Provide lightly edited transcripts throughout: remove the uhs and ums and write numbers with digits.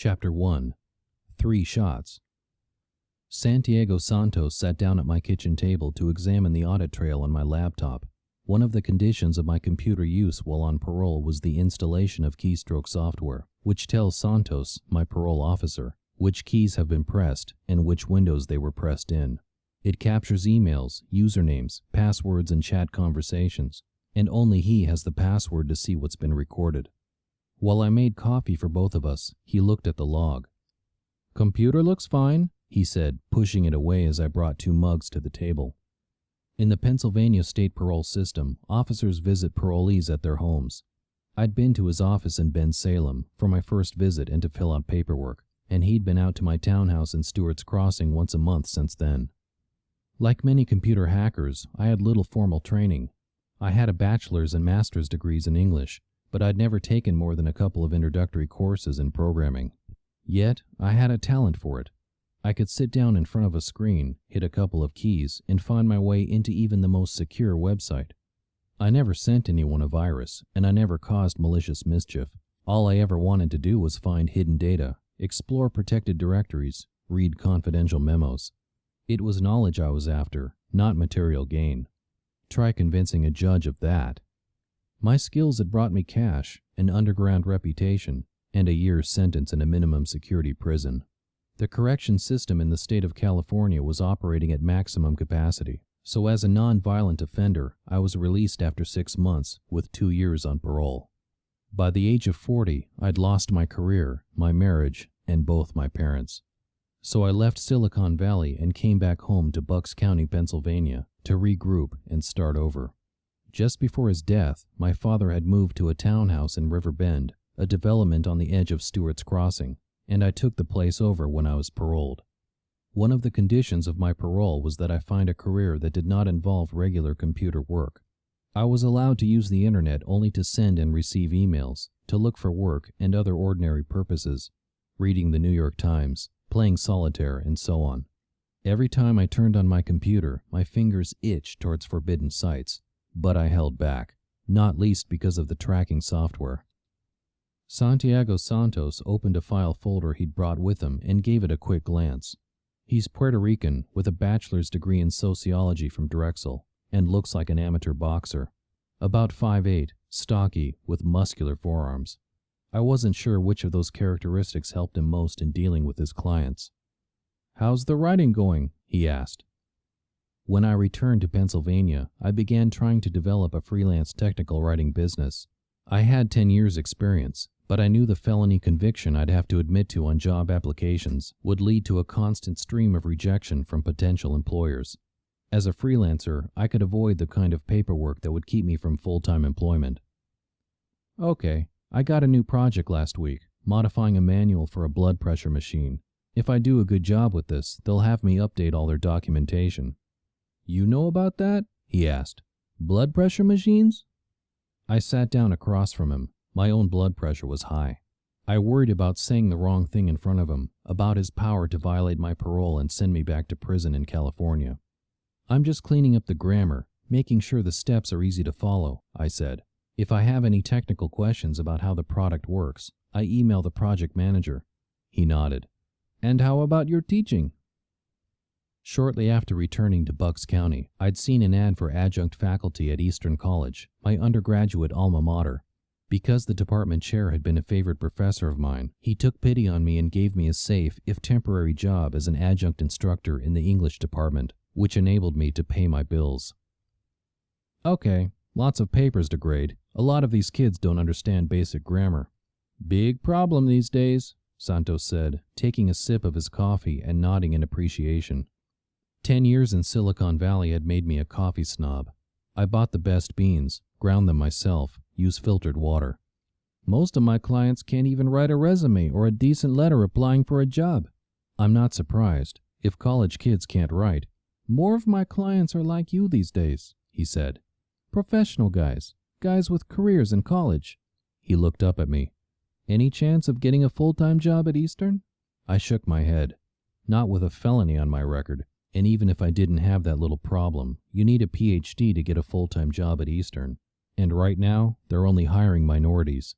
Chapter 1. 3 Shots. Santiago Santos sat down at my kitchen table to examine the audit trail on my laptop. One of the conditions of my computer use while on parole was the installation of keystroke software, which tells Santos, my parole officer, which keys have been pressed and which windows they were pressed in. It captures emails, usernames, passwords, and chat conversations, and only he has the password to see what's been recorded. While I made coffee for both of us, he looked at the log. "Computer looks fine," he said, pushing it away as I brought 2 mugs to the table. In the Pennsylvania state parole system, officers visit parolees at their homes. I'd been to his office in Bensalem for my first visit and to fill out paperwork, and he'd been out to my townhouse in Stewart's Crossing once a month since then. Like many computer hackers, I had little formal training. I had a bachelor's and master's degrees in English, but I'd never taken more than a couple of introductory courses in programming. Yet, I had a talent for it. I could sit down in front of a screen, hit a couple of keys, and find my way into even the most secure website. I never sent anyone a virus, and I never caused malicious mischief. All I ever wanted to do was find hidden data, explore protected directories, read confidential memos. It was knowledge I was after, not material gain. Try convincing a judge of that. My skills had brought me cash, an underground reputation, and a year's sentence in a minimum security prison. The correction system in the state of California was operating at maximum capacity, so as a non-violent offender, I was released after 6 months with 2 years on parole. By the age of 40, I'd lost my career, my marriage, and both my parents. So I left Silicon Valley and came back home to Bucks County, Pennsylvania, to regroup and start over. Just before his death, my father had moved to a townhouse in River Bend, a development on the edge of Stewart's Crossing, and I took the place over when I was paroled. One of the conditions of my parole was that I find a career that did not involve regular computer work. I was allowed to use the internet only to send and receive emails, to look for work and other ordinary purposes, reading the New York Times, playing solitaire, and so on. Every time I turned on my computer, my fingers itched towards forbidden sites, but I held back, not least because of the tracking software. Santiago Santos opened a file folder he'd brought with him and gave it a quick glance. He's Puerto Rican with a bachelor's degree in sociology from Drexel and looks like an amateur boxer. About 5'8", stocky, with muscular forearms. I wasn't sure which of those characteristics helped him most in dealing with his clients. "How's the writing going?" he asked. When I returned to Pennsylvania, I began trying to develop a freelance technical writing business. I had 10 years' experience, but I knew the felony conviction I'd have to admit to on job applications would lead to a constant stream of rejection from potential employers. As a freelancer, I could avoid the kind of paperwork that would keep me from full-time employment. "Okay, I got a new project last week, modifying a manual for a blood pressure machine. If I do a good job with this, they'll have me update all their documentation." "You know about that?" he asked. "Blood pressure machines?" I sat down across from him. My own blood pressure was high. I worried about saying the wrong thing in front of him, about his power to violate my parole and send me back to prison in California. "I'm just cleaning up the grammar, making sure the steps are easy to follow," I said. "If I have any technical questions about how the product works, I email the project manager." He nodded. "And how about your teaching?" Shortly after returning to Bucks County, I'd seen an ad for adjunct faculty at Eastern College, my undergraduate alma mater. Because the department chair had been a favorite professor of mine, he took pity on me and gave me a safe, if temporary, job as an adjunct instructor in the English department, which enabled me to pay my bills. "Okay, lots of papers to grade. A lot of these kids don't understand basic grammar." "Big problem these days," Santos said, taking a sip of his coffee and nodding in appreciation. 10 years in Silicon Valley had made me a coffee snob. I bought the best beans, ground them myself, used filtered water. "Most of my clients can't even write a resume or a decent letter applying for a job." "I'm not surprised. If college kids can't write." "More of my clients are like you these days," he said. "Professional guys, guys with careers in college." He looked up at me. "Any chance of getting a full-time job at Eastern?" I shook my head. "Not with a felony on my record. And even if I didn't have that little problem, you need a PhD to get a full-time job at Eastern. And right now, they're only hiring minorities."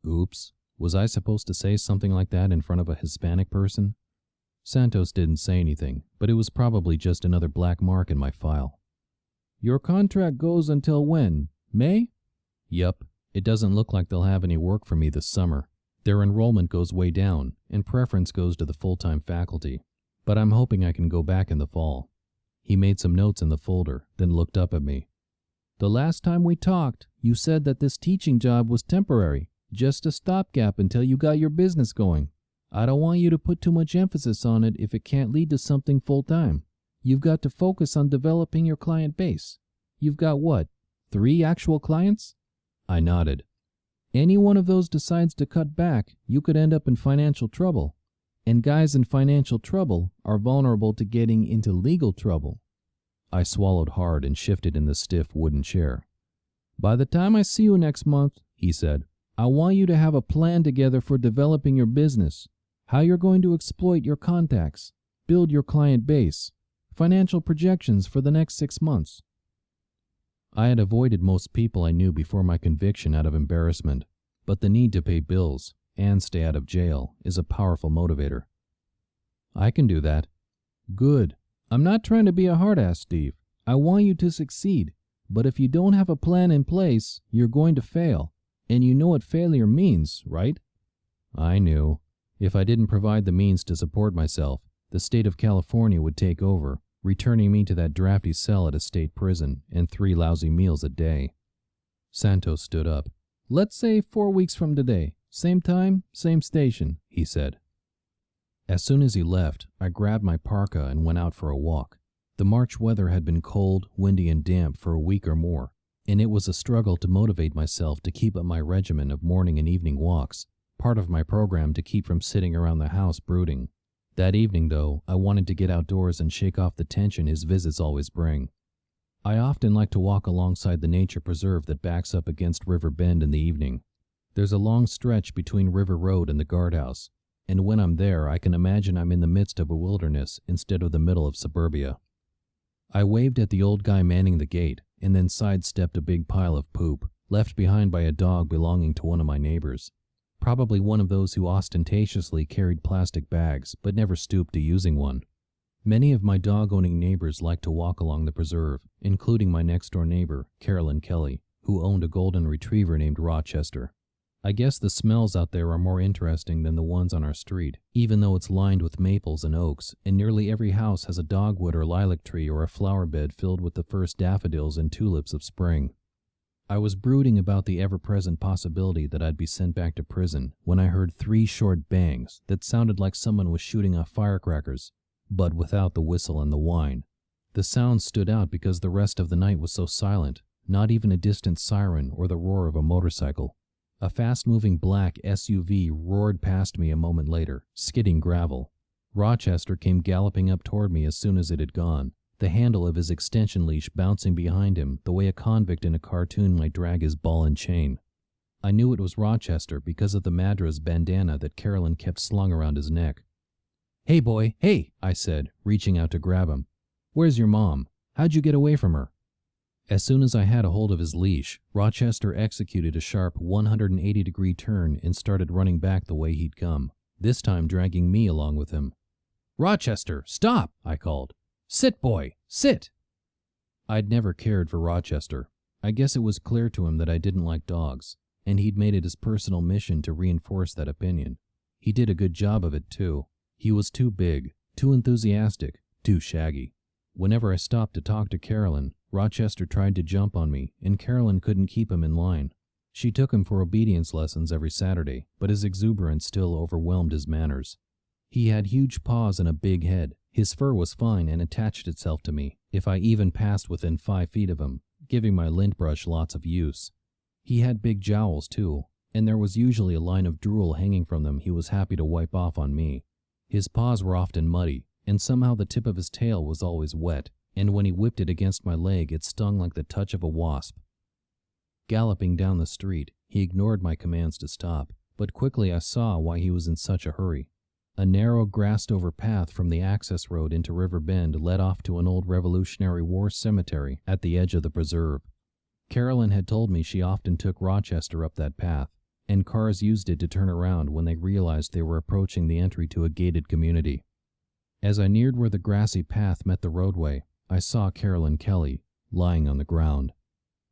"Oops. Was I supposed to say something like that in front of a Hispanic person? Santos didn't say anything, but it was probably just another black mark in my file. Your contract goes until when? May? Yup. It doesn't look like they'll have any work for me this summer. Their enrollment goes way down, and preference goes to the full-time faculty. But I'm hoping I can go back in the fall. He made some notes in the folder, then looked up at me. The last time we talked, you said that this teaching job was temporary, just a stopgap until you got your business going. I don't want you to put too much emphasis on it if it can't lead to something full-time. You've got to focus on developing your client base. You've got what, 3 actual clients? I nodded. Any one of those decides to cut back, you could end up in financial trouble. And guys in financial trouble are vulnerable to getting into legal trouble. I swallowed hard and shifted in the stiff wooden chair. By the time I see you next month, he said, I want you to have a plan together for developing your business, how you're going to exploit your contacts, build your client base, financial projections for the next 6 months. I had avoided most people I knew before my conviction out of embarrassment, but the need to pay bills and stay out of jail is a powerful motivator. I can do that. Good. I'm not trying to be a hard-ass, Steve. I want you to succeed, but if you don't have a plan in place, you're going to fail, and you know what failure means, right? I knew. If I didn't provide the means to support myself, the state of California would take over, returning me to that drafty cell at a state prison and 3 lousy meals a day. Santos stood up. Let's say 4 weeks from today. Same time, same station, he said. As soon as he left, I grabbed my parka and went out for a walk. The March weather had been cold, windy, and damp for a week or more, and it was a struggle to motivate myself to keep up my regimen of morning and evening walks, part of my program to keep from sitting around the house brooding. That evening, though, I wanted to get outdoors and shake off the tension his visits always bring. I often like to walk alongside the nature preserve that backs up against River Bend in the evening. There's a long stretch between River Road and the guardhouse, and when I'm there, I can imagine I'm in the midst of a wilderness instead of the middle of suburbia. I waved at the old guy manning the gate, and then sidestepped a big pile of poop, left behind by a dog belonging to one of my neighbors. Probably one of those who ostentatiously carried plastic bags, but never stooped to using one. Many of my dog-owning neighbors like to walk along the preserve, including my next-door neighbor, Carolyn Kelly, who owned a golden retriever named Rochester. I guess the smells out there are more interesting than the ones on our street, even though it's lined with maples and oaks, and nearly every house has a dogwood or lilac tree or a flower bed filled with the first daffodils and tulips of spring. I was brooding about the ever-present possibility that I'd be sent back to prison when I heard 3 short bangs that sounded like someone was shooting off firecrackers, but without the whistle and the whine. The sound stood out because the rest of the night was so silent, not even a distant siren or the roar of a motorcycle. A fast-moving black SUV roared past me a moment later, skidding gravel. Rochester came galloping up toward me as soon as it had gone, the handle of his extension leash bouncing behind him the way a convict in a cartoon might drag his ball and chain. I knew it was Rochester because of the Madras bandana that Carolyn kept slung around his neck. "Hey, boy, hey," I said, reaching out to grab him. "Where's your mom? How'd you get away from her?" As soon as I had a hold of his leash, Rochester executed a sharp 180-degree turn and started running back the way he'd come, this time dragging me along with him. "Rochester, stop!" I called. "Sit, boy, sit!" I'd never cared for Rochester. I guess it was clear to him that I didn't like dogs, and he'd made it his personal mission to reinforce that opinion. He did a good job of it, too. He was too big, too enthusiastic, too shaggy. Whenever I stopped to talk to Carolyn, Rochester tried to jump on me, and Carolyn couldn't keep him in line. She took him for obedience lessons every Saturday, but his exuberance still overwhelmed his manners. He had huge paws and a big head. His fur was fine and attached itself to me, if I even passed within 5 feet of him, giving my lint brush lots of use. He had big jowls, too, and there was usually a line of drool hanging from them he was happy to wipe off on me. His paws were often muddy, and somehow the tip of his tail was always wet, and when he whipped it against my leg, it stung like the touch of a wasp. Galloping down the street, he ignored my commands to stop, but quickly I saw why he was in such a hurry. A narrow, grassed-over path from the access road into River Bend led off to an old Revolutionary War cemetery at the edge of the preserve. Carolyn had told me she often took Rochester up that path, and cars used it to turn around when they realized they were approaching the entry to a gated community. As I neared where the grassy path met the roadway, I saw Carolyn Kelly lying on the ground.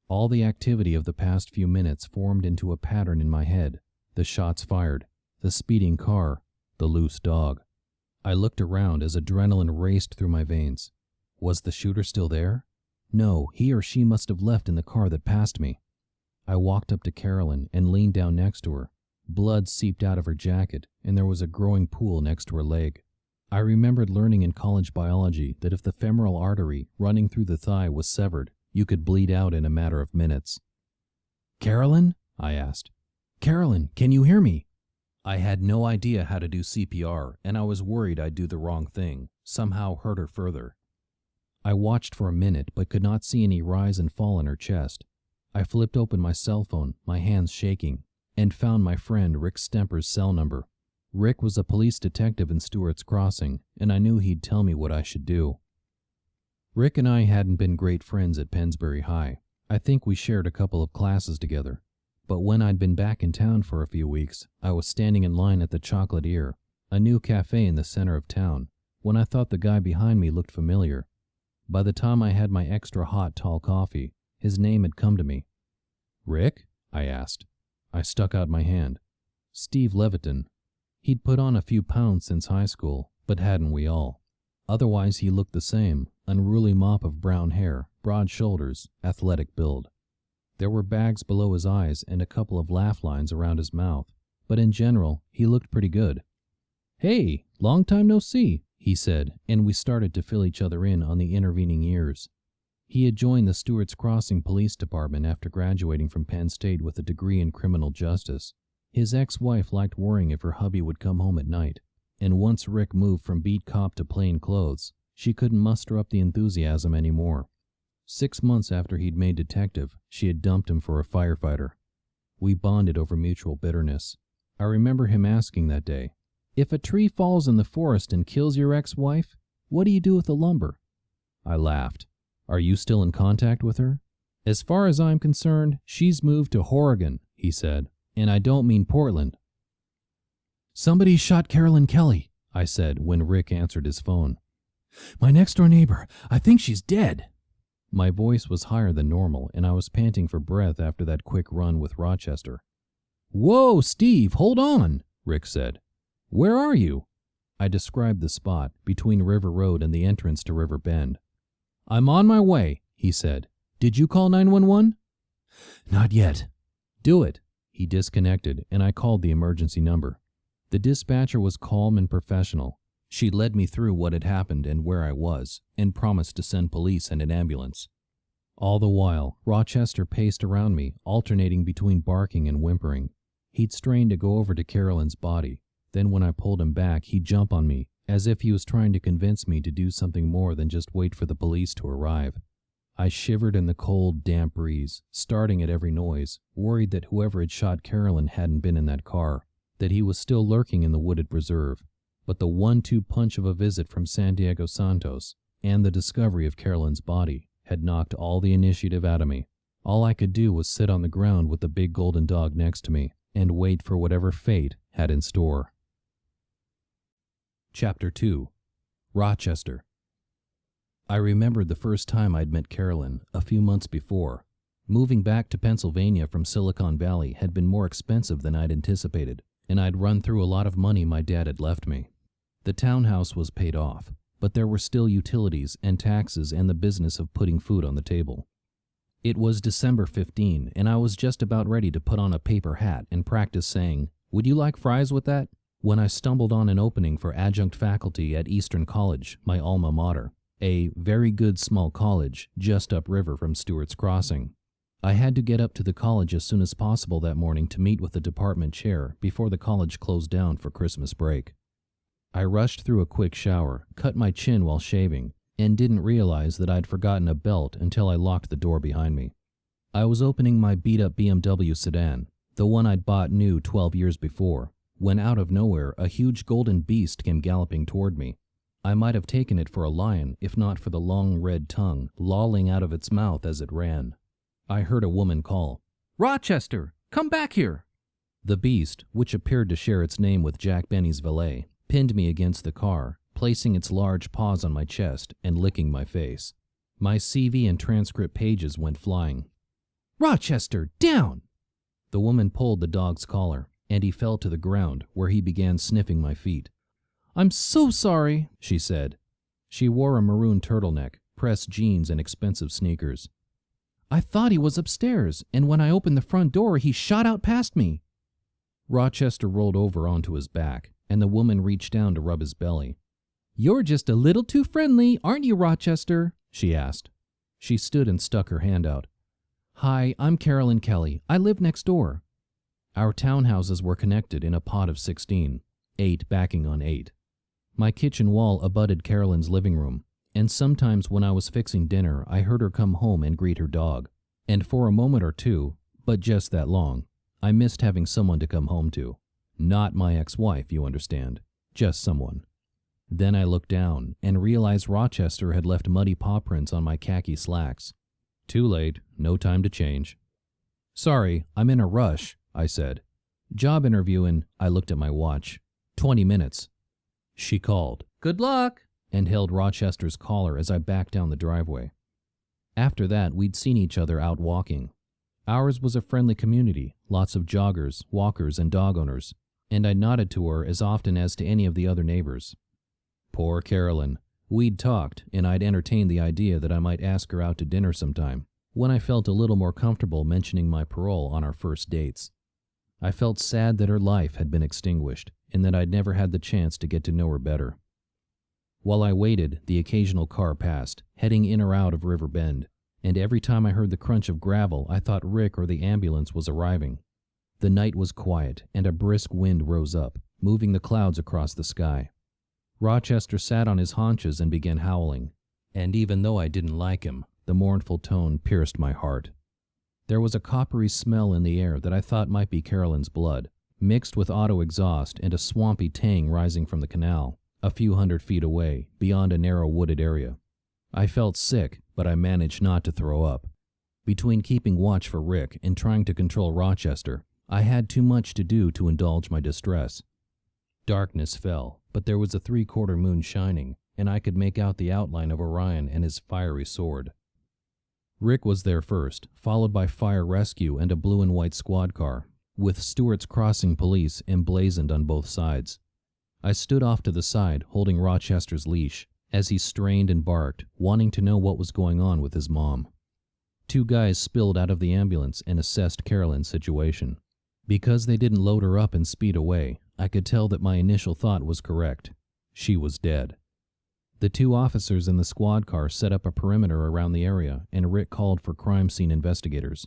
All the activity of the past few minutes formed into a pattern in my head: the shots fired, the speeding car, the loose dog. I looked around as adrenaline raced through my veins. Was the shooter still there? No, he or she must have left in the car that passed me. I walked up to Carolyn and leaned down next to her. Blood seeped out of her jacket, and there was a growing pool next to her leg. I remembered learning in college biology that if the femoral artery running through the thigh was severed, you could bleed out in a matter of minutes. "Carolyn?" I asked. "Carolyn, can you hear me?" I had no idea how to do CPR, and I was worried I'd do the wrong thing, somehow hurt her further. I watched for a minute but could not see any rise and fall in her chest. I flipped open my cell phone, my hands shaking, and found my friend Rick Stemper's cell number. Rick was a police detective in Stewart's Crossing, and I knew he'd tell me what I should do. Rick and I hadn't been great friends at Pennsbury High. I think we shared a couple of classes together. But when I'd been back in town for a few weeks, I was standing in line at the Chocolate Ear, a new cafe in the center of town, when I thought the guy behind me looked familiar. By the time I had my extra hot tall coffee, his name had come to me. "Rick?" I asked. I stuck out my hand. "Steve Levitan." He'd put on a few pounds since high school, but hadn't we all? Otherwise he looked the same, unruly mop of brown hair, broad shoulders, athletic build. There were bags below his eyes and a couple of laugh lines around his mouth, but in general, he looked pretty good. "Hey, long time no see," he said, and we started to fill each other in on the intervening years. He had joined the Stewart's Crossing Police Department after graduating from Penn State with a degree in criminal justice. His ex-wife liked worrying if her hubby would come home at night, and once Rick moved from beat cop to plain clothes, she couldn't muster up the enthusiasm anymore. 6 months after he'd made detective, she had dumped him for a firefighter. We bonded over mutual bitterness. I remember him asking that day, "If a tree falls in the forest and kills your ex-wife, what do you do with the lumber?" I laughed. "Are you still in contact with her?" "As far as I'm concerned, she's moved to Oregon," he said, "and I don't mean Portland." "Somebody shot Carolyn Kelly," I said when Rick answered his phone. "My next-door neighbor. I think she's dead." My voice was higher than normal, and I was panting for breath after that quick run with Rochester. "Whoa, Steve, hold on," Rick said. "Where are you?" I described the spot between River Road and the entrance to River Bend. "I'm on my way," he said. "Did you call 911? "Not yet." "Do it." He disconnected, and I called the emergency number. The dispatcher was calm and professional. She led me through what had happened and where I was, and promised to send police and an ambulance. All the while, Rochester paced around me, alternating between barking and whimpering. He'd strained to go over to Carolyn's body. Then when I pulled him back, he'd jump on me, as if he was trying to convince me to do something more than just wait for the police to arrive. I shivered in the cold, damp breeze, starting at every noise, worried that whoever had shot Carolyn hadn't been in that car, that he was still lurking in the wooded preserve. But the 1-2 punch of a visit from San Diego Santos and the discovery of Carolyn's body had knocked all the initiative out of me. All I could do was sit on the ground with the big golden dog next to me and wait for whatever fate had in store. Chapter 2. Rochester. I remembered the first time I'd met Carolyn, a few months before. Moving back to Pennsylvania from Silicon Valley had been more expensive than I'd anticipated, and I'd run through a lot of money my dad had left me. The townhouse was paid off, but there were still utilities and taxes and the business of putting food on the table. It was December 15, and I was just about ready to put on a paper hat and practice saying, "Would you like fries with that?" when I stumbled on an opening for adjunct faculty at Eastern College, my alma mater, a very good small college just upriver from Stewart's Crossing. I had to get up to the college as soon as possible that morning to meet with the department chair before the college closed down for Christmas break. I rushed through a quick shower, cut my chin while shaving, and didn't realize that I'd forgotten a belt until I locked the door behind me. I was opening my beat-up BMW sedan, the one I'd bought new 12 years before, when out of nowhere a huge golden beast came galloping toward me. I might have taken it for a lion if not for the long red tongue lolling out of its mouth as it ran. I heard a woman call, "Rochester, come back here!" The beast, which appeared to share its name with Jack Benny's valet, pinned me against the car, placing its large paws on my chest and licking my face. My CV and transcript pages went flying. "Rochester, down!" The woman pulled the dog's collar, and he fell to the ground, where he began sniffing my feet. "I'm so sorry," she said. She wore a maroon turtleneck, pressed jeans, and expensive sneakers. "I thought he was upstairs, and when I opened the front door, he shot out past me." Rochester rolled over onto his back, and the woman reached down to rub his belly. "You're just a little too friendly, aren't you, Rochester?" she asked. She stood and stuck her hand out. "Hi, I'm Carolyn Kelly. I live next door." Our townhouses were connected in a pod of 16, 8 backing on 8. My kitchen wall abutted Carolyn's living room, and sometimes when I was fixing dinner, I heard her come home and greet her dog. And for a moment or two, but just that long, I missed having someone to come home to. Not my ex-wife, you understand. Just someone. Then I looked down and realized Rochester had left muddy paw prints on my khaki slacks. Too late. No time to change. "Sorry, I'm in a rush," I said. "Job interview in," I looked at my watch, 20 minutes. She called, "Good luck," and held Rochester's collar as I backed down the driveway. After that, we'd seen each other out walking. Ours was a friendly community, lots of joggers, walkers, and dog owners, and I nodded to her as often as to any of the other neighbors. Poor Carolyn. We'd talked, and I'd entertained the idea that I might ask her out to dinner sometime, when I felt a little more comfortable mentioning my parole on our first dates. I felt sad that her life had been extinguished, and that I'd never had the chance to get to know her better. While I waited, the occasional car passed, heading in or out of River Bend, and every time I heard the crunch of gravel, I thought Rick or the ambulance was arriving. The night was quiet, and a brisk wind rose up, moving the clouds across the sky. Rochester sat on his haunches and began howling, and even though I didn't like him, the mournful tone pierced my heart. There was a coppery smell in the air that I thought might be Carolyn's blood, mixed with auto exhaust and a swampy tang rising from the canal, a few hundred feet away, beyond a narrow wooded area. I felt sick, but I managed not to throw up. Between keeping watch for Rick and trying to control Rochester, I had too much to do to indulge my distress. Darkness fell, but there was a 3/4 moon shining, and I could make out the outline of Orion and his fiery sword. Rick was there first, followed by fire rescue and a blue and white squad car, with Stewart's Crossing police emblazoned on both sides. I stood off to the side, holding Rochester's leash, as he strained and barked, wanting to know what was going on with his mom. 2 guys spilled out of the ambulance and assessed Carolyn's situation. Because they didn't load her up and speed away, I could tell that my initial thought was correct. She was dead. The 2 officers in the squad car set up a perimeter around the area, and Rick called for crime scene investigators.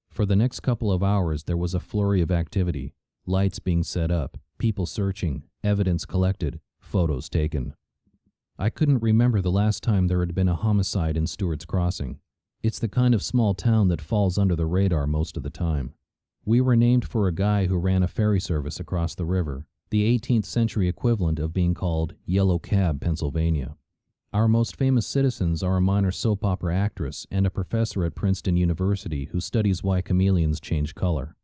For the next couple of hours, there was a flurry of activity, lights being set up, people searching, evidence collected, photos taken. I couldn't remember the last time there had been a homicide in Stewart's Crossing. It's the kind of small town that falls under the radar most of the time. We were named for a guy who ran a ferry service across the river, the 18th century equivalent of being called Yellow Cab, Pennsylvania. Our most famous citizens are a minor soap opera actress and a professor at Princeton University who studies why chameleons change color.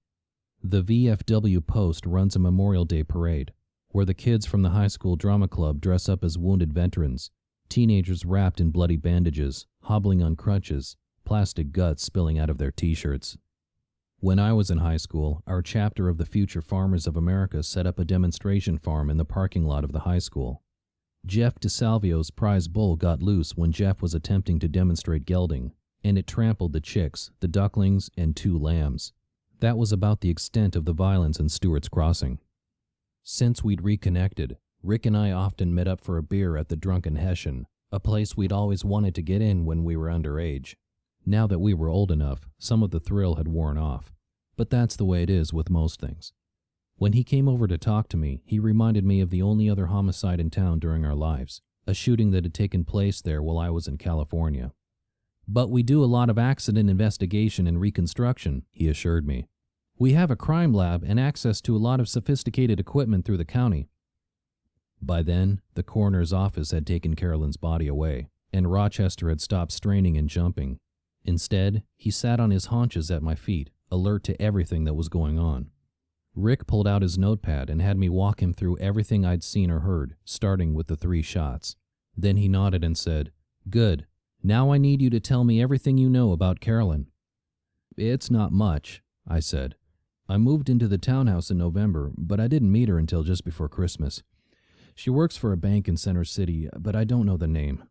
The VFW Post runs a Memorial Day parade, where the kids from the high school drama club dress up as wounded veterans, teenagers wrapped in bloody bandages, hobbling on crutches, plastic guts spilling out of their t-shirts. When I was in high school, our chapter of the Future Farmers of America set up a demonstration farm in the parking lot of the high school. Jeff DeSalvio's prize bull got loose when Jeff was attempting to demonstrate gelding, and it trampled the chicks, the ducklings, and 2 lambs. That was about the extent of the violence in Stewart's Crossing. Since we'd reconnected, Rick and I often met up for a beer at the Drunken Hessian, a place we'd always wanted to get in when we were underage. Now that we were old enough, some of the thrill had worn off. But that's the way it is with most things. When he came over to talk to me, he reminded me of the only other homicide in town during our lives, a shooting that had taken place there while I was in California. "But we do a lot of accident investigation and reconstruction," he assured me. "We have a crime lab and access to a lot of sophisticated equipment through the county." By then, the coroner's office had taken Carolyn's body away, and Rochester had stopped straining and jumping. Instead, he sat on his haunches at my feet, alert to everything that was going on. Rick pulled out his notepad and had me walk him through everything I'd seen or heard, starting with the 3 shots. Then he nodded and said, "Good. Now I need you to tell me everything you know about Carolyn." "It's not much," I said. "I moved into the townhouse in November, but I didn't meet her until just before Christmas. She works for a bank in Center City, but I don't know the name.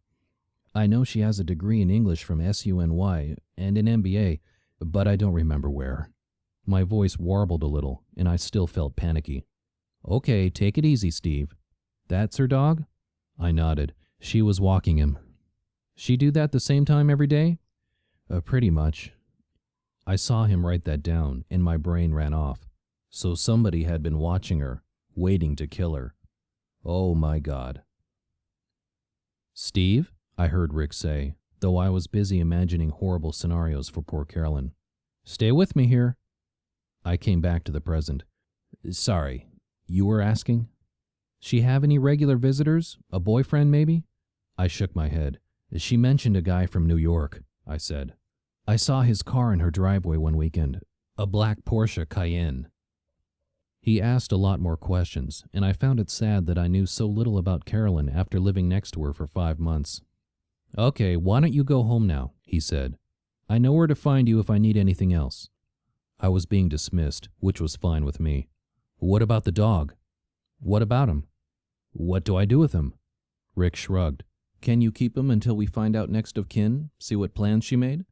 I know she has a degree in English from SUNY and an MBA, but I don't remember where." My voice warbled a little, and I still felt panicky. "Okay, take it easy, Steve. That's her dog?" I nodded. She was walking him. "She do that the same time every day?" Pretty much." I saw him write that down, and my brain ran off. So somebody had been watching her, waiting to kill her. Oh my God. "Steve?" I heard Rick say, though I was busy imagining horrible scenarios for poor Carolyn. "Stay with me here." I came back to the present. "Sorry, you were asking?" "She have any regular visitors? A boyfriend, maybe?" I shook my head. "She mentioned a guy from New York," I said. "I saw his car in her driveway one weekend. A black Porsche Cayenne." He asked a lot more questions, and I found it sad that I knew so little about Carolyn after living next to her for 5 months. "Okay, why don't you go home now?" he said. "I know where to find you if I need anything else." I was being dismissed, which was fine with me. "What about the dog?" "What about him?" "What do I do with him?" Rick shrugged. "Can you keep him until we find out next of kin? See what plans she made?"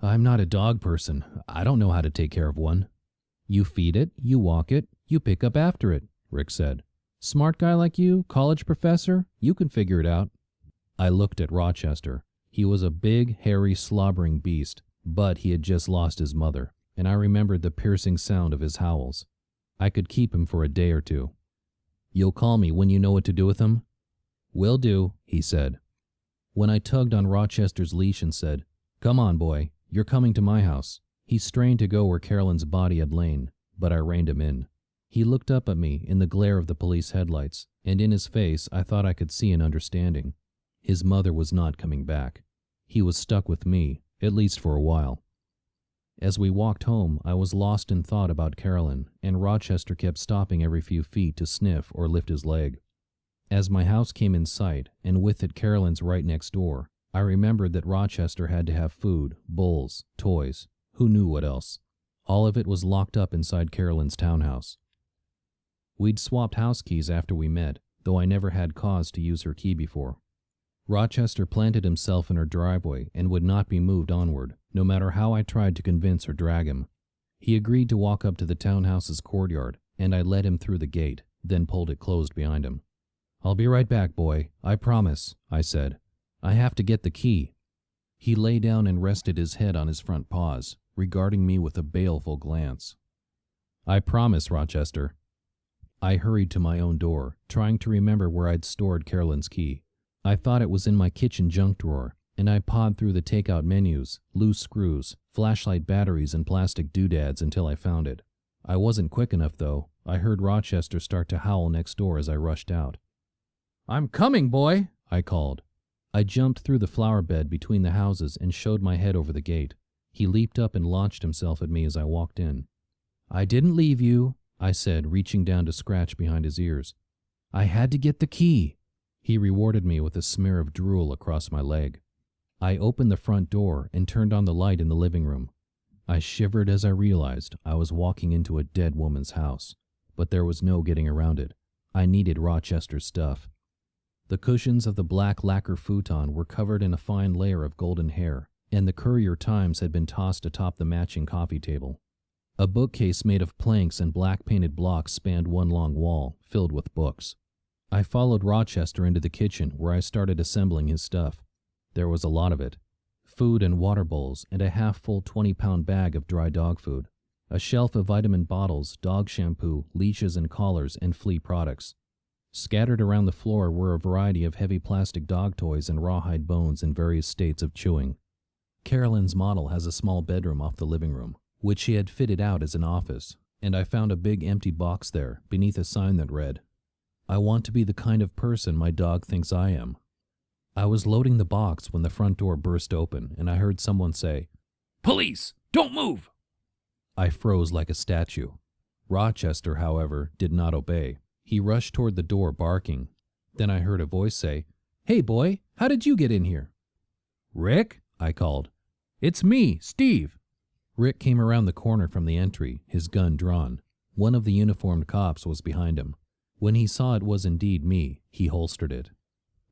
"I'm not a dog person. I don't know how to take care of one." "You feed it, you walk it, you pick up after it," Rick said. "Smart guy like you, college professor, you can figure it out." I looked at Rochester. He was a big, hairy, slobbering beast, but he had just lost his mother, and I remembered the piercing sound of his howls. I could keep him for a day or 2. "You'll call me when you know what to do with him?" "Will do," he said. When I tugged on Rochester's leash and said, "Come on, boy, you're coming to my house," he strained to go where Carolyn's body had lain, but I reined him in. He looked up at me in the glare of the police headlights, and in his face I thought I could see an understanding. His mother was not coming back. He was stuck with me, at least for a while. As we walked home, I was lost in thought about Carolyn, and Rochester kept stopping every few feet to sniff or lift his leg. As my house came in sight, and with it Carolyn's right next door, I remembered that Rochester had to have food, bowls, toys, who knew what else. All of it was locked up inside Carolyn's townhouse. We'd swapped house keys after we met, though I never had cause to use her key before. Rochester planted himself in her driveway and would not be moved onward, no matter how I tried to convince or drag him. He agreed to walk up to the townhouse's courtyard, and I led him through the gate, then pulled it closed behind him. "I'll be right back, boy. I promise," I said. "I have to get the key." He lay down and rested his head on his front paws, regarding me with a baleful glance. "I promise, Rochester." I hurried to my own door, trying to remember where I'd stored Carolyn's key. I thought it was in my kitchen junk drawer, and I pawed through the takeout menus, loose screws, flashlight batteries, and plastic doodads until I found it. I wasn't quick enough, though. I heard Rochester start to howl next door as I rushed out. "I'm coming, boy," I called. I jumped through the flower bed between the houses and showed my head over the gate. He leaped up and launched himself at me as I walked in. "I didn't leave you," I said, reaching down to scratch behind his ears. "I had to get the key." He rewarded me with a smear of drool across my leg. I opened the front door and turned on the light in the living room. I shivered as I realized I was walking into a dead woman's house, but there was no getting around it. I needed Rochester's stuff. The cushions of the black lacquer futon were covered in a fine layer of golden hair, and the Courier Times had been tossed atop the matching coffee table. A bookcase made of planks and black painted blocks spanned one long wall, filled with books. I followed Rochester into the kitchen, where I started assembling his stuff. There was a lot of it. Food and water bowls, and a half-full 20-pound bag of dry dog food. A shelf of vitamin bottles, dog shampoo, leashes and collars, and flea products. Scattered around the floor were a variety of heavy plastic dog toys and rawhide bones in various states of chewing. Carolyn's model has a small bedroom off the living room, which she had fitted out as an office, and I found a big empty box there, beneath a sign that read, "I want to be the kind of person my dog thinks I am." I was loading the box when the front door burst open, and I heard someone say, "Police! Don't move!" I froze like a statue. Rochester, however, did not obey. He rushed toward the door, barking. Then I heard a voice say, "Hey, boy, how did you get in here?" "Rick?" I called. "It's me, Steve." Rick came around the corner from the entry, his gun drawn. One of the uniformed cops was behind him. When he saw it was indeed me, he holstered it.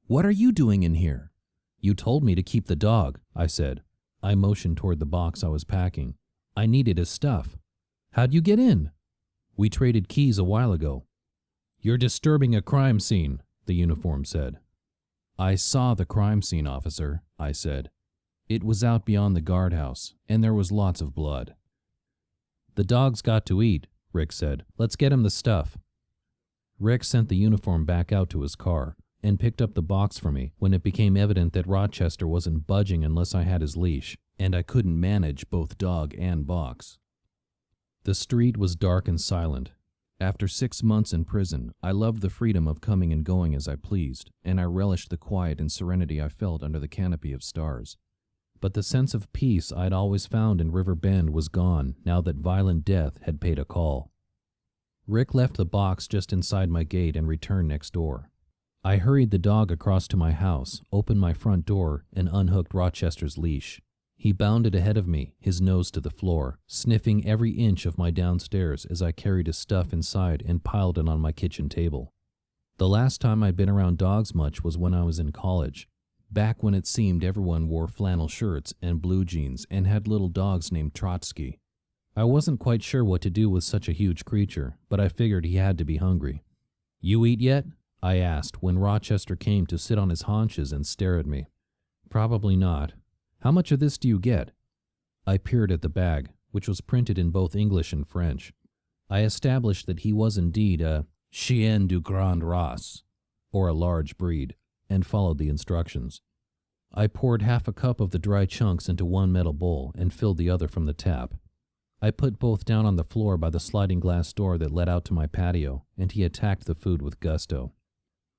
"What are you doing in here?" "You told me to keep the dog," I said. I motioned toward the box I was packing. "I needed his stuff." "How'd you get in?" "We traded keys a while ago." "You're disturbing a crime scene," the uniform said. "I saw the crime scene, officer," I said. "It was out beyond the guardhouse, and there was lots of blood." "The dog's got to eat," Rick said. "Let's get him the stuff." Rick sent the uniform back out to his car and picked up the box for me when it became evident that Rochester wasn't budging unless I had his leash, and I couldn't manage both dog and box. The street was dark and silent. After 6 months in prison, I loved the freedom of coming and going as I pleased, and I relished the quiet and serenity I felt under the canopy of stars. But the sense of peace I'd always found in River Bend was gone now that violent death had paid a call. Rick left the box just inside my gate and returned next door. I hurried the dog across to my house, opened my front door, and unhooked Rochester's leash. He bounded ahead of me, his nose to the floor, sniffing every inch of my downstairs as I carried his stuff inside and piled it on my kitchen table. The last time I'd been around dogs much was when I was in college, back when it seemed everyone wore flannel shirts and blue jeans and had little dogs named Trotsky. I wasn't quite sure what to do with such a huge creature, but I figured he had to be hungry. "You eat yet?" I asked when Rochester came to sit on his haunches and stare at me. "Probably not. How much of this do you get?" I peered at the bag, which was printed in both English and French. I established that he was indeed a chien du grand race, or a large breed, and followed the instructions. I poured half a cup of the dry chunks into one metal bowl and filled the other from the tap. I put both down on the floor by the sliding glass door that led out to my patio, and he attacked the food with gusto.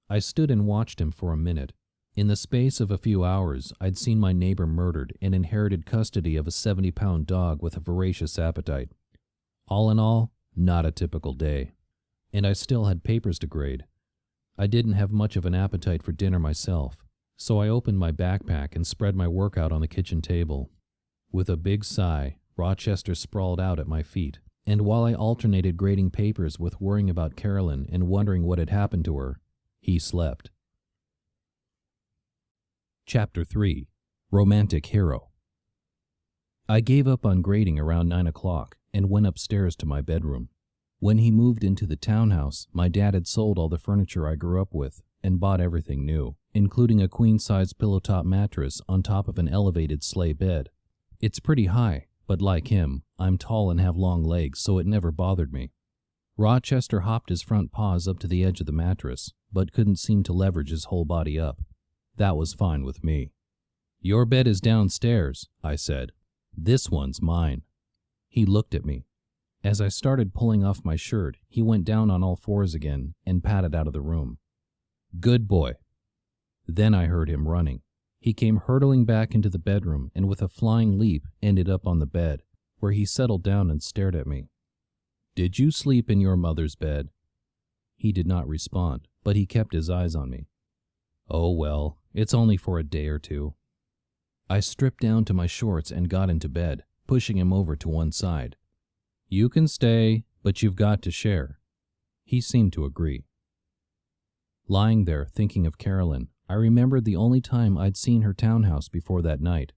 I stood and watched him for a minute. In the space of a few hours, I'd seen my neighbor murdered and inherited custody of a 70-pound dog with a voracious appetite. All in all, not a typical day. And I still had papers to grade. I didn't have much of an appetite for dinner myself, so I opened my backpack and spread my work out on the kitchen table. With a big sigh, Rochester sprawled out at my feet, and while I alternated grading papers with worrying about Carolyn and wondering what had happened to her, he slept. Chapter 3. Romantic Hero. I gave up on grading around 9 o'clock and went upstairs to my bedroom. When he moved into the townhouse, my dad had sold all the furniture I grew up with and bought everything new, including a queen-size pillow-top mattress on top of an elevated sleigh bed. It's pretty high, but like him, I'm tall and have long legs, so it never bothered me. Rochester hopped his front paws up to the edge of the mattress, but couldn't seem to leverage his whole body up. That was fine with me. "Your bed is downstairs," I said. "This one's mine." He looked at me. As I started pulling off my shirt, he went down on all fours again and padded out of the room. "Good boy." Then I heard him running. He came hurtling back into the bedroom and with a flying leap ended up on the bed, where he settled down and stared at me. "Did you sleep in your mother's bed?" He did not respond, but he kept his eyes on me. "Oh well, it's only for a day or two." I stripped down to my shorts and got into bed, pushing him over to one side. "You can stay, but you've got to share." He seemed to agree. Lying there, thinking of Carolyn, I remembered the only time I'd seen her townhouse before that night.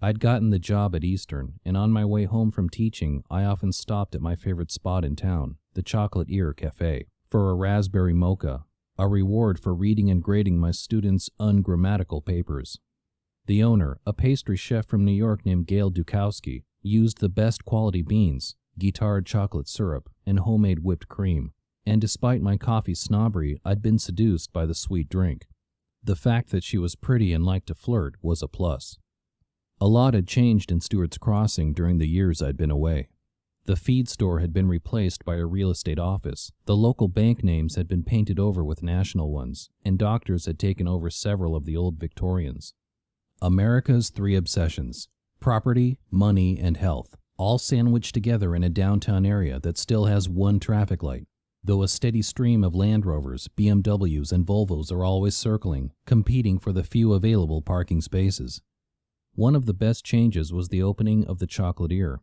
I'd gotten the job at Eastern, and on my way home from teaching, I often stopped at my favorite spot in town, the Chocolate Ear Cafe, for a raspberry mocha, a reward for reading and grading my students' ungrammatical papers. The owner, a pastry chef from New York named Gail Dukowski, used the best quality beans, guitarred chocolate syrup, and homemade whipped cream, and despite my coffee snobbery, I'd been seduced by the sweet drink. The fact that she was pretty and liked to flirt was a plus. A lot had changed in Stewart's Crossing during the years I'd been away. The feed store had been replaced by a real estate office, the local bank names had been painted over with national ones, and doctors had taken over several of the old Victorians. America's three obsessions: property, money, and health, all sandwiched together in a downtown area that still has one traffic light, though a steady stream of Land Rovers, BMWs, and Volvos are always circling, competing for the few available parking spaces. One of the best changes was the opening of the Chocolatier.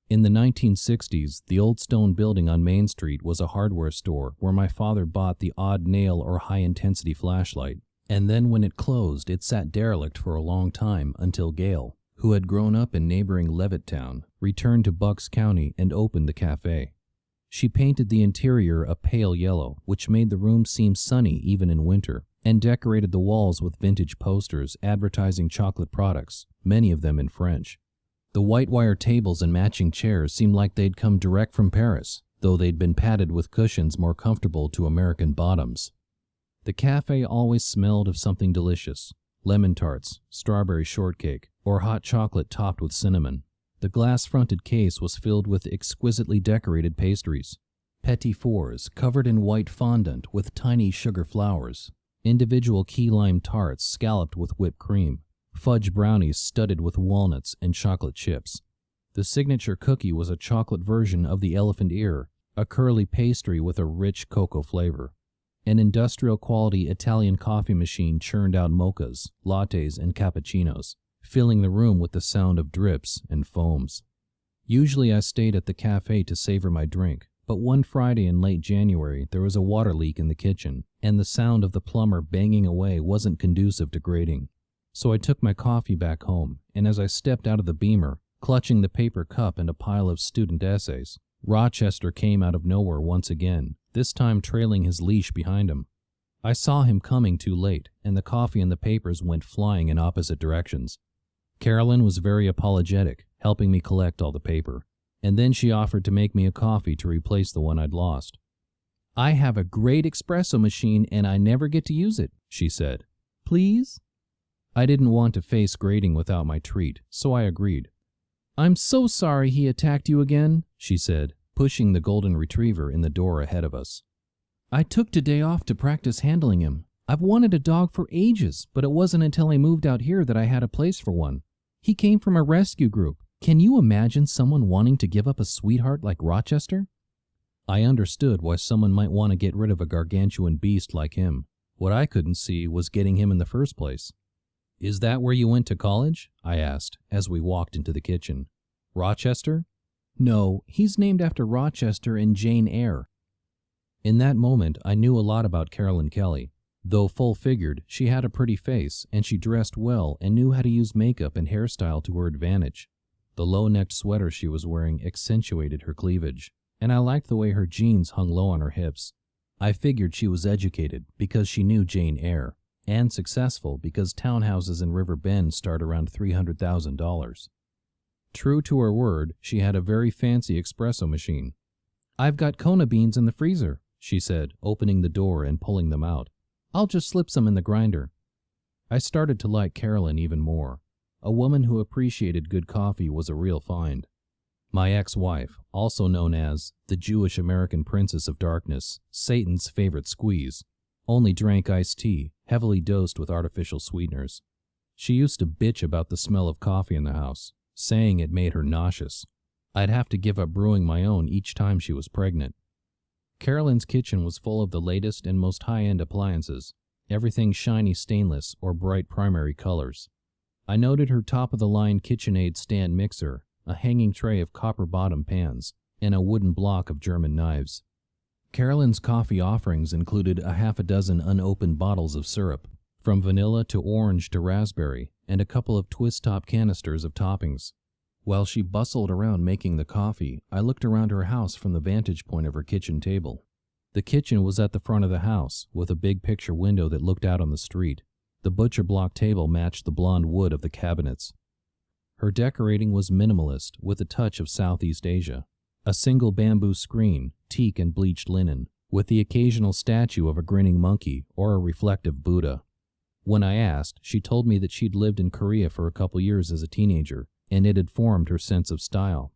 In the 1960s, the old stone building on Main Street was a hardware store where my father bought the odd nail or high-intensity flashlight, and then when it closed, it sat derelict for a long time until Gail, who had grown up in neighboring Levitan, returned to Bucks County and opened the cafe. She painted the interior a pale yellow, which made the room seem sunny even in winter, and decorated the walls with vintage posters advertising chocolate products, many of them in French. The white wire tables and matching chairs seemed like they'd come direct from Paris, though they'd been padded with cushions more comfortable to American bottoms. The cafe always smelled of something delicious: lemon tarts, strawberry shortcake, or hot chocolate topped with cinnamon. The glass-fronted case was filled with exquisitely decorated pastries, petit fours covered in white fondant with tiny sugar flowers, individual key lime tarts scalloped with whipped cream, fudge brownies studded with walnuts and chocolate chips. The signature cookie was a chocolate version of the elephant ear, a curly pastry with a rich cocoa flavor. An industrial-quality Italian coffee machine churned out mochas, lattes, and cappuccinos, filling the room with the sound of drips and foams. Usually I stayed at the cafe to savor my drink, but one Friday in late January there was a water leak in the kitchen, and the sound of the plumber banging away wasn't conducive to grading. So I took my coffee back home, and as I stepped out of the Beamer, clutching the paper cup and a pile of student essays, Rochester came out of nowhere once again, this time trailing his leash behind him. I saw him coming too late, and the coffee and the papers went flying in opposite directions. Carolyn was very apologetic, helping me collect all the paper, and then she offered to make me a coffee to replace the one I'd lost. "I have a great espresso machine and I never get to use it," she said. "Please?" I didn't want to face grading without my treat, so I agreed. "I'm so sorry he attacked you again," she said, pushing the golden retriever in the door ahead of us. "I took today off to practice handling him. I've wanted a dog for ages, but it wasn't until I moved out here that I had a place for one. He came from a rescue group. Can you imagine someone wanting to give up a sweetheart like Rochester?" I understood why someone might want to get rid of a gargantuan beast like him. What I couldn't see was getting him in the first place. "Is that where you went to college?" I asked, as we walked into the kitchen. "Rochester?" "No, he's named after Rochester and Jane Eyre." In that moment, I knew a lot about Carolyn Kelly. Though full-figured, she had a pretty face, and she dressed well and knew how to use makeup and hairstyle to her advantage. The low-necked sweater she was wearing accentuated her cleavage, and I liked the way her jeans hung low on her hips. I figured she was educated because she knew Jane Eyre, and successful because townhouses in River Bend start around $300,000. True to her word, she had a very fancy espresso machine. "I've got Kona beans in the freezer," she said, opening the door and pulling them out. "I'll just slip some in the grinder." I started to like Carolyn even more. A woman who appreciated good coffee was a real find. My ex-wife, also known as the Jewish American Princess of Darkness, Satan's favorite squeeze, only drank iced tea, heavily dosed with artificial sweeteners. She used to bitch about the smell of coffee in the house, saying it made her nauseous. I'd have to give up brewing my own each time she was pregnant. Carolyn's kitchen was full of the latest and most high-end appliances, everything shiny stainless or bright primary colors. I noted her top-of-the-line KitchenAid stand mixer, a hanging tray of copper-bottom pans, and a wooden block of German knives. Carolyn's coffee offerings included a half a dozen unopened bottles of syrup, from vanilla to orange to raspberry, and a couple of twist-top canisters of toppings. While she bustled around making the coffee, I looked around her house from the vantage point of her kitchen table. The kitchen was at the front of the house, with a big picture window that looked out on the street. The butcher block table matched the blonde wood of the cabinets. Her decorating was minimalist, with a touch of Southeast Asia. A single bamboo screen, teak and bleached linen, with the occasional statue of a grinning monkey or a reflective Buddha. When I asked, she told me that she'd lived in Korea for a couple years as a teenager, and it had formed her sense of style.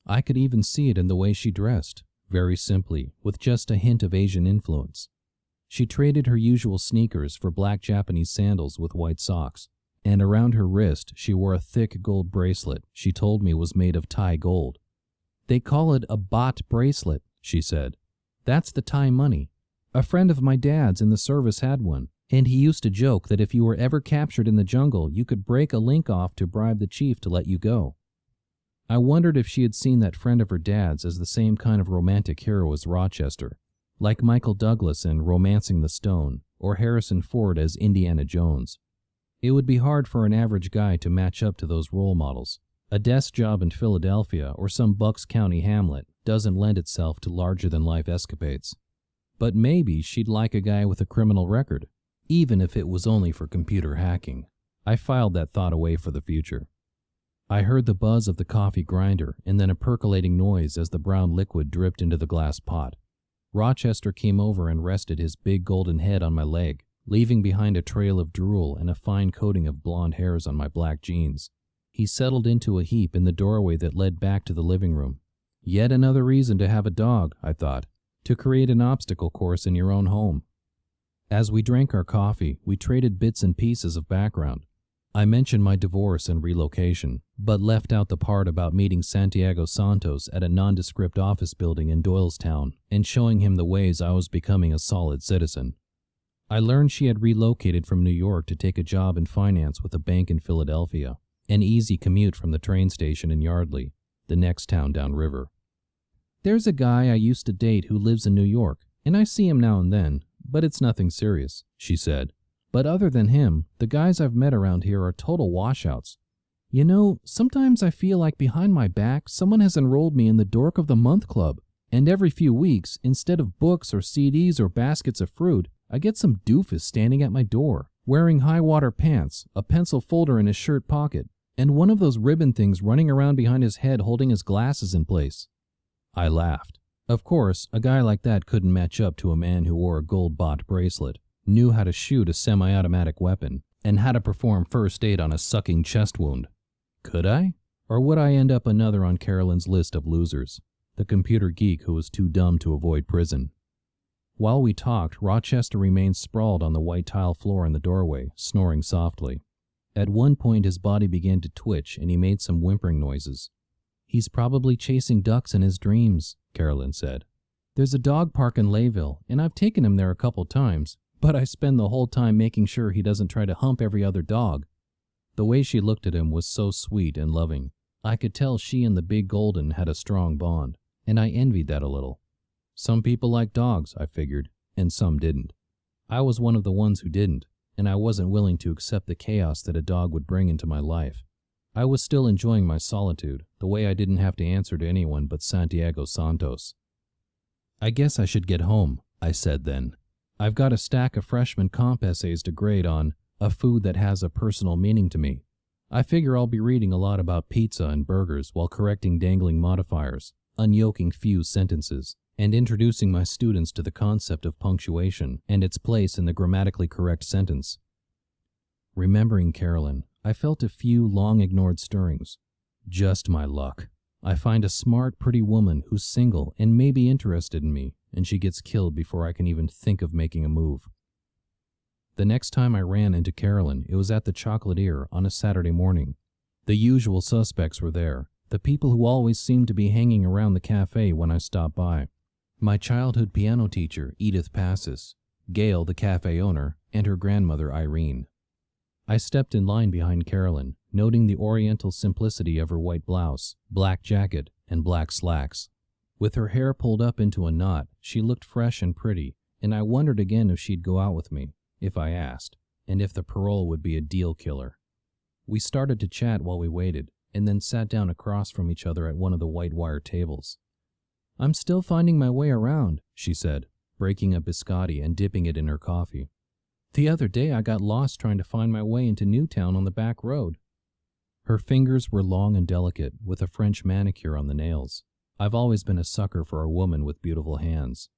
I could even see it in the way she dressed, very simply, with just a hint of Asian influence. She traded her usual sneakers for black Japanese sandals with white socks, and around her wrist she wore a thick gold bracelet she told me was made of Thai gold, They call it a bot bracelet, she said. That's the Thai money. A friend of my dad's in the service had one, and he used to joke that if you were ever captured in the jungle, you could break a link off to bribe the chief to let you go. I wondered if she had seen that friend of her dad's as the same kind of romantic hero as Rochester, like Michael Douglas in Romancing the Stone, or Harrison Ford as Indiana Jones. It would be hard for an average guy to match up to those role models. A desk job in Philadelphia or some Bucks County hamlet doesn't lend itself to larger-than-life escapades. But maybe she'd like a guy with a criminal record, even if it was only for computer hacking. I filed that thought away for the future. I heard the buzz of the coffee grinder and then a percolating noise as the brown liquid dripped into the glass pot. Rochester came over and rested his big golden head on my leg, leaving behind a trail of drool and a fine coating of blonde hairs on my black jeans. He settled into a heap in the doorway that led back to the living room. Yet another reason to have a dog, I thought, to create an obstacle course in your own home. As we drank our coffee, we traded bits and pieces of background. I mentioned my divorce and relocation, but left out the part about meeting Santiago Santos at a nondescript office building in Doylestown and showing him the ways I was becoming a solid citizen. I learned she had relocated from New York to take a job in finance with a bank in Philadelphia, an easy commute from the train station in Yardley, the next town downriver. There's a guy I used to date who lives in New York, and I see him now and then, but it's nothing serious, she said. But other than him, the guys I've met around here are total washouts. You know, sometimes I feel like behind my back someone has enrolled me in the Dork of the Month Club, and every few weeks, instead of books or CDs or baskets of fruit, I get some doofus standing at my door, wearing high-water pants, a pencil folder in his shirt pocket, and one of those ribbon things running around behind his head holding his glasses in place. I laughed. Of course, a guy like that couldn't match up to a man who wore a gold bot bracelet, knew how to shoot a semi-automatic weapon, and how to perform first aid on a sucking chest wound. Could I? Or would I end up another on Carolyn's list of losers, the computer geek who was too dumb to avoid prison? While we talked, Rochester remained sprawled on the white tile floor in the doorway, snoring softly. At one point his body began to twitch and he made some whimpering noises. He's probably chasing ducks in his dreams, Carolyn said. There's a dog park in Layville, and I've taken him there a couple times, but I spend the whole time making sure he doesn't try to hump every other dog. The way she looked at him was so sweet and loving. I could tell she and the big golden had a strong bond, and I envied that a little. Some people like dogs, I figured, and some didn't. I was one of the ones who didn't, and I wasn't willing to accept the chaos that a dog would bring into my life. I was still enjoying my solitude, the way I didn't have to answer to anyone but Santiago Santos. I guess I should get home, I said then. I've got a stack of freshman comp essays to grade on a food that has a personal meaning to me. I figure I'll be reading a lot about pizza and burgers while correcting dangling modifiers, unyoking fused sentences, and introducing my students to the concept of punctuation and its place in the grammatically correct sentence. Remembering Carolyn, I felt a few long-ignored stirrings. Just my luck. I find a smart, pretty woman who's single and may be interested in me, and she gets killed before I can even think of making a move. The next time I ran into Carolyn, it was at the Chocolatier on a Saturday morning. The usual suspects were there, the people who always seemed to be hanging around the cafe when I stopped by. My childhood piano teacher, Edith Passis, Gail, the cafe owner, and her grandmother, Irene. I stepped in line behind Carolyn, noting the oriental simplicity of her white blouse, black jacket, and black slacks. With her hair pulled up into a knot, she looked fresh and pretty, and I wondered again if she'd go out with me, if I asked, and if the parole would be a deal killer. We started to chat while we waited, and then sat down across from each other at one of the white wire tables. I'm still finding my way around, she said, breaking a biscotti and dipping it in her coffee. The other day I got lost trying to find my way into Newtown on the back road. Her fingers were long and delicate, with a French manicure on the nails. I've always been a sucker for a woman with beautiful hands.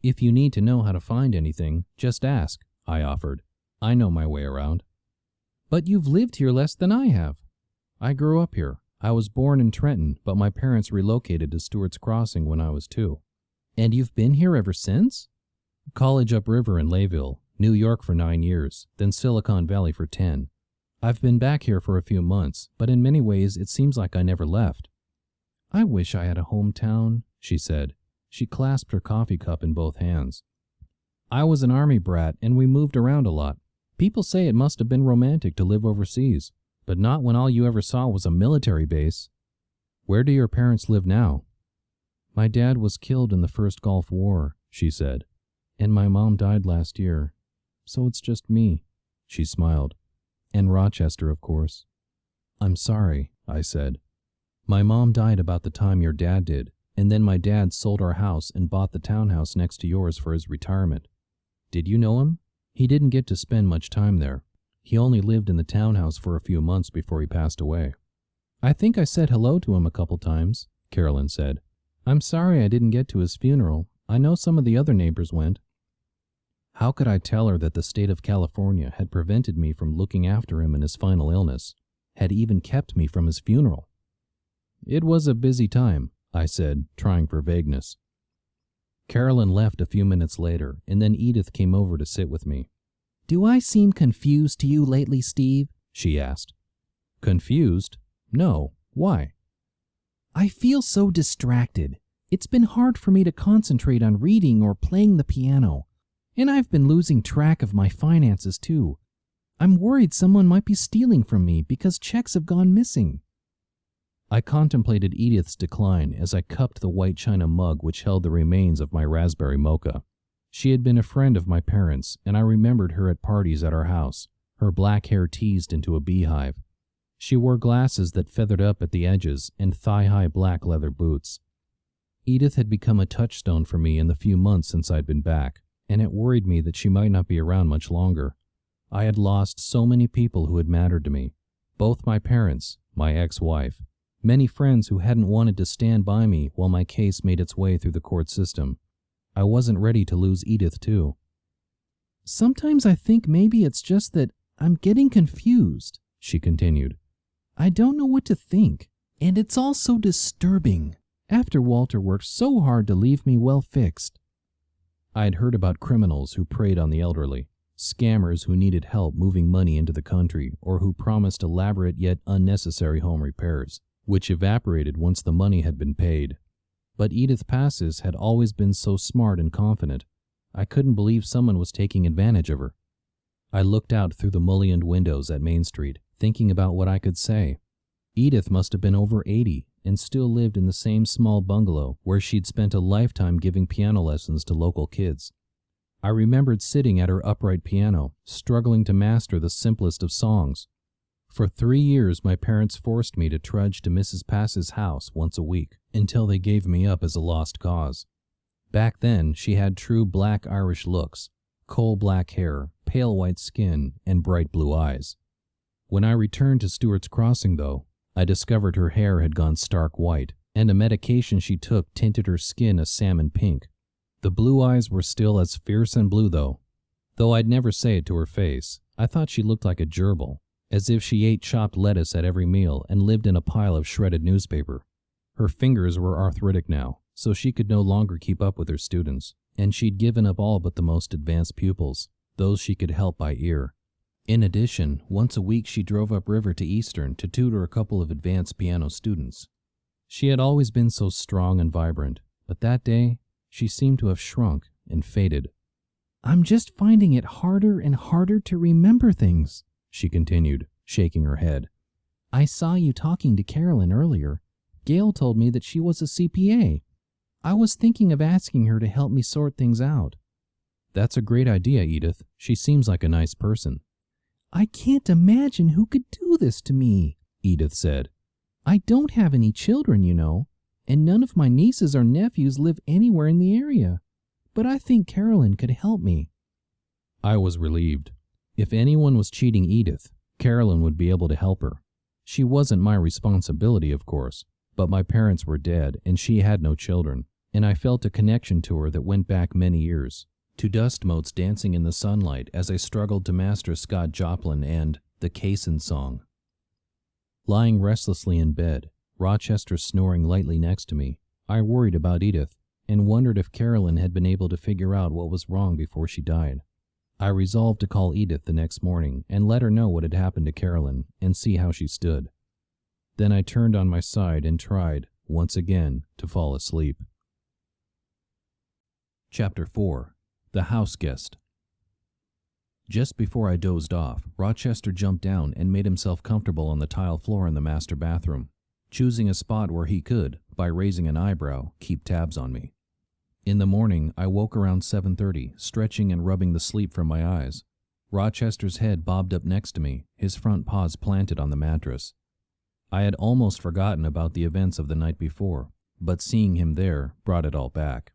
If you need to know how to find anything, just ask, I offered. I know my way around. But you've lived here less than I have. I grew up here. I was born in Trenton, but my parents relocated to Stewart's Crossing when I was 2. And you've been here ever since? College upriver in Layville, New York for 9 years, then Silicon Valley for 10. I've been back here for a few months, but in many ways it seems like I never left. I wish I had a hometown, she said. She clasped her coffee cup in both hands. I was an army brat and we moved around a lot. People say it must have been romantic to live overseas, but not when all you ever saw was a military base. Where do your parents live now? My dad was killed in the first Gulf War, she said, and my mom died last year. So it's just me, she smiled. And Rochester, of course. I'm sorry, I said. My mom died about the time your dad did, and then my dad sold our house and bought the townhouse next to yours for his retirement. Did you know him? He didn't get to spend much time there. He only lived in the townhouse for a few months before he passed away. I think I said hello to him a couple times, Carolyn said. I'm sorry I didn't get to his funeral. I know some of the other neighbors went. How could I tell her that the state of California had prevented me from looking after him in his final illness, had even kept me from his funeral? It was a busy time, I said, trying for vagueness. Carolyn left a few minutes later, and then Edith came over to sit with me. Do I seem confused to you lately, Steve? She asked. Confused? No. Why? I feel so distracted. It's been hard for me to concentrate on reading or playing the piano. And I've been losing track of my finances, too. I'm worried someone might be stealing from me because checks have gone missing. I contemplated Edith's decline as I cupped the white china mug which held the remains of my raspberry mocha. She had been a friend of my parents', and I remembered her at parties at our house, her black hair teased into a beehive. She wore glasses that feathered up at the edges and thigh-high black leather boots. Edith had become a touchstone for me in the few months since I'd been back, and it worried me that she might not be around much longer. I had lost so many people who had mattered to me, both my parents, my ex-wife, many friends who hadn't wanted to stand by me while my case made its way through the court system. I wasn't ready to lose Edith, too. Sometimes I think maybe it's just that I'm getting confused, she continued. I don't know what to think, and it's all so disturbing, after Walter worked so hard to leave me well fixed. I'd heard about criminals who preyed on the elderly, scammers who needed help moving money into the country or who promised elaborate yet unnecessary home repairs, which evaporated once the money had been paid. But Edith Passes had always been so smart and confident. I couldn't believe someone was taking advantage of her. I looked out through the mullioned windows at Main Street, thinking about what I could say. Edith must have been over 80 and still lived in the same small bungalow where she'd spent a lifetime giving piano lessons to local kids. I remembered sitting at her upright piano, struggling to master the simplest of songs. For 3 years, my parents forced me to trudge to Mrs. Pass's house once a week until they gave me up as a lost cause. Back then, she had true black Irish looks, coal black hair, pale white skin, and bright blue eyes. When I returned to Stewart's Crossing, though, I discovered her hair had gone stark white, and a medication she took tinted her skin a salmon pink. The blue eyes were still as fierce and blue, though I'd never say it to her face. I thought she looked like a gerbil, as if she ate chopped lettuce at every meal and lived in a pile of shredded newspaper. Her fingers were arthritic now, so she could no longer keep up with her students, and she'd given up all but the most advanced pupils, those she could help by ear. In addition, once a week she drove upriver to Eastern to tutor a couple of advanced piano students. She had always been so strong and vibrant, but that day she seemed to have shrunk and faded. I'm just finding it harder and harder to remember things, she continued, shaking her head. I saw you talking to Carolyn earlier. Gail told me that she was a CPA. I was thinking of asking her to help me sort things out. That's a great idea, Edith. She seems like a nice person. I can't imagine who could do this to me, Edith said. I don't have any children, you know, and none of my nieces or nephews live anywhere in the area. But I think Carolyn could help me. I was relieved. If anyone was cheating Edith, Carolyn would be able to help her. She wasn't my responsibility, of course, but my parents were dead and she had no children, and I felt a connection to her that went back many years, to dust motes dancing in the sunlight as I struggled to master Scott Joplin and the Caisson Song. Lying restlessly in bed, Rochester snoring lightly next to me, I worried about Edith and wondered if Carolyn had been able to figure out what was wrong before she died. I resolved to call Edith the next morning and let her know what had happened to Carolyn and see how she stood. Then I turned on my side and tried, once again to fall asleep. Chapter 4. The House Guest. Just before I dozed off, Rochester jumped down and made himself comfortable on the tile floor in the master bathroom, choosing a spot where he could, by raising an eyebrow, keep tabs on me. In the morning, I woke around 7:30, stretching and rubbing the sleep from my eyes. Rochester's head bobbed up next to me, his front paws planted on the mattress. I had almost forgotten about the events of the night before, but seeing him there brought it all back.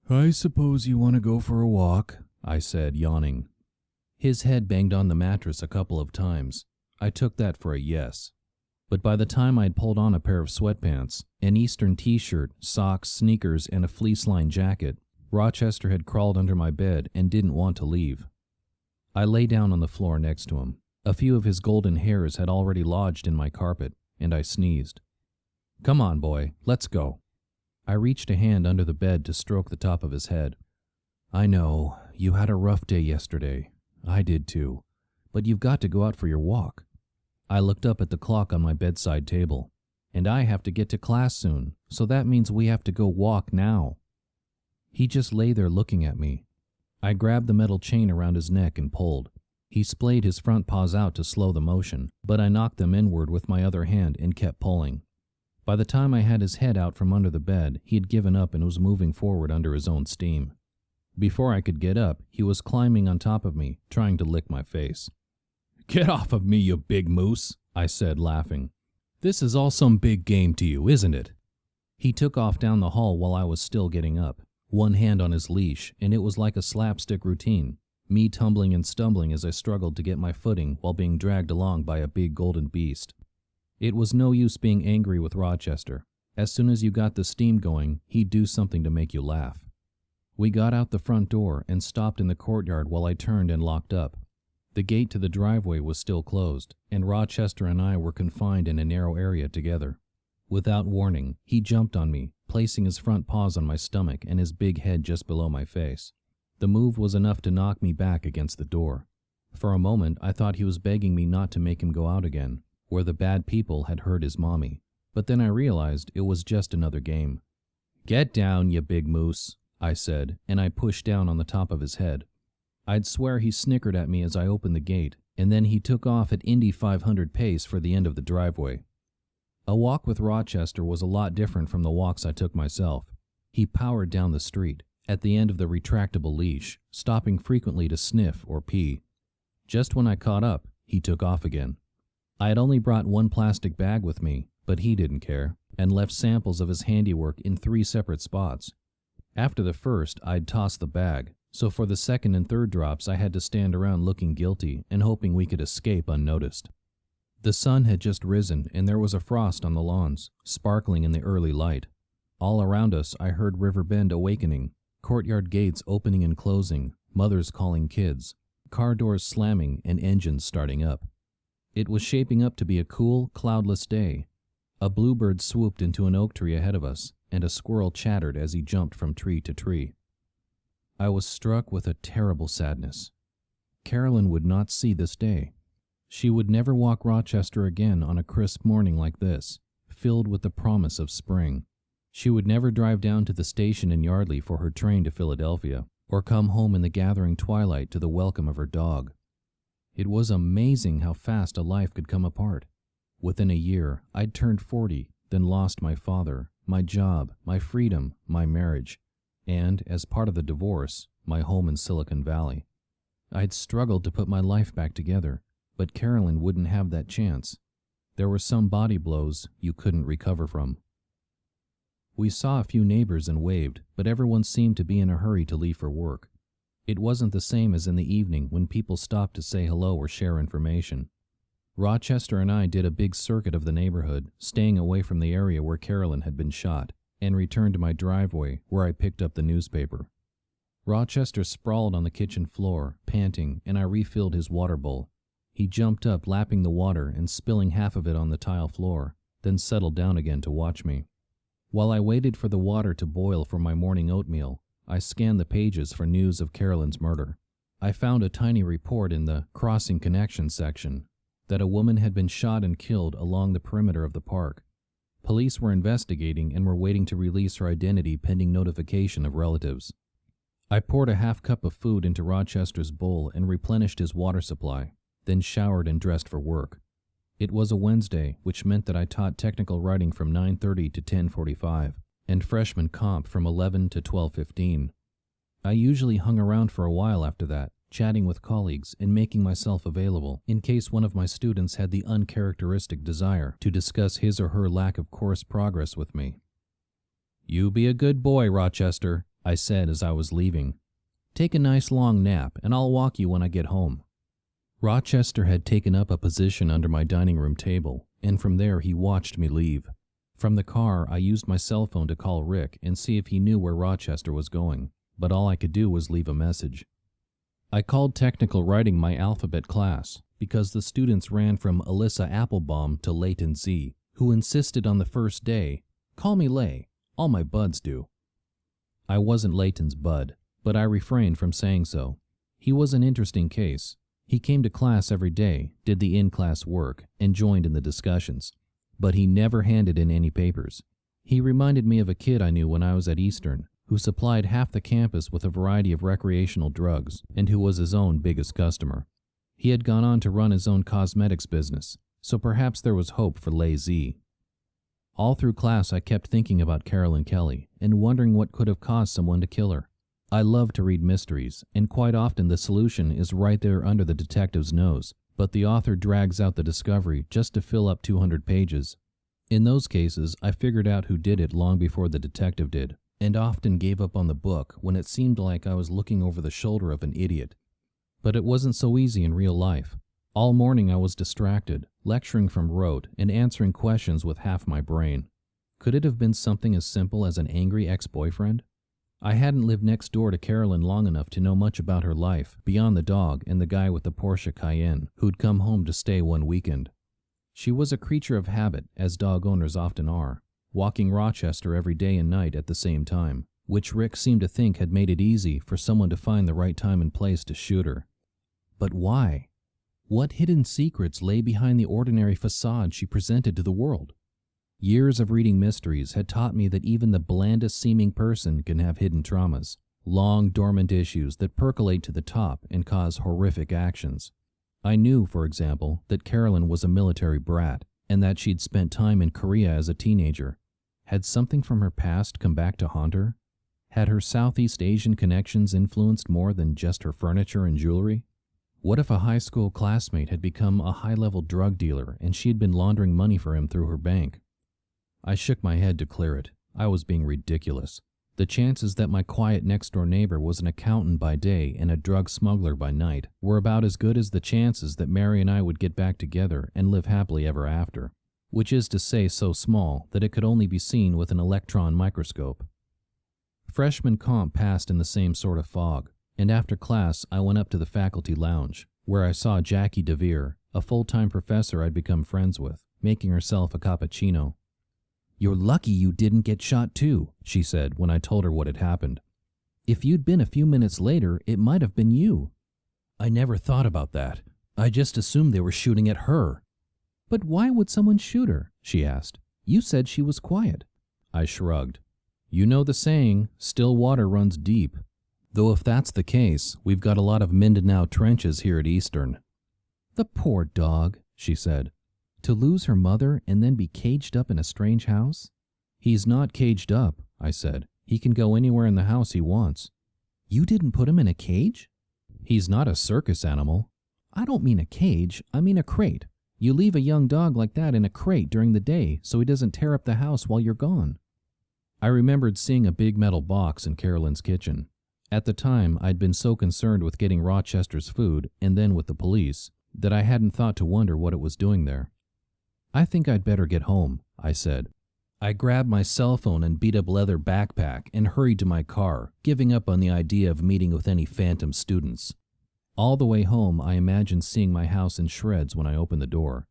"I suppose you want to go for a walk," I said, yawning. His head banged on the mattress a couple of times. I took that for a yes. But by the time I'd pulled on a pair of sweatpants, an Eastern t-shirt, socks, sneakers, and a fleece-lined jacket, Rochester had crawled under my bed and didn't want to leave. I lay down on the floor next to him. A few of his golden hairs had already lodged in my carpet, and I sneezed. "Come on, boy, let's go." I reached a hand under the bed to stroke the top of his head. "I know, you had a rough day yesterday. I did too. But you've got to go out for your walk." I looked up at the clock on my bedside table. "And I have to get to class soon, so that means we have to go walk now." He just lay there looking at me. I grabbed the metal chain around his neck and pulled. He splayed his front paws out to slow the motion, but I knocked them inward with my other hand and kept pulling. By the time I had his head out from under the bed, he had given up and was moving forward under his own steam. Before I could get up, he was climbing on top of me, trying to lick my face. "Get off of me, you big moose," I said, laughing. "This is all some big game to you, isn't it?" He took off down the hall while I was still getting up, one hand on his leash, and it was like a slapstick routine, me tumbling and stumbling as I struggled to get my footing while being dragged along by a big golden beast. It was no use being angry with Rochester. As soon as you got the steam going, he'd do something to make you laugh. We got out the front door and stopped in the courtyard while I turned and locked up. The gate to the driveway was still closed, and Rochester and I were confined in a narrow area together. Without warning, he jumped on me, placing his front paws on my stomach and his big head just below my face. The move was enough to knock me back against the door. For a moment, I thought he was begging me not to make him go out again, where the bad people had hurt his mommy. But then I realized it was just another game. "Get down, you big moose," I said, and I pushed down on the top of his head. I'd swear he snickered at me as I opened the gate, and then he took off at Indy 500 pace for the end of the driveway. A walk with Rochester was a lot different from the walks I took myself. He powered down the street, at the end of the retractable leash, stopping frequently to sniff or pee. Just when I caught up, he took off again. I had only brought one plastic bag with me, but he didn't care, and left samples of his handiwork in 3 separate spots. After the first, I'd tossed the bag, so for the second and third drops I had to stand around looking guilty and hoping we could escape unnoticed. The sun had just risen and there was a frost on the lawns, sparkling in the early light. All around us I heard River Bend awakening, courtyard gates opening and closing, mothers calling kids, car doors slamming and engines starting up. It was shaping up to be a cool, cloudless day. A bluebird swooped into an oak tree ahead of us, and a squirrel chattered as he jumped from tree to tree. I was struck with a terrible sadness. Carolyn would not see this day. She would never walk Rochester again on a crisp morning like this, filled with the promise of spring. She would never drive down to the station in Yardley for her train to Philadelphia, or come home in the gathering twilight to the welcome of her dog. It was amazing how fast a life could come apart. Within a year, I'd turned 40, then lost my father, my job, my freedom, my marriage, and, as part of the divorce, my home in Silicon Valley. I'd struggled to put my life back together, but Carolyn wouldn't have that chance. There were some body blows you couldn't recover from. We saw a few neighbors and waved, but everyone seemed to be in a hurry to leave for work. It wasn't the same as in the evening when people stopped to say hello or share information. Rochester and I did a big circuit of the neighborhood, staying away from the area where Carolyn had been shot, and returned to my driveway where I picked up the newspaper. Rochester sprawled on the kitchen floor, panting, and I refilled his water bowl. He jumped up, lapping the water and spilling half of it on the tile floor, then settled down again to watch me. While I waited for the water to boil for my morning oatmeal, I scanned the pages for news of Carolyn's murder. I found a tiny report in the Crossing Connection section that a woman had been shot and killed along the perimeter of the park. Police were investigating and were waiting to release her identity pending notification of relatives. I poured a half cup of food into Rochester's bowl and replenished his water supply, then showered and dressed for work. It was a Wednesday, which meant that I taught technical writing from 9:30 to 10:45 and freshman comp from 11 to 12:15. I usually hung around for a while after that, chatting with colleagues and making myself available in case one of my students had the uncharacteristic desire to discuss his or her lack of course progress with me. "You be a good boy, Rochester," I said as I was leaving. "Take a nice long nap, and I'll walk you when I get home." Rochester had taken up a position under my dining room table, and from there he watched me leave. From the car, I used my cell phone to call Rick and see if he knew where Rochester was going, but all I could do was leave a message. I called technical writing my alphabet class because the students ran from Alyssa Applebaum to Levitan Z, who insisted on the first day, "Call me Lay, all my buds do." I wasn't Leighton's bud, but I refrained from saying so. He was an interesting case. He came to class every day, did the in-class work, and joined in the discussions. But he never handed in any papers. He reminded me of a kid I knew when I was at Eastern, who supplied half the campus with a variety of recreational drugs, and who was his own biggest customer. He had gone on to run his own cosmetics business, so perhaps there was hope for Lay Z. All through class I kept thinking about Carolyn Kelly and wondering what could have caused someone to kill her. I love to read mysteries, and quite often the solution is right there under the detective's nose, but the author drags out the discovery just to fill up 200 pages. In those cases, I figured out who did it long before the detective did, and often gave up on the book when it seemed like I was looking over the shoulder of an idiot. But it wasn't so easy in real life. All morning I was distracted, lecturing from rote and answering questions with half my brain. Could it have been something as simple as an angry ex-boyfriend? I hadn't lived next door to Carolyn long enough to know much about her life, beyond the dog and the guy with the Porsche Cayenne who'd come home to stay one weekend. She was a creature of habit, as dog owners often are, walking Rochester every day and night at the same time, which Rick seemed to think had made it easy for someone to find the right time and place to shoot her. But why? What hidden secrets lay behind the ordinary facade she presented to the world? Years of reading mysteries had taught me that even the blandest seeming person can have hidden traumas, long dormant issues that percolate to the top and cause horrific actions. I knew, for example, that Carolyn was a military brat and that she'd spent time in Korea as a teenager. Had something from her past come back to haunt her? Had her Southeast Asian connections influenced more than just her furniture and jewelry? What if a high school classmate had become a high-level drug dealer and she had been laundering money for him through her bank? I shook my head to clear it. I was being ridiculous. The chances that my quiet next-door neighbor was an accountant by day and a drug smuggler by night were about as good as the chances that Mary and I would get back together and live happily ever after, which is to say so small that it could only be seen with an electron microscope. Freshman comp passed in the same sort of fog, and after class I went up to the faculty lounge, where I saw Jackie DeVere, a full-time professor I'd become friends with, making herself a cappuccino. "You're lucky you didn't get shot too," she said when I told her what had happened. "If you'd been a few minutes later, it might have been you." "I never thought about that. I just assumed they were shooting at her." "But why would someone shoot her?" she asked. "You said she was quiet." I shrugged. "You know the saying, still water runs deep. Though if that's the case, we've got a lot of Mindanao trenches here at Eastern." "The poor dog," she said. "To lose her mother and then be caged up in a strange house?" "He's not caged up," I said. "He can go anywhere in the house he wants." "You didn't put him in a cage?" "He's not a circus animal." "I don't mean a cage, I mean a crate. You leave a young dog like that in a crate during the day so he doesn't tear up the house while you're gone." I remembered seeing a big metal box in Carolyn's kitchen. At the time, I'd been so concerned with getting Rochester's food, and then with the police, that I hadn't thought to wonder what it was doing there. "I think I'd better get home," I said. I grabbed my cell phone and beat-up leather backpack and hurried to my car, giving up on the idea of meeting with any phantom students. All the way home, I imagined seeing my house in shreds when I opened the door.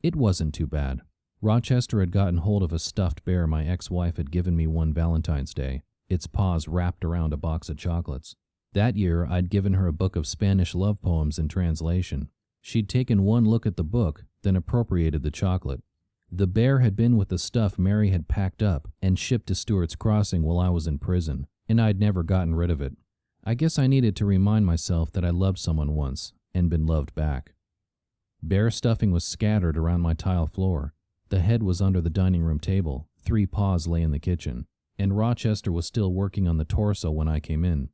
It wasn't too bad. Rochester had gotten hold of a stuffed bear my ex-wife had given me one Valentine's Day, its paws wrapped around a box of chocolates. That year, I'd given her a book of Spanish love poems in translation. She'd taken one look at the book, then appropriated the chocolate. The bear had been with the stuff Mary had packed up and shipped to Stewart's Crossing while I was in prison, and I'd never gotten rid of it. I guess I needed to remind myself that I loved someone once and been loved back. Bear stuffing was scattered around my tile floor. The head was under the dining room table, 3 paws lay in the kitchen, and Rochester was still working on the torso when I came in.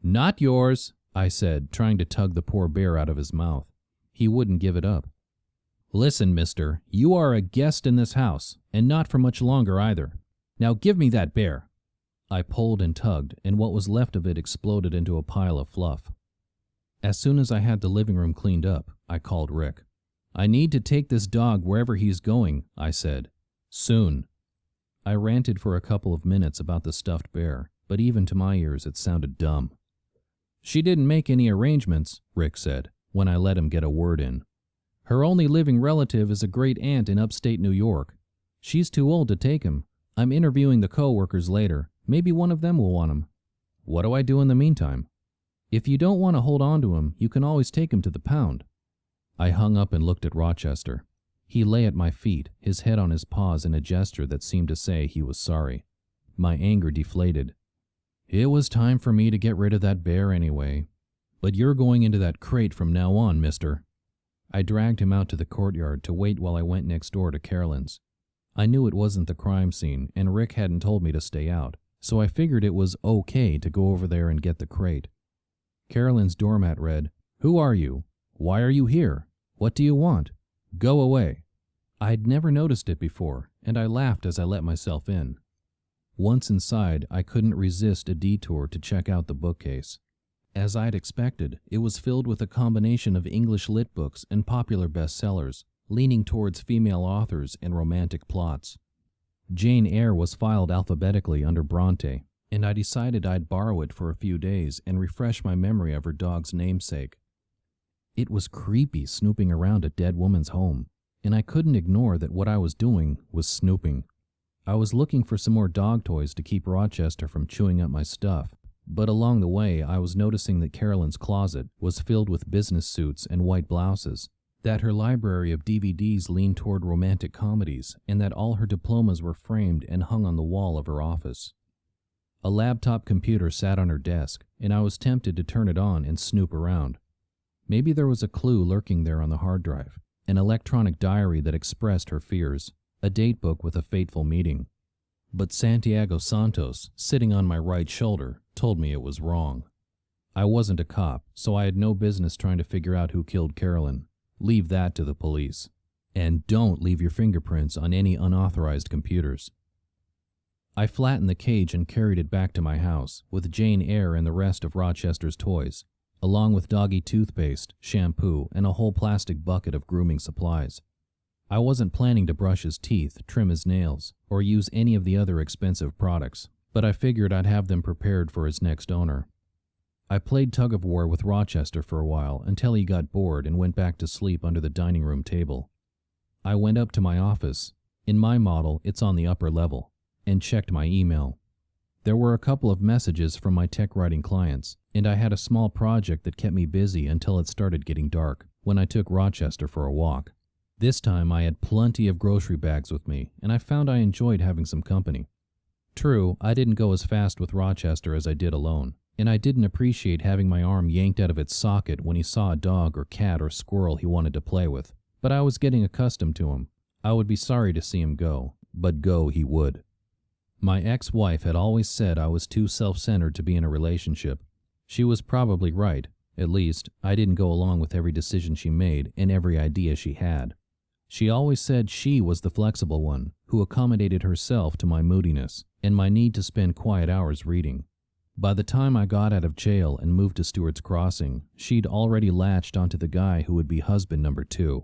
"Not yours," I said, trying to tug the poor bear out of his mouth. He wouldn't give it up. "Listen, mister, you are a guest in this house, and not for much longer either. Now give me that bear." I pulled and tugged, and what was left of it exploded into a pile of fluff. As soon as I had the living room cleaned up, I called Rick. "I need to take this dog wherever he's going," I said. "Soon." I ranted for a couple of minutes about the stuffed bear, but even to my ears it sounded dumb. "She didn't make any arrangements," Rick said, when I let him get a word in. "Her only living relative is a great aunt in upstate New York. She's too old to take him. I'm interviewing the co-workers later. Maybe one of them will want him." "What do I do in the meantime?" "If you don't want to hold on to him, you can always take him to the pound." I hung up and looked at Rochester. He lay at my feet, his head on his paws in a gesture that seemed to say he was sorry. My anger deflated. It was time for me to get rid of that bear anyway. "But you're going into that crate from now on, mister." I dragged him out to the courtyard to wait while I went next door to Carolyn's. I knew it wasn't the crime scene, and Rick hadn't told me to stay out, so I figured it was okay to go over there and get the crate. Carolyn's doormat read, "Who are you? Why are you here? What do you want? Go away." I'd never noticed it before, and I laughed as I let myself in. Once inside, I couldn't resist a detour to check out the bookcase. As I'd expected, it was filled with a combination of English lit books and popular bestsellers, leaning towards female authors and romantic plots. Jane Eyre was filed alphabetically under Bronte, and I decided I'd borrow it for a few days and refresh my memory of her dog's namesake. It was creepy snooping around a dead woman's home, and I couldn't ignore that what I was doing was snooping. I was looking for some more dog toys to keep Rochester from chewing up my stuff, but along the way I was noticing that Carolyn's closet was filled with business suits and white blouses, that her library of DVDs leaned toward romantic comedies, and that all her diplomas were framed and hung on the wall of her office. A laptop computer sat on her desk, and I was tempted to turn it on and snoop around. Maybe there was a clue lurking there on the hard drive, an electronic diary that expressed her fears, a date book with a fateful meeting. But Santiago Santos, sitting on my right shoulder, told me it was wrong. I wasn't a cop, so I had no business trying to figure out who killed Carolyn. Leave that to the police. And don't leave your fingerprints on any unauthorized computers. I flattened the cage and carried it back to my house, with Jane Eyre and the rest of Rochester's toys, along with doggy toothpaste, shampoo, and a whole plastic bucket of grooming supplies. I wasn't planning to brush his teeth, trim his nails, or use any of the other expensive products, but I figured I'd have them prepared for his next owner. I played tug-of-war with Rochester for a while until he got bored and went back to sleep under the dining room table. I went up to my office. In my model, it's on the upper level, and checked my email. There were a couple of messages from my tech writing clients, and I had a small project that kept me busy until it started getting dark, when I took Rochester for a walk. This time I had plenty of grocery bags with me, and I found I enjoyed having some company. True, I didn't go as fast with Rochester as I did alone, and I didn't appreciate having my arm yanked out of its socket when he saw a dog or cat or squirrel he wanted to play with, but I was getting accustomed to him. I would be sorry to see him go, but go he would. My ex-wife had always said I was too self-centered to be in a relationship. She was probably right. At least, I didn't go along with every decision she made and every idea she had. She always said she was the flexible one, who accommodated herself to my moodiness and my need to spend quiet hours reading. By the time I got out of jail and moved to Stewart's Crossing, she'd already latched onto the guy who would be husband number 2.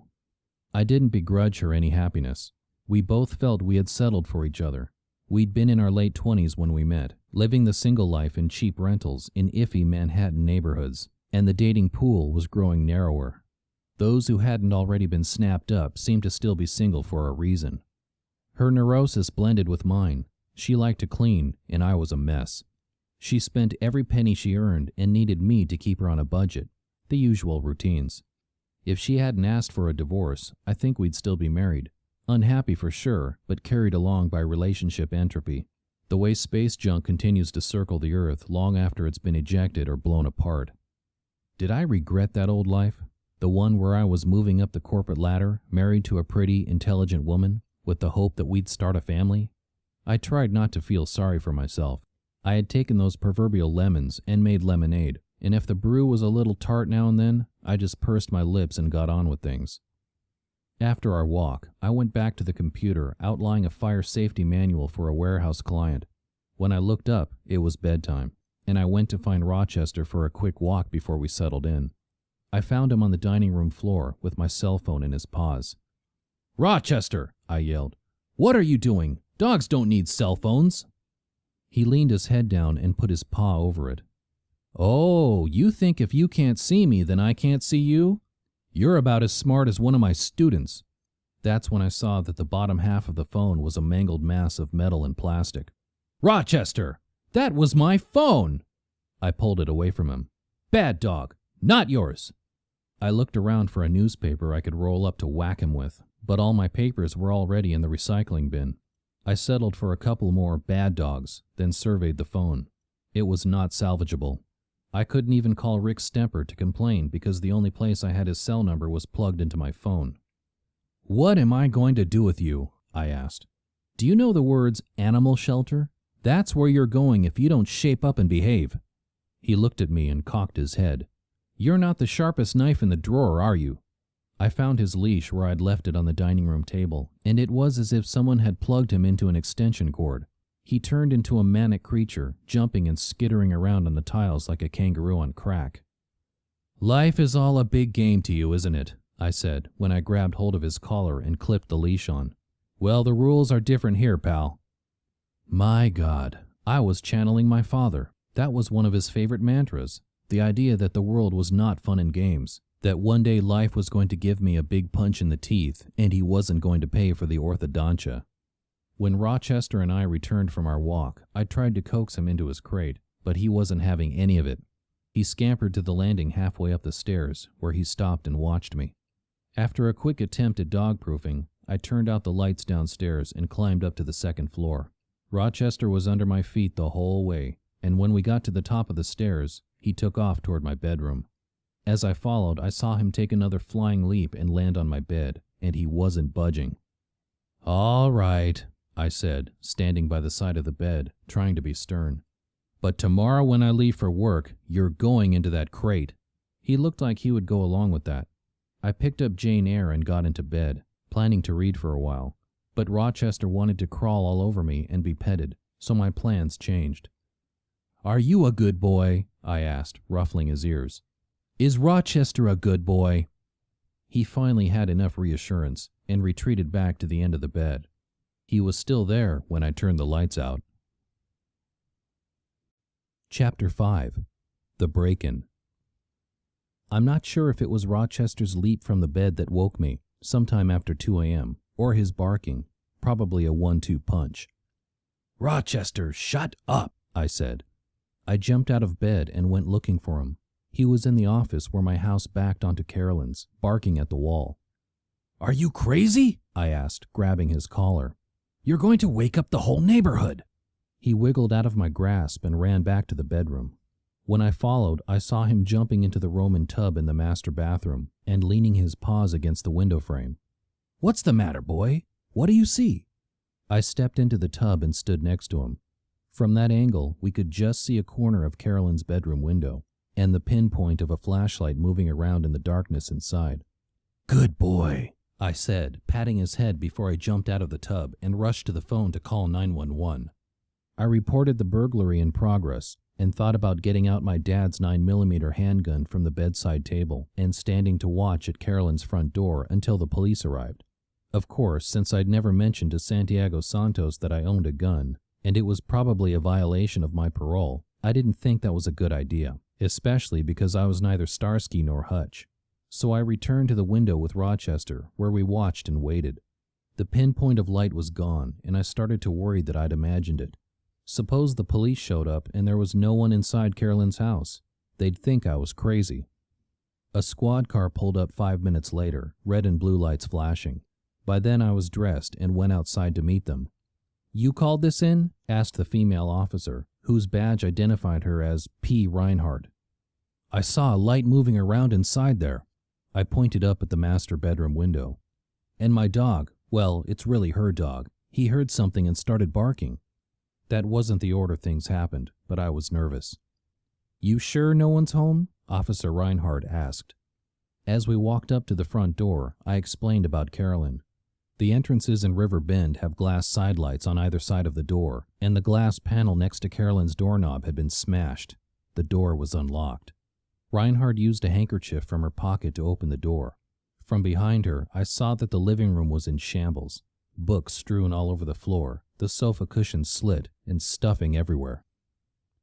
I didn't begrudge her any happiness. We both felt we had settled for each other. We'd been in our late 20s when we met, living the single life in cheap rentals in iffy Manhattan neighborhoods, and the dating pool was growing narrower. Those who hadn't already been snapped up seemed to still be single for a reason. Her neurosis blended with mine. She liked to clean, and I was a mess. She spent every penny she earned and needed me to keep her on a budget, the usual routines. If she hadn't asked for a divorce, I think we'd still be married. Unhappy for sure, but carried along by relationship entropy. The way space junk continues to circle the Earth long after it's been ejected or blown apart. Did I regret that old life? The one where I was moving up the corporate ladder, married to a pretty, intelligent woman, with the hope that we'd start a family? I tried not to feel sorry for myself. I had taken those proverbial lemons and made lemonade, and if the brew was a little tart now and then, I just pursed my lips and got on with things. After our walk, I went back to the computer, outlining a fire safety manual for a warehouse client. When I looked up, it was bedtime, and I went to find Rochester for a quick walk before we settled in. I found him on the dining room floor with my cell phone in his paws. "Rochester!" I yelled. "What are you doing? Dogs don't need cell phones." He leaned his head down and put his paw over it. "Oh, you think if you can't see me, then I can't see you? You're about as smart as one of my students." That's when I saw that the bottom half of the phone was a mangled mass of metal and plastic. "Rochester! That was my phone!" I pulled it away from him. "Bad dog! Not yours!" I looked around for a newspaper I could roll up to whack him with, but all my papers were already in the recycling bin. I settled for a couple more bad dogs, then surveyed the phone. It was not salvageable. I couldn't even call Rick Stemper to complain because the only place I had his cell number was plugged into my phone. "What am I going to do with you?" I asked. "Do you know the words animal shelter? That's where you're going if you don't shape up and behave." He looked at me and cocked his head. "You're not the sharpest knife in the drawer, are you?" I found his leash where I'd left it on the dining room table, and it was as if someone had plugged him into an extension cord. He turned into a manic creature, jumping and skittering around on the tiles like a kangaroo on crack. "Life is all a big game to you, isn't it?" I said, when I grabbed hold of his collar and clipped the leash on. "Well, the rules are different here, pal." My God, I was channeling my father. That was one of his favorite mantras, the idea that the world was not fun and games, that one day life was going to give me a big punch in the teeth, and he wasn't going to pay for the orthodontia. When Rochester and I returned from our walk, I tried to coax him into his crate, but he wasn't having any of it. He scampered to the landing halfway up the stairs, where he stopped and watched me. After a quick attempt at dog-proofing, I turned out the lights downstairs and climbed up to the second floor. Rochester was under my feet the whole way, and when we got to the top of the stairs, he took off toward my bedroom. As I followed, I saw him take another flying leap and land on my bed, and he wasn't budging. "All right," I said, standing by the side of the bed, trying to be stern. "But tomorrow when I leave for work, you're going into that crate." He looked like he would go along with that. I picked up Jane Eyre and got into bed, planning to read for a while. But Rochester wanted to crawl all over me and be petted, so my plans changed. "Are you a good boy?" I asked, ruffling his ears. "Is Rochester a good boy?" He finally had enough reassurance and retreated back to the end of the bed. He was still there when I turned the lights out. Chapter 5. The Break-In. I'm not sure if it was Rochester's leap from the bed that woke me, sometime after 2 a.m., or his barking, probably a 1-2 punch. "Rochester, shut up," I said. I jumped out of bed and went looking for him. He was in the office where my house backed onto Carolyn's, barking at the wall. "Are you crazy?" I asked, grabbing his collar. "You're going to wake up the whole neighborhood." He wiggled out of my grasp and ran back to the bedroom. When I followed, I saw him jumping into the Roman tub in the master bathroom and leaning his paws against the window frame. "What's the matter, boy? What do you see?" I stepped into the tub and stood next to him. From that angle, we could just see a corner of Carolyn's bedroom window and the pinpoint of a flashlight moving around in the darkness inside. "Good boy," I said, patting his head before I jumped out of the tub and rushed to the phone to call 911. I reported the burglary in progress and thought about getting out my dad's 9mm handgun from the bedside table and standing to watch at Carolyn's front door until the police arrived. Of course, since I'd never mentioned to Santiago Santos that I owned a gun, and it was probably a violation of my parole, I didn't think that was a good idea, especially because I was neither Starsky nor Hutch. So I returned to the window with Rochester, where we watched and waited. The pinpoint of light was gone, and I started to worry that I'd imagined it. Suppose the police showed up and there was no one inside Carolyn's house. They'd think I was crazy. A squad car pulled up 5 minutes later, red and blue lights flashing. By then I was dressed and went outside to meet them. "You called this in?" asked the female officer, whose badge identified her as P. Reinhardt. "I saw a light moving around inside there." I pointed up at the master bedroom window. "And my dog, well, it's really her dog. He heard something and started barking." That wasn't the order things happened, but I was nervous. "You sure no one's home?" Officer Reinhardt asked. As we walked up to the front door, I explained about Carolyn. The entrances in River Bend have glass sidelights on either side of the door, and the glass panel next to Carolyn's doorknob had been smashed. The door was unlocked. Reinhardt used a handkerchief from her pocket to open the door. From behind her, I saw that the living room was in shambles. Books strewn all over the floor, the sofa cushions slit, and stuffing everywhere.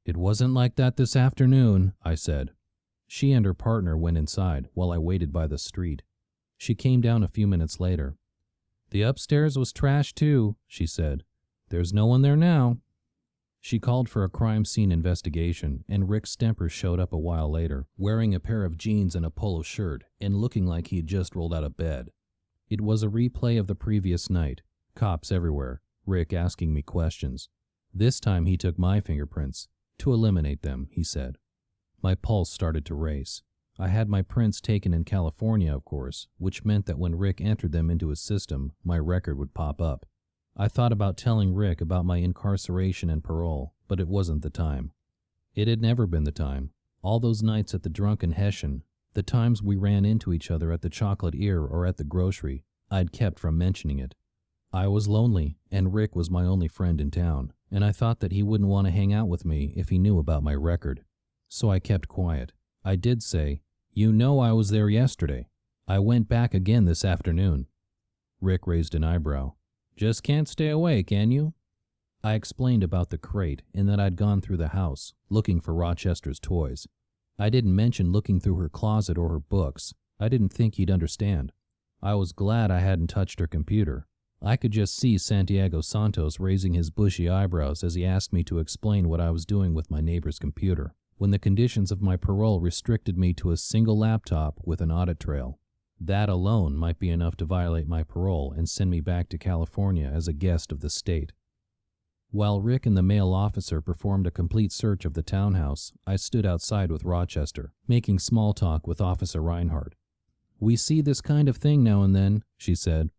"It wasn't like that this afternoon," I said. She and her partner went inside while I waited by the street. She came down a few minutes later. "The upstairs was trashed too," she said. "There's no one there now." She called for a crime scene investigation, and Rick Stemper showed up a while later, wearing a pair of jeans and a polo shirt, and looking like he had just rolled out of bed. It was a replay of the previous night. Cops everywhere, Rick asking me questions. This time he took my fingerprints. "To eliminate them," he said. My pulse started to race. I had my prints taken in California, of course, which meant that when Rick entered them into his system, my record would pop up. I thought about telling Rick about my incarceration and parole, but it wasn't the time. It had never been the time. All those nights at the Drunken Hessian, the times we ran into each other at the Chocolate Ear or at the grocery, I'd kept from mentioning it. I was lonely, and Rick was my only friend in town, and I thought that he wouldn't want to hang out with me if he knew about my record. So I kept quiet. I did say, "You know I was there yesterday. I went back again this afternoon." Rick raised an eyebrow. "Just can't stay away, can you?" I explained about the crate and that I'd gone through the house, looking for Rochester's toys. I didn't mention looking through her closet or her books. I didn't think he'd understand. I was glad I hadn't touched her computer. I could just see Santiago Santos raising his bushy eyebrows as he asked me to explain what I was doing with my neighbor's computer, when the conditions of my parole restricted me to a single laptop with an audit trail. That alone might be enough to violate my parole and send me back to California as a guest of the state. While Rick and the male officer performed a complete search of the townhouse, I stood outside with Rochester, making small talk with Officer Reinhardt. "We see this kind of thing now and then," she said.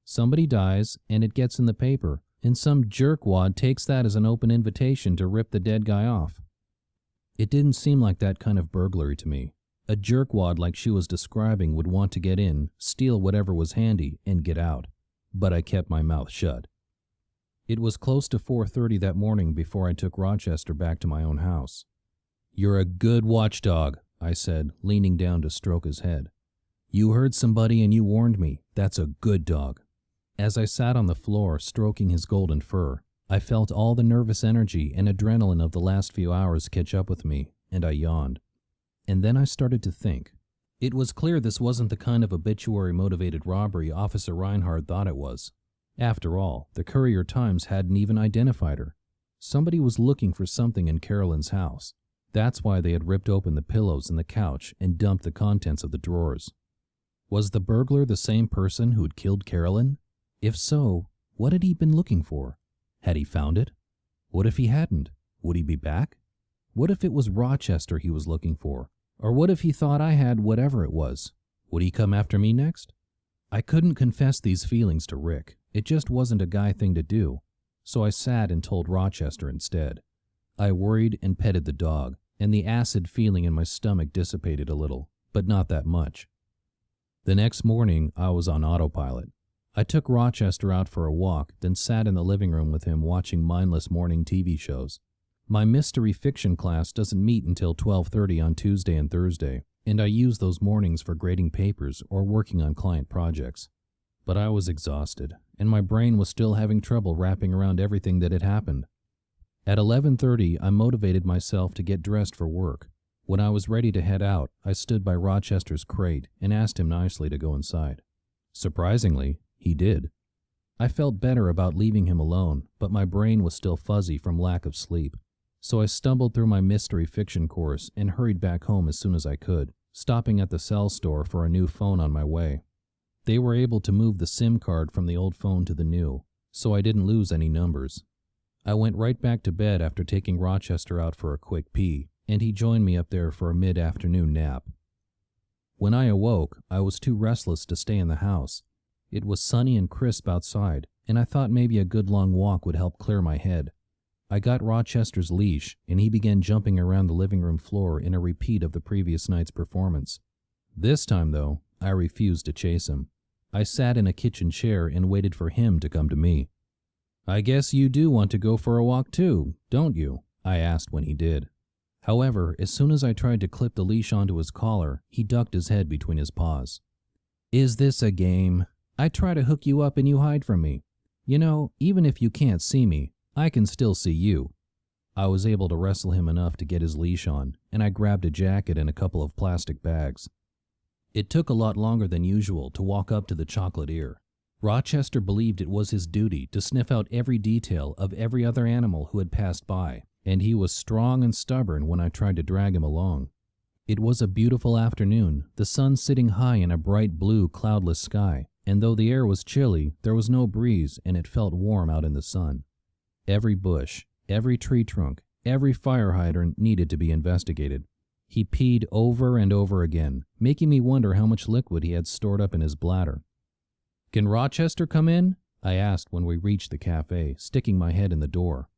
"Somebody dies, and it gets in the paper, and some jerkwad takes that as an open invitation to rip the dead guy off." It didn't seem like that kind of burglary to me. A jerkwad like she was describing would want to get in, steal whatever was handy, and get out. But I kept my mouth shut. It was close to 4:30 that morning before I took Rochester back to my own house. "You're a good watchdog," I said, leaning down to stroke his head. "You heard somebody and you warned me. That's a good dog." As I sat on the floor, stroking his golden fur, I felt all the nervous energy and adrenaline of the last few hours catch up with me, and I yawned. And then I started to think. It was clear this wasn't the kind of obituary-motivated robbery Officer Reinhardt thought it was. After all, the Courier-Times hadn't even identified her. Somebody was looking for something in Carolyn's house. That's why they had ripped open the pillows and the couch and dumped the contents of the drawers. Was the burglar the same person who'd killed Carolyn? If so, what had he been looking for? Had he found it? What if he hadn't? Would he be back? What if it was Rochester he was looking for? Or what if he thought I had whatever it was? Would he come after me next? I couldn't confess these feelings to Rick. It just wasn't a guy thing to do. So I sat and told Rochester instead. I worried and petted the dog, and the acid feeling in my stomach dissipated a little, but not that much. The next morning, I was on autopilot. I took Rochester out for a walk, then sat in the living room with him watching mindless morning TV shows. My mystery fiction class doesn't meet until 12:30 on Tuesday and Thursday, and I use those mornings for grading papers or working on client projects. But I was exhausted, and my brain was still having trouble wrapping around everything that had happened. At 11:30, I motivated myself to get dressed for work. When I was ready to head out, I stood by Rochester's crate and asked him nicely to go inside. Surprisingly, he did. I felt better about leaving him alone, but my brain was still fuzzy from lack of sleep. So I stumbled through my mystery fiction course and hurried back home as soon as I could, stopping at the cell store for a new phone on my way. They were able to move the SIM card from the old phone to the new, so I didn't lose any numbers. I went right back to bed after taking Rochester out for a quick pee, and he joined me up there for a mid-afternoon nap. When I awoke, I was too restless to stay in the house. It was sunny and crisp outside, and I thought maybe a good long walk would help clear my head. I got Rochester's leash, and he began jumping around the living room floor in a repeat of the previous night's performance. This time, though, I refused to chase him. I sat in a kitchen chair and waited for him to come to me. "I guess you do want to go for a walk too, don't you?" I asked when he did. However, as soon as I tried to clip the leash onto his collar, he ducked his head between his paws. "Is this a game? I try to hook you up and you hide from me. You know, even if you can't see me, I can still see you." I was able to wrestle him enough to get his leash on, and I grabbed a jacket and a couple of plastic bags. It took a lot longer than usual to walk up to the chocolate ear. Rochester believed it was his duty to sniff out every detail of every other animal who had passed by, and he was strong and stubborn when I tried to drag him along. It was a beautiful afternoon, the sun sitting high in a bright blue, cloudless sky, and though the air was chilly, there was no breeze and it felt warm out in the sun. Every bush, every tree trunk, every fire hydrant needed to be investigated. He peed over and over again, making me wonder how much liquid he had stored up in his bladder. "Can Rochester come in?" I asked when we reached the cafe, sticking my head in the door.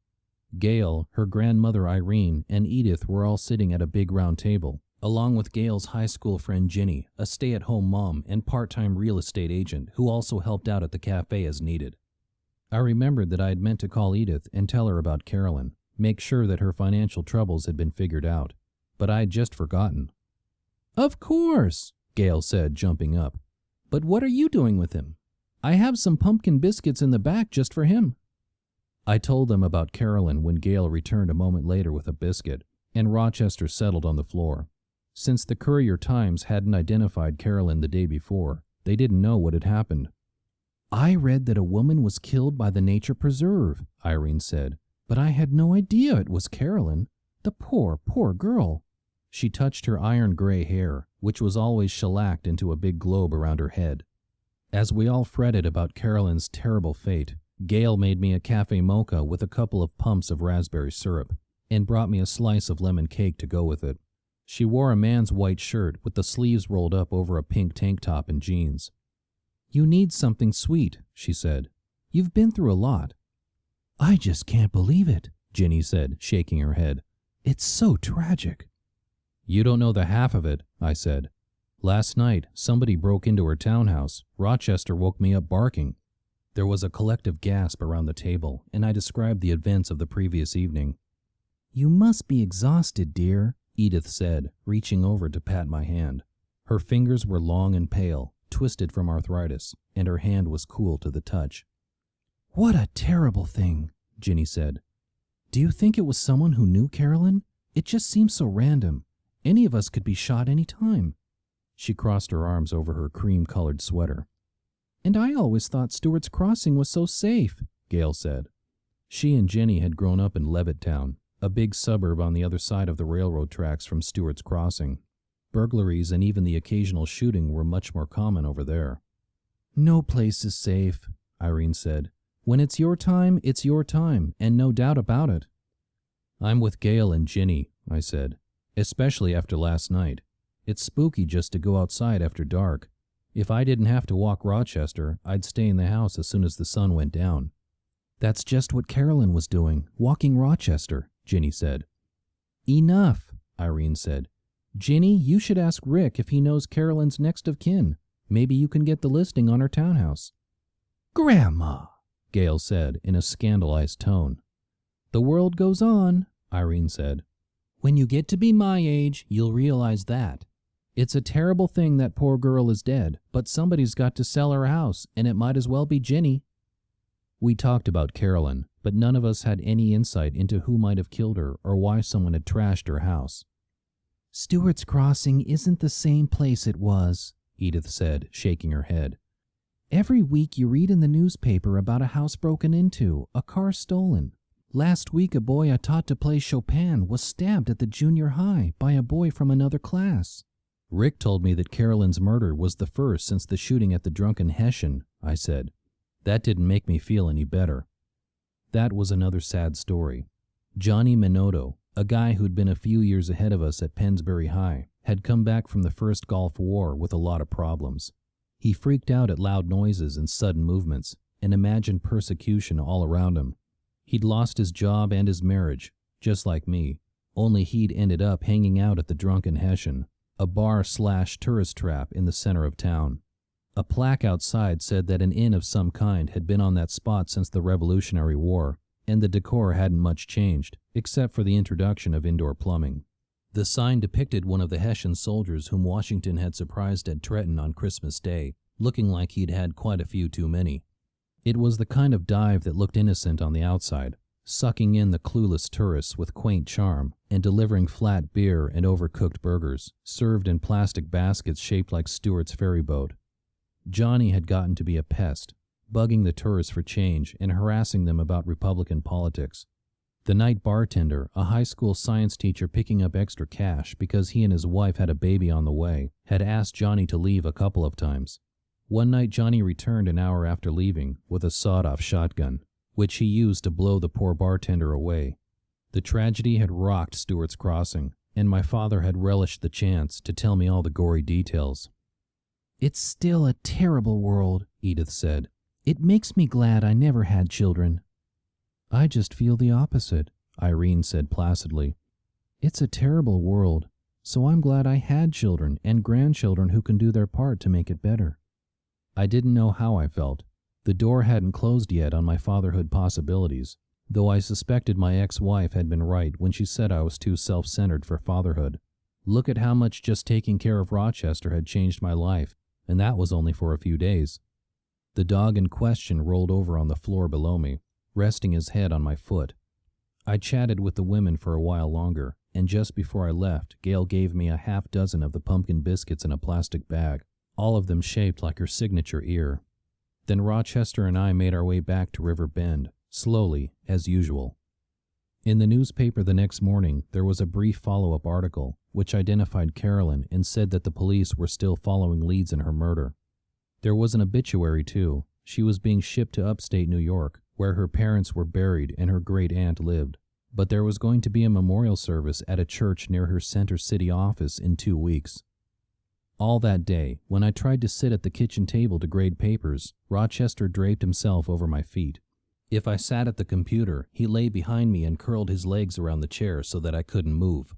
Gail, her grandmother Irene, and Edith were all sitting at a big round table, along with Gail's high school friend Ginny, a stay-at-home mom and part-time real estate agent who also helped out at the cafe as needed. I remembered that I had meant to call Edith and tell her about Carolyn, make sure that her financial troubles had been figured out, but I had just forgotten. "Of course," Gail said, jumping up. "But what are you doing with him? I have some pumpkin biscuits in the back just for him." I told them about Carolyn when Gail returned a moment later with a biscuit, and Rochester settled on the floor. Since the Courier-Times hadn't identified Carolyn the day before, they didn't know what had happened. "I read that a woman was killed by the nature preserve," Irene said, "but I had no idea it was Carolyn. The poor, poor girl." She touched her iron-gray hair, which was always shellacked into a big globe around her head. As we all fretted about Carolyn's terrible fate, Gail made me a cafe mocha with a couple of pumps of raspberry syrup, and brought me a slice of lemon cake to go with it. She wore a man's white shirt with the sleeves rolled up over a pink tank top and jeans. "You need something sweet," she said. "You've been through a lot." "I just can't believe it," Ginny said, shaking her head. "It's so tragic." "You don't know the half of it," I said. "Last night, somebody broke into her townhouse. Rochester woke me up barking." There was a collective gasp around the table, and I described the events of the previous evening. "You must be exhausted, dear," Edith said, reaching over to pat my hand. Her fingers were long and pale, twisted from arthritis, and her hand was cool to the touch. "What a terrible thing," Ginny said. "Do you think it was someone who knew Carolyn? It just seems so random. Any of us could be shot any time." She crossed her arms over her cream-colored sweater. "And I always thought Stewart's Crossing was so safe," Gail said. She and Jenny had grown up in Levitan, a big suburb on the other side of the railroad tracks from Stewart's Crossing. Burglaries and even the occasional shooting were much more common over there. "No place is safe," Irene said. "When it's your time, and no doubt about it." "I'm with Gail and Ginny," I said, "especially after last night. It's spooky just to go outside after dark. If I didn't have to walk Rochester, I'd stay in the house as soon as the sun went down." "That's just what Carolyn was doing, walking Rochester," Ginny said. "Enough," Irene said. "Ginny, you should ask Rick if he knows Carolyn's next of kin. Maybe you can get the listing on her townhouse." "Grandma," Gail said in a scandalized tone. "The world goes on," Irene said. "When you get to be my age, you'll realize that. It's a terrible thing that poor girl is dead, but somebody's got to sell her house, and it might as well be Ginny." We talked about Carolyn, but none of us had any insight into who might have killed her or why someone had trashed her house. "Stewart's Crossing isn't the same place it was," Edith said, shaking her head. "Every week you read in the newspaper about a house broken into, a car stolen. Last week a boy I taught to play Chopin was stabbed at the junior high by a boy from another class." Rick told me that Carolyn's murder was the first since the shooting at the Drunken Hessian, I said. That didn't make me feel any better. That was another sad story. Johnny Minotto, a guy who'd been a few years ahead of us at Pennsbury High, had come back from the first Gulf War with a lot of problems. He freaked out at loud noises and sudden movements, and imagined persecution all around him. He'd lost his job and his marriage, just like me, only he'd ended up hanging out at the Drunken Hessian, a bar/tourist trap in the center of town. A plaque outside said that an inn of some kind had been on that spot since the Revolutionary War, and the decor hadn't much changed, except for the introduction of indoor plumbing. The sign depicted one of the Hessian soldiers whom Washington had surprised at Trenton on Christmas Day, looking like he'd had quite a few too many. It was the kind of dive that looked innocent on the outside, sucking in the clueless tourists with quaint charm and delivering flat beer and overcooked burgers, served in plastic baskets shaped like Stewart's ferry boat. Johnny had gotten to be a pest, bugging the tourists for change and harassing them about Republican politics. The night bartender, a high school science teacher picking up extra cash because he and his wife had a baby on the way, had asked Johnny to leave a couple of times. One night Johnny returned an hour after leaving with a sawed-off shotgun, which he used to blow the poor bartender away. The tragedy had rocked Stewart's Crossing, and my father had relished the chance to tell me all the gory details. "It's still a terrible world," Edith said. "It makes me glad I never had children." "I just feel the opposite," Irene said placidly. "It's a terrible world, so I'm glad I had children and grandchildren who can do their part to make it better." I didn't know how I felt. The door hadn't closed yet on my fatherhood possibilities, though I suspected my ex-wife had been right when she said I was too self-centered for fatherhood. Look at how much just taking care of Rochester had changed my life, and that was only for a few days. The dog in question rolled over on the floor below me, resting his head on my foot. I chatted with the women for a while longer, and just before I left, Gail gave me a half-dozen of the pumpkin biscuits in a plastic bag, all of them shaped like her signature ear. Then Rochester and I made our way back to River Bend, slowly, as usual. In the newspaper the next morning, there was a brief follow-up article, which identified Carolyn and said that the police were still following leads in her murder. There was an obituary, too. She was being shipped to upstate New York, where her parents were buried and her great-aunt lived. But there was going to be a memorial service at a church near her Center City office in 2 weeks. All that day, when I tried to sit at the kitchen table to grade papers, Rochester draped himself over my feet. If I sat at the computer, he lay behind me and curled his legs around the chair so that I couldn't move.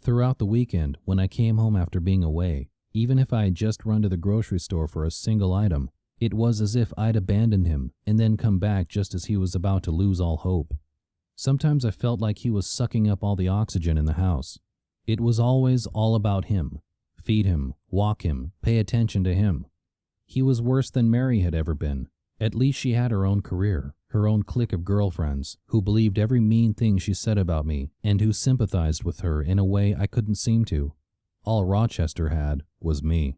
Throughout the weekend, when I came home after being away, even if I had just run to the grocery store for a single item, it was as if I'd abandoned him and then come back just as he was about to lose all hope. Sometimes I felt like he was sucking up all the oxygen in the house. It was always all about him. Feed him, walk him, pay attention to him. He was worse than Mary had ever been. At least she had her own career, her own clique of girlfriends, who believed every mean thing she said about me and who sympathized with her in a way I couldn't seem to. All Rochester had was me.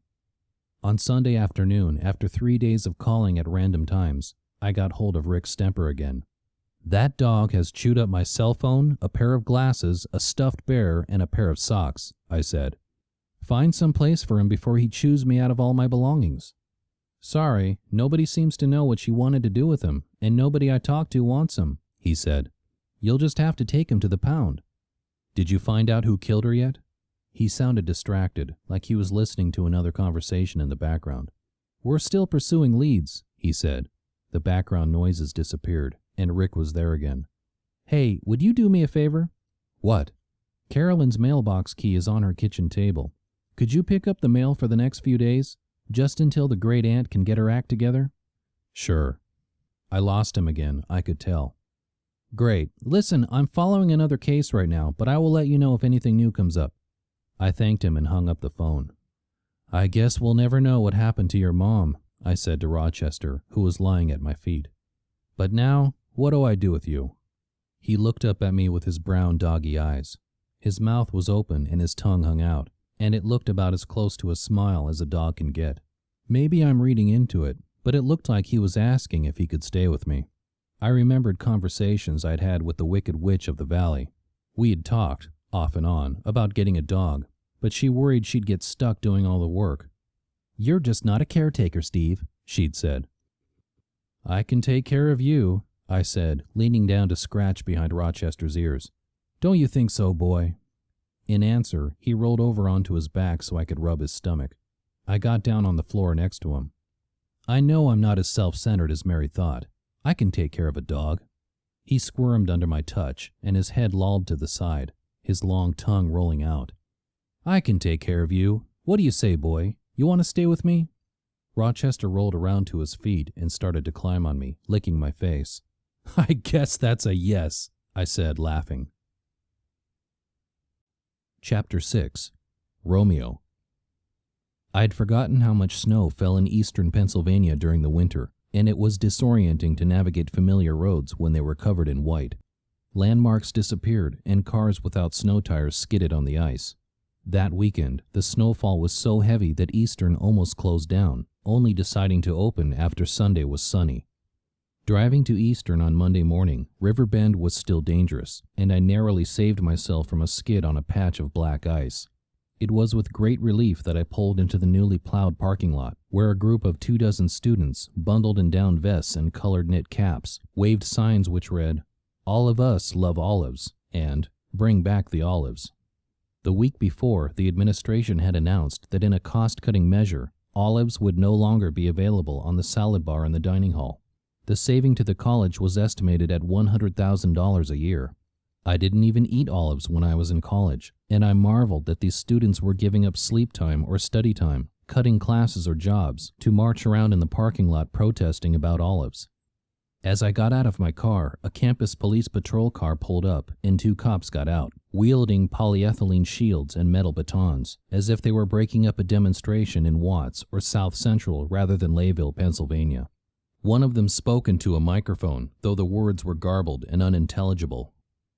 On Sunday afternoon, after 3 days of calling at random times, I got hold of Rick Stemper again. "That dog has chewed up my cell phone, a pair of glasses, a stuffed bear, and a pair of socks," I said. "Find some place for him before he chews me out of all my belongings." "Sorry, nobody seems to know what she wanted to do with him, and nobody I talked to wants him," he said. "You'll just have to take him to the pound." "Did you find out who killed her yet?" He sounded distracted, like he was listening to another conversation in the background. "We're still pursuing leads," he said. The background noises disappeared, and Rick was there again. "Hey, would you do me a favor?" "What?" "Carolyn's mailbox key is on her kitchen table. Could you pick up the mail for the next few days, just until the great-aunt can get her act together?" "Sure." I lost him again, I could tell. "Great. Listen, I'm following another case right now, but I will let you know if anything new comes up." I thanked him and hung up the phone. "I guess we'll never know what happened to your mom," I said to Rochester, who was lying at my feet. "But now, what do I do with you?" He looked up at me with his brown doggy eyes. His mouth was open and his tongue hung out, and it looked about as close to a smile as a dog can get. Maybe I'm reading into it, but it looked like he was asking if he could stay with me. I remembered conversations I'd had with the Wicked Witch of the Valley. We had talked, off and on, about getting a dog, but she worried she'd get stuck doing all the work. "You're just not a caretaker, Steve," she'd said. "I can take care of you," I said, leaning down to scratch behind Rochester's ears. "Don't you think so, boy?" In answer, he rolled over onto his back so I could rub his stomach. I got down on the floor next to him. "I know I'm not as self-centered as Mary thought. I can take care of a dog." He squirmed under my touch, and his head lolled to the side, his long tongue rolling out. "I can take care of you. What do you say, boy? You want to stay with me?" Rochester rolled around to his feet and started to climb on me, licking my face. "I guess that's a yes," I said, laughing. Chapter 6. Romeo. I'd forgotten how much snow fell in eastern Pennsylvania during the winter, and it was disorienting to navigate familiar roads when they were covered in white. Landmarks disappeared, and cars without snow tires skidded on the ice. That weekend, the snowfall was so heavy that Eastern almost closed down, only deciding to open after Sunday was sunny. Driving to Eastern on Monday morning, River Bend was still dangerous, and I narrowly saved myself from a skid on a patch of black ice. It was with great relief that I pulled into the newly plowed parking lot, where a group of 24 students, bundled in down vests and colored knit caps, waved signs which read, "All of us love olives," and "Bring back the olives." The week before, the administration had announced that in a cost-cutting measure, olives would no longer be available on the salad bar in the dining hall. The saving to the college was estimated at $100,000 a year. I didn't even eat olives when I was in college, and I marveled that these students were giving up sleep time or study time, cutting classes or jobs, to march around in the parking lot protesting about olives. As I got out of my car, a campus police patrol car pulled up, and 2 cops got out, wielding polyethylene shields and metal batons, as if they were breaking up a demonstration in Watts or South Central rather than Layville, Pennsylvania. One of them spoke into a microphone, though the words were garbled and unintelligible.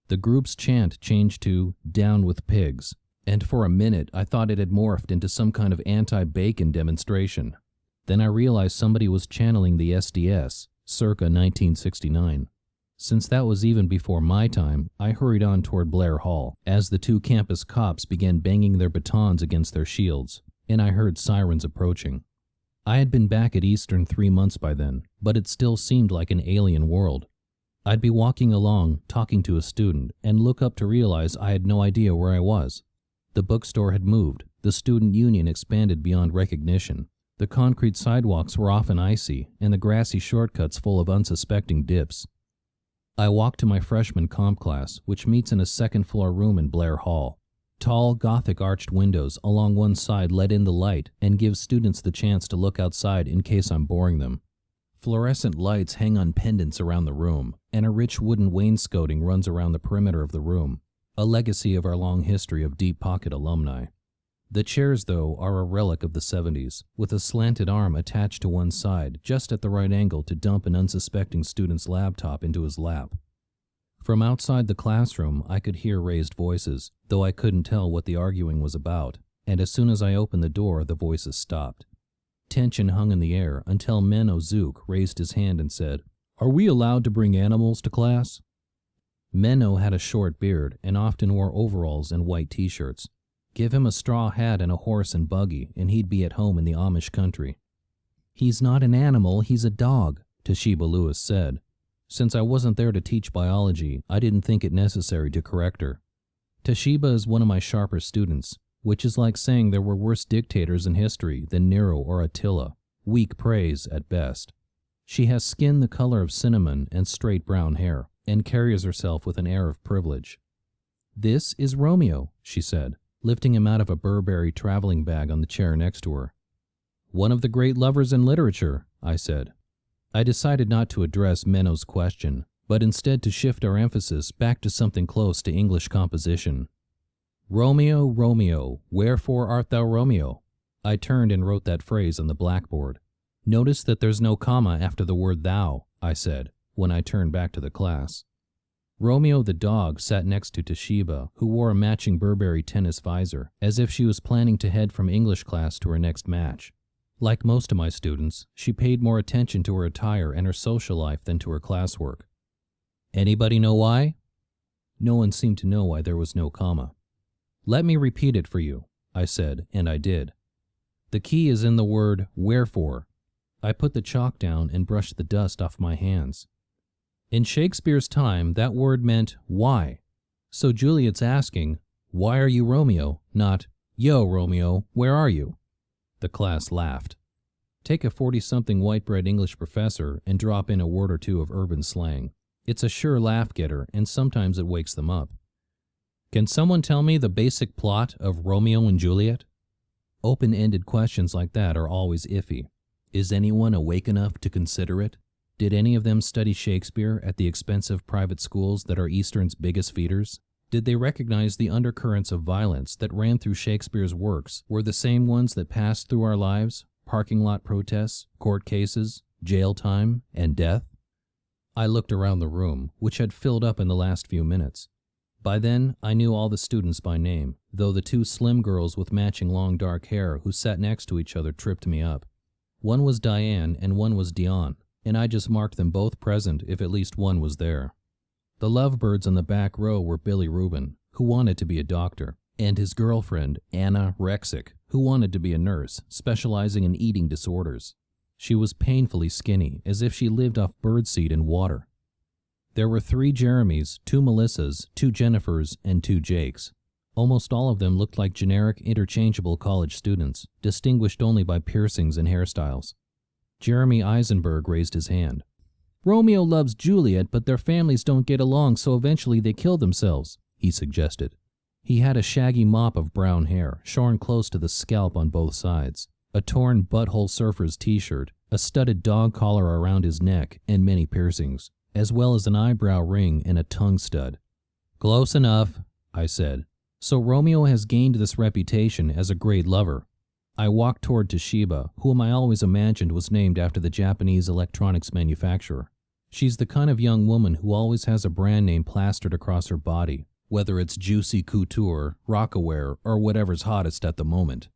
The group's chant changed to "Down with Pigs," and for a minute I thought it had morphed into some kind of anti-bacon demonstration. Then I realized somebody was channeling the SDS, circa 1969. Since that was even before my time, I hurried on toward Blair Hall, as the 2 campus cops began banging their batons against their shields, and I heard sirens approaching. I had been back at Eastern 3 months by then, but it still seemed like an alien world. I'd be walking along, talking to a student, and look up to realize I had no idea where I was. The bookstore had moved, the student union expanded beyond recognition. The concrete sidewalks were often icy, and the grassy shortcuts full of unsuspecting dips. I walked to my freshman comp class, which meets in a second-floor room in Blair Hall. Tall, Gothic arched windows along one side let in the light and give students the chance to look outside in case I'm boring them. Fluorescent lights hang on pendants around the room, and a rich wooden wainscoting runs around the perimeter of the room, a legacy of our long history of deep-pocket alumni. The chairs, though, are a relic of the 70s, with a slanted arm attached to one side just at the right angle to dump an unsuspecting student's laptop into his lap. From outside the classroom, I could hear raised voices, though I couldn't tell what the arguing was about, and as soon as I opened the door, the voices stopped. Tension hung in the air until Menno Zook raised his hand and said, "Are we allowed to bring animals to class?" Menno had a short beard and often wore overalls and white t-shirts. Give him a straw hat and a horse and buggy, and he'd be at home in the Amish country. "He's not an animal, he's a dog," Toshiba Lewis said. Since I wasn't there to teach biology, I didn't think it necessary to correct her. Toshiba is one of my sharper students, which is like saying there were worse dictators in history than Nero or Attila. Weak praise at best. She has skin the color of cinnamon and straight brown hair, and carries herself with an air of privilege. "This is Romeo," she said, lifting him out of a Burberry traveling bag on the chair next to her. "One of the great lovers in literature," I said. I decided not to address Menno's question, but instead to shift our emphasis back to something close to English composition. "Romeo, Romeo, wherefore art thou Romeo?" I turned and wrote that phrase on the blackboard. "Notice that there's no comma after the word thou," I said, when I turned back to the class. Romeo the dog sat next to Toshiba, who wore a matching Burberry tennis visor, as if she was planning to head from English class to her next match. Like most of my students, she paid more attention to her attire and her social life than to her classwork. "Anybody know why?" No one seemed to know why there was no comma. "Let me repeat it for you. I said, and I did. The key is in the word wherefore. I put the chalk down and brushed the dust off my hands. In Shakespeare's time, that word meant why. So Juliet's asking, "Why are you Romeo?" not, "Yo, Romeo, where are you?" The class laughed. Take a 40-something white-bread English professor and drop in a word or two of urban slang. It's a sure laugh-getter, and sometimes it wakes them up. Can someone tell me the basic plot of Romeo and Juliet? Open-ended questions like that are always iffy. Is anyone awake enough to consider it? Did any of them study Shakespeare at the expensive private schools that are Eastern's biggest feeders? Did they recognize the undercurrents of violence that ran through Shakespeare's works were the same ones that passed through our lives? Parking lot protests, court cases, jail time, and death? I looked around the room, which had filled up in the last few minutes. By then, I knew all the students by name, though the two slim girls with matching long dark hair who sat next to each other tripped me up. One was Diane and one was Dion, and I just marked them both present if at least one was there. The lovebirds in the back row were Billy Rubin, who wanted to be a doctor, and his girlfriend, Anna Rexick, who wanted to be a nurse, specializing in eating disorders. She was painfully skinny, as if she lived off birdseed and water. There were 3 Jeremys, 2 Melissas, 2 Jennifers, and 2 Jakes. Almost all of them looked like generic, interchangeable college students, distinguished only by piercings and hairstyles. Jeremy Eisenberg raised his hand. "Romeo loves Juliet, but their families don't get along, so eventually they kill themselves," he suggested. He had a shaggy mop of brown hair, shorn close to the scalp on both sides, a torn butthole surfer's t-shirt, a studded dog collar around his neck, and many piercings, as well as an eyebrow ring and a tongue stud. "Close enough," I said. "So Romeo has gained this reputation as a great lover." I walked toward Toshiba, whom I always imagined was named after the Japanese electronics manufacturer. She's the kind of young woman who always has a brand name plastered across her body, whether it's Juicy Couture, Rockaware, or whatever's hottest at the moment.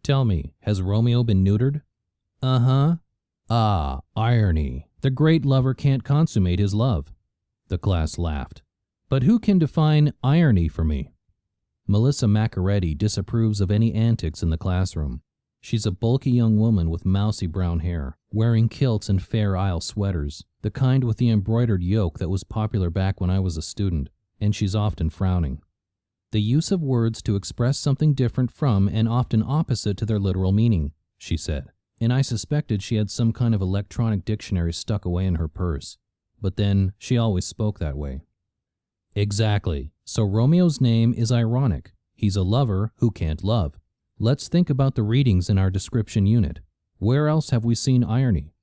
"Tell me, has Romeo been neutered?" "Uh-huh." "Ah, irony. The great lover can't consummate his love." The class laughed. "But who can define irony for me?" Melissa Macaretti disapproves of any antics in the classroom. She's a bulky young woman with mousy brown hair, wearing kilts and Fair Isle sweaters, the kind with the embroidered yoke that was popular back when I was a student, and she's often frowning. "The use of words to express something different from and often opposite to their literal meaning," she said, and I suspected she had some kind of electronic dictionary stuck away in her purse. But then, she always spoke that way. "Exactly. So Romeo's name is ironic. He's a lover who can't love. Let's think about the readings in our description unit. Where else have we seen irony?"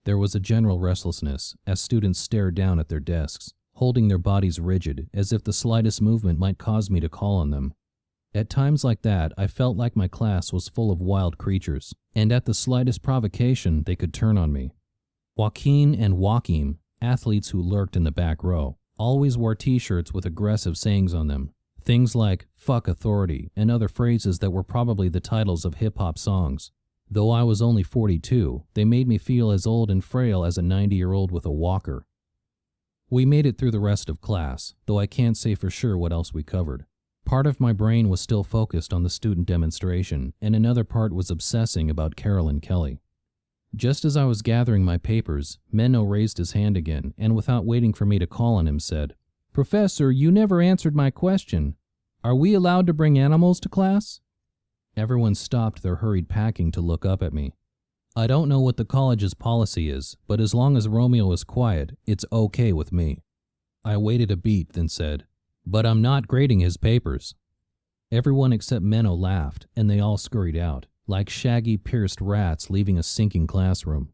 There was a general restlessness as students stared down at their desks, holding their bodies rigid as if the slightest movement might cause me to call on them. At times like that, I felt like my class was full of wild creatures, and at the slightest provocation, they could turn on me. Joaquin and Joachim, athletes who lurked in the back row, always wore t-shirts with aggressive sayings on them. Things like "fuck authority" and other phrases that were probably the titles of hip-hop songs. Though I was only 42, they made me feel as old and frail as a 90-year-old with a walker. We made it through the rest of class, though I can't say for sure what else we covered. Part of my brain was still focused on the student demonstration, and another part was obsessing about Carolyn Kelly. Just as I was gathering my papers, Menno raised his hand again, and without waiting for me to call on him said, "Professor, you never answered my question. Are we allowed to bring animals to class?" Everyone stopped their hurried packing to look up at me. "I don't know what the college's policy is, but as long as Romeo is quiet, it's okay with me." I waited a beat, then said, "But I'm not grading his papers." Everyone except Menno laughed, and they all scurried out, like shaggy, pierced rats leaving a sinking classroom.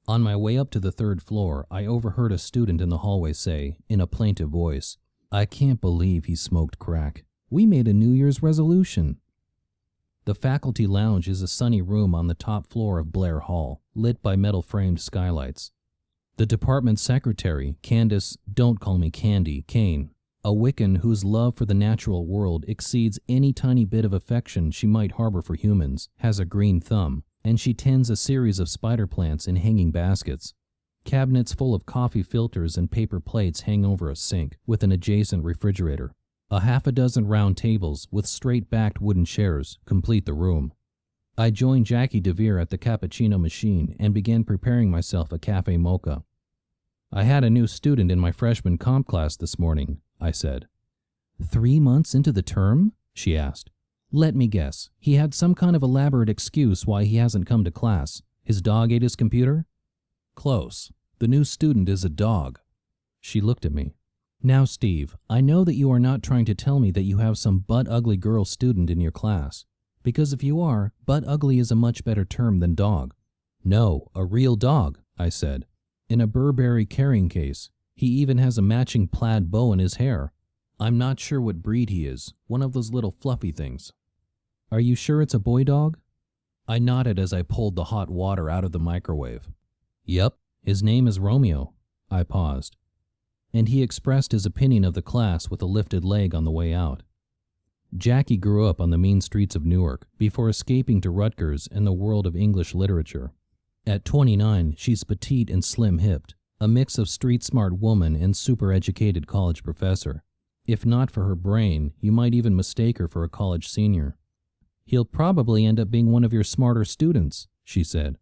On my way up to the 3rd floor, I overheard a student in the hallway say, in a plaintive voice, "I can't believe he smoked crack. We made a New Year's resolution." The faculty lounge is a sunny room on the top floor of Blair Hall, lit by metal-framed skylights. The department secretary, Candace "Don't Call Me Candy" Kane, a Wiccan whose love for the natural world exceeds any tiny bit of affection she might harbor for humans, has a green thumb, and she tends a series of spider plants in hanging baskets. Cabinets full of coffee filters and paper plates hang over a sink, with an adjacent refrigerator. A half a dozen round tables with straight-backed wooden chairs complete the room. I joined Jackie DeVere at the cappuccino machine and began preparing myself a cafe mocha. "I had a new student in my freshman comp class this morning," I said. 3 months into the term?" she asked. "Let me guess. He had some kind of elaborate excuse why he hasn't come to class. His dog ate his computer?" "Close. The new student is a dog." She looked at me. "Now, Steve, I know that you are not trying to tell me that you have some butt-ugly girl student in your class. Because if you are, butt-ugly is a much better term than dog." "No, a real dog," I said. "In a Burberry carrying case. He even has a matching plaid bow in his hair. I'm not sure what breed he is, one of those little fluffy things." "Are you sure it's a boy dog?" I nodded as I pulled the hot water out of the microwave. "Yep, his name is Romeo." I paused. And he expressed his opinion of the class with a lifted leg on the way out. Jackie grew up on the mean streets of Newark before escaping to Rutgers and the world of English literature. At 29, she's petite and slim-hipped, a mix of street-smart woman and super-educated college professor. If not for her brain, you might even mistake her for a college senior. "He'll probably end up being one of your smarter students," she said.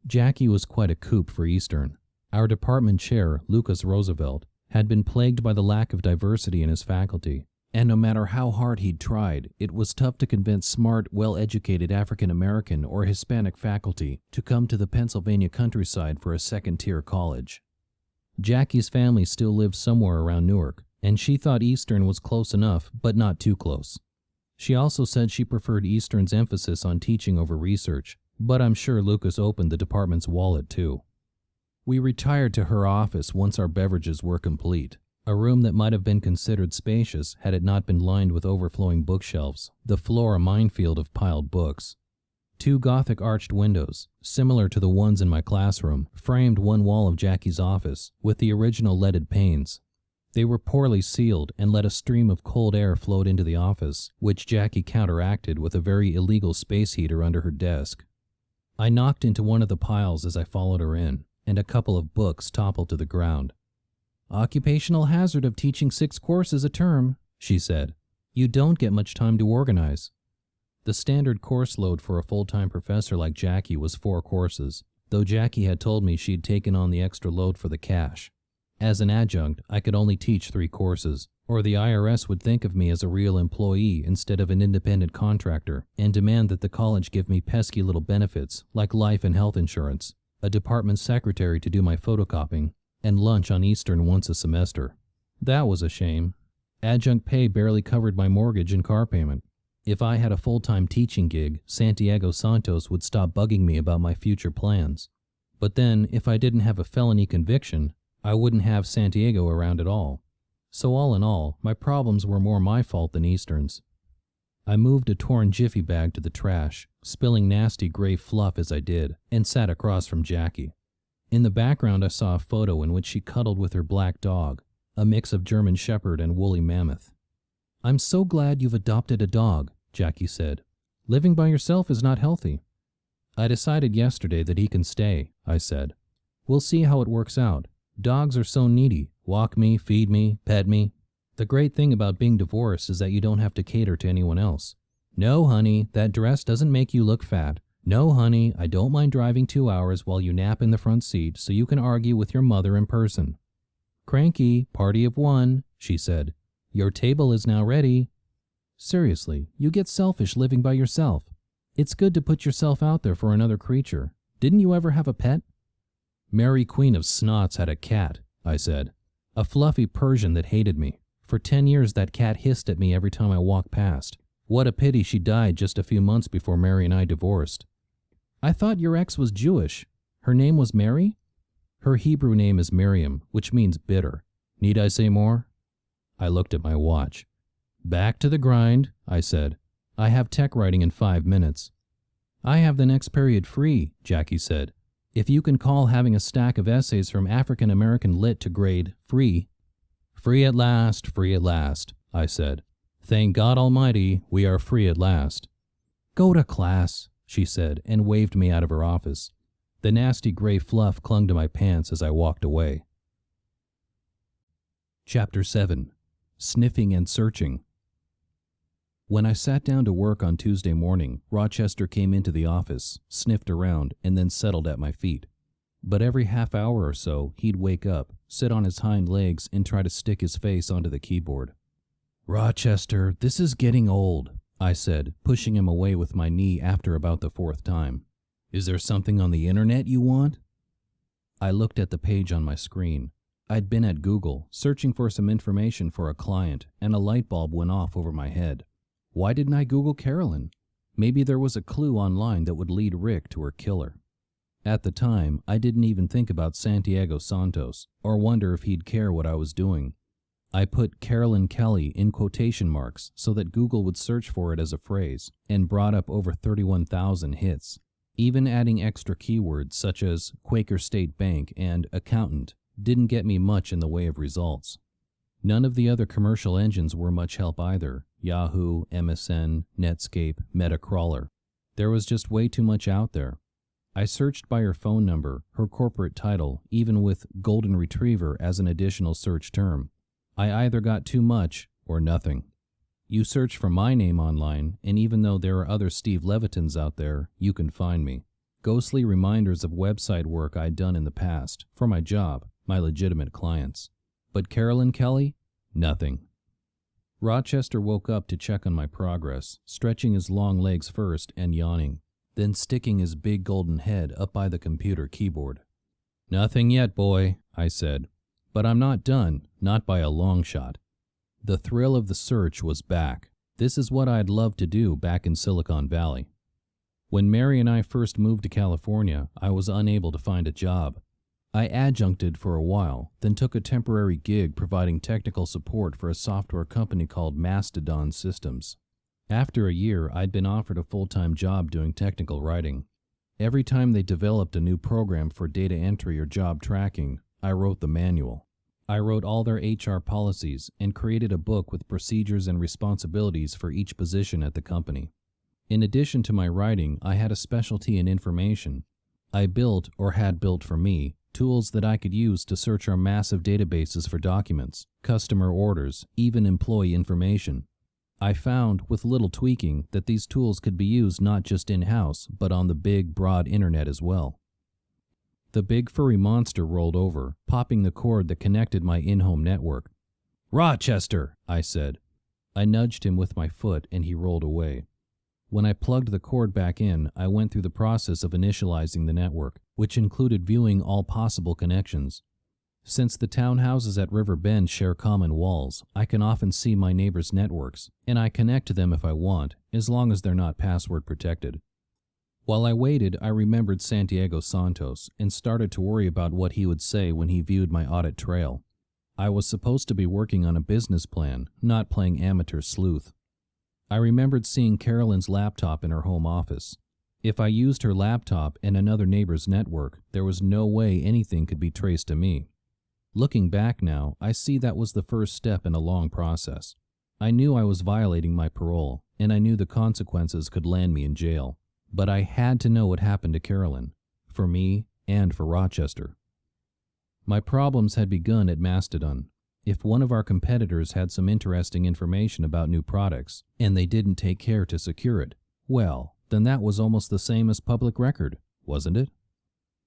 Jackie was quite a coup for Eastern. Our department chair, Lucas Roosevelt, had been plagued by the lack of diversity in his faculty, and no matter how hard he'd tried, it was tough to convince smart, well-educated African-American or Hispanic faculty to come to the Pennsylvania countryside for a second-tier college. Jackie's family still lived somewhere around Newark, and she thought Eastern was close enough, but not too close. She also said she preferred Eastern's emphasis on teaching over research, but I'm sure Lucas opened the department's wallet too. We retired to her office once our beverages were complete, a room that might have been considered spacious had it not been lined with overflowing bookshelves, the floor a minefield of piled books. 2 Gothic arched windows, similar to the ones in my classroom, framed one wall of Jackie's office with the original leaded panes. They were poorly sealed and let a stream of cold air float into the office, which Jackie counteracted with a very illegal space heater under her desk. I knocked into one of the piles as I followed her in, and a couple of books toppled to the ground. "Occupational hazard of teaching 6 courses a term," she said. "You don't get much time to organize." The standard course load for a full-time professor like Jackie was 4 courses, though Jackie had told me she'd taken on the extra load for the cash. As an adjunct, I could only teach 3 courses, or the IRS would think of me as a real employee instead of an independent contractor and demand that the college give me pesky little benefits like life and health insurance, a department secretary to do my photocopying, and lunch on Eastern once a semester. That was a shame. Adjunct pay barely covered my mortgage and car payment. If I had a full-time teaching gig, Santiago Santos would stop bugging me about my future plans. But then, if I didn't have a felony conviction, I wouldn't have Santiago around at all. So all in all, my problems were more my fault than Eastern's. I moved a torn jiffy bag to the trash, spilling nasty gray fluff as I did, and sat across from Jackie. In the background I saw a photo in which she cuddled with her black dog, a mix of German Shepherd and woolly mammoth. "I'm so glad you've adopted a dog," Jackie said. "Living by yourself is not healthy." "I decided yesterday that he can stay," I said. "We'll see how it works out. Dogs are so needy. Walk me, feed me, pet me. The great thing about being divorced is that you don't have to cater to anyone else. No, honey, that dress doesn't make you look fat. No, honey, I don't mind driving 2 hours while you nap in the front seat so you can argue with your mother in person." "Cranky, party of 1, she said. "Your table is now ready." Seriously, you get selfish living by yourself. It's good to put yourself out there for another creature. Didn't you ever have a pet? "Mary Queen of Snots had a cat," I said. "A fluffy Persian that hated me. For 10 years that cat hissed at me every time I walked past. What a pity she died just a few months before Mary and I divorced." "I thought your ex was Jewish. Her name was Mary?" "Her Hebrew name is Miriam, which means bitter. Need I say more?" I looked at my watch. "Back to the grind," I said. "I have tech writing in 5 minutes." "I have the next period free," Jackie said. "If you can call having a stack of essays from African American Lit to grade free." Free at last, I said. "Thank God Almighty, we are free at last." "Go to class," she said, and waved me out of her office. The nasty gray fluff clung to my pants as I walked away. Chapter 7. sniffing and searching. When I sat down to work on Tuesday morning, Rochester came into the office, sniffed around, and then settled at my feet. But every half hour or so, he'd wake up, sit on his hind legs, and try to stick his face onto the keyboard. "Rochester, this is getting old," I said, pushing him away with my knee after about the fourth time. "Is there something on the internet you want?" I looked at the page on my screen. I'd been at Google, searching for some information for a client, and a light bulb went off over my head. Why didn't I Google Carolyn? Maybe there was a clue online that would lead Rick to her killer. At the time, I didn't even think about Santiago Santos, or wonder if he'd care what I was doing. I put Carolyn Kelly in quotation marks so that Google would search for it as a phrase, and brought up over 31,000 hits. Even adding extra keywords such as Quaker State Bank and accountant didn't get me much in the way of results. None of the other commercial engines were much help either. Yahoo, MSN, Netscape, Metacrawler. There was just way too much out there. I searched by her phone number, her corporate title, even with Golden Retriever as an additional search term. I either got too much or nothing. You search for my name online, and even though there are other Steve Levitans out there, you can find me. Ghostly reminders of website work I'd done in the past, for my job, my legitimate clients. But Carolyn Kelly? Nothing. Rochester woke up to check on my progress, stretching his long legs first and yawning, then sticking his big golden head up by the computer keyboard. "Nothing yet, boy," I said. "But I'm not done, not by a long shot." The thrill of the search was back. This is what I'd loved to do back in Silicon Valley. When Mary and I first moved to California, I was unable to find a job. I adjuncted for a while, then took a temporary gig providing technical support for a software company called Mastodon Systems. After a year, I'd been offered a full-time job doing technical writing. Every time they developed a new program for data entry or job tracking, I wrote the manual. I wrote all their HR policies and created a book with procedures and responsibilities for each position at the company. In addition to my writing, I had a specialty in information. I built, or had built for me, tools that I could use to search our massive databases for documents, customer orders, even employee information. I found, with little tweaking, that these tools could be used not just in-house, but on the big, broad internet as well. The big furry monster rolled over, popping the cord that connected my in-home network. "Rochester!" I said. I nudged him with my foot and he rolled away. When I plugged the cord back in, I went through the process of initializing the network, which included viewing all possible connections. Since the townhouses at River Bend share common walls, I can often see my neighbors' networks, and I connect to them if I want, as long as they're not password protected. While I waited, I remembered Santiago Santos and started to worry about what he would say when he viewed my audit trail. I was supposed to be working on a business plan, not playing amateur sleuth. I remembered seeing Carolyn's laptop in her home office. If I used her laptop and another neighbor's network, there was no way anything could be traced to me. Looking back now, I see that was the first step in a long process. I knew I was violating my parole, and I knew the consequences could land me in jail. But I had to know what happened to Carolyn, for me and for Rochester. My problems had begun at Mastodon. If one of our competitors had some interesting information about new products, and they didn't take care to secure it, well, then that was almost the same as public record, wasn't it?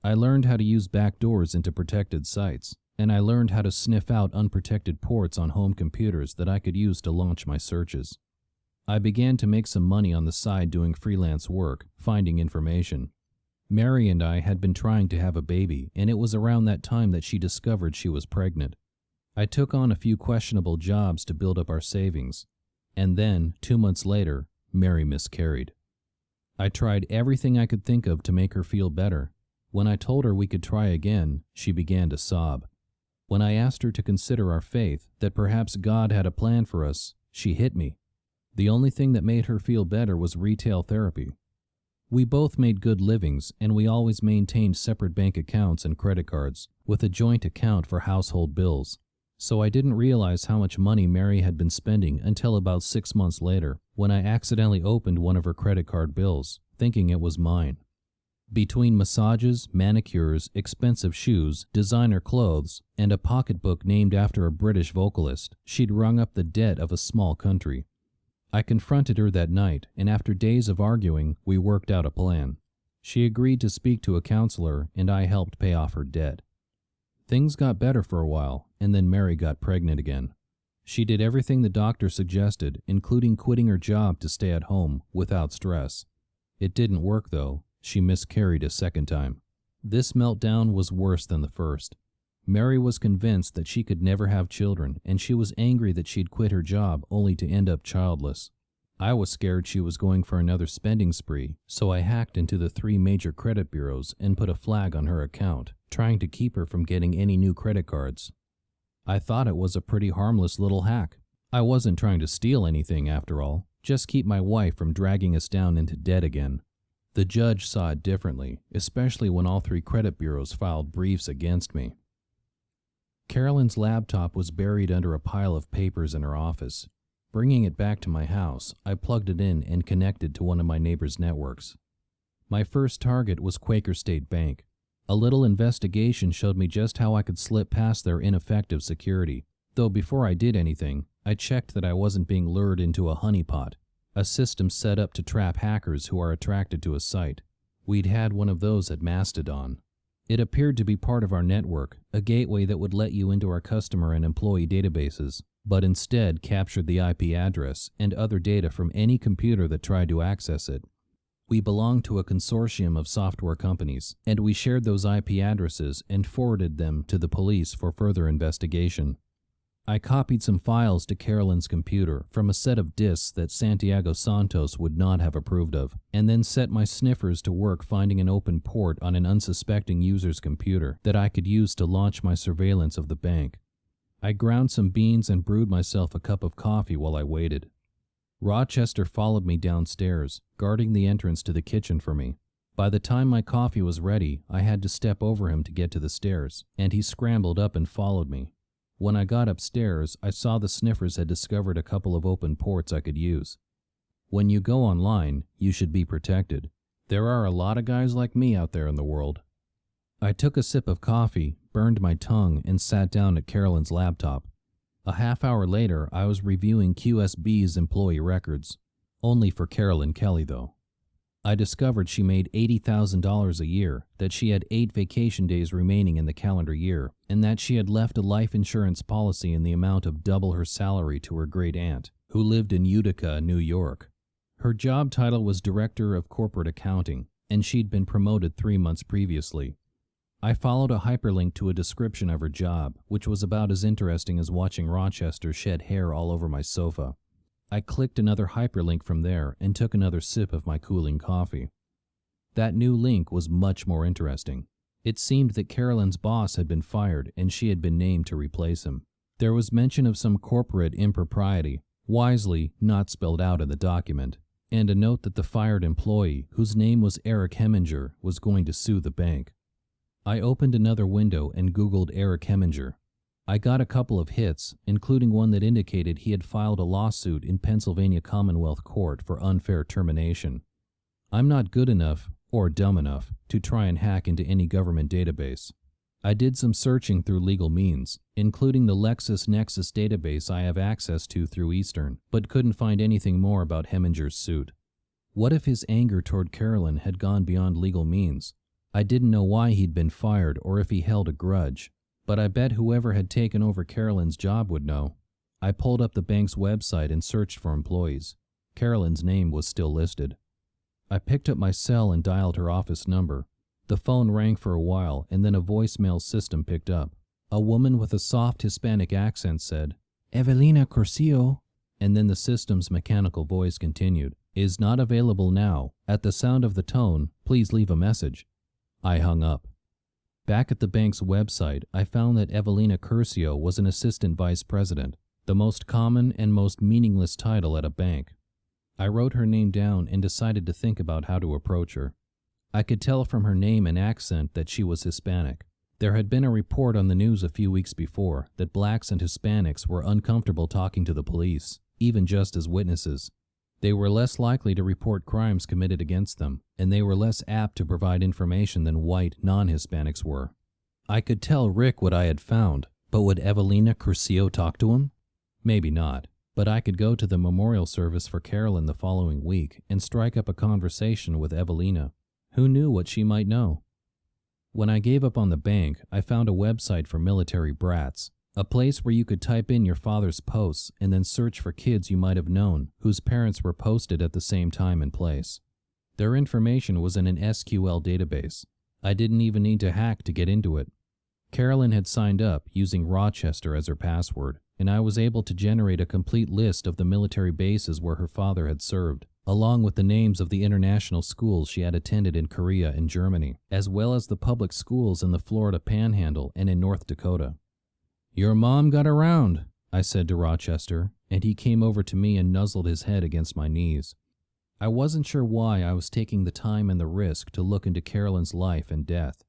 I learned how to use backdoors into protected sites, and I learned how to sniff out unprotected ports on home computers that I could use to launch my searches. I began to make some money on the side doing freelance work, finding information. Mary and I had been trying to have a baby, and it was around that time that she discovered she was pregnant. I took on a few questionable jobs to build up our savings, and then, 2 months later, Mary miscarried. I tried everything I could think of to make her feel better. When I told her we could try again, she began to sob. When I asked her to consider our faith, that perhaps God had a plan for us, she hit me. The only thing that made her feel better was retail therapy. We both made good livings, and we always maintained separate bank accounts and credit cards, with a joint account for household bills. So I didn't realize how much money Mary had been spending until about 6 months later, when I accidentally opened one of her credit card bills, thinking it was mine. Between massages, manicures, expensive shoes, designer clothes, and a pocketbook named after a British vocalist, she'd rung up the debt of a small country. I confronted her that night, and after days of arguing, we worked out a plan. She agreed to speak to a counselor, and I helped pay off her debt. Things got better for a while, and then Mary got pregnant again. She did everything the doctor suggested, including quitting her job to stay at home without stress. It didn't work, though. She miscarried a second time. This meltdown was worse than the first. Mary was convinced that she could never have children, and she was angry that she'd quit her job only to end up childless. I was scared she was going for another spending spree, so I hacked into the 3 major credit bureaus and put a flag on her account, trying to keep her from getting any new credit cards. I thought it was a pretty harmless little hack. I wasn't trying to steal anything, after all, just keep my wife from dragging us down into debt again. The judge saw it differently, especially when all 3 credit bureaus filed briefs against me. Carolyn's laptop was buried under a pile of papers in her office. Bringing it back to my house, I plugged it in and connected to one of my neighbor's networks. My first target was Quaker State Bank. A little investigation showed me just how I could slip past their ineffective security, though before I did anything, I checked that I wasn't being lured into a honeypot, a system set up to trap hackers who are attracted to a site. We'd had one of those at Mastodon. It appeared to be part of our network, a gateway that would let you into our customer and employee databases, but instead captured the IP address and other data from any computer that tried to access it. We belonged to a consortium of software companies, and we shared those IP addresses and forwarded them to the police for further investigation. I copied some files to Carolyn's computer from a set of disks that Santiago Santos would not have approved of, and then set my sniffers to work finding an open port on an unsuspecting user's computer that I could use to launch my surveillance of the bank. I ground some beans and brewed myself a cup of coffee while I waited. Rochester followed me downstairs, guarding the entrance to the kitchen for me. By the time my coffee was ready, I had to step over him to get to the stairs, and he scrambled up and followed me. When I got upstairs, I saw the sniffers had discovered a couple of open ports I could use. When you go online, you should be protected. There are a lot of guys like me out there in the world. I took a sip of coffee, burned my tongue, and sat down at Carolyn's laptop. A half hour later, I was reviewing QSB's employee records. Only for Carolyn Kelly, though. I discovered she made $80,000 a year, that she had 8 vacation days remaining in the calendar year, and that she had left a life insurance policy in the amount of double her salary to her great-aunt, who lived in Utica, New York. Her job title was Director of Corporate Accounting, and she'd been promoted 3 months previously. I followed a hyperlink to a description of her job, which was about as interesting as watching Rochester shed hair all over my sofa. I clicked another hyperlink from there and took another sip of my cooling coffee. That new link was much more interesting. It seemed that Carolyn's boss had been fired and she had been named to replace him. There was mention of some corporate impropriety, wisely not spelled out in the document, and a note that the fired employee, whose name was Eric Heminger, was going to sue the bank. I opened another window and Googled Eric Heminger. I got a couple of hits, including one that indicated he had filed a lawsuit in Pennsylvania Commonwealth Court for unfair termination. I'm not good enough, or dumb enough, to try and hack into any government database. I did some searching through legal means, including the LexisNexis database I have access to through Eastern, but couldn't find anything more about Heminger's suit. What if his anger toward Carolyn had gone beyond legal means? I didn't know why he'd been fired or if he held a grudge. But I bet whoever had taken over Carolyn's job would know. I pulled up the bank's website and searched for employees. Carolyn's name was still listed. I picked up my cell and dialed her office number. The phone rang for a while, and then a voicemail system picked up. A woman with a soft Hispanic accent said, "Evelina Curcio," and then the system's mechanical voice continued, "is not available now. At the sound of the tone, please leave a message." I hung up. Back at the bank's website, I found that Evelina Curcio was an assistant vice president, the most common and most meaningless title at a bank. I wrote her name down and decided to think about how to approach her. I could tell from her name and accent that she was Hispanic. There had been a report on the news a few weeks before that blacks and Hispanics were uncomfortable talking to the police, even just as witnesses. They were less likely to report crimes committed against them, and they were less apt to provide information than white non-Hispanics were. I could tell Rick what I had found, but would Evelina Curcio talk to him? Maybe not, but I could go to the memorial service for Carolyn the following week and strike up a conversation with Evelina. Who knew what she might know? When I gave up on the bank, I found a website for military brats, a place where you could type in your father's posts and then search for kids you might have known whose parents were posted at the same time and place. Their information was in an SQL database. I didn't even need to hack to get into it. Carolyn had signed up using Rochester as her password, and I was able to generate a complete list of the military bases where her father had served, along with the names of the international schools she had attended in Korea and Germany, as well as the public schools in the Florida Panhandle and in North Dakota. "Your mom got around," I said to Rochester, and he came over to me and nuzzled his head against my knees. I wasn't sure why I was taking the time and the risk to look into Carolyn's life and death.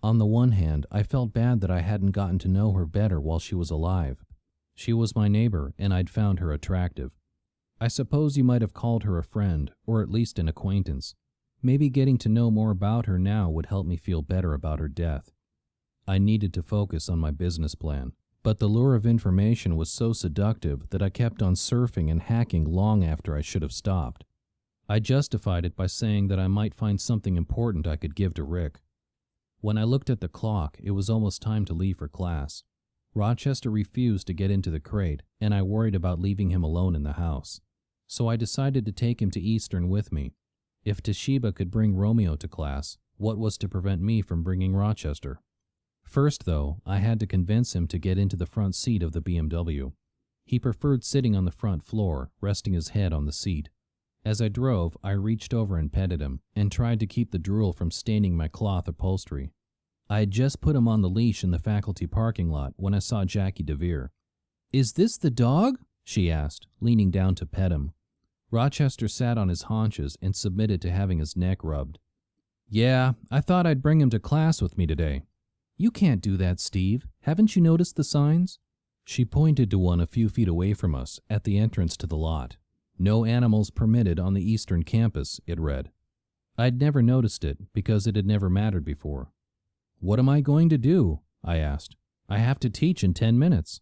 On the one hand, I felt bad that I hadn't gotten to know her better while she was alive. She was my neighbor, and I'd found her attractive. I suppose you might have called her a friend, or at least an acquaintance. Maybe getting to know more about her now would help me feel better about her death. I needed to focus on my business plan, but the lure of information was so seductive that I kept on surfing and hacking long after I should have stopped. I justified it by saying that I might find something important I could give to Rick. When I looked at the clock, it was almost time to leave for class. Rochester refused to get into the crate, and I worried about leaving him alone in the house. So I decided to take him to Eastern with me. If Toshiba could bring Romeo to class, what was to prevent me from bringing Rochester? First, though, I had to convince him to get into the front seat of the BMW. He preferred sitting on the front floor, resting his head on the seat. As I drove, I reached over and petted him, and tried to keep the drool from staining my cloth upholstery. I had just put him on the leash in the faculty parking lot when I saw Jackie DeVere. "Is this the dog?" she asked, leaning down to pet him. Rochester sat on his haunches and submitted to having his neck rubbed. "Yeah, I thought I'd bring him to class with me today." "You can't do that, Steve. Haven't you noticed the signs?" She pointed to one a few feet away from us, at the entrance to the lot. "No animals permitted on the Eastern campus," it read. I'd never noticed it because it had never mattered before. "What am I going to do?" I asked. "I have to teach in 10 minutes.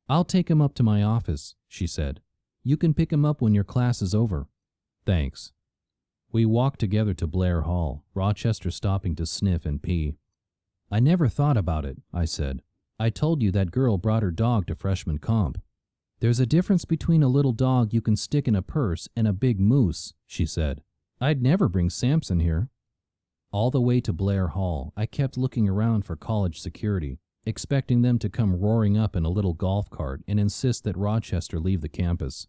"I'll take him up to my office," she said. "You can pick him up when your class is over." "Thanks." We walked together to Blair Hall, Rochester stopping to sniff and pee. "I never thought about it," I said. "I told you that girl brought her dog to freshman comp." "There's a difference between a little dog you can stick in a purse and a big moose," she said. "I'd never bring Samson here." All the way to Blair Hall, I kept looking around for college security, expecting them to come roaring up in a little golf cart and insist that Rochester leave the campus.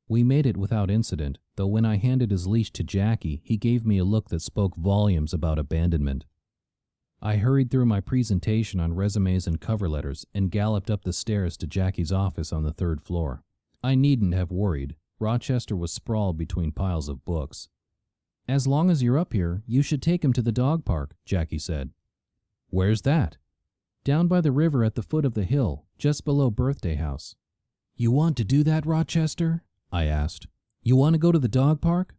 We made it without incident, though when I handed his leash to Jackie, he gave me a look that spoke volumes about abandonment. I hurried through my presentation on resumes and cover letters and galloped up the stairs to Jackie's office on the 3rd floor. I needn't have worried. Rochester was sprawled between piles of books. "As long as you're up here, you should take him to the dog park," Jackie said. "Where's that?" "Down by the river at the foot of the hill, just below Birthday House." "You want to do that, Rochester?" I asked. "You want to go to the dog park?"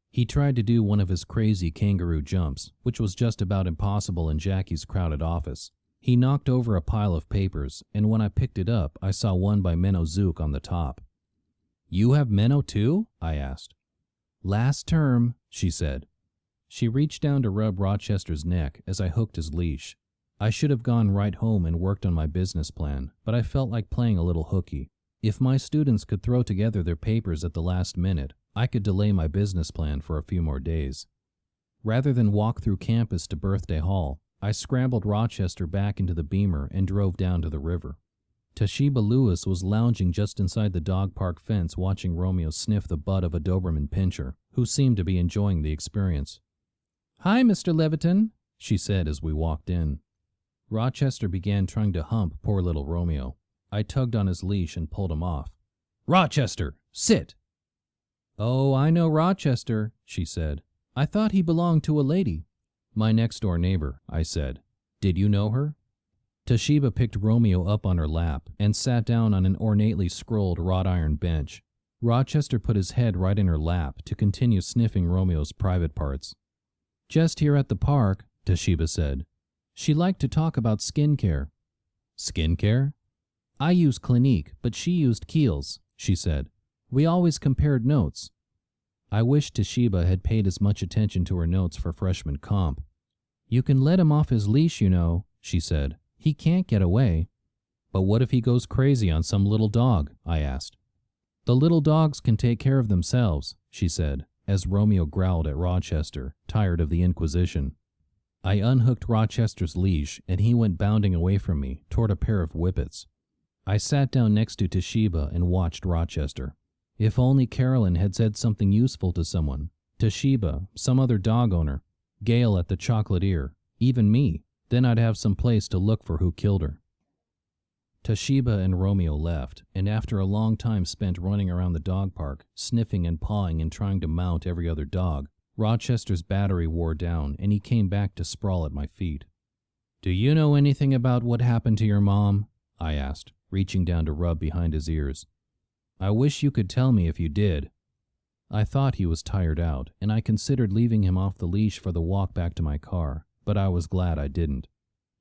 He tried to do one of his crazy kangaroo jumps, which was just about impossible in Jackie's crowded office. He knocked over a pile of papers, and when I picked it up, I saw one by Menno Zook on the top. "You have Menno too?" I asked. "Last term," she said. She reached down to rub Rochester's neck as I hooked his leash. I should have gone right home and worked on my business plan, but I felt like playing a little hooky. If my students could throw together their papers at the last minute, I could delay my business plan for a few more days. Rather than walk through campus to Birthday Hall, I scrambled Rochester back into the Beamer and drove down to the river. Toshiba Lewis was lounging just inside the dog park fence watching Romeo sniff the butt of a Doberman Pinscher, who seemed to be enjoying the experience. "Hi, Mr. Levitan," she said as we walked in. Rochester began trying to hump poor little Romeo. I tugged on his leash and pulled him off. "Rochester, sit!" "Oh, I know Rochester," she said. "I thought he belonged to a lady." "My next-door neighbor," I said. "Did you know her?" Toshiba picked Romeo up on her lap and sat down on an ornately scrolled wrought iron bench. Rochester put his head right in her lap to continue sniffing Romeo's private parts. "Just here at the park," Toshiba said. "She liked to talk about skincare." "Skincare?" "I use Clinique, but she used Kiehl's," she said. "We always compared notes." I wish Toshiba had paid as much attention to her notes for freshman comp. "You can let him off his leash, you know," she said. "He can't get away." "But what if he goes crazy on some little dog?" I asked. "The little dogs can take care of themselves," she said, as Romeo growled at Rochester, tired of the Inquisition. I unhooked Rochester's leash, and he went bounding away from me toward a pair of whippets. I sat down next to Toshiba and watched Rochester. If only Carolyn had said something useful to someone. Toshiba, some other dog owner, Gail at the Chocolate Ear, even me. Then I'd have some place to look for who killed her. Toshiba and Romeo left, and after a long time spent running around the dog park, sniffing and pawing and trying to mount every other dog, Rochester's battery wore down and he came back to sprawl at my feet. "Do you know anything about what happened to your mom?" I asked, reaching down to rub behind his ears. "I wish you could tell me if you did." I thought he was tired out, and I considered leaving him off the leash for the walk back to my car, but I was glad I didn't.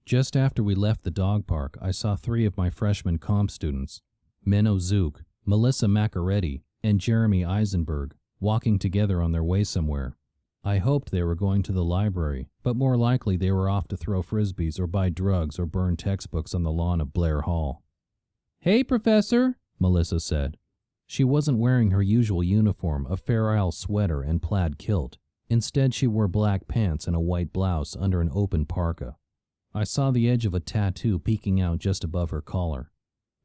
Just after we left the dog park, I saw 3 of my freshman comp students, Menno Zook, Melissa Macaretti, and Jeremy Eisenberg, walking together on their way somewhere. I hoped they were going to the library, but more likely they were off to throw frisbees or buy drugs or burn textbooks on the lawn of Blair Hall. "Hey, Professor," Melissa said. She wasn't wearing her usual uniform of Fair Isle sweater and plaid kilt. Instead, she wore black pants and a white blouse under an open parka. I saw the edge of a tattoo peeking out just above her collar.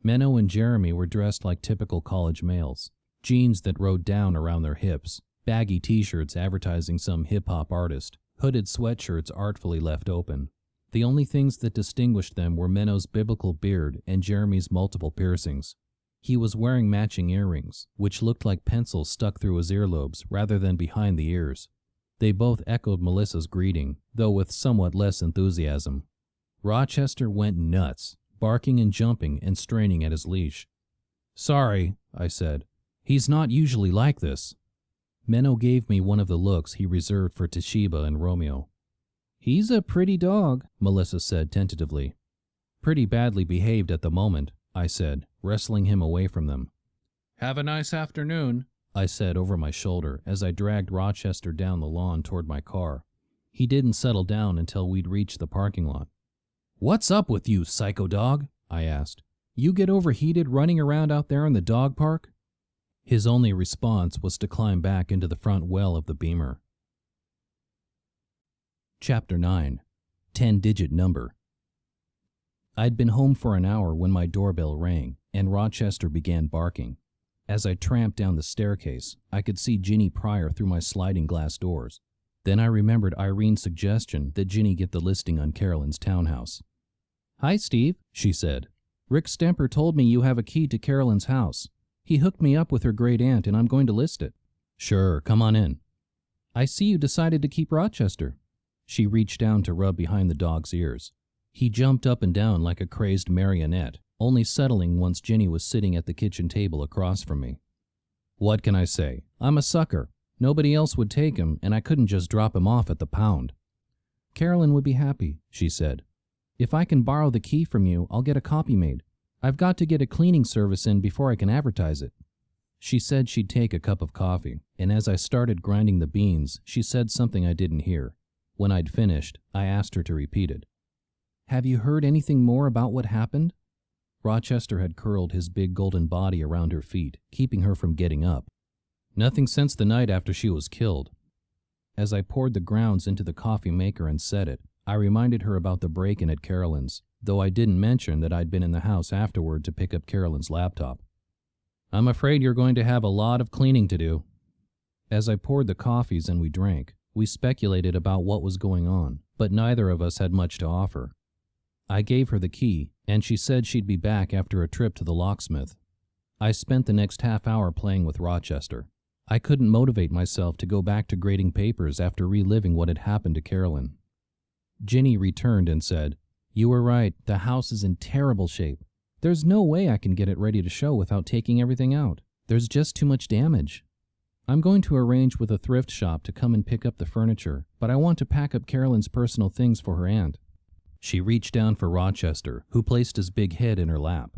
Menno and Jeremy were dressed like typical college males, jeans that rode down around their hips, baggy t-shirts advertising some hip-hop artist, hooded sweatshirts artfully left open. The only things that distinguished them were Menno's biblical beard and Jeremy's multiple piercings. He was wearing matching earrings, which looked like pencils stuck through his earlobes rather than behind the ears. They both echoed Melissa's greeting, though with somewhat less enthusiasm. Rochester went nuts, barking and jumping and straining at his leash. "Sorry," I said. "He's not usually like this." Menno gave me one of the looks he reserved for Toshiba and Romeo. "He's a pretty dog," Melissa said tentatively. "Pretty badly behaved at the moment," I said, wrestling him away from them. "Have a nice afternoon," I said over my shoulder as I dragged Rochester down the lawn toward my car. He didn't settle down until we'd reached the parking lot. "What's up with you, psycho dog?" I asked. "You get overheated running around out there in the dog park?" His only response was to climb back into the front well of the Beamer. Chapter 9. 10-Digit Number. I'd been home for an hour when my doorbell rang, and Rochester began barking. As I tramped down the staircase, I could see Ginny Pryor through my sliding glass doors. Then I remembered Irene's suggestion that Ginny get the listing on Carolyn's townhouse. "Hi, Steve," she said. "Rick Stemper told me you have a key to Carolyn's house. He hooked me up with her great aunt, and I'm going to list it." "Sure, come on in." "I see you decided to keep Rochester." She reached down to rub behind the dog's ears. He jumped up and down like a crazed marionette, only settling once Ginny was sitting at the kitchen table across from me. "What can I say? I'm a sucker. Nobody else would take him, and I couldn't just drop him off at the pound." "Carolyn would be happy," she said. "If I can borrow the key from you, I'll get a copy made. I've got to get a cleaning service in before I can advertise it." She said she'd take a cup of coffee, and as I started grinding the beans, she said something I didn't hear. When I'd finished, I asked her to repeat it. "Have you heard anything more about what happened?" Rochester had curled his big golden body around her feet, keeping her from getting up. "Nothing since the night after she was killed." As I poured the grounds into the coffee maker and set it, I reminded her about the break-in at Carolyn's, though I didn't mention that I'd been in the house afterward to pick up Carolyn's laptop. "I'm afraid you're going to have a lot of cleaning to do." As I poured the coffees and we drank, we speculated about what was going on, but neither of us had much to offer. I gave her the key, and she said she'd be back after a trip to the locksmith. I spent the next half hour playing with Rochester. I couldn't motivate myself to go back to grading papers after reliving what had happened to Carolyn. Ginny returned and said, "You were right, the house is in terrible shape. There's no way I can get it ready to show without taking everything out. There's just too much damage. I'm going to arrange with a thrift shop to come and pick up the furniture, but I want to pack up Carolyn's personal things for her aunt." She reached down for Rochester, who placed his big head in her lap.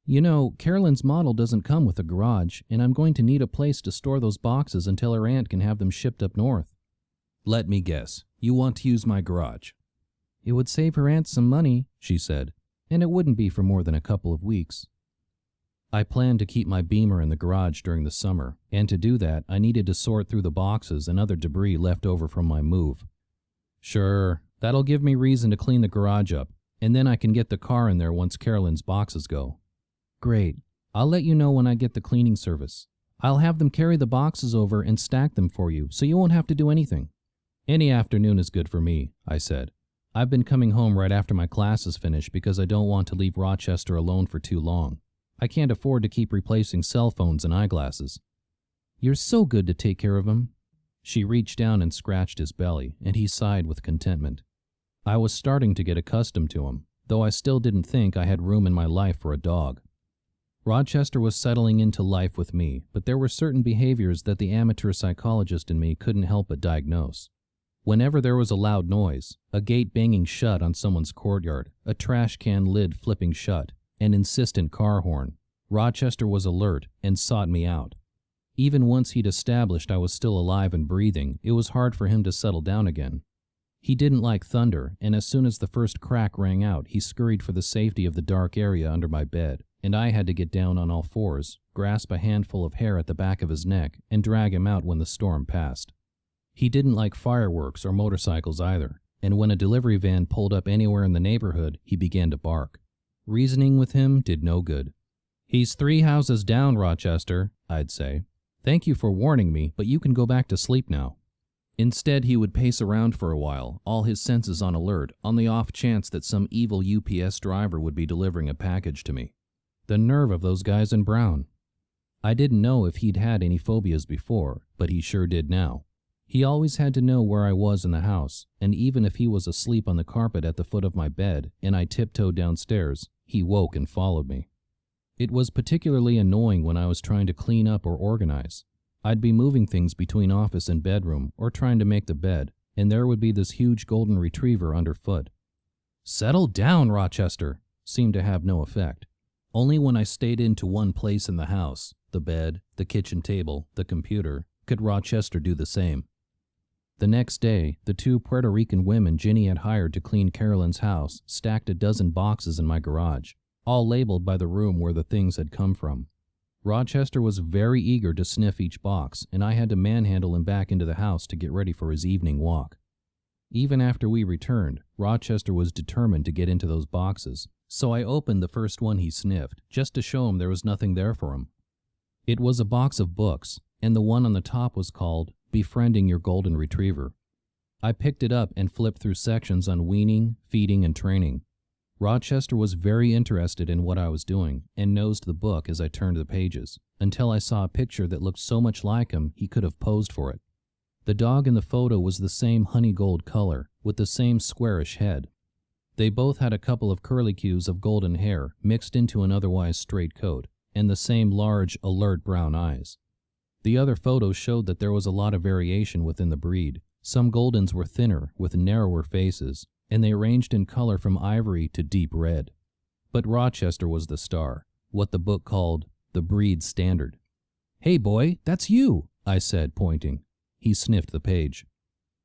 "You know, Carolyn's model doesn't come with a garage, and I'm going to need a place to store those boxes until her aunt can have them shipped up north." "Let me guess. You want to use my garage?" "It would save her aunt some money," she said, "and it wouldn't be for more than a couple of weeks." I planned to keep my Beamer in the garage during the summer, and to do that, I needed to sort through the boxes and other debris left over from my move. "Sure, that'll give me reason to clean the garage up, and then I can get the car in there once Carolyn's boxes go." "Great. I'll let you know when I get the cleaning service. I'll have them carry the boxes over and stack them for you, so you won't have to do anything." "Any afternoon is good for me," I said. "I've been coming home right after my classes finish because I don't want to leave Rochester alone for too long. I can't afford to keep replacing cell phones and eyeglasses." "You're so good to take care of him." She reached down and scratched his belly, and he sighed with contentment. I was starting to get accustomed to him, though I still didn't think I had room in my life for a dog. Rochester was settling into life with me, but there were certain behaviors that the amateur psychologist in me couldn't help but diagnose. Whenever there was a loud noise, a gate banging shut on someone's courtyard, a trash can lid flipping shut, an insistent car horn, Rochester was alert and sought me out. Even once he'd established I was still alive and breathing, it was hard for him to settle down again. He didn't like thunder, and as soon as the first crack rang out, he scurried for the safety of the dark area under my bed, and I had to get down on all fours, grasp a handful of hair at the back of his neck, and drag him out when the storm passed. He didn't like fireworks or motorcycles either, and when a delivery van pulled up anywhere in the neighborhood, he began to bark. Reasoning with him did no good. "He's 3 houses down, Rochester," I'd say. "Thank you for warning me, but you can go back to sleep now." Instead, he would pace around for a while, all his senses on alert, on the off chance that some evil UPS driver would be delivering a package to me. The nerve of those guys in brown. I didn't know if he'd had any phobias before, but he sure did now. He always had to know where I was in the house, and even if he was asleep on the carpet at the foot of my bed and I tiptoed downstairs, he woke and followed me. It was particularly annoying when I was trying to clean up or organize. I'd be moving things between office and bedroom or trying to make the bed, and there would be this huge golden retriever underfoot. "Settle down, Rochester," seemed to have no effect. Only when I stayed into one place in the house, the bed, the kitchen table, the computer, could Rochester do the same. The next day, the 2 Puerto Rican women Ginny had hired to clean Carolyn's house stacked a dozen boxes in my garage, all labeled by the room where the things had come from. Rochester was very eager to sniff each box, and I had to manhandle him back into the house to get ready for his evening walk. Even after we returned, Rochester was determined to get into those boxes, so I opened the first one he sniffed, just to show him there was nothing there for him. It was a box of books, and the one on the top was called Befriending Your Golden Retriever. I picked it up and flipped through sections on weaning, feeding, and training. Rochester was very interested in what I was doing and nosed the book as I turned the pages, until I saw a picture that looked so much like him he could have posed for it. The dog in the photo was the same honey gold color, with the same squarish head. They both had a couple of curlicues of golden hair mixed into an otherwise straight coat, and the same large, alert brown eyes. The other photos showed that there was a lot of variation within the breed. Some Goldens were thinner, with narrower faces, and they ranged in color from ivory to deep red. But Rochester was the star, what the book called the breed standard. "Hey boy, that's you," I said, pointing. He sniffed the page.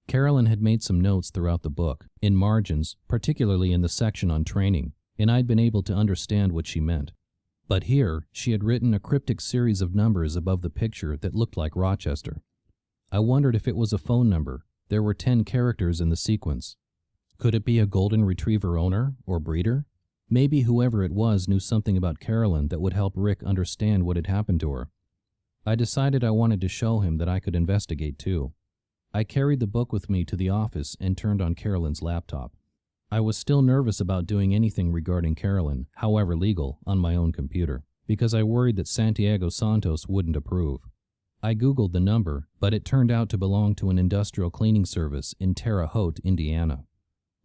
Carolyn had made some notes throughout the book, in margins, particularly in the section on training, and I'd been able to understand what she meant. But here, she had written a cryptic series of numbers above the picture that looked like Rochester. I wondered if it was a phone number. There were 10 characters in the sequence. Could it be a golden retriever owner or breeder? Maybe whoever it was knew something about Carolyn that would help Rick understand what had happened to her. I decided I wanted to show him that I could investigate too. I carried the book with me to the office and turned on Carolyn's laptop. I was still nervous about doing anything regarding Carolyn, however legal, on my own computer, because I worried that Santiago Santos wouldn't approve. I Googled the number, but it turned out to belong to an industrial cleaning service in Terre Haute, Indiana.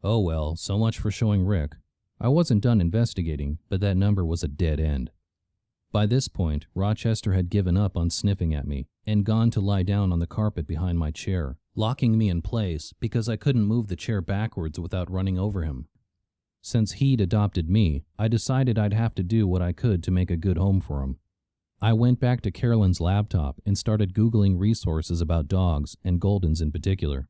Oh well, so much for showing Rick. I wasn't done investigating, but that number was a dead end. By this point, Rochester had given up on sniffing at me and gone to lie down on the carpet behind my chair, locking me in place because I couldn't move the chair backwards without running over him. Since he'd adopted me, I decided I'd have to do what I could to make a good home for him. I went back to Carolyn's laptop and started Googling resources about dogs, and Goldens in particular.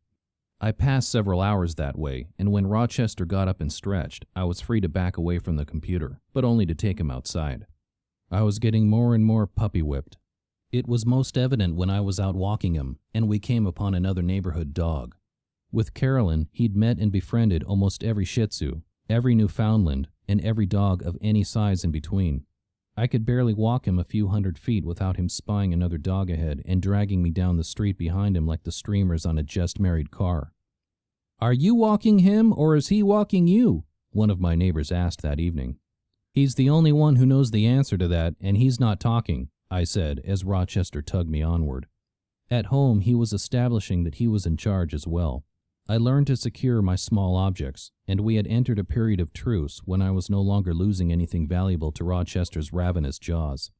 I passed several hours that way, and when Rochester got up and stretched, I was free to back away from the computer, but only to take him outside. I was getting more and more puppy-whipped. It was most evident when I was out walking him, and we came upon another neighborhood dog. With Carolyn, he'd met and befriended almost every Shih Tzu, every Newfoundland, and every dog of any size in between. I could barely walk him a few hundred feet without him spying another dog ahead and dragging me down the street behind him like the streamers on a just-married car. "Are you walking him, or is he walking you?" one of my neighbors asked that evening. "He's the only one who knows the answer to that, and he's not talking," I said as Rochester tugged me onward. At home, he was establishing that he was in charge as well. I learned to secure my small objects, and we had entered a period of truce when I was no longer losing anything valuable to Rochester's ravenous jaws.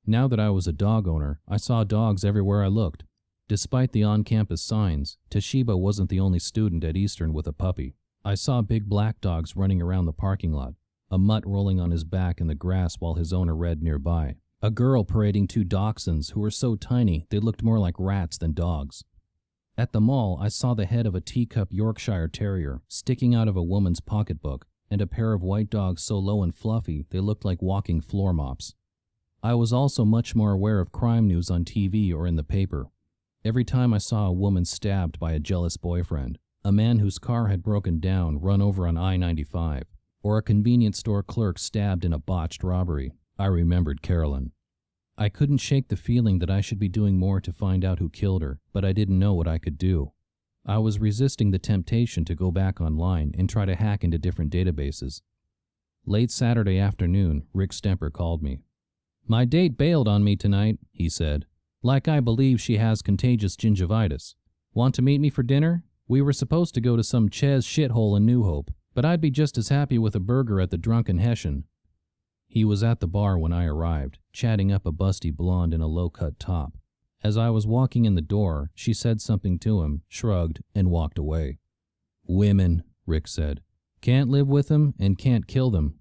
Now that I was a dog owner, I saw dogs everywhere I looked. Despite the on-campus signs, Toshiba wasn't the only student at Eastern with a puppy. I saw big black dogs running around the parking lot, a mutt rolling on his back in the grass while his owner read nearby, a girl parading 2 dachshunds who were so tiny they looked more like rats than dogs. At the mall, I saw the head of a teacup Yorkshire Terrier sticking out of a woman's pocketbook, and a pair of white dogs so low and fluffy they looked like walking floor mops. I was also much more aware of crime news on TV or in the paper. Every time I saw a woman stabbed by a jealous boyfriend, a man whose car had broken down run over on I-95, or a convenience store clerk stabbed in a botched robbery, I remembered Carolyn. I couldn't shake the feeling that I should be doing more to find out who killed her, but I didn't know what I could do. I was resisting the temptation to go back online and try to hack into different databases. Late Saturday afternoon, Rick Stemper called me. "My date bailed on me tonight," he said. "Like I believe she has contagious gingivitis. Want to meet me for dinner? We were supposed to go to some Ches shithole in New Hope, but I'd be just as happy with a burger at the Drunken Hessian." He was at the bar when I arrived, chatting up a busty blonde in a low-cut top. As I was walking in the door, she said something to him, shrugged, and walked away. "Women," Rick said. "Can't live with them and can't kill them.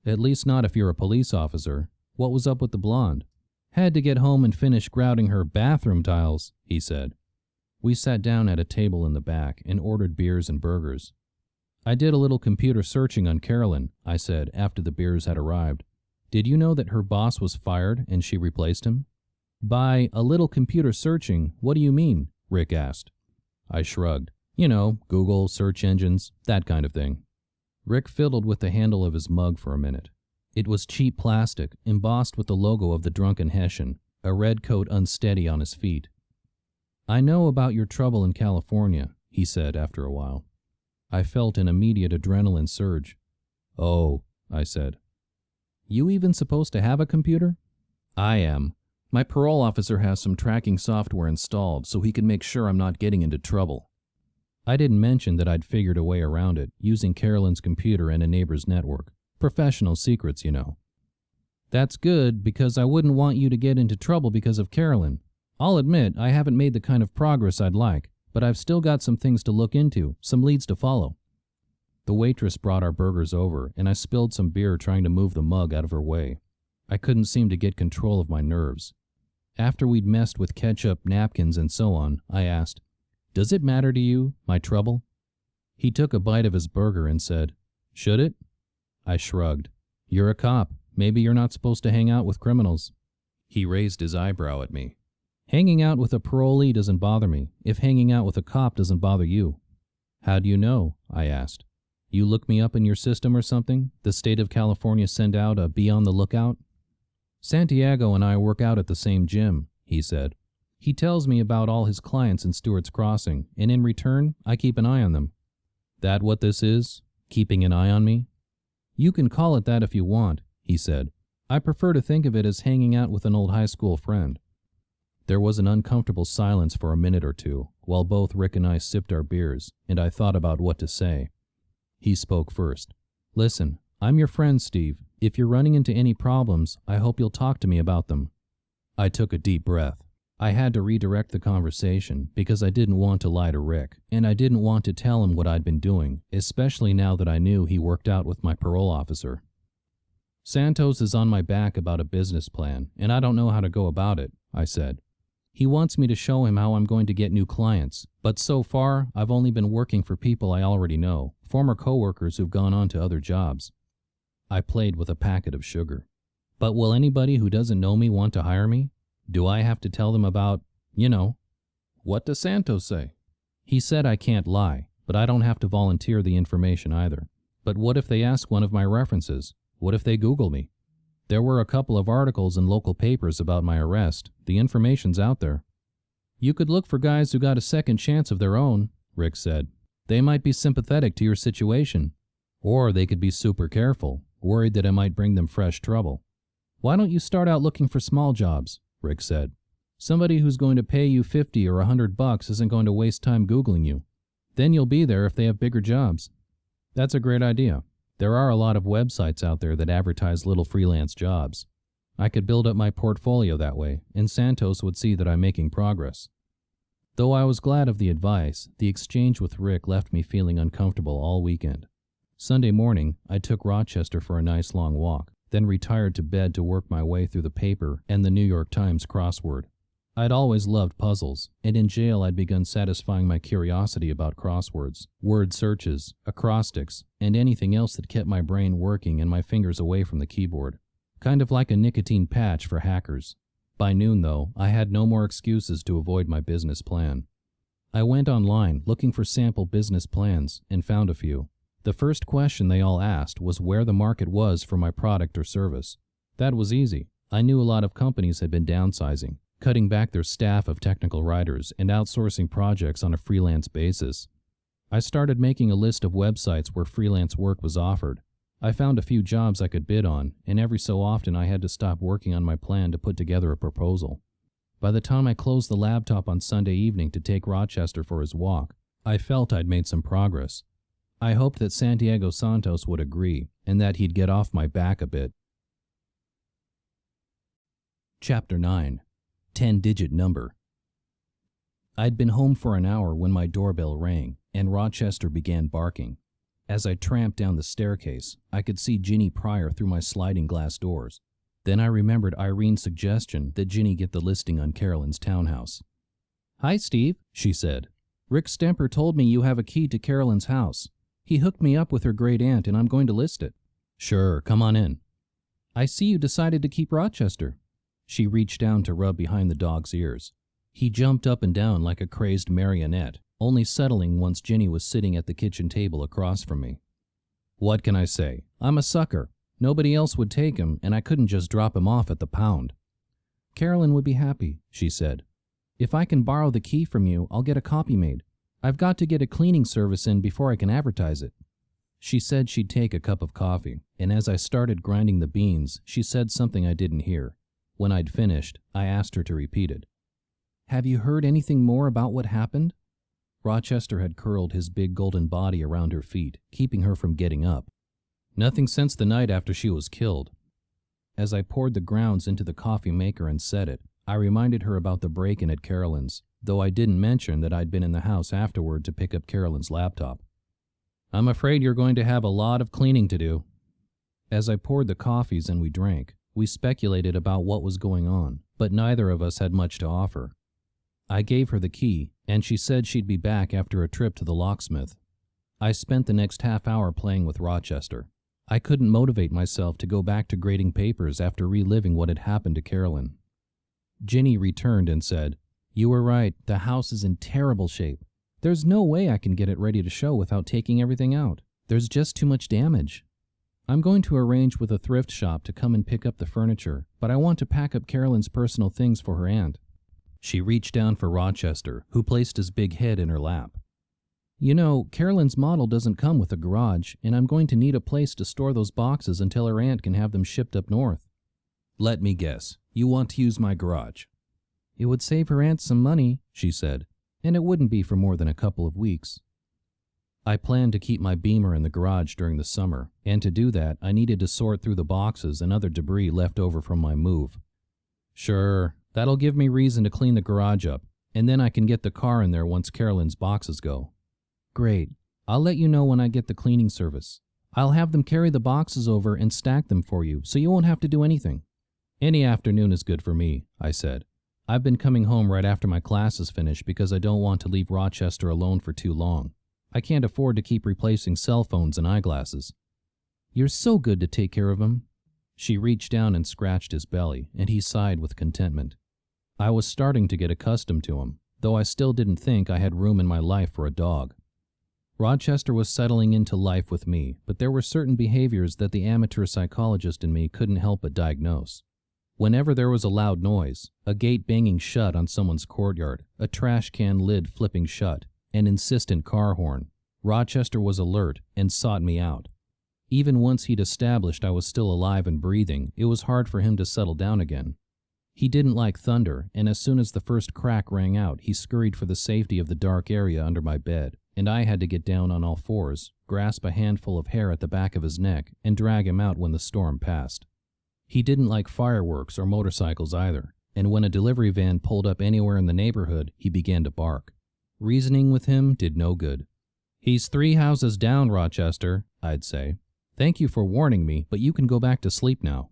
At least not if you're a police officer. What was up with the blonde?" "Had to get home and finish grouting her bathroom tiles," he said. We sat down at a table in the back and ordered beers and burgers. "I did a little computer searching on Carolyn," I said after the beers had arrived. "Did you know that her boss was fired and she replaced him?" "By a little computer searching, what do you mean?" Rick asked. I shrugged. You know, Google, search engines, that kind of thing. Rick fiddled with the handle of his mug for a minute. It was cheap plastic, embossed with the logo of the Drunken Hessian, a red coat unsteady on his feet. "I know about your trouble in California," he said after a while. I felt an immediate adrenaline surge. "Oh," I said. "You even supposed to have a computer?" "I am. My parole officer has some tracking software installed so he can make sure I'm not getting into trouble." I didn't mention that I'd figured a way around it, using Carolyn's computer and a neighbor's network. Professional secrets, you know. "That's good, because I wouldn't want you to get into trouble because of Carolyn. I'll admit I haven't made the kind of progress I'd like, but I've still got some things to look into, some leads to follow." The waitress brought our burgers over, and I spilled some beer trying to move the mug out of her way. I couldn't seem to get control of my nerves. After we'd messed with ketchup, napkins, and so on, I asked, "Does it matter to you, my trouble?" He took a bite of his burger and said, "Should it?" I shrugged. "You're a cop. Maybe you're not supposed to hang out with criminals." He raised his eyebrow at me. "Hanging out with a parolee doesn't bother me, if hanging out with a cop doesn't bother you." "How do you know?" I asked. "You look me up in your system or something? The state of California send out a be on the lookout?" "Santiago and I work out at the same gym," he said. "He tells me about all his clients in Stewart's Crossing, and in return, I keep an eye on them." "That what this is? Keeping an eye on me?" "You can call it that if you want," he said. "I prefer to think of it as hanging out with an old high school friend." There was an uncomfortable silence for a minute or two, while both Rick and I sipped our beers, and I thought about what to say. He spoke first. "Listen, I'm your friend, Steve, If you're running into any problems, I hope you'll talk to me about them." I took a deep breath. I had to redirect the conversation because I didn't want to lie to Rick, and I didn't want to tell him what I'd been doing, especially now that I knew he worked out with my parole officer. "Santos is on my back about a business plan, and I don't know how to go about it," I said. "He wants me to show him how I'm going to get new clients, but so far I've only been working for people I already know, former coworkers who've gone on to other jobs." I played with a packet of sugar. "But will anybody who doesn't know me want to hire me? Do I have to tell them about, What does Santos say?" "He said I can't lie, but I don't have to volunteer the information either. But what if they ask one of my references? What if they Google me? There were a couple of articles in local papers about my arrest. The information's out there." "You could look for guys who got a second chance of their own," Rick said. "They might be sympathetic to your situation. Or they could be super careful, worried that it might bring them fresh trouble." "Why don't you start out looking for small jobs?" Rick said. "Somebody who's going to pay you $50 or $100 isn't going to waste time Googling you. Then you'll be there if they have bigger jobs." "That's a great idea. There are a lot of websites out there that advertise little freelance jobs. I could build up my portfolio that way, and Santos would see that I'm making progress." Though I was glad of the advice, the exchange with Rick left me feeling uncomfortable all weekend. Sunday morning, I took Rochester for a nice long walk, then retired to bed to work my way through the paper and the New York Times crossword. I'd always loved puzzles, and in jail I'd begun satisfying my curiosity about crosswords, word searches, acrostics, and anything else that kept my brain working and my fingers away from the keyboard. Kind of like a nicotine patch for hackers. By noon, though, I had no more excuses to avoid my business plan. I went online looking for sample business plans and found a few. The first question they all asked was where the market was for my product or service. That was easy. I knew a lot of companies had been downsizing, cutting back their staff of technical writers and outsourcing projects on a freelance basis. I started making a list of websites where freelance work was offered. I found a few jobs I could bid on, and every so often I had to stop working on my plan to put together a proposal. By the time I closed the laptop on Sunday evening to take Rochester for his walk, I felt I'd made some progress. I hoped that Santiago Santos would agree, and that he'd get off my back a bit. Chapter 9. 10-digit number. I'd been home for an hour when my doorbell rang, and Rochester began barking. As I tramped down the staircase, I could see Ginny Pryor through my sliding glass doors. Then I remembered Irene's suggestion that Ginny get the listing on Carolyn's townhouse. "Hi, Steve," she said. "Rick Stemper told me you have a key to Carolyn's house. He hooked me up with her great aunt, and I'm going to list it." "Sure, come on in." "I see you decided to keep Rochester." She reached down to rub behind the dog's ears. He jumped up and down like a crazed marionette, only settling once Ginny was sitting at the kitchen table across from me. "What can I say? I'm a sucker. Nobody else would take him, and I couldn't just drop him off at the pound." "Carolyn would be happy," she said. "If I can borrow the key from you, I'll get a copy made. I've got to get a cleaning service in before I can advertise it." She said she'd take a cup of coffee, and as I started grinding the beans, she said something I didn't hear. When I'd finished, I asked her to repeat it. "Have you heard anything more about what happened?" Rochester had curled his big golden body around her feet, keeping her from getting up. "Nothing since the night after she was killed." As I poured the grounds into the coffee maker and set it, I reminded her about the break-in at Carolyn's, though I didn't mention that I'd been in the house afterward to pick up Carolyn's laptop. "I'm afraid you're going to have a lot of cleaning to do." As I poured the coffees and we drank, we speculated about what was going on, but neither of us had much to offer. I gave her the key, and she said she'd be back after a trip to the locksmith. I spent the next half hour playing with Rochester. I couldn't motivate myself to go back to grading papers after reliving what had happened to Carolyn. Ginny returned and said, "You were right, the house is in terrible shape. There's no way I can get it ready to show without taking everything out. There's just too much damage. I'm going to arrange with a thrift shop to come and pick up the furniture, but I want to pack up Carolyn's personal things for her aunt." She reached down for Rochester, who placed his big head in her lap. "You know, Carolyn's model doesn't come with a garage, and I'm going to need a place to store those boxes until her aunt can have them shipped up north." "Let me guess. You want to use my garage?" "It would save her aunt some money," she said, "and it wouldn't be for more than a couple of weeks." I planned to keep my Beamer in the garage during the summer, and to do that, I needed to sort through the boxes and other debris left over from my move. Sure, that'll give me reason to clean the garage up, and then I can get the car in there once Carolyn's boxes go. Great. I'll let you know when I get the cleaning service. I'll have them carry the boxes over and stack them for you, so you won't have to do anything. Any afternoon is good for me, I said. I've been coming home right after my classes finish because I don't want to leave Rochester alone for too long. I can't afford to keep replacing cell phones and eyeglasses. You're so good to take care of him. She reached down and scratched his belly, and he sighed with contentment. I was starting to get accustomed to him, though I still didn't think I had room in my life for a dog. Rochester was settling into life with me, but there were certain behaviors that the amateur psychologist in me couldn't help but diagnose. Whenever there was a loud noise, a gate banging shut on someone's courtyard, a trash can lid flipping shut, an insistent car horn, Rochester was alert and sought me out. Even once he'd established I was still alive and breathing, it was hard for him to settle down again. He didn't like thunder, and as soon as the first crack rang out, he scurried for the safety of the dark area under my bed, and I had to get down on all fours, grasp a handful of hair at the back of his neck, and drag him out when the storm passed. He didn't like fireworks or motorcycles either, and when a delivery van pulled up anywhere in the neighborhood, he began to bark. Reasoning with him did no good. He's 3 houses down, Rochester, I'd say. Thank you for warning me, but you can go back to sleep now.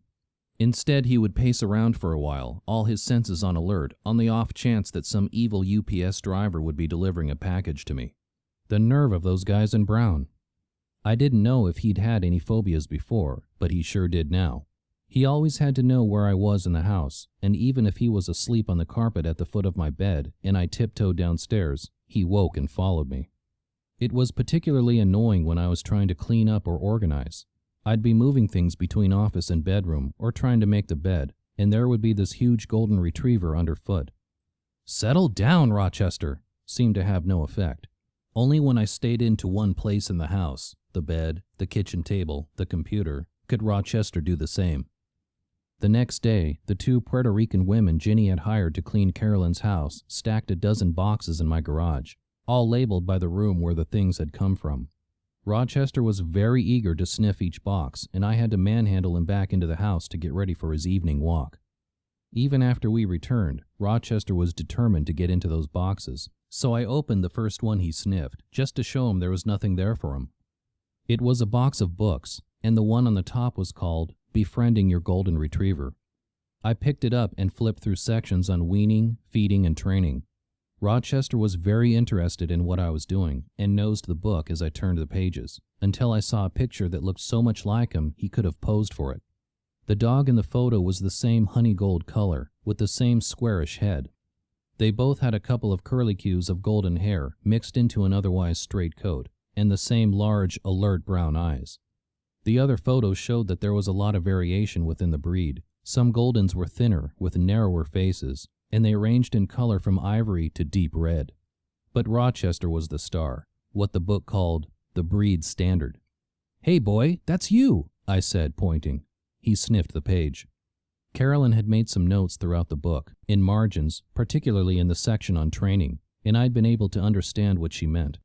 Instead, he would pace around for a while, all his senses on alert, on the off chance that some evil UPS driver would be delivering a package to me. The nerve of those guys in brown. I didn't know if he'd had any phobias before, but he sure did now. He always had to know where I was in the house, and even if he was asleep on the carpet at the foot of my bed and I tiptoed downstairs, he woke and followed me. It was particularly annoying when I was trying to clean up or organize. I'd be moving things between office and bedroom or trying to make the bed, and there would be this huge golden retriever underfoot. Settle down, Rochester, seemed to have no effect. Only when I stayed into one place in the house, the bed, the kitchen table, the computer, could Rochester do the same. The next day, the 2 Puerto Rican women Ginny had hired to clean Carolyn's house stacked a dozen boxes in my garage, all labeled by the room where the things had come from. Rochester was very eager to sniff each box, and I had to manhandle him back into the house to get ready for his evening walk. Even after we returned, Rochester was determined to get into those boxes, so I opened the first one he sniffed, just to show him there was nothing there for him. It was a box of books, and the one on the top was called Befriending Your Golden Retriever. I picked it up and flipped through sections on weaning, feeding, and training. Rochester was very interested in what I was doing and nosed the book as I turned the pages, until I saw a picture that looked so much like him he could have posed for it. The dog in the photo was the same honey gold color, with the same squarish head. They both had a couple of curlicues of golden hair mixed into an otherwise straight coat, and the same large, alert brown eyes. The other photos showed that there was a lot of variation within the breed. Some Goldens were thinner, with narrower faces, and they ranged in color from ivory to deep red. But Rochester was the star, what the book called the breed standard. "Hey boy, that's you," I said, pointing. He sniffed the page. Carolyn had made some notes throughout the book, in margins, particularly in the section on training, and I'd been able to understand what she meant.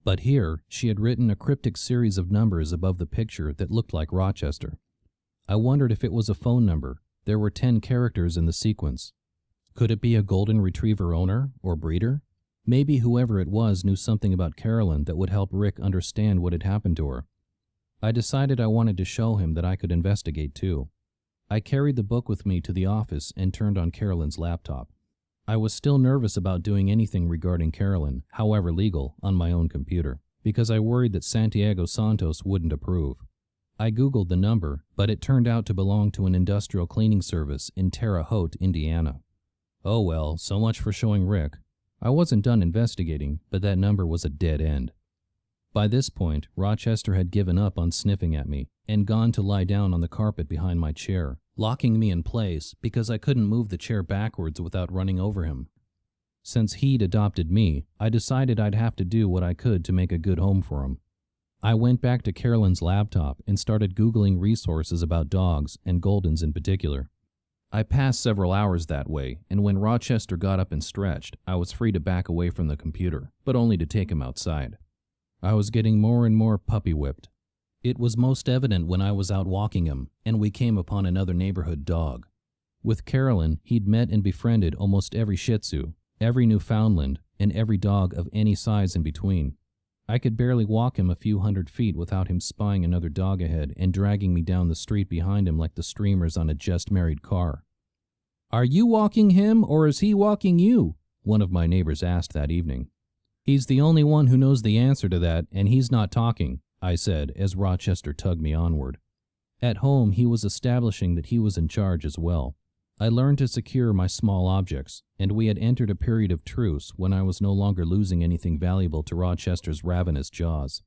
But here, she had written a cryptic series of numbers above the picture that looked like Rochester. I wondered if it was a phone number. There were 10 characters in the sequence. Could it be a golden retriever owner or breeder? Maybe whoever it was knew something about Carolyn that would help Rick understand what had happened to her. I decided I wanted to show him that I could investigate too. I carried the book with me to the office and turned on Carolyn's laptop. I was still nervous about doing anything regarding Carolyn, however legal, on my own computer, because I worried that Santiago Santos wouldn't approve. I Googled the number, but it turned out to belong to an industrial cleaning service in Terre Haute, Indiana. Oh well, so much for showing Rick. I wasn't done investigating, but that number was a dead end. By this point, Rochester had given up on sniffing at me and gone to lie down on the carpet behind my chair, locking me in place because I couldn't move the chair backwards without running over him. Since he'd adopted me, I decided I'd have to do what I could to make a good home for him. I went back to Carolyn's laptop and started Googling resources about dogs and Goldens in particular. I passed several hours that way, and when Rochester got up and stretched, I was free to back away from the computer, but only to take him outside. I was getting more and more puppy-whipped. It was most evident when I was out walking him, and we came upon another neighborhood dog. With Carolyn, he'd met and befriended almost every Shih Tzu, every Newfoundland, and every dog of any size in between. I could barely walk him a few 100 feet without him spying another dog ahead and dragging me down the street behind him like the streamers on a just-married car. "Are you walking him, or is he walking you?" one of my neighbors asked that evening. "He's the only one who knows the answer to that, and he's not talking," I said as Rochester tugged me onward. At home, he was establishing that he was in charge as well. I learned to secure my small objects, and we had entered a period of truce when I was no longer losing anything valuable to Rochester's ravenous jaws.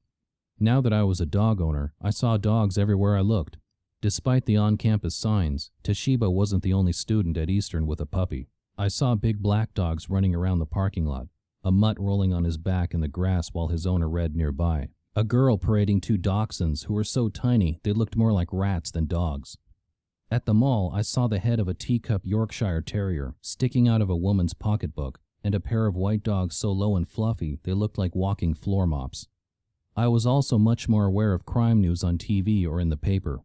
Now that I was a dog owner, I saw dogs everywhere I looked. Despite the on-campus signs, Toshiba wasn't the only student at Eastern with a puppy. I saw big black dogs running around the parking lot, a mutt rolling on his back in the grass while his owner read nearby, a girl parading 2 dachshunds who were so tiny they looked more like rats than dogs. At the mall, I saw the head of a teacup Yorkshire Terrier sticking out of a woman's pocketbook, and a pair of white dogs so low and fluffy they looked like walking floor mops. I was also much more aware of crime news on TV or in the paper.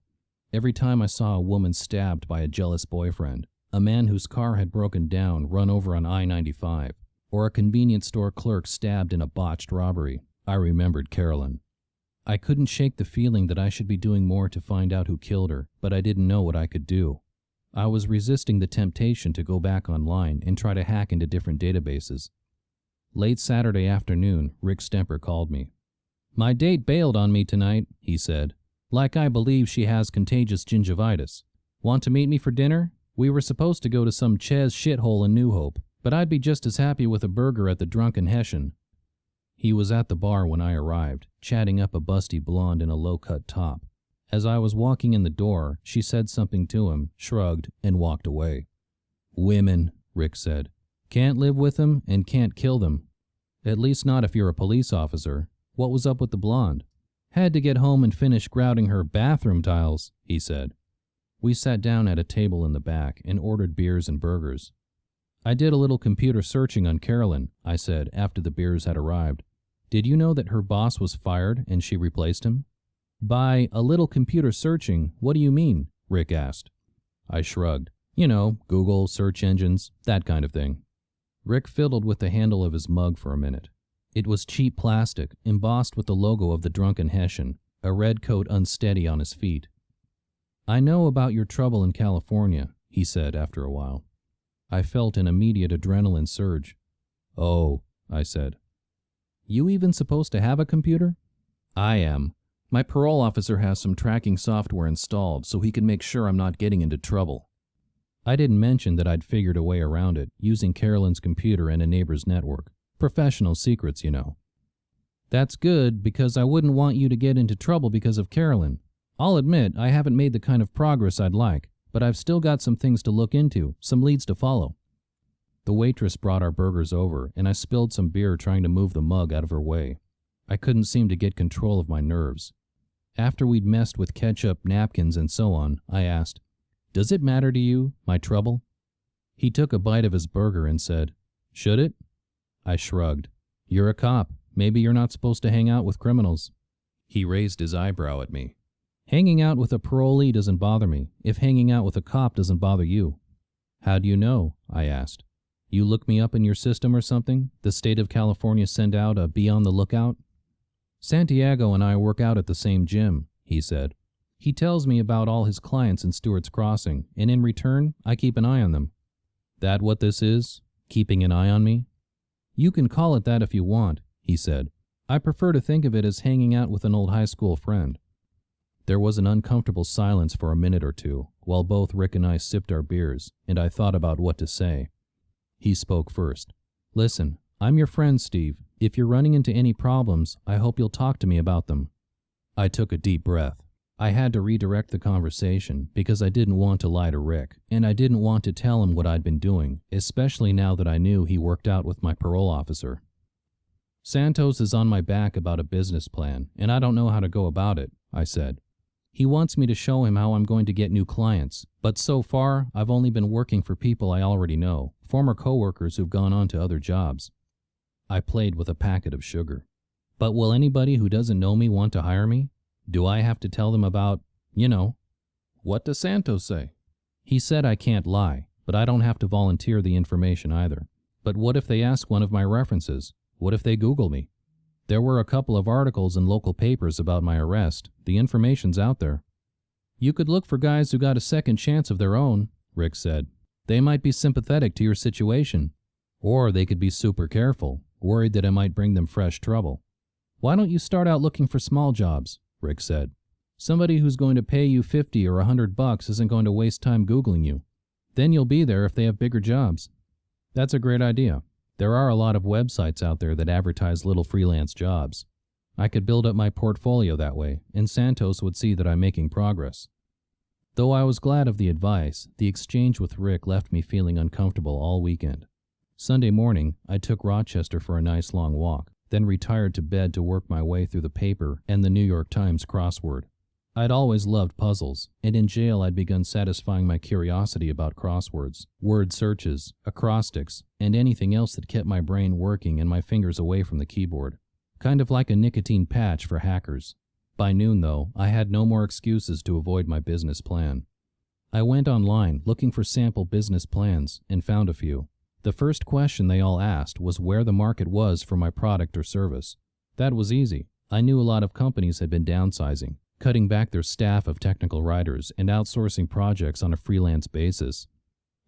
Every time I saw a woman stabbed by a jealous boyfriend, a man whose car had broken down run over on I-95, or a convenience store clerk stabbed in a botched robbery, I remembered Carolyn. I couldn't shake the feeling that I should be doing more to find out who killed her, but I didn't know what I could do. I was resisting the temptation to go back online and try to hack into different databases. Late Saturday afternoon, Rick Stemper called me. "My date bailed on me tonight," he said. "Like I believe she has contagious gingivitis. Want to meet me for dinner? We were supposed to go to some Ches shithole in New Hope, but I'd be just as happy with a burger at the Drunken Hessian." He was at the bar when I arrived, chatting up a busty blonde in a low-cut top. As I was walking in the door, she said something to him, shrugged, and walked away. "Women," Rick said. "Can't live with them and can't kill them. At least not if you're a police officer. What was up with the blonde?" "Had to get home and finish grouting her bathroom tiles," he said. We sat down at a table in the back and ordered beers and burgers. "I did a little computer searching on Carolyn," I said after the beers had arrived. "Did you know that her boss was fired and she replaced him?" "By a little computer searching, what do you mean?" Rick asked. I shrugged. "You know, Google, search engines, that kind of thing." Rick fiddled with the handle of his mug for a minute. It was cheap plastic, embossed with the logo of the Drunken Hessian, a red coat unsteady on his feet. "I know about your trouble in California," he said after a while. I felt an immediate adrenaline surge. "Oh," I said. "You even supposed to have a computer?" "I am. My parole officer has some tracking software installed so he can make sure I'm not getting into trouble." I didn't mention that I'd figured a way around it, using Carolyn's computer and a neighbor's network. Professional secrets, you know. "That's good, because I wouldn't want you to get into trouble because of Carolyn. I'll admit I haven't made the kind of progress I'd like, but I've still got some things to look into, some leads to follow." The waitress brought our burgers over, and I spilled some beer trying to move the mug out of her way. I couldn't seem to get control of my nerves. After we'd messed with ketchup, napkins, and so on, I asked, "Does it matter to you, my trouble?" He took a bite of his burger and said, "Should it?" I shrugged. "You're a cop. Maybe you're not supposed to hang out with criminals." He raised his eyebrow at me. "Hanging out with a parolee doesn't bother me, if hanging out with a cop doesn't bother you." "How do you know?" I asked. "You look me up in your system or something? The state of California send out a be on the lookout?" "Santiago and I work out at the same gym," he said. "He tells me about all his clients in Stewart's Crossing, and in return, I keep an eye on them." "That what this is? Keeping an eye on me?" "You can call it that if you want," he said. "I prefer to think of it as hanging out with an old high school friend." There was an uncomfortable silence for a minute or two, while both Rick and I sipped our beers, and I thought about what to say. He spoke first. "Listen, I'm your friend, Steve. If you're running into any problems, I hope you'll talk to me about them." I took a deep breath. I had to redirect the conversation because I didn't want to lie to Rick, and I didn't want to tell him what I'd been doing, especially now that I knew he worked out with my parole officer. "Santos is on my back about a business plan, and I don't know how to go about it," I said. "He wants me to show him how I'm going to get new clients, but so far, I've only been working for people I already know, former coworkers who've gone on to other jobs." I played with a packet of sugar. But will anybody who doesn't know me want to hire me? Do I have to tell them about, what does Santos say? He said I can't lie, but I don't have to volunteer the information either. But what if they ask one of my references? What if they Google me? There were a couple of articles in local papers about my arrest. The information's out there. You could look for guys who got a second chance of their own, Rick said. They might be sympathetic to your situation. Or they could be super careful, worried that I might bring them fresh trouble. Why don't you start out looking for small jobs? Rick said. Somebody who's going to pay you $50 or $100 isn't going to waste time Googling you. Then you'll be there if they have bigger jobs. That's a great idea. There are a lot of websites out there that advertise little freelance jobs. I could build up my portfolio that way, and Santos would see that I'm making progress. Though I was glad of the advice, the exchange with Rick left me feeling uncomfortable all weekend. Sunday morning, I took Rochester for a nice long walk, then retired to bed to work my way through the paper and the New York Times crossword. I'd always loved puzzles, and in jail I'd begun satisfying my curiosity about crosswords, word searches, acrostics, and anything else that kept my brain working and my fingers away from the keyboard. Kind of like a nicotine patch for hackers. By noon, though, I had no more excuses to avoid my business plan. I went online looking for sample business plans and found a few. The first question they all asked was where the market was for my product or service. That was easy. I knew a lot of companies had been downsizing, cutting back their staff of technical writers and outsourcing projects on a freelance basis.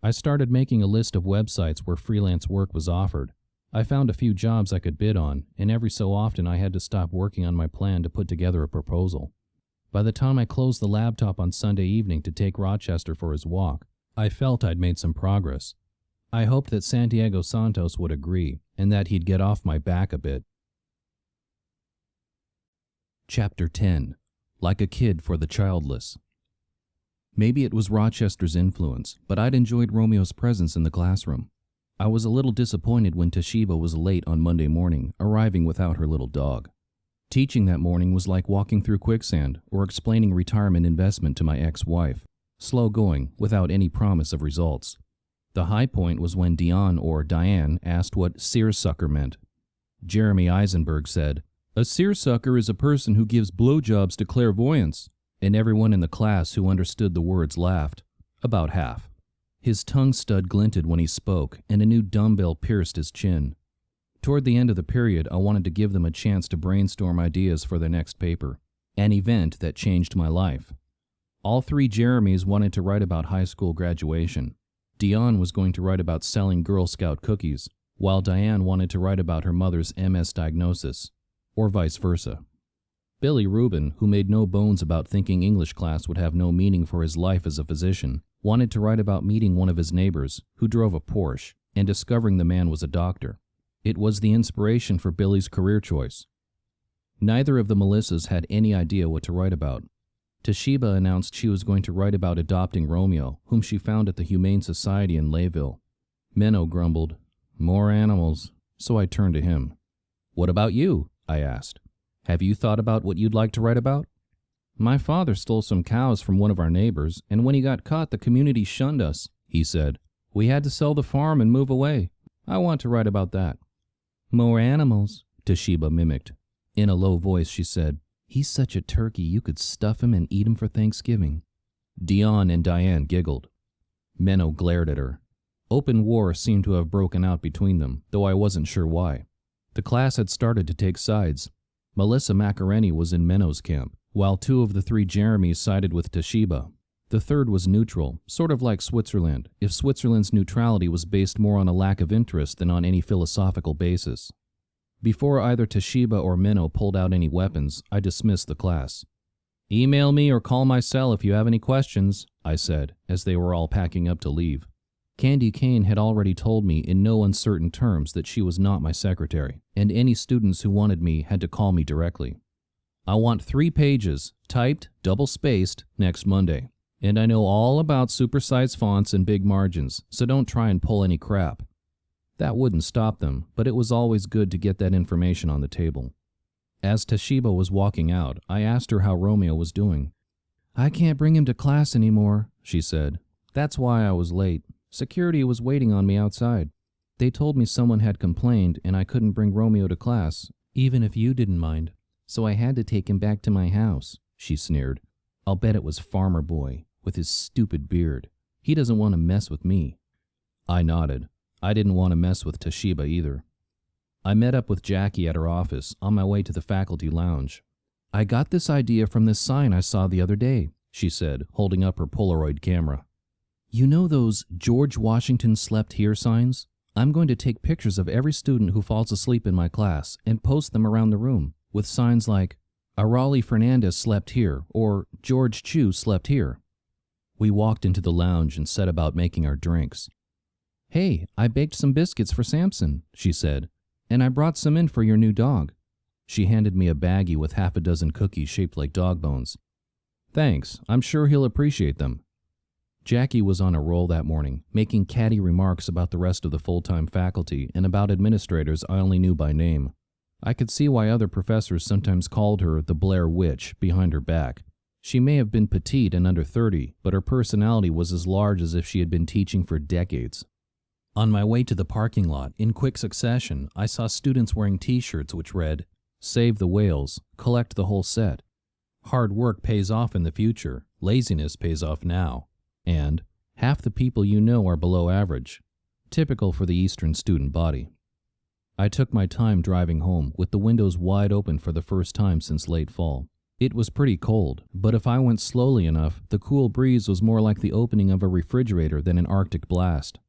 I started making a list of websites where freelance work was offered. I found a few jobs I could bid on, and every so often I had to stop working on my plan to put together a proposal. By the time I closed the laptop on Sunday evening to take Rochester for his walk, I felt I'd made some progress. I hoped that Santiago Santos would agree, and that he'd get off my back a bit. Chapter 10. Like a Kid for the Childless. Maybe it was Rochester's influence, but I'd enjoyed Romeo's presence in the classroom. I was a little disappointed when Toshiba was late on Monday morning, arriving without her little dog. Teaching that morning was like walking through quicksand or explaining retirement investment to my ex-wife, slow going, without any promise of results. The high point was when Dion or Diane asked what seersucker meant. Jeremy Eisenberg said, "A seersucker is a person who gives blowjobs to clairvoyants," and everyone in the class who understood the words laughed, about half. His tongue stud glinted when he spoke, and a new dumbbell pierced his chin. Toward the end of the period, I wanted to give them a chance to brainstorm ideas for their next paper, an event that changed my life. All three Jeremys wanted to write about high school graduation. Dion was going to write about selling Girl Scout cookies, while Diane wanted to write about her mother's MS diagnosis, or vice versa. Billy Rubin, who made no bones about thinking English class would have no meaning for his life as a physician, wanted to write about meeting one of his neighbors, who drove a Porsche, and discovering the man was a doctor. It was the inspiration for Billy's career choice. Neither of the Melissas had any idea what to write about. Toshiba announced she was going to write about adopting Romeo, whom she found at the Humane Society in Layville. Menno grumbled, "More animals," so I turned to him. "What about you?" I asked. "Have you thought about what you'd like to write about?" "My father stole some cows from one of our neighbors, and when he got caught, the community shunned us," he said. "We had to sell the farm and move away. I want to write about that." "More animals," Toshiba mimicked. In a low voice, she said, "He's such a turkey you could stuff him and eat him for Thanksgiving." Dion and Diane giggled. Menno glared at her. Open war seemed to have broken out between them, though I wasn't sure why. The class had started to take sides. Melissa Macareni was in Menno's camp, while two of the three Jeremys sided with Toshiba. The third was neutral, sort of like Switzerland, if Switzerland's neutrality was based more on a lack of interest than on any philosophical basis. Before either Toshiba or Menno pulled out any weapons, I dismissed the class. "Email me or call my cell if you have any questions," I said, as they were all packing up to leave. Candy Kane had already told me in no uncertain terms that she was not my secretary, and any students who wanted me had to call me directly. "I want 3 pages, typed, double-spaced, next Monday. And I know all about supersized fonts and big margins, so don't try and pull any crap." That wouldn't stop them, but it was always good to get that information on the table. As Toshiba was walking out, I asked her how Romeo was doing. "I can't bring him to class anymore," she said. "That's why I was late. Security was waiting on me outside. They told me someone had complained and I couldn't bring Romeo to class, Even if you didn't mind. So I had to take him back to my house, she sneered. I'll bet it was Farmer Boy, with his stupid beard. He doesn't want to mess with me. I nodded. I didn't want to mess with Toshiba either. I met up with Jackie at her office on my way to the faculty lounge. I got this idea from this sign I saw the other day, she said, holding up her Polaroid camera. You know those George Washington slept here signs? I'm going to take pictures of every student who falls asleep in my class and post them around the room with signs like, Arali Fernandez slept here, or George Chu slept here. We walked into the lounge and set about making our drinks. Hey, I baked some biscuits for Samson, she said, and I brought some in for your new dog. She handed me a baggie with half a dozen cookies shaped like dog bones. Thanks, I'm sure he'll appreciate them. Jackie was on a roll that morning, making catty remarks about the rest of the full-time faculty and about administrators I only knew by name. I could see why other professors sometimes called her the Blair Witch behind her back. She may have been petite and under 30, but her personality was as large as if she had been teaching for decades. On my way to the parking lot, in quick succession, I saw students wearing t-shirts which read, Save the whales, collect the whole set. Hard work pays off in the future, laziness pays off now. And half the people you know are below average, typical for the Eastern student body. I took my time driving home with the windows wide open for the first time since late fall. It was pretty cold, but if I went slowly enough, the cool breeze was more like the opening of a refrigerator than an Arctic blast.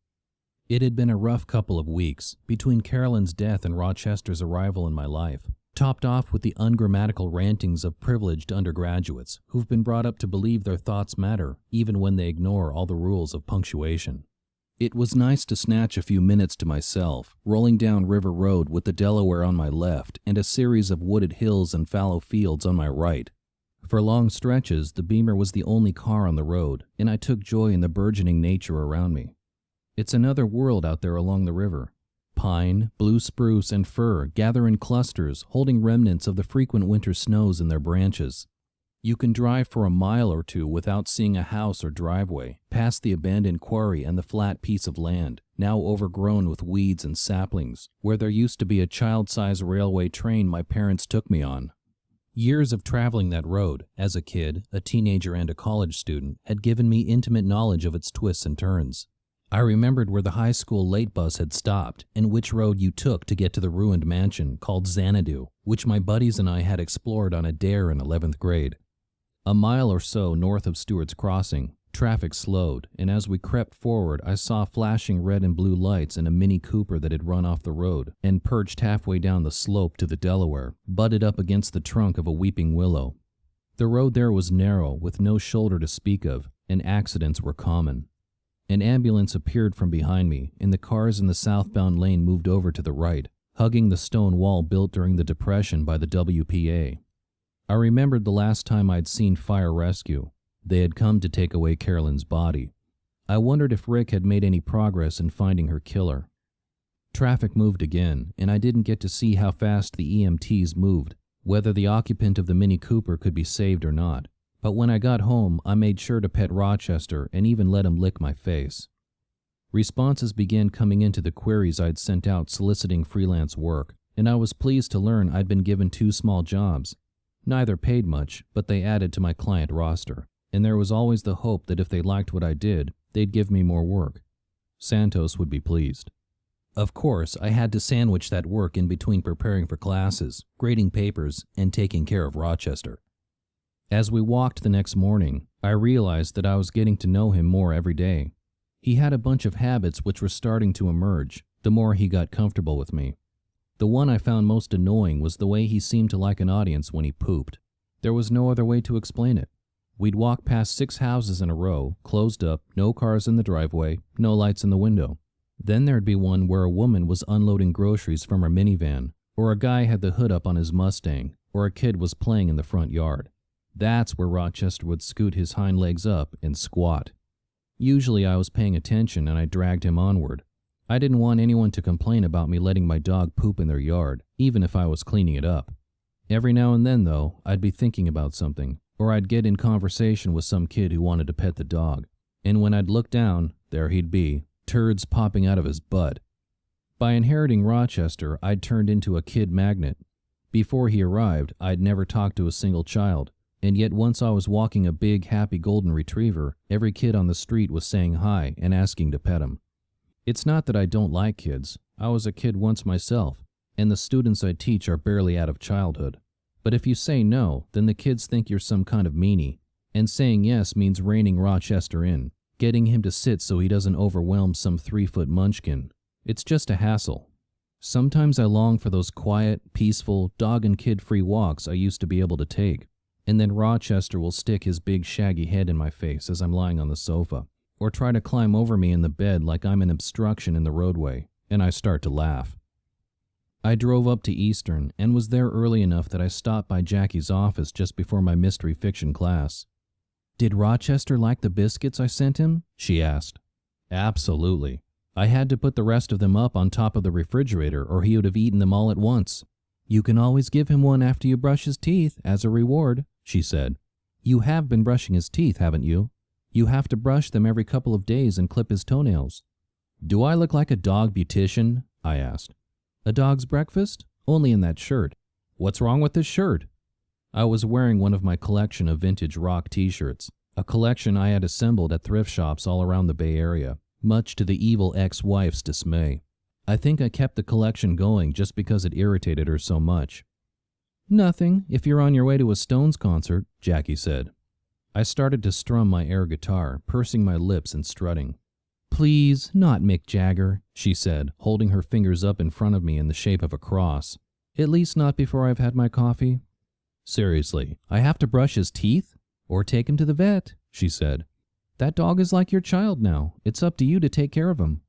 It had been a rough couple of weeks between Carolyn's death and Rochester's arrival in my life, topped off with the ungrammatical rantings of privileged undergraduates who've been brought up to believe their thoughts matter even when they ignore all the rules of punctuation. It was nice to snatch a few minutes to myself, rolling down River Road with the Delaware on my left and a series of wooded hills and fallow fields on my right. For long stretches, the Beamer was the only car on the road, and I took joy in the burgeoning nature around me. It's another world out there along the river. Pine, blue spruce, and fir gather in clusters, holding remnants of the frequent winter snows in their branches. You can drive for a mile or two without seeing a house or driveway, past the abandoned quarry and the flat piece of land, now overgrown with weeds and saplings, where there used to be a child-size railway train my parents took me on. Years of traveling that road, as a kid, a teenager, and a college student, had given me intimate knowledge of its twists and turns. I remembered where the high school late bus had stopped and which road you took to get to the ruined mansion called Xanadu, which my buddies and I had explored on a dare in 11th grade. A mile or so north of Stewart's Crossing, traffic slowed, and as we crept forward, I saw flashing red and blue lights in a Mini Cooper that had run off the road and perched halfway down the slope to the Delaware, butted up against the trunk of a weeping willow. The road there was narrow, with no shoulder to speak of, and accidents were common. An ambulance appeared from behind me, and the cars in the southbound lane moved over to the right, hugging the stone wall built during the Depression by the WPA. I remembered the last time I'd seen fire rescue. They had come to take away Carolyn's body. I wondered if Rick had made any progress in finding her killer. Traffic moved again, and I didn't get to see how fast the EMTs moved, whether the occupant of the Mini Cooper could be saved or not. But when I got home, I made sure to pet Rochester and even let him lick my face. Responses began coming into the queries I'd sent out soliciting freelance work, and I was pleased to learn I'd been given 2 small jobs. Neither paid much, but they added to my client roster, and there was always the hope that if they liked what I did, they'd give me more work. Santos would be pleased. Of course, I had to sandwich that work in between preparing for classes, grading papers, and taking care of Rochester. As we walked the next morning, I realized that I was getting to know him more every day. He had a bunch of habits which were starting to emerge, the more he got comfortable with me. The one I found most annoying was the way he seemed to like an audience when he pooped. There was no other way to explain it. We'd walk past 6 houses in a row, closed up, no cars in the driveway, no lights in the window. Then there'd be one where a woman was unloading groceries from her minivan, or a guy had the hood up on his Mustang, or a kid was playing in the front yard. That's where Rochester would scoot his hind legs up and squat. Usually I was paying attention and I dragged him onward. I didn't want anyone to complain about me letting my dog poop in their yard, even if I was cleaning it up. Every now and then, though, I'd be thinking about something, or I'd get in conversation with some kid who wanted to pet the dog, and when I'd look down, there he'd be, turds popping out of his butt. By inheriting Rochester, I'd turned into a kid magnet. Before he arrived, I'd never talked to a single child, and yet once I was walking a big, happy golden retriever, every kid on the street was saying hi and asking to pet him. It's not that I don't like kids. I was a kid once myself, and the students I teach are barely out of childhood. But if you say no, then the kids think you're some kind of meanie, and saying yes means reining Rochester in, getting him to sit so he doesn't overwhelm some 3-foot munchkin. It's just a hassle. Sometimes I long for those quiet, peaceful, dog and kid-free walks I used to be able to take, and then Rochester will stick his big shaggy head in my face as I'm lying on the sofa, or try to climb over me in the bed like I'm an obstruction in the roadway, and I start to laugh. I drove up to Eastern and was there early enough that I stopped by Jackie's office just before my mystery fiction class. "Did Rochester like the biscuits I sent him?" she asked. "Absolutely. I had to put the rest of them up on top of the refrigerator or he would have eaten them all at once." "You can always give him one after you brush his teeth, as a reward," she said. "You have been brushing his teeth, haven't you? You have to brush them every couple of days and clip his toenails." "Do I look like a dog beautician?" I asked. "A dog's breakfast? Only in that shirt." "What's wrong with this shirt?" I was wearing one of my collection of vintage rock t-shirts, a collection I had assembled at thrift shops all around the Bay Area, much to the evil ex-wife's dismay. I think I kept the collection going just because it irritated her so much. "Nothing, if you're on your way to a Stones concert," Jackie said. I started to strum my air guitar, pursing my lips and strutting. "Please, not Mick Jagger," she said, holding her fingers up in front of me in the shape of a cross. "At least not before I've had my coffee." "Seriously, I have to brush his teeth?" "Or take him to the vet," she said. "That dog is like your child now. It's up to you to take care of him."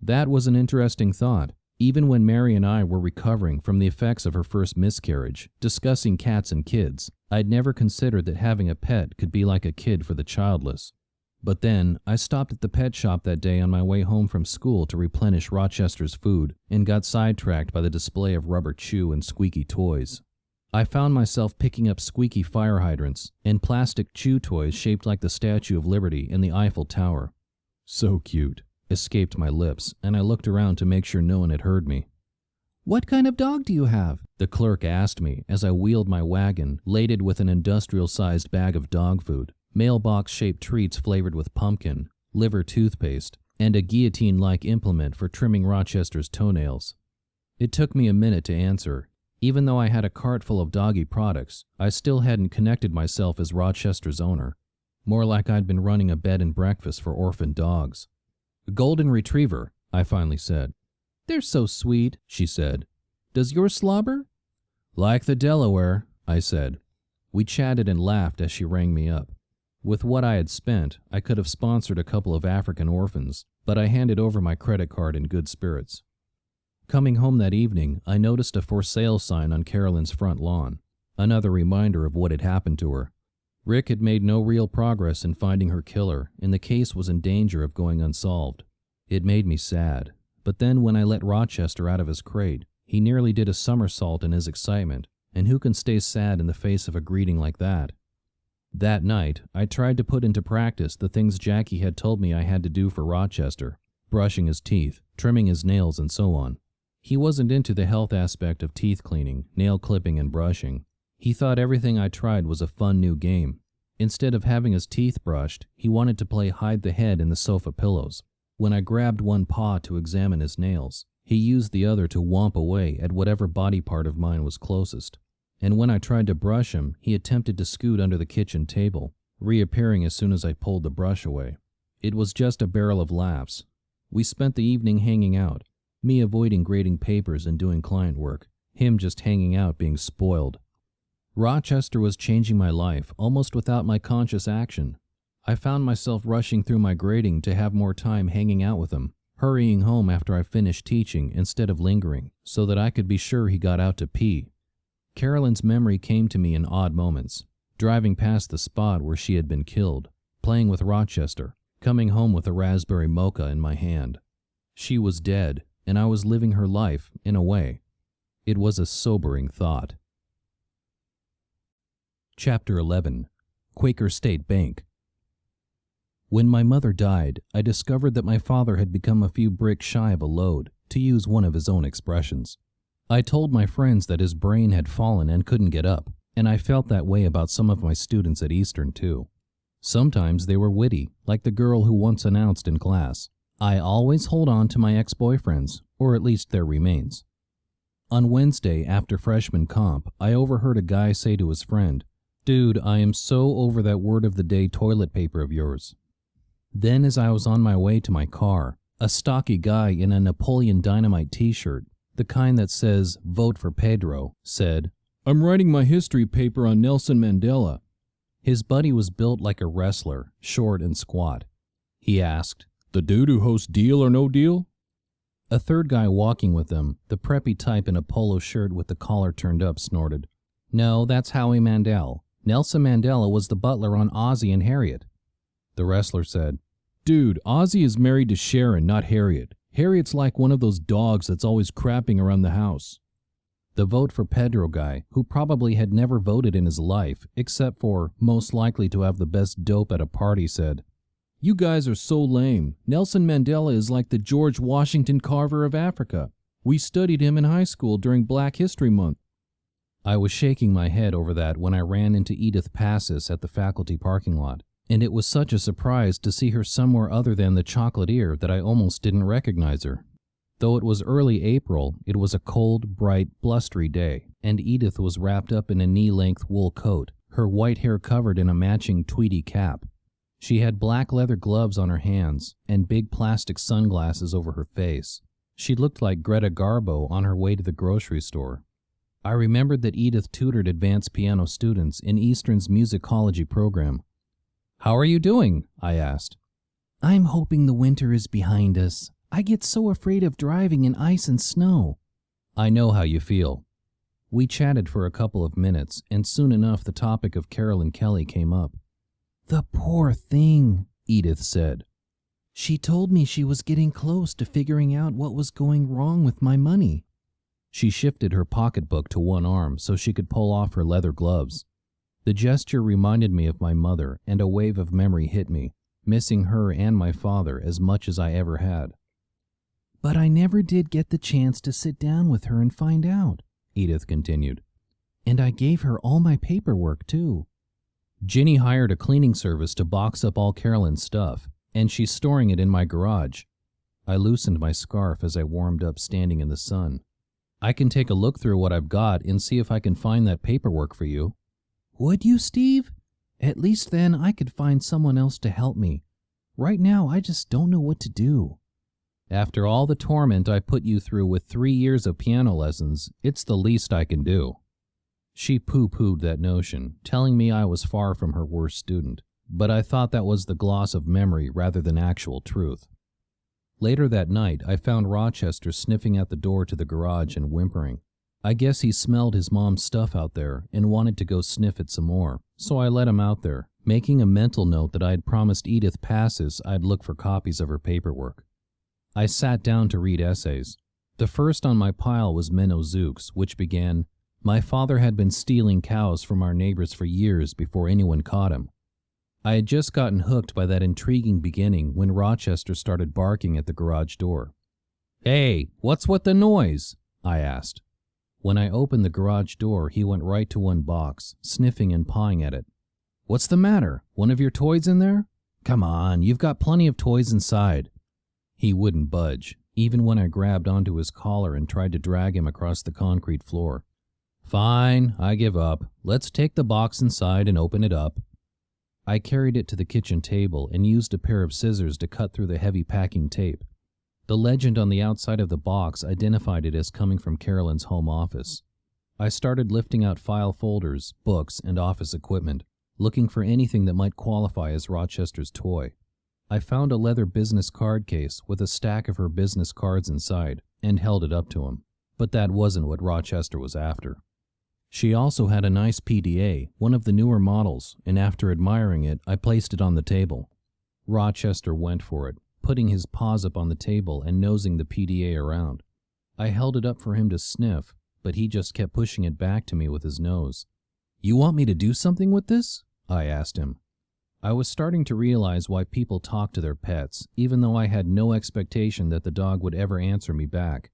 That was an interesting thought. Even when Mary and I were recovering from the effects of her first miscarriage, discussing cats and kids, I'd never considered that having a pet could be like a kid for the childless. But then, I stopped at the pet shop that day on my way home from school to replenish Rochester's food, and got sidetracked by the display of rubber chew and squeaky toys. I found myself picking up squeaky fire hydrants and plastic chew toys shaped like the Statue of Liberty in the Eiffel Tower. "So cute," escaped my lips, and I looked around to make sure no one had heard me. "What kind of dog do you have?" the clerk asked me as I wheeled my wagon, laden with an industrial-sized bag of dog food, mailbox-shaped treats flavored with pumpkin, liver toothpaste, and a guillotine-like implement for trimming Rochester's toenails. It took me a minute to answer. Even though I had a cart full of doggy products, I still hadn't connected myself as Rochester's owner. More like I'd been running a bed and breakfast for orphan dogs. "Golden retriever," I finally said. "They're so sweet," she said. "Does yours slobber?" "Like the Delaware," I said. We chatted and laughed as she rang me up. With what I had spent, I could have sponsored a couple of African orphans, but I handed over my credit card in good spirits. Coming home that evening, I noticed a for sale sign on Carolyn's front lawn, another reminder of what had happened to her. Rick had made no real progress in finding her killer, and the case was in danger of going unsolved. It made me sad, but then when I let Rochester out of his crate, he nearly did a somersault in his excitement, and who can stay sad in the face of a greeting like that? That night, I tried to put into practice the things Jackie had told me I had to do for Rochester, brushing his teeth, trimming his nails, and so on. He wasn't into the health aspect of teeth cleaning, nail clipping, and brushing. He thought everything I tried was a fun new game. Instead of having his teeth brushed, he wanted to play hide the head in the sofa pillows. When I grabbed one paw to examine his nails, he used the other to whomp away at whatever body part of mine was closest. And when I tried to brush him, he attempted to scoot under the kitchen table, reappearing as soon as I pulled the brush away. It was just a barrel of laughs. We spent the evening hanging out, me avoiding grading papers and doing client work, him just hanging out being spoiled. Rochester was changing my life almost without my conscious action. I found myself rushing through my grading to have more time hanging out with him, hurrying home after I finished teaching instead of lingering, so that I could be sure he got out to pee. Carolyn's memory came to me in odd moments, driving past the spot where she had been killed, playing with Rochester, coming home with a raspberry mocha in my hand. She was dead, and I was living her life, in a way. It was a sobering thought. Chapter 11. Quaker State Bank. When my mother died, I discovered that my father had become a few bricks shy of a load, to use one of his own expressions. I told my friends that his brain had fallen and couldn't get up, and I felt that way about some of my students at Eastern too. Sometimes they were witty, like the girl who once announced in class, "I always hold on to my ex-boyfriends, or at least their remains." On Wednesday, after freshman comp, I overheard a guy say to his friend, "Dude, I am so over that word of the day toilet paper of yours." Then as I was on my way to my car, a stocky guy in a Napoleon Dynamite t-shirt, the kind that says, "Vote for Pedro," said, "I'm writing my history paper on Nelson Mandela." His buddy was built like a wrestler, short and squat. He asked, "The dude who hosts Deal or No Deal?" A third guy walking with them, the preppy type in a polo shirt with the collar turned up, snorted, "No, that's Howie Mandel. Nelson Mandela was the butler on Ozzie and Harriet." The wrestler said, "Dude, Ozzie is married to Sharon, not Harriet. Harriet's like one of those dogs that's always crapping around the house." The Vote for Pedro guy, who probably had never voted in his life, except for most likely to have the best dope at a party, said, "You guys are so lame. Nelson Mandela is like the George Washington Carver of Africa. We studied him in high school during Black History Month." I was shaking my head over that when I ran into Edith Passis at the faculty parking lot, and it was such a surprise to see her somewhere other than the Chocolatier that I almost didn't recognize her. Though it was early April, it was a cold, bright, blustery day, and Edith was wrapped up in a knee-length wool coat, her white hair covered in a matching tweedy cap. She had black leather gloves on her hands and big plastic sunglasses over her face. She looked like Greta Garbo on her way to the grocery store. I remembered that Edith tutored advanced piano students in Eastern's musicology program. "How are you doing?" I asked. "I'm hoping the winter is behind us. I get so afraid of driving in ice and snow." "I know how you feel." We chatted for a couple of minutes, and soon enough the topic of Carolyn Kelly came up. "The poor thing," Edith said. "She told me she was getting close to figuring out what was going wrong with my money." She shifted her pocketbook to one arm so she could pull off her leather gloves. The gesture reminded me of my mother, and a wave of memory hit me, missing her and my father as much as I ever had. "But I never did get the chance to sit down with her and find out," Edith continued. "And I gave her all my paperwork, too." "Ginny hired a cleaning service to box up all Carolyn's stuff, and she's storing it in my garage." I loosened my scarf as I warmed up standing in the sun. "I can take a look through what I've got and see if I can find that paperwork for you." "Would you, Steve? At least then I could find someone else to help me. Right now I just don't know what to do." "After all the torment I put you through with 3 years of piano lessons, it's the least I can do." She pooh-poohed that notion, telling me I was far from her worst student, but I thought that was the gloss of memory rather than actual truth. Later that night, I found Rochester sniffing at the door to the garage and whimpering. I guess he smelled his mom's stuff out there and wanted to go sniff it some more, so I let him out there, making a mental note that I had promised Edith Passis I'd look for copies of her paperwork. I sat down to read essays. The first on my pile was Menno Zooks, which began, "My father had been stealing cows from our neighbors for years before anyone caught him." I had just gotten hooked by that intriguing beginning when Rochester started barking at the garage door. "Hey, what's with the noise?" I asked. When I opened the garage door, he went right to one box, sniffing and pawing at it. "What's the matter? One of your toys in there? Come on, you've got plenty of toys inside." He wouldn't budge, even when I grabbed onto his collar and tried to drag him across the concrete floor. "Fine, I give up. Let's take the box inside and open it up." I carried it to the kitchen table and used a pair of scissors to cut through the heavy packing tape. The legend on the outside of the box identified it as coming from Carolyn's home office. I started lifting out file folders, books, and office equipment, looking for anything that might qualify as Rochester's toy. I found a leather business card case with a stack of her business cards inside and held it up to him, but that wasn't what Rochester was after. She also had a nice PDA, one of the newer models, and after admiring it, I placed it on the table. Rochester went for it, putting his paws up on the table and nosing the PDA around. I held it up for him to sniff, but he just kept pushing it back to me with his nose. "You want me to do something with this?" I asked him. I was starting to realize why people talk to their pets, even though I had no expectation that the dog would ever answer me back.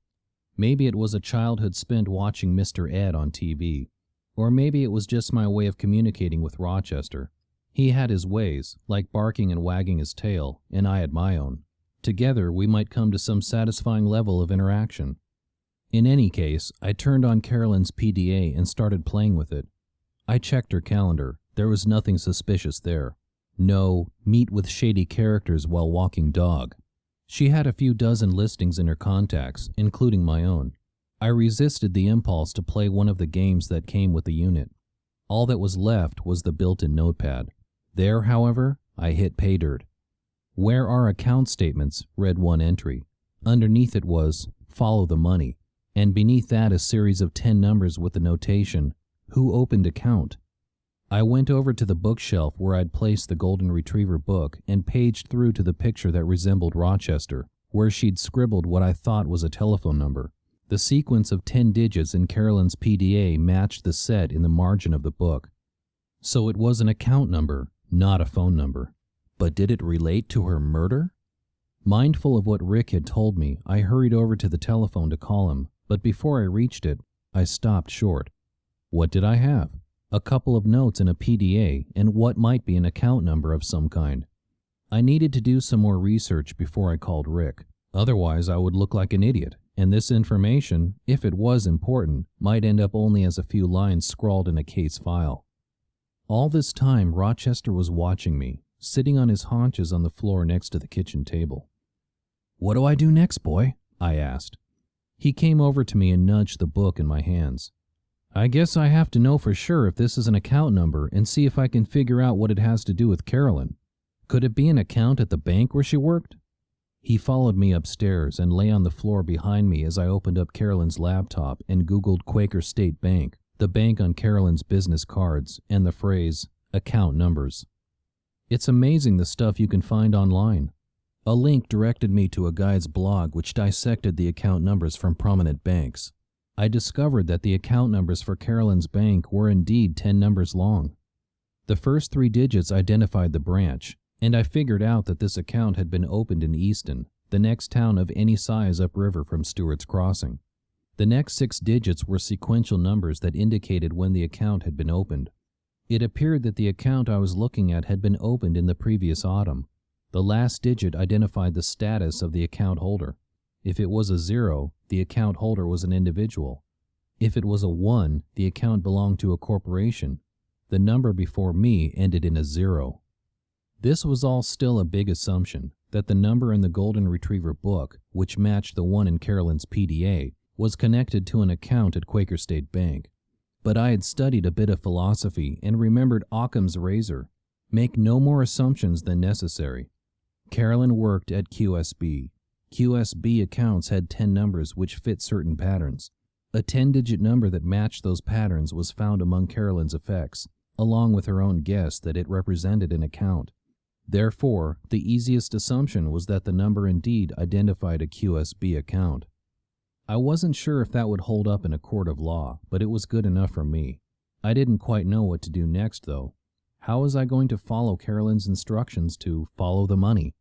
Maybe it was a childhood spent watching Mr. Ed on TV. Or maybe it was just my way of communicating with Rochester. He had his ways, like barking and wagging his tail, and I had my own. Together, we might come to some satisfying level of interaction. In any case, I turned on Carolyn's PDA and started playing with it. I checked her calendar. There was nothing suspicious there. No, meet with shady characters while walking dog. She had a few dozen listings in her contacts, including my own. I resisted the impulse to play one of the games that came with the unit. All that was left was the built-in notepad. There, however, I hit pay dirt. Where are account statements? Read one entry. Underneath it was, follow the money, and beneath that a series of 10 numbers with the notation, who opened account? I went over to the bookshelf where I'd placed the Golden Retriever book and paged through to the picture that resembled Rochester, where she'd scribbled what I thought was a telephone number. The sequence of 10 digits in Carolyn's PDA matched the set in the margin of the book. So it was an account number, not a phone number. But did it relate to her murder? Mindful of what Rick had told me, I hurried over to the telephone to call him, but before I reached it, I stopped short. What did I have? A couple of notes in a PDA and what might be an account number of some kind. I needed to do some more research before I called Rick. Otherwise, I would look like an idiot, and this information, if it was important, might end up only as a few lines scrawled in a case file. All this time, Rochester was watching me, sitting on his haunches on the floor next to the kitchen table. "What do I do next, boy?" I asked. He came over to me and nudged the book in my hands. "I guess I have to know for sure if this is an account number and see if I can figure out what it has to do with Carolyn. Could it be an account at the bank where she worked?" He followed me upstairs and lay on the floor behind me as I opened up Carolyn's laptop and Googled Quaker State Bank, the bank on Carolyn's business cards, and the phrase, account numbers. It's amazing the stuff you can find online. A link directed me to a guy's blog which dissected the account numbers from prominent banks. I discovered that the account numbers for Carolyn's bank were indeed 10 numbers long. The first 3 digits identified the branch, and I figured out that this account had been opened in Easton, the next town of any size upriver from Stewart's Crossing. The next 6 digits were sequential numbers that indicated when the account had been opened. It appeared that the account I was looking at had been opened in the previous autumn. The last digit identified the status of the account holder. If it was a 0, the account holder was an individual. If it was a 1, the account belonged to a corporation. The number before me ended in a 0. This was all still a big assumption, that the number in the Golden Retriever book, which matched the one in Carolyn's PDA, was connected to an account at Quaker State Bank. But I had studied a bit of philosophy and remembered Occam's razor. Make no more assumptions than necessary. Carolyn worked at QSB. QSB accounts had 10 numbers which fit certain patterns. A 10-digit number that matched those patterns was found among Carolyn's effects, along with her own guess that it represented an account. Therefore, the easiest assumption was that the number indeed identified a QSB account. I wasn't sure if that would hold up in a court of law, but it was good enough for me. I didn't quite know what to do next, though. How was I going to follow Carolyn's instructions to follow the money?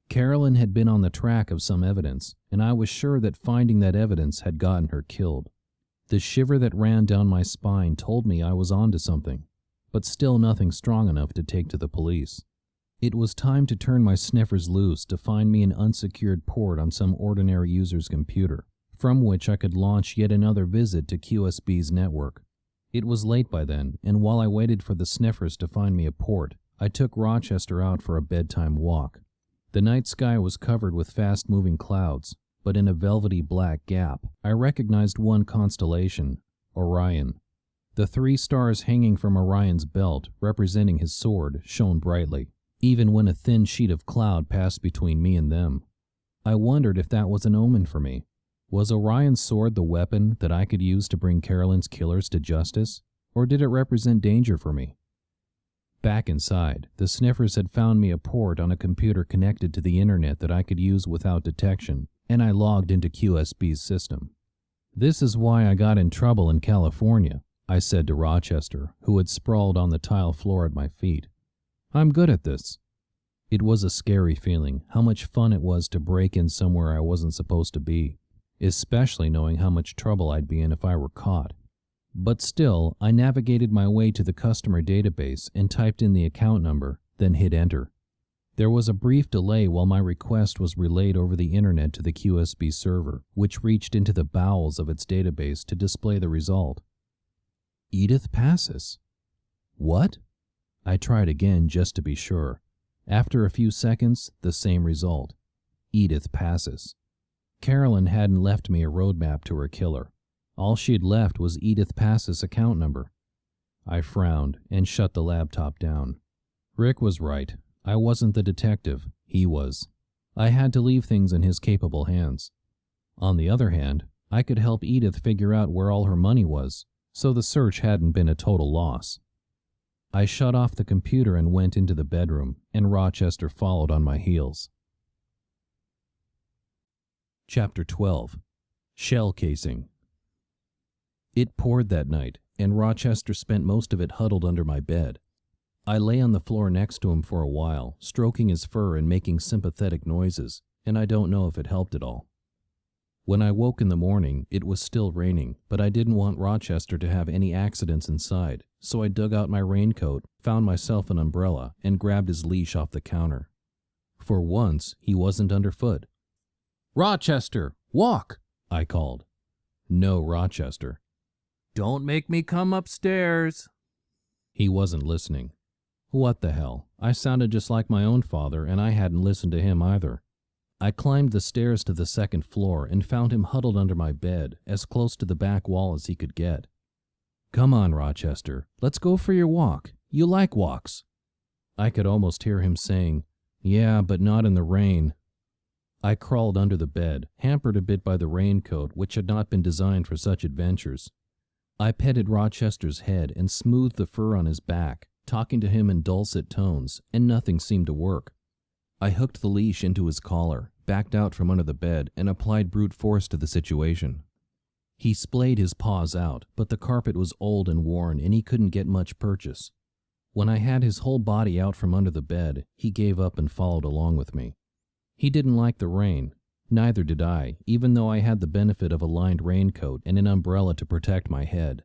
Carolyn had been on the track of some evidence, and I was sure that finding that evidence had gotten her killed. The shiver that ran down my spine told me I was onto something, but still nothing strong enough to take to the police. It was time to turn my sniffers loose to find me an unsecured port on some ordinary user's computer, from which I could launch yet another visit to QSB's network. It was late by then, and while I waited for the sniffers to find me a port, I took Rochester out for a bedtime walk. The night sky was covered with fast-moving clouds, but in a velvety black gap, I recognized one constellation, Orion. The 3 stars hanging from Orion's belt, representing his sword, shone brightly, even when a thin sheet of cloud passed between me and them. I wondered if that was an omen for me. Was Orion's sword the weapon that I could use to bring Carolyn's killers to justice, or did it represent danger for me? Back inside, the sniffers had found me a port on a computer connected to the internet that I could use without detection, and I logged into QSB's system. "This is why I got in trouble in California," I said to Rochester, who had sprawled on the tile floor at my feet. "I'm good at this." It was a scary feeling, how much fun it was to break in somewhere I wasn't supposed to be. especially knowing how much trouble I'd be in if I were caught. But still, I navigated my way to the customer database and typed in the account number, then hit enter. There was a brief delay while my request was relayed over the internet to the QSB server, which reached into the bowels of its database to display the result. Edith Passes. What? I tried again just to be sure. After a few seconds, the same result. Edith Passes. Carolyn hadn't left me a roadmap to her killer. All she'd left was Edith Passes' account number. I frowned and shut the laptop down. Rick was right. I wasn't the detective. He was. I had to leave things in his capable hands. On the other hand, I could help Edith figure out where all her money was, so the search hadn't been a total loss. I shut off the computer and went into the bedroom, and Rochester followed on my heels. Chapter 12. Shell Casing. It poured that night, and Rochester spent most of it huddled under my bed. I lay on the floor next to him for a while, stroking his fur and making sympathetic noises, and I don't know if it helped at all. When I woke in the morning, it was still raining, but I didn't want Rochester to have any accidents inside, so I dug out my raincoat, found myself an umbrella, and grabbed his leash off the counter. For once, he wasn't underfoot. "Rochester, walk!" I called. No Rochester. "Don't make me come upstairs." He wasn't listening. What the hell? I sounded just like my own father, and I hadn't listened to him either. I climbed the stairs to the second floor and found him huddled under my bed, as close to the back wall as he could get. "Come on, Rochester. Let's go for your walk. You like walks." I could almost hear him saying, "Yeah, but not in the rain." I crawled under the bed, hampered a bit by the raincoat, which had not been designed for such adventures. I petted Rochester's head and smoothed the fur on his back, talking to him in dulcet tones, and nothing seemed to work. I hooked the leash into his collar, backed out from under the bed, and applied brute force to the situation. He splayed his paws out, but the carpet was old and worn, and he couldn't get much purchase. When I had his whole body out from under the bed, he gave up and followed along with me. He didn't like the rain. Neither did I, even though I had the benefit of a lined raincoat and an umbrella to protect my head.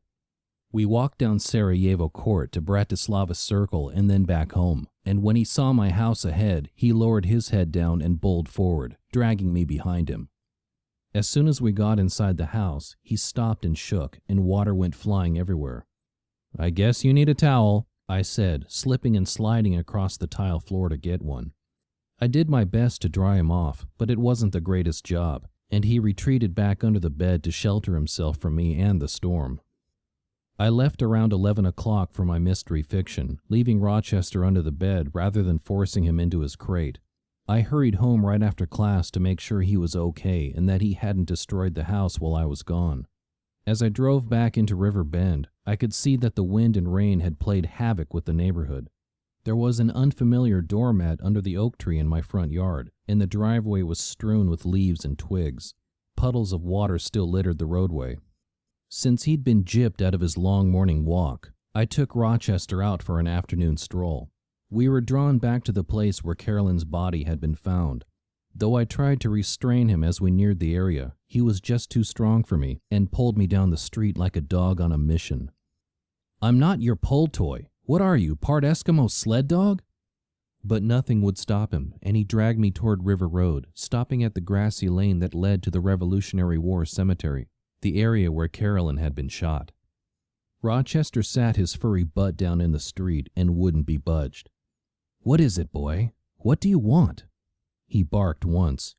We walked down Sarajevo Court to Bratislava Circle and then back home, and when he saw my house ahead, he lowered his head down and bowled forward, dragging me behind him. As soon as we got inside the house, he stopped and shook, and water went flying everywhere. "I guess you need a towel," I said, slipping and sliding across the tile floor to get one. I did my best to dry him off, but it wasn't the greatest job, and he retreated back under the bed to shelter himself from me and the storm. I left around 11 o'clock for my mystery fiction, leaving Rochester under the bed rather than forcing him into his crate. I hurried home right after class to make sure he was okay and that he hadn't destroyed the house while I was gone. As I drove back into River Bend, I could see that the wind and rain had played havoc with the neighborhood. There was an unfamiliar doormat under the oak tree in my front yard, and the driveway was strewn with leaves and twigs. Puddles of water still littered the roadway. Since he'd been gypped out of his long morning walk, I took Rochester out for an afternoon stroll. We were drawn back to the place where Carolyn's body had been found. Though I tried to restrain him as we neared the area, he was just too strong for me and pulled me down the street like a dog on a mission. "I'm not your pull toy. What are you, part Eskimo sled dog?" But nothing would stop him, and he dragged me toward River Road, stopping at the grassy lane that led to the Revolutionary War Cemetery, the area where Carolyn had been shot. Rochester sat his furry butt down in the street and wouldn't be budged. "What is it, boy? What do you want?" He barked once.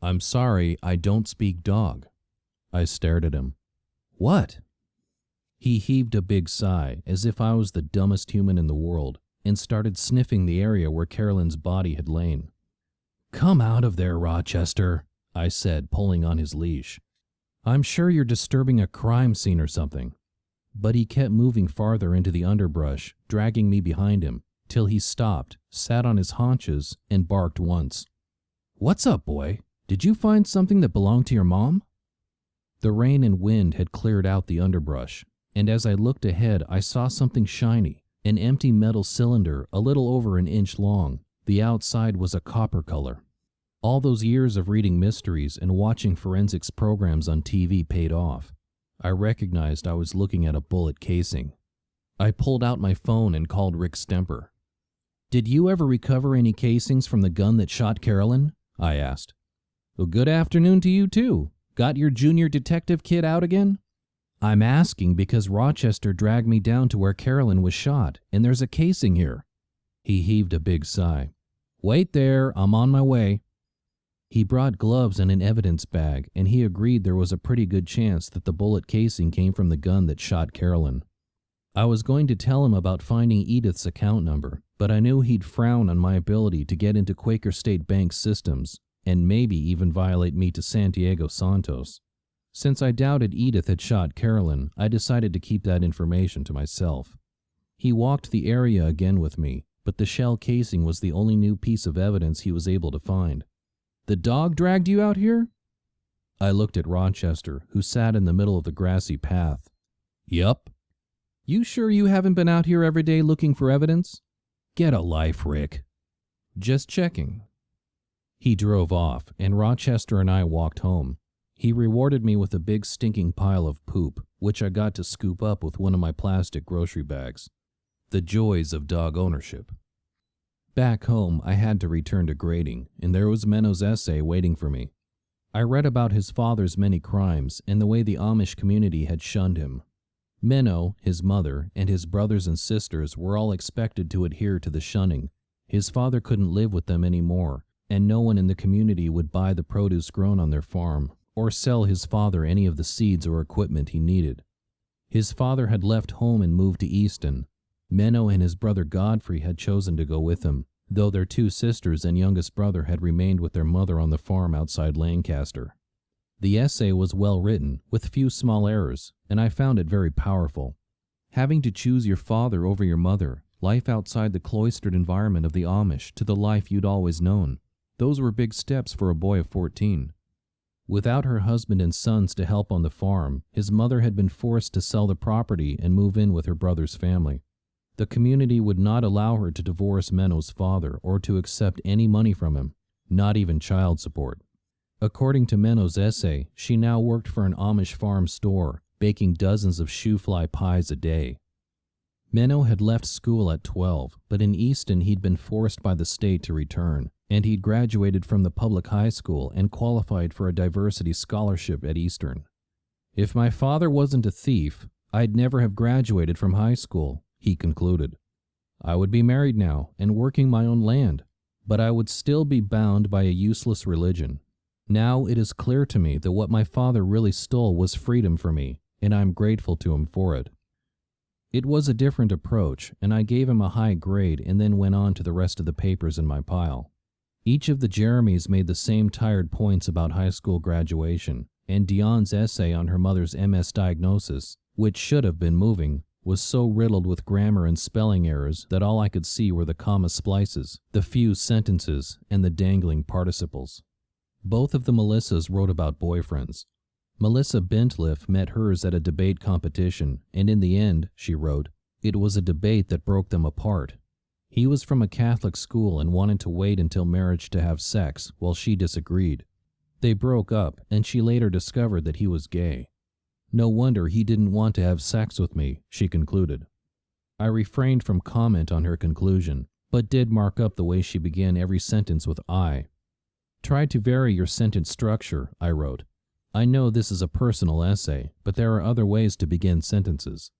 "I'm sorry, I don't speak dog." I stared at him. "What?" He heaved a big sigh, as if I was the dumbest human in the world, and started sniffing the area where Carolyn's body had lain. "Come out of there, Rochester," I said, pulling on his leash. "I'm sure you're disturbing a crime scene or something." But he kept moving farther into the underbrush, dragging me behind him, till he stopped, sat on his haunches, and barked once. "What's up, boy? Did you find something that belonged to your mom?" The rain and wind had cleared out the underbrush, and as I looked ahead, I saw something shiny, an empty metal cylinder a little over an inch long. The outside was a copper color. All those years of reading mysteries and watching forensics programs on TV paid off. I recognized I was looking at a bullet casing. I pulled out my phone and called Rick Stemper. "Did you ever recover any casings from the gun that shot Carolyn?" I asked. "Well, good afternoon to you too. Got your junior detective kit out again?" "I'm asking because Rochester dragged me down to where Carolyn was shot, and there's a casing here." He heaved a big sigh. "Wait there, I'm on my way." He brought gloves and an evidence bag, and he agreed there was a pretty good chance that the bullet casing came from the gun that shot Carolyn. I was going to tell him about finding Edith's account number, but I knew he'd frown on my ability to get into Quaker State Bank's systems, and maybe even violate me to Santiago Santos. Since I doubted Edith had shot Carolyn, I decided to keep that information to myself. He walked the area again with me, but the shell casing was the only new piece of evidence he was able to find. "The dog dragged you out here?" I looked at Rochester, who sat in the middle of the grassy path. "Yup." "You sure you haven't been out here every day looking for evidence?" "Get a life, Rick." "Just checking." He drove off, and Rochester and I walked home. He rewarded me with a big stinking pile of poop, which I got to scoop up with one of my plastic grocery bags. The joys of dog ownership. Back home, I had to return to grading, and there was Menno's essay waiting for me. I read about his father's many crimes and the way the Amish community had shunned him. Menno, his mother, and his brothers and sisters were all expected to adhere to the shunning. His father couldn't live with them anymore, and no one in the community would buy the produce grown on their farm, or sell his father any of the seeds or equipment he needed. His father had left home and moved to Easton. Menno and his brother Godfrey had chosen to go with him, though their two sisters and youngest brother had remained with their mother on the farm outside Lancaster. The essay was well written, with few small errors, and I found it very powerful. Having to choose your father over your mother, life outside the cloistered environment of the Amish to the life you'd always known, those were big steps for a boy of 14. Without her husband and sons to help on the farm, his mother had been forced to sell the property and move in with her brother's family. The community would not allow her to divorce Menno's father or to accept any money from him, not even child support. According to Menno's essay, she now worked for an Amish farm store, baking dozens of shoe-fly pies a day. Menno had left school at 12, but in Easton he'd been forced by the state to return, and he'd graduated from the public high school and qualified for a diversity scholarship at Eastern. "If my father wasn't a thief, I'd never have graduated from high school," he concluded. "I would be married now and working my own land, but I would still be bound by a useless religion. Now it is clear to me that what my father really stole was freedom for me, and I am grateful to him for it." It was a different approach, and I gave him a high grade and then went on to the rest of the papers in my pile. Each of the Jeremys made the same tired points about high school graduation, and Dion's essay on her mother's MS diagnosis, which should have been moving, was so riddled with grammar and spelling errors that all I could see were the comma splices, the fused sentences, and the dangling participles. Both of the Melissas wrote about boyfriends. Melissa Bentliff met hers at a debate competition, and in the end, she wrote, it was a debate that broke them apart. He was from a Catholic school and wanted to wait until marriage to have sex, while she disagreed. They broke up, and she later discovered that he was gay. "No wonder he didn't want to have sex with me," she concluded. I refrained from comment on her conclusion, but did mark up the way she began every sentence with I. "Try to vary your sentence structure," I wrote. "I know this is a personal essay, but there are other ways to begin sentences."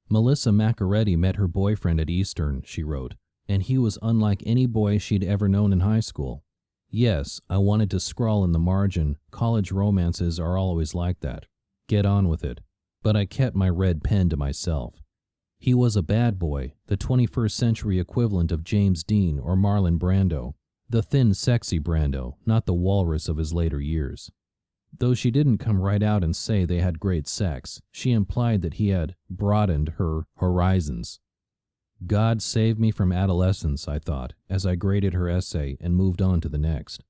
Melissa Macaretti met her boyfriend at Eastern, she wrote, and he was unlike any boy she'd ever known in high school. Yes, I wanted to scrawl in the margin, college romances are always like that. Get on with it. But I kept my red pen to myself. He was a bad boy, the 21st century equivalent of James Dean or Marlon Brando. The thin, sexy Brando, not the walrus of his later years. Though she didn't come right out and say they had great sex, she implied that he had broadened her horizons. God save me from adolescence, I thought, as I graded her essay and moved on to the next.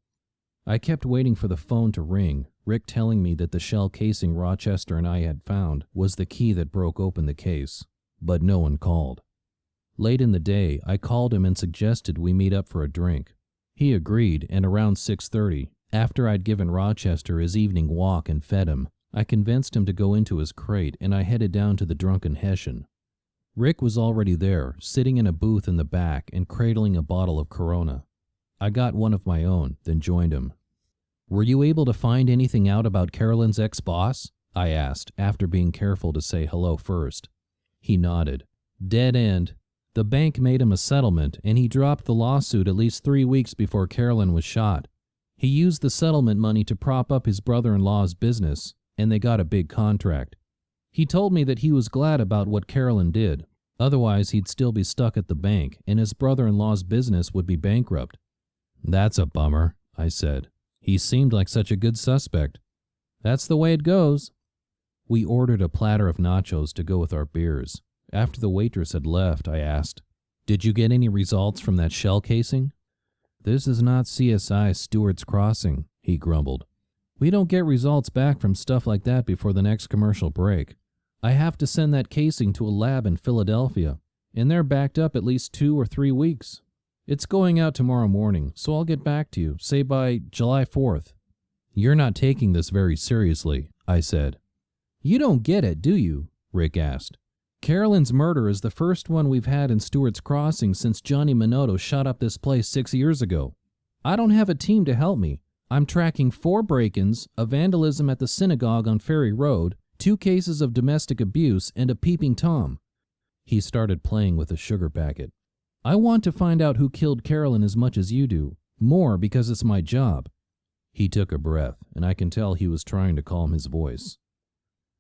I kept waiting for the phone to ring, Rick telling me that the shell casing Rochester and I had found was the key that broke open the case, but no one called. Late in the day, I called him and suggested we meet up for a drink. He agreed, and around 6:30, after I'd given Rochester his evening walk and fed him, I convinced him to go into his crate, and I headed down to the Drunken Hessian. Rick was already there, sitting in a booth in the back and cradling a bottle of Corona. I got one of my own, then joined him. "Were you able to find anything out about Carolyn's ex-boss?" I asked, after being careful to say hello first. He nodded. "Dead end. The bank made him a settlement, and he dropped the lawsuit at least 3 weeks before Carolyn was shot. He used the settlement money to prop up his brother-in-law's business, and they got a big contract. He told me that he was glad about what Carolyn did. Otherwise, he'd still be stuck at the bank, and his brother-in-law's business would be bankrupt." "That's a bummer," I said. "He seemed like such a good suspect." "That's the way it goes." We ordered a platter of nachos to go with our beers. After the waitress had left, I asked, "Did you get any results from that shell casing?" "This is not CSI Stewart's Crossing," he grumbled. "We don't get results back from stuff like that before the next commercial break. I have to send that casing to a lab in Philadelphia, and they're backed up at least 2 or 3 weeks. It's going out tomorrow morning, so I'll get back to you, say by July 4th. "You're not taking this very seriously," I said. "You don't get it, do you?" Rick asked. "Carolyn's murder is the first one we've had in Stewart's Crossing since Johnny Minotto shot up this place 6 years ago. I don't have a team to help me. I'm tracking 4 break-ins, a vandalism at the synagogue on Ferry Road, 2 cases of domestic abuse, and a peeping Tom." He started playing with a sugar packet. "I want to find out who killed Carolyn as much as you do. More because it's my job." He took a breath, and I can tell he was trying to calm his voice.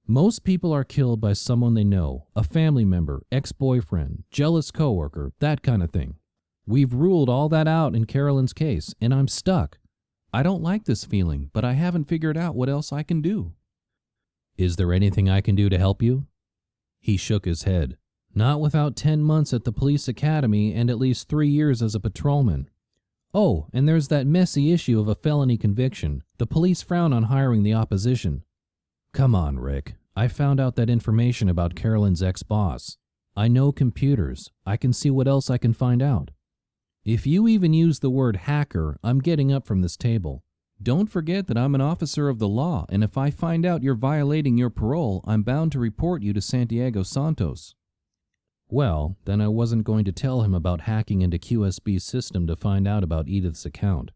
"Most people are killed by someone they know, a family member, ex-boyfriend, jealous coworker, that kind of thing. We've ruled all that out in Carolyn's case, and I'm stuck. I don't like this feeling, but I haven't figured out what else I can do." "Is there anything I can do to help you?" He shook his head. "Not without 10 months at the police academy and at least 3 years as a patrolman. Oh, and there's that messy issue of a felony conviction. The police frown on hiring the opposition." "Come on, Rick. I found out that information about Carolyn's ex-boss. I know computers. I can see what else I can find out. If you even use the word hacker, I'm getting up from this table. Don't forget that I'm an officer of the law, and if I find out you're violating your parole, I'm bound to report you to Santiago Santos." Well, then I wasn't going to tell him about hacking into QSB's system to find out about Edith's account.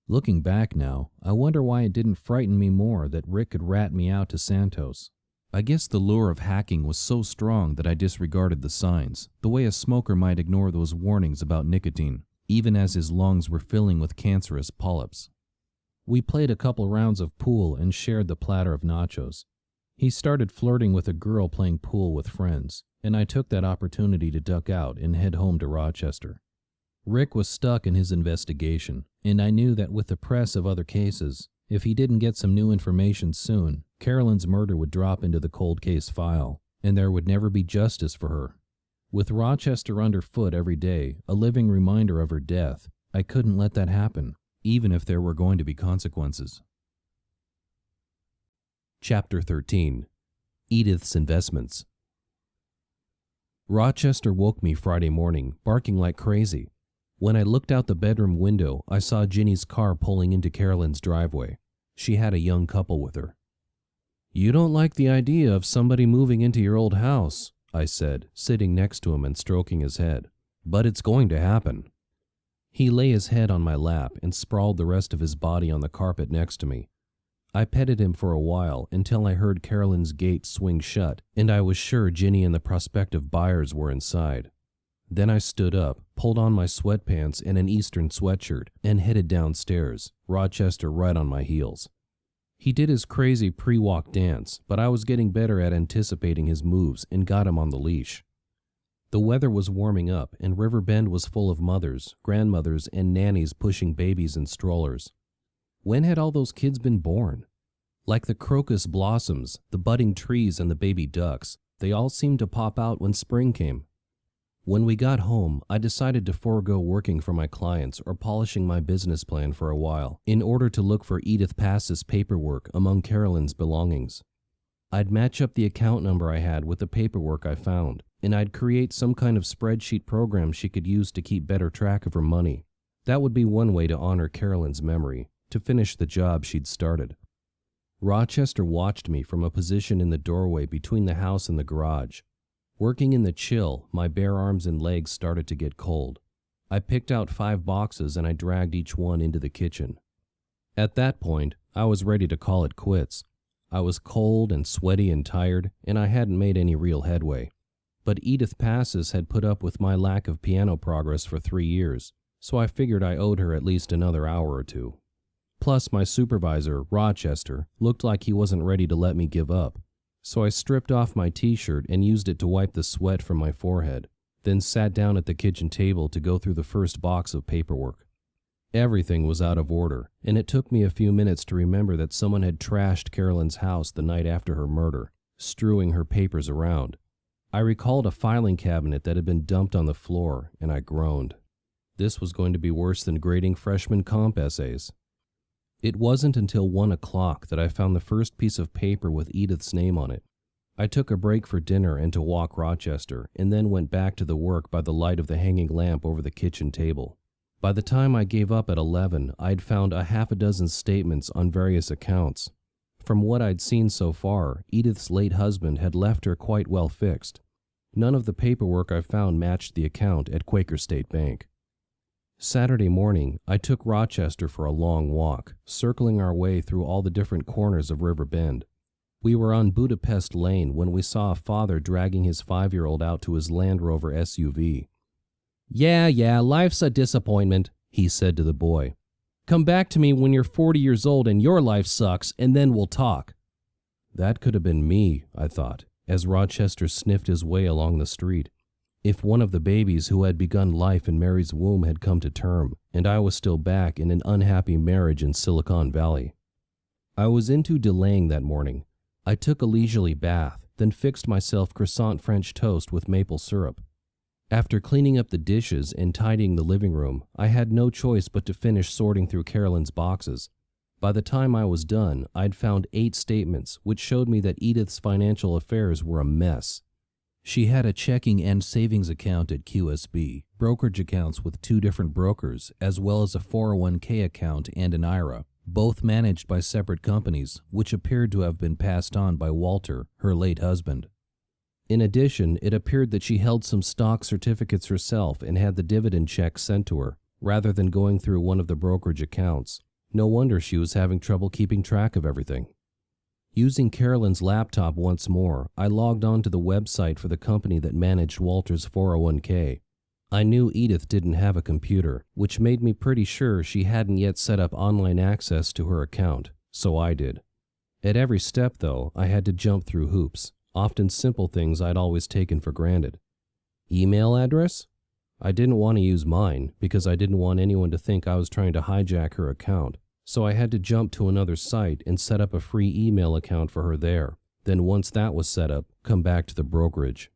Looking back now, I wonder why it didn't frighten me more that Rick could rat me out to Santos. I guess the lure of hacking was so strong that I disregarded the signs, the way a smoker might ignore those warnings about nicotine, even as his lungs were filling with cancerous polyps. We played a couple rounds of pool and shared the platter of nachos. He started flirting with a girl playing pool with friends, and I took that opportunity to duck out and head home to Rochester. Rick was stuck in his investigation, and I knew that with the press of other cases, if he didn't get some new information soon, Carolyn's murder would drop into the cold case file, and there would never be justice for her. With Rochester underfoot every day, a living reminder of her death, I couldn't let that happen, even if there were going to be consequences. Chapter 13. Edith's Investments. Rochester woke me Friday morning, barking like crazy. When I looked out the bedroom window, I saw Ginny's car pulling into Carolyn's driveway. She had a young couple with her. "You don't like the idea of somebody moving into your old house," I said, sitting next to him and stroking his head. "But it's going to happen." He lay his head on my lap and sprawled the rest of his body on the carpet next to me. I petted him for a while until I heard Carolyn's gate swing shut, and I was sure Ginny and the prospective buyers were inside. Then I stood up, pulled on my sweatpants and an Eastern sweatshirt, and headed downstairs, Rochester right on my heels. He did his crazy pre-walk dance, but I was getting better at anticipating his moves and got him on the leash. The weather was warming up, and River Bend was full of mothers, grandmothers, and nannies pushing babies in strollers. When had all those kids been born? Like the crocus blossoms, the budding trees, and the baby ducks, they all seemed to pop out when spring came. When we got home, I decided to forego working for my clients or polishing my business plan for a while in order to look for Edith Pass's paperwork among Carolyn's belongings. I'd match up the account number I had with the paperwork I found, and I'd create some kind of spreadsheet program she could use to keep better track of her money. That would be one way to honor Carolyn's memory, to finish the job she'd started. Rochester watched me from a position in the doorway between the house and the garage. Working in the chill, my bare arms and legs started to get cold. I picked out 5 boxes and I dragged each one into the kitchen. At that point, I was ready to call it quits. I was cold and sweaty and tired, and I hadn't made any real headway. But Edith Passes had put up with my lack of piano progress for 3 years, so I figured I owed her at least another hour or two. Plus, my supervisor, Rochester, looked like he wasn't ready to let me give up. So I stripped off my t-shirt and used it to wipe the sweat from my forehead, then sat down at the kitchen table to go through the first box of paperwork. Everything was out of order, and it took me a few minutes to remember that someone had trashed Carolyn's house the night after her murder, strewing her papers around. I recalled a filing cabinet that had been dumped on the floor, and I groaned. This was going to be worse than grading freshman comp essays. It wasn't until 1 o'clock that I found the first piece of paper with Edith's name on it. I took a break for dinner and to walk Rochester, and then went back to the work by the light of the hanging lamp over the kitchen table. By the time I gave up at 11, I'd found a half a dozen statements on various accounts. From what I'd seen so far, Edith's late husband had left her quite well fixed. None of the paperwork I found matched the account at Quaker State Bank. Saturday morning, I took Rochester for a long walk, circling our way through all the different corners of River Bend. We were on Budapest Lane when we saw a father dragging his 5-year-old out to his Land Rover SUV. Yeah, life's a disappointment," he said to the boy. "Come back to me when you're 40 years old and your life sucks, and then we'll talk." That could have been me, I thought, as Rochester sniffed his way along the street. If one of the babies who had begun life in Mary's womb had come to term, and I was still back in an unhappy marriage in Silicon Valley. I was into delaying that morning. I took a leisurely bath, then fixed myself croissant French toast with maple syrup. After cleaning up the dishes and tidying the living room, I had no choice but to finish sorting through Carolyn's boxes. By the time I was done, I'd found 8 statements, which showed me that Edith's financial affairs were a mess. She had a checking and savings account at QSB, brokerage accounts with 2 different brokers, as well as a 401k account and an IRA, both managed by separate companies, which appeared to have been passed on by Walter, her late husband. In addition, it appeared that she held some stock certificates herself and had the dividend checks sent to her, rather than going through one of the brokerage accounts. No wonder she was having trouble keeping track of everything. Using Carolyn's laptop once more, I logged on to the website for the company that managed Walter's 401k. I knew Edith didn't have a computer, which made me pretty sure she hadn't yet set up online access to her account, so I did. At every step, though, I had to jump through hoops, often simple things I'd always taken for granted. Email address? I didn't want to use mine because I didn't want anyone to think I was trying to hijack her account. So I had to jump to another site and set up a free email account for her there. Then once that was set up, come back to the brokerage.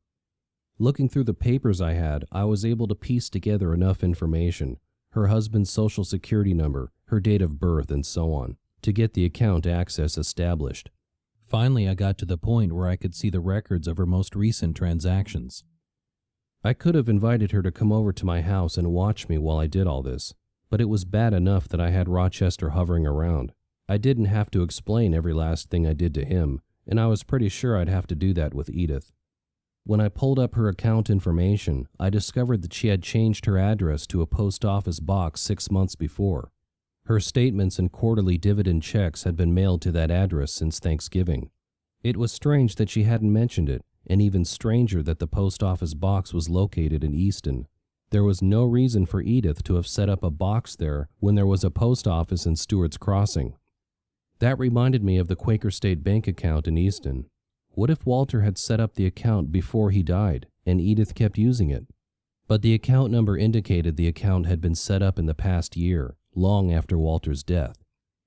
Looking through the papers I had, I was able to piece together enough information, her husband's social security number, her date of birth, and so on, to get the account access established. Finally, I got to the point where I could see the records of her most recent transactions. I could have invited her to come over to my house and watch me while I did all this. But it was bad enough that I had Rochester hovering around. I didn't have to explain every last thing I did to him, and I was pretty sure I'd have to do that with Edith. When I pulled up her account information, I discovered that she had changed her address to a post office box 6 months before. Her statements and quarterly dividend checks had been mailed to that address since Thanksgiving. It was strange that she hadn't mentioned it, and even stranger that the post office box was located in Easton. There was no reason for Edith to have set up a box there when there was a post office in Stewart's Crossing. That reminded me of the Quaker State Bank account in Easton. What if Walter had set up the account before he died, and Edith kept using it? But the account number indicated the account had been set up in the past year, long after Walter's death.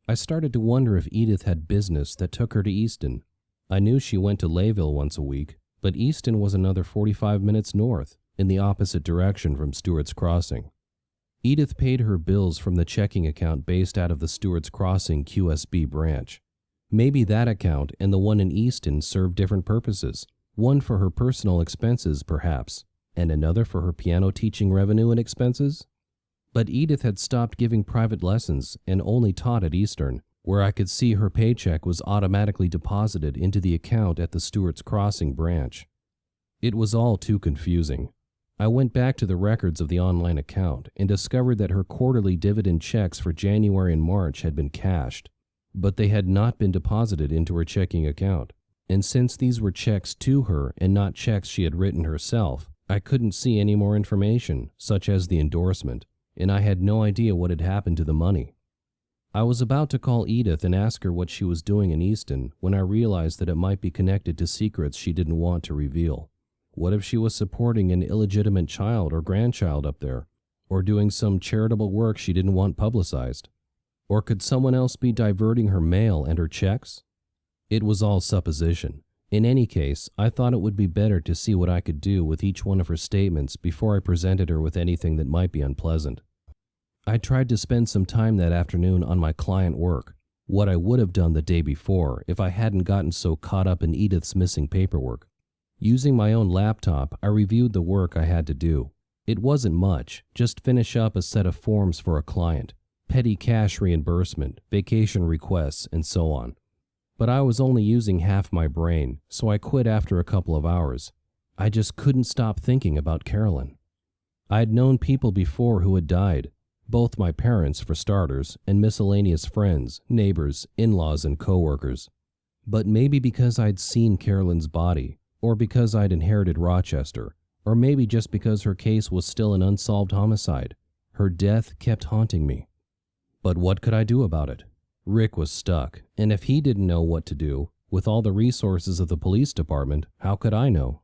I started to wonder if Edith had business that took her to Easton. I knew she went to Layville once a week, but Easton was another 45 minutes north, in the opposite direction from Stewart's Crossing. Edith paid her bills from the checking account based out of the Stewart's Crossing QSB branch. Maybe that account and the one in Easton served different purposes, one for her personal expenses perhaps, and another for her piano teaching revenue and expenses? But Edith had stopped giving private lessons and only taught at Eastern, where I could see her paycheck was automatically deposited into the account at the Stewart's Crossing branch. It was all too confusing. I went back to the records of the online account and discovered that her quarterly dividend checks for January and March had been cashed, but they had not been deposited into her checking account. And since these were checks to her and not checks she had written herself, I couldn't see any more information, such as the endorsement, and I had no idea what had happened to the money. I was about to call Edith and ask her what she was doing in Easton when I realized that it might be connected to secrets she didn't want to reveal. What if she was supporting an illegitimate child or grandchild up there, or doing some charitable work she didn't want publicized? Or could someone else be diverting her mail and her checks? It was all supposition. In any case, I thought it would be better to see what I could do with each one of her statements before I presented her with anything that might be unpleasant. I tried to spend some time that afternoon on my client work, what I would have done the day before if I hadn't gotten so caught up in Edith's missing paperwork. Using my own laptop, I reviewed the work I had to do. It wasn't much, just finish up a set of forms for a client, petty cash reimbursement, vacation requests, and so on. But I was only using half my brain, so I quit after a couple of hours. I just couldn't stop thinking about Carolyn. I had known people before who had died, both my parents for starters, and miscellaneous friends, neighbors, in-laws, and coworkers. But maybe because I'd seen Carolyn's body, or because I'd inherited Rochester, or maybe just because her case was still an unsolved homicide, her death kept haunting me. But what could I do about it? Rick was stuck, and if he didn't know what to do, with all the resources of the police department, how could I know?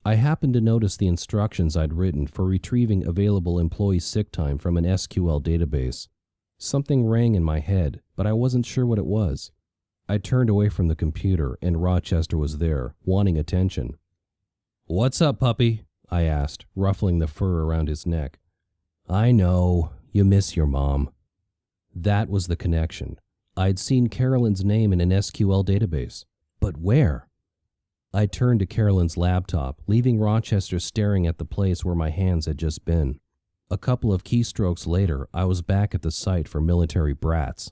I happened to notice the instructions I'd written for retrieving available employee sick time from an SQL database. Something rang in my head, but I wasn't sure what it was. I turned away from the computer, and Rochester was there, wanting attention. "What's up, puppy?" I asked, ruffling the fur around his neck. "I know, you miss your mom." That was the connection. I'd seen Carolyn's name in an SQL database. But where? I turned to Carolyn's laptop, leaving Rochester staring at the place where my hands had just been. A couple of keystrokes later, I was back at the site for military brats.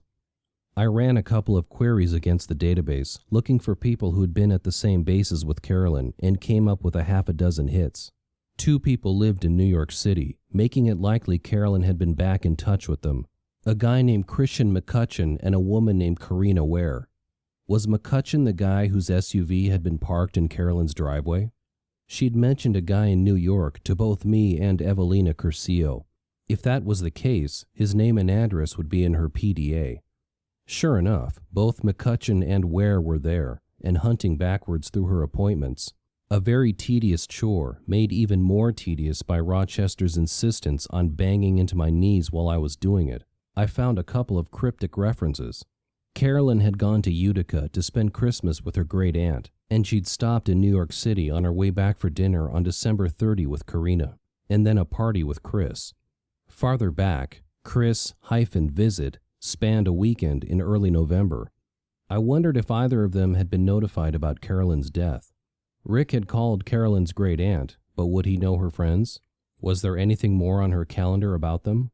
I ran a couple of queries against the database, looking for people who'd been at the same bases with Carolyn, and came up with a half a dozen hits. 2 people lived in New York City, making it likely Carolyn had been back in touch with them. A guy named Christian McCutcheon and a woman named Karina Ware. Was McCutcheon the guy whose SUV had been parked in Carolyn's driveway? She'd mentioned a guy in New York to both me and Evelina Curcio. If that was the case, his name and address would be in her PDA. Sure enough, both McCutcheon and Ware were there, and hunting backwards through her appointments. A very tedious chore, made even more tedious by Rochester's insistence on banging into my knees while I was doing it. I found a couple of cryptic references. Carolyn had gone to Utica to spend Christmas with her great-aunt, and she'd stopped in New York City on her way back for dinner on December 30 with Karina, and then a party with Chris. Farther back, Chris-visit spanned a weekend in early November. I wondered if either of them had been notified about Carolyn's death. Rick had called Carolyn's great-aunt, but would he know her friends? Was there anything more on her calendar about them?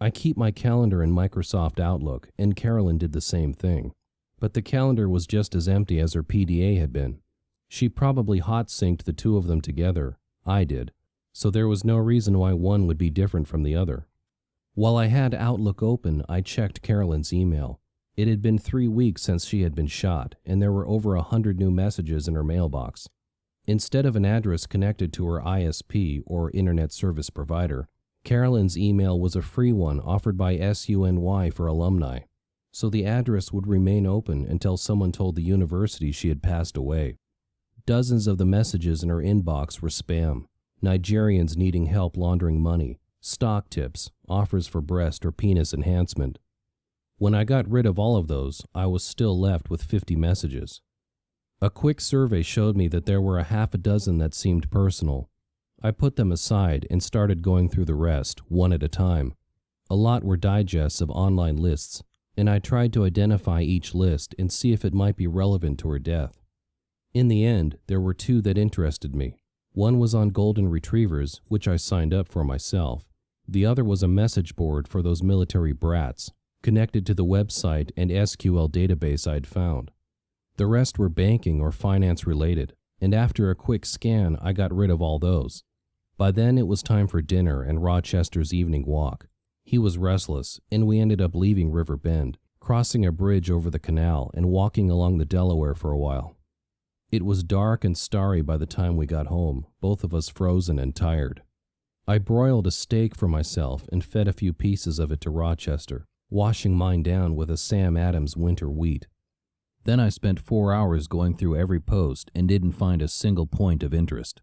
I keep my calendar in Microsoft Outlook, and Carolyn did the same thing. But the calendar was just as empty as her PDA had been. She probably hot-synced the 2 of them together. I did. So there was no reason why one would be different from the other. While I had Outlook open, I checked Carolyn's email. It had been 3 weeks since she had been shot, and there were over 100 new messages in her mailbox. Instead of an address connected to her ISP or Internet Service Provider, Carolyn's email was a free one offered by SUNY for alumni, so the address would remain open until someone told the university she had passed away. Dozens of the messages in her inbox were spam, Nigerians needing help laundering money, stock tips, offers for breast or penis enhancement. When I got rid of all of those, I was still left with 50 messages. A quick survey showed me that there were a half a dozen that seemed personal. I put them aside and started going through the rest, one at a time. A lot were digests of online lists, and I tried to identify each list and see if it might be relevant to her death. In the end, there were 2 that interested me. One was on golden retrievers, which I signed up for myself, The other was a message board for those military brats, connected to the website and SQL database I'd found. The rest were banking or finance related, and after a quick scan, I got rid of all those. By then, it was time for dinner and Rochester's evening walk. He was restless, and we ended up leaving River Bend, crossing a bridge over the canal and walking along the Delaware for a while. It was dark and starry by the time we got home, both of us frozen and tired. I broiled a steak for myself and fed a few pieces of it to Rochester, washing mine down with a Sam Adams winter wheat. Then I spent 4 hours going through every post and didn't find a single point of interest.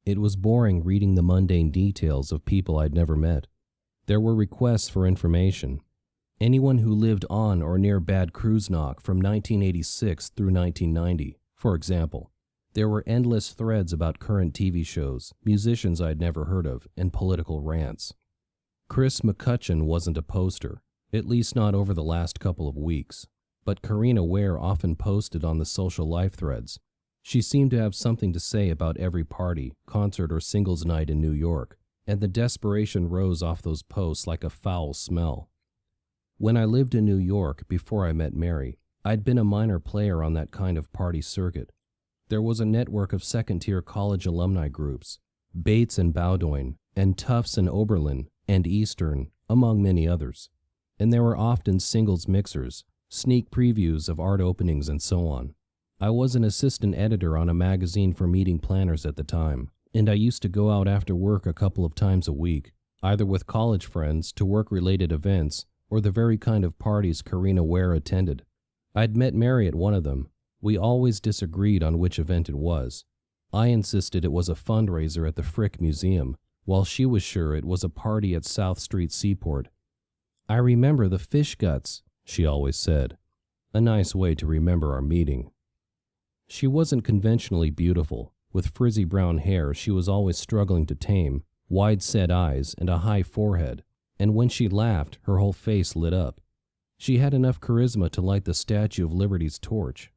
It was boring reading the mundane details of people I'd never met. There were requests for information. Anyone who lived on or near Bad Kreuznach from 1986 through 1990, for example. There were endless threads about current TV shows, musicians I'd never heard of, and political rants. Chris McCutcheon wasn't a poster, at least not over the last couple of weeks, but Karina Ware often posted on the social life threads. She seemed to have something to say about every party, concert, or singles night in New York, and the desperation rose off those posts like a foul smell. When I lived in New York before I met Mary, I'd been a minor player on that kind of party circuit. There was a network of second-tier college alumni groups, Bates and Bowdoin, and Tufts and Oberlin, and Eastern, among many others. And there were often singles mixers, sneak previews of art openings, and so on. I was an assistant editor on a magazine for meeting planners at the time, and I used to go out after work a couple of times a week, either with college friends to work-related events or the very kind of parties Karina Ware attended. I'd met Mary at one of them. We always disagreed on which event it was. I insisted it was a fundraiser at the Frick Museum, while she was sure it was a party at South Street Seaport. "I remember the fish guts," she always said. A nice way to remember our meeting. She wasn't conventionally beautiful. With frizzy brown hair she was always struggling to tame, wide-set eyes, and a high forehead, and when she laughed, her whole face lit up. She had enough charisma to light the Statue of Liberty's torch.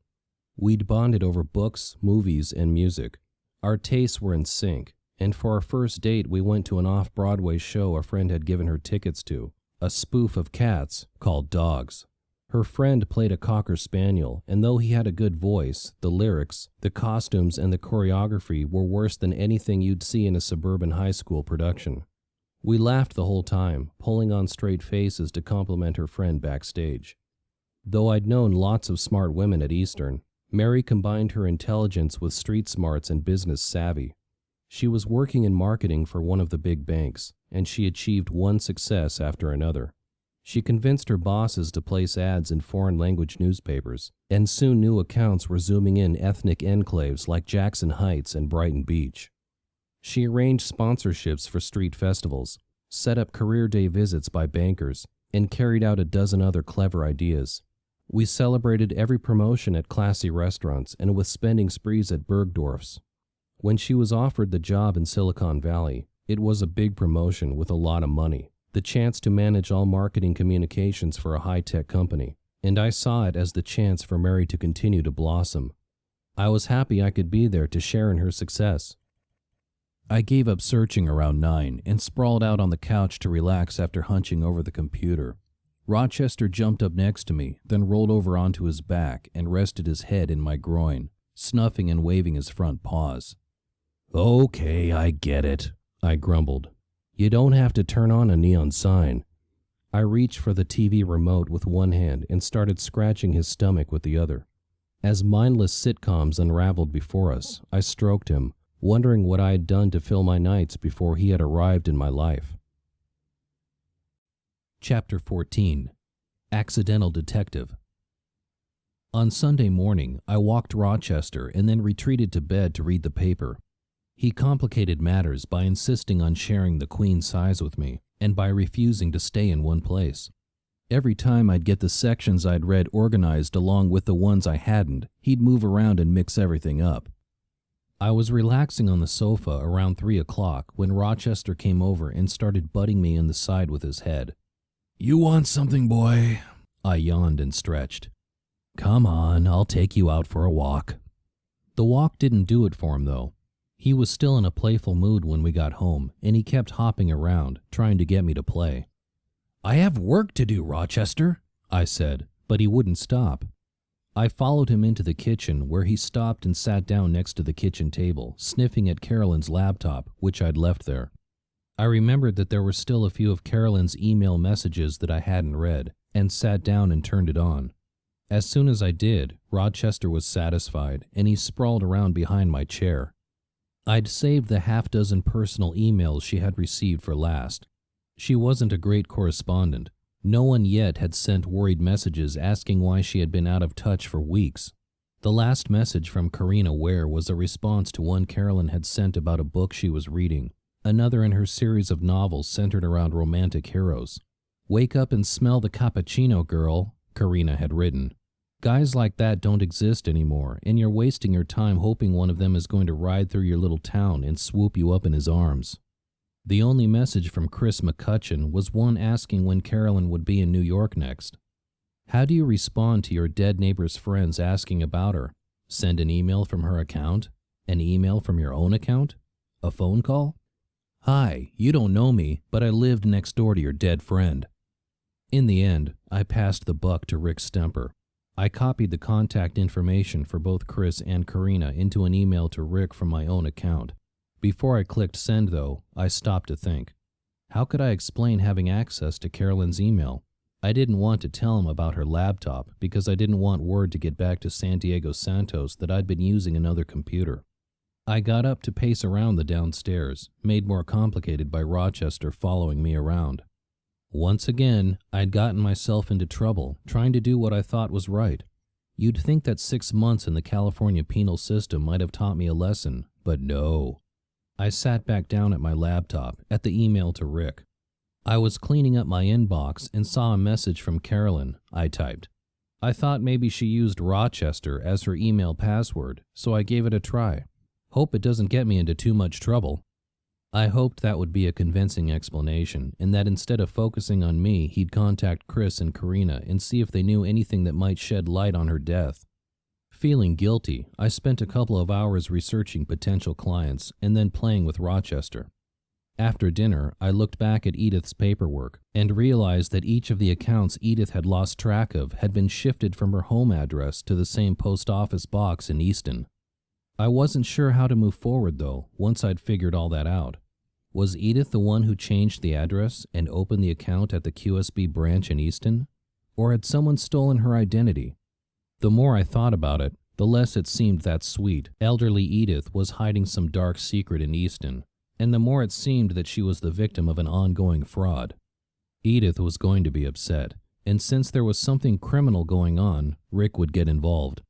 We'd bonded over books, movies, and music. Our tastes were in sync, and for our first date we went to an off-Broadway show a friend had given her tickets to, a spoof of Cats called Dogs. Her friend played a Cocker Spaniel, and though he had a good voice, the lyrics, the costumes, and the choreography were worse than anything you'd see in a suburban high school production. We laughed the whole time, pulling on straight faces to compliment her friend backstage. Though I'd known lots of smart women at Eastern, Mary combined her intelligence with street smarts and business savvy. She was working in marketing for one of the big banks, and she achieved one success after another. She convinced her bosses to place ads in foreign language newspapers, and soon new accounts were zooming in ethnic enclaves like Jackson Heights and Brighton Beach. She arranged sponsorships for street festivals, set up career day visits by bankers, and carried out a dozen other clever ideas. We celebrated every promotion at classy restaurants and with spending sprees at Bergdorf's. When she was offered the job in Silicon Valley, it was a big promotion with a lot of money, the chance to manage all marketing communications for a high-tech company, and I saw it as the chance for Mary to continue to blossom. I was happy I could be there to share in her success. I gave up searching around 9 and sprawled out on the couch to relax after hunching over the computer. Rochester jumped up next to me, then rolled over onto his back and rested his head in my groin, snuffing and waving his front paws. "Okay, I get it," I grumbled. "You don't have to turn on a neon sign." I reached for the TV remote with one hand and started scratching his stomach with the other. As mindless sitcoms unraveled before us, I stroked him, wondering what I had done to fill my nights before he had arrived in my life. Chapter 14. Accidental Detective. On Sunday morning, I walked Rochester and then retreated to bed to read the paper. He complicated matters by insisting on sharing the queen size with me, and by refusing to stay in one place. Every time I'd get the sections I'd read organized along with the ones I hadn't, he'd move around and mix everything up. I was relaxing on the sofa around 3 o'clock when Rochester came over and started butting me in the side with his head. "You want something, boy?" I yawned and stretched. "Come on, I'll take you out for a walk." The walk didn't do it for him, though. He was still in a playful mood when we got home, and he kept hopping around, trying to get me to play. "I have work to do, Rochester," I said, but he wouldn't stop. I followed him into the kitchen, where he stopped and sat down next to the kitchen table, sniffing at Carolyn's laptop, which I'd left there. I remembered that there were still a few of Carolyn's email messages that I hadn't read, and sat down and turned it on. As soon as I did, Rochester was satisfied, and he sprawled around behind my chair. I'd saved the half-dozen personal emails she had received for last. She wasn't a great correspondent. No one yet had sent worried messages asking why she had been out of touch for weeks. The last message from Karina Ware was a response to one Carolyn had sent about a book she was reading, another in her series of novels centered around romantic heroes. "Wake up and smell the cappuccino, girl," Karina had written. "Guys like that don't exist anymore, and you're wasting your time hoping one of them is going to ride through your little town and swoop you up in his arms." The only message from Chris McCutcheon was one asking when Carolyn would be in New York next. How do you respond to your dead neighbor's friends asking about her? Send an email from her account? An email from your own account? A phone call? "Hi, you don't know me, but I lived next door to your dead friend." In the end, I passed the buck to Rick Stemper. I copied the contact information for both Chris and Karina into an email to Rick from my own account. Before I clicked send, though, I stopped to think. How could I explain having access to Carolyn's email? I didn't want to tell him about her laptop because I didn't want word to get back to Santiago Santos that I'd been using another computer. I got up to pace around the downstairs, made more complicated by Rochester following me around. Once again, I'd gotten myself into trouble, trying to do what I thought was right. You'd think that 6 months in the California penal system might have taught me a lesson, but no. I sat back down at my laptop, at the email to Rick. I was cleaning up my inbox and saw a message from Carolyn, I typed. I thought maybe she used Rochester as her email password, so I gave it a try. Hope it doesn't get me into too much trouble. I hoped that would be a convincing explanation, and that instead of focusing on me, he'd contact Chris and Karina and see if they knew anything that might shed light on her death. Feeling guilty, I spent a couple of hours researching potential clients and then playing with Rochester. After dinner, I looked back at Edith's paperwork and realized that each of the accounts Edith had lost track of had been shifted from her home address to the same post office box in Easton. I wasn't sure how to move forward, though, once I'd figured all that out. Was Edith the one who changed the address and opened the account at the QSB branch in Easton? Or had someone stolen her identity? The more I thought about it, the less it seemed that sweet, elderly Edith was hiding some dark secret in Easton, and the more it seemed that she was the victim of an ongoing fraud. Edith was going to be upset, and since there was something criminal going on, Rick would get involved.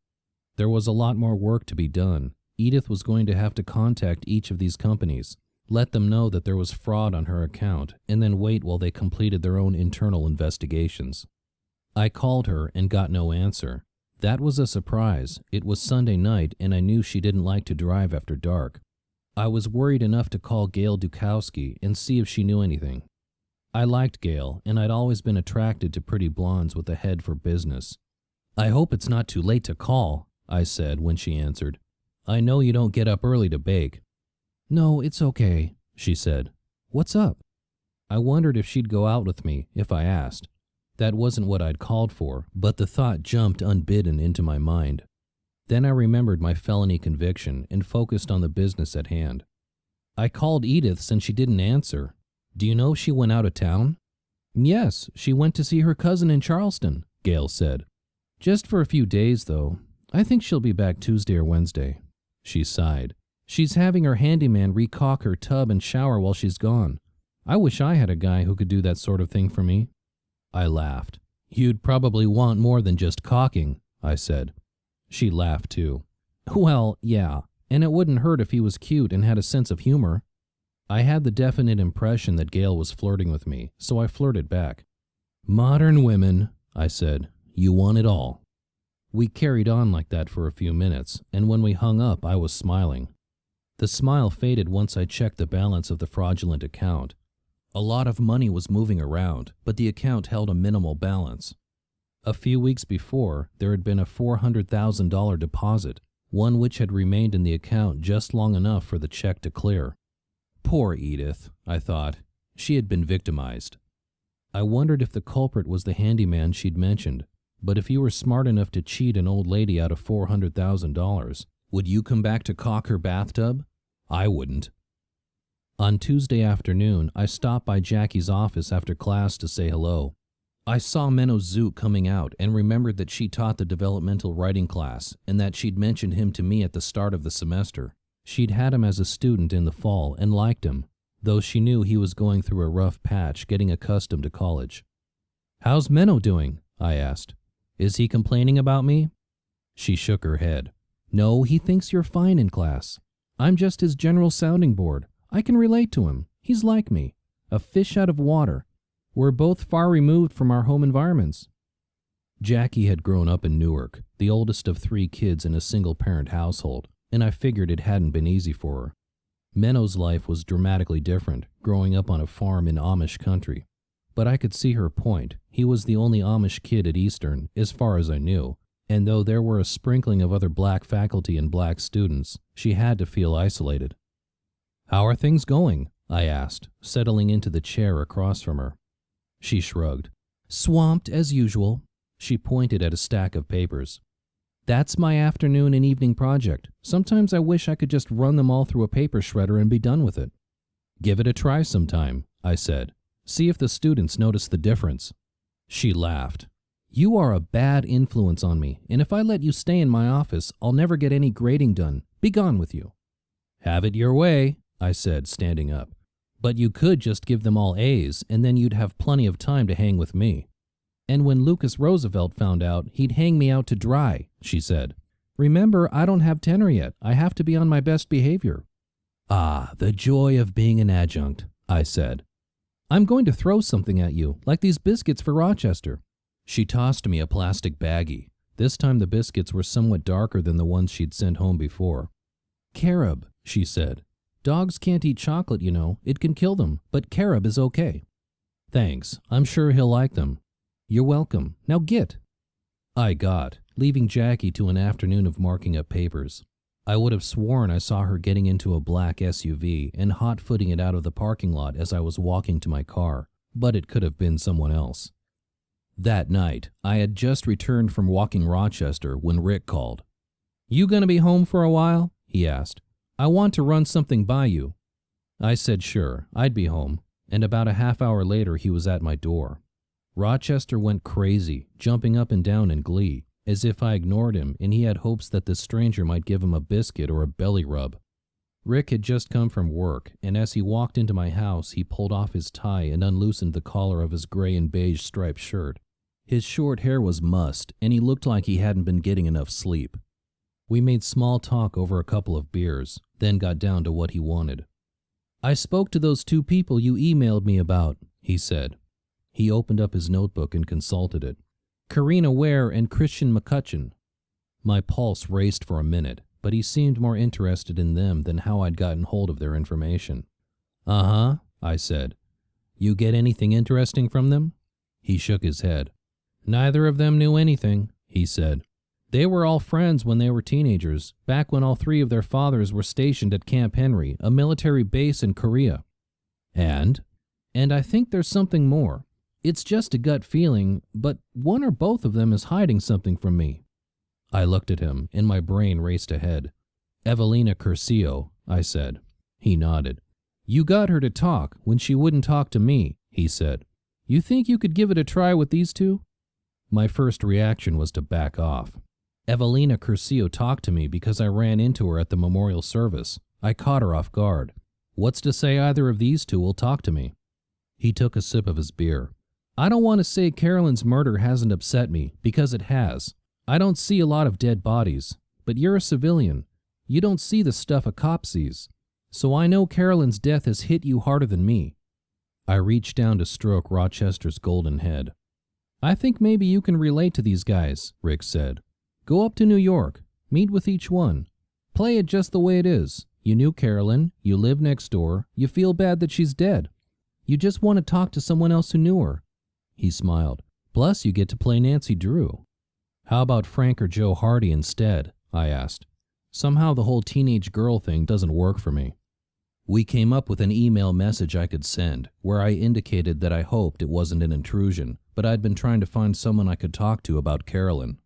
There was a lot more work to be done. Edith was going to have to contact each of these companies, let them know that there was fraud on her account, and then wait while they completed their own internal investigations. I called her and got no answer. That was a surprise. It was Sunday night, and I knew she didn't like to drive after dark. I was worried enough to call Gail Dukowski and see if she knew anything. I liked Gail, and I'd always been attracted to pretty blondes with a head for business. "I hope it's not too late to call," I said when she answered. "I know you don't get up early to bake." "No, it's okay," she said. "What's up?" I wondered if she'd go out with me if I asked. That wasn't what I'd called for, but the thought jumped unbidden into my mind. Then I remembered my felony conviction and focused on the business at hand. "I called Edith's and she didn't answer. Do you know if she went out of town?" "Yes, she went to see her cousin in Charleston," Gail said. "Just for a few days, though. I think she'll be back Tuesday or Wednesday." She sighed. "She's having her handyman recaulk her tub and shower while she's gone. I wish I had a guy who could do that sort of thing for me." I laughed. "You'd probably want more than just caulking," I said. She laughed too. "Well, yeah, and it wouldn't hurt if he was cute and had a sense of humor." I had the definite impression that Gail was flirting with me, so I flirted back. "Modern women," I said. "You want it all." We carried on like that for a few minutes, and when we hung up, I was smiling. The smile faded once I checked the balance of the fraudulent account. A lot of money was moving around, but the account held a minimal balance. A few weeks before, there had been a $400,000 deposit. one which had remained in the account just long enough for the check to clear. Poor Edith, I thought. She had been victimized. I wondered if the culprit was the handyman she'd mentioned, but if you were smart enough to cheat an old lady out of $400,000, would you come back to caulk her bathtub? I wouldn't. On Tuesday afternoon, I stopped by Jackie's office after class to say hello. I saw Menno Zook coming out and remembered that she taught the developmental writing class and that she'd mentioned him to me at the start of the semester. She'd had him as a student in the fall and liked him, though she knew he was going through a rough patch getting accustomed to college. "How's Menno doing?" I asked. "Is he complaining about me?" She shook her head. "No, he thinks you're fine in class. I'm just his general sounding board. I can relate to him. He's like me, a fish out of water. We're both far removed from our home environments." Jackie had grown up in Newark, the oldest of 3 kids in a single-parent household, and I figured it hadn't been easy for her. Menno's life was dramatically different, growing up on a farm in Amish country. But I could see her point. He was the only Amish kid at Eastern, as far as I knew, and though there were a sprinkling of other black faculty and black students, she had to feel isolated. "How are things going?" I asked, settling into the chair across from her. She shrugged. "Swamped as usual." She pointed at a stack of papers. "That's my afternoon and evening project. Sometimes I wish I could just run them all through a paper shredder and be done with it." "Give it a try sometime," I said. "See if the students notice the difference." She laughed. "You are a bad influence on me, and if I let you stay in my office, I'll never get any grading done. Be gone with you." "Have it your way," I said, standing up. "But you could just give them all A's, and then you'd have plenty of time to hang with me." "And when Lucas Roosevelt found out, he'd hang me out to dry," she said. "Remember, I don't have tenure yet. I have to be on my best behavior." "Ah, the joy of being an adjunct," I said. "I'm going to throw something at you, like these biscuits for Rochester." She tossed me a plastic baggie. This time the biscuits were somewhat darker than the ones she'd sent home before. "Carob," she said. "Dogs can't eat chocolate, you know. It can kill them, but carob is okay." "Thanks. I'm sure he'll like them." "You're welcome. Now get." I got, leaving Jackie to an afternoon of marking up papers. I would have sworn I saw her getting into a black SUV and hot-footing it out of the parking lot as I was walking to my car, but it could have been someone else. That night, I had just returned from walking Rochester when Rick called. "You gonna be home for a while?" he asked. "I want to run something by you." I said sure, I'd be home, and about a half hour later he was at my door. Rochester went crazy, jumping up and down in glee, as if I ignored him and he had hopes that this stranger might give him a biscuit or a belly rub. Rick had just come from work, and as he walked into my house, he pulled off his tie and unloosened the collar of his gray and beige striped shirt. His short hair was mussed, and he looked like he hadn't been getting enough sleep. We made small talk over a couple of beers, then got down to what he wanted. "I spoke to those 2 people you emailed me about," he said. He opened up his notebook and consulted it. "Karina Ware and Christian McCutcheon." My pulse raced for a minute, but he seemed more interested in them than how I'd gotten hold of their information. "Uh-huh," I said. "You get anything interesting from them?" He shook his head. "Neither of them knew anything," he said. "They were all friends when they were teenagers, back when all 3 of their fathers were stationed at Camp Henry, a military base in Korea. And I think there's something more. It's just a gut feeling, but one or both of them is hiding something from me." I looked at him, and my brain raced ahead. "Evelina Curcio," I said. He nodded. "You got her to talk when she wouldn't talk to me," he said. "You think you could give it a try with these 2? My first reaction was to back off. Evelina Curcio talked to me because I ran into her at the memorial service. I caught her off guard. What's to say either of these 2 will talk to me? He took a sip of his beer. "I don't want to say Carolyn's murder hasn't upset me, because it has. I don't see a lot of dead bodies, but you're a civilian. You don't see the stuff a cop sees. So I know Carolyn's death has hit you harder than me." I reached down to stroke Rochester's golden head. "I think maybe you can relate to these guys," Rick said. "Go up to New York. Meet with each one. Play it just the way it is. You knew Carolyn. You live next door. You feel bad that she's dead. You just want to talk to someone else who knew her." He smiled. "Plus, you get to play Nancy Drew." "How about Frank or Joe Hardy instead?" I asked. Somehow the whole teenage girl thing doesn't work for me. We came up with an email message I could send, where I indicated that I hoped it wasn't an intrusion, but I'd been trying to find someone I could talk to about Carolyn.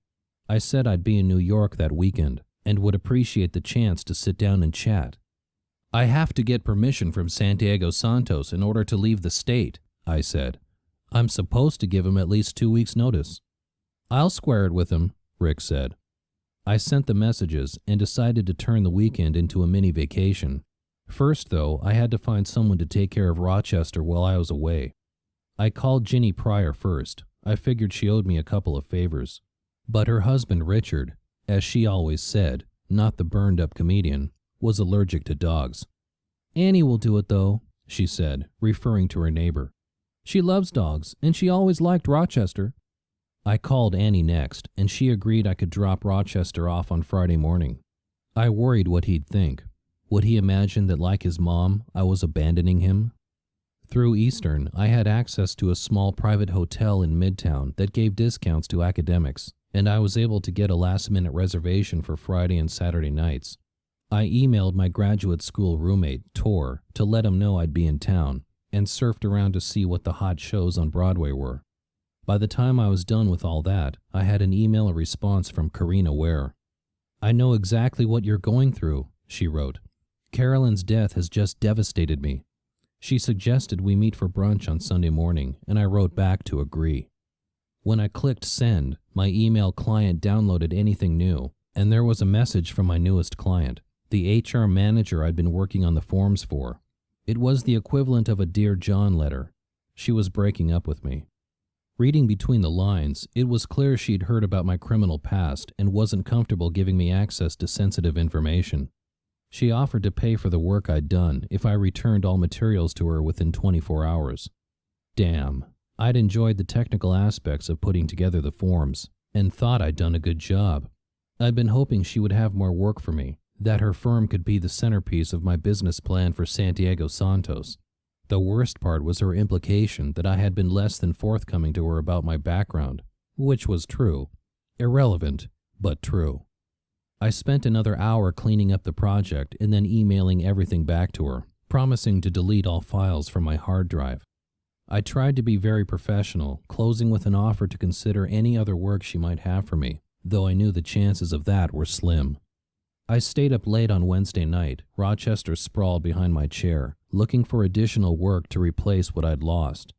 I said I'd be in New York that weekend, and would appreciate the chance to sit down and chat. I have to get permission from Santiago Santos in order to leave the state, I said. I'm supposed to give him at least 2 weeks' notice. I'll square it with him, Rick said. I sent the messages and decided to turn the weekend into a mini vacation. First, though, I had to find someone to take care of Rochester while I was away. I called Ginny Pryor first. I figured she owed me a couple of favors. But her husband, Richard, as she always said, not the burned-up comedian, was allergic to dogs. Annie will do it, though, she said, referring to her neighbor. She loves dogs, and she always liked Rochester. I called Annie next, and she agreed I could drop Rochester off on Friday morning. I worried what he'd think. Would he imagine that, like his mom, I was abandoning him? Through Eastern, I had access to a small private hotel in Midtown that gave discounts to academics, and I was able to get a last-minute reservation for Friday and Saturday nights. I emailed my graduate school roommate, Tor, to let him know I'd be in town, and surfed around to see what the hot shows on Broadway were. By the time I was done with all that, I had an email response from Karina Ware. I know exactly what you're going through, she wrote. Carolyn's death has just devastated me. She suggested we meet for brunch on Sunday morning, and I wrote back to agree. When I clicked send, my email client downloaded anything new, and there was a message from my newest client, the HR manager I'd been working on the forms for. It was the equivalent of a Dear John letter. She was breaking up with me. Reading between the lines, it was clear she'd heard about my criminal past and wasn't comfortable giving me access to sensitive information. She offered to pay for the work I'd done if I returned all materials to her within 24 hours. Damn, I'd enjoyed the technical aspects of putting together the forms, and thought I'd done a good job. I'd been hoping she would have more work for me, that her firm could be the centerpiece of my business plan for Santiago Santos. The worst part was her implication that I had been less than forthcoming to her about my background, which was true. Irrelevant, but true. I spent another hour cleaning up the project and then emailing everything back to her, promising to delete all files from my hard drive. I tried to be very professional, closing with an offer to consider any other work she might have for me, though I knew the chances of that were slim. I stayed up late on Wednesday night, Rochester sprawled behind my chair, looking for additional work to replace what I'd lost.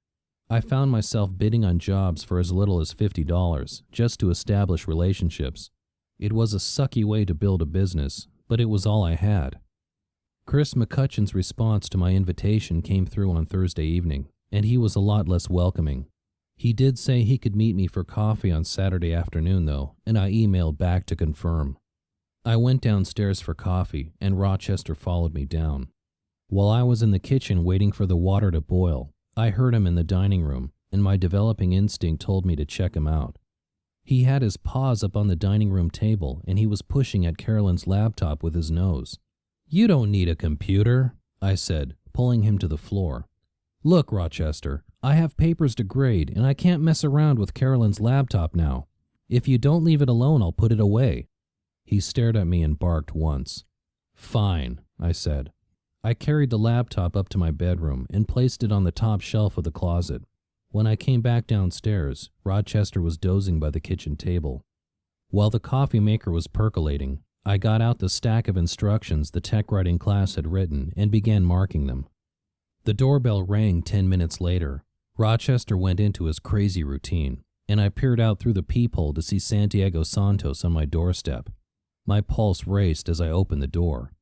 I found myself bidding on jobs for as little as $50, just to establish relationships. It was a sucky way to build a business, but it was all I had. Chris McCutcheon's response to my invitation came through on Thursday evening, and he was a lot less welcoming. He did say he could meet me for coffee on Saturday afternoon, though, and I emailed back to confirm. I went downstairs for coffee, and Rochester followed me down. While I was in the kitchen waiting for the water to boil, I heard him in the dining room, and my developing instinct told me to check him out. He had his paws up on the dining room table, and he was pushing at Carolyn's laptop with his nose. "You don't need a computer," I said, pulling him to the floor. "Look, Rochester, I have papers to grade, and I can't mess around with Carolyn's laptop now. If you don't leave it alone, I'll put it away." He stared at me and barked once. "Fine," I said. I carried the laptop up to my bedroom and placed it on the top shelf of the closet. When I came back downstairs, Rochester was dozing by the kitchen table. While the coffee maker was percolating, I got out the stack of instructions the tech writing class had written and began marking them. The doorbell rang 10 minutes later. Rochester went into his crazy routine, and I peered out through the peephole to see Santiago Santos on my doorstep. My pulse raced as I opened the door.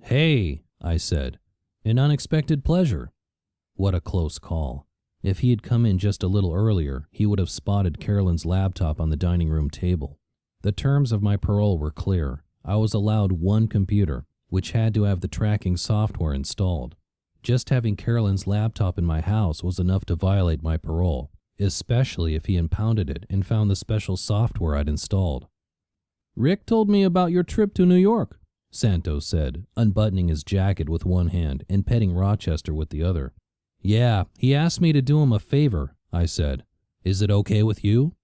"Hey," I said, "an unexpected pleasure." What a close call. If he had come in just a little earlier, he would have spotted Carolyn's laptop on the dining room table. The terms of my parole were clear. I was allowed one computer, which had to have the tracking software installed. Just having Carolyn's laptop in my house was enough to violate my parole, especially if he impounded it and found the special software I'd installed. "Rick told me about your trip to New York," Santos said, unbuttoning his jacket with one hand and petting Rochester with the other. "Yeah, he asked me to do him a favor," I said. "Is it okay with you?"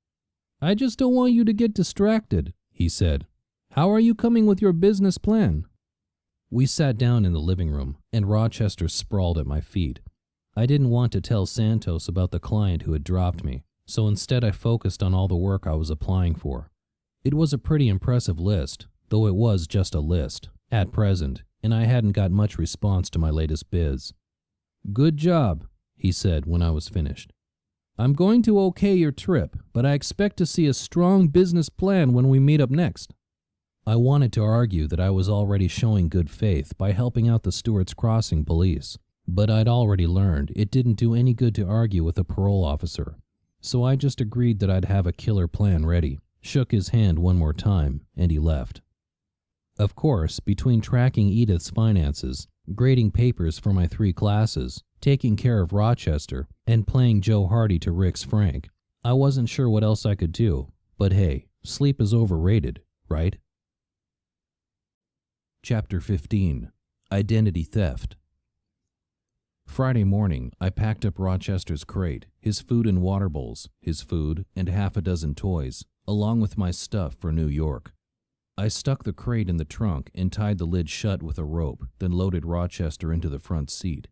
"I just don't want you to get distracted," he said. How are you coming with your business plan? We sat down in the living room, and Rochester sprawled at my feet. I didn't want to tell Santos about the client who had dropped me, so instead I focused on all the work I was applying for. It was a pretty impressive list, though it was just a list, at present, and I hadn't got much response to my latest biz. Good job, he said when I was finished. I'm going to okay your trip, but I expect to see a strong business plan when we meet up next. I wanted to argue that I was already showing good faith by helping out the Stewart's Crossing police, but I'd already learned it didn't do any good to argue with a parole officer. So I just agreed that I'd have a killer plan ready, shook his hand one more time, and he left. Of course, between tracking Edith's finances, grading papers for my 3 classes, taking care of Rochester, and playing Joe Hardy to Rick's Frank, I wasn't sure what else I could do, but hey, sleep is overrated, right? Chapter 15. Identity Theft. Friday morning, I packed up Rochester's crate, his food and water bowls, his food, and half a dozen toys, along with my stuff for New York. I stuck the crate in the trunk and tied the lid shut with a rope, then loaded Rochester into the front seat.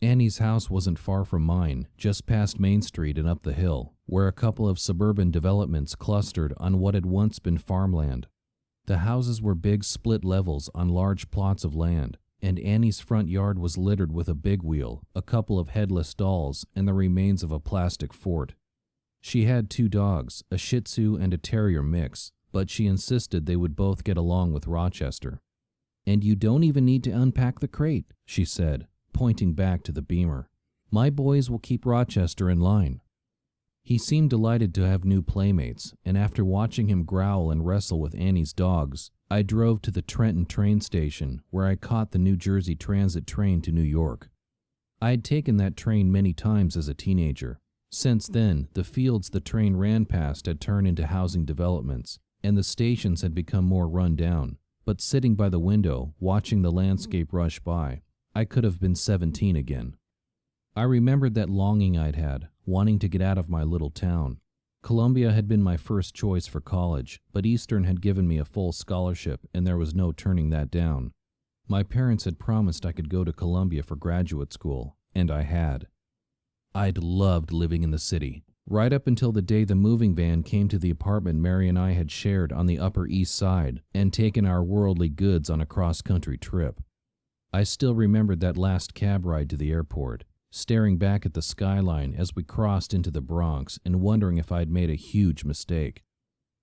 Annie's house wasn't far from mine, just past Main Street and up the hill, where a couple of suburban developments clustered on what had once been farmland. The houses were big split levels on large plots of land, and Annie's front yard was littered with a big wheel, a couple of headless dolls, and the remains of a plastic fort. She had 2 dogs, a Shih Tzu and a Terrier mix, but she insisted they would both get along with Rochester. And you don't even need to unpack the crate, she said, pointing back to the Beamer. My boys will keep Rochester in line. He seemed delighted to have new playmates, and after watching him growl and wrestle with Annie's dogs, I drove to the Trenton train station, where I caught the New Jersey Transit train to New York. I had taken that train many times as a teenager. Since then, the fields the train ran past had turned into housing developments, and the stations had become more run down. But sitting by the window, watching the landscape rush by, I could have been 17 again. I remembered that longing I'd had, wanting to get out of my little town. Columbia had been my first choice for college, but Eastern had given me a full scholarship, and there was no turning that down. My parents had promised I could go to Columbia for graduate school, and I had. I'd loved living in the city, right up until the day the moving van came to the apartment Mary and I had shared on the Upper East Side and taken our worldly goods on a cross-country trip. I still remembered that last cab ride to the airport, staring back at the skyline as we crossed into the Bronx and wondering if I'd made a huge mistake.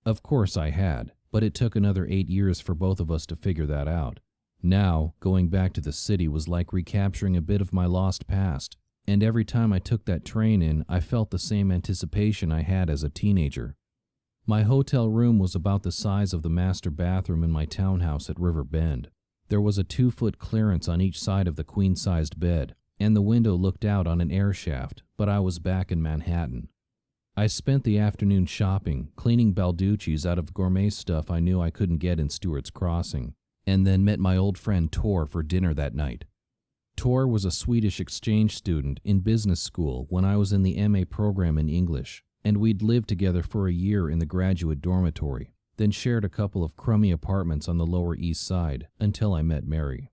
Of course I had, but it took another 8 years for both of us to figure that out. Now, going back to the city was like recapturing a bit of my lost past, and every time I took that train in, I felt the same anticipation I had as a teenager. My hotel room was about the size of the master bathroom in my townhouse at River Bend. There was a 2-foot clearance on each side of the queen-sized bed, and the window looked out on an air shaft, but I was back in Manhattan. I spent the afternoon shopping, cleaning Balducci's out of gourmet stuff I knew I couldn't get in Stewart's Crossing, and then met my old friend Tor for dinner that night. Tor was a Swedish exchange student in business school when I was in the MA program in English, and we'd lived together for a year in the graduate dormitory, then shared a couple of crummy apartments on the Lower East Side until I met Mary.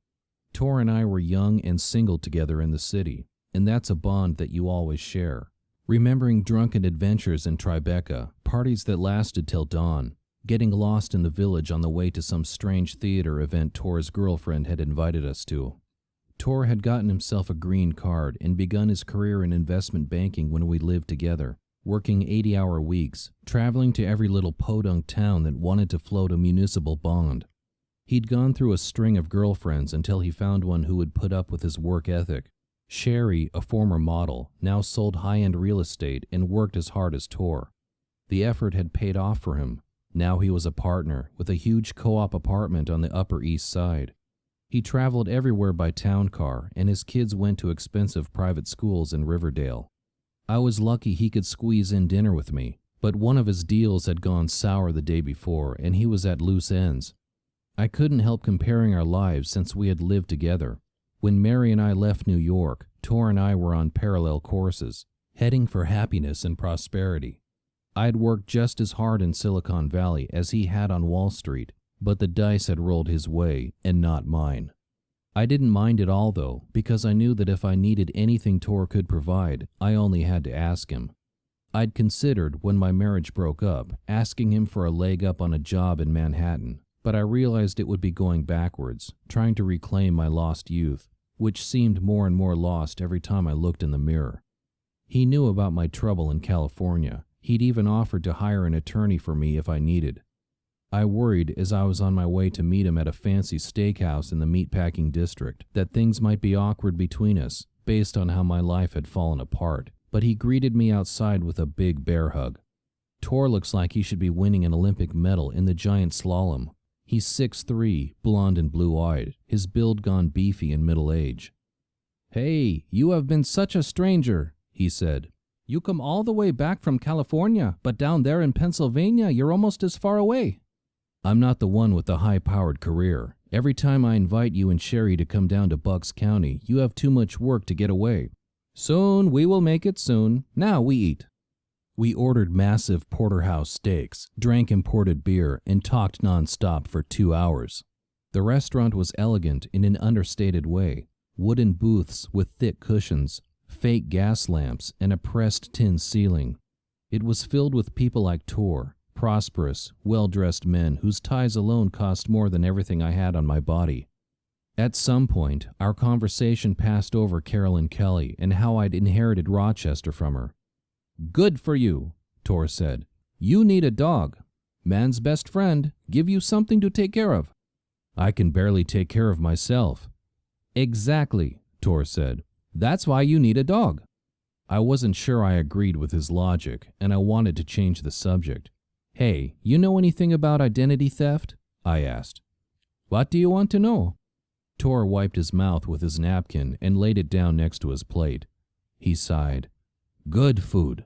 Tor and I were young and single together in the city, and that's a bond that you always share. Remembering drunken adventures in Tribeca, parties that lasted till dawn, getting lost in the village on the way to some strange theater event Tor's girlfriend had invited us to. Tor had gotten himself a green card and begun his career in investment banking when we lived together, working 80-hour weeks, traveling to every little podunk town that wanted to float a municipal bond. He'd gone through a string of girlfriends until he found one who would put up with his work ethic. Sherry, a former model, now sold high-end real estate and worked as hard as Tor. The effort had paid off for him. Now he was a partner with a huge co-op apartment on the Upper East Side. He traveled everywhere by town car, and his kids went to expensive private schools in Riverdale. I was lucky he could squeeze in dinner with me, but one of his deals had gone sour the day before, and he was at loose ends. I couldn't help comparing our lives since we had lived together. When Mary and I left New York, Tor and I were on parallel courses, heading for happiness and prosperity. I'd worked just as hard in Silicon Valley as he had on Wall Street, But the dice had rolled his way and not mine. I didn't mind at all, though, because I knew that if I needed anything Tor could provide, I only had to ask him. I'd considered, when my marriage broke up, asking him for a leg up on a job in Manhattan, but I realized it would be going backwards, trying to reclaim my lost youth, which seemed more and more lost every time I looked in the mirror. He knew about my trouble in California. He'd even offered to hire an attorney for me if I needed. I worried as I was on my way to meet him at a fancy steakhouse in the meatpacking district that things might be awkward between us based on how my life had fallen apart, but he greeted me outside with a big bear hug. Tor looks like he should be winning an Olympic medal in the giant slalom. He's 6'3", blonde and blue-eyed, his build gone beefy in middle age. "Hey, you have been such a stranger," he said. "You come all the way back from California, but down there in Pennsylvania you're almost as far away." "I'm not the one with the high-powered career. Every time I invite you and Sherry to come down to Bucks County, you have too much work to get away." "Soon, we will make it soon. Now we eat." We ordered massive porterhouse steaks, drank imported beer, and talked nonstop for 2 hours. The restaurant was elegant in an understated way. Wooden booths with thick cushions, fake gas lamps, and a pressed tin ceiling. It was filled with people like Tor, prosperous, well-dressed men whose ties alone cost more than everything I had on my body. At some point, our conversation passed over Carolyn Kelly and how I'd inherited Rochester from her. "Good for you," Tor said. "You need a dog. Man's best friend. Give you something to take care of." "I can barely take care of myself." "Exactly," Tor said. "That's why you need a dog." I wasn't sure I agreed with his logic, and I wanted to change the subject. "Hey, you know anything about identity theft?" I asked. "What do you want to know?" Tor wiped his mouth with his napkin and laid it down next to his plate. He sighed. "Good food."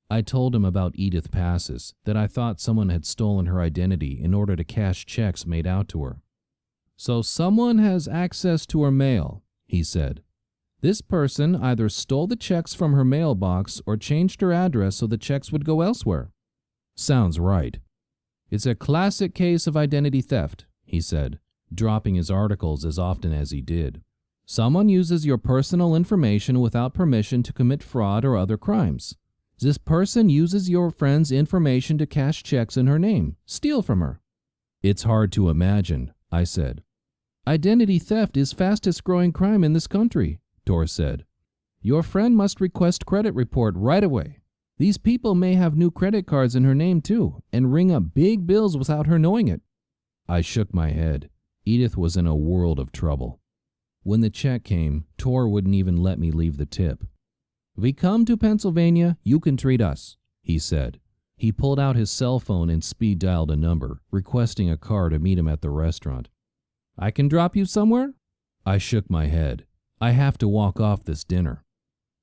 I told him about Edith Passes, that I thought someone had stolen her identity in order to cash checks made out to her. "So someone has access to her mail," he said. "This person either stole the checks from her mailbox or changed her address so the checks would go elsewhere." "Sounds right." "It's a classic case of identity theft," he said, dropping his articles as often as he did. "Someone uses your personal information without permission to commit fraud or other crimes. This person uses your friend's information to cash checks in her name, steal from her." "It's hard to imagine," I said. "Identity theft is fastest growing crime in this country," Tor said. "Your friend must request credit report right away. These people may have new credit cards in her name too, and ring up big bills without her knowing it." I shook my head. Edith was in a world of trouble. When the check came, Tor wouldn't even let me leave the tip. "We come to Pennsylvania, you can treat us," he said. He pulled out his cell phone and speed dialed a number, requesting a car to meet him at the restaurant. "I can drop you somewhere?" I shook my head. "I have to walk off this dinner."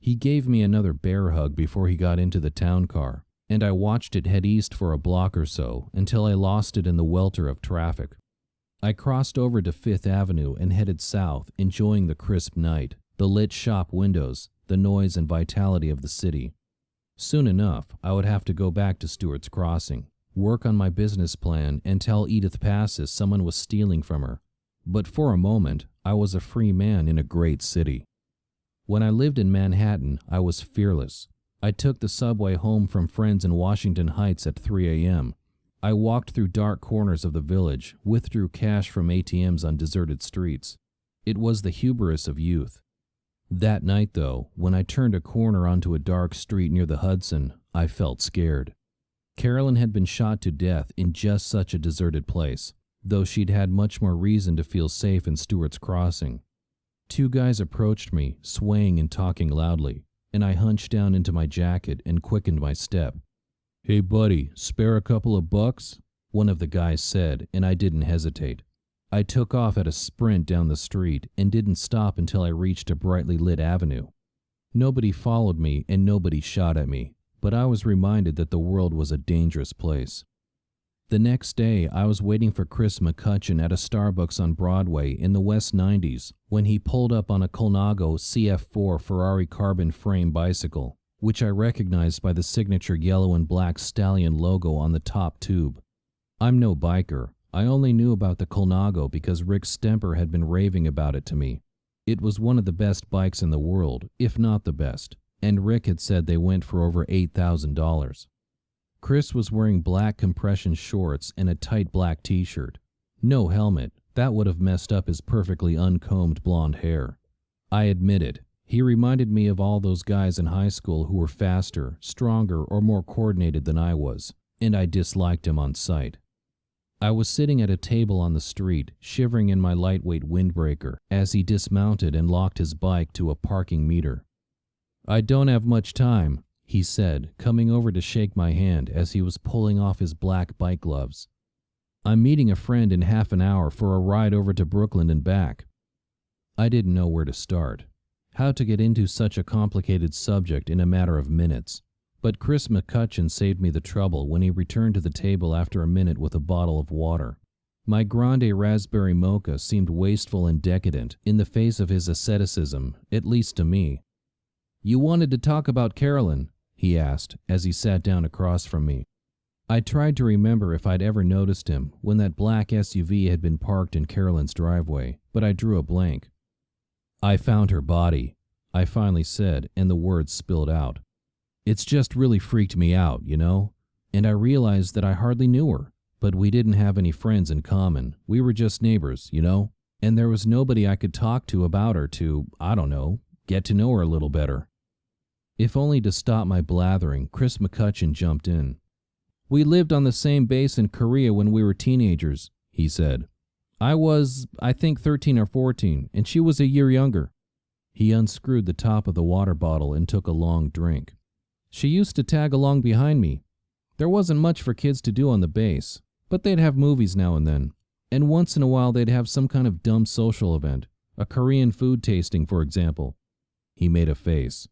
He gave me another bear hug before he got into the town car, and I watched it head east for a block or so until I lost it in the welter of traffic. I crossed over to Fifth Avenue and headed south, enjoying the crisp night, the lit shop windows, the noise and vitality of the city. Soon enough, I would have to go back to Stewart's Crossing, work on my business plan, and tell Edith Passes someone was stealing from her. But for a moment, I was a free man in a great city. When I lived in Manhattan, I was fearless. I took the subway home from friends in Washington Heights at 3 a.m. I walked through dark corners of the village, withdrew cash from ATMs on deserted streets. It was the hubris of youth. That night, though, when I turned a corner onto a dark street near the Hudson, I felt scared. Carolyn had been shot to death in just such a deserted place, though she'd had much more reason to feel safe in Stewart's Crossing. 2 guys approached me, swaying and talking loudly, and I hunched down into my jacket and quickened my step. "Hey buddy, spare a couple of bucks?" one of the guys said, and I didn't hesitate. I took off at a sprint down the street and didn't stop until I reached a brightly lit avenue. Nobody followed me and nobody shot at me, but I was reminded that the world was a dangerous place. The next day, I was waiting for Chris McCutcheon at a Starbucks on Broadway in the West 90s when he pulled up on a Colnago CF4 Ferrari carbon frame bicycle, which I recognized by the signature yellow and black stallion logo on the top tube. I'm no biker. I only knew about the Colnago because Rick Stemper had been raving about it to me. It was one of the best bikes in the world, if not the best, and Rick had said they went for over $8,000. Chris was wearing black compression shorts and a tight black t-shirt. No helmet. That would have messed up his perfectly uncombed blonde hair. I admitted, he reminded me of all those guys in high school who were faster, stronger, or more coordinated than I was, and I disliked him on sight. I was sitting at a table on the street, shivering in my lightweight windbreaker, as he dismounted and locked his bike to a parking meter. "I don't have much time," he said, coming over to shake my hand as he was pulling off his black bike gloves. "I'm meeting a friend in half an hour for a ride over to Brooklyn and back." I didn't know where to start, how to get into such a complicated subject in a matter of minutes. But Chris McCutcheon saved me the trouble when he returned to the table after a minute with a bottle of water. My grande raspberry mocha seemed wasteful and decadent in the face of his asceticism, at least to me. "You wanted to talk about Carolyn?" he asked as he sat down across from me. I tried to remember if I'd ever noticed him when that black SUV had been parked in Carolyn's driveway, but I drew a blank. "I found her body," I finally said, and the words spilled out. "It's just really freaked me out, you know? And I realized that I hardly knew her, but we didn't have any friends in common. We were just neighbors, you know? And there was nobody I could talk to about her to, I don't know, get to know her a little better." If only to stop my blathering, Chris McCutcheon jumped in. "We lived on the same base in Korea when we were teenagers," he said. I think 13 or 14, and she was a year younger." He unscrewed the top of the water bottle and took a long drink. "She used to tag along behind me. There wasn't much for kids to do on the base, but they'd have movies now and then. And once in a while they'd have some kind of dumb social event, a Korean food tasting, for example." He made a face.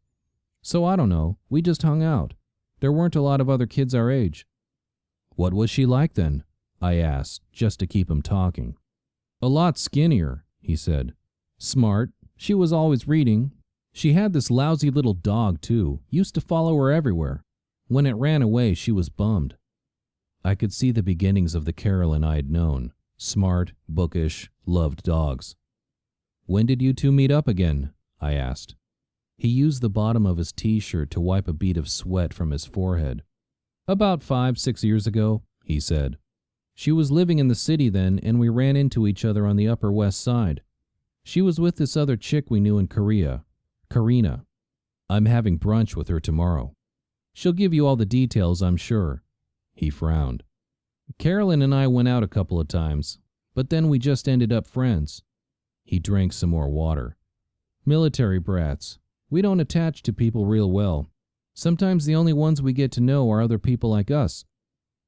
"So I don't know, we just hung out. There weren't a lot of other kids our age." "What was she like then?" I asked, just to keep him talking. "A lot skinnier," he said. "Smart. She was always reading. She had this lousy little dog, too. Used to follow her everywhere. When it ran away, she was bummed." I could see the beginnings of the Carolyn I had known. Smart, bookish, loved dogs. "When did you two meet up again?" I asked. He used the bottom of his t-shirt to wipe a bead of sweat from his forehead. "About 5-6 years ago," he said. "She was living in the city then, and we ran into each other on the Upper West Side. She was with this other chick we knew in Korea, Karina. I'm having brunch with her tomorrow. She'll give you all the details, I'm sure." He frowned. "Carolyn and I went out a couple of times, but then we just ended up friends." He drank some more water. "Military brats. We don't attach to people real well. Sometimes the only ones we get to know are other people like us."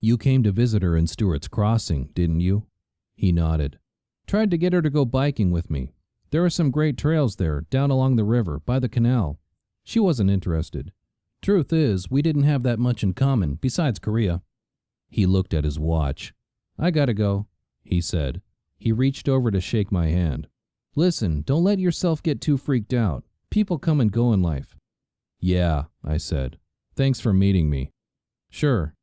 "You came to visit her in Stewart's Crossing, didn't you?" He nodded. "Tried to get her to go biking with me. There are some great trails there, down along the river, by the canal. She wasn't interested. Truth is, we didn't have that much in common, besides Korea." He looked at his watch. "I gotta go," he said. He reached over to shake my hand. "Listen, don't let yourself get too freaked out. People come and go in life." "Yeah," I said. "Thanks for meeting me." "Sure."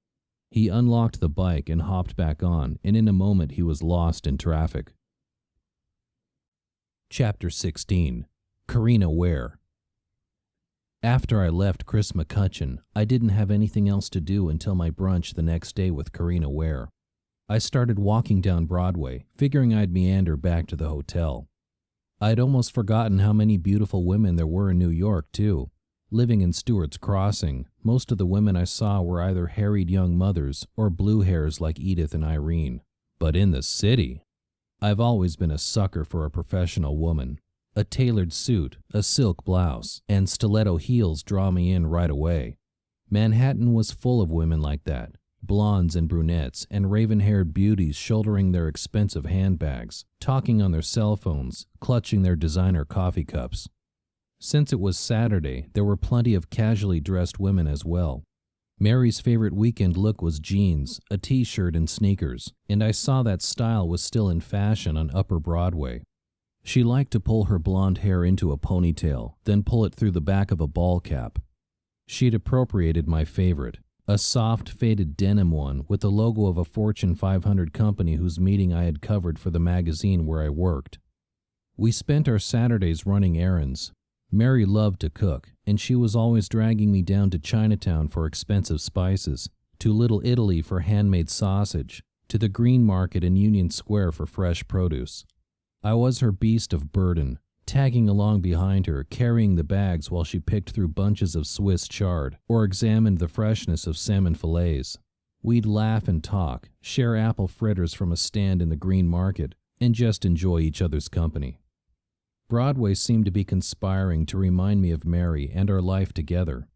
He unlocked the bike and hopped back on, and in a moment he was lost in traffic. Chapter 16. Karina Ware. After I left Chris McCutcheon, I didn't have anything else to do until my brunch the next day with Karina Ware. I started walking down Broadway, figuring I'd meander back to the hotel. I'd almost forgotten how many beautiful women there were in New York, too. Living in Stewart's Crossing, most of the women I saw were either harried young mothers or blue hairs like Edith and Irene. But in the city, I've always been a sucker for a professional woman. A tailored suit, a silk blouse, and stiletto heels draw me in right away. Manhattan was full of women like that, blondes and brunettes and raven-haired beauties shouldering their expensive handbags, talking on their cell phones, clutching their designer coffee cups. Since it was Saturday, there were plenty of casually dressed women as well. Mary's favorite weekend look was jeans, a t-shirt, and sneakers, and I saw that style was still in fashion on Upper Broadway. She liked to pull her blonde hair into a ponytail, then pull it through the back of a ball cap. She'd appropriated my favorite, A soft, faded denim one with the logo of a Fortune 500 company whose meeting I had covered for the magazine where I worked. We spent our Saturdays running errands. Mary loved to cook, and she was always dragging me down to Chinatown for expensive spices, to Little Italy for handmade sausage, to the Green Market in Union Square for fresh produce. I was her beast of burden, tagging along behind her, carrying the bags while she picked through bunches of Swiss chard or examined the freshness of salmon fillets. We'd laugh and talk, share apple fritters from a stand in the Green Market, and just enjoy each other's company. Broadway seemed to be conspiring to remind me of Mary and our life together.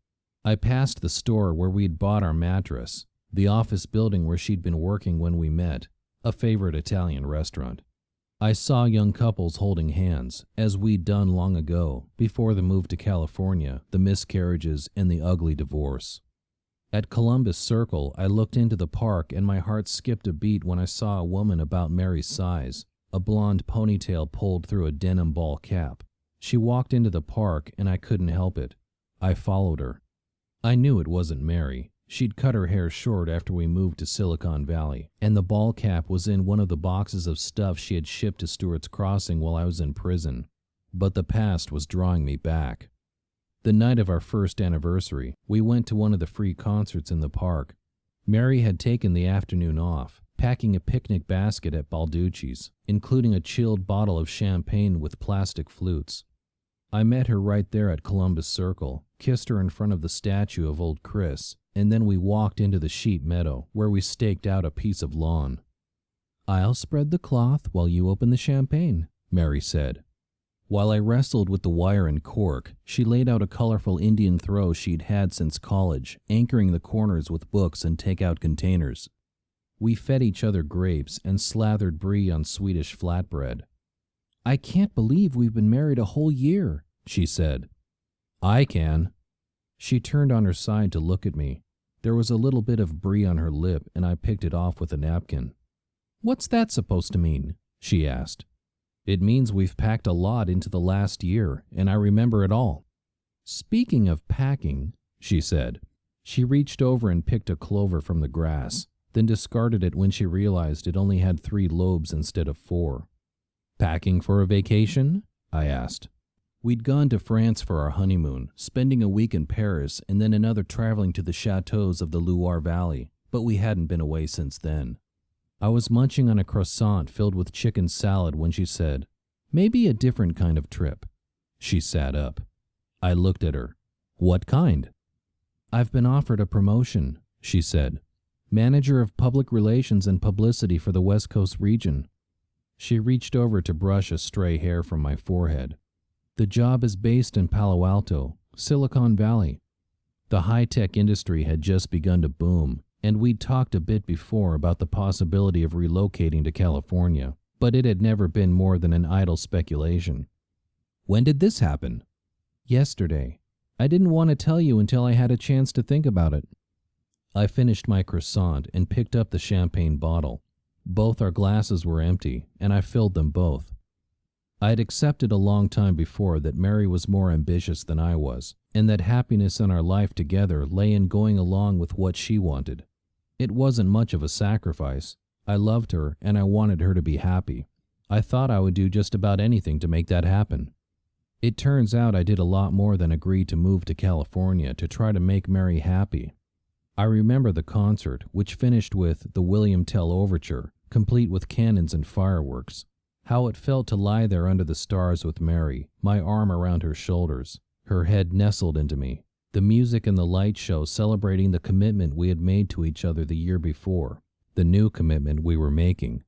I passed the store where we'd bought our mattress, the office building where she'd been working when we met, a favorite Italian restaurant. I saw young couples holding hands, as we'd done long ago, before the move to California, the miscarriages, and the ugly divorce. At Columbus Circle, I looked into the park and my heart skipped a beat when I saw a woman about Mary's size, a blonde ponytail pulled through a denim ball cap. She walked into the park and I couldn't help it. I followed her. I knew it wasn't Mary. She'd cut her hair short after we moved to Silicon Valley, and the ball cap was in one of the boxes of stuff she had shipped to Stewart's Crossing while I was in prison. But the past was drawing me back. The night of our first anniversary, we went to one of the free concerts in the park. Mary had taken the afternoon off, packing a picnic basket at Balducci's, including a chilled bottle of champagne with plastic flutes. I met her right there at Columbus Circle, kissed her in front of the statue of old Chris, and then we walked into the sheep meadow, where we staked out a piece of lawn. "I'll spread the cloth while you open the champagne," Mary said. While I wrestled with the wire and cork, she laid out a colorful Indian throw she'd had since college, anchoring the corners with books and take-out containers. We fed each other grapes and slathered brie on Swedish flatbread. "I can't believe we've been married a whole year," she said. "I can." She turned on her side to look at me. There was a little bit of brie on her lip, and I picked it off with a napkin. "What's that supposed to mean?" she asked. "It means we've packed a lot into the last year, and I remember it all." "Speaking of packing," she said. She reached over and picked a clover from the grass, then discarded it when she realized it only had 3 lobes instead of 4. "Packing for a vacation?" I asked. We'd gone to France for our honeymoon, spending a week in Paris and then another traveling to the chateaux of the Loire Valley, but we hadn't been away since then. I was munching on a croissant filled with chicken salad when she said, "Maybe a different kind of trip." She sat up. I looked at her. "What kind?" "I've been offered a promotion," she said. "Manager of Public Relations and Publicity for the West Coast region." She reached over to brush a stray hair from my forehead. "The job is based in Palo Alto, Silicon Valley." The high-tech industry had just begun to boom, and we'd talked a bit before about the possibility of relocating to California, but it had never been more than an idle speculation. "When did this happen?" "Yesterday. I didn't want to tell you until I had a chance to think about it." I finished my croissant and picked up the champagne bottle. Both our glasses were empty, and I filled them both. I had accepted a long time before that Mary was more ambitious than I was, and that happiness in our life together lay in going along with what she wanted. It wasn't much of a sacrifice. I loved her, and I wanted her to be happy. I thought I would do just about anything to make that happen. It turns out I did a lot more than agree to move to California to try to make Mary happy. I remember the concert, which finished with the William Tell Overture, complete with cannons and fireworks. How it felt to lie there under the stars with Mary, my arm around her shoulders, her head nestled into me, the music and the light show celebrating the commitment we had made to each other the year before, the new commitment we were making.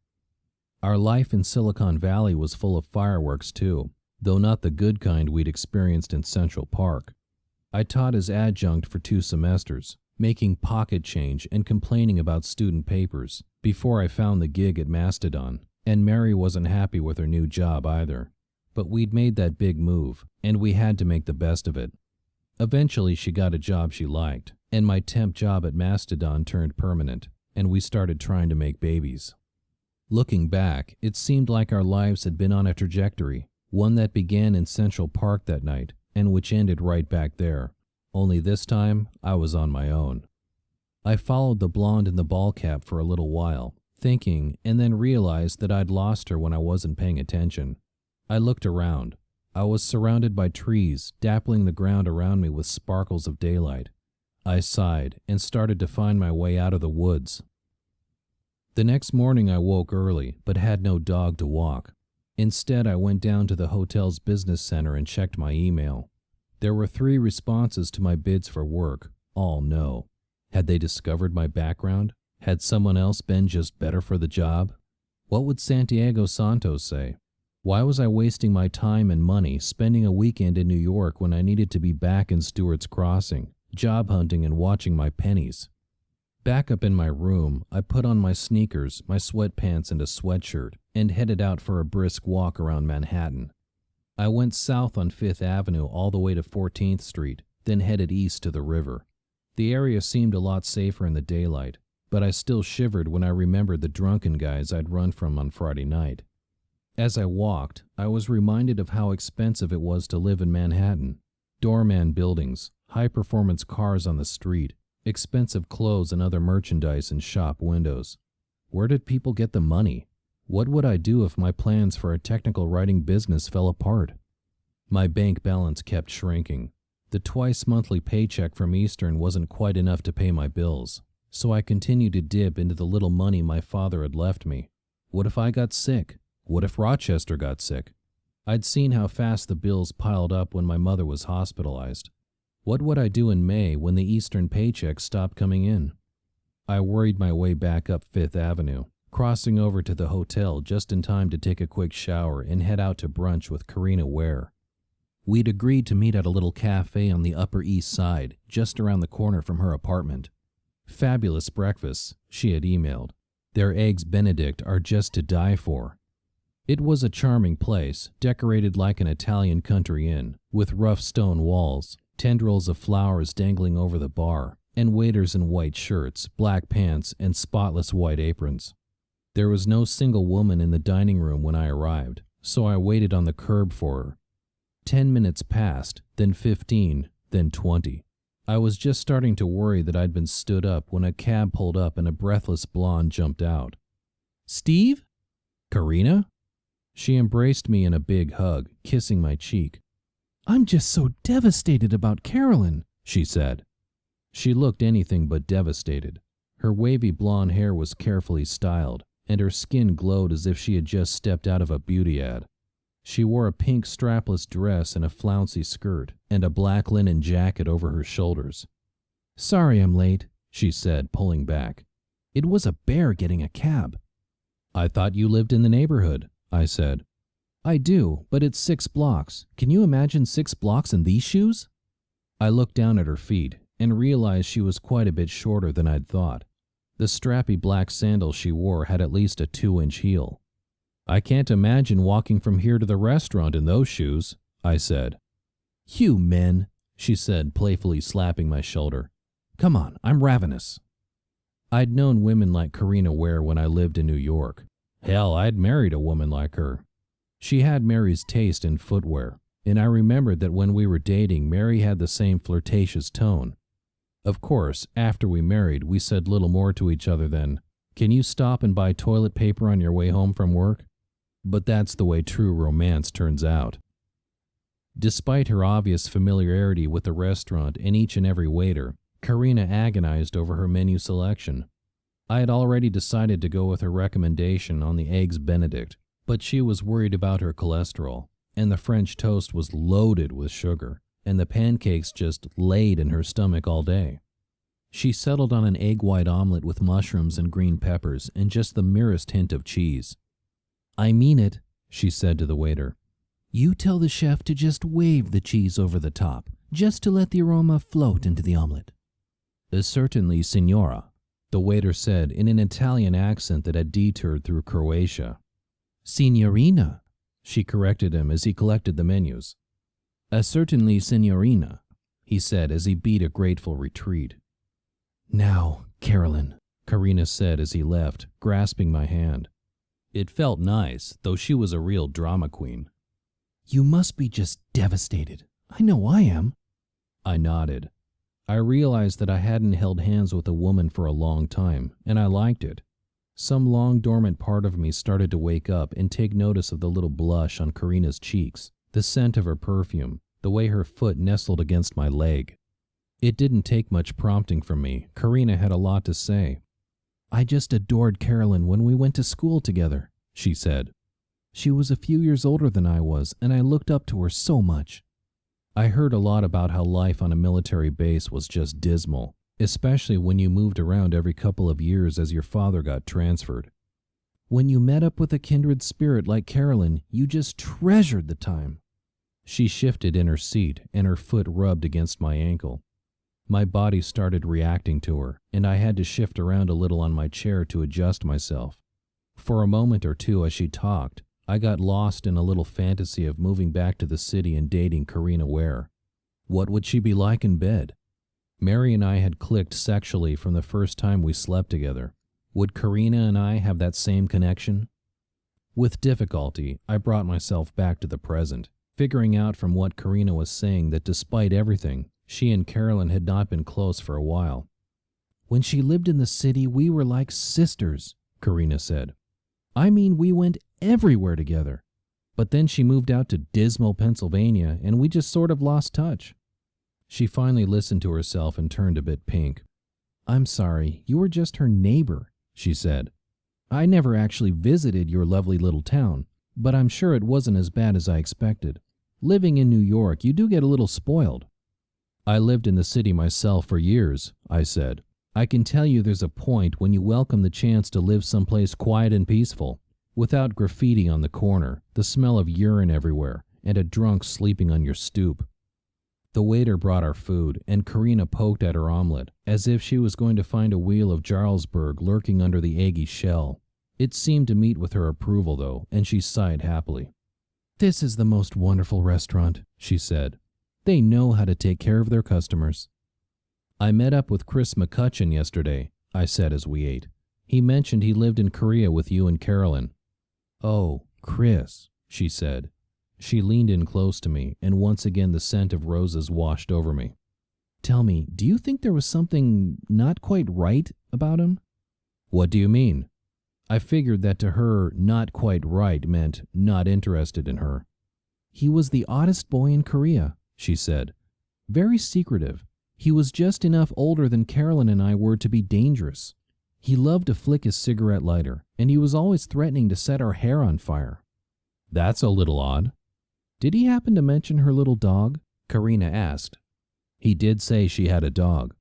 Our life in Silicon Valley was full of fireworks too, though not the good kind we'd experienced in Central Park. I taught as adjunct for 2 semesters, making pocket change and complaining about student papers, before I found the gig at Mastodon. And Mary wasn't happy with her new job either. But we'd made that big move, and we had to make the best of it. Eventually she got a job she liked, and my temp job at Mastodon turned permanent, and we started trying to make babies. Looking back, it seemed like our lives had been on a trajectory, one that began in Central Park that night, and which ended right back there. Only this time, I was on my own. I followed the blonde in the ball cap for a little while, thinking, and then realized that I'd lost her when I wasn't paying attention. I looked around. I was surrounded by trees, dappling the ground around me with sparkles of daylight. I sighed and started to find my way out of the woods. The next morning I woke early, but had no dog to walk. Instead, I went down to the hotel's business center and checked my email. There were 3 responses to my bids for work, all no. Had they discovered my background? Had someone else been just better for the job? What would Santiago Santos say? Why was I wasting my time and money spending a weekend in New York when I needed to be back in Stewart's Crossing, job hunting and watching my pennies? Back up in my room, I put on my sneakers, my sweatpants, and a sweatshirt, and headed out for a brisk walk around Manhattan. I went south on 5th Avenue all the way to 14th Street, then headed east to the river. The area seemed a lot safer in the daylight, but I still shivered when I remembered the drunken guys I'd run from on Friday night. As I walked, I was reminded of how expensive it was to live in Manhattan. Doorman buildings, high-performance cars on the street, expensive clothes and other merchandise in shop windows. Where did people get the money? What would I do if my plans for a technical writing business fell apart? My bank balance kept shrinking. The twice-monthly paycheck from Eastern wasn't quite enough to pay my bills, so I continued to dip into the little money my father had left me. What if I got sick? What if Rochester got sick? I'd seen how fast the bills piled up when my mother was hospitalized. What would I do in May when the Eastern paycheck stopped coming in? I worried my way back up 5th Avenue, crossing over to the hotel just in time to take a quick shower and head out to brunch with Karina Ware. We'd agreed to meet at a little cafe on the Upper East Side, just around the corner from her apartment. Fabulous breakfasts, she had emailed. Their eggs Benedict are just to die for. It was a charming place, decorated like an Italian country inn, with rough stone walls, tendrils of flowers dangling over the bar, and waiters in white shirts, black pants, and spotless white aprons. There was no single woman in the dining room when I arrived, so I waited on the curb for her. 10 minutes passed, then 15, then 20. I was just starting to worry that I'd been stood up when a cab pulled up and a breathless blonde jumped out. "Steve?" "Karina?" She embraced me in a big hug, kissing my cheek. "I'm just so devastated about Carolyn," she said. She looked anything but devastated. Her wavy blonde hair was carefully styled, and her skin glowed as if she had just stepped out of a beauty ad. She wore a pink strapless dress and a flouncy skirt, and a black linen jacket over her shoulders. "Sorry I'm late," she said, pulling back. "It was a bear getting a cab." "I thought you lived in the neighborhood," I said. "I do, but it's 6 blocks. Can you imagine 6 blocks in these shoes?" I looked down at her feet and realized she was quite a bit shorter than I'd thought. The strappy black sandals she wore had at least a 2-inch heel. "I can't imagine walking from here to the restaurant in those shoes," I said. "You men," she said, playfully slapping my shoulder. "Come on, I'm ravenous." I'd known women like Karina Ware when I lived in New York. Hell, I'd married a woman like her. She had Mary's taste in footwear, and I remembered that when we were dating, Mary had the same flirtatious tone. Of course, after we married, we said little more to each other than, "Can you stop and buy toilet paper on your way home from work?" But that's the way true romance turns out. Despite her obvious familiarity with the restaurant and each and every waiter, Karina agonized over her menu selection. I had already decided to go with her recommendation on the eggs Benedict, but she was worried about her cholesterol, and the French toast was loaded with sugar, and the pancakes just laid in her stomach all day. She settled on an egg white omelet with mushrooms and green peppers and just the merest hint of cheese. "I mean it," she said to the waiter. "You tell the chef to just wave the cheese over the top, just to let the aroma float into the omelet." "Certainly, signora," the waiter said in an Italian accent that had detoured through Croatia. "Signorina," she corrected him as he collected the menus. "Certainly, signorina," he said as he beat a grateful retreat. "Now, Carolyn," Karina said as he left, grasping my hand. It felt nice, though she was a real drama queen. "You must be just devastated. I know I am." I nodded. I realized that I hadn't held hands with a woman for a long time, and I liked it. Some long dormant part of me started to wake up and take notice of the little blush on Karina's cheeks, the scent of her perfume, the way her foot nestled against my leg. It didn't take much prompting from me. Karina had a lot to say. "I just adored Carolyn when we went to school together," she said. "She was a few years older than I was, and I looked up to her so much." I heard a lot about how life on a military base was just dismal, especially when you moved around every couple of years as your father got transferred. "When you met up with a kindred spirit like Carolyn, you just treasured the time." She shifted in her seat, and her foot rubbed against my ankle. My body started reacting to her, and I had to shift around a little on my chair to adjust myself. For a moment or two as she talked, I got lost in a little fantasy of moving back to the city and dating Karina Ware. What would she be like in bed? Mary and I had clicked sexually from the first time we slept together. Would Karina and I have that same connection? With difficulty, I brought myself back to the present, figuring out from what Karina was saying that despite everything, she and Carolyn had not been close for a while. "When she lived in the city, we were like sisters," Karina said. "I mean, we went everywhere together. But then she moved out to dismal Pennsylvania, and we just sort of lost touch." She finally listened to herself and turned a bit pink. "I'm sorry, you were just her neighbor," she said. "I never actually visited your lovely little town, but I'm sure it wasn't as bad as I expected. Living in New York, you do get a little spoiled." "I lived in the city myself for years," I said. "I can tell you there's a point when you welcome the chance to live someplace quiet and peaceful, without graffiti on the corner, the smell of urine everywhere, and a drunk sleeping on your stoop." The waiter brought our food, and Karina poked at her omelet, as if she was going to find a wheel of Jarlsberg lurking under the eggy shell. It seemed to meet with her approval, though, and she sighed happily. "This is the most wonderful restaurant," she said. "They know how to take care of their customers." "I met up with Chris McCutcheon yesterday," I said as we ate. "He mentioned he lived in Korea with you and Carolyn." "Oh, Chris," she said. She leaned in close to me, and once again the scent of roses washed over me. "Tell me, do you think there was something not quite right about him?" "What do you mean?" I figured that to her, not quite right meant not interested in her. "He was the oddest boy in Korea," she said. "Very secretive. He was just enough older than Carolyn and I were to be dangerous. He loved to flick his cigarette lighter, and he was always threatening to set our hair on fire." "That's a little odd." "Did he happen to mention her little dog?" Karina asked. "He did say she had a dog."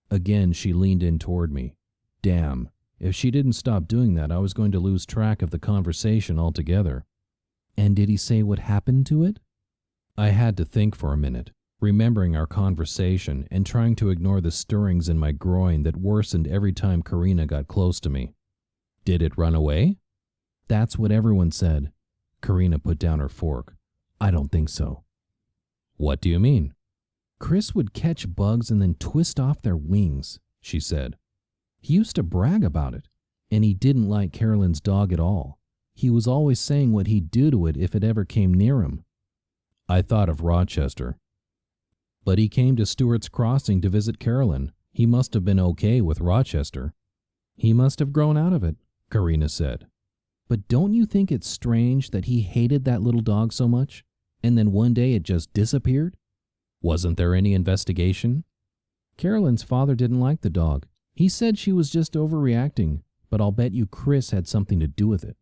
Again she leaned in toward me. Damn, if she didn't stop doing that, I was going to lose track of the conversation altogether. "And did he say what happened to it?" I had to think for a minute, remembering our conversation and trying to ignore the stirrings in my groin that worsened every time Karina got close to me. "Did it run away?" "That's what everyone said." Karina put down her fork. "I don't think so." "What do you mean?" "Chris would catch bugs and then twist off their wings," she said. "He used to brag about it, and he didn't like Carolyn's dog at all. He was always saying what he'd do to it if it ever came near him." I thought of Rochester. "But he came to Stewart's Crossing to visit Carolyn. He must have been okay with Rochester." "He must have grown out of it," Karina said. "But don't you think it's strange that he hated that little dog so much, and then one day it just disappeared?" "Wasn't there any investigation?" "Carolyn's father didn't like the dog. He said she was just overreacting, but I'll bet you Chris had something to do with it."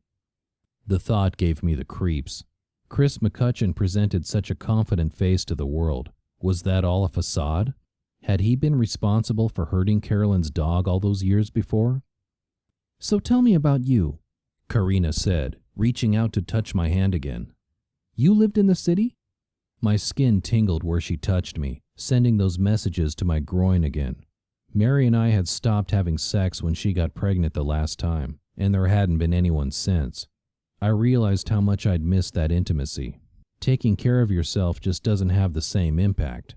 The thought gave me the creeps. Chris McCutcheon presented such a confident face to the world. Was that all a facade? Had he been responsible for hurting Carolyn's dog all those years before? "So tell me about you," Karina said, reaching out to touch my hand again. "You lived in the city?" My skin tingled where she touched me, sending those messages to my groin again. Mary and I had stopped having sex when she got pregnant the last time, and there hadn't been anyone since. I realized how much I'd missed that intimacy. Taking care of yourself just doesn't have the same impact.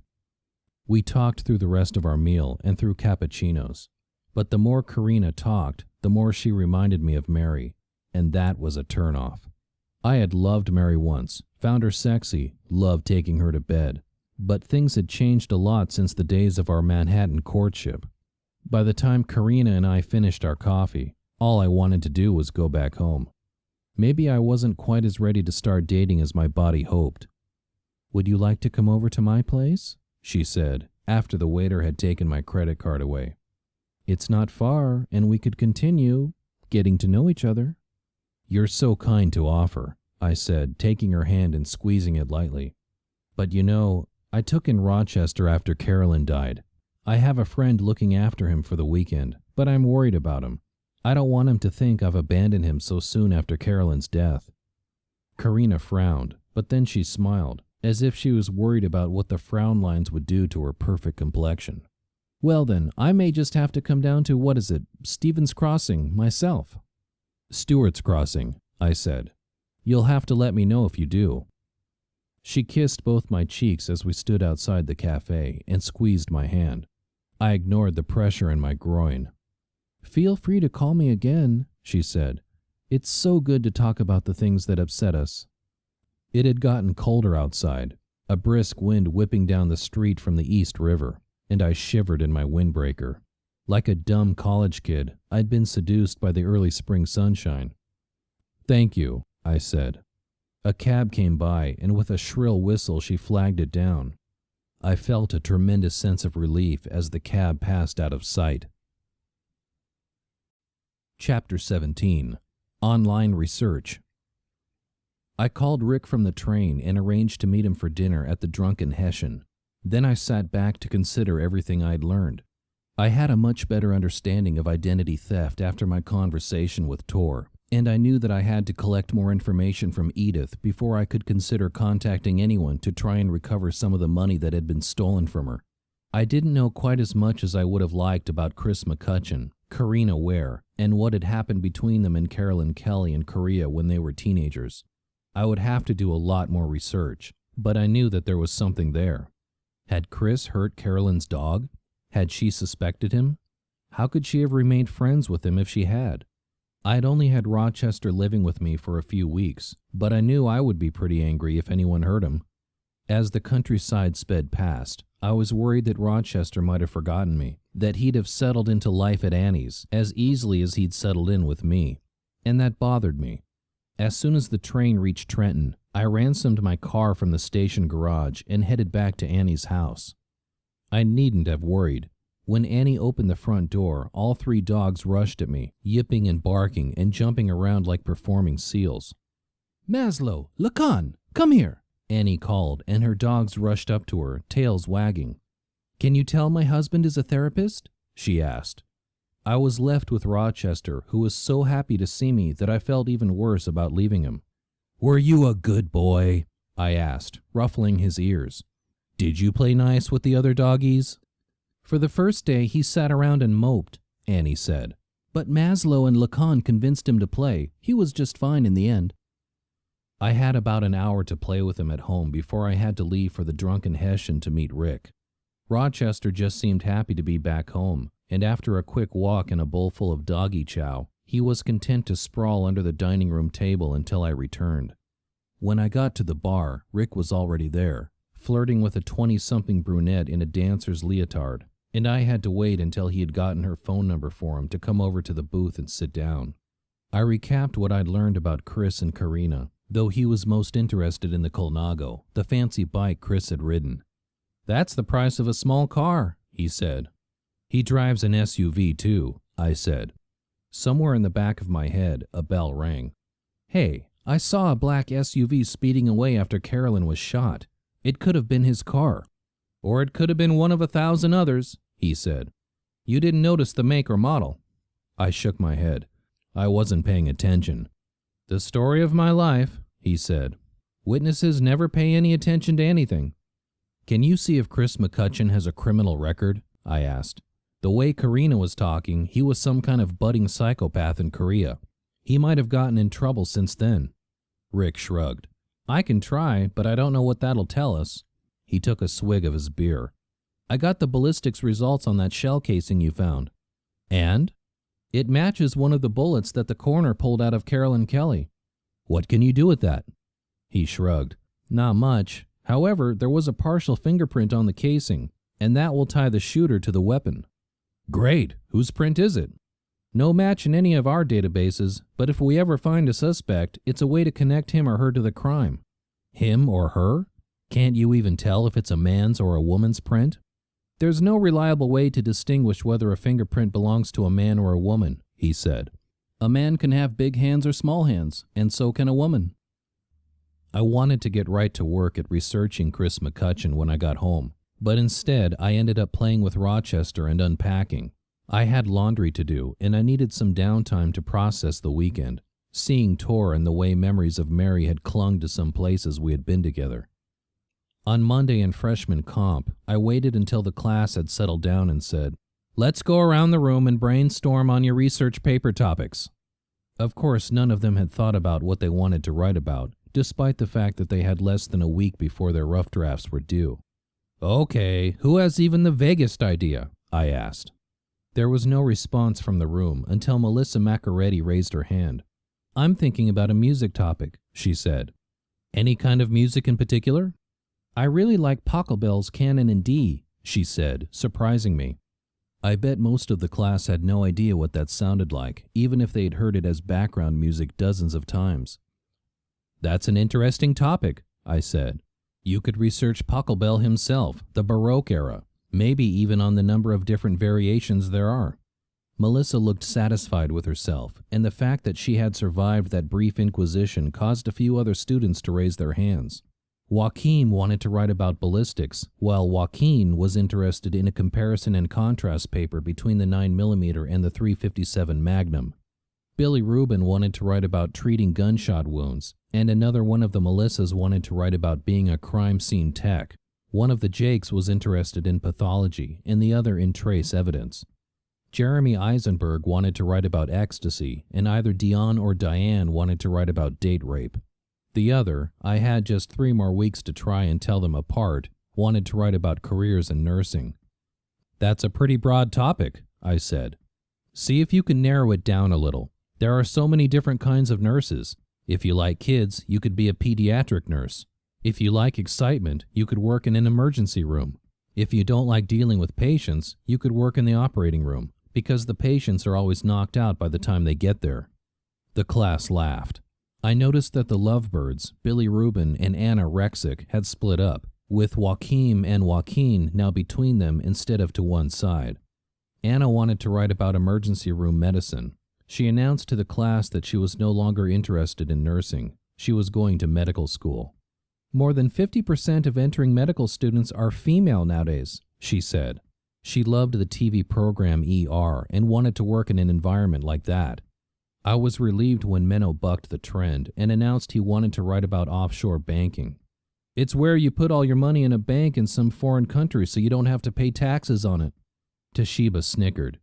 We talked through the rest of our meal and through cappuccinos. But the more Karina talked, the more she reminded me of Mary, and that was a turnoff. I had loved Mary once, found her sexy, loved taking her to bed. But things had changed a lot since the days of our Manhattan courtship. By the time Karina and I finished our coffee, all I wanted to do was go back home. Maybe I wasn't quite as ready to start dating as my body hoped. "Would you like to come over to my place?" she said, after the waiter had taken my credit card away. "It's not far, and we could continue getting to know each other." "You're so kind to offer," I said, taking her hand and squeezing it lightly. "But you know, I took in Rochester after Carolyn died. I have a friend looking after him for the weekend, but I'm worried about him. I don't want him to think I've abandoned him so soon after Carolyn's death." Karina frowned, but then she smiled, as if she was worried about what the frown lines would do to her perfect complexion. "Well then, I may just have to come down to, Stevens Crossing, myself." "Stewart's Crossing," I said. "You'll have to let me know if you do." She kissed both my cheeks as we stood outside the cafe and squeezed my hand. I ignored the pressure in my groin. "Feel free to call me again," she said. "It's so good to talk about the things that upset us." It had gotten colder outside, a brisk wind whipping down the street from the East River, and I shivered in my windbreaker. Like a dumb college kid, I'd been seduced by the early spring sunshine. "Thank you," I said. A cab came by, and with a shrill whistle she flagged it down. I felt a tremendous sense of relief as the cab passed out of sight. Chapter 17. Online Research. I called Rick from the train and arranged to meet him for dinner at the Drunken Hessian. Then I sat back to consider everything I'd learned. I had a much better understanding of identity theft after my conversation with Tor, and I knew that I had to collect more information from Edith before I could consider contacting anyone to try and recover some of the money that had been stolen from her. I didn't know quite as much as I would have liked about Chris McCutcheon, Karina Ware, and what had happened between them and Carolyn Kelly and Korea when they were teenagers. I would have to do a lot more research, but I knew that there was something there. Had Chris hurt Carolyn's dog? Had she suspected him? How could she have remained friends with him if she had? I had only had Rochester living with me for a few weeks, but I knew I would be pretty angry if anyone hurt him. As the countryside sped past, I was worried that Rochester might have forgotten me, that he'd have settled into life at Annie's as easily as he'd settled in with me, and that bothered me. As soon as the train reached Trenton, I ransomed my car from the station garage and headed back to Annie's house. I needn't have worried. When Annie opened the front door, all 3 dogs rushed at me, yipping and barking and jumping around like performing seals. "Maslow, Lacan, come here," Annie called, and her dogs rushed up to her, tails wagging. "Can you tell my husband is a therapist?" she asked. I was left with Rochester, who was so happy to see me that I felt even worse about leaving him. "Were you a good boy?" I asked, ruffling his ears. "Did you play nice with the other doggies?" "For the first day, he sat around and moped," Annie said. "But Maslow and Lacan convinced him to play. He was just fine in the end." I had about an hour to play with him at home before I had to leave for the Drunken Hessian to meet Rick. Rochester just seemed happy to be back home, and after a quick walk and a bowl full of doggy chow, he was content to sprawl under the dining room table until I returned. When I got to the bar, Rick was already there, flirting with a 20-something brunette in a dancer's leotard, and I had to wait until he had gotten her phone number for him to come over to the booth and sit down. I recapped what I'd learned about Chris and Karina, though he was most interested in the Colnago, the fancy bike Chris had ridden. "That's the price of a small car," he said. "He drives an SUV too," I said. Somewhere in the back of my head, a bell rang. "Hey, I saw a black SUV speeding away after Carolyn was shot. It could have been his car." "Or it could have been one of 1,000 others," he said. "You didn't notice the make or model." I shook my head. I wasn't paying attention. "The story of my life," he said. "Witnesses never pay any attention to anything." "Can you see if Chris McCutcheon has a criminal record?" I asked. "The way Karina was talking, he was some kind of budding psychopath in Korea. He might have gotten in trouble since then." Rick shrugged. "I can try, but I don't know what that'll tell us." He took a swig of his beer. "I got the ballistics results on that shell casing you found." "And?" "It matches one of the bullets that the coroner pulled out of Carolyn Kelly." "What can you do with that?" He shrugged. "Not much. However, there was a partial fingerprint on the casing, and that will tie the shooter to the weapon. Great! Whose print is it? No match in any of our databases, but if we ever find a suspect, it's a way to connect him or her to the crime. Him or her? Can't you even tell if it's a man's or a woman's print? There's no reliable way to distinguish whether a fingerprint belongs to a man or a woman, he said. A man can have big hands or small hands, and so can a woman. I wanted to get right to work at researching Chris McCutcheon when I got home, but instead I ended up playing with Rochester and unpacking. I had laundry to do, and I needed some downtime to process the weekend, seeing Tor and the way memories of Mary had clung to some places we had been together. On Monday in freshman comp, I waited until the class had settled down and said, "Let's go around the room and brainstorm on your research paper topics." Of course, none of them had thought about what they wanted to write about, despite the fact that they had less than a week before their rough drafts were due. "Okay, who has even the vaguest idea?" I asked. There was no response from the room until Melissa Maccaretti raised her hand. "I'm thinking about a music topic," she said. "Any kind of music in particular?" "I really like Pachelbel's Canon in D," she said, surprising me. I bet most of the class had no idea what that sounded like, even if they'd heard it as background music dozens of times. "That's an interesting topic," I said. "You could research Pachelbel himself, the Baroque era, maybe even on the number of different variations there are." Melissa looked satisfied with herself, and the fact that she had survived that brief inquisition caused a few other students to raise their hands. Joaquim wanted to write about ballistics, while Joaquin was interested in a comparison and contrast paper between the 9mm and the .357 Magnum. Billy Rubin wanted to write about treating gunshot wounds, and another one of the Melissas wanted to write about being a crime scene tech. One of the Jakes was interested in pathology, and the other in trace evidence. Jeremy Eisenberg wanted to write about ecstasy, and either Dion or Diane wanted to write about date rape. The other, I had just 3 more weeks to try and tell them apart, wanted to write about careers in nursing. "That's a pretty broad topic," I said. "See if you can narrow it down a little. There are so many different kinds of nurses. If you like kids, you could be a pediatric nurse. If you like excitement, you could work in an emergency room. If you don't like dealing with patients, you could work in the operating room, because the patients are always knocked out by the time they get there." The class laughed. I noticed that the Lovebirds, Billy Rubin and Anna Rexick, had split up, with Joaquim and Joaquin now between them instead of to one side. Anna wanted to write about emergency room medicine. She announced to the class that she was no longer interested in nursing. She was going to medical school. "More than 50% of entering medical students are female nowadays," she said. She loved the TV program ER and wanted to work in an environment like that. I was relieved when Menno bucked the trend and announced he wanted to write about offshore banking. "It's where you put all your money in a bank in some foreign country so you don't have to pay taxes on it." Toshiba snickered.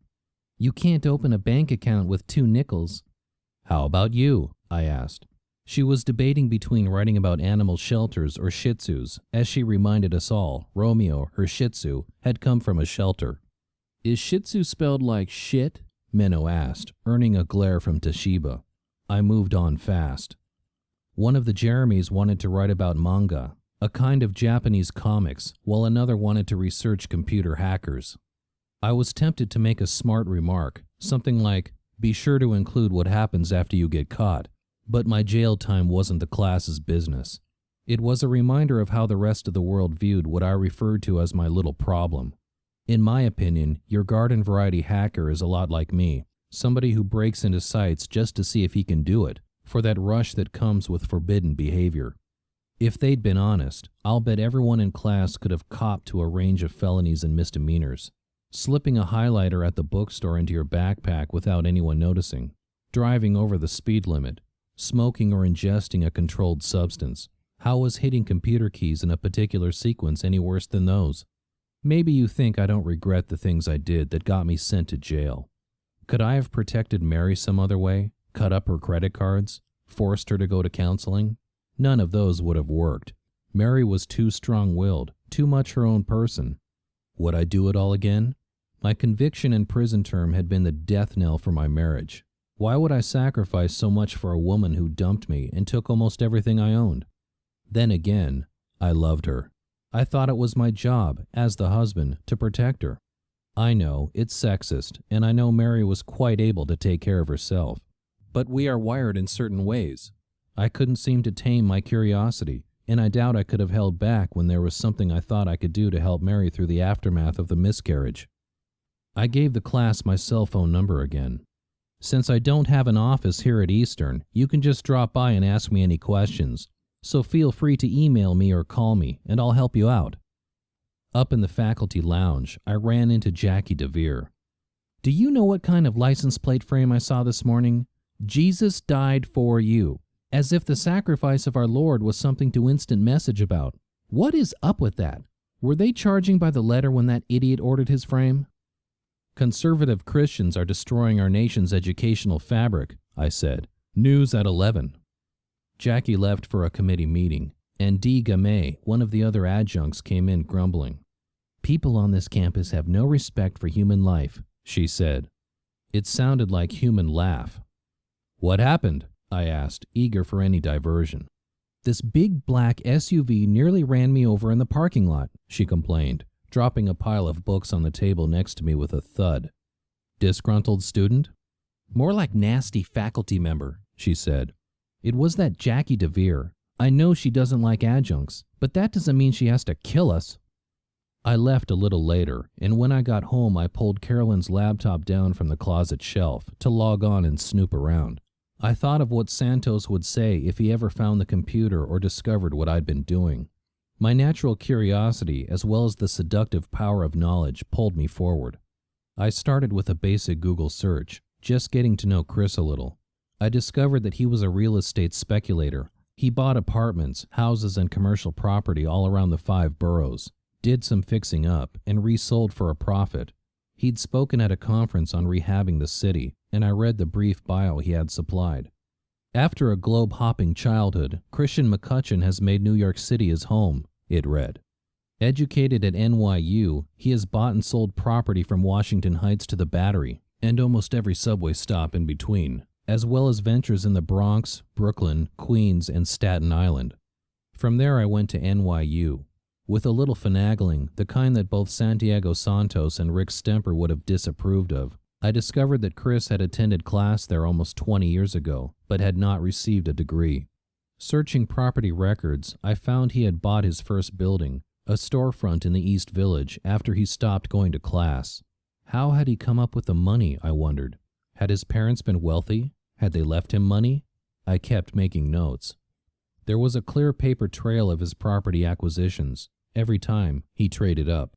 "You can't open a bank account with 2 nickels. "How about you?" I asked. She was debating between writing about animal shelters or Shih Tzus. As she reminded us all, Romeo, her Shih Tzu, had come from a shelter. "Is Shih Tzu spelled like shit?" Menno asked, earning a glare from Toshiba. I moved on fast. One of the Jeremys wanted to write about manga, a kind of Japanese comics, while another wanted to research computer hackers. I was tempted to make a smart remark, something like, "Be sure to include what happens after you get caught," but my jail time wasn't the class's business. It was a reminder of how the rest of the world viewed what I referred to as my little problem. In my opinion, your garden variety hacker is a lot like me, somebody who breaks into sites just to see if he can do it, for that rush that comes with forbidden behavior. If they'd been honest, I'll bet everyone in class could have copped to a range of felonies and misdemeanors. Slipping a highlighter at the bookstore into your backpack without anyone noticing, driving over the speed limit, smoking or ingesting a controlled substance. How was hitting computer keys in a particular sequence any worse than those? Maybe you think I don't regret the things I did that got me sent to jail. Could I have protected Mary some other way, cut up her credit cards, forced her to go to counseling? None of those would have worked. Mary was too strong-willed, too much her own person. Would I do it all again? My conviction and prison term had been the death knell for my marriage. Why would I sacrifice so much for a woman who dumped me and took almost everything I owned? Then again, I loved her. I thought it was my job, as the husband, to protect her. I know, it's sexist, and I know Mary was quite able to take care of herself. But we are wired in certain ways. I couldn't seem to tame my curiosity, and I doubt I could have held back when there was something I thought I could do to help Mary through the aftermath of the miscarriage. I gave the class my cell phone number again. Since I don't have an office here at Eastern, you can just drop by and ask me any questions, so feel free to email me or call me, and I'll help you out. Up in the faculty lounge, I ran into Jackie DeVere. Do you know what kind of license plate frame I saw this morning? Jesus died for you, as if the sacrifice of our Lord was something to instant message about. What is up with that? Were they charging by the letter when that idiot ordered his frame? Conservative Christians are destroying our nation's educational fabric, I said. News at 11. Jackie left for a committee meeting, and Dee Gamay, one of the other adjuncts, came in grumbling. People on this campus have no respect for human life, she said. It sounded like human laugh. What happened? I asked, eager for any diversion. This big black SUV nearly ran me over in the parking lot, she complained, dropping a pile of books on the table next to me with a thud. Disgruntled student? More like nasty faculty member, she said. It was that Jackie DeVere. I know she doesn't like adjuncts, but that doesn't mean she has to kill us. I left a little later, and when I got home I pulled Carolyn's laptop down from the closet shelf to log on and snoop around. I thought of what Santos would say if he ever found the computer or discovered what I'd been doing. My natural curiosity, as well as the seductive power of knowledge, pulled me forward. I started with a basic Google search, just getting to know Chris a little. I discovered that he was a real estate speculator. He bought apartments, houses, and commercial property all around the 5 boroughs, did some fixing up, and resold for a profit. He'd spoken at a conference on rehabbing the city, and I read the brief bio he had supplied. After a globe-hopping childhood, Christian McCutcheon has made New York City his home, it read. Educated at NYU, he has bought and sold property from Washington Heights to the Battery, and almost every subway stop in between, as well as ventures in the Bronx, Brooklyn, Queens, and Staten Island. From there I went to NYU. With a little finagling, the kind that both Santiago Santos and Rick Stemper would have disapproved of, I discovered that Chris had attended class there almost 20 years ago, but had not received a degree. Searching property records, I found he had bought his first building, a storefront in the East Village, after he stopped going to class. How had he come up with the money, I wondered? Had his parents been wealthy? Had they left him money? I kept making notes. There was a clear paper trail of his property acquisitions. Every time, he traded up.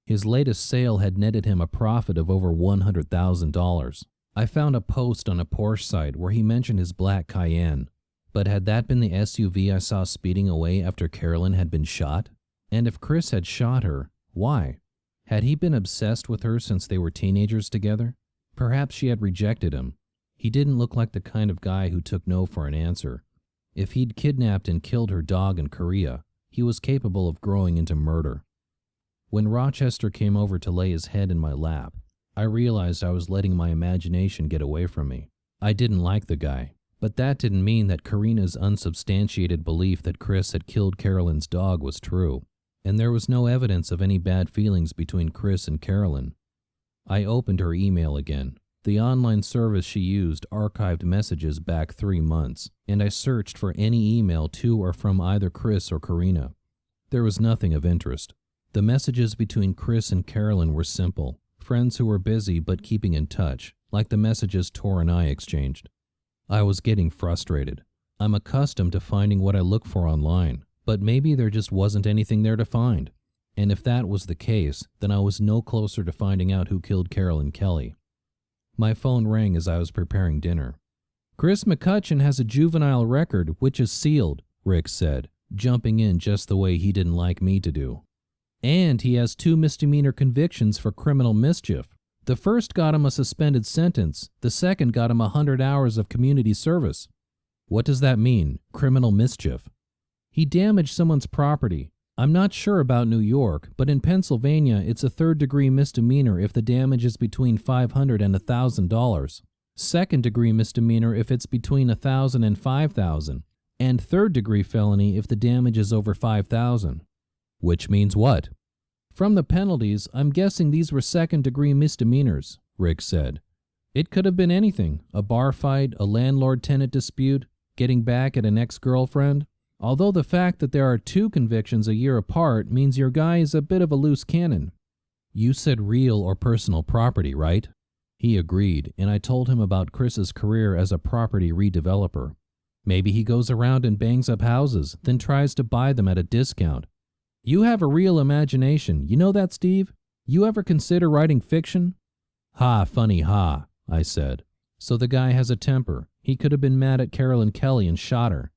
His latest sale had netted him a profit of over $100,000. I found a post on a Porsche site where he mentioned his black Cayenne. But had that been the SUV I saw speeding away after Carolyn had been shot? And if Chris had shot her, why? Had he been obsessed with her since they were teenagers together? Perhaps she had rejected him. He didn't look like the kind of guy who took no for an answer. If he'd kidnapped and killed her dog in Korea, he was capable of growing into murder. When Rochester came over to lay his head in my lap, I realized I was letting my imagination get away from me. I didn't like the guy, but that didn't mean that Karina's unsubstantiated belief that Chris had killed Carolyn's dog was true, and there was no evidence of any bad feelings between Chris and Carolyn. I opened her email again. The online service she used archived messages back 3 months, and I searched for any email to or from either Chris or Karina. There was nothing of interest. The messages between Chris and Carolyn were simple, friends who were busy but keeping in touch, like the messages Tor and I exchanged. I was getting frustrated. I'm accustomed to finding what I look for online, but maybe there just wasn't anything there to find. And if that was the case, then I was no closer to finding out who killed Carolyn Kelly. My phone rang as I was preparing dinner. Chris McCutcheon has a juvenile record, which is sealed, Rick said, jumping in just the way he didn't like me to do. And he has 2 misdemeanor convictions for criminal mischief. The first got him a suspended sentence. The second got him 100 hours of community service. What does that mean, criminal mischief? He damaged someone's property. I'm not sure about New York, but in Pennsylvania, it's a 3rd-degree misdemeanor if the damage is between $500 and $1,000. 2nd-degree misdemeanor if it's between $1,000 and $5,000. and third-degree felony if the damage is over $5,000. Which means what? From the penalties, I'm guessing these were second-degree misdemeanors, Rick said. It could have been anything, a bar fight, a landlord-tenant dispute, getting back at an ex-girlfriend. Although the fact that there are 2 convictions a year apart means your guy is a bit of a loose cannon. You said real or personal property, right? He agreed, and I told him about Chris's career as a property redeveloper. Maybe he goes around and bangs up houses, then tries to buy them at a discount. You have a real imagination, you know that, Steve? You ever consider writing fiction? Ha, funny ha, I said. So the guy has a temper. He could have been mad at Carolyn Kelly and shot her.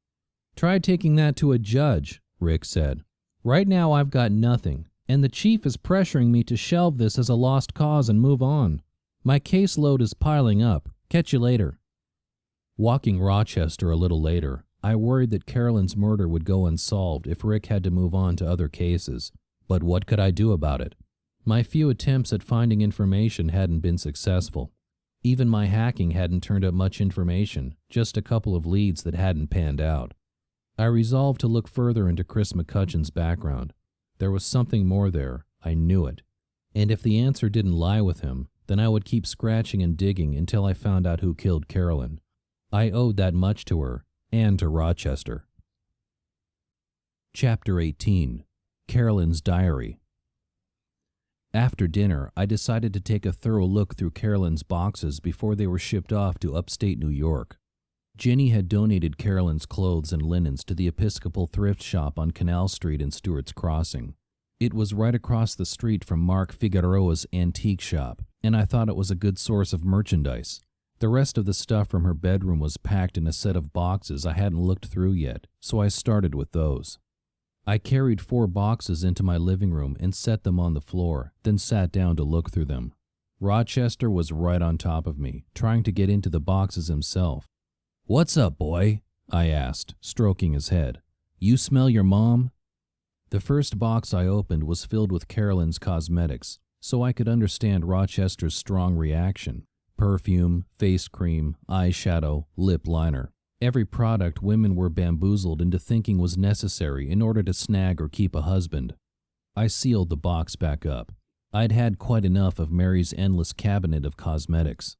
Try taking that to a judge, Rick said. Right now I've got nothing, and the chief is pressuring me to shelve this as a lost cause and move on. My caseload is piling up. Catch you later. Walking Rochester a little later, I worried that Carolyn's murder would go unsolved if Rick had to move on to other cases. But what could I do about it? My few attempts at finding information hadn't been successful. Even my hacking hadn't turned up much information, just a couple of leads that hadn't panned out. I resolved to look further into Chris McCutcheon's background. There was something more there, I knew it. And if the answer didn't lie with him, then I would keep scratching and digging until I found out who killed Carolyn. I owed that much to her, and to Rochester. Chapter 18. Carolyn's Diary. After dinner, I decided to take a thorough look through Carolyn's boxes before they were shipped off to upstate New York. Ginny had donated Carolyn's clothes and linens to the Episcopal thrift shop on Canal Street in Stewart's Crossing. It was right across the street from Mark Figueroa's antique shop, and I thought it was a good source of merchandise. The rest of the stuff from her bedroom was packed in a set of boxes I hadn't looked through yet, so I started with those. I carried 4 boxes into my living room and set them on the floor, then sat down to look through them. Rochester was right on top of me, trying to get into the boxes himself. "What's up, boy?" I asked, stroking his head. "You smell your mom?" The first box I opened was filled with Carolyn's cosmetics, so I could understand Rochester's strong reaction. Perfume, face cream, eyeshadow, lip liner. Every product women were bamboozled into thinking was necessary in order to snag or keep a husband. I sealed the box back up. I'd had quite enough of Mary's endless cabinet of cosmetics.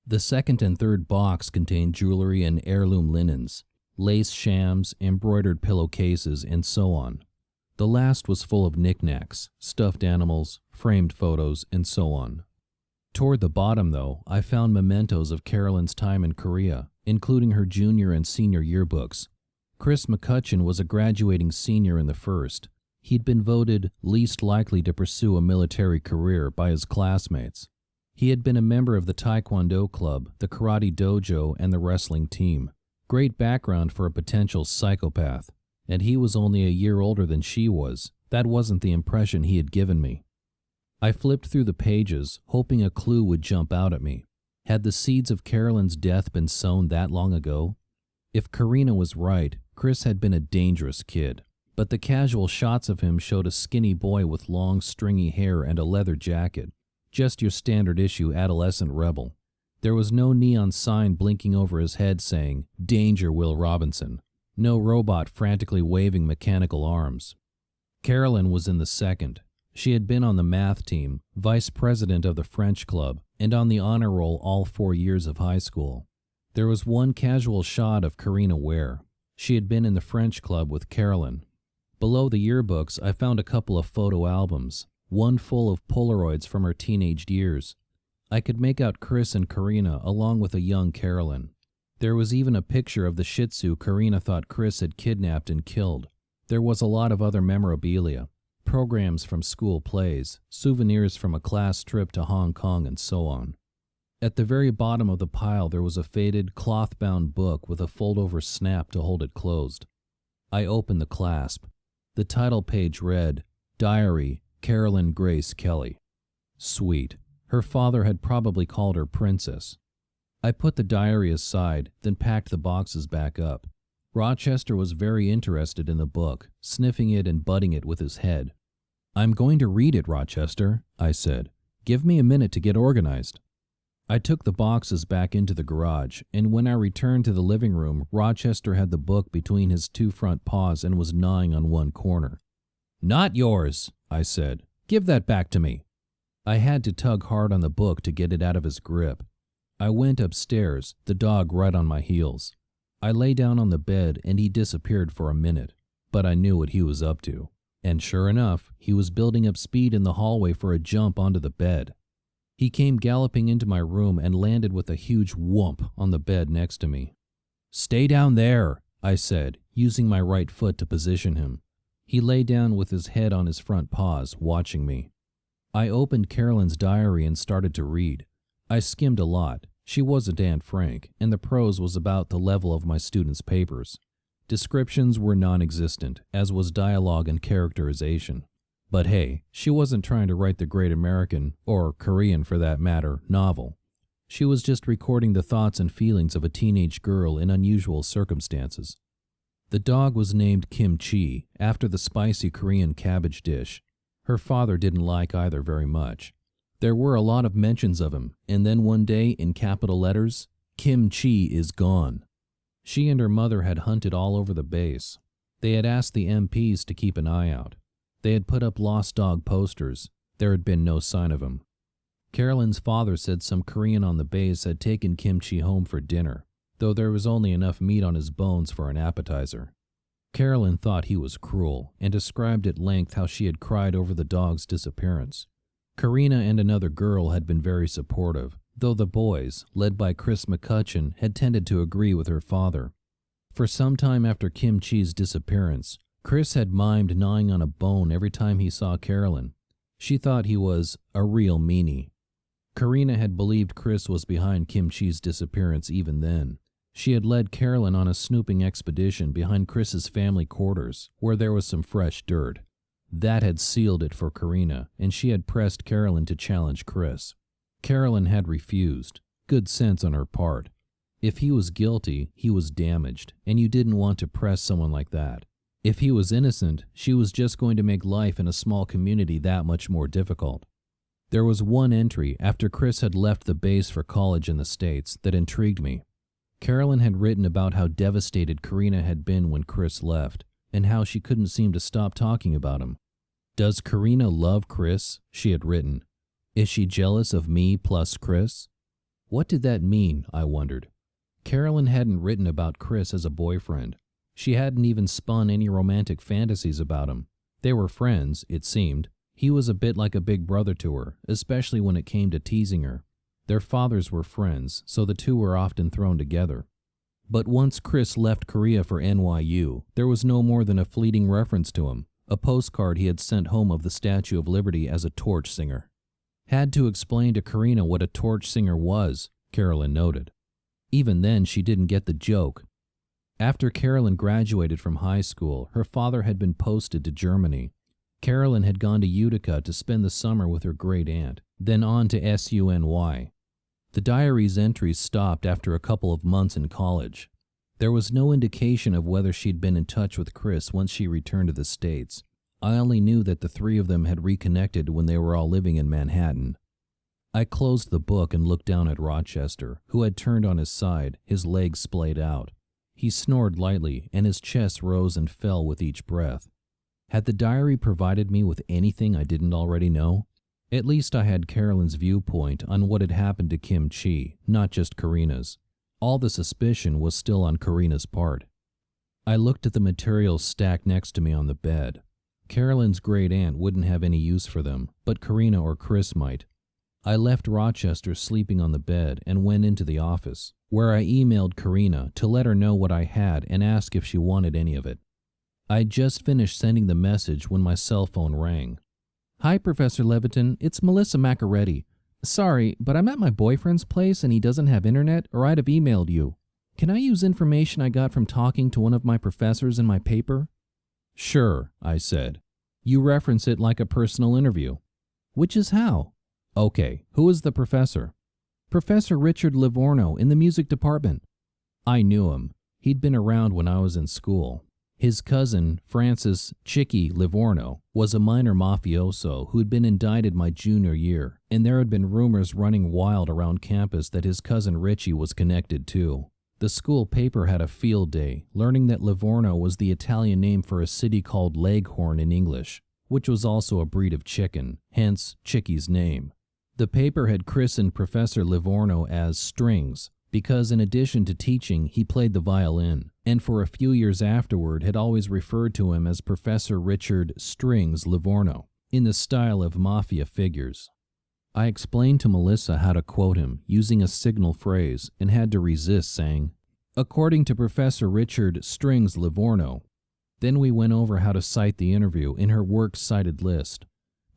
The second and third box contained jewelry and heirloom linens, lace shams, embroidered pillowcases, and so on. The last was full of knickknacks, stuffed animals, framed photos, and so on. Toward the bottom, though, I found mementos of Carolyn's time in Korea, including her junior and senior yearbooks. Chris McCutcheon was a graduating senior in the first. He'd been voted least likely to pursue a military career by his classmates. He had been a member of the Taekwondo club, the karate dojo, and the wrestling team. Great background for a potential psychopath. And he was only a year older than she was. That wasn't the impression he had given me. I flipped through the pages, hoping a clue would jump out at me. Had the seeds of Carolyn's death been sown that long ago? If Karina was right, Chris had been a dangerous kid. But the casual shots of him showed a skinny boy with long, stringy hair and a leather jacket. Just your standard issue adolescent rebel. There was no neon sign blinking over his head saying, "Danger, Will Robinson." No robot frantically waving mechanical arms. Carolyn was in the second. She had been on the math team, vice president of the French club, and on the honor roll all 4 years of high school. There was one casual shot of Karina Ware. She had been in the French club with Carolyn. Below the yearbooks, I found a couple of photo albums, one full of Polaroids from her teenage years. I could make out Chris and Karina along with a young Carolyn. There was even a picture of the Shih Tzu Karina thought Chris had kidnapped and killed. There was a lot of other memorabilia. Programs from school plays, souvenirs from a class trip to Hong Kong, and so on. At the very bottom of the pile there was a faded, cloth-bound book with a fold-over snap to hold it closed. I opened the clasp. The title page read, "Diary, Carolyn Grace Kelly." Sweet. Her father had probably called her Princess. I put the diary aside, then packed the boxes back up. Rochester was very interested in the book, sniffing it and butting it with his head. "I'm going to read it, Rochester," I said. "Give me a minute to get organized." I took the boxes back into the garage, and when I returned to the living room, Rochester had the book between his two front paws and was gnawing on one corner. "Not yours," I said. "Give that back to me." I had to tug hard on the book to get it out of his grip. I went upstairs, the dog right on my heels. I lay down on the bed and he disappeared for a minute, but I knew what he was up to. And sure enough, he was building up speed in the hallway for a jump onto the bed. He came galloping into my room and landed with a huge whoomp on the bed next to me. "Stay down there," I said, using my right foot to position him. He lay down with his head on his front paws, watching me. I opened Carolyn's diary and started to read. I skimmed a lot. She wasn't Aunt Frank, and the prose was about the level of my students' papers. Descriptions were non-existent, as was dialogue and characterization. But hey, she wasn't trying to write the great American, or Korean for that matter, novel. She was just recording the thoughts and feelings of a teenage girl in unusual circumstances. The dog was named Kimchi, after the spicy Korean cabbage dish. Her father didn't like either very much. There were a lot of mentions of him, and then one day, in capital letters, "Kimchi is gone." She and her mother had hunted all over the base. They had asked the MPs to keep an eye out. They had put up lost dog posters. There had been no sign of him. Carolyn's father said some Korean on the base had taken Kimchi home for dinner, though there was only enough meat on his bones for an appetizer. Carolyn thought he was cruel, and described at length how she had cried over the dog's disappearance. Karina and another girl had been very supportive, though the boys, led by Chris McCutcheon, had tended to agree with her father. For some time after Kimchi's disappearance, Chris had mimed gnawing on a bone every time he saw Carolyn. She thought he was a real meanie. Karina had believed Chris was behind Kimchi's disappearance even then. She had led Carolyn on a snooping expedition behind Chris's family quarters, where there was some fresh dirt. That had sealed it for Karina, and she had pressed Carolyn to challenge Chris. Carolyn had refused. Good sense on her part. If he was guilty, he was damaged, and you didn't want to press someone like that. If he was innocent, she was just going to make life in a small community that much more difficult. There was one entry after Chris had left the base for college in the States that intrigued me. Carolyn had written about how devastated Karina had been when Chris left, and how she couldn't seem to stop talking about him. "Does Karina love Chris?" she had written. "Is she jealous of me plus Chris?" What did that mean, I wondered. Carolyn hadn't written about Chris as a boyfriend. She hadn't even spun any romantic fantasies about him. They were friends, it seemed. He was a bit like a big brother to her, especially when it came to teasing her. Their fathers were friends, so the two were often thrown together. But once Chris left Korea for NYU, there was no more than a fleeting reference to him, a postcard he had sent home of the Statue of Liberty as a torch singer. Had to explain to Karina what a torch singer was, Carolyn noted. Even then, she didn't get the joke. After Carolyn graduated from high school, her father had been posted to Germany. Carolyn had gone to Utica to spend the summer with her great-aunt, then on to SUNY. The diary's entries stopped after a couple of months in college. There was no indication of whether she'd been in touch with Chris once she returned to the States. I only knew that the three of them had reconnected when they were all living in Manhattan. I closed the book and looked down at Rochester, who had turned on his side, his legs splayed out. He snored lightly, and his chest rose and fell with each breath. Had the diary provided me with anything I didn't already know? At least I had Carolyn's viewpoint on what had happened to Kimchi, not just Karina's. All the suspicion was still on Karina's part. I looked at the materials stacked next to me on the bed. Carolyn's great-aunt wouldn't have any use for them, but Karina or Chris might. I left Rochester sleeping on the bed and went into the office, where I emailed Karina to let her know what I had and ask if she wanted any of it. I'd just finished sending the message when my cell phone rang. "Hi, Professor Levitan, it's Melissa Macaretti. Sorry, but I'm at my boyfriend's place and he doesn't have internet, or I'd have emailed you. Can I use information I got from talking to one of my professors in my paper?" "Sure," I said. "You reference it like a personal interview." "Which is how?" "Okay, who is the professor?" "Professor Richard Livorno in the music department." I knew him. He'd been around when I was in school. His cousin, Francis "Chicky" Livorno, was a minor mafioso who had been indicted my junior year, and there had been rumors running wild around campus that his cousin Richie was connected too. The school paper had a field day, learning that Livorno was the Italian name for a city called Leghorn in English, which was also a breed of chicken, hence Chicky's name. The paper had christened Professor Livorno as Strings, because in addition to teaching, he played the violin, and for a few years afterward had always referred to him as Professor Richard Strings Livorno, in the style of mafia figures. I explained to Melissa how to quote him using a signal phrase and had to resist saying, "According to Professor Richard Strings Livorno." Then we went over how to cite the interview in her works cited list.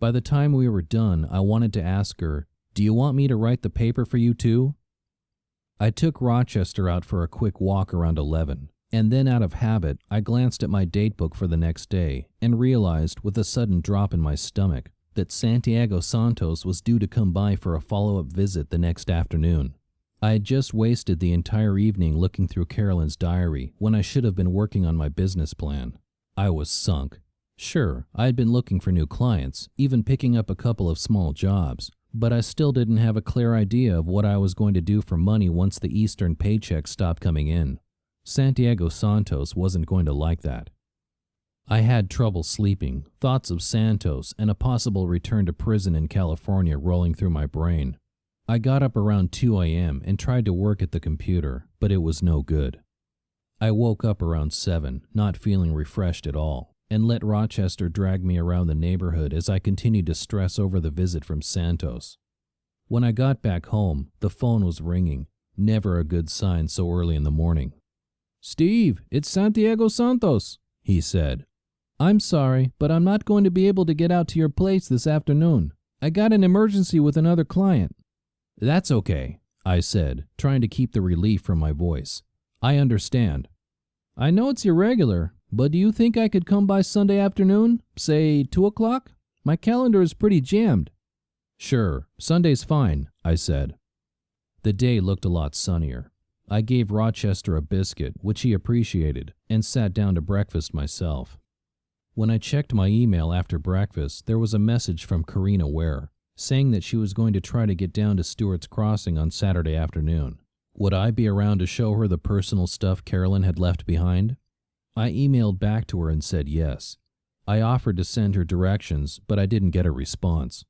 By the time we were done, I wanted to ask her, "Do you want me to write the paper for you too?" I took Rochester out for a quick walk around 11, and then out of habit, I glanced at my datebook for the next day and realized, with a sudden drop in my stomach, that Santiago Santos was due to come by for a follow-up visit the next afternoon. I had just wasted the entire evening looking through Carolyn's diary when I should have been working on my business plan. I was sunk. Sure, I had been looking for new clients, even picking up a couple of small jobs, but I still didn't have a clear idea of what I was going to do for money once the Eastern paychecks stopped coming in. Santiago Santos wasn't going to like that. I had trouble sleeping, thoughts of Santos and a possible return to prison in California rolling through my brain. I got up around 2 a.m. and tried to work at the computer, but it was no good. I woke up around 7, not feeling refreshed at all, and let Rochester drag me around the neighborhood as I continued to stress over the visit from Santos. When I got back home, the phone was ringing, never a good sign so early in the morning. "Steve, it's Santiago Santos," he said. "I'm sorry, but I'm not going to be able to get out to your place this afternoon. I got an emergency with another client." "That's okay," I said, trying to keep the relief from my voice. "I understand." "I know it's irregular, but do you think I could come by Sunday afternoon, say 2 o'clock? My calendar is pretty jammed." "Sure, Sunday's fine," I said. The day looked a lot sunnier. I gave Rochester a biscuit, which he appreciated, and sat down to breakfast myself. When I checked my email after breakfast, there was a message from Karina Ware, saying that she was going to try to get down to Stewart's Crossing on Saturday afternoon. Would I be around to show her the personal stuff Carolyn had left behind? I emailed back to her and said yes. I offered to send her directions, but I didn't get a response.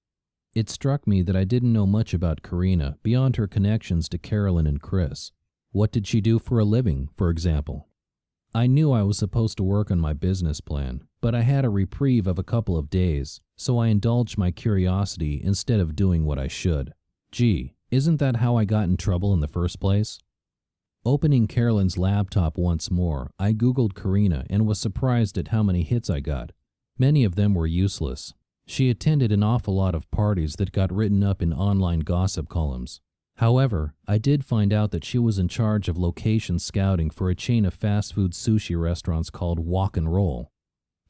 It struck me that I didn't know much about Karina beyond her connections to Carolyn and Chris. What did she do for a living, for example? I knew I was supposed to work on my business plan, but I had a reprieve of a couple of days, so I indulged my curiosity instead of doing what I should. Gee, isn't that how I got in trouble in the first place? Opening Carolyn's laptop once more, I Googled Karina and was surprised at how many hits I got. Many of them were useless. She attended an awful lot of parties that got written up in online gossip columns. However, I did find out that she was in charge of location scouting for a chain of fast food sushi restaurants called Walk and Roll.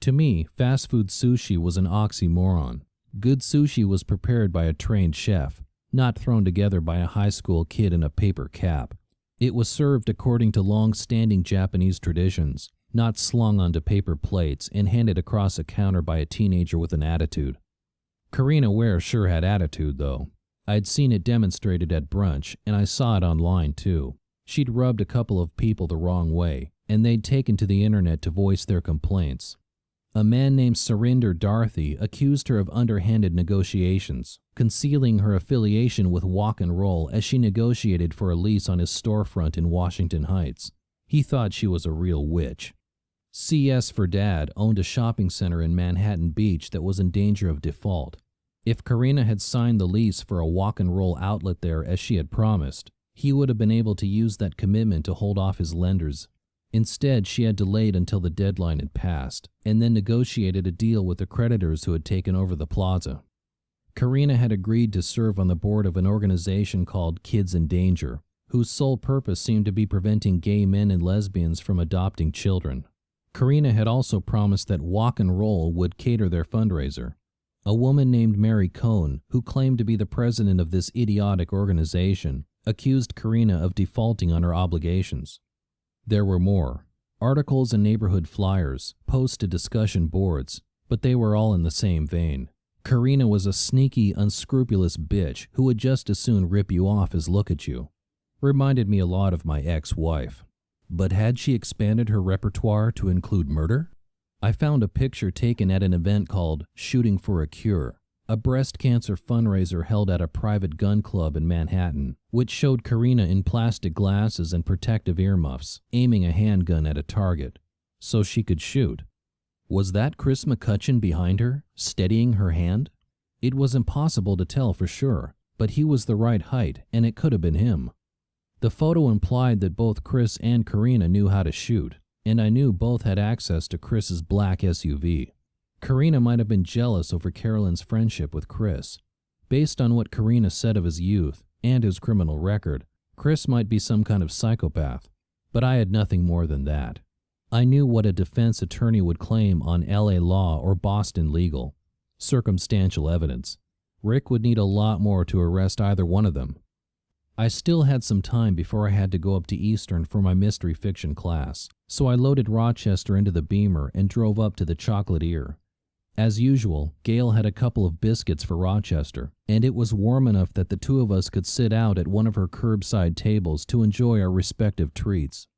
To me, fast food sushi was an oxymoron. Good sushi was prepared by a trained chef, not thrown together by a high school kid in a paper cap. It was served according to long-standing Japanese traditions, not slung onto paper plates and handed across a counter by a teenager with an attitude. Karina Ware sure had attitude, though. I'd seen it demonstrated at brunch, and I saw it online, too. She'd rubbed a couple of people the wrong way, and they'd taken to the internet to voice their complaints. A man named Surinder Darthi accused her of underhanded negotiations, concealing her affiliation with Walk and Roll as she negotiated for a lease on his storefront in Washington Heights. He thought she was a real witch. CS for Dad owned a shopping center in Manhattan Beach that was in danger of default. If Karina had signed the lease for a Walk and Roll outlet there as she had promised, he would have been able to use that commitment to hold off his lenders. Instead, she had delayed until the deadline had passed, and then negotiated a deal with the creditors who had taken over the plaza. Karina had agreed to serve on the board of an organization called Kids in Danger, whose sole purpose seemed to be preventing gay men and lesbians from adopting children. Karina had also promised that Walk and Roll would cater their fundraiser. A woman named Mary Cohn, who claimed to be the president of this idiotic organization, accused Karina of defaulting on her obligations. There were more. articles and neighborhood flyers, posts to discussion boards, but they were all in the same vein. Karina was a sneaky, unscrupulous bitch who would just as soon rip you off as look at you. Reminded me a lot of my ex-wife. But had she expanded her repertoire to include murder? I found a picture taken at an event called Shooting for a Cure, a breast cancer fundraiser held at a private gun club in Manhattan, which showed Karina in plastic glasses and protective earmuffs, aiming a handgun at a target, so she could shoot. Was that Chris McCutcheon behind her, steadying her hand? It was impossible to tell for sure, but he was the right height, and it could have been him. The photo implied that both Chris and Karina knew how to shoot, and I knew both had access to Chris's black SUV. Karina might have been jealous over Carolyn's friendship with Chris. Based on what Karina said of his youth and his criminal record, Chris might be some kind of psychopath, but I had nothing more than that. I knew what a defense attorney would claim on LA Law or Boston Legal. Circumstantial evidence. Rick would need a lot more to arrest either one of them. I still had some time before I had to go up to Eastern for my mystery fiction class, so I loaded Rochester into the Beamer and drove up to the Chocolate Ear. As usual, Gail had a couple of biscuits for Rochester, and it was warm enough that the two of us could sit out at one of her curbside tables to enjoy our respective treats.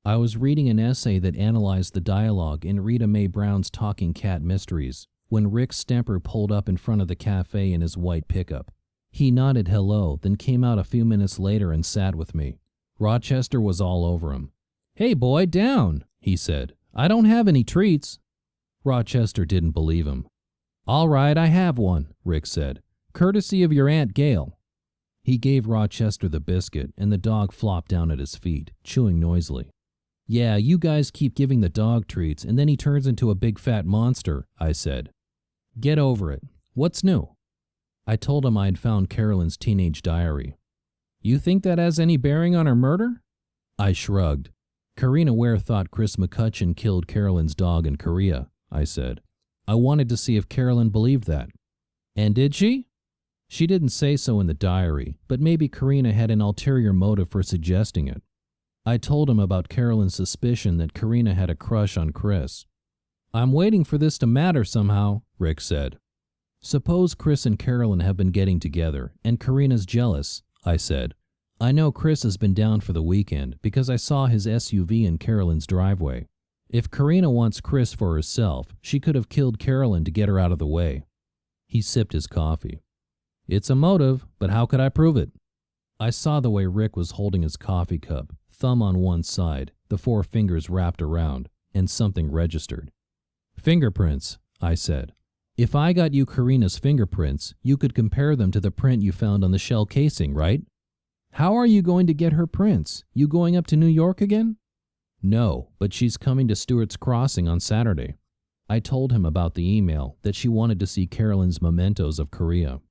I was reading an essay that analyzed the dialogue in Rita Mae Brown's Talking Cat Mysteries when Rick Stemper pulled up in front of the cafe in his white pickup. He nodded hello, then came out a few minutes later and sat with me. Rochester was all over him. "Hey boy, down," he said. "I don't have any treats." Rochester didn't believe him. "All right, I have one," Rick said. "Courtesy of your Aunt Gail." He gave Rochester the biscuit, and the dog flopped down at his feet, chewing noisily. "Yeah, you guys keep giving the dog treats, and then he turns into a big fat monster," I said. "Get over it. What's new?" I told him I had found Carolyn's teenage diary. "You think that has any bearing on her murder?" I shrugged. "Karina Ware thought Chris McCutcheon killed Carolyn's dog in Korea," I said. I wanted to see if Carolyn believed that. "And did she?" "She didn't say so in the diary, but maybe Karina had an ulterior motive for suggesting it." I told him about Carolyn's suspicion that Karina had a crush on Chris. "I'm waiting for this to matter somehow," Rick said. "Suppose Chris and Carolyn have been getting together, and Karina's jealous," I said. "I know Chris has been down for the weekend because I saw his SUV in Carolyn's driveway. If Karina wants Chris for herself, she could have killed Carolyn to get her out of the way." He sipped his coffee. "It's a motive, but how could I prove it?" I saw the way Rick was holding his coffee cup, thumb on one side, the four fingers wrapped around, and something registered. "Fingerprints," I said. "If I got you Karina's fingerprints, you could compare them to the print you found on the shell casing, right?" "How are you going to get her prints? You going up to New York again?" "No, but she's coming to Stewart's Crossing on Saturday." I told him about the email, that she wanted to see Carolyn's mementos of Korea.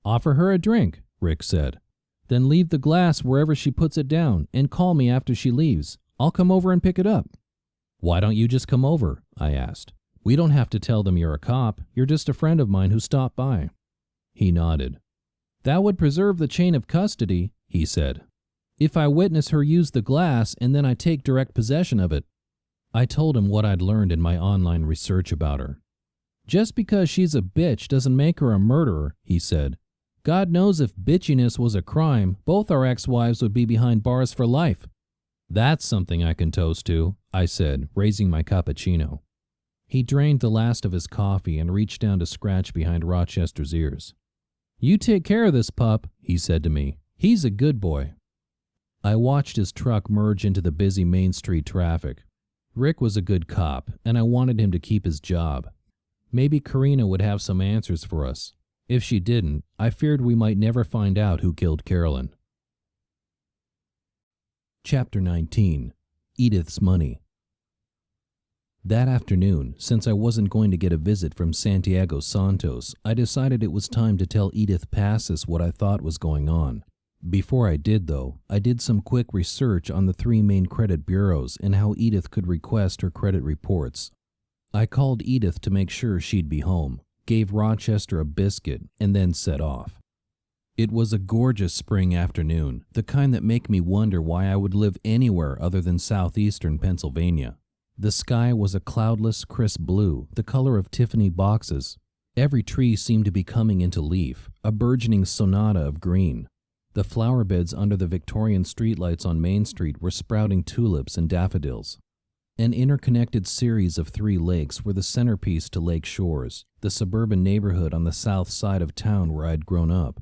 "Offer her a drink," Rick said. "Then leave the glass wherever she puts it down and call me after she leaves. I'll come over and pick it up." "Why don't you just come over?" I asked. "We don't have to tell them you're a cop. You're just a friend of mine who stopped by." He nodded. "That would preserve the chain of custody," he said. "If I witness her use the glass and then I take direct possession of it." I told him what I'd learned in my online research about her. "Just because she's a bitch doesn't make her a murderer," he said. "God knows if bitchiness was a crime, both our ex-wives would be behind bars for life." "That's something I can toast to," I said, raising my cappuccino. He drained the last of his coffee and reached down to scratch behind Rochester's ears. "You take care of this pup," he said to me. "He's a good boy." I watched his truck merge into the busy Main Street traffic. Rick was a good cop, and I wanted him to keep his job. Maybe Karina would have some answers for us. If she didn't, I feared we might never find out who killed Carolyn. Chapter 19. Edith's Money. That afternoon, since I wasn't going to get a visit from Santiago Santos, I decided it was time to tell Edith Passes what I thought was going on. Before I did, though, I did some quick research on the three main credit bureaus and how Edith could request her credit reports. I called Edith to make sure she'd be home, gave Rochester a biscuit, and then set off. It was a gorgeous spring afternoon, the kind that make me wonder why I would live anywhere other than southeastern Pennsylvania. The sky was a cloudless, crisp blue, the color of Tiffany boxes. Every tree seemed to be coming into leaf, a burgeoning sonata of green. The flower beds under the Victorian streetlights on Main Street were sprouting tulips and daffodils. An interconnected series of 3 lakes were the centerpiece to Lake Shores, the suburban neighborhood on the south side of town where I'd grown up.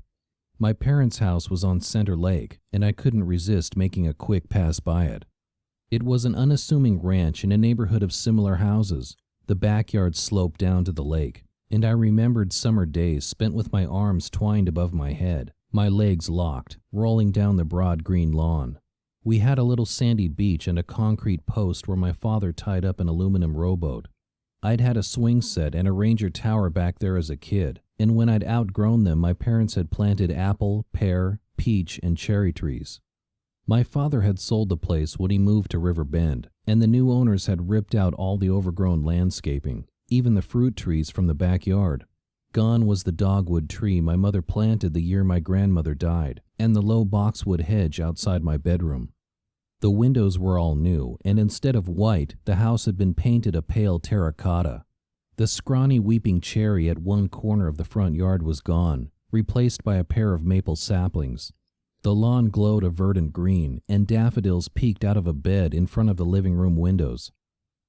My parents' house was on Center Lake, and I couldn't resist making a quick pass by it. It was an unassuming ranch in a neighborhood of similar houses. The backyard sloped down to the lake, and I remembered summer days spent with my arms twined above my head, my legs locked, rolling down the broad green lawn. We had a little sandy beach and a concrete post where my father tied up an aluminum rowboat. I'd had a swing set and a Ranger tower back there as a kid, and when I'd outgrown them, my parents had planted apple, pear, peach, and cherry trees. My father had sold the place when he moved to River Bend, and the new owners had ripped out all the overgrown landscaping, even the fruit trees from the backyard. Gone was the dogwood tree my mother planted the year my grandmother died, and the low boxwood hedge outside my bedroom. The windows were all new, and instead of white, the house had been painted a pale terracotta. The scrawny weeping cherry at one corner of the front yard was gone, replaced by a pair of maple saplings. The lawn glowed a verdant green, and daffodils peeked out of a bed in front of the living room windows.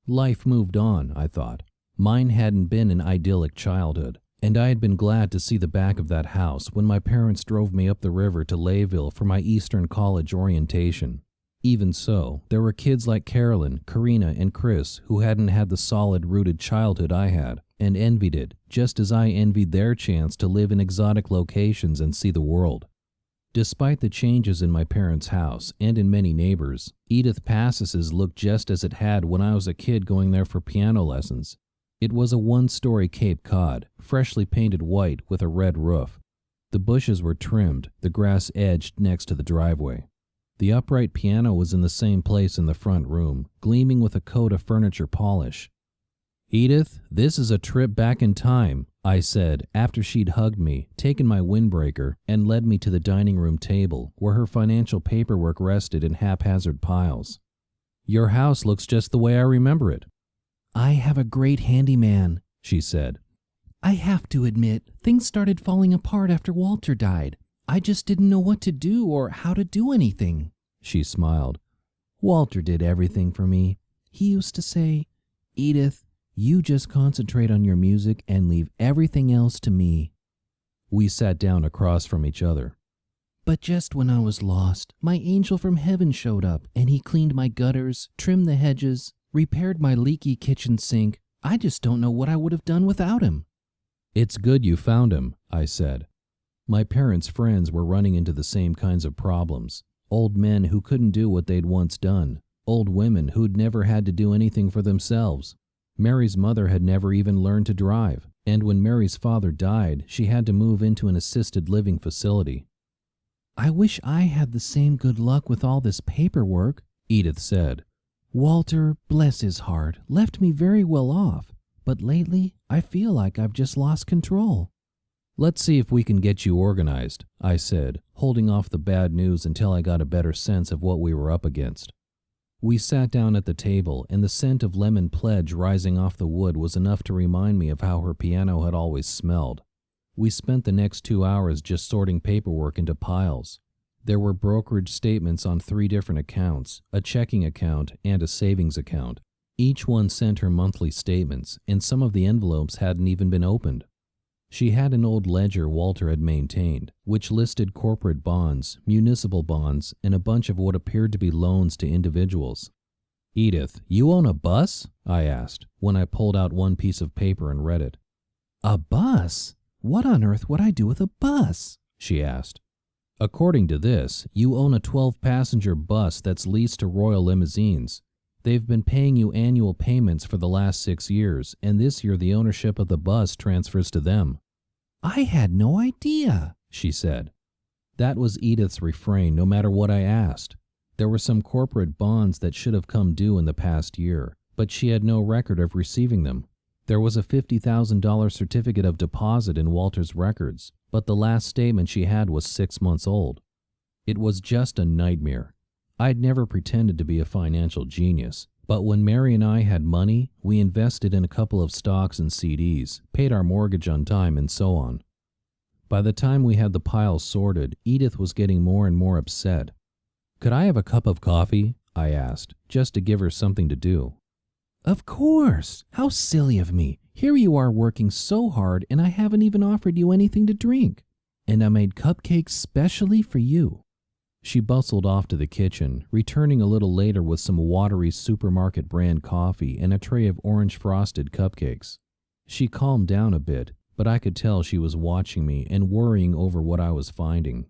Life moved on, I thought. Mine hadn't been an idyllic childhood, and I had been glad to see the back of that house when my parents drove me up the river to Layville for my Eastern College orientation. Even so, there were kids like Carolyn, Karina, and Chris who hadn't had the solid-rooted childhood I had, and envied it, just as I envied their chance to live in exotic locations and see the world. Despite the changes in my parents' house and in many neighbors, Edith Passis's looked just as it had when I was a kid going there for piano lessons. It was a 1-story Cape Cod, freshly painted white with a red roof. The bushes were trimmed, the grass edged next to the driveway. The upright piano was in the same place in the front room, gleaming with a coat of furniture polish. "Edith, this is a trip back in time," I said after she'd hugged me, taken my windbreaker, and led me to the dining room table where her financial paperwork rested in haphazard piles. "Your house looks just the way I remember it." "I have a great handyman," she said. "I have to admit, things started falling apart after Walter died. I just didn't know what to do or how to do anything." She smiled. "Walter did everything for me. He used to say, 'Edith, you just concentrate on your music and leave everything else to me.'" We sat down across from each other. "But just when I was lost, my angel from heaven showed up, and he cleaned my gutters, trimmed the hedges, repaired my leaky kitchen sink. I just don't know what I would have done without him." "It's good you found him," I said. My parents' friends were running into the same kinds of problems. Old men who couldn't do what they'd once done. Old women who'd never had to do anything for themselves. Mary's mother had never even learned to drive, and when Mary's father died, she had to move into an assisted living facility. "I wish I had the same good luck with all this paperwork," Edith said. "Walter, bless his heart, left me very well off, but lately I feel like I've just lost control." "Let's see if we can get you organized," I said, holding off the bad news until I got a better sense of what we were up against. We sat down at the table, and the scent of lemon pledge rising off the wood was enough to remind me of how her piano had always smelled. We spent the next 2 hours just sorting paperwork into piles. There were brokerage statements on 3 different accounts, a checking account and a savings account. Each one sent her monthly statements, and some of the envelopes hadn't even been opened. She had an old ledger Walter had maintained, which listed corporate bonds, municipal bonds, and a bunch of what appeared to be loans to individuals. "Edith, you own a bus?" I asked, when I pulled out one piece of paper and read it. "A bus? What on earth would I do with a bus?" she asked. "According to this, you own a 12-passenger bus that's leased to Royal Limousines. They've been paying you annual payments for the last 6 years, and this year the ownership of the bus transfers to them." "I had no idea," she said. That was Edith's refrain no matter what I asked. There were some corporate bonds that should have come due in the past year, but she had no record of receiving them. There was a $50,000 certificate of deposit in Walter's records, but the last statement she had was 6 months old. It was just a nightmare. I'd never pretended to be a financial genius, But when Mary and I had money, we invested in a couple of stocks and CDs, paid our mortgage on time, and so on. By the time we had the piles sorted, Edith was getting more and more upset. "Could I have a cup of coffee?" I asked, just to give her something to do. "Of course! How silly of me! Here you are working so hard and I haven't even offered you anything to drink. And I made cupcakes specially for you." She bustled off to the kitchen, returning a little later with some watery supermarket brand coffee and a tray of orange frosted cupcakes. She calmed down a bit, but I could tell she was watching me and worrying over what I was finding.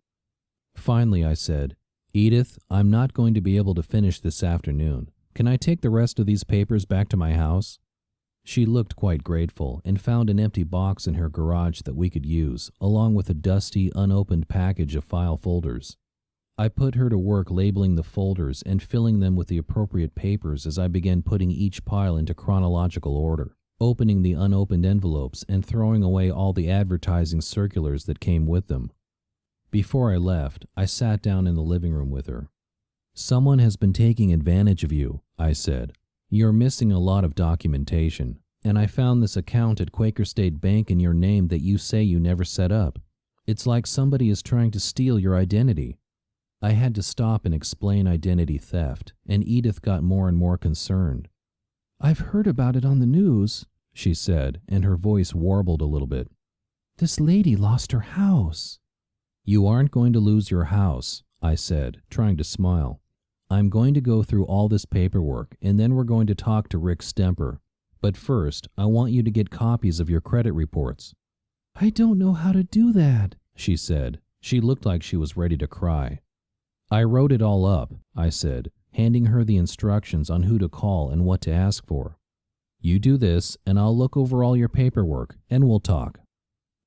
Finally, I said, "Edith, I'm not going to be able to finish this afternoon. Can I take the rest of these papers back to my house?" She looked quite grateful and found an empty box in her garage that we could use, along with a dusty, unopened package of file folders. I put her to work labeling the folders and filling them with the appropriate papers as I began putting each pile into chronological order, opening the unopened envelopes and throwing away all the advertising circulars that came with them. Before I left, I sat down in the living room with her. "Someone has been taking advantage of you," I said. "You're missing a lot of documentation, and I found this account at Quaker State Bank in your name that you say you never set up. It's like somebody is trying to steal your identity." I had to stop and explain identity theft, and Edith got more and more concerned. "I've heard about it on the news," she said, and her voice warbled a little bit. "This lady lost her house." "You aren't going to lose your house," I said, trying to smile. "I'm going to go through all this paperwork, and then we're going to talk to Rick Stemper. But first, I want you to get copies of your credit reports." "I don't know how to do that," she said. She looked like she was ready to cry. "I wrote it all up," I said, handing her the instructions on who to call and what to ask for. "You do this, and I'll look over all your paperwork, and we'll talk."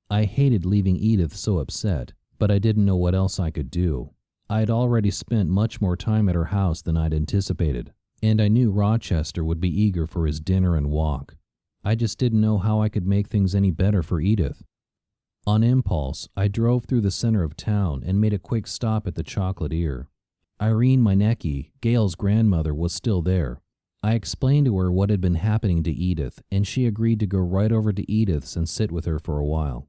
I hated leaving Edith so upset, but I didn't know what else I could do. I had already spent much more time at her house than I'd anticipated, and I knew Rochester would be eager for his dinner and walk. I just didn't know how I could make things any better for Edith. On impulse, I drove through the center of town and made a quick stop at the Chocolate Ear. Irene Meinecke, Gail's grandmother, was still there. I explained to her what had been happening to Edith, and she agreed to go right over to Edith's and sit with her for a while.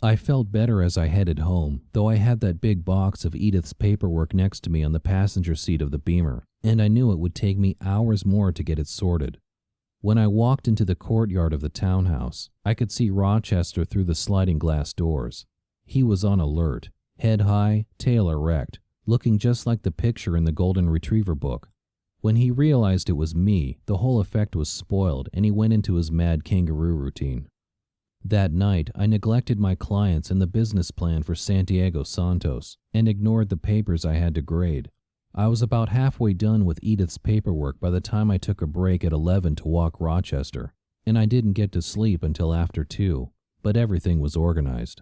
I felt better as I headed home, though I had that big box of Edith's paperwork next to me on the passenger seat of the Beamer, and I knew it would take me hours more to get it sorted. When I walked into the courtyard of the townhouse, I could see Rochester through the sliding glass doors. He was on alert, head high, tail erect, looking just like the picture in the Golden Retriever book. When he realized it was me, the whole effect was spoiled, and he went into his mad kangaroo routine. That night, I neglected my clients and the business plan for Santiago Santos, and ignored the papers I had to grade. I was about halfway done with Edith's paperwork by the time I took a break at 11 to walk Rochester, and I didn't get to sleep until after 2, but everything was organized.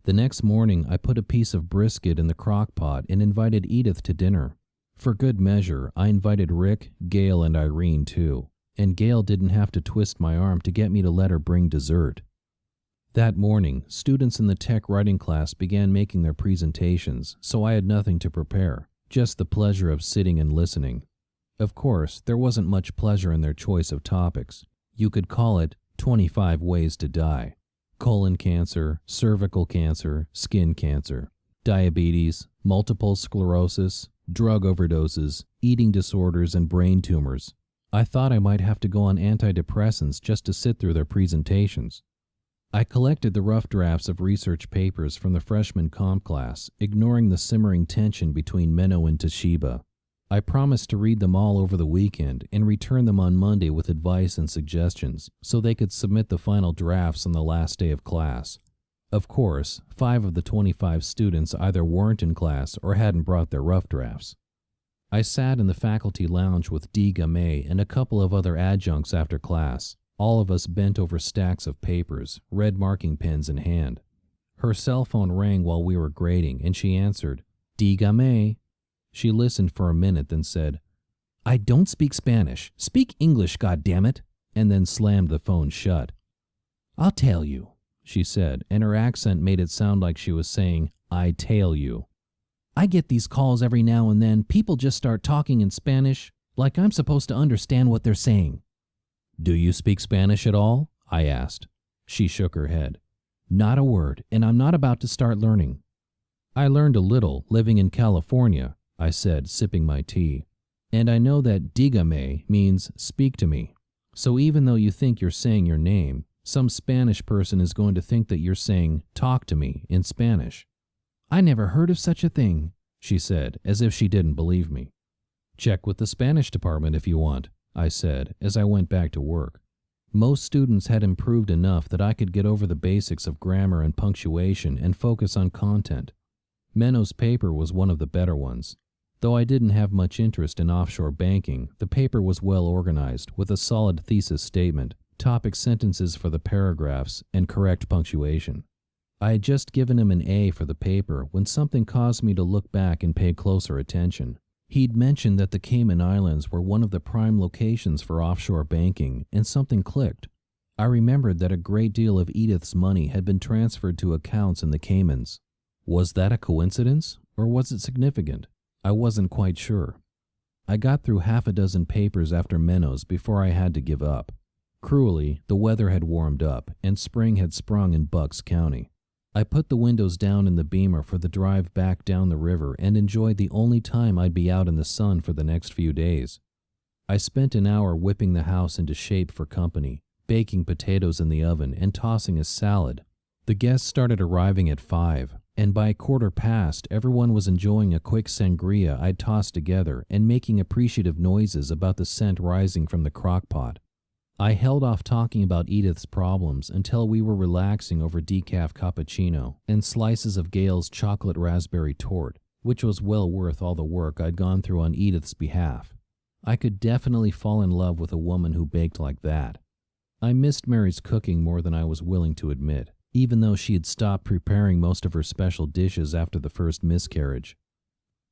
The next morning, I put a piece of brisket in the crock pot and invited Edith to dinner. For good measure, I invited Rick, Gail, and Irene too, and Gail didn't have to twist my arm to get me to let her bring dessert. That morning, students in the tech writing class began making their presentations, so I had nothing to prepare. Just the pleasure of sitting and listening. Of course, there wasn't much pleasure in their choice of topics. You could call it 25 Ways to Die. Colon cancer, cervical cancer, skin cancer, diabetes, multiple sclerosis, drug overdoses, eating disorders, and brain tumors. I thought I might have to go on antidepressants just to sit through their presentations. I collected the rough drafts of research papers from the freshman comp class, ignoring the simmering tension between Menno and Toshiba. I promised to read them all over the weekend and return them on Monday with advice and suggestions, so they could submit the final drafts on the last day of class. Of course, 5 of the 25 students either weren't in class or hadn't brought their rough drafts. I sat in the faculty lounge with D. Gamay and a couple of other adjuncts after class. All of us bent over stacks of papers, red marking pens in hand. Her cell phone rang while we were grading, and she answered, "D. Gamay." She listened for a minute, then said, "I don't speak Spanish. Speak English, goddammit," and then slammed the phone shut. "I'll tell you," she said, and her accent made it sound like she was saying, "I tail you." "I get these calls every now and then. People just start talking in Spanish. like I'm supposed to understand what they're saying. Do you speak Spanish at all? I asked. She shook her head. Not a word, and I'm not about to start learning. I learned a little living in California, I said, sipping my tea. And I know that dígame means speak to me. So even though you think you're saying your name, some Spanish person is going to think that you're saying talk to me in Spanish. I never heard of such a thing, she said, as if she didn't believe me. Check with the Spanish department if you want, I said, as I went back to work. Most students had improved enough that I could get over the basics of grammar and punctuation and focus on content. Menno's paper was one of the better ones. Though I didn't have much interest in offshore banking, the paper was well organized with a solid thesis statement, topic sentences for the paragraphs, and correct punctuation. I had just given him an A for the paper when something caused me to look back and pay closer attention. He'd mentioned that the Cayman Islands were one of the prime locations for offshore banking, and something clicked. I remembered that a great deal of Edith's money had been transferred to accounts in the Caymans. Was that a coincidence, or was it significant? I wasn't quite sure. I got through half a dozen papers after Menno's before I had to give up. Cruelly, the weather had warmed up, and spring had sprung in Bucks County. I put the windows down in the Beamer for the drive back down the river and enjoyed the only time I'd be out in the sun for the next few days. I spent an hour whipping the house into shape for company, baking potatoes in the oven and tossing a salad. The guests started arriving at 5, and by 1:15 everyone was enjoying a quick sangria I'd tossed together and making appreciative noises about the scent rising from the crock pot. I held off talking about Edith's problems until we were relaxing over decaf cappuccino and slices of Gail's chocolate raspberry torte, which was well worth all the work I'd gone through on Edith's behalf. I could definitely fall in love with a woman who baked like that. I missed Mary's cooking more than I was willing to admit, even though she had stopped preparing most of her special dishes after the first miscarriage.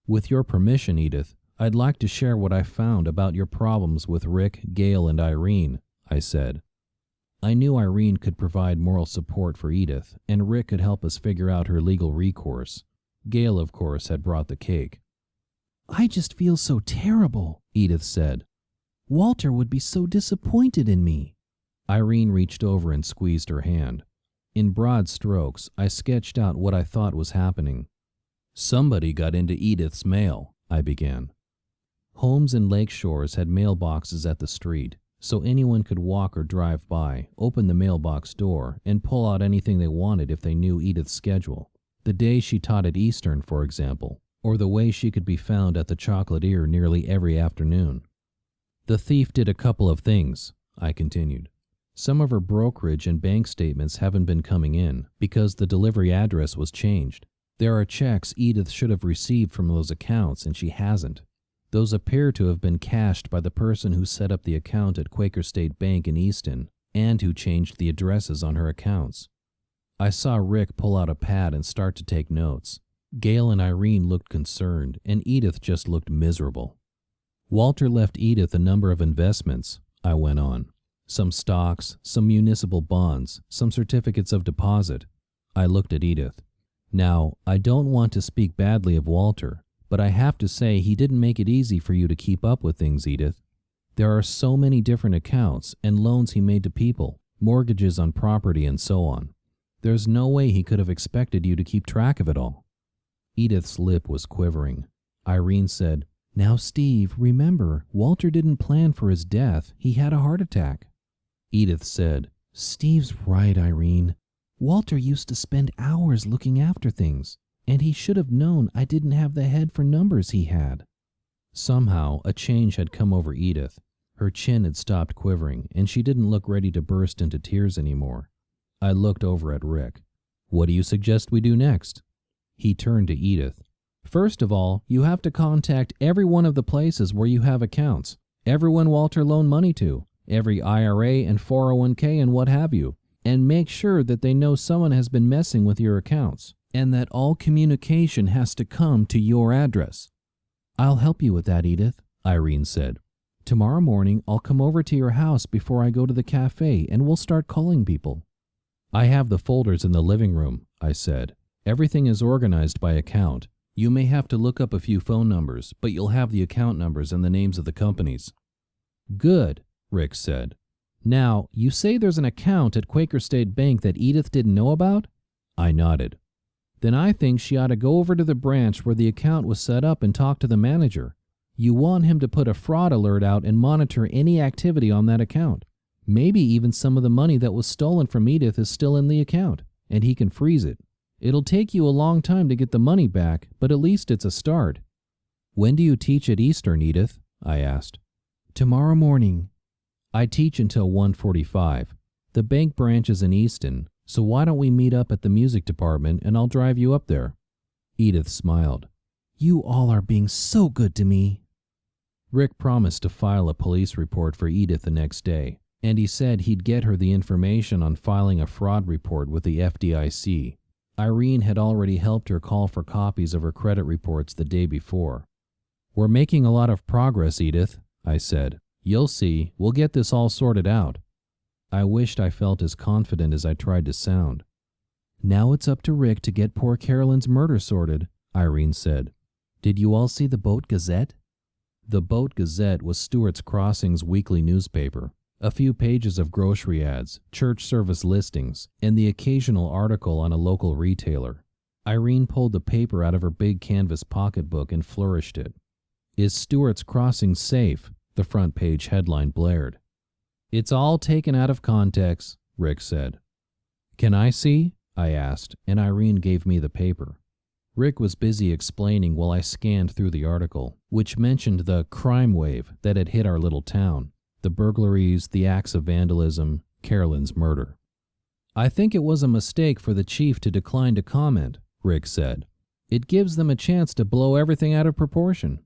With your permission, Edith, I'd like to share what I found about your problems with Rick, Gail, and Irene, I said. I knew Irene could provide moral support for Edith, and Rick could help us figure out her legal recourse. Gail, of course, had brought the cake. I just feel so terrible, Edith said. Walter would be so disappointed in me. Irene reached over and squeezed her hand. In broad strokes, I sketched out what I thought was happening. Somebody got into Edith's mail, I began. Homes in Lake Shores had mailboxes at the street, so anyone could walk or drive by, open the mailbox door, and pull out anything they wanted if they knew Edith's schedule. The day she taught at Eastern, for example, or the way she could be found at the Chocolatier nearly every afternoon. The thief did a couple of things, I continued. Some of her brokerage and bank statements haven't been coming in because the delivery address was changed. There are checks Edith should have received from those accounts and she hasn't. Those appear to have been cashed by the person who set up the account at Quaker State Bank in Easton and who changed the addresses on her accounts. I saw Rick pull out a pad and start to take notes. Gail and Irene looked concerned, and Edith just looked miserable. Walter left Edith a number of investments, I went on. Some stocks, some municipal bonds, some certificates of deposit. I looked at Edith. Now, I don't want to speak badly of Walter, but I have to say he didn't make it easy for you to keep up with things, Edith. There are so many different accounts and loans he made to people, mortgages on property and so on. There's no way he could have expected you to keep track of it all. Edith's lip was quivering. Irene said, Now, Steve, remember, Walter didn't plan for his death. He had a heart attack. Edith said, Steve's right, Irene. Walter used to spend hours looking after things, and he should have known I didn't have the head for numbers he had. Somehow, a change had come over Edith. Her chin had stopped quivering, and she didn't look ready to burst into tears anymore. I looked over at Rick. What do you suggest we do next? He turned to Edith. First of all, you have to contact every one of the places where you have accounts, everyone Walter loaned money to, every IRA and 401k and what have you, and make sure that they know someone has been messing with your accounts, and that all communication has to come to your address. I'll help you with that, Edith, Irene said. Tomorrow morning, I'll come over to your house before I go to the cafe, and we'll start calling people. I have the folders in the living room, I said. Everything is organized by account. You may have to look up a few phone numbers, but you'll have the account numbers and the names of the companies." "Good," Rick said. "Now, you say there's an account at Quaker State Bank that Edith didn't know about?" I nodded. "Then I think she ought to go over to the branch where the account was set up and talk to the manager. You want him to put a fraud alert out and monitor any activity on that account. Maybe even some of the money that was stolen from Edith is still in the account, and he can freeze it. It'll take you a long time to get the money back, but at least it's a start." "When do you teach at Eastern, Edith?" I asked. "Tomorrow morning." "I teach until 1:45. The bank branch is in Easton, so why don't we meet up at the music department and I'll drive you up there?" Edith smiled. "You all are being so good to me." Rick promised to file a police report for Edith the next day, and he said he'd get her the information on filing a fraud report with the FDIC. Irene had already helped her call for copies of her credit reports the day before. "We're making a lot of progress, Edith," I said. "You'll see, we'll get this all sorted out." I wished I felt as confident as I tried to sound. "Now it's up to Rick to get poor Carolyn's murder sorted," Irene said. "Did you all see the Boat Gazette?" The Boat Gazette was Stewart's Crossing's weekly newspaper. A few pages of grocery ads, church service listings, and the occasional article on a local retailer. Irene pulled the paper out of her big canvas pocketbook and flourished it. "Is Stewart's Crossing safe?" the front page headline blared. "It's all taken out of context," Rick said. "Can I see?" I asked, and Irene gave me the paper. Rick was busy explaining while I scanned through the article, which mentioned the crime wave that had hit our little town. The burglaries, the acts of vandalism, Carolyn's murder. "I think it was a mistake for the chief to decline to comment," Rick said. "It gives them a chance to blow everything out of proportion."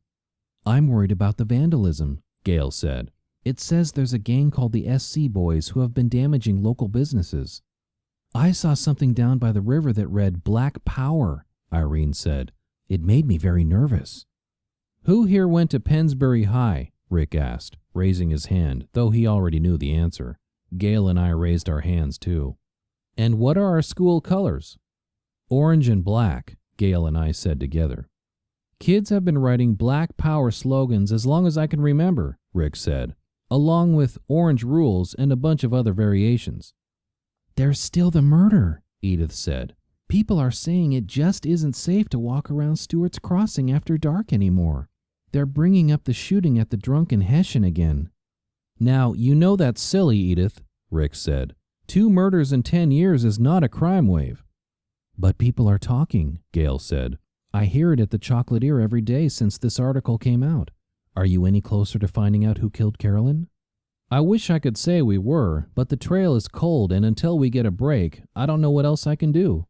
"I'm worried about the vandalism," Gail said. "It says there's a gang called the SC Boys who have been damaging local businesses." "I saw something down by the river that read Black Power," Irene said. "It made me very nervous." "Who here went to Pennsbury High?" Rick asked, raising his hand, though he already knew the answer. Gail and I raised our hands too. "And what are our school colors?" "Orange and black," Gail and I said together. "Kids have been writing Black Power slogans as long as I can remember," Rick said, "along with orange rules and a bunch of other variations." "There's still the murder," Edith said. "People are saying it just isn't safe to walk around Stewart's Crossing after dark anymore. They're bringing up the shooting at the Drunken Hessian again." "Now, you know that's silly, Edith," Rick said. 2 murders in 10 years is not a crime wave." "But people are talking," Gail said. "I hear it at the Chocolatier every day since this article came out. Are you any closer to finding out who killed Carolyn?" "I wish I could say we were, but the trail is cold, and until we get a break, I don't know what else I can do."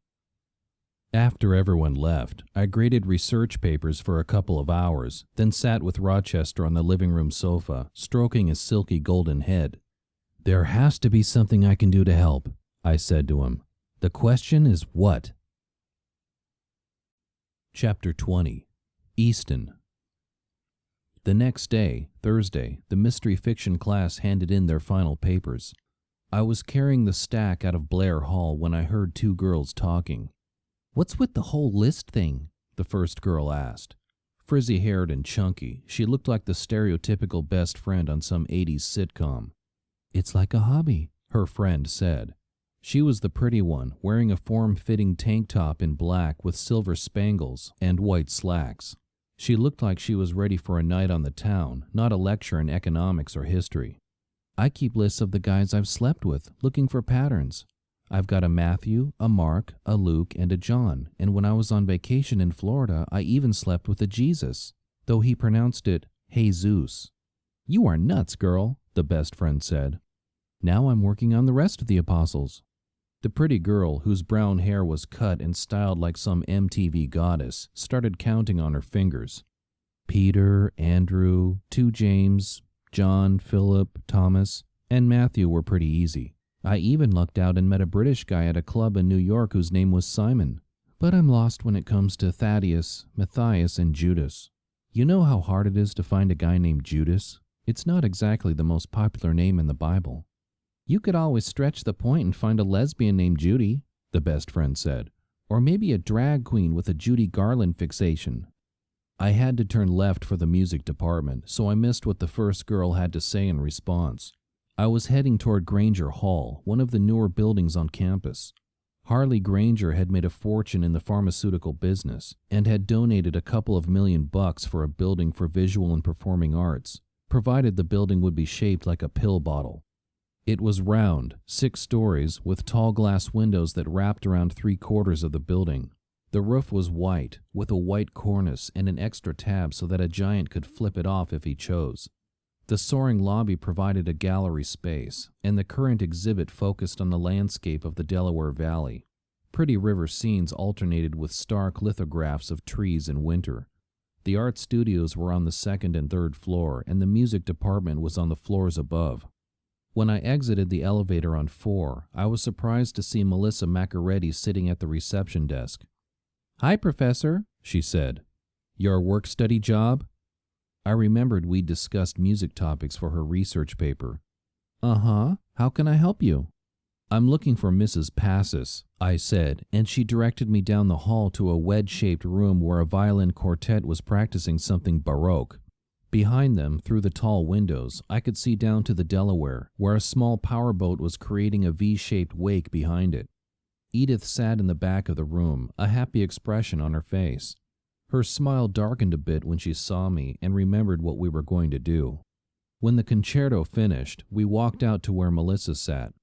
After everyone left, I graded research papers for a couple of hours, then sat with Rochester on the living room sofa, stroking his silky golden head. "There has to be something I can do to help," I said to him. "The question is what?" Chapter 20. Easton. The next day, Thursday, the mystery fiction class handed in their final papers. I was carrying the stack out of Blair Hall when I heard 2 girls talking. "What's with the whole list thing?" the first girl asked. Frizzy-haired and chunky, she looked like the stereotypical best friend on some 80s sitcom. "It's like a hobby," her friend said. She was the pretty one, wearing a form-fitting tank top in black with silver spangles and white slacks. She looked like she was ready for a night on the town, not a lecture in economics or history. "I keep lists of the guys I've slept with, looking for patterns. I've got a Matthew, a Mark, a Luke, and a John, and when I was on vacation in Florida, I even slept with a Jesus, though he pronounced it Jesus." "You are nuts, girl," the best friend said. "Now I'm working on the rest of the apostles." The pretty girl, whose brown hair was cut and styled like some MTV goddess, started counting on her fingers. Peter, Andrew, 2 James, John, Philip, Thomas, and Matthew were pretty easy. I even lucked out and met a British guy at a club in New York whose name was Simon. But I'm lost when it comes to Thaddeus, Matthias, and Judas. You know how hard it is to find a guy named Judas? It's not exactly the most popular name in the Bible. "You could always stretch the point and find a lesbian named Judy," the best friend said. Or maybe a drag queen with a Judy Garland fixation. I had to turn left for the music department, so I missed what the first girl had to say in response. I was heading toward Granger Hall, one of the newer buildings on campus. Harley Granger had made a fortune in the pharmaceutical business and had donated a couple of $1,000,000 for a building for visual and performing arts, provided the building would be shaped like a pill bottle. It was round, 6 stories, with tall glass windows that wrapped around 3/4 of the building. The roof was white, with a white cornice and an extra tab so that a giant could flip it off if he chose. The soaring lobby provided a gallery space, and the current exhibit focused on the landscape of the Delaware Valley. Pretty river scenes alternated with stark lithographs of trees in winter. The art studios were on the 2nd and 3rd floor, and the music department was on the floors above. When I exited the elevator on 4, I was surprised to see Melissa Maccaretti sitting at the reception desk. "Hi, Professor," she said. "Your work-study job?" I remembered we'd discussed music topics for her research paper. "Uh-huh. How can I help you?" "I'm looking for Mrs. Passis," I said, and she directed me down the hall to a wedge-shaped room where a violin quartet was practicing something Baroque. Behind them, through the tall windows, I could see down to the Delaware, where a small powerboat was creating a V-shaped wake behind it. Edith sat in the back of the room, a happy expression on her face. Her smile darkened a bit when she saw me and remembered what we were going to do. When the concerto finished, we walked out to where Melissa sat.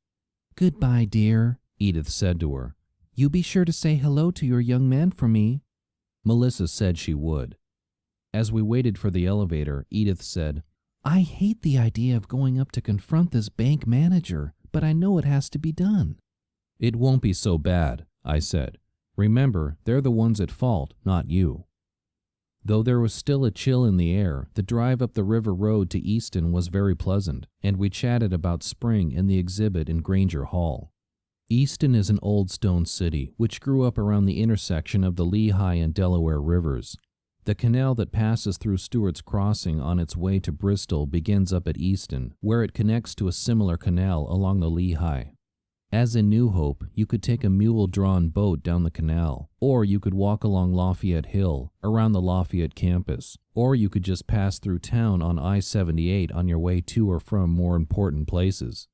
"Goodbye, dear," Edith said to her. "You be sure to say hello to your young man for me." Melissa said she would. As we waited for the elevator, Edith said, "I hate the idea of going up to confront this bank manager, but I know it has to be done." "It won't be so bad," I said. "Remember, they're the ones at fault, not you." Though there was still a chill in the air, the drive up the river road to Easton was very pleasant, and we chatted about spring and the exhibit in Granger Hall. Easton is an old stone city, which grew up around the intersection of the Lehigh and Delaware rivers. The canal that passes through Stewart's Crossing on its way to Bristol begins up at Easton, where it connects to a similar canal along the Lehigh. As in New Hope, you could take a mule-drawn boat down the canal, or you could walk along Lafayette Hill, around the Lafayette campus, or you could just pass through town on I-78 on your way to or from more important places.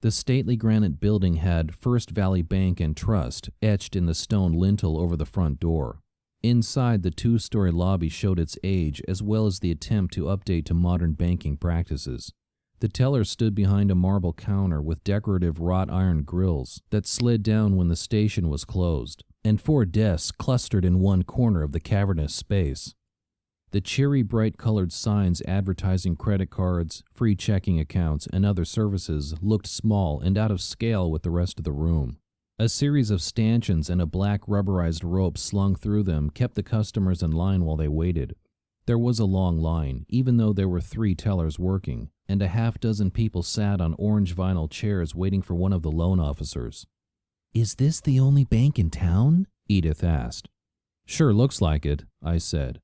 The stately granite building had First Valley Bank and Trust etched in the stone lintel over the front door. Inside, the 2-story lobby showed its age as well as the attempt to update to modern banking practices. The teller stood behind a marble counter with decorative wrought iron grills that slid down when the station was closed, and 4 desks clustered in one corner of the cavernous space. The cheery, bright-colored signs advertising credit cards, free checking accounts, and other services looked small and out of scale with the rest of the room. A series of stanchions and a black rubberized rope slung through them kept the customers in line while they waited. There was a long line, even though there were 3 tellers working, and a half-dozen people sat on orange vinyl chairs waiting for one of the loan officers. "Is this the only bank in town?" Edith asked. "Sure looks like it," I said.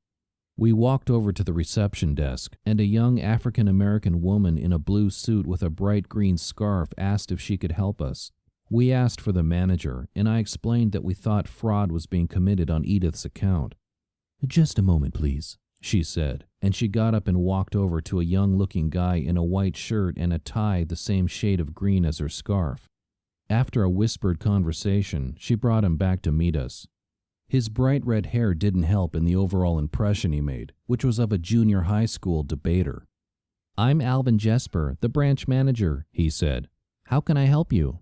We walked over to the reception desk, and a young African-American woman in a blue suit with a bright green scarf asked if she could help us. We asked for the manager, and I explained that we thought fraud was being committed on Edith's account. "Just a moment, please," she said, and she got up and walked over to a young-looking guy in a white shirt and a tie the same shade of green as her scarf. After a whispered conversation, she brought him back to meet us. His bright red hair didn't help in the overall impression he made, which was of a junior high school debater. "I'm Alvin Jesper, the branch manager," he said. "How can I help you?"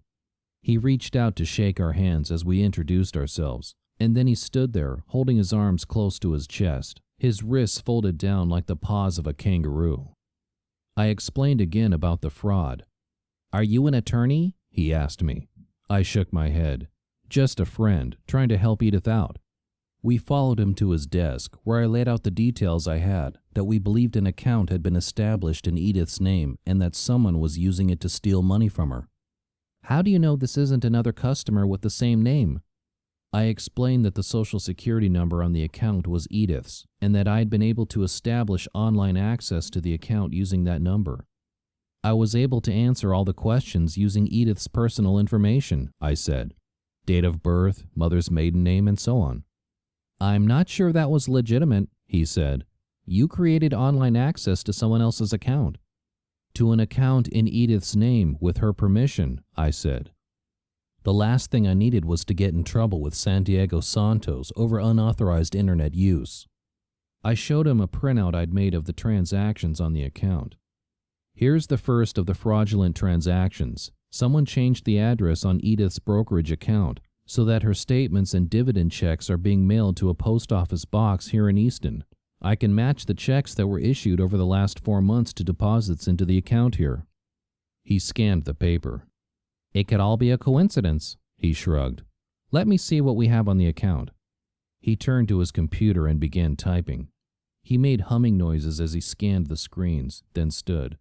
He reached out to shake our hands as we introduced ourselves, and then he stood there, holding his arms close to his chest, his wrists folded down like the paws of a kangaroo. I explained again about the fraud. "Are you an attorney?" he asked me. I shook my head. "Just a friend, trying to help Edith out." We followed him to his desk, where I laid out the details I had, that we believed an account had been established in Edith's name and that someone was using it to steal money from her. "How do you know this isn't another customer with the same name?" I explained that the Social Security number on the account was Edith's, and that I had been able to establish online access to the account using that number. "I was able to answer all the questions using Edith's personal information," I said. date of birth, mother's maiden name, and so on. I'm not sure that was legitimate, he said. You created online access to someone else's account. To an account in Edith's name with her permission, I said. The last thing I needed was to get in trouble with Santiago Santos over unauthorized internet use. I showed him a printout I'd made of the transactions on the account. Here's the first of the fraudulent transactions. Someone changed the address on Edith's brokerage account so that her statements and dividend checks are being mailed to a post office box here in Easton. I can match the checks that were issued over the last 4 months to deposits into the account here. He scanned the paper. It could all be a coincidence, he shrugged. Let me see what we have on the account. He turned to his computer and began typing. He made humming noises as he scanned the screens, then stood.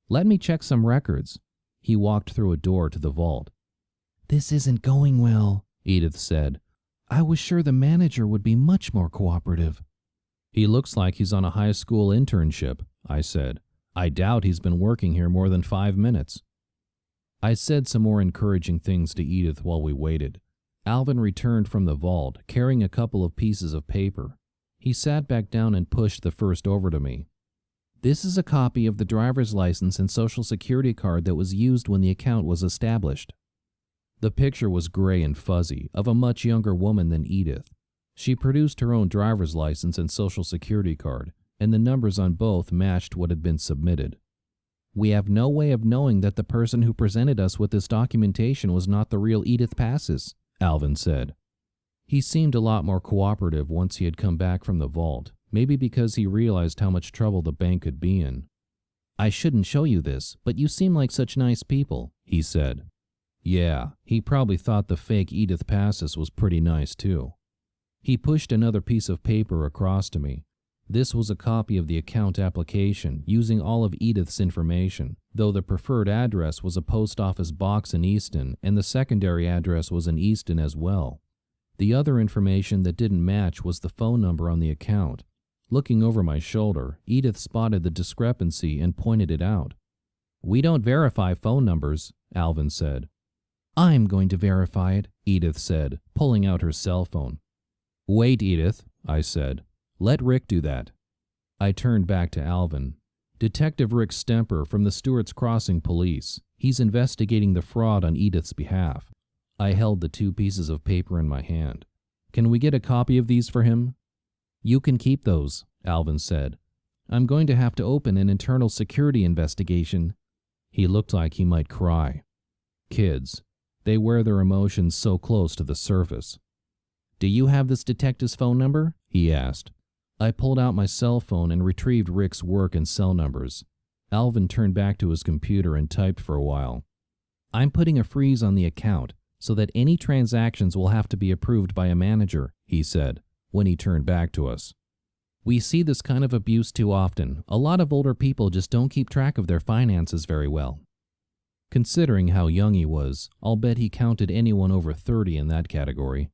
Let me check some records. He walked through a door to the vault. This isn't going well, Edith said. I was sure the manager would be much more cooperative. He looks like he's on a high school internship, I said. I doubt he's been working here more than 5 minutes. I said some more encouraging things to Edith while we waited. Alvin returned from the vault, carrying a couple of pieces of paper. He sat back down and pushed the first over to me. This is a copy of the driver's license and social security card that was used when the account was established. The picture was gray and fuzzy, of a much younger woman than Edith. She produced her own driver's license and social security card, and the numbers on both matched what had been submitted. We have no way of knowing that the person who presented us with this documentation was not the real Edith Passes, Alvin said. He seemed a lot more cooperative once he had come back from the vault, maybe because he realized how much trouble the bank could be in. I shouldn't show you this, but you seem like such nice people, he said. Yeah, he probably thought the fake Edith Passes was pretty nice too. He pushed another piece of paper across to me. This was a copy of the account application using all of Edith's information, though the preferred address was a post office box in Easton and the secondary address was in Easton as well. The other information that didn't match was the phone number on the account. Looking over my shoulder, Edith spotted the discrepancy and pointed it out. We don't verify phone numbers, Alvin said. I'm going to verify it, Edith said, pulling out her cell phone. Wait, Edith, I said. Let Rick do that. I turned back to Alvin. Detective Rick Stemper from the Stewart's Crossing Police. He's investigating the fraud on Edith's behalf. I held the 2 pieces of paper in my hand. Can we get a copy of these for him? You can keep those, Alvin said. I'm going to have to open an internal security investigation. He looked like he might cry. Kids, they wear their emotions so close to the surface. Do you have this detective's phone number? He asked. I pulled out my cell phone and retrieved Rick's work and cell numbers. Alvin turned back to his computer and typed for a while. I'm putting a freeze on the account so that any transactions will have to be approved by a manager, he said, when he turned back to us. We see this kind of abuse too often. A lot of older people just don't keep track of their finances very well. Considering how young he was, I'll bet he counted anyone over 30 in that category.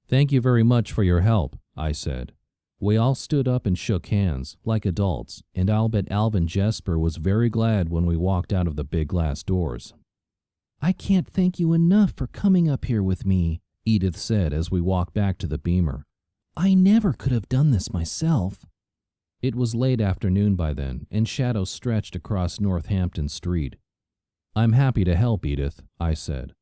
Thank you very much for your help, I said. We all stood up and shook hands, like adults, and I'll bet Alvin Jesper was very glad when we walked out of the big glass doors. I can't thank you enough for coming up here with me, Edith said as we walked back to the Beamer. I never could have done this myself. It was late afternoon by then, and shadows stretched across Northampton Street. I'm happy to help, Edith, I said.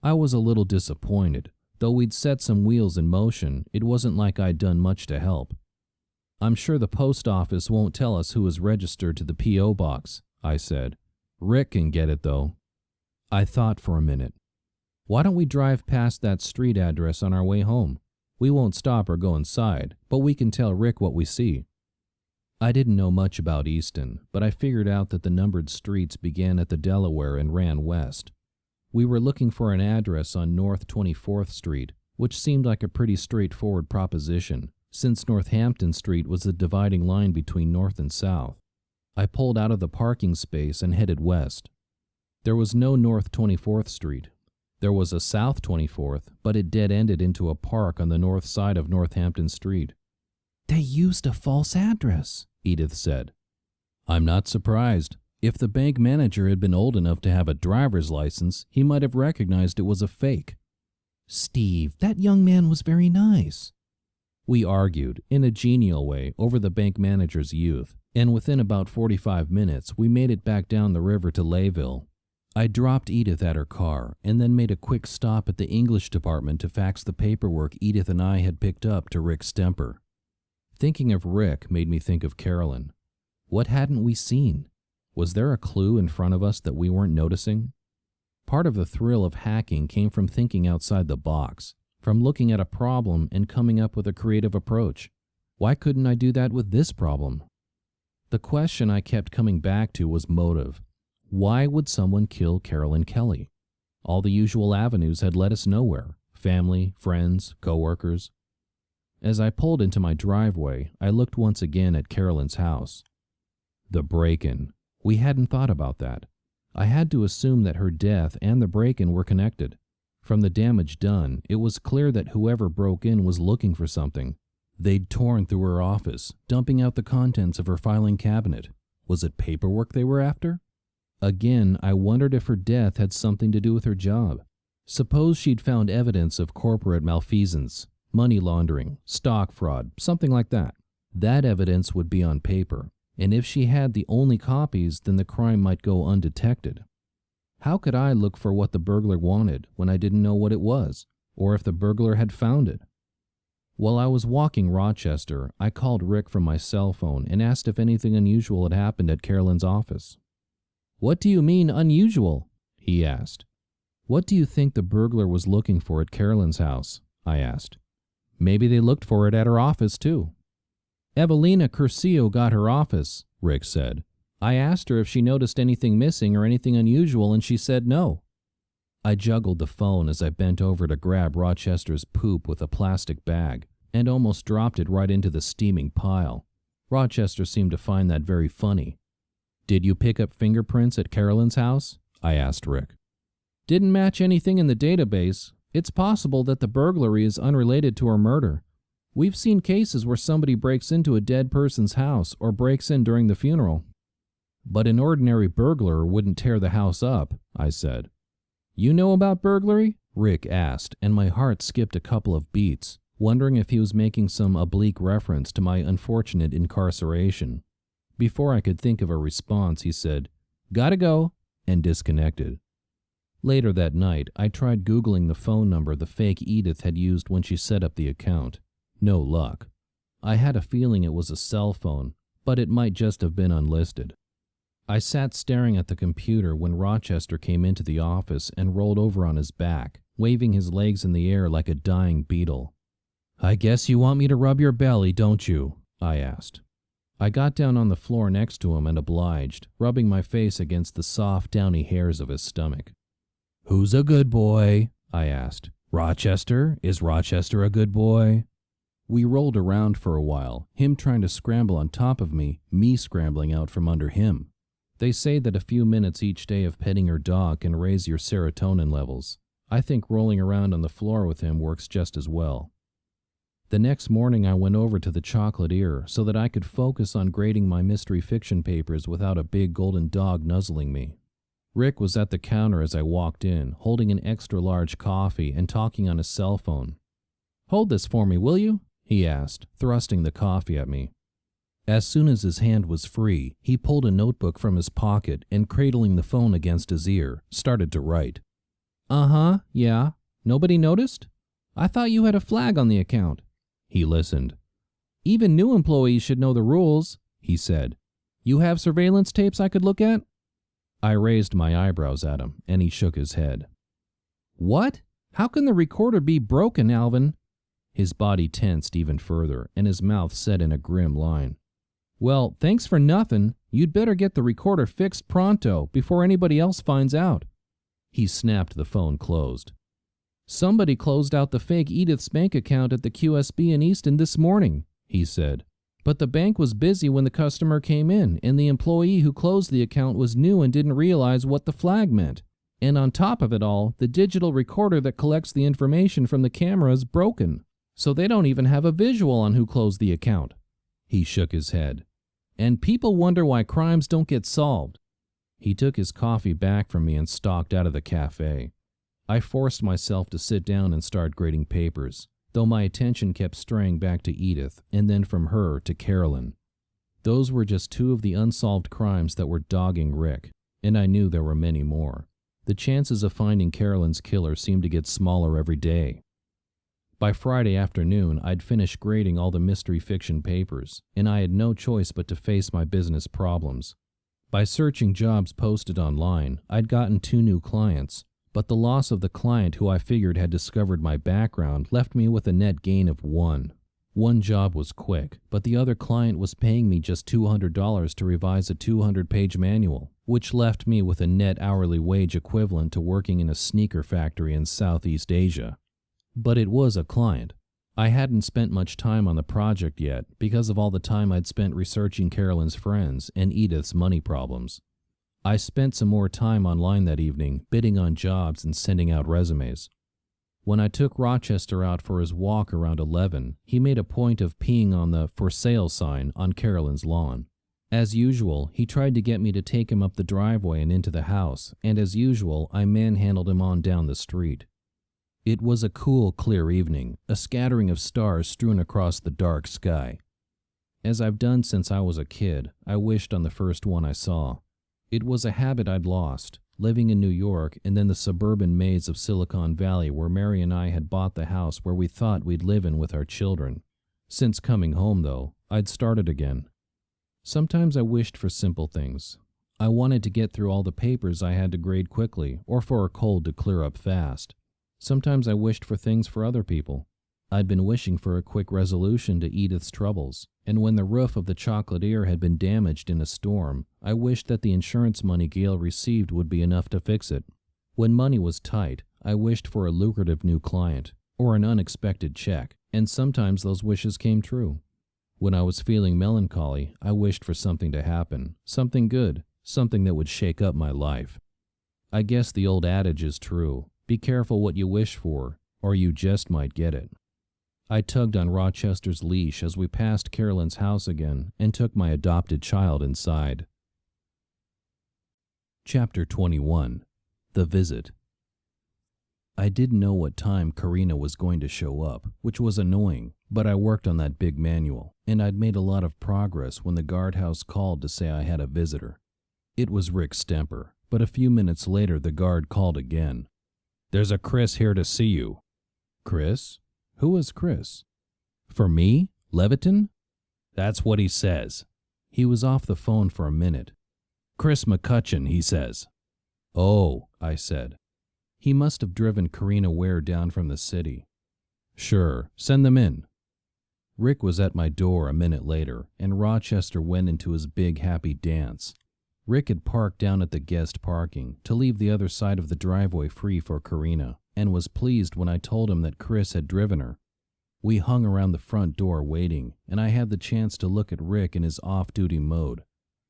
I was a little disappointed. Though we'd set some wheels in motion, it wasn't like I'd done much to help. I'm sure the post office won't tell us who is registered to the P.O. box, I said. Rick can get it, though. I thought for a minute. Why don't we drive past that street address on our way home? We won't stop or go inside, but we can tell Rick what we see. I didn't know much about Easton, but I figured out that the numbered streets began at the Delaware and ran west. We were looking for an address on North 24th Street, which seemed like a pretty straightforward proposition, since Northampton Street was the dividing line between north and south. I pulled out of the parking space and headed west. There was no North 24th Street. There was a South 24th, but it dead-ended into a park on the north side of Northampton Street. They used a false address, Edith said. I'm not surprised. If the bank manager had been old enough to have a driver's license, he might have recognized it was a fake. "Steve, that young man was very nice." We argued, in a genial way, over the bank manager's youth, and within about 45 minutes we made it back down the river to Layville. I dropped Edith at her car and then made a quick stop at the English department to fax the paperwork Edith and I had picked up to Rick Stemper. Thinking of Rick made me think of Carolyn. What hadn't we seen? Was there a clue in front of us that we weren't noticing? Part of the thrill of hacking came from thinking outside the box, from looking at a problem and coming up with a creative approach. Why couldn't I do that with this problem? The question I kept coming back to was motive. Why would someone kill Carolyn Kelly? All the usual avenues had led us nowhere. Family, friends, coworkers. As I pulled into my driveway, I looked once again at Carolyn's house. The break-in. We hadn't thought about that. I had to assume that her death and the break-in were connected. From the damage done, it was clear that whoever broke in was looking for something. They'd torn through her office, dumping out the contents of her filing cabinet. Was it paperwork they were after? Again, I wondered if her death had something to do with her job. Suppose she'd found evidence of corporate malfeasance, money laundering, stock fraud, something like that. That evidence would be on paper, and if she had the only copies, then the crime might go undetected. How could I look for what the burglar wanted when I didn't know what it was, or if the burglar had found it? While I was walking Rochester, I called Rick from my cell phone and asked if anything unusual had happened at Carolyn's office. "What do you mean, unusual?" he asked. "What do you think the burglar was looking for at Carolyn's house?" I asked. "Maybe they looked for it at her office, too." "Evelina Curcio got her office," Rick said. "I asked her if she noticed anything missing or anything unusual, and she said no." I juggled the phone as I bent over to grab Rochester's poop with a plastic bag, and almost dropped it right into the steaming pile. Rochester seemed to find that very funny. "Did you pick up fingerprints at Carolyn's house?" I asked Rick. "Didn't match anything in the database. It's possible that the burglary is unrelated to her murder. We've seen cases where somebody breaks into a dead person's house or breaks in during the funeral." "But an ordinary burglar wouldn't tear the house up," I said. "You know about burglary?" Rick asked, and my heart skipped a couple of beats, wondering if he was making some oblique reference to my unfortunate incarceration. Before I could think of a response, he said, "Gotta go," and disconnected. Later that night, I tried Googling the phone number the fake Edith had used when she set up the account. No luck. I had a feeling it was a cell phone, but it might just have been unlisted. I sat staring at the computer when Rochester came into the office and rolled over on his back, waving his legs in the air like a dying beetle. "I guess you want me to rub your belly, don't you?" I asked. I got down on the floor next to him and obliged, rubbing my face against the soft, downy hairs of his stomach. "Who's a good boy?" I asked. "Rochester? Is Rochester a good boy?" We rolled around for a while, him trying to scramble on top of me scrambling out from under him. They say that a few minutes each day of petting your dog can raise your serotonin levels. I think rolling around on the floor with him works just as well. The next morning I went over to the Chocolatier so that I could focus on grading my mystery fiction papers without a big golden dog nuzzling me. Rick was at the counter as I walked in, holding an extra-large coffee and talking on his cell phone. "Hold this for me, will you?" he asked, thrusting the coffee at me. As soon as his hand was free, he pulled a notebook from his pocket and, cradling the phone against his ear, started to write. "Uh-huh, yeah. Nobody noticed? I thought you had a flag on the account." He listened. "Even new employees should know the rules," he said. "You have surveillance tapes I could look at?" I raised my eyebrows at him, and he shook his head. "What? How can the recorder be broken, Alvin?" His body tensed even further, and his mouth set in a grim line. "Well, thanks for nothing. You'd better get the recorder fixed pronto, before anybody else finds out." He snapped the phone closed. "Somebody closed out the fake Edith's bank account at the QSB in Easton this morning," he said. "But the bank was busy when the customer came in, and the employee who closed the account was new and didn't realize what the flag meant. And on top of it all, the digital recorder that collects the information from the camera is broken, so they don't even have a visual on who closed the account." He shook his head. "And people wonder why crimes don't get solved." He took his coffee back from me and stalked out of the cafe. I forced myself to sit down and start grading papers, though my attention kept straying back to Edith and then from her to Carolyn. Those were just two of the unsolved crimes that were dogging Rick, and I knew there were many more. The chances of finding Carolyn's killer seemed to get smaller every day. By Friday afternoon, I'd finished grading all the mystery fiction papers, and I had no choice but to face my business problems. By searching jobs posted online, I'd gotten 2 new clients, but the loss of the client who I figured had discovered my background left me with a net gain of 1. One job was quick, but the other client was paying me just $200 to revise a 200-page manual, which left me with a net hourly wage equivalent to working in a sneaker factory in Southeast Asia. But it was a client. I hadn't spent much time on the project yet because of all the time I'd spent researching Carolyn's friends and Edith's money problems. I spent some more time online that evening, bidding on jobs and sending out resumes. When I took Rochester out for his walk around 11, he made a point of peeing on the "for sale" sign on Carolyn's lawn. As usual, he tried to get me to take him up the driveway and into the house, and as usual, I manhandled him on down the street. It was a cool, clear evening, a scattering of stars strewn across the dark sky. As I've done since I was a kid, I wished on the first one I saw. It was a habit I'd lost, living in New York and then the suburban maze of Silicon Valley where Mary and I had bought the house where we thought we'd live in with our children. Since coming home, though, I'd started again. Sometimes I wished for simple things. I wanted to get through all the papers I had to grade quickly, or for a cold to clear up fast. Sometimes I wished for things for other people. I'd been wishing for a quick resolution to Edith's troubles, and when the roof of the chocolatier had been damaged in a storm, I wished that the insurance money Gail received would be enough to fix it. When money was tight, I wished for a lucrative new client, or an unexpected check, and sometimes those wishes came true. When I was feeling melancholy, I wished for something to happen, something good, something that would shake up my life. I guess the old adage is true. Be careful what you wish for, or you just might get it. I tugged on Rochester's leash as we passed Carolyn's house again and took my adopted child inside. Chapter 21. The Visit. I didn't know what time Karina was going to show up, which was annoying, but I worked on that big manual, and I'd made a lot of progress when the guardhouse called to say I had a visitor. It was Rick Stemper, but a few minutes later the guard called again. "There's a Chris here to see you." Chris? Who was Chris? For me? Levitan? That's what he says. He was off the phone for a minute. Chris McCutcheon, he says. Oh, I said. He must have driven Karina Ware down from the city. Sure, send them in. Rick was at my door a minute later, and Rochester went into his big happy dance. Rick had parked down at the guest parking to leave the other side of the driveway free for Karina, and was pleased when I told him that Chris had driven her. We hung around the front door waiting, and I had the chance to look at Rick in his off-duty mode.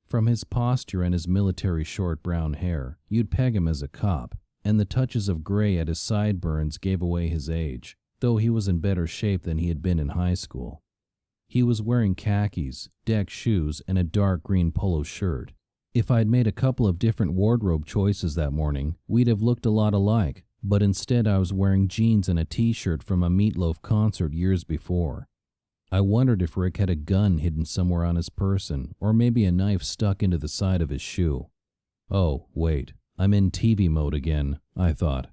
From his posture and his military short brown hair, you'd peg him as a cop, and the touches of gray at his sideburns gave away his age, though he was in better shape than he had been in high school. He was wearing khakis, deck shoes, and a dark green polo shirt. If I'd made a couple of different wardrobe choices that morning, we'd have looked a lot alike, but instead I was wearing jeans and a t-shirt from a Meatloaf concert years before. I wondered if Rick had a gun hidden somewhere on his person, or maybe a knife stuck into the side of his shoe. Oh, wait, I'm in TV mode again, I thought.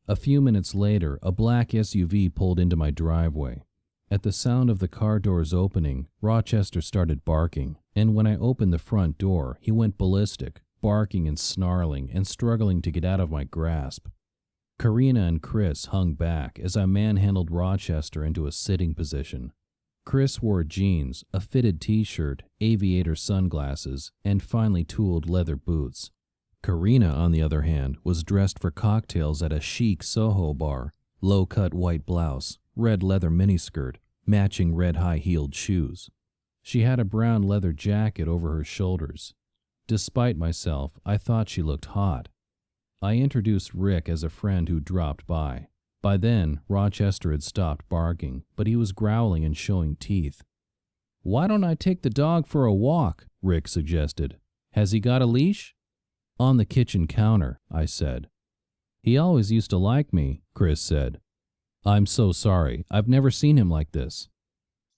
A few minutes later, a black SUV pulled into my driveway. At the sound of the car doors opening, Rochester started barking, and when I opened the front door, he went ballistic, barking and snarling and struggling to get out of my grasp. Karina and Chris hung back as I manhandled Rochester into a sitting position. Chris wore jeans, a fitted t-shirt, aviator sunglasses, and finely tooled leather boots. Karina, on the other hand, was dressed for cocktails at a chic Soho bar, low-cut white blouse, red leather miniskirt, matching red high-heeled shoes. She had a brown leather jacket over her shoulders. Despite myself, I thought she looked hot. I introduced Rick as a friend who dropped by. By then, Rochester had stopped barking, but he was growling and showing teeth. "Why don't I take the dog for a walk?" Rick suggested. "Has he got a leash?" "On the kitchen counter," I said. He always used to like me, Chris said. I'm so sorry. I've never seen him like this.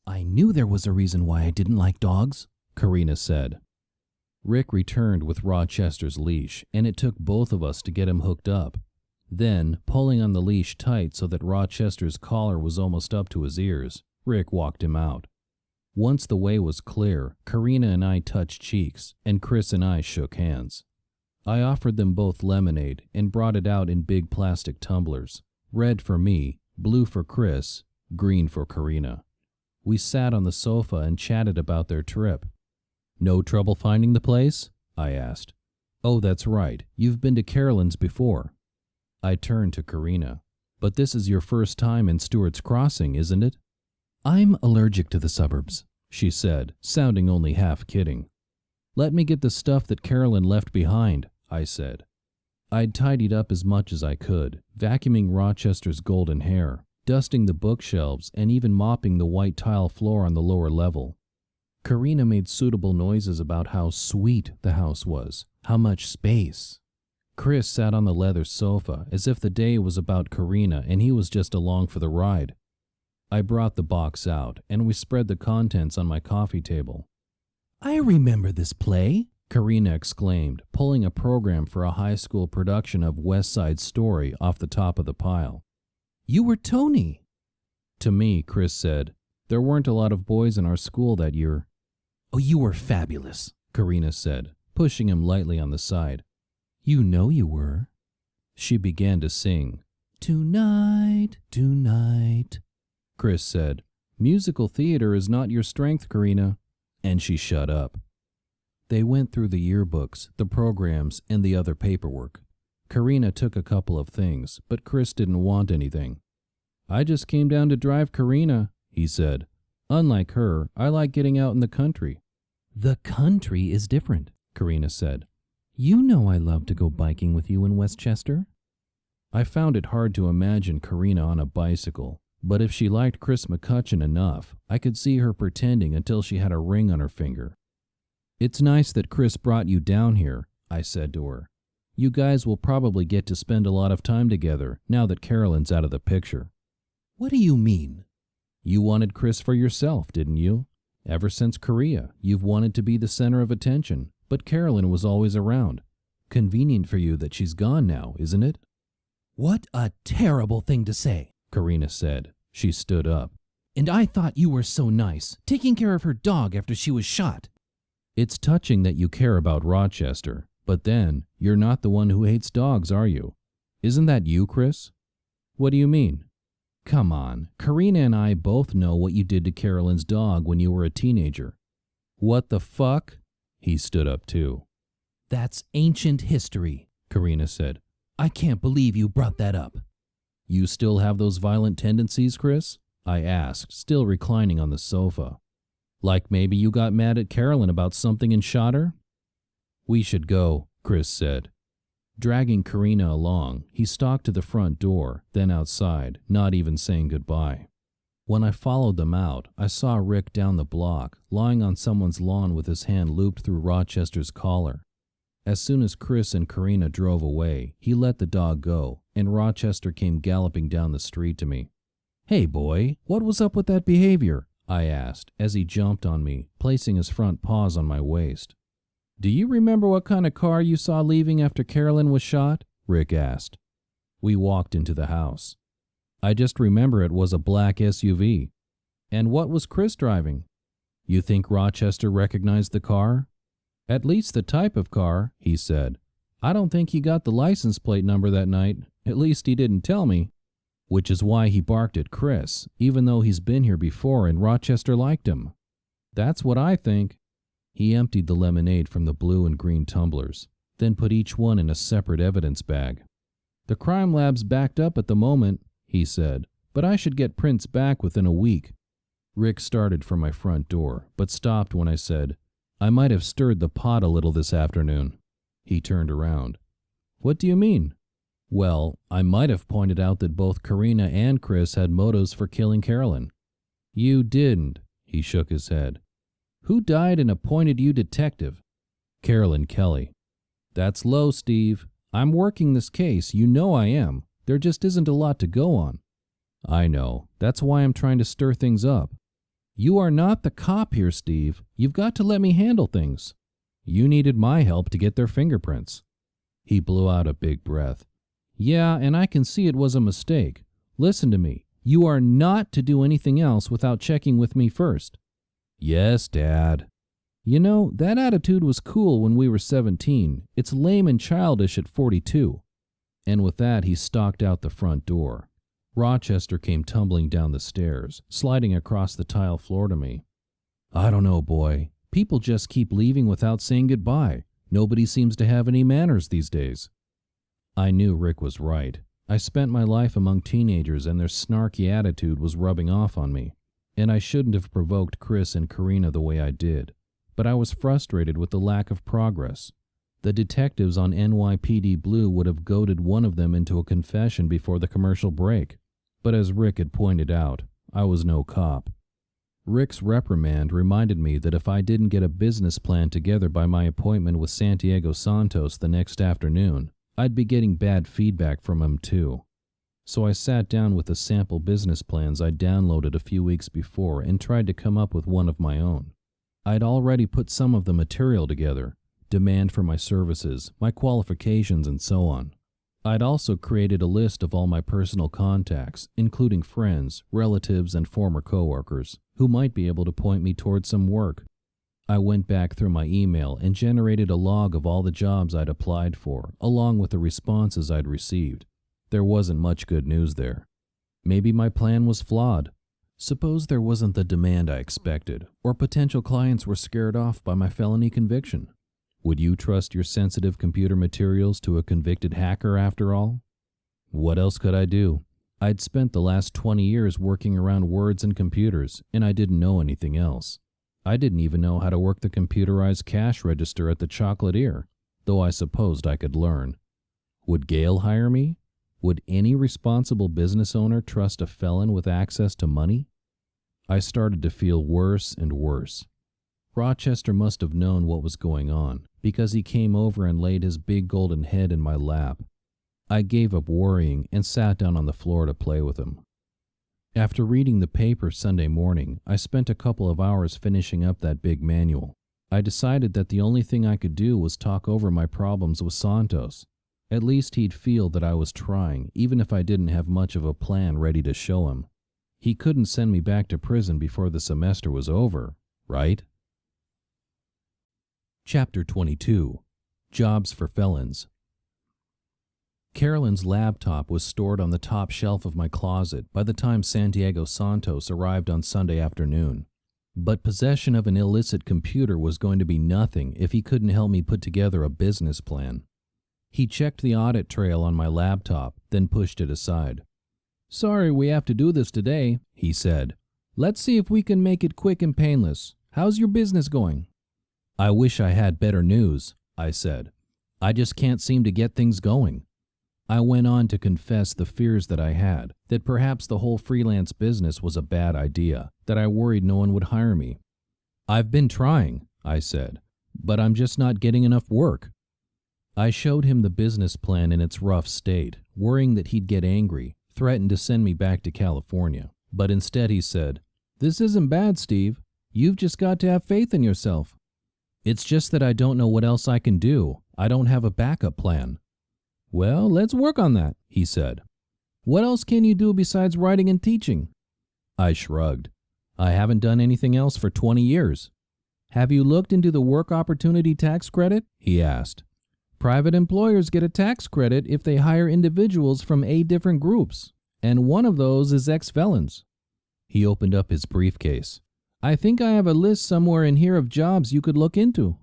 I knew there was a reason why I didn't like dogs, Karina said. Rick returned with Rochester's leash, and it took both of us to get him hooked up. Then, pulling on the leash tight so that Rochester's collar was almost up to his ears, Rick walked him out. Once the way was clear, Karina and I touched cheeks, and Chris and I shook hands. I offered them both lemonade and brought it out in big plastic tumblers. Red for me, blue for Chris, green for Karina. We sat on the sofa and chatted about their trip. No trouble finding the place? I asked. Oh, that's right. You've been to Carolyn's before. I turned to Karina. But this is your first time in Stewart's Crossing, isn't it? I'm allergic to the suburbs, she said, sounding only half kidding. Let me get the stuff that Carolyn left behind, I said. I'd tidied up as much as I could, vacuuming Rochester's golden hair, dusting the bookshelves, and even mopping the white tile floor on the lower level. Karina made suitable noises about how sweet the house was, how much space. Chris sat on the leather sofa as if the day was about Karina and he was just along for the ride. I brought the box out, and we spread the contents on my coffee table. I remember this play, Karina exclaimed, pulling a program for a high school production of West Side Story off the top of the pile. You were Tony. To me, Chris said, there weren't a lot of boys in our school that year. Oh, you were fabulous, Karina said, pushing him lightly on the side. You know you were. She began to sing. Tonight, tonight. Chris said, musical theater is not your strength, Karina. And she shut up. They went through the yearbooks, the programs, and the other paperwork. Karina took a couple of things, but Chris didn't want anything. I just came down to drive Karina, he said. Unlike her, I like getting out in the country. The country is different, Karina said. You know I love to go biking with you in Westchester. I found it hard to imagine Karina on a bicycle, but if she liked Chris McCutcheon enough, I could see her pretending until she had a ring on her finger. It's nice that Chris brought you down here, I said to her. You guys will probably get to spend a lot of time together now that Carolyn's out of the picture. What do you mean? You wanted Chris for yourself, didn't you? Ever since Korea, you've wanted to be the center of attention, but Carolyn was always around. Convenient for you that she's gone now, isn't it? What a terrible thing to say, Karina said. She stood up. And I thought you were so nice, taking care of her dog after she was shot. It's touching that you care about Rochester, but then you're not the one who hates dogs, are you? Isn't that you, Chris? What do you mean? Come on, Karina and I both know what you did to Carolyn's dog when you were a teenager. What the fuck? He stood up too. That's ancient history, Karina said. I can't believe you brought that up. You still have those violent tendencies, Chris? I asked, still reclining on the sofa. Like maybe you got mad at Carolyn about something and shot her? We should go, Chris said. Dragging Karina along, he stalked to the front door, then outside, not even saying goodbye. When I followed them out, I saw Rick down the block, lying on someone's lawn with his hand looped through Rochester's collar. As soon as Chris and Karina drove away, he let the dog go, and Rochester came galloping down the street to me. Hey boy, what was up with that behavior? I asked, as he jumped on me, placing his front paws on my waist. Do you remember what kind of car you saw leaving after Carolyn was shot? Rick asked. We walked into the house. I just remember it was a black SUV. And what was Chris driving? You think Rochester recognized the car? At least the type of car, he said. I don't think he got the license plate number that night. At least he didn't tell me. Which is why he barked at Chris, even though he's been here before and Rochester liked him. That's what I think. He emptied the lemonade from the blue and green tumblers, then put each one in a separate evidence bag. The crime lab's backed up at the moment, he said, but I should get prints back within a week. Rick started for my front door, but stopped when I said, I might have stirred the pot a little this afternoon. He turned around. What do you mean? Well, I might have pointed out that both Karina and Chris had motives for killing Carolyn. You didn't, he shook his head. Who died and appointed you detective? Carolyn Kelly. That's low, Steve. I'm working this case, you know I am. There just isn't a lot to go on. I know. That's why I'm trying to stir things up. You are not the cop here, Steve. You've got to let me handle things. You needed my help to get their fingerprints. He blew out a big breath. Yeah, and I can see it was a mistake. Listen to me. You are not to do anything else without checking with me first. Yes, Dad. You know, that attitude was cool when we were 17. It's lame and childish at 42. And with that, he stalked out the front door. Rochester came tumbling down the stairs, sliding across the tile floor to me. I don't know, boy. People just keep leaving without saying goodbye. Nobody seems to have any manners these days. I knew Rick was right. I spent my life among teenagers and their snarky attitude was rubbing off on me. And I shouldn't have provoked Chris and Karina the way I did. But I was frustrated with the lack of progress. The detectives on NYPD Blue would have goaded one of them into a confession before the commercial break. But as Rick had pointed out, I was no cop. Rick's reprimand reminded me that if I didn't get a business plan together by my appointment with Santiago Santos the next afternoon, I'd be getting bad feedback from him too. So I sat down with the sample business plans I downloaded a few weeks before and tried to come up with one of my own. I'd already put some of the material together, demand for my services, my qualifications, and so on. I'd also created a list of all my personal contacts, including friends, relatives, and former coworkers, who might be able to point me towards some work. I went back through my email and generated a log of all the jobs I'd applied for, along with the responses I'd received. There wasn't much good news there. Maybe my plan was flawed. Suppose there wasn't the demand I expected, or potential clients were scared off by my felony conviction. Would you trust your sensitive computer materials to a convicted hacker after all? What else could I do? I'd spent the last 20 years working around words and computers, and I didn't know anything else. I didn't even know how to work the computerized cash register at the Chocolatier, though I supposed I could learn. Would Gail hire me? Would any responsible business owner trust a felon with access to money? I started to feel worse and worse. Rochester must have known what was going on, because he came over and laid his big golden head in my lap. I gave up worrying and sat down on the floor to play with him. After reading the paper Sunday morning, I spent a couple of hours finishing up that big manual. I decided that the only thing I could do was talk over my problems with Santos. At least he'd feel that I was trying, even if I didn't have much of a plan ready to show him. He couldn't send me back to prison before the semester was over, right? Chapter 22. Jobs for Felons. Carolyn's laptop was stored on the top shelf of my closet by the time Santiago Santos arrived on Sunday afternoon. But possession of an illicit computer was going to be nothing if he couldn't help me put together a business plan. He checked the audit trail on my laptop, then pushed it aside. "Sorry we have to do this today," he said. "Let's see if we can make it quick and painless. How's your business going?" "I wish I had better news," I said. "I just can't seem to get things going." I went on to confess the fears that I had, that perhaps the whole freelance business was a bad idea, that I worried no one would hire me. "I've been trying," I said, "but I'm just not getting enough work." I showed him the business plan in its rough state, worrying that he'd get angry, threatened to send me back to California. But instead he said, "This isn't bad, Steve. You've just got to have faith in yourself." "It's just that I don't know what else I can do. I don't have a backup plan." "Well, let's work on that," he said. "What else can you do besides writing and teaching?" I shrugged. "I haven't done anything else for 20 years. "Have you looked into the work opportunity tax credit?" he asked. "Private employers get a tax credit if they hire individuals from 8 different groups, and one of those is ex-felons." He opened up his briefcase. "I think I have a list somewhere in here of jobs you could look into."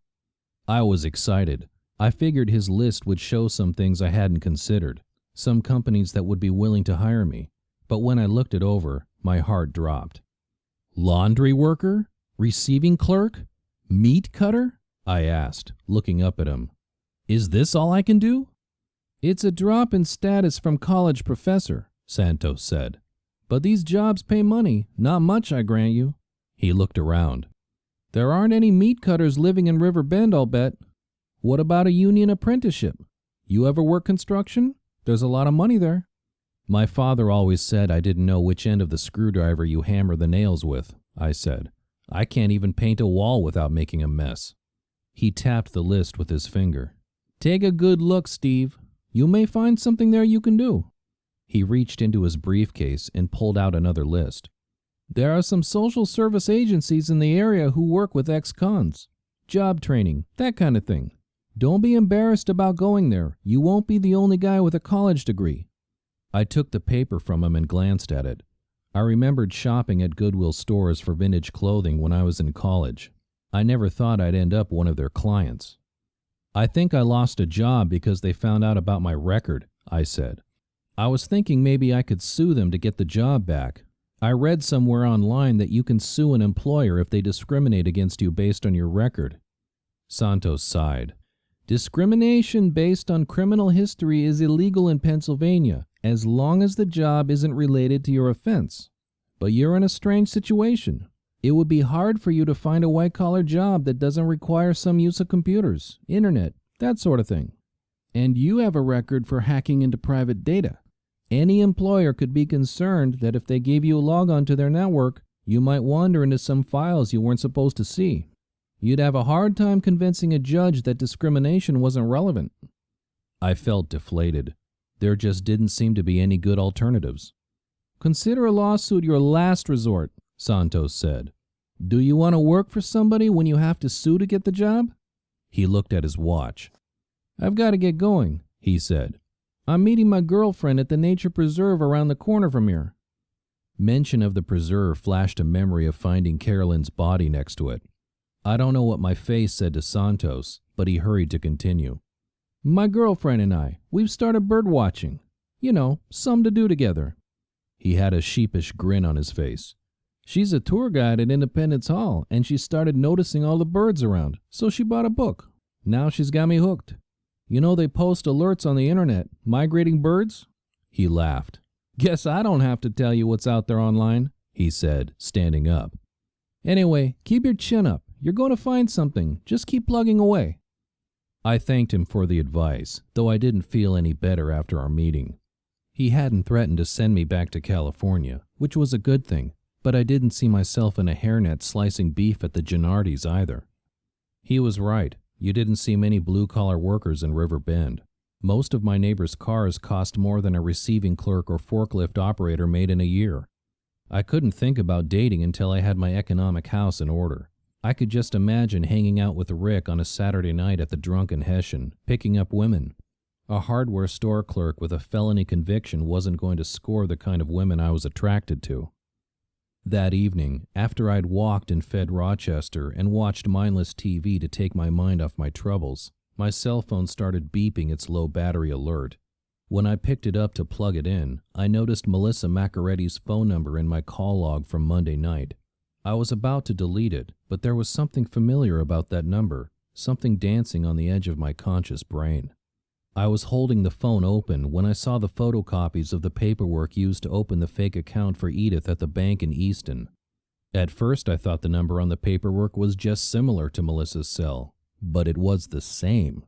I was excited. I figured his list would show some things I hadn't considered, some companies that would be willing to hire me. But when I looked it over, my heart dropped. "Laundry worker? Receiving clerk? Meat cutter?" I asked, looking up at him. "Is this all I can do?" "It's a drop in status from college professor," Santos said. "But these jobs pay money, not much, I grant you." He looked around. "There aren't any meat cutters living in River Bend, I'll bet. What about a union apprenticeship?" You ever work construction? There's a lot of money there. My father always said I didn't know which end of the screwdriver you hammer the nails with, I said. I can't even paint a wall without making a mess. He tapped the list with his finger. Take a good look, Steve. You may find something there you can do. He reached into his briefcase and pulled out another list. There are some social service agencies in the area who work with ex-cons. Job training, that kind of thing. Don't be embarrassed about going there. You won't be the only guy with a college degree. I took the paper from him and glanced at it. I remembered shopping at Goodwill stores for vintage clothing when I was in college. I never thought I'd end up one of their clients. I think I lost a job because they found out about my record, I said. I was thinking maybe I could sue them to get the job back. I read somewhere online that you can sue an employer if they discriminate against you based on your record. Santos sighed. Discrimination based on criminal history is illegal in Pennsylvania, as long as the job isn't related to your offense. But you're in a strange situation. It would be hard for you to find a white-collar job that doesn't require some use of computers, internet, that sort of thing. And you have a record for hacking into private data. Any employer could be concerned that if they gave you a log-on to their network, you might wander into some files you weren't supposed to see. You'd have a hard time convincing a judge that discrimination wasn't relevant. I felt deflated. There just didn't seem to be any good alternatives. Consider a lawsuit your last resort, Santos said. Do you want to work for somebody when you have to sue to get the job? He looked at his watch. I've got to get going, he said. I'm meeting my girlfriend at the nature preserve around the corner from here. Mention of the preserve flashed a memory of finding Carolyn's body next to it. I don't know what my face said to Santos, but he hurried to continue. My girlfriend and I, we've started bird watching. You know, some to do together. He had a sheepish grin on his face. She's a tour guide at Independence Hall, and she started noticing all the birds around, so she bought a book. Now she's got me hooked. You know they post alerts on the internet, migrating birds? He laughed. Guess I don't have to tell you what's out there online, he said, standing up. Anyway, keep your chin up. You're going to find something. Just keep plugging away. I thanked him for the advice, though I didn't feel any better after our meeting. He hadn't threatened to send me back to California, which was a good thing, but I didn't see myself in a hairnet slicing beef at the Gennardis either. He was right. You didn't see many blue-collar workers in River Bend. Most of my neighbors' cars cost more than a receiving clerk or forklift operator made in a year. I couldn't think about dating until I had my economic house in order. I could just imagine hanging out with Rick on a Saturday night at the Drunken Hessian, picking up women. A hardware store clerk with a felony conviction wasn't going to score the kind of women I was attracted to. That evening, after I'd walked and fed Rochester and watched mindless TV to take my mind off my troubles, my cell phone started beeping its low battery alert. When I picked it up to plug it in, I noticed Melissa Macaretti's phone number in my call log from Monday night. I was about to delete it, but there was something familiar about that number, something dancing on the edge of my conscious brain. I was holding the phone open when I saw the photocopies of the paperwork used to open the fake account for Edith at the bank in Easton. At first I thought the number on the paperwork was just similar to Melissa's cell, but it was the same.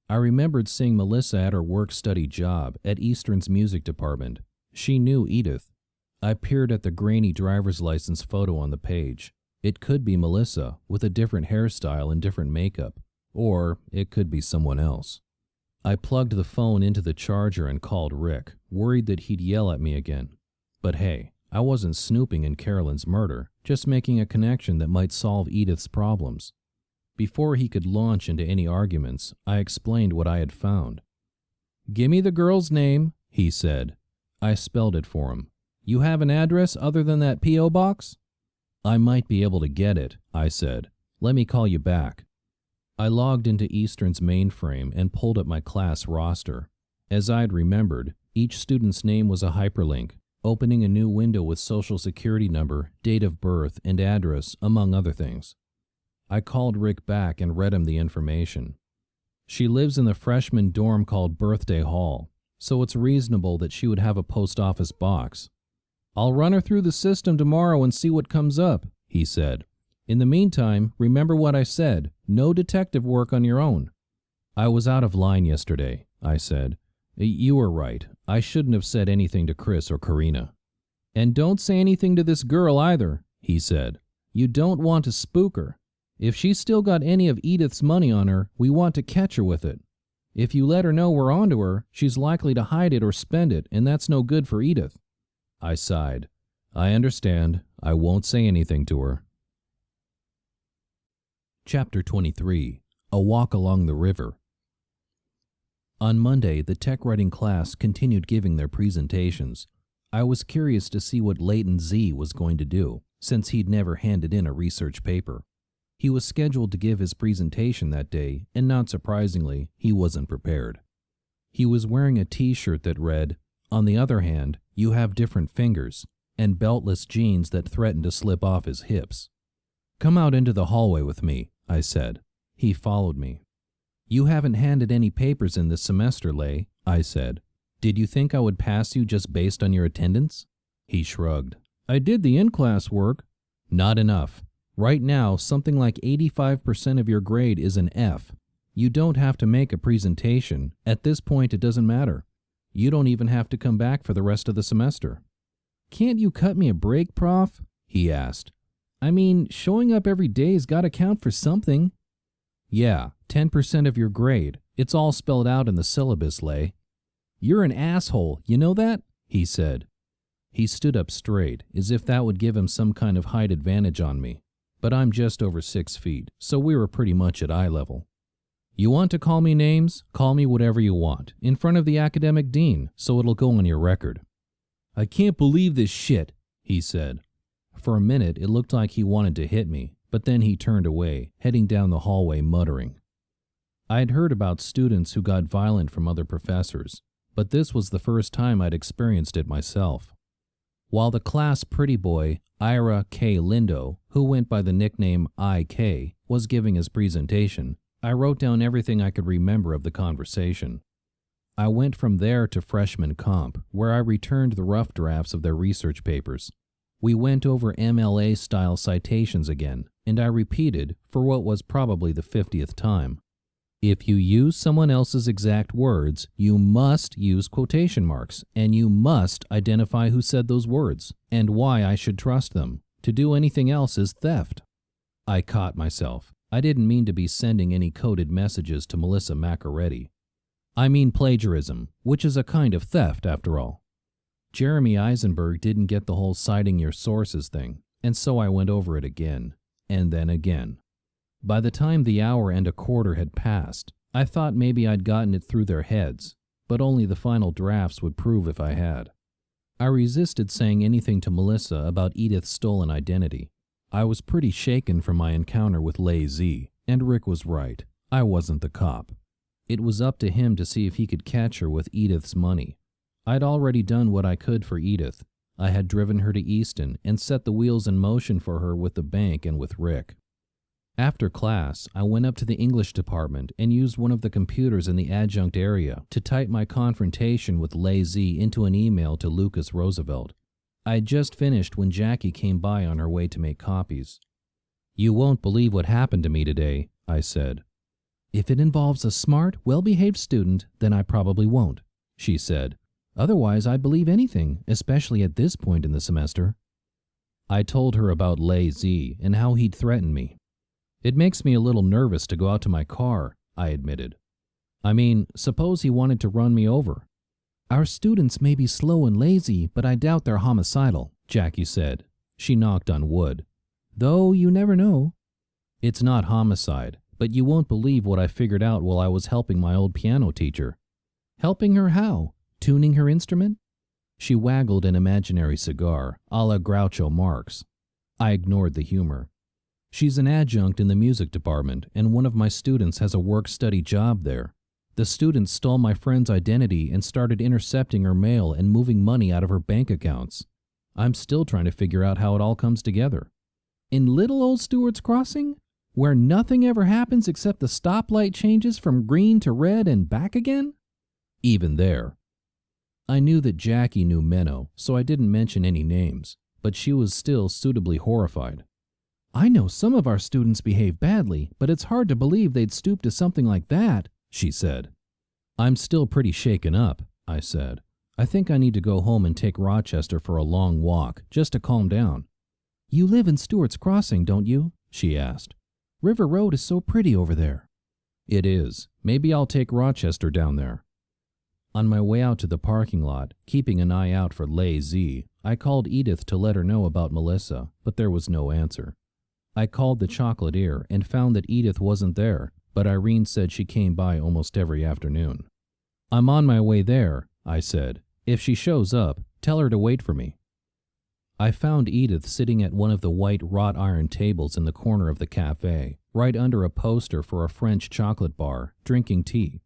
I remembered seeing Melissa at her work-study job at Eastern's music department. She knew Edith. I peered at the grainy driver's license photo on the page. It could be Melissa, with a different hairstyle and different makeup, or it could be someone else. I plugged the phone into the charger and called Rick, worried that he'd yell at me again. But hey, I wasn't snooping in Carolyn's murder, just making a connection that might solve Edith's problems. Before he could launch into any arguments, I explained what I had found. "Gimme the girl's name," he said. I spelled it for him. "You have an address other than that P.O. box?" "I might be able to get it," I said. "Let me call you back." I logged into Eastern's mainframe and pulled up my class roster. As I'd remembered, each student's name was a hyperlink, opening a new window with social security number, date of birth, and address, among other things. I called Rick back and read him the information. She lives in the freshman dorm called Birthday Hall, so it's reasonable that she would have a post office box. "I'll run her through the system tomorrow and see what comes up," he said. "In the meantime, remember what I said. No detective work on your own." I was out of line yesterday. I said. You were right. I shouldn't have said anything to Chris or Karina. And don't say anything to this girl either, he said. You don't want to spook her. If she's still got any of Edith's money on her, we want to catch her with it. If you let her know we're onto her, she's likely to hide it or spend it, and that's no good for Edith. I sighed. I understand. I won't say anything to her. Chapter 23. A Walk Along the River. On Monday, the tech writing class continued giving their presentations. I was curious to see what Leighton Z was going to do, since he'd never handed in a research paper. He was scheduled to give his presentation that day, and not surprisingly, he wasn't prepared. He was wearing a t-shirt that read, "On the other hand, you have different fingers," and beltless jeans that threatened to slip off his hips. "Come out into the hallway with me," I said. He followed me. "You haven't handed any papers in this semester, Leigh," I said. "Did you think I would pass you just based on your attendance?" He shrugged. "I did the in-class work." "Not enough. Right now, something like 85% of your grade is an F. You don't have to make a presentation. At this point, it doesn't matter. You don't even have to come back for the rest of the semester." "Can't you cut me a break, Prof?" he asked. "I mean, showing up every day's got to count for something." "Yeah, 10% of your grade. It's all spelled out in the syllabus, Leigh." "You're an asshole, you know that?" he said. He stood up straight, as if that would give him some kind of height advantage on me. But I'm just over 6 feet, so we were pretty much at eye level. "You want to call me names? Call me whatever you want, in front of the academic dean, so it'll go on your record." "I can't believe this shit," he said. For a minute, it looked like he wanted to hit me, but then he turned away, heading down the hallway muttering. I'd heard about students who got violent from other professors, but this was the first time I'd experienced it myself. While the class pretty boy, Ira K. Lindo, who went by the nickname IK, was giving his presentation, I wrote down everything I could remember of the conversation. I went from there to freshman comp, where I returned the rough drafts of their research papers. We went over MLA-style citations again, and I repeated, for what was probably the 50th time, if you use someone else's exact words, you must use quotation marks, and you must identify who said those words, and why I should trust them. To do anything else is theft. I caught myself. I didn't mean to be sending any coded messages to Melissa Macaretti. I mean plagiarism, which is a kind of theft after all. Jeremy Eisenberg didn't get the whole citing your sources thing, and so I went over it again, and then again. By the time the hour and a quarter had passed, I thought maybe I'd gotten it through their heads, but only the final drafts would prove if I had. I resisted saying anything to Melissa about Edith's stolen identity. I was pretty shaken from my encounter with Leigh Z, and Rick was right. I wasn't the cop. It was up to him to see if he could catch her with Edith's money. I'd already done what I could for Edith. I had driven her to Easton and set the wheels in motion for her with the bank and with Rick. After class, I went up to the English department and used one of the computers in the adjunct area to type my confrontation with Leigh Z into an email to Lucas Roosevelt. I had just finished when Jackie came by on her way to make copies. "You won't believe what happened to me today," I said. "If it involves a smart, well-behaved student, then I probably won't," she said. "Otherwise, I'd believe anything, especially at this point in the semester." I told her about Leigh Z and how he'd threatened me. "It makes me a little nervous to go out to my car," I admitted. "I mean, suppose he wanted to run me over." "Our students may be slow and lazy, but I doubt they're homicidal," Jackie said. She knocked on wood. "Though you never know." "It's not homicide, but you won't believe what I figured out while I was helping my old piano teacher." "Helping her how? Tuning her instrument?" She waggled an imaginary cigar, a la Groucho Marx. I ignored the humor. "She's an adjunct in the music department, and one of my students has a work-study job there. The student stole my friend's identity and started intercepting her mail and moving money out of her bank accounts. I'm still trying to figure out how it all comes together." "In little old Stewart's Crossing? Where nothing ever happens except the stoplight changes from green to red and back again?" "Even there." I knew that Jackie knew Menno, so I didn't mention any names, but she was still suitably horrified. "I know some of our students behave badly, but it's hard to believe they'd stoop to something like that," she said. I'm still pretty shaken up, I said. I think I need to go home and take Rochester for a long walk, just to calm down. You live in Stewart's Crossing, don't you? She asked. River Road is so pretty over there. It is. Maybe I'll take Rochester down there. On my way out to the parking lot, keeping an eye out for Lay Z, I called Edith to let her know about Melissa, but there was no answer. I called the Chocolatier and found that Edith wasn't there, but Irene said she came by almost every afternoon. I'm on my way there, I said. If she shows up, tell her to wait for me. I found Edith sitting at one of the white wrought iron tables in the corner of the cafe, right under a poster for a French chocolate bar, drinking tea.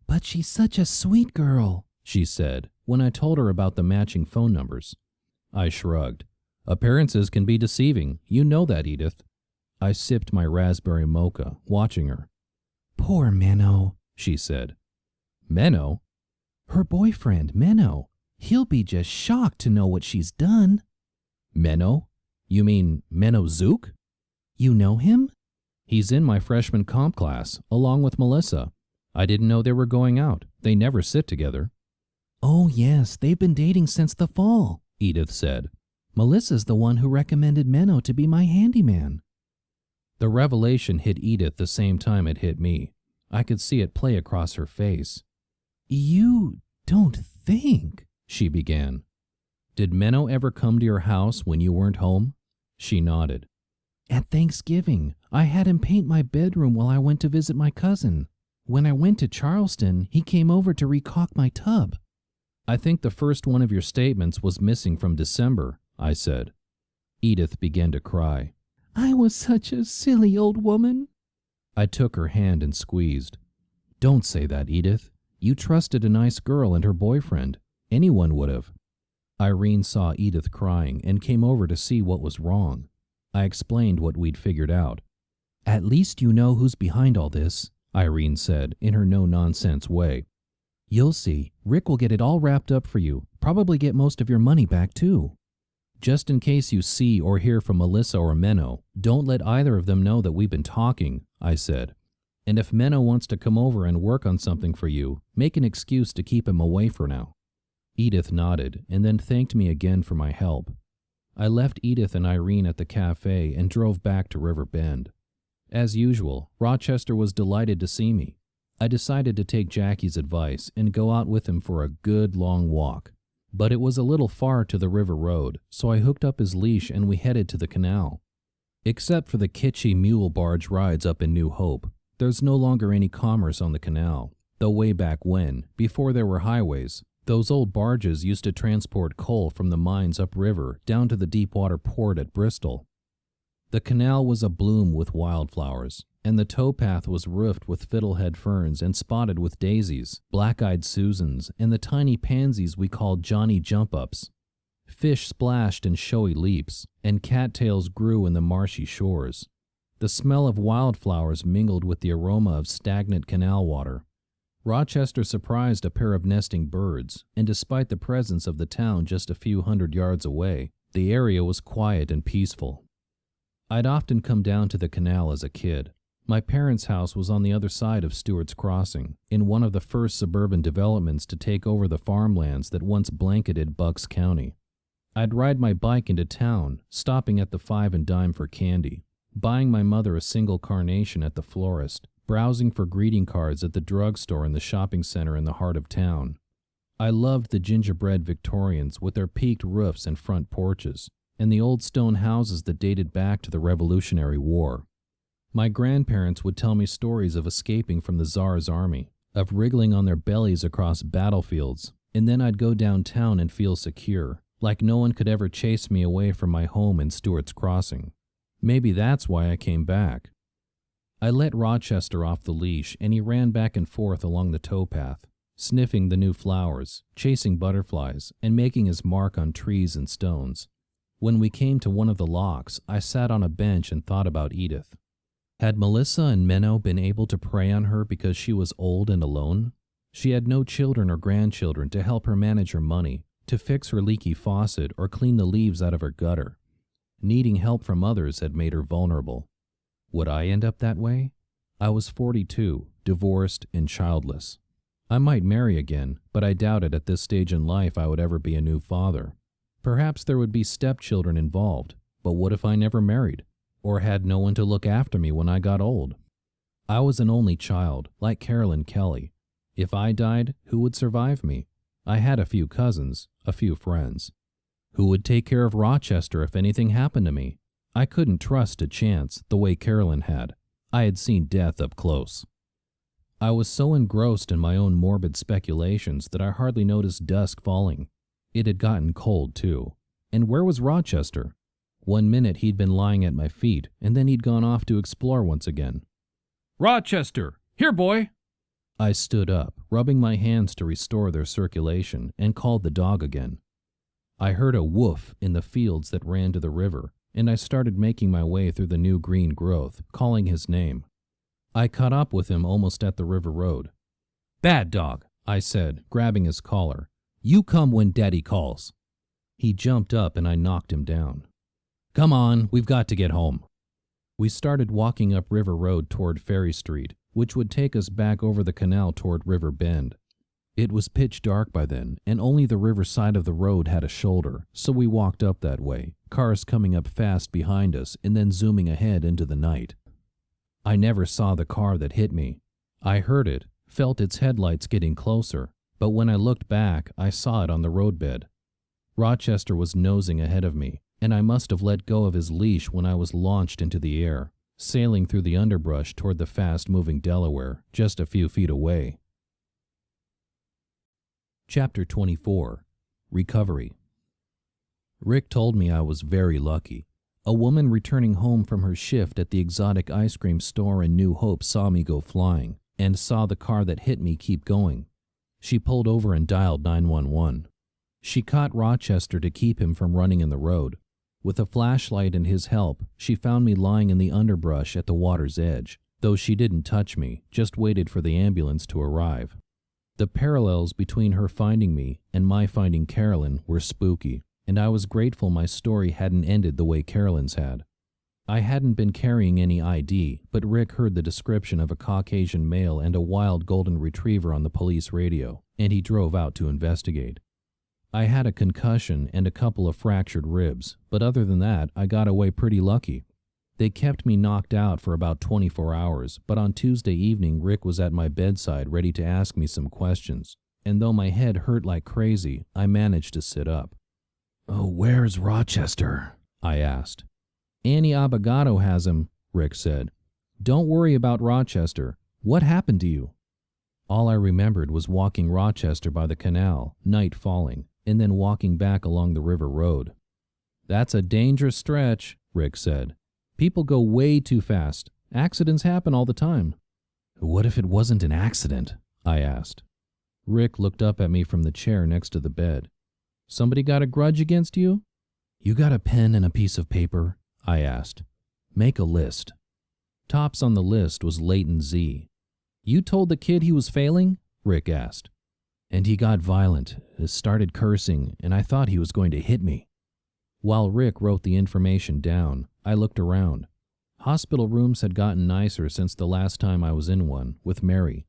But she's such a sweet girl, she said, when I told her about the matching phone numbers. I shrugged. Appearances can be deceiving. You know that, Edith. I sipped my raspberry mocha, watching her. Poor Menno, she said. Menno? Her boyfriend, Menno. He'll be just shocked to know what she's done. Menno? You mean Menno Zook? You know him? He's in my freshman comp class, along with Melissa. I didn't know they were going out. They never sit together. Oh, yes, they've been dating since the fall, Edith said. Melissa's the one who recommended Menno to be my handyman. The revelation hit Edith the same time it hit me. I could see it play across her face. You don't think, she began. Did Menno ever come to your house when you weren't home? She nodded. At Thanksgiving, I had him paint my bedroom while I went to visit my cousin. When I went to Charleston, he came over to recaulk my tub. I think the first one of your statements was missing from December, I said. Edith began to cry. I was such a silly old woman. I took her hand and squeezed. Don't say that, Edith. You trusted a nice girl and her boyfriend. Anyone would have. Irene saw Edith crying and came over to see what was wrong. I explained what we'd figured out. At least you know who's behind all this, Irene said in her no-nonsense way. You'll see. Rick will get it all wrapped up for you, probably get most of your money back too. Just in case you see or hear from Melissa or Menno, don't let either of them know that we've been talking, I said. And if Menno wants to come over and work on something for you, make an excuse to keep him away for now. Edith nodded and then thanked me again for my help. I left Edith and Irene at the cafe and drove back to River Bend. As usual, Rochester was delighted to see me. I decided to take Jackie's advice and go out with him for a good long walk. But it was a little far to the river road, so I hooked up his leash and we headed to the canal. Except for the kitschy mule barge rides up in New Hope, there's no longer any commerce on the canal, though way back when, before there were highways, those old barges used to transport coal from the mines upriver down to the deepwater port at Bristol. The canal was abloom with wildflowers, and the towpath was roofed with fiddlehead ferns and spotted with daisies, black-eyed Susans, and the tiny pansies we called Johnny Jump-Ups. Fish splashed in showy leaps, and cattails grew in the marshy shores. The smell of wildflowers mingled with the aroma of stagnant canal water. Rochester surprised a pair of nesting birds, and despite the presence of the town just a few hundred yards away, the area was quiet and peaceful. I'd often come down to the canal as a kid. My parents' house was on the other side of Stewart's Crossing, in one of the first suburban developments to take over the farmlands that once blanketed Bucks County. I'd ride my bike into town, stopping at the 5 and dime for candy, buying my mother a single carnation at the florist, browsing for greeting cards at the drugstore in the shopping center in the heart of town. I loved the gingerbread Victorians with their peaked roofs and front porches, and the old stone houses that dated back to the Revolutionary War. My grandparents would tell me stories of escaping from the Tsar's army, of wriggling on their bellies across battlefields, and then I'd go downtown and feel secure, like no one could ever chase me away from my home in Stewart's Crossing. Maybe that's why I came back. I let Rochester off the leash, and he ran back and forth along the towpath, sniffing the new flowers, chasing butterflies, and making his mark on trees and stones. When we came to one of the locks, I sat on a bench and thought about Edith. Had Melissa and Menno been able to prey on her because she was old and alone? She had no children or grandchildren to help her manage her money, to fix her leaky faucet or clean the leaves out of her gutter. Needing help from others had made her vulnerable. Would I end up that way? I was 42, divorced, and childless. I might marry again, but I doubted at this stage in life I would ever be a new father. Perhaps there would be stepchildren involved, but what if I never married, or had no one to look after me when I got old? I was an only child, like Carolyn Kelly. If I died, who would survive me? I had a few cousins, a few friends. Who would take care of Rochester if anything happened to me? I couldn't trust to chance the way Carolyn had. I had seen death up close. I was so engrossed in my own morbid speculations that I hardly noticed dusk falling. It had gotten cold, too. And where was Rochester? 1 minute he'd been lying at my feet, and then he'd gone off to explore once again. "Rochester! Here, boy!" I stood up, rubbing my hands to restore their circulation, and called the dog again. I heard a woof in the fields that ran to the river, and I started making my way through the new green growth, calling his name. I caught up with him almost at the river road. "Bad dog," I said, grabbing his collar. "You come when Daddy calls." He jumped up and I knocked him down. "Come on, we've got to get home." We started walking up River Road toward Ferry Street, which would take us back over the canal toward River Bend. It was pitch dark by then, and only the river side of the road had a shoulder, so we walked up that way, cars coming up fast behind us and then zooming ahead into the night. I never saw the car that hit me. I heard it, felt its headlights getting closer, but when I looked back, I saw it on the roadbed. Rochester was nosing ahead of me, and I must have let go of his leash when I was launched into the air, sailing through the underbrush toward the fast-moving Delaware, just a few feet away. Chapter 24. Recovery. Rick told me I was very lucky. A woman returning home from her shift at the exotic ice cream store in New Hope saw me go flying, and saw the car that hit me keep going. She pulled over and dialed 911. She caught Rochester to keep him from running in the road. With a flashlight and his help, she found me lying in the underbrush at the water's edge, though she didn't touch me, just waited for the ambulance to arrive. The parallels between her finding me and my finding Carolyn were spooky, and I was grateful my story hadn't ended the way Carolyn's had. I hadn't been carrying any ID, but Rick heard the description of a Caucasian male and a wild golden retriever on the police radio, and he drove out to investigate. I had a concussion and a couple of fractured ribs, but other than that, I got away pretty lucky. They kept me knocked out for about 24 hours, but on Tuesday evening Rick was at my bedside ready to ask me some questions, and though my head hurt like crazy, I managed to sit up. "Oh, where's Rochester?" I asked. "Annie Abogado has him," Rick said. "Don't worry about Rochester. What happened to you?" All I remembered was walking Rochester by the canal, night falling, and then walking back along the river road. "That's a dangerous stretch," Rick said. "People go way too fast. Accidents happen all the time." "What if it wasn't an accident?" I asked. Rick looked up at me from the chair next to the bed. "Somebody got a grudge against you?" "You got a pen and a piece of paper?" I asked. "Make a list." Tops on the list was Leighton Z. "You told the kid he was failing?" Rick asked. "And he got violent, started cursing, and I thought he was going to hit me." While Rick wrote the information down, I looked around. Hospital rooms had gotten nicer since the last time I was in one, with Mary.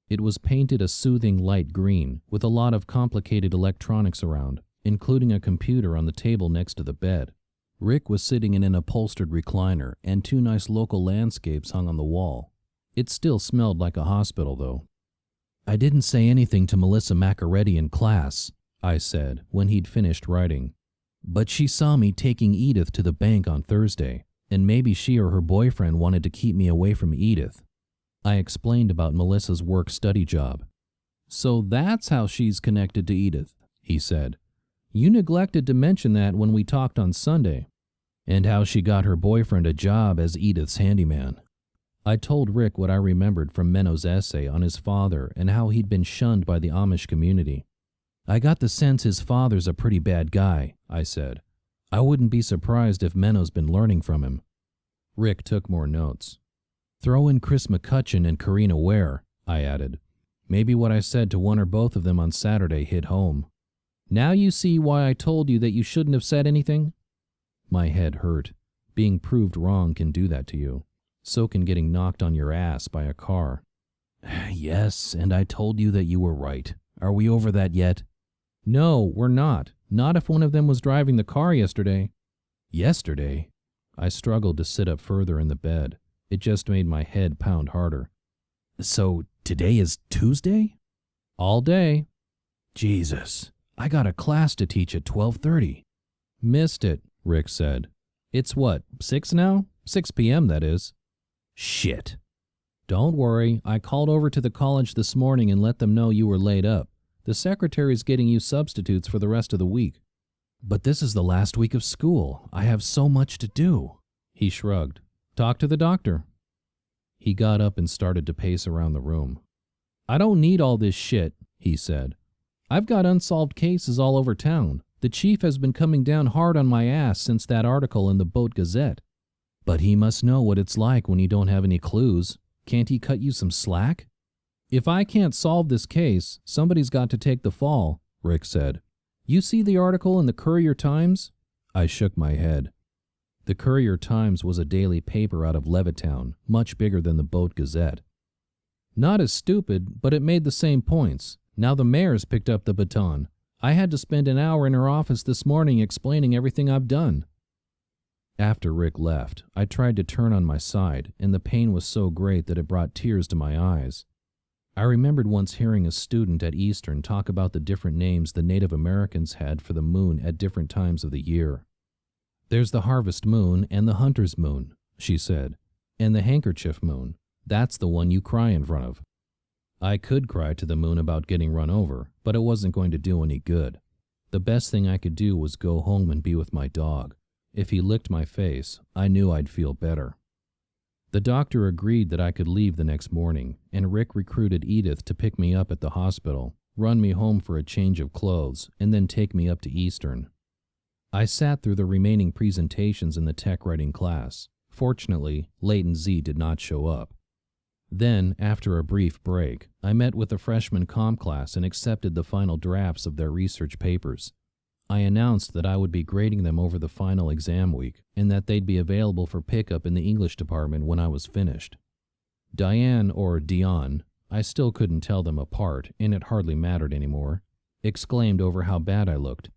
It was painted a soothing light green, with a lot of complicated electronics around, including a computer on the table next to the bed. Rick was sitting in an upholstered recliner, and 2 nice local landscapes hung on the wall. It still smelled like a hospital, though. "I didn't say anything to Melissa Maccaretti in class," I said when he'd finished writing. "But she saw me taking Edith to the bank on Thursday, and maybe she or her boyfriend wanted to keep me away from Edith." I explained about Melissa's work-study job. "So that's how she's connected to Edith," he said. "You neglected to mention that when we talked on Sunday." "And how she got her boyfriend a job as Edith's handyman." I told Rick what I remembered from Menno's essay on his father and how he'd been shunned by the Amish community. "I got the sense his father's a pretty bad guy," I said. "I wouldn't be surprised if Menno's been learning from him." Rick took more notes. "Throw in Chris McCutcheon and Karina Ware," I added. "Maybe what I said to one or both of them on Saturday hit home." "Now you see why I told you that you shouldn't have said anything?" My head hurt. Being proved wrong can do that to you. So can getting knocked on your ass by a car. Yes, and I told you that you were right. Are we over that yet? No, we're not. Not if one of them was driving the car yesterday. Yesterday? I struggled to sit up further in the bed. It just made my head pound harder. So today is Tuesday? All day. Jesus, I got a class to teach at 12:30. Missed it, Rick said. It's what, 6 now? 6 p.m. that is. Shit. Don't worry, I called over to the college this morning and let them know you were laid up. The secretary's getting you substitutes for the rest of the week. But this is the last week of school. I have so much to do. He shrugged. Talk to the doctor. He got up and started to pace around the room. I don't need all this shit, he said. I've got unsolved cases all over town. The chief has been coming down hard on my ass since that article in the Boat Gazette. But he must know what it's like when you don't have any clues. Can't he cut you some slack? If I can't solve this case, somebody's got to take the fall, Rick said. You see the article in the Courier-Times? I shook my head. The Courier-Times was a daily paper out of Levitan, much bigger than the Boat Gazette. Not as stupid, but it made the same points. Now the mayor's picked up the baton. I had to spend an hour in her office this morning explaining everything I've done. After Rick left, I tried to turn on my side, and the pain was so great that it brought tears to my eyes. I remembered once hearing a student at Eastern talk about the different names the Native Americans had for the moon at different times of the year. There's the harvest moon and the hunter's moon, she said, and the handkerchief moon. That's the one you cry in front of. I could cry to the moon about getting run over, but it wasn't going to do any good. The best thing I could do was go home and be with my dog. If he licked my face, I knew I'd feel better. The doctor agreed that I could leave the next morning, and Rick recruited Edith to pick me up at the hospital, run me home for a change of clothes, and then take me up to Eastern. I sat through the remaining presentations in the tech writing class. Fortunately, Leighton Z did not show up. Then, after a brief break, I met with the freshman comm class and accepted the final drafts of their research papers. I announced that I would be grading them over the final exam week and that they'd be available for pickup in the English department when I was finished. Diane, or Dion, I still couldn't tell them apart, and it hardly mattered anymore, exclaimed over how bad I looked.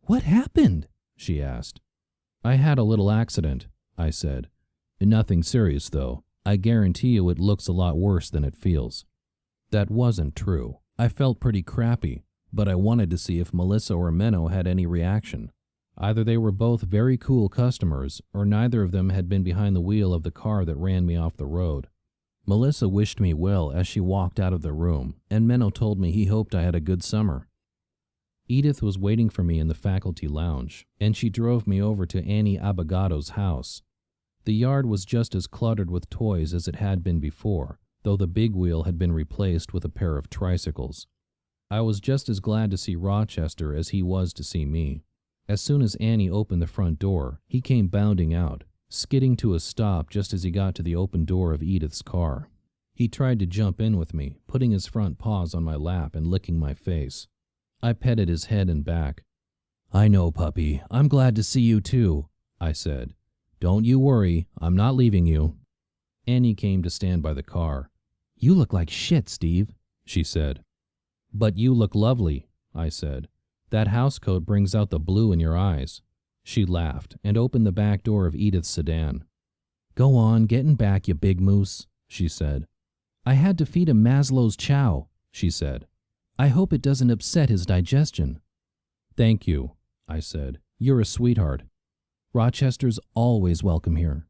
What happened? She asked. I had a little accident, I said. Nothing serious, though. I guarantee you it looks a lot worse than it feels. That wasn't true. I felt pretty crappy, but I wanted to see if Melissa or Menno had any reaction. Either they were both very cool customers, or neither of them had been behind the wheel of the car that ran me off the road. Melissa wished me well as she walked out of the room, and Menno told me he hoped I had a good summer. Edith was waiting for me in the faculty lounge, and she drove me over to Annie Abagado's house. The yard was just as cluttered with toys as it had been before, though the big wheel had been replaced with a pair of tricycles. I was just as glad to see Rochester as he was to see me. As soon as Annie opened the front door, he came bounding out, skidding to a stop just as he got to the open door of Edith's car. He tried to jump in with me, putting his front paws on my lap and licking my face. I petted his head and back. I know, puppy. I'm glad to see you too, I said. Don't you worry, I'm not leaving you. Annie came to stand by the car. You look like shit, Steve, she said. But you look lovely, I said. That housecoat brings out the blue in your eyes. She laughed and opened the back door of Edith's sedan. Go on, get in back, you big moose, she said. I had to feed him Maslow's chow, she said. I hope it doesn't upset his digestion. Thank you, I said. You're a sweetheart. Rochester's always welcome here.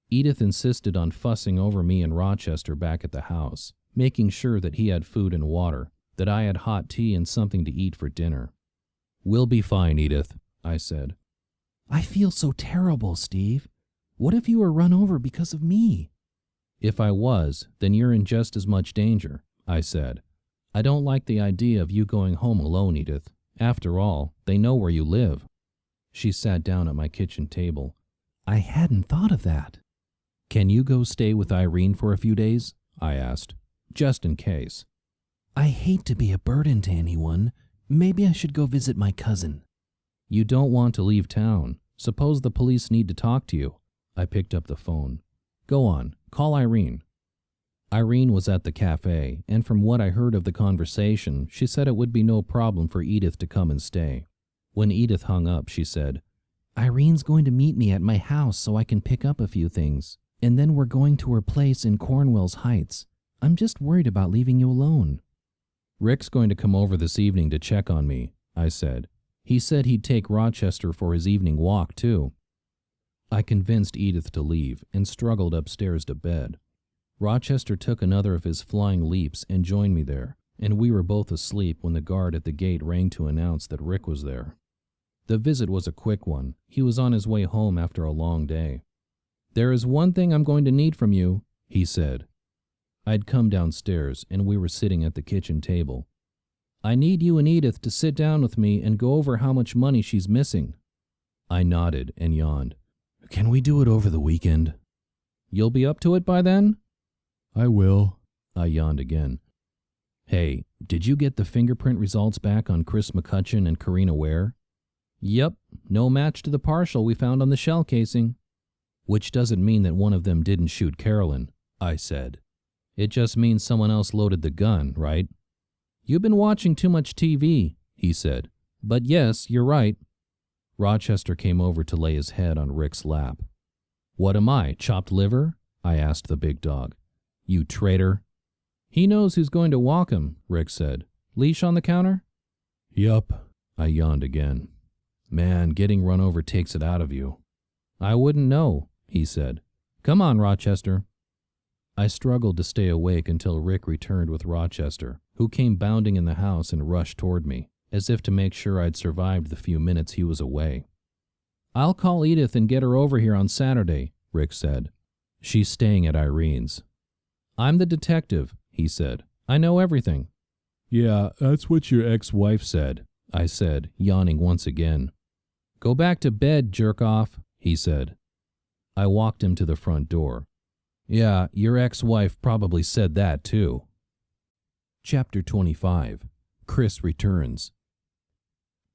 Edith insisted on fussing over me and Rochester back at the house, making sure that he had food and water, that I had hot tea and something to eat for dinner. We'll be fine, Edith, I said. I feel so terrible, Steve. What if you were run over because of me? If I was, then you're in just as much danger, I said. I don't like the idea of you going home alone, Edith. After all, they know where you live. She sat down at my kitchen table. I hadn't thought of that. Can you go stay with Irene for a few days? I asked, just in case. I hate to be a burden to anyone. Maybe I should go visit my cousin. You don't want to leave town. Suppose the police need to talk to you. I picked up the phone. Go on, call Irene. Irene was at the cafe, and from what I heard of the conversation, she said it would be no problem for Edith to come and stay. When Edith hung up, she said, "Irene's going to meet me at my house so I can pick up a few things, and then we're going to her place in Cornwell's Heights. I'm just worried about leaving you alone." "Rick's going to come over this evening to check on me," I said. "He said he'd take Rochester for his evening walk, too." I convinced Edith to leave and struggled upstairs to bed. Rochester took another of his flying leaps and joined me there, and we were both asleep when the guard at the gate rang to announce that Rick was there. The visit was a quick one. He was on his way home after a long day. "There is one thing I'm going to need from you," he said. I'd come downstairs, and we were sitting at the kitchen table. "I need you and Edith to sit down with me and go over how much money she's missing." I nodded and yawned. "Can we do it over the weekend?" "You'll be up to it by then?" "I will." I yawned again. "Hey, did you get the fingerprint results back on Chris McCutcheon and Karina Ware?" "Yep, no match to the partial we found on the shell casing." "Which doesn't mean that one of them didn't shoot Carolyn," I said. "It just means someone else loaded the gun, right?" "You've been watching too much TV," he said. "But yes, you're right." Rochester came over to lay his head on Rick's lap. "What am I, chopped liver?" I asked the big dog. "You traitor." "He knows who's going to walk him," Rick said. "Leash on the counter?" "Yup." I yawned again. "Man, getting run over takes it out of you." "I wouldn't know," he said. "Come on, Rochester." I struggled to stay awake until Rick returned with Rochester, who came bounding in the house and rushed toward me, as if to make sure I'd survived the few minutes he was away. "I'll call Edith and get her over here on Saturday," Rick said. "She's staying at Irene's." "I'm the detective," he said. "I know everything." "Yeah, that's what your ex-wife said," I said, yawning once again. "Go back to bed, jerk-off," he said. I walked him to the front door. "Yeah, your ex-wife probably said that, too." Chapter 25. Chris Returns.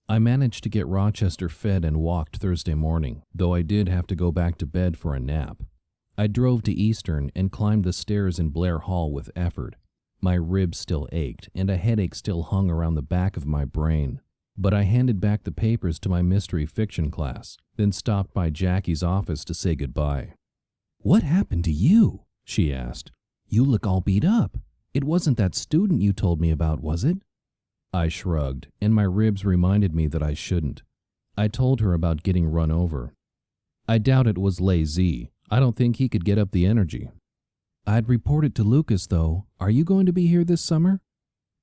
I managed to get Rochester fed and walked Thursday morning, though I did have to go back to bed for a nap. I drove to Eastern and climbed the stairs in Blair Hall with effort. My ribs still ached, and a headache still hung around the back of my brain. But I handed back the papers to my mystery fiction class, then stopped by Jackie's office to say goodbye. "What happened to you?" she asked. "You look all beat up. It wasn't that student you told me about, was it?" I shrugged, and my ribs reminded me that I shouldn't. I told her about getting run over. "I doubt it was lazy. I don't think he could get up the energy." "I'd report it to Lucas, though. Are you going to be here this summer?"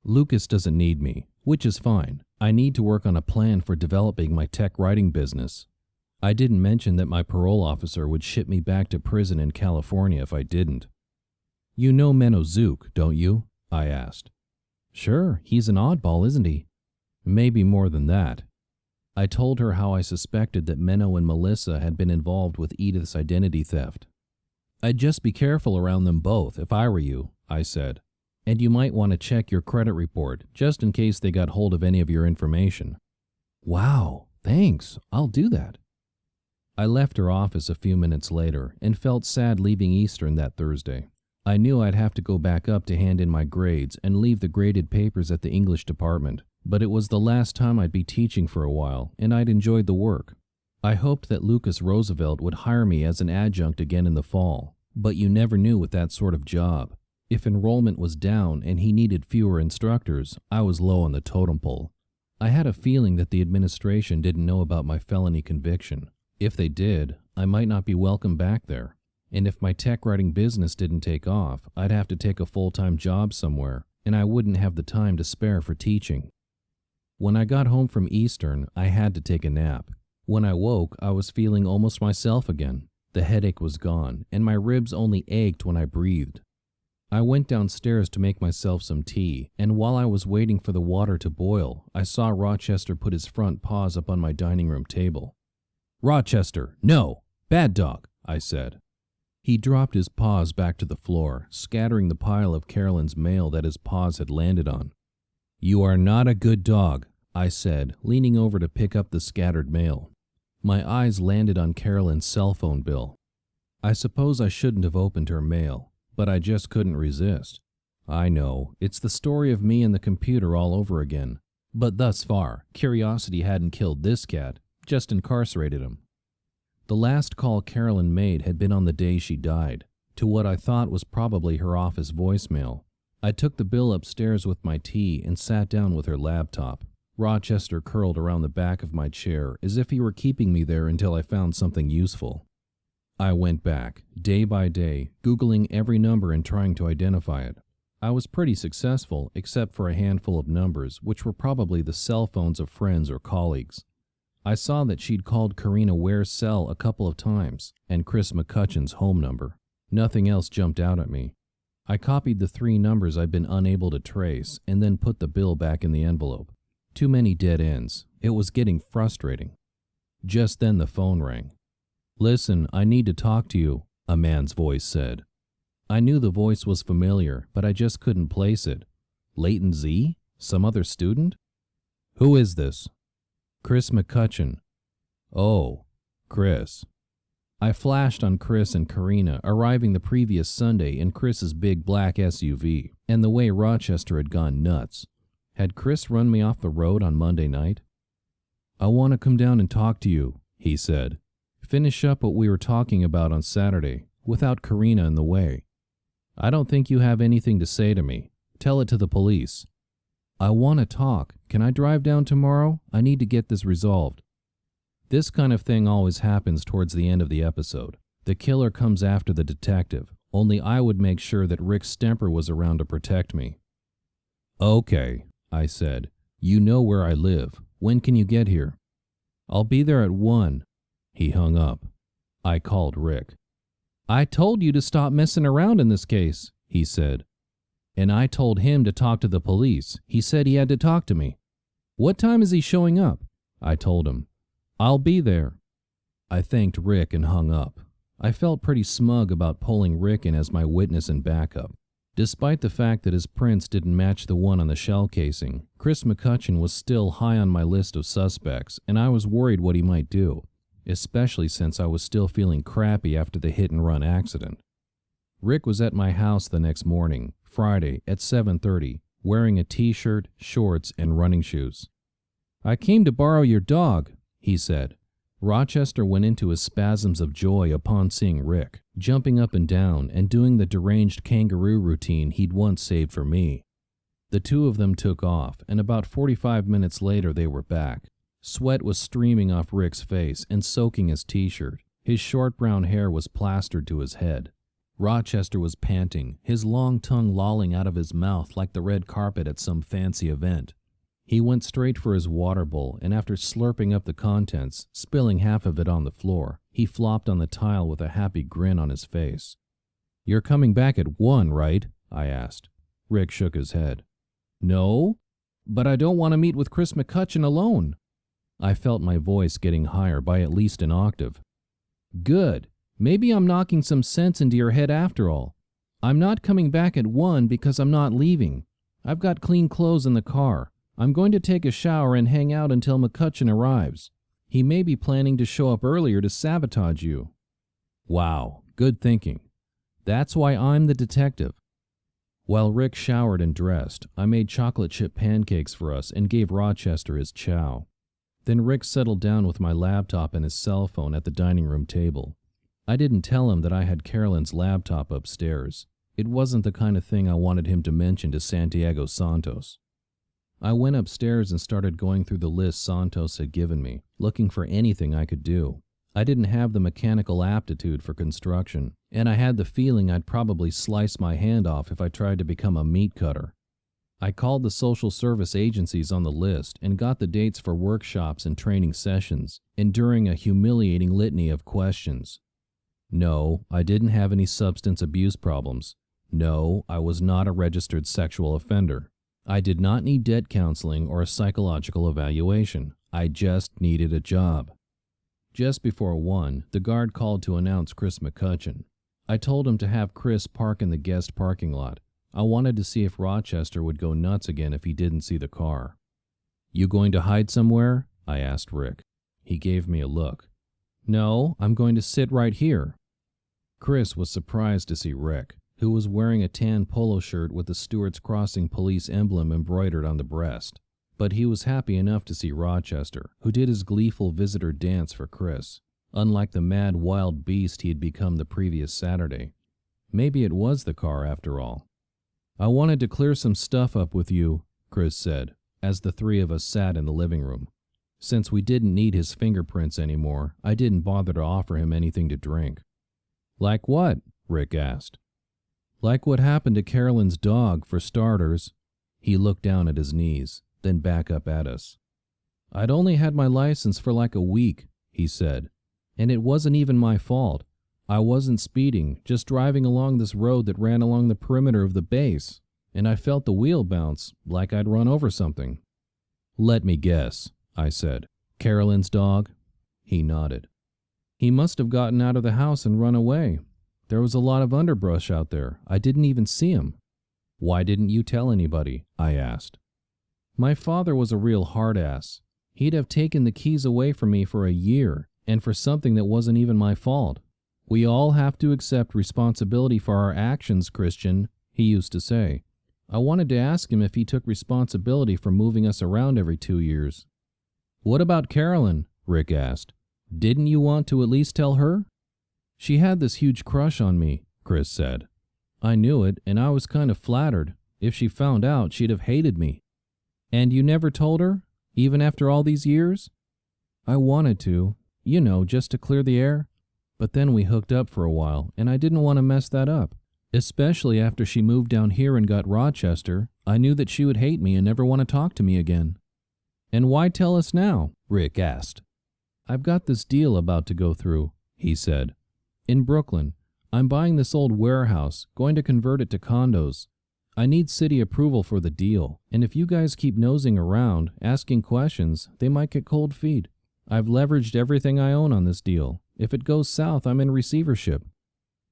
"Lucas doesn't need me, which is fine. I need to work on a plan for developing my tech writing business. I didn't mention that my parole officer would ship me back to prison in California if I didn't." "You know Menno Zook, don't you?" I asked. "Sure, he's an oddball, isn't he?" "Maybe more than that." I told her how I suspected that Menno and Melissa had been involved with Edith's identity theft. "I'd just be careful around them both if I were you," I said. "And you might want to check your credit report, just in case they got hold of any of your information." "Wow, thanks. I'll do that." I left her office a few minutes later and felt sad leaving Eastern that Thursday. I knew I'd have to go back up to hand in my grades and leave the graded papers at the English department, but it was the last time I'd be teaching for a while, and I'd enjoyed the work. I hoped that Lucas Roosevelt would hire me as an adjunct again in the fall, but you never knew with that sort of job. If enrollment was down and he needed fewer instructors, I was low on the totem pole. I had a feeling that the administration didn't know about my felony conviction. If they did, I might not be welcome back there. And if my tech writing business didn't take off, I'd have to take a full-time job somewhere, and I wouldn't have the time to spare for teaching. When I got home from Eastern, I had to take a nap. When I woke, I was feeling almost myself again. The headache was gone, and my ribs only ached when I breathed. I went downstairs to make myself some tea, and while I was waiting for the water to boil, I saw Rochester put his front paws up on my dining room table. "Rochester, no! Bad dog," I said. He dropped his paws back to the floor, scattering the pile of Carolyn's mail that his paws had landed on. "You are not a good dog," I said, leaning over to pick up the scattered mail. My eyes landed on Carolyn's cell phone bill. I suppose I shouldn't have opened her mail. but I just couldn't resist. I know, it's the story of me and the computer all over again. But thus far, curiosity hadn't killed this cat, just incarcerated him. The last call Carolyn made had been on the day she died, to what I thought was probably her office voicemail. I took the bill upstairs with my tea and sat down with her laptop. Rochester curled around the back of my chair as if he were keeping me there until I found something useful. I went back, day by day, Googling every number and trying to identify it. I was pretty successful, except for a handful of numbers, which were probably the cell phones of friends or colleagues. I saw that she'd called Karina Ware's cell a couple of times, and Chris McCutcheon's home number. Nothing else jumped out at me. I copied the 3 numbers I'd been unable to trace, and then put the bill back in the envelope. Too many dead ends. It was getting frustrating. Just then the phone rang. "Listen, I need to talk to you," a man's voice said. I knew the voice was familiar, but I just couldn't place it. Leighton Z? Some other student? "Who is this?" "Chris McCutcheon." "Oh, Chris." I flashed on Chris and Karina arriving the previous Sunday in Chris's big black SUV, and the way Rochester had gone nuts. Had Chris run me off the road on Monday night? "I want to come down and talk to you," he said. "Finish up what we were talking about on Saturday, without Karina in the way. I don't think you have anything to say to me. Tell it to the police." "I want to talk. Can I drive down tomorrow? I need to get this resolved." This kind of thing always happens towards the end of the episode. The killer comes after the detective, only I would make sure that Rick Stemper was around to protect me. "Okay," I said. "You know where I live. When can you get here?" "I'll be there at 1. He hung up. I called Rick. "I told you to stop messing around in this case," he said. "And I told him to talk to the police. He said he had to talk to me." "What time is he showing up?" I told him. "I'll be there." I thanked Rick and hung up. I felt pretty smug about pulling Rick in as my witness and backup. Despite the fact that his prints didn't match the one on the shell casing, Chris McCutcheon was still high on my list of suspects, and I was worried what he might do, especially since I was still feeling crappy after the hit-and-run accident. Rick was at my house the next morning, Friday, at 7:30, wearing a t-shirt, shorts, and running shoes. "I came to borrow your dog," he said. Rochester went into his spasms of joy upon seeing Rick, jumping up and down and doing the deranged kangaroo routine he'd once saved for me. The two of them took off, and about 45 minutes later they were back. Sweat was streaming off Rick's face and soaking his t-shirt. His short brown hair was plastered to his head. Rochester was panting, his long tongue lolling out of his mouth like the red carpet at some fancy event. He went straight for his water bowl, and after slurping up the contents, spilling half of it on the floor, he flopped on the tile with a happy grin on his face. "You're coming back at 1, right?" I asked. Rick shook his head. "No, but I don't want to meet with Chris McCutcheon alone." I felt my voice getting higher by at least an octave. "Good. Maybe I'm knocking some sense into your head after all. I'm not coming back at 1 because I'm not leaving. I've got clean clothes in the car. I'm going to take a shower and hang out until McCutcheon arrives. He may be planning to show up earlier to sabotage you." Wow, good thinking. That's why I'm the detective. While Rick showered and dressed, I made chocolate chip pancakes for us and gave Rochester his chow. Then Rick settled down with my laptop and his cell phone at the dining room table. I didn't tell him that I had Carolyn's laptop upstairs. It wasn't the kind of thing I wanted him to mention to Santiago Santos. I went upstairs and started going through the list Santos had given me, looking for anything I could do. I didn't have the mechanical aptitude for construction, and I had the feeling I'd probably slice my hand off if I tried to become a meat cutter. I called the social service agencies on the list and got the dates for workshops and training sessions, enduring a humiliating litany of questions. No, I didn't have any substance abuse problems. No, I was not a registered sexual offender. I did not need debt counseling or a psychological evaluation. I just needed a job. Just before 1, the guard called to announce Chris McCutcheon. I told him to have Chris park in the guest parking lot. I wanted to see if Rochester would go nuts again if he didn't see the car. "You going to hide somewhere?" I asked Rick. He gave me a look. "No, I'm going to sit right here." Chris was surprised to see Rick. who was wearing a tan polo shirt with the Stewart's Crossing police emblem embroidered on the breast. But he was happy enough to see Rochester, who did his gleeful visitor dance for Chris, unlike the mad wild beast he had become the previous Saturday. Maybe it was the car after all. "I wanted to clear some stuff up with you," Chris said, as the three of us sat in the living room. Since we didn't need his fingerprints anymore, I didn't bother to offer him anything to drink. "Like what?" Rick asked. "Like what happened to Carolyn's dog, for starters." He looked down at his knees, then back up at us. "I'd only had my license for like a week," he said, "and it wasn't even my fault. I wasn't speeding, just driving along this road that ran along the perimeter of the base, and I felt the wheel bounce, like I'd run over something." "Let me guess," I said. "Carolyn's dog?" He nodded. "He must have gotten out of the house and run away. There was a lot of underbrush out there. I didn't even see him." "Why didn't you tell anybody?" I asked. "My father was a real hard-ass. He'd have taken the keys away from me for a year, and for something that wasn't even my fault. 'We all have to accept responsibility for our actions, Christian,' he used to say. I wanted to ask him if he took responsibility for moving us around every 2 years. "What about Carolyn?" Rick asked. "Didn't you want to at least tell her?" "She had this huge crush on me," Chris said. "I knew it, and I was kind of flattered. If she found out, she'd have hated me." "And you never told her, even after all these years?" "I wanted to, just to clear the air. But then we hooked up for a while, and I didn't want to mess that up. Especially after she moved down here and got Rochester, I knew that she would hate me and never want to talk to me again." "And why tell us now?" Rick asked. "I've got this deal about to go through," he said. "In Brooklyn, I'm buying this old warehouse, going to convert it to condos. I need city approval for the deal, and if you guys keep nosing around, asking questions, they might get cold feet. I've leveraged everything I own on this deal. If it goes south, I'm in receivership."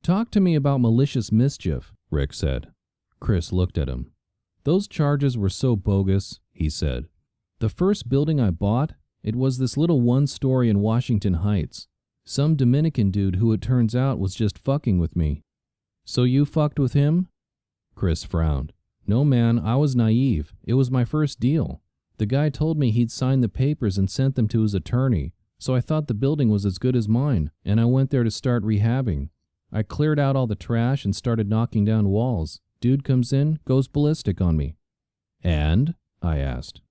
"Talk to me about malicious mischief," Rick said. Chris looked at him. "Those charges were so bogus," he said. "The first building I bought, it was this little one-story in Washington Heights. Some Dominican dude who it turns out was just fucking with me." "So you fucked with him?" Chris frowned. "No, man, I was naive. It was my first deal. The guy told me he'd signed the papers and sent them to his attorney, so I thought the building was as good as mine, and I went there to start rehabbing. I cleared out all the trash and started knocking down walls. Dude comes in, goes ballistic on me." "And?" I asked.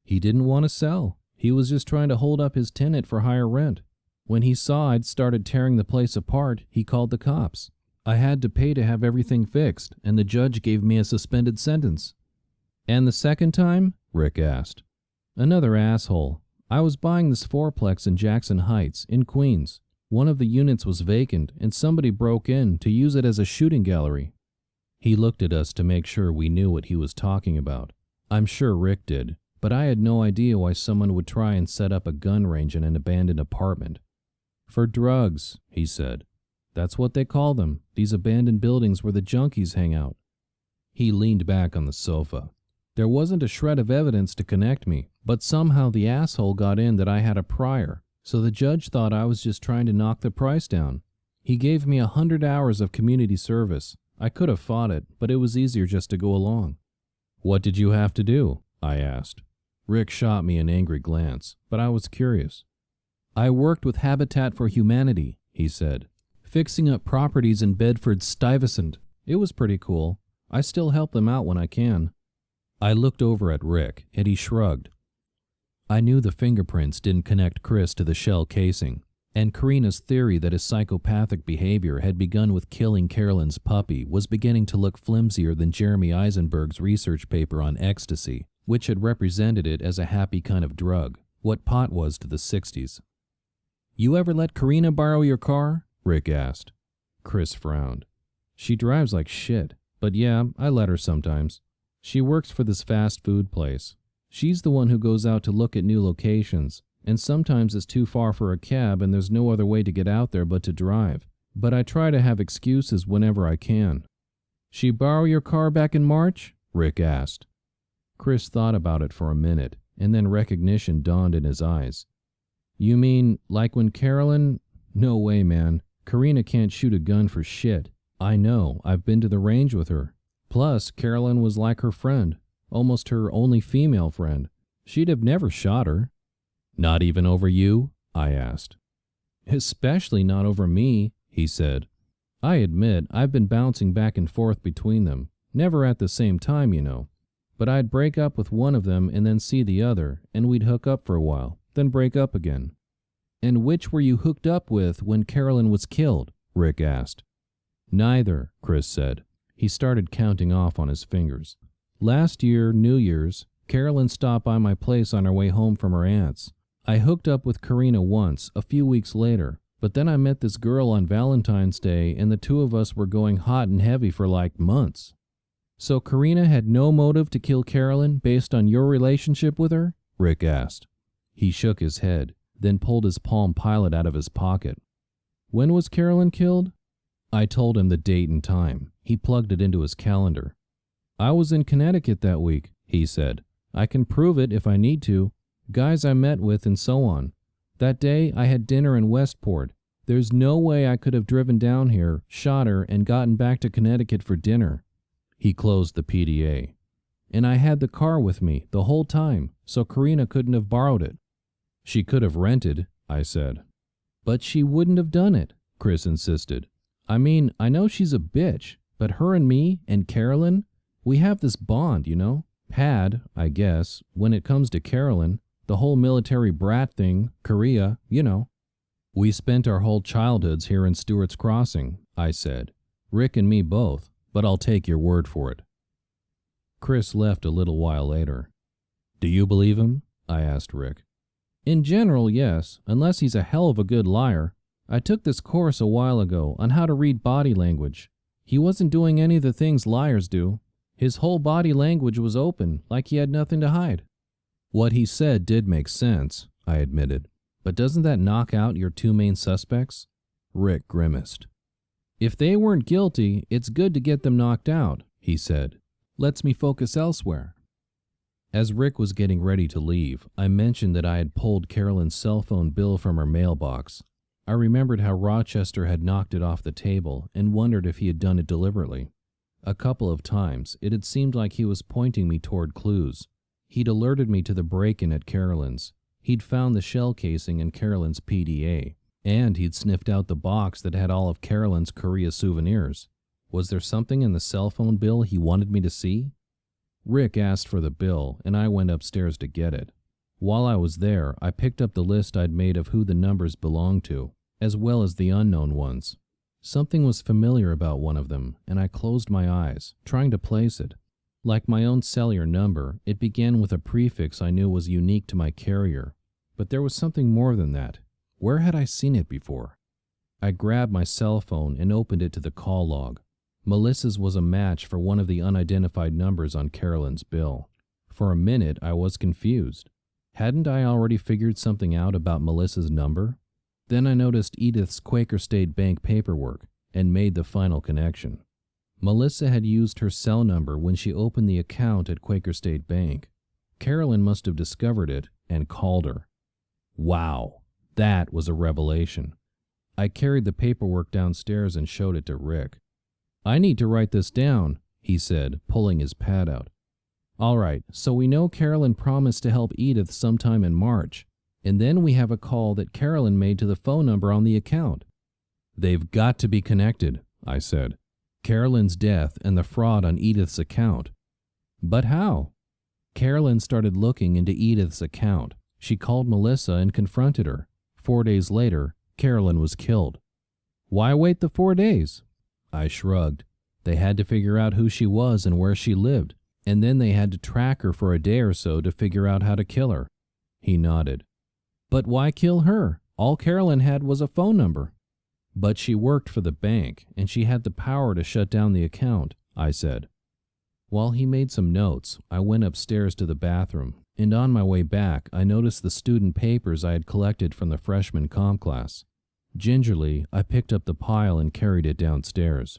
"He didn't want to sell. He was just trying to hold up his tenant for higher rent. When he saw I'd started tearing the place apart, he called the cops. I had to pay to have everything fixed, and the judge gave me a suspended sentence." "And the second time?" Rick asked. "Another asshole. I was buying this fourplex in Jackson Heights, in Queens. One of the units was vacant, and somebody broke in to use it as a shooting gallery." He looked at us to make sure we knew what he was talking about. I'm sure Rick did, but I had no idea why someone would try and set up a gun range in an abandoned apartment. "For drugs," he said. "That's what they call them, these abandoned buildings where the junkies hang out." He leaned back on the sofa. "There wasn't a shred of evidence to connect me, but somehow the asshole got in that I had a prior. So the judge thought I was just trying to knock the price down. He gave me 100 hours of community service. I could have fought it, but it was easier just to go along." "What did you have to do?" I asked. Rick shot me an angry glance, but I was curious. "I worked with Habitat for Humanity," he said, "fixing up properties in Bedford-Stuyvesant. It was pretty cool. I still help them out when I can." I looked over at Rick, and he shrugged. I knew the fingerprints didn't connect Chris to the shell casing, and Karina's theory that his psychopathic behavior had begun with killing Carolyn's puppy was beginning to look flimsier than Jeremy Eisenberg's research paper on ecstasy, which had represented it as a happy kind of drug, what pot was to the 60s. "You ever let Karina borrow your car?" Rick asked. Chris frowned. "She drives like shit, but yeah, I let her sometimes. She works for this fast food place. She's the one who goes out to look at new locations, and sometimes it's too far for a cab and there's no other way to get out there but to drive. But I try to have excuses whenever I can." "She borrow your car back in March?" Rick asked. Chris thought about it for a minute, and then recognition dawned in his eyes. "You mean, like when Carolyn—" "No way, man. Karina can't shoot a gun for shit. I know, I've been to the range with her. Plus, Carolyn was like her friend, almost her only female friend. She'd have never shot her. Not even over you? I asked. Especially not over me, he said. I admit I've been bouncing back and forth between them, never at the same time, you know. But I'd break up with one of them and then see the other, and we'd hook up for a while, then break up again. And which were you hooked up with when Carolyn was killed? Rick asked. Neither, Chris said. He started counting off on his fingers. Last year, New Year's, Carolyn stopped by my place on her way home from her aunt's. I hooked up with Karina once, a few weeks later, but then I met this girl on Valentine's Day and the two of us were going hot and heavy for like months. So Karina had no motive to kill Carolyn based on your relationship with her? Rick asked. He shook his head, then pulled his Palm Pilot out of his pocket. When was Carolyn killed? I told him the date and time. He plugged it into his calendar. I was in Connecticut that week, he said. I can prove it if I need to. Guys I met with and so on. That day I had dinner in Westport. There's no way I could have driven down here, shot her, and gotten back to Connecticut for dinner. He closed the PDA. And I had the car with me the whole time, so Karina couldn't have borrowed it. She could have rented, I said. But she wouldn't have done it, Chris insisted. I mean, I know she's a bitch, but her and me and Carolyn, we have this bond, you know? Had, I guess, when it comes to Carolyn, the whole military brat thing, Korea, you know. We spent our whole childhoods here in Stewart's Crossing, I said. Rick and me both, but I'll take your word for it. Chris left a little while later. Do you believe him? I asked Rick. In general, yes, unless he's a hell of a good liar. I took this course a while ago on how to read body language. He wasn't doing any of the things liars do. His whole body language was open, like he had nothing to hide. What he said did make sense, I admitted. But doesn't that knock out your two main suspects? Rick grimaced. If they weren't guilty, it's good to get them knocked out, he said. Lets me focus elsewhere. As Rick was getting ready to leave, I mentioned that I had pulled Carolyn's cell phone bill from her mailbox. I remembered how Rochester had knocked it off the table and wondered if he had done it deliberately. A couple of times, it had seemed like he was pointing me toward clues. He'd alerted me to the break-in at Carolyn's. He'd found the shell casing in Carolyn's PDA, and he'd sniffed out the box that had all of Carolyn's Korea souvenirs. Was there something in the cell phone bill he wanted me to see? Rick asked for the bill, and I went upstairs to get it. While I was there, I picked up the list I'd made of who the numbers belonged to, as well as the unknown ones. Something was familiar about one of them, and I closed my eyes, trying to place it. Like my own cellular number, it began with a prefix I knew was unique to my carrier. But there was something more than that. Where had I seen it before? I grabbed my cell phone and opened it to the call log. Melissa's was a match for one of the unidentified numbers on Carolyn's bill. For a minute, I was confused. Hadn't I already figured something out about Melissa's number? Then I noticed Edith's Quaker State Bank paperwork and made the final connection. Melissa had used her cell number when she opened the account at Quaker State Bank. Carolyn must have discovered it and called her. Wow, that was a revelation. I carried the paperwork downstairs and showed it to Rick. I need to write this down, he said, pulling his pad out. All right, so we know Carolyn promised to help Edith sometime in March, and then we have a call that Carolyn made to the phone number on the account. They've got to be connected, I said. Carolyn's death and the fraud on Edith's account. But how? Carolyn started looking into Edith's account. She called Melissa and confronted her. 4 days later, Carolyn was killed. Why wait the 4 days? I shrugged. They had to figure out who she was and where she lived, and then they had to track her for a day or so to figure out how to kill her. He nodded. But why kill her? All Carolyn had was a phone number. But she worked for the bank, and she had the power to shut down the account, I said. While he made some notes, I went upstairs to the bathroom, and on my way back, I noticed the student papers I had collected from the freshman comm class. Gingerly, I picked up the pile and carried it downstairs.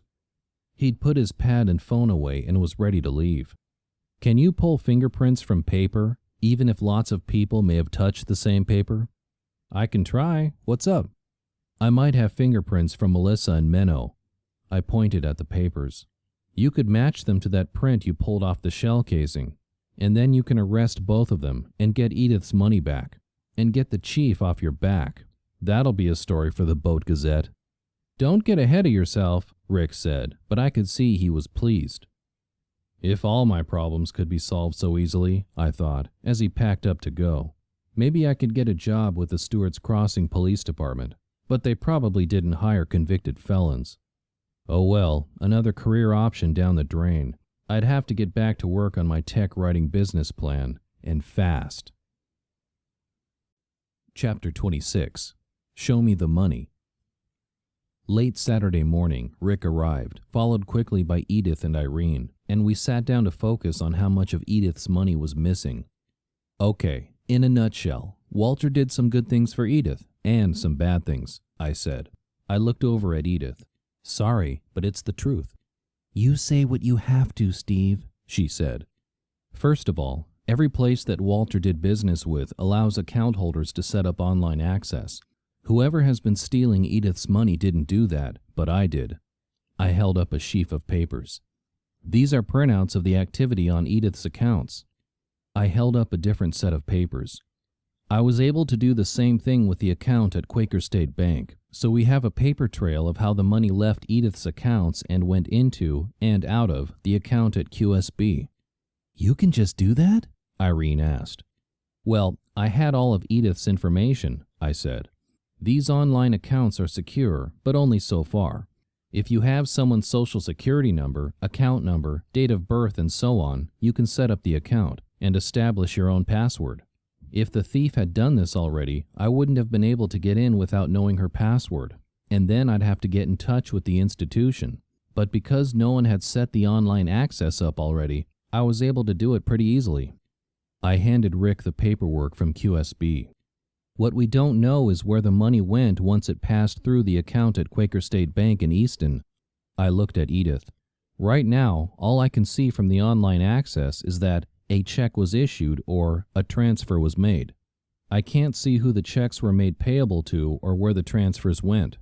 He'd put his pad and phone away and was ready to leave. Can you pull fingerprints from paper, even if lots of people may have touched the same paper? I can try. What's up? I might have fingerprints from Melissa and Menno. I pointed at the papers. You could match them to that print you pulled off the shell casing, and then you can arrest both of them and get Edith's money back, and get the chief off your back. That'll be a story for the Boat Gazette. Don't get ahead of yourself, Rick said, but I could see he was pleased. If all my problems could be solved so easily, I thought, as he packed up to go. Maybe I could get a job with the Stewart's Crossing Police Department, but they probably didn't hire convicted felons. Oh well, another career option down the drain. I'd have to get back to work on my tech writing business plan, and fast. Chapter 26. Show Me the Money. Late Saturday morning, Rick arrived, followed quickly by Edith and Irene, and we sat down to focus on how much of Edith's money was missing. Okay, in a nutshell, Walter did some good things for Edith, and some bad things, I said. I looked over at Edith. Sorry, but it's the truth. You say what you have to, Steve, she said. First of all, every place that Walter did business with allows account holders to set up online access. Whoever has been stealing Edith's money didn't do that, but I did. I held up a sheaf of papers. These are printouts of the activity on Edith's accounts. I held up a different set of papers. I was able to do the same thing with the account at Quaker State Bank, so we have a paper trail of how the money left Edith's accounts and went into and out of the account at QSB. You can just do that? Irene asked. Well, I had all of Edith's information, I said. These online accounts are secure, but only so far. If you have someone's social security number, account number, date of birth, and so on, you can set up the account and establish your own password. If the thief had done this already, I wouldn't have been able to get in without knowing her password, and then I'd have to get in touch with the institution. But because no one had set the online access up already, I was able to do it pretty easily. I handed Rick the paperwork from QSB. What we don't know is where the money went once it passed through the account at Quaker State Bank in Easton. I looked at Edith. Right now, all I can see from the online access is that a check was issued or a transfer was made. I can't see who the checks were made payable to or where the transfers went.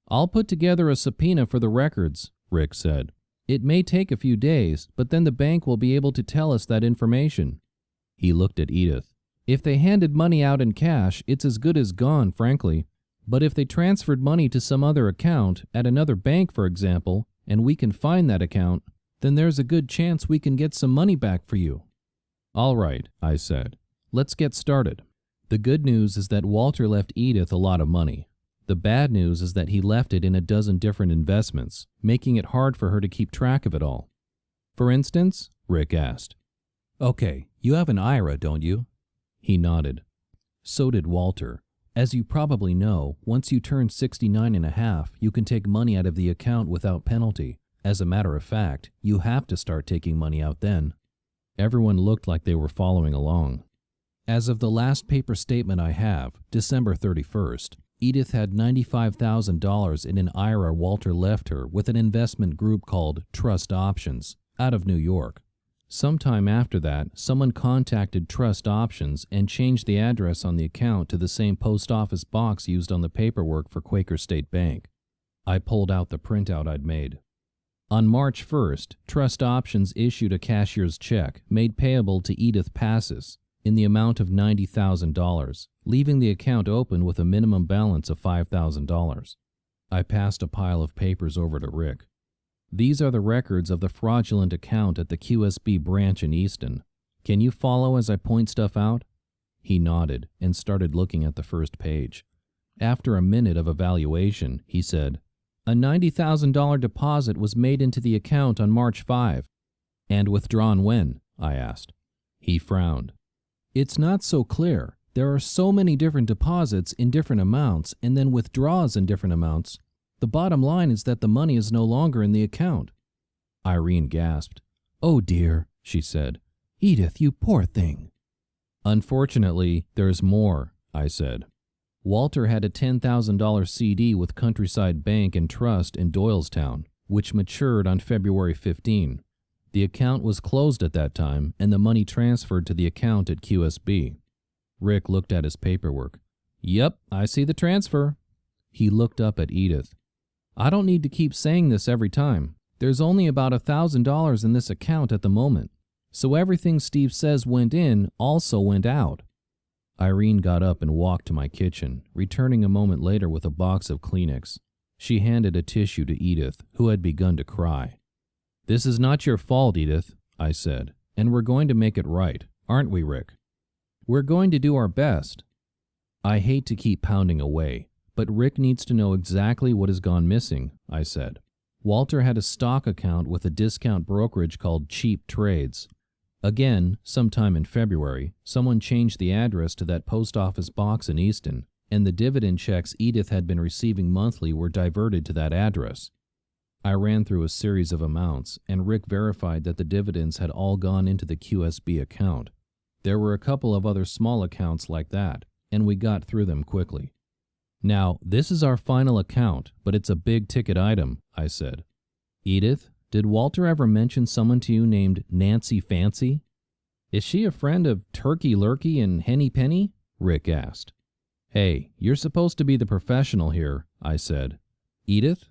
I'll put together a subpoena for the records, Rick said. It may take a few days, but then the bank will be able to tell us that information. He looked at Edith. If they handed money out in cash, it's as good as gone, frankly. But if they transferred money to some other account, at another bank, for example, and we can find that account, then there's a good chance we can get some money back for you. All right, I said. Let's get started. The good news is that Walter left Edith a lot of money. The bad news is that he left it in a dozen different investments, making it hard for her to keep track of it all. For instance? Rick asked. Okay, you have an IRA, don't you? He nodded. So did Walter. As you probably know, once you turn 69 and a half, you can take money out of the account without penalty. As a matter of fact, you have to start taking money out then. Everyone looked like they were following along. As of the last paper statement I have, December 31st, Edith had $95,000 in an IRA Walter left her with an investment group called Trust Options, out of New York. Sometime after that, someone contacted Trust Options and changed the address on the account to the same post office box used on the paperwork for Quaker State Bank. I pulled out the printout I'd made. On March 1st, Trust Options issued a cashier's check made payable to Edith Passes in the amount of $90,000, leaving the account open with a minimum balance of $5,000. I passed a pile of papers over to Rick. These are the records of the fraudulent account at the QSB branch in Easton. Can you follow as I point stuff out? He nodded and started looking at the first page. After a minute of evaluation, he said, "A $90,000 deposit was made into the account on March 5. And withdrawn when?" I asked. He frowned. "It's not so clear. There are so many different deposits in different amounts and then withdrawals in different amounts. The bottom line is that the money is no longer in the account." Irene gasped. "Oh dear," she said. "Edith, you poor thing." "Unfortunately, there's more," I said. Walter had a $10,000 CD with Countryside Bank and Trust in Doylestown, which matured on February 15. The account was closed at that time, and the money transferred to the account at QSB. Rick looked at his paperwork. "Yep, I see the transfer." He looked up at Edith. I don't need to keep saying this every time. There's only about $1,000 in this account at the moment. So everything Steve says went in also went out. Irene got up and walked to my kitchen, returning a moment later with a box of Kleenex. She handed a tissue to Edith, who had begun to cry. "This is not your fault, Edith," I said, "and we're going to make it right, aren't we, Rick? We're going to do our best." I hate to keep pounding away, but Rick needs to know exactly what has gone missing, I said. Walter had a stock account with a discount brokerage called Cheap Trades. Again, sometime in February, someone changed the address to that post office box in Easton, and the dividend checks Edith had been receiving monthly were diverted to that address. I ran through a series of amounts, and Rick verified that the dividends had all gone into the QSB account. There were a couple of other small accounts like that, and we got through them quickly. "Now, this is our final account, but it's a big-ticket item," I said. "Edith, did Walter ever mention someone to you named Nancy Fancy?" "Is she a friend of Turkey Lurkey and Henny Penny?" Rick asked. "Hey, you're supposed to be the professional here," I said. "Edith?"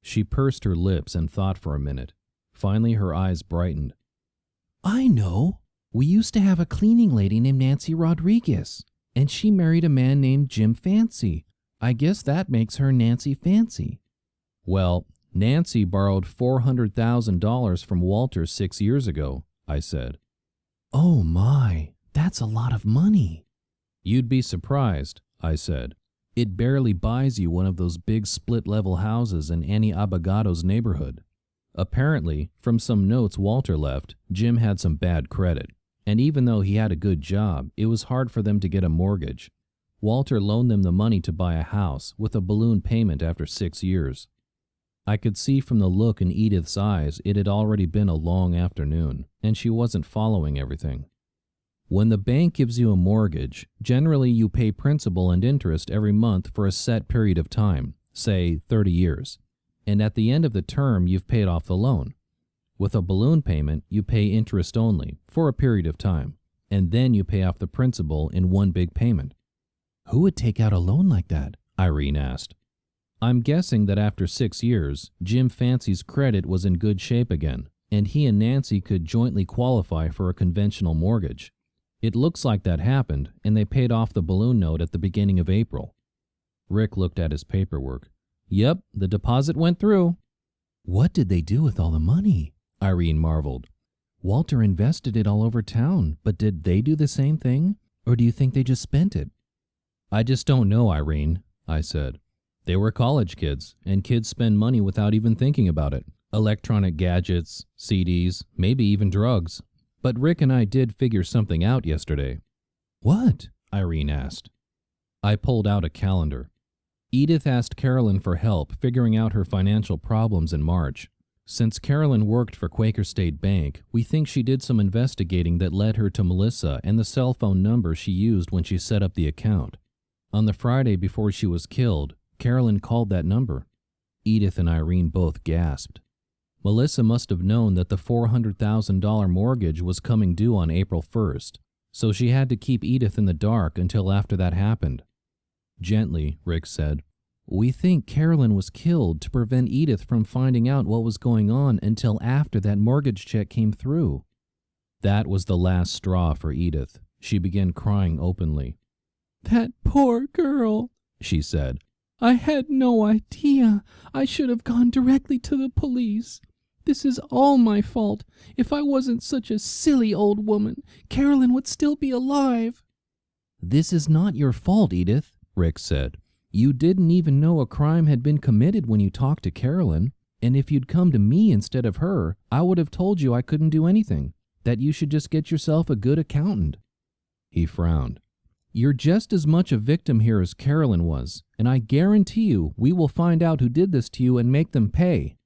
She pursed her lips and thought for a minute. Finally, her eyes brightened. "I know. We used to have a cleaning lady named Nancy Rodriguez, and she married a man named Jim Fancy. I guess that makes her Nancy Fancy." "Well, Nancy borrowed $400,000 from Walter 6 years ago," I said. "Oh my, that's a lot of money." "You'd be surprised," I said. "It barely buys you one of those big split-level houses in Annie Abogato's neighborhood." Apparently, from some notes Walter left, Jim had some bad credit, and even though he had a good job, it was hard for them to get a mortgage. Walter loaned them the money to buy a house with a balloon payment after 6 years. I could see from the look in Edith's eyes it had already been a long afternoon, and she wasn't following everything. When the bank gives you a mortgage, generally you pay principal and interest every month for a set period of time, say 30 years, and at the end of the term you've paid off the loan. With a balloon payment, you pay interest only, for a period of time, and then you pay off the principal in one big payment. "Who would take out a loan like that?" Irene asked. "I'm guessing that after 6 years, Jim Fancy's credit was in good shape again, and he and Nancy could jointly qualify for a conventional mortgage. It looks like that happened, and they paid off the balloon note at the beginning of April." Rick looked at his paperwork. "Yep, the deposit went through." "What did they do with all the money?" Irene marveled. "Walter invested it all over town, but did they do the same thing? Or do you think they just spent it?" "I just don't know, Irene," I said. "They were college kids, and kids spend money without even thinking about it. Electronic gadgets, CDs, maybe even drugs. But Rick and I did figure something out yesterday." "What?" Irene asked. I pulled out a calendar. Edith asked Carolyn for help figuring out her financial problems in March. Since Carolyn worked for Quaker State Bank, we think she did some investigating that led her to Melissa and the cell phone number she used when she set up the account. On the Friday before she was killed, Carolyn called that number. Edith and Irene both gasped. Melissa must have known that the $400,000 mortgage was coming due on April 1st, so she had to keep Edith in the dark until after that happened. Gently, Rick said, "We think Carolyn was killed to prevent Edith from finding out what was going on until after that mortgage check came through." That was the last straw for Edith. She began crying openly. "That poor girl," she said. "I had no idea. I should have gone directly to the police. This is all my fault. If I wasn't such a silly old woman, Carolyn would still be alive." "This is not your fault, Edith," Rick said. "You didn't even know a crime had been committed when you talked to Carolyn, and if you'd come to me instead of her, I would have told you I couldn't do anything, that you should just get yourself a good accountant." He frowned. "You're just as much a victim here as Carolyn was, and I guarantee you we will find out who did this to you and make them pay."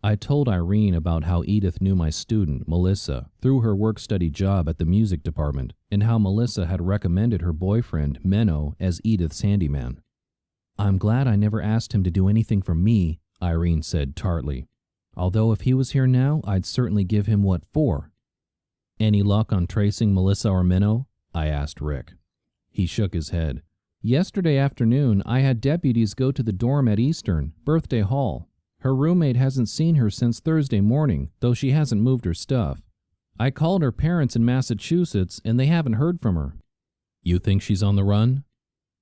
I told Irene about how Edith knew my student, Melissa, through her work-study job at the music department, and how Melissa had recommended her boyfriend, Menno, as Edith's handyman. "I'm glad I never asked him to do anything for me," Irene said tartly. "Although if he was here now, I'd certainly give him what for." "Any luck on tracing Melissa or Menno?" I asked Rick. He shook his head. Yesterday afternoon, I had deputies go to the dorm at Eastern, Birthday Hall. Her roommate hasn't seen her since Thursday morning, though she hasn't moved her stuff. I called her parents in Massachusetts, and they haven't heard from her. You think she's on the run?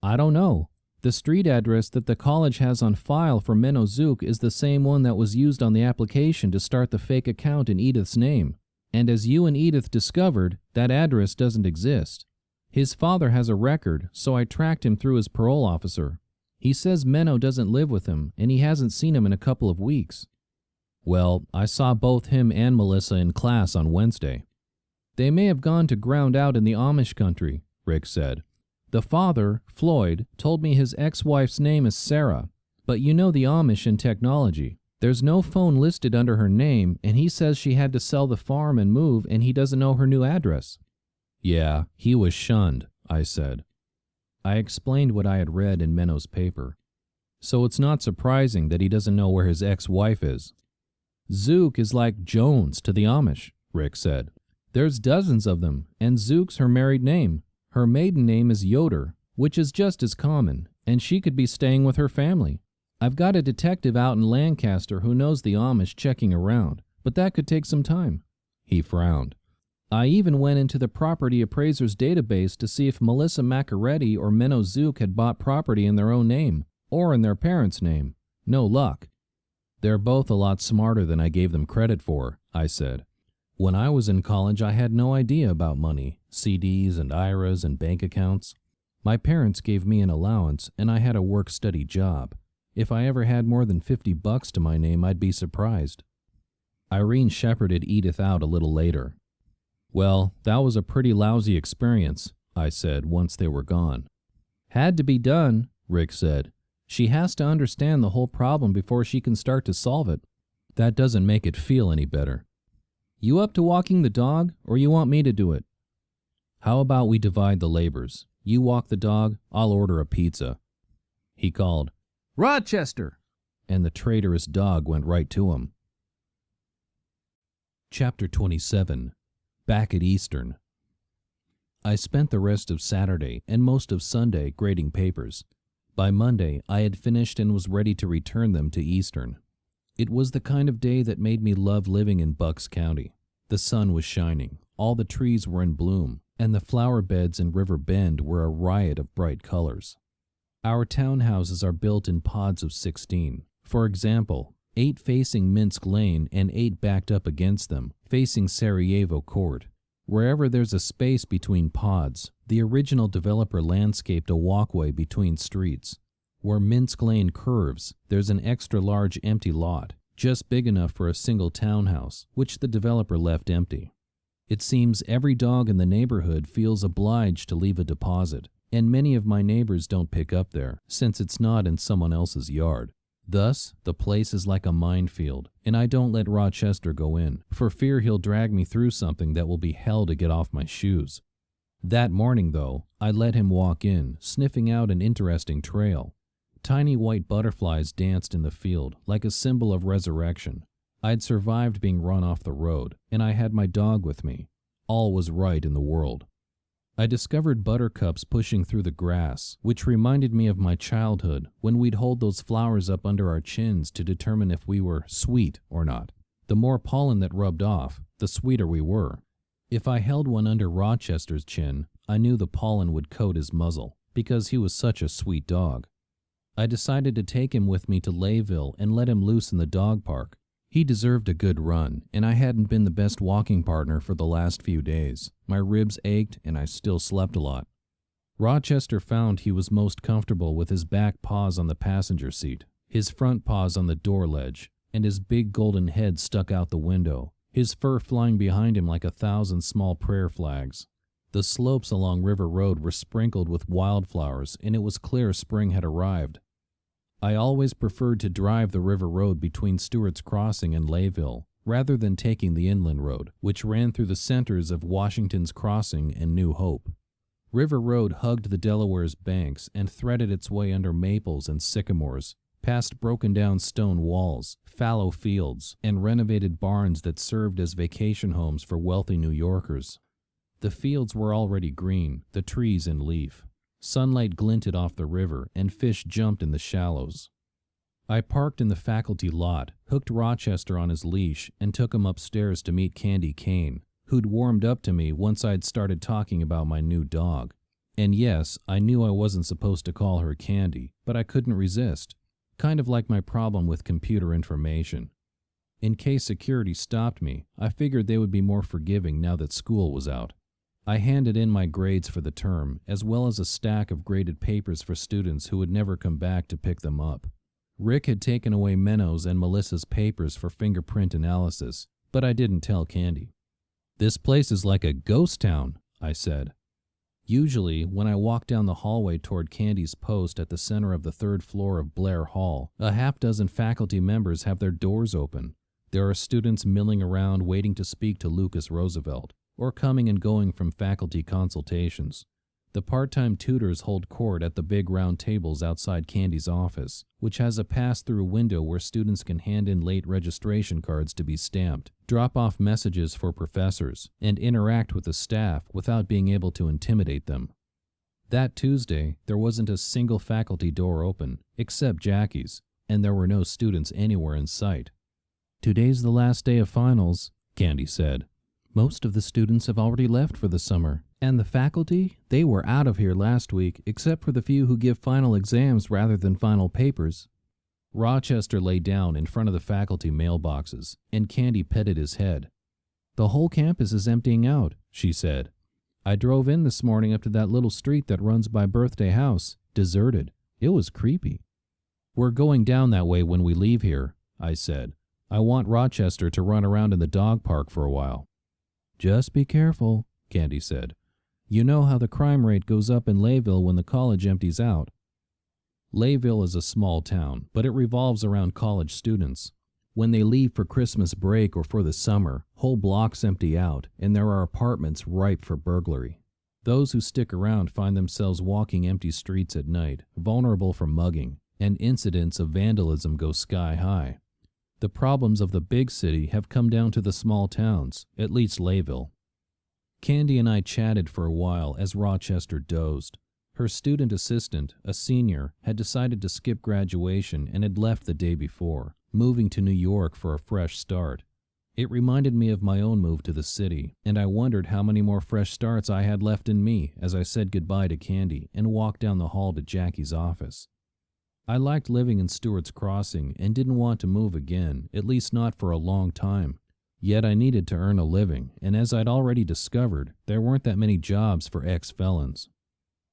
I don't know. The street address that the college has on file for Menno Zook is the same one that was used on the application to start the fake account in Edith's name. And as you and Edith discovered, that address doesn't exist. His father has a record, so I tracked him through his parole officer. He says Menno doesn't live with him, and he hasn't seen him in a couple of weeks. Well, I saw both him and Melissa in class on Wednesday. They may have gone to ground out in the Amish country, Rick said. The father, Floyd, told me his ex-wife's name is Sarah, but you know the Amish and technology. There's no phone listed under her name, and he says she had to sell the farm and move, and he doesn't know her new address. Yeah, he was shunned, I said. I explained what I had read in Menno's paper. So it's not surprising that he doesn't know where his ex-wife is. Zook is like Jones to the Amish, Rick said. There's dozens of them, and Zook's her married name. Her maiden name is Yoder, which is just as common, and she could be staying with her family. I've got a detective out in Lancaster who knows the Amish checking around, but that could take some time. He frowned. I even went into the property appraiser's database to see if Melissa Macaretti or Menno Zook had bought property in their own name, or in their parents' name. No luck. They're both a lot smarter than I gave them credit for, I said. When I was in college, I had no idea about money, CDs and IRAs and bank accounts. My parents gave me an allowance, and I had a work-study job. If I ever had more than $50 to my name, I'd be surprised. Irene shepherded Edith out a little later. Well, that was a pretty lousy experience, I said once they were gone. Had to be done, Rick said. She has to understand the whole problem before she can start to solve it. That doesn't make it feel any better. You up to walking the dog, or you want me to do it? How about we divide the labors? You walk the dog, I'll order a pizza. He called, Rochester! And the traitorous dog went right to him. Chapter 27. Back at Eastern. I spent the rest of Saturday and most of Sunday grading papers. By Monday, I had finished and was ready to return them to Eastern. It was the kind of day that made me love living in Bucks County. The sun was shining, all the trees were in bloom, and the flower beds in River Bend were a riot of bright colors. Our townhouses are built in pods of 16. For example, 8 facing Minsk Lane and 8 backed up against them, facing Sarajevo Court. Wherever there's a space between pods, the original developer landscaped a walkway between streets. Where Minsk Lane curves, there's an extra large empty lot, just big enough for a single townhouse, which the developer left empty. It seems every dog in the neighborhood feels obliged to leave a deposit, and many of my neighbors don't pick up there, since it's not in someone else's yard. Thus, the place is like a minefield, and I don't let Rochester go in, for fear he'll drag me through something that will be hell to get off my shoes. That morning, though, I let him walk in, sniffing out an interesting trail. Tiny white butterflies danced in the field, like a symbol of resurrection. I'd survived being run off the road, and I had my dog with me. All was right in the world. I discovered buttercups pushing through the grass, which reminded me of my childhood when we'd hold those flowers up under our chins to determine if we were sweet or not. The more pollen that rubbed off, the sweeter we were. If I held one under Rochester's chin, I knew the pollen would coat his muzzle, because he was such a sweet dog. I decided to take him with me to Layville and let him loose in the dog park. He deserved a good run, and I hadn't been the best walking partner for the last few days. My ribs ached, and I still slept a lot. Rochester found he was most comfortable with his back paws on the passenger seat, his front paws on the door ledge, and his big golden head stuck out the window, his fur flying behind him like 1,000 small prayer flags. The slopes along River Road were sprinkled with wildflowers, and it was clear spring had arrived. I always preferred to drive the river road between Stewart's Crossing and Layville, rather than taking the inland road, which ran through the centers of Washington's Crossing and New Hope. River Road hugged the Delaware's banks and threaded its way under maples and sycamores, past broken-down stone walls, fallow fields, and renovated barns that served as vacation homes for wealthy New Yorkers. The fields were already green, the trees in leaf. Sunlight glinted off the river, and fish jumped in the shallows. I parked in the faculty lot, hooked Rochester on his leash, and took him upstairs to meet Candy Kane, who'd warmed up to me once I'd started talking about my new dog. And yes, I knew I wasn't supposed to call her Candy, but I couldn't resist. Kind of like my problem with computer information. In case security stopped me, I figured they would be more forgiving now that school was out. I handed in my grades for the term, as well as a stack of graded papers for students who would never come back to pick them up. Rick had taken away Menno's and Melissa's papers for fingerprint analysis, but I didn't tell Candy. "This place is like a ghost town," I said. Usually, when I walk down the hallway toward Candy's post at the center of the 3rd floor of Blair Hall, a half-dozen faculty members have their doors open. There are students milling around waiting to speak to Lucas Roosevelt, or coming and going from faculty consultations. The part-time tutors hold court at the big round tables outside Candy's office, which has a pass-through window where students can hand in late registration cards to be stamped, drop off messages for professors, and interact with the staff without being able to intimidate them. That Tuesday, there wasn't a single faculty door open, except Jackie's, and there were no students anywhere in sight. "Today's the last day of finals," Candy said. "Most of the students have already left for the summer, and the faculty, they were out of here last week, except for the few who give final exams rather than final papers." Rochester lay down in front of the faculty mailboxes, and Candy petted his head. "The whole campus is emptying out," she said. "I drove in this morning up to that little street that runs by Birthday House, deserted. It was creepy." "We're going down that way when we leave here," I said. "I want Rochester to run around in the dog park for a while." "Just be careful," Candy said. "You know how the crime rate goes up in Layville when the college empties out." Layville is a small town, but it revolves around college students. When they leave for Christmas break or for the summer, whole blocks empty out, and there are apartments ripe for burglary. Those who stick around find themselves walking empty streets at night, vulnerable for mugging, and incidents of vandalism go sky high. The problems of the big city have come down to the small towns, at least Layville. Candy and I chatted for a while as Rochester dozed. Her student assistant, a senior, had decided to skip graduation and had left the day before, moving to New York for a fresh start. It reminded me of my own move to the city, and I wondered how many more fresh starts I had left in me as I said goodbye to Candy and walked down the hall to Jackie's office. I liked living in Stewart's Crossing and didn't want to move again, at least not for a long time. Yet I needed to earn a living, and as I'd already discovered, there weren't that many jobs for ex-felons.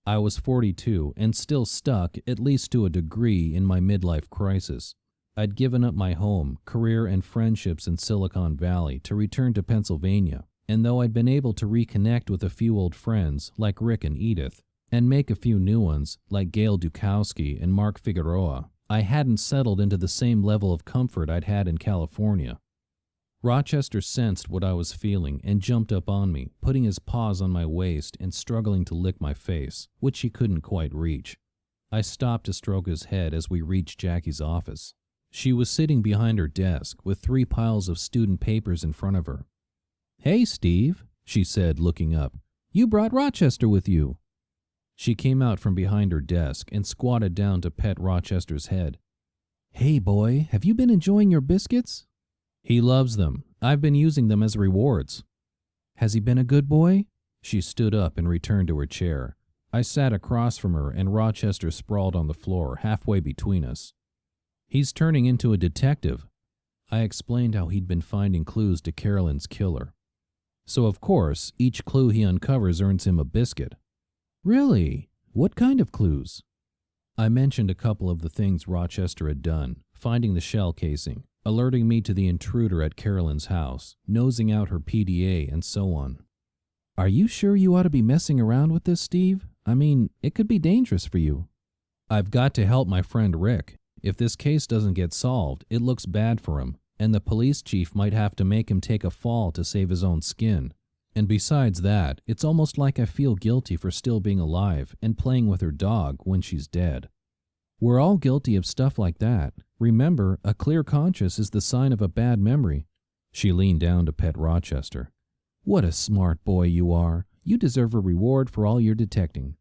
I was 42 and still stuck, at least to a degree, in my midlife crisis. I'd given up my home, career, and friendships in Silicon Valley to return to Pennsylvania, and though I'd been able to reconnect with a few old friends, like Rick and Edith, and make a few new ones, like Gail Dukowski and Mark Figueroa, I hadn't settled into the same level of comfort I'd had in California. Rochester sensed what I was feeling and jumped up on me, putting his paws on my waist and struggling to lick my face, which he couldn't quite reach. I stopped to stroke his head as we reached Jackie's office. She was sitting behind her desk with 3 piles of student papers in front of her. "Hey, Steve," she said, looking up. "You brought Rochester with you." She came out from behind her desk and squatted down to pet Rochester's head. "Hey, boy, have you been enjoying your biscuits?" "He loves them. I've been using them as rewards." "Has he been a good boy?" She stood up and returned to her chair. I sat across from her and Rochester sprawled on the floor, halfway between us. "He's turning into a detective." I explained how he'd been finding clues to Carolyn's killer. "So, of course, each clue he uncovers earns him a biscuit." "Really? What kind of clues?" I mentioned a couple of the things Rochester had done, finding the shell casing, alerting me to the intruder at Carolyn's house, nosing out her PDA, and so on. "Are you sure you ought to be messing around with this, Steve? I mean, it could be dangerous for you." "I've got to help my friend Rick. If this case doesn't get solved, it looks bad for him, and the police chief might have to make him take a fall to save his own skin. And besides that, it's almost like I feel guilty for still being alive and playing with her dog when she's dead." "We're all guilty of stuff like that. Remember, a clear conscience is the sign of a bad memory." She leaned down to pet Rochester. "What a smart boy you are. You deserve a reward for all your detecting."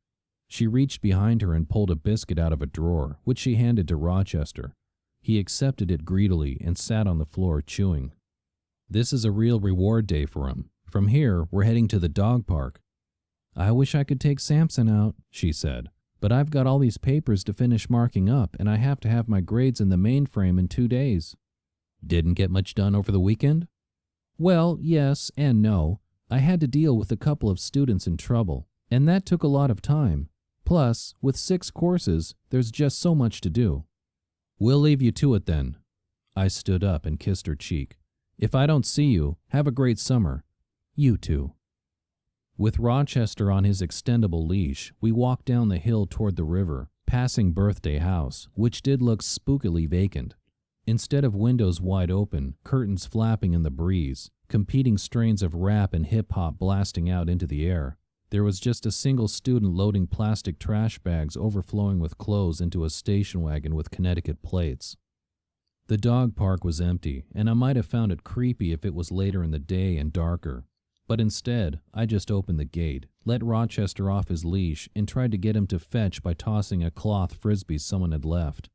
She reached behind her and pulled a biscuit out of a drawer, which she handed to Rochester. He accepted it greedily and sat on the floor chewing. This is a real reward day for him. From here, we're heading to the dog park. I wish I could take Samson out, she said, but I've got all these papers to finish marking up, and I have to have my grades in the mainframe in 2 days. Didn't get much done over the weekend? Well, yes and no. I had to deal with a couple of students in trouble, and that took a lot of time. Plus, with 6 courses, there's just so much to do. We'll leave you to it then. I stood up and kissed her cheek. If I don't see you, have a great summer. You too. With Rochester on his extendable leash, we walked down the hill toward the river, passing Birthday House, which did look spookily vacant. Instead of windows wide open, curtains flapping in the breeze, competing strains of rap and hip-hop blasting out into the air, there was just a single student loading plastic trash bags overflowing with clothes into a station wagon with Connecticut plates. The dog park was empty, and I might have found it creepy if it was later in the day and darker. But instead, I just opened the gate, let Rochester off his leash, and tried to get him to fetch by tossing a cloth frisbee someone had left.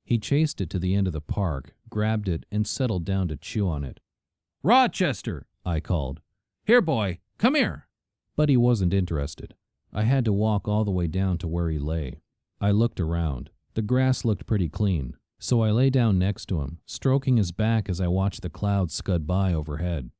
He chased it to the end of the park, grabbed it, and settled down to chew on it. "Rochester!" I called. "Here, boy, come here!" But he wasn't interested. I had to walk all the way down to where he lay. I looked around. The grass looked pretty clean, so I lay down next to him, stroking his back as I watched the clouds scud by overhead.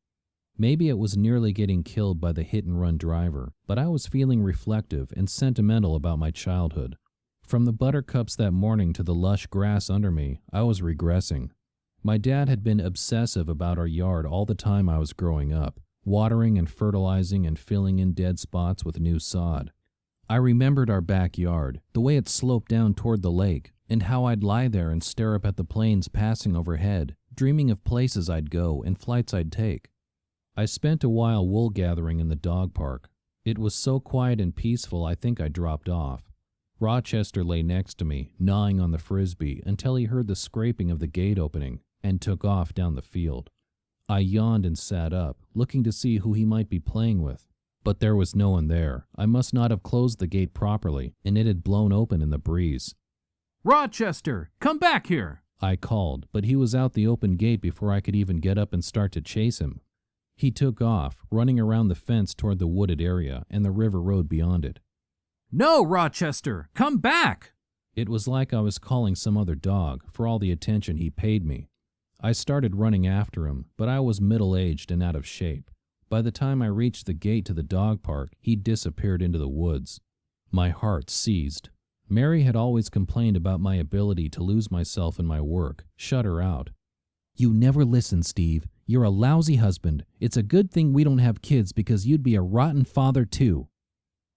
Maybe it was nearly getting killed by the hit-and-run driver, but I was feeling reflective and sentimental about my childhood. From the buttercups that morning to the lush grass under me, I was regressing. My dad had been obsessive about our yard all the time I was growing up, watering and fertilizing and filling in dead spots with new sod. I remembered our backyard, the way it sloped down toward the lake, and how I'd lie there and stare up at the planes passing overhead, dreaming of places I'd go and flights I'd take. I spent a while wool gathering in the dog park. It was so quiet and peaceful I think I dropped off. Rochester lay next to me, gnawing on the frisbee until he heard the scraping of the gate opening and took off down the field. I yawned and sat up, looking to see who he might be playing with. But there was no one there. I must not have closed the gate properly, and it had blown open in the breeze. "Rochester, come back here!" I called, but he was out the open gate before I could even get up and start to chase him. He took off, running around the fence toward the wooded area and the river road beyond it. "No, Rochester, come back!" It was like I was calling some other dog, for all the attention he paid me. I started running after him, but I was middle-aged and out of shape. By the time I reached the gate to the dog park, he'd disappeared into the woods. My heart seized. Mary had always complained about my ability to lose myself in my work, shut her out. "You never listen, Steve. You're a lousy husband. It's a good thing we don't have kids because you'd be a rotten father too."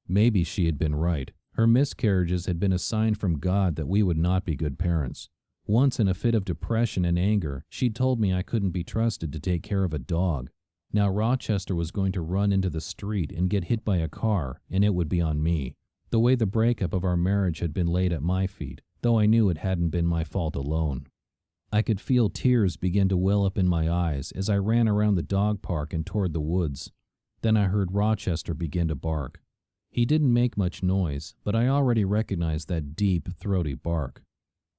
Maybe she had been right. Her miscarriages had been a sign from God that we would not be good parents. Once in a fit of depression and anger, she'd told me I couldn't be trusted to take care of a dog. Now Rochester was going to run into the street and get hit by a car, and it would be on me. The way the breakup of our marriage had been laid at my feet, though I knew it hadn't been my fault alone. I could feel tears begin to well up in my eyes as I ran around the dog park and toward the woods. Then I heard Rochester begin to bark. He didn't make much noise, but I already recognized that deep, throaty bark.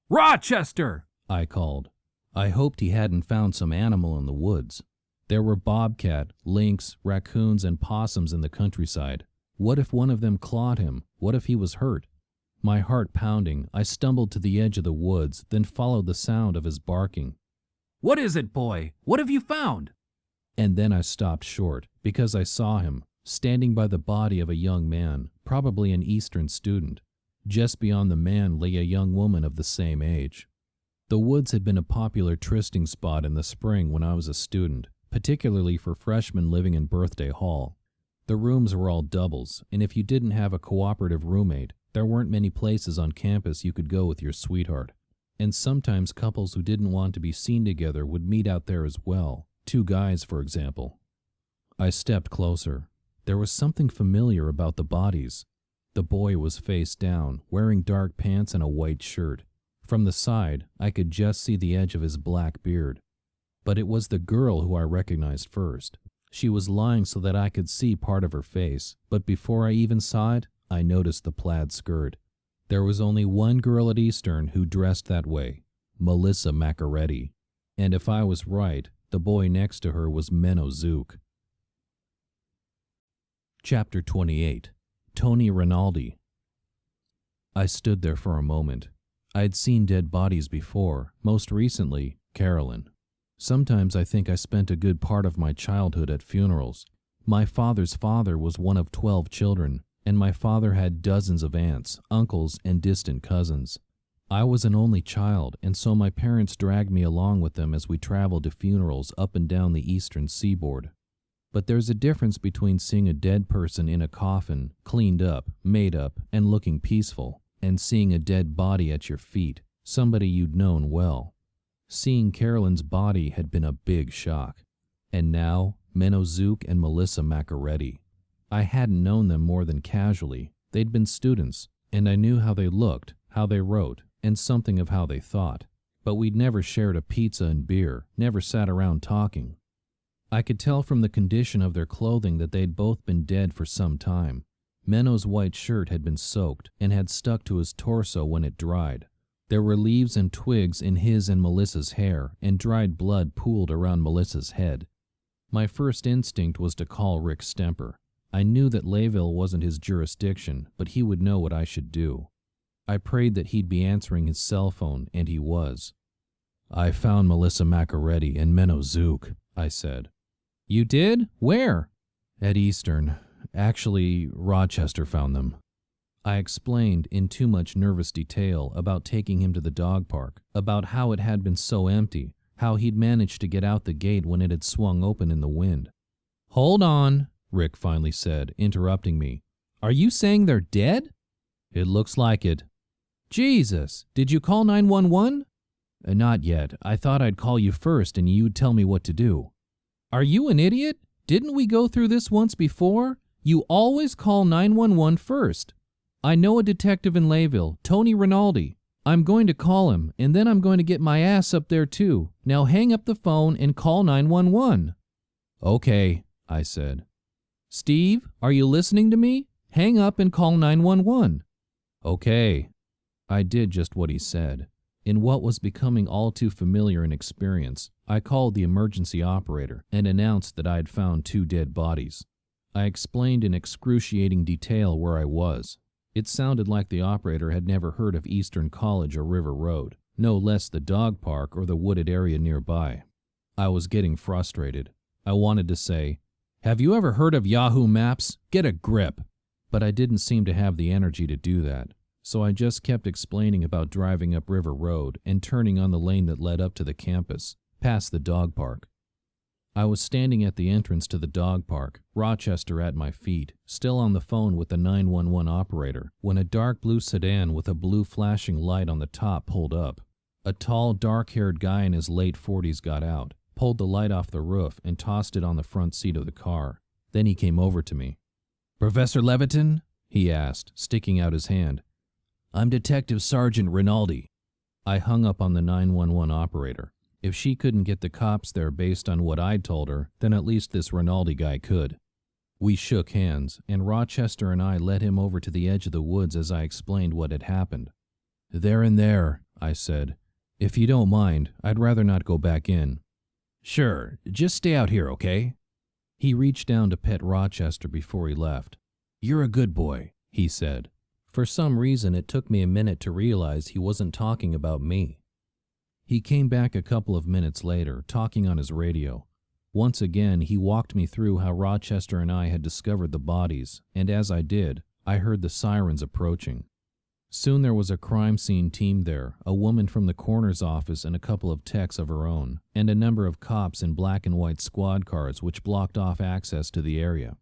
"Rochester!" I called. I hoped he hadn't found some animal in the woods. There were bobcat, lynx, raccoons, and possums in the countryside. What if one of them clawed him? What if he was hurt? My heart pounding, I stumbled to the edge of the woods, then followed the sound of his barking. "What is it, boy? What have you found?" And then I stopped short, because I saw him, standing by the body of a young man, probably an Eastern student. Just beyond the man lay a young woman of the same age. The woods had been a popular trysting spot in the spring when I was a student, particularly for freshmen living in Birthday Hall. The rooms were all doubles, and if you didn't have a cooperative roommate, there weren't many places on campus you could go with your sweetheart. And sometimes couples who didn't want to be seen together would meet out there as well, 2 guys, for example. I stepped closer. There was something familiar about the bodies. The boy was face down, wearing dark pants and a white shirt. From the side, I could just see the edge of his black beard. But it was the girl who I recognized first. She was lying so that I could see part of her face, but before I even saw it, I noticed the plaid skirt. There was only one girl at Eastern who dressed that way, Melissa Maccaretti. And if I was right, the boy next to her was Menno Zook. Chapter 28. Tony Rinaldi. I stood there for a moment. I had seen dead bodies before, most recently, Carolyn. Sometimes I think I spent a good part of my childhood at funerals. My father's father was one of 12 children, and my father had dozens of aunts, uncles, and distant cousins. I was an only child, and so my parents dragged me along with them as we traveled to funerals up and down the eastern seaboard. But there's a difference between seeing a dead person in a coffin, cleaned up, made up, and looking peaceful, and seeing a dead body at your feet, somebody you'd known well. Seeing Carolyn's body had been a big shock. And now, Menno Zook and Melissa Maccaretti. I hadn't known them more than casually. They'd been students, and I knew how they looked, how they wrote, and something of how they thought. But we'd never shared a pizza and beer, never sat around talking. I could tell from the condition of their clothing that they'd both been dead for some time. Menno's white shirt had been soaked and had stuck to his torso when it dried. There were leaves and twigs in his and Melissa's hair, and dried blood pooled around Melissa's head. My first instinct was to call Rick Stemper. I knew that Layville wasn't his jurisdiction, but he would know what I should do. I prayed that he'd be answering his cell phone, and he was. "I found Melissa Maccaretti and Menno Zook," I said. "You did? Where?" "At Eastern. Actually, Rochester found them." I explained in too much nervous detail about taking him to the dog park, about how it had been so empty, how he'd managed to get out the gate when it had swung open in the wind. "Hold on," Rick finally said, interrupting me. "Are you saying they're dead?" "It looks like it." "Jesus, did you call 911? "Not yet. I thought I'd call you first and you'd tell me what to do." "Are you an idiot? Didn't we go through this once before? You always call 911 first. I know a detective in Layville, Tony Rinaldi. I'm going to call him, and then I'm going to get my ass up there too. Now hang up the phone and call 911. "Okay," I said. "Steve, are you listening to me? Hang up and call 911. "Okay." I did just what he said. In what was becoming all too familiar an experience, I called the emergency operator and announced that I had found 2 dead bodies. I explained in excruciating detail where I was. It sounded like the operator had never heard of Eastern College or River Road, no less the dog park or the wooded area nearby. I was getting frustrated. I wanted to say, "Have you ever heard of Yahoo Maps? Get a grip!" But I didn't seem to have the energy to do that. So I just kept explaining about driving up River Road and turning on the lane that led up to the campus, past the dog park. I was standing at the entrance to the dog park, Rochester at my feet, still on the phone with the 911 operator, when a dark blue sedan with a blue flashing light on the top pulled up. A tall, dark-haired guy in his late 40s got out, pulled the light off the roof, and tossed it on the front seat of the car. Then he came over to me. "Professor Levitan?" he asked, sticking out his hand. "I'm Detective Sergeant Rinaldi." I hung up on the 911 operator. If she couldn't get the cops there based on what I'd told her, then at least this Rinaldi guy could. We shook hands, and Rochester and I led him over to the edge of the woods as I explained what had happened. "They're in there," I said. "If you don't mind, I'd rather not go back in." "Sure, just stay out here, okay?" He reached down to pet Rochester before he left. "You're a good boy," he said. For some reason, it took me a minute to realize he wasn't talking about me. He came back a couple of minutes later, talking on his radio. Once again, he walked me through how Rochester and I had discovered the bodies, and as I did, I heard the sirens approaching. Soon there was a crime scene team there, a woman from the coroner's office and a couple of techs of her own, and a number of cops in black and white squad cars which blocked off access to the area.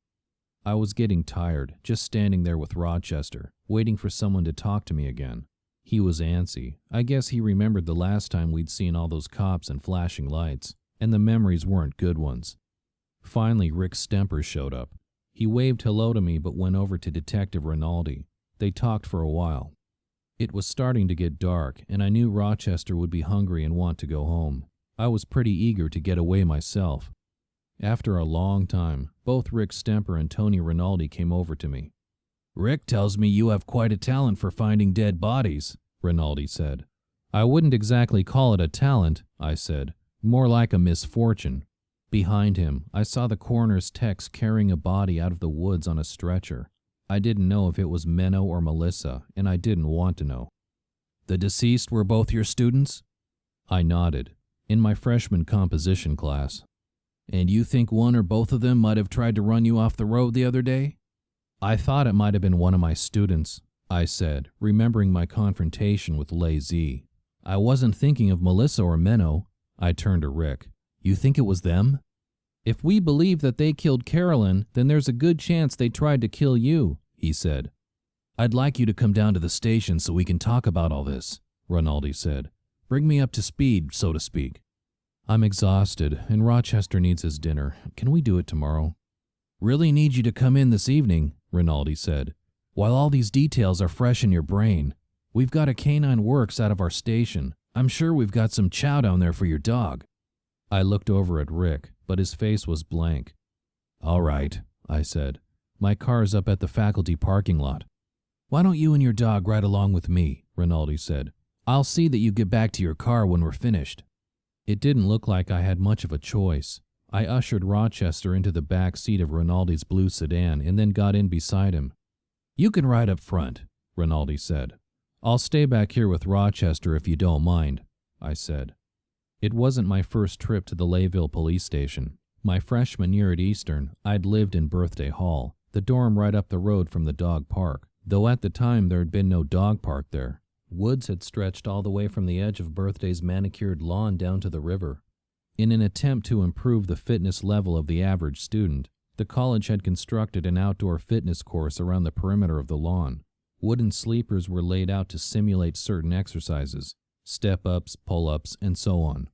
I was getting tired, just standing there with Rochester, waiting for someone to talk to me again. He was antsy. I guess he remembered the last time we'd seen all those cops and flashing lights, and the memories weren't good ones. Finally, Rick Stemper showed up. He waved hello to me but went over to Detective Rinaldi. They talked for a while. It was starting to get dark, and I knew Rochester would be hungry and want to go home. I was pretty eager to get away myself. After a long time, both Rick Stemper and Tony Rinaldi came over to me. Rick tells me you have quite a talent for finding dead bodies, Rinaldi said. I wouldn't exactly call it a talent, I said. More like a misfortune. Behind him, I saw the coroner's techs carrying a body out of the woods on a stretcher. I didn't know if it was Menno or Melissa, and I didn't want to know. The deceased were both your students? I nodded. In my freshman composition class. And you think one or both of them might have tried to run you off the road the other day? I thought it might have been one of my students, I said, remembering my confrontation with Lazy. I wasn't thinking of Melissa or Menno. I turned to Rick. You think it was them? If we believe that they killed Carolyn, then there's a good chance they tried to kill you, he said. I'd like you to come down to the station so we can talk about all this, Rinaldi said. Bring me up to speed, so to speak. I'm exhausted, and Rochester needs his dinner. Can we do it tomorrow? Really need you to come in this evening, Rinaldi said. While all these details are fresh in your brain, we've got a canine works out of our station. I'm sure we've got some chow down there for your dog. I looked over at Rick, but his face was blank. All right, I said. My car's up at the faculty parking lot. Why don't you and your dog ride along with me, Rinaldi said. I'll see that you get back to your car when we're finished. It didn't look like I had much of a choice. I ushered Rochester into the back seat of Rinaldi's blue sedan and then got in beside him. You can ride up front, Rinaldi said. I'll stay back here with Rochester if you don't mind, I said. It wasn't my first trip to the Layville police station. My freshman year at Eastern, I'd lived in Birthday Hall, the dorm right up the road from the dog park, though at the time there had been no dog park there. Woods had stretched all the way from the edge of Birthday's manicured lawn down to the river. In an attempt to improve the fitness level of the average student, the college had constructed an outdoor fitness course around the perimeter of the lawn. Wooden sleepers were laid out to simulate certain exercises, step-ups, pull-ups, and so on.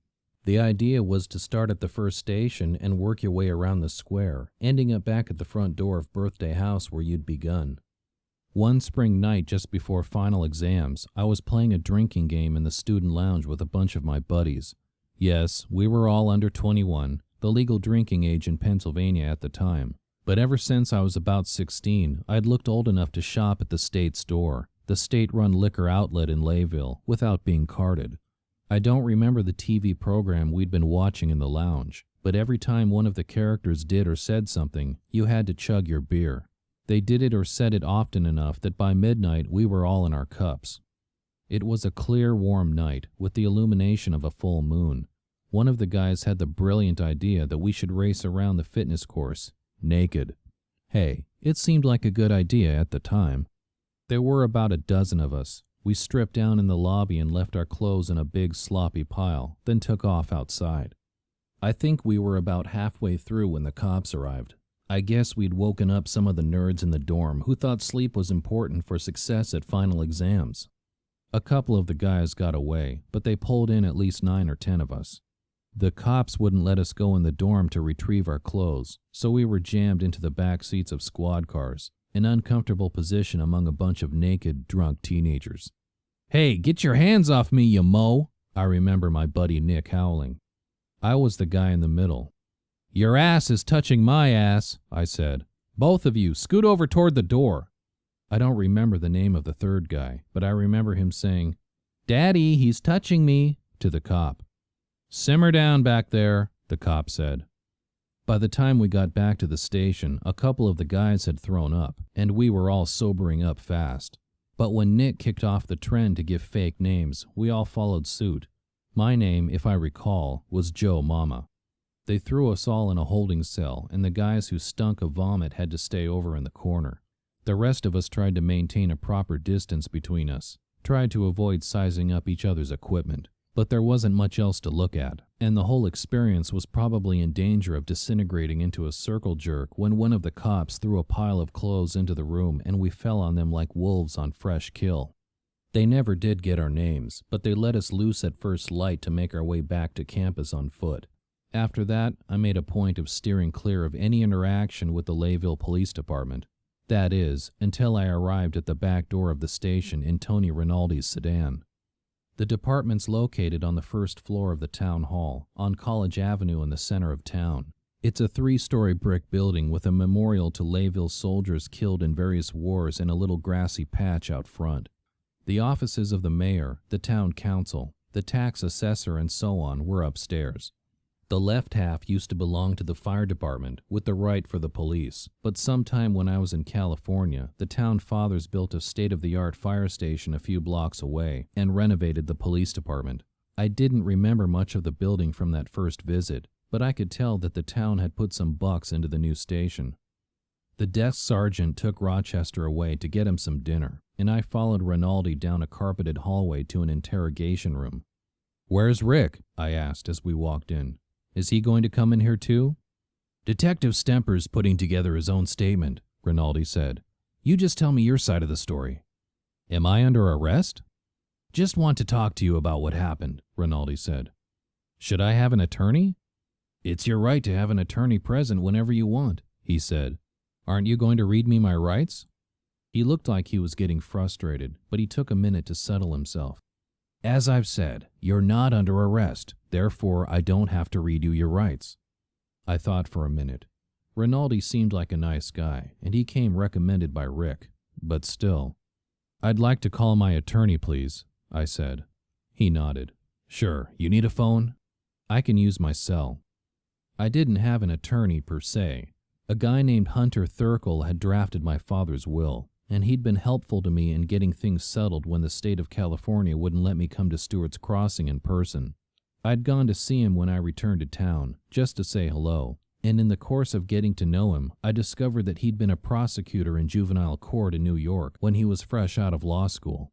The idea was to start at the first station and work your way around the square, ending up back at the front door of Birthday House where you'd begun. One spring night just before final exams, I was playing a drinking game in the student lounge with a bunch of my buddies. Yes, we were all under 21, the legal drinking age in Pennsylvania at the time. But ever since I was about 16, I'd looked old enough to shop at the state store, the state-run liquor outlet in Layville, without being carded. I don't remember the TV program we'd been watching in the lounge, but every time one of the characters did or said something, you had to chug your beer. They did it or said it often enough that by midnight we were all in our cups. It was a clear, warm night, with the illumination of a full moon. One of the guys had the brilliant idea that we should race around the fitness course, naked. Hey, it seemed like a good idea at the time. There were about a dozen of us. We stripped down in the lobby and left our clothes in a big sloppy pile, then took off outside. I think we were about halfway through when the cops arrived. I guess we'd woken up some of the nerds in the dorm who thought sleep was important for success at final exams. A couple of the guys got away, but they pulled in at least 9 or 10 of us. The cops wouldn't let us go in the dorm to retrieve our clothes, so we were jammed into the back seats of squad cars, an uncomfortable position among a bunch of naked, drunk teenagers. Hey, get your hands off me, you mo! I remember my buddy Nick howling. I was the guy in the middle. Your ass is touching my ass, I said. Both of you, scoot over toward the door. I don't remember the name of the third guy, but I remember him saying, Daddy, he's touching me, to the cop. Simmer down back there, the cop said. By the time we got back to the station, a couple of the guys had thrown up, and we were all sobering up fast. But when Nick kicked off the trend to give fake names, we all followed suit. My name, if I recall, was Joe Mama. They threw us all in a holding cell, and the guys who stunk of vomit had to stay over in the corner. The rest of us tried to maintain a proper distance between us, tried to avoid sizing up each other's equipment. But there wasn't much else to look at, and the whole experience was probably in danger of disintegrating into a circle jerk when one of the cops threw a pile of clothes into the room and we fell on them like wolves on fresh kill. They never did get our names, but they let us loose at first light to make our way back to campus on foot. After that, I made a point of steering clear of any interaction with the Layville Police Department. That is, until I arrived at the back door of the station in Tony Rinaldi's sedan. The department's located on the first floor of the town hall, on College Avenue in the center of town. It's a 3-story brick building with a memorial to Layville soldiers killed in various wars and a little grassy patch out front. The offices of the mayor, the town council, the tax assessor, and so on were upstairs. The left half used to belong to the fire department, with the right for the police, but sometime when I was in California, the town fathers built a state-of-the-art fire station a few blocks away and renovated the police department. I didn't remember much of the building from that first visit, but I could tell that the town had put some bucks into the new station. The desk sergeant took Rochester away to get him some dinner, and I followed Rinaldi down a carpeted hallway to an interrogation room. "Where's Rick?" I asked as we walked in. "Is he going to come in here too?" "Detective Stemper's putting together his own statement," Rinaldi said. "You just tell me your side of the story." "Am I under arrest?" "Just want to talk to you about what happened," Rinaldi said. "Should I have an attorney?" "It's your right to have an attorney present whenever you want," he said. "Aren't you going to read me my rights?" He looked like he was getting frustrated, but he took a minute to settle himself. "As I've said, you're not under arrest, therefore I don't have to read you your rights." I thought for a minute. Rinaldi seemed like a nice guy, and he came recommended by Rick, but still. "I'd like to call my attorney, please," I said. He nodded. "Sure, you need a phone?" "I can use my cell." I didn't have an attorney per se. A guy named Hunter Thurkel had drafted my father's will, and he'd been helpful to me in getting things settled when the state of California wouldn't let me come to Stewart's Crossing in person. I'd gone to see him when I returned to town, just to say hello, and in the course of getting to know him, I discovered that he'd been a prosecutor in juvenile court in New York when he was fresh out of law school.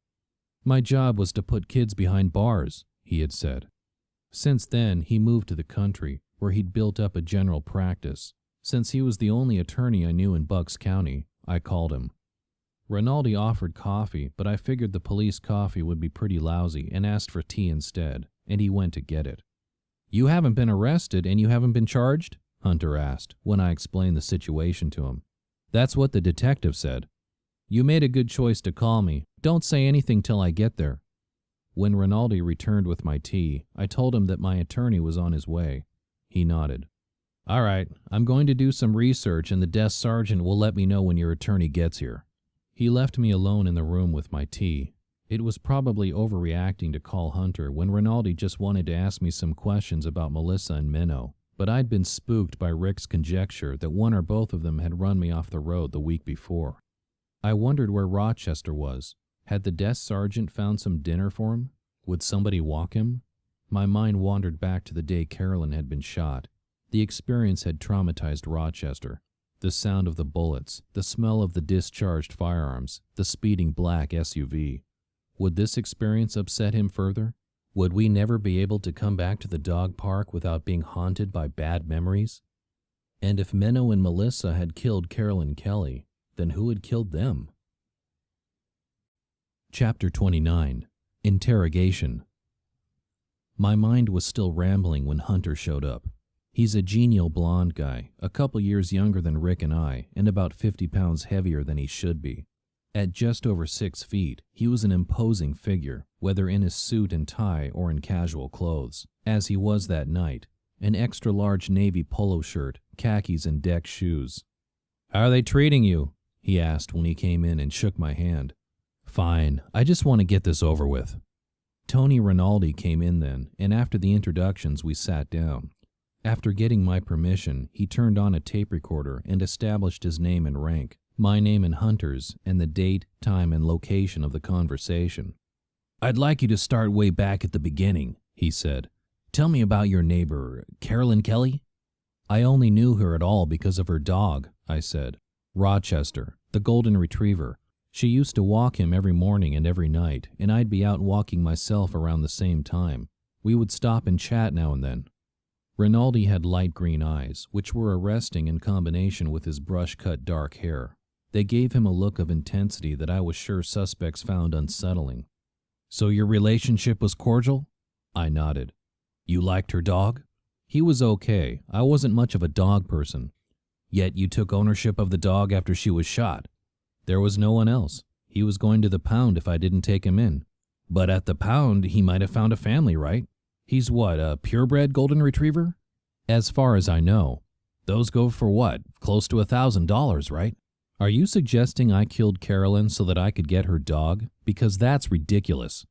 "My job was to put kids behind bars," he had said. Since then, he moved to the country, where he'd built up a general practice. Since he was the only attorney I knew in Bucks County, I called him. Rinaldi offered coffee, but I figured the police coffee would be pretty lousy and asked for tea instead, and he went to get it. "You haven't been arrested and you haven't been charged?" Hunter asked, when I explained the situation to him. "That's what the detective said." "You made a good choice to call me. Don't say anything till I get there." When Rinaldi returned with my tea, I told him that my attorney was on his way. He nodded. "All right, I'm going to do some research and the desk sergeant will let me know when your attorney gets here." He left me alone in the room with my tea. It was probably overreacting to call Hunter when Rinaldi just wanted to ask me some questions about Melissa and Minnow, but I'd been spooked by Rick's conjecture that one or both of them had run me off the road the week before. I wondered where Rochester was. Had the desk sergeant found some dinner for him? Would somebody walk him? My mind wandered back to the day Carolyn had been shot. The experience had traumatized Rochester. The sound of the bullets, the smell of the discharged firearms, the speeding black SUV. Would this experience upset him further? Would we never be able to come back to the dog park without being haunted by bad memories? And if Minnow and Melissa had killed Carolyn Kelly, then who had killed them? Chapter 29. Interrogation. My mind was still rambling when Hunter showed up. He's a genial blonde guy, a couple years younger than Rick and I, and about 50 pounds heavier than he should be. At just over 6 feet, he was an imposing figure, whether in his suit and tie or in casual clothes, as he was that night, an extra-large navy polo shirt, khakis, and deck shoes. "How are they treating you?" he asked when he came in and shook my hand. "Fine, I just want to get this over with." Tony Rinaldi came in then, and after the introductions we sat down. After getting my permission, he turned on a tape recorder and established his name and rank, my name and Hunter's, and the date, time, and location of the conversation. "I'd like you to start way back at the beginning," he said. "Tell me about your neighbor, Carolyn Kelly?" "I only knew her at all because of her dog," I said. "Rochester, the golden retriever. She used to walk him every morning and every night, and I'd be out walking myself around the same time. We would stop and chat now and then." Rinaldi had light green eyes, which were arresting in combination with his brush-cut dark hair. They gave him a look of intensity that I was sure suspects found unsettling. "So your relationship was cordial?" I nodded. "You liked her dog?" "He was okay. I wasn't much of a dog person." "Yet you took ownership of the dog after she was shot?" "There was no one else. He was going to the pound if I didn't take him in." "But at the pound, he might have found a family, right? He's what, a purebred golden retriever?" "As far as I know." Those go for what? Close to $1,000, right? Are you suggesting I killed Carolyn so that I could get her dog? Because that's ridiculous.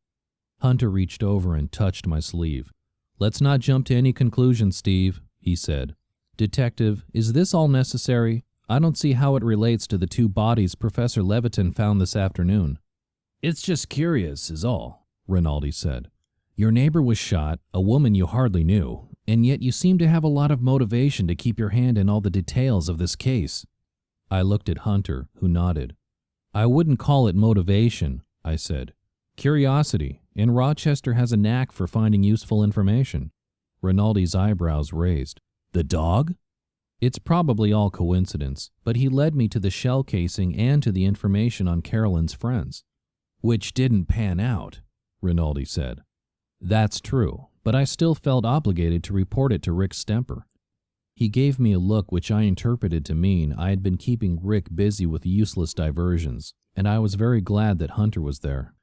Hunter reached over and touched my sleeve. Let's not jump to any conclusions, Steve, he said. Detective, is this all necessary? I don't see how it relates to the 2 bodies Professor Levitan found this afternoon. It's just curious, is all, Rinaldi said. Your neighbor was shot, a woman you hardly knew, and yet you seem to have a lot of motivation to keep your hand in all the details of this case. I looked at Hunter, who nodded. I wouldn't call it motivation, I said. Curiosity, and Rochester has a knack for finding useful information. Rinaldi's eyebrows raised. The dog? It's probably all coincidence, but he led me to the shell casing and to the information on Carolyn's friends. Which didn't pan out, Rinaldi said. That's true, but I still felt obligated to report it to Rick Stemper. He gave me a look which I interpreted to mean I had been keeping Rick busy with useless diversions, and I was very glad that Hunter was there.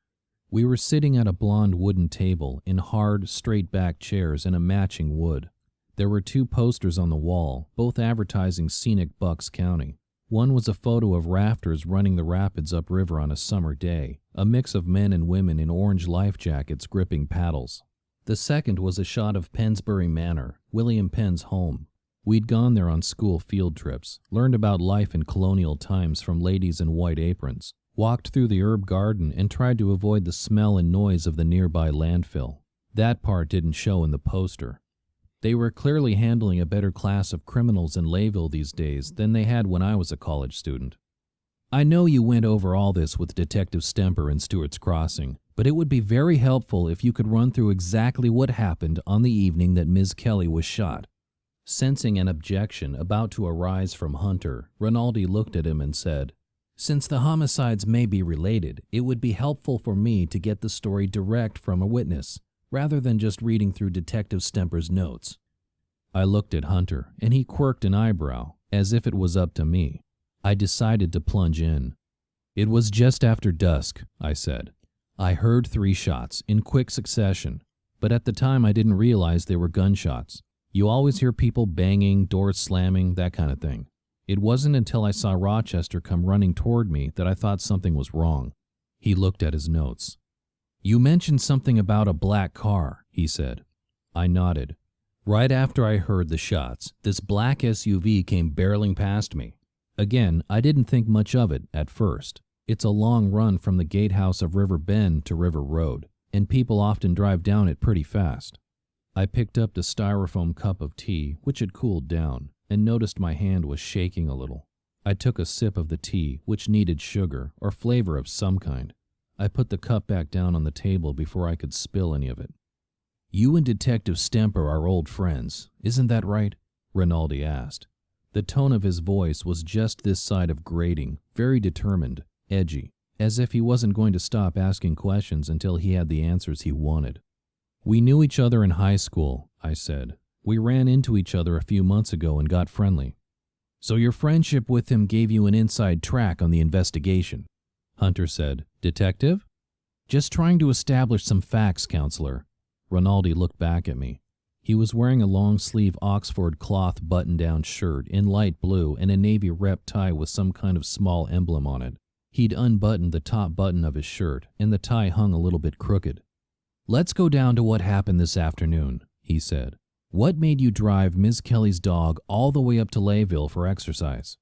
We were sitting at a blonde wooden table in hard, straight-back chairs in a matching wood. There were 2 posters on the wall, both advertising scenic Bucks County. One was a photo of rafters running the rapids upriver on a summer day, a mix of men and women in orange life jackets gripping paddles. The second was a shot of Pennsbury Manor, William Penn's home. We'd gone there on school field trips, learned about life in colonial times from ladies in white aprons, walked through the herb garden and tried to avoid the smell and noise of the nearby landfill. That part didn't show in the poster. They were clearly handling a better class of criminals in Layville these days than they had when I was a college student. I know you went over all this with Detective Stemper in Stewart's Crossing, but it would be very helpful if you could run through exactly what happened on the evening that Ms. Kelly was shot. Sensing an objection about to arise from Hunter, Rinaldi looked at him and said, Since the homicides may be related, it would be helpful for me to get the story direct from a witness, rather than just reading through Detective Stemper's notes. I looked at Hunter, and he quirked an eyebrow, as if it was up to me. I decided to plunge in. It was just after dusk, I said. I heard 3 shots, in quick succession, but at the time I didn't realize they were gunshots. You always hear people banging, doors slamming, that kind of thing. It wasn't until I saw Rochester come running toward me that I thought something was wrong. He looked at his notes. You mentioned something about a black car, he said. I nodded. Right after I heard the shots, this black SUV came barreling past me. Again, I didn't think much of it at first. It's a long run from the gatehouse of River Bend to River Road, and people often drive down it pretty fast. I picked up the styrofoam cup of tea, which had cooled down, and noticed my hand was shaking a little. I took a sip of the tea, which needed sugar or flavor of some kind. I put the cup back down on the table before I could spill any of it. You and Detective Stemper are old friends, isn't that right? Rinaldi asked. The tone of his voice was just this side of grating, very determined, edgy, as if he wasn't going to stop asking questions until he had the answers he wanted. We knew each other in high school, I said. We ran into each other a few months ago and got friendly. So your friendship with him gave you an inside track on the investigation, Hunter said. Detective? Just trying to establish some facts, counselor. Rinaldi looked back at me. He was wearing a long-sleeve Oxford cloth button-down shirt in light blue and a navy rep tie with some kind of small emblem on it. He'd unbuttoned the top button of his shirt, and the tie hung a little bit crooked. Let's go down to what happened this afternoon, he said. What made you drive Miss Kelly's dog all the way up to Layville for exercise?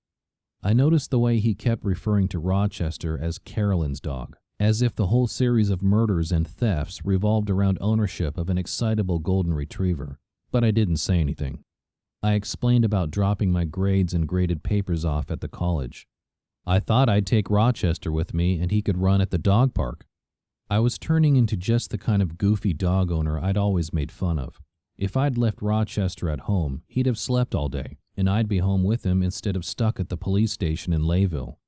I noticed the way he kept referring to Rochester as Carolyn's dog, as if the whole series of murders and thefts revolved around ownership of an excitable golden retriever, but I didn't say anything. I explained about dropping my grades and graded papers off at the college. I thought I'd take Rochester with me and he could run at the dog park. I was turning into just the kind of goofy dog owner I'd always made fun of. If I'd left Rochester at home, he'd have slept all day, and I'd be home with him instead of stuck at the police station in Layville.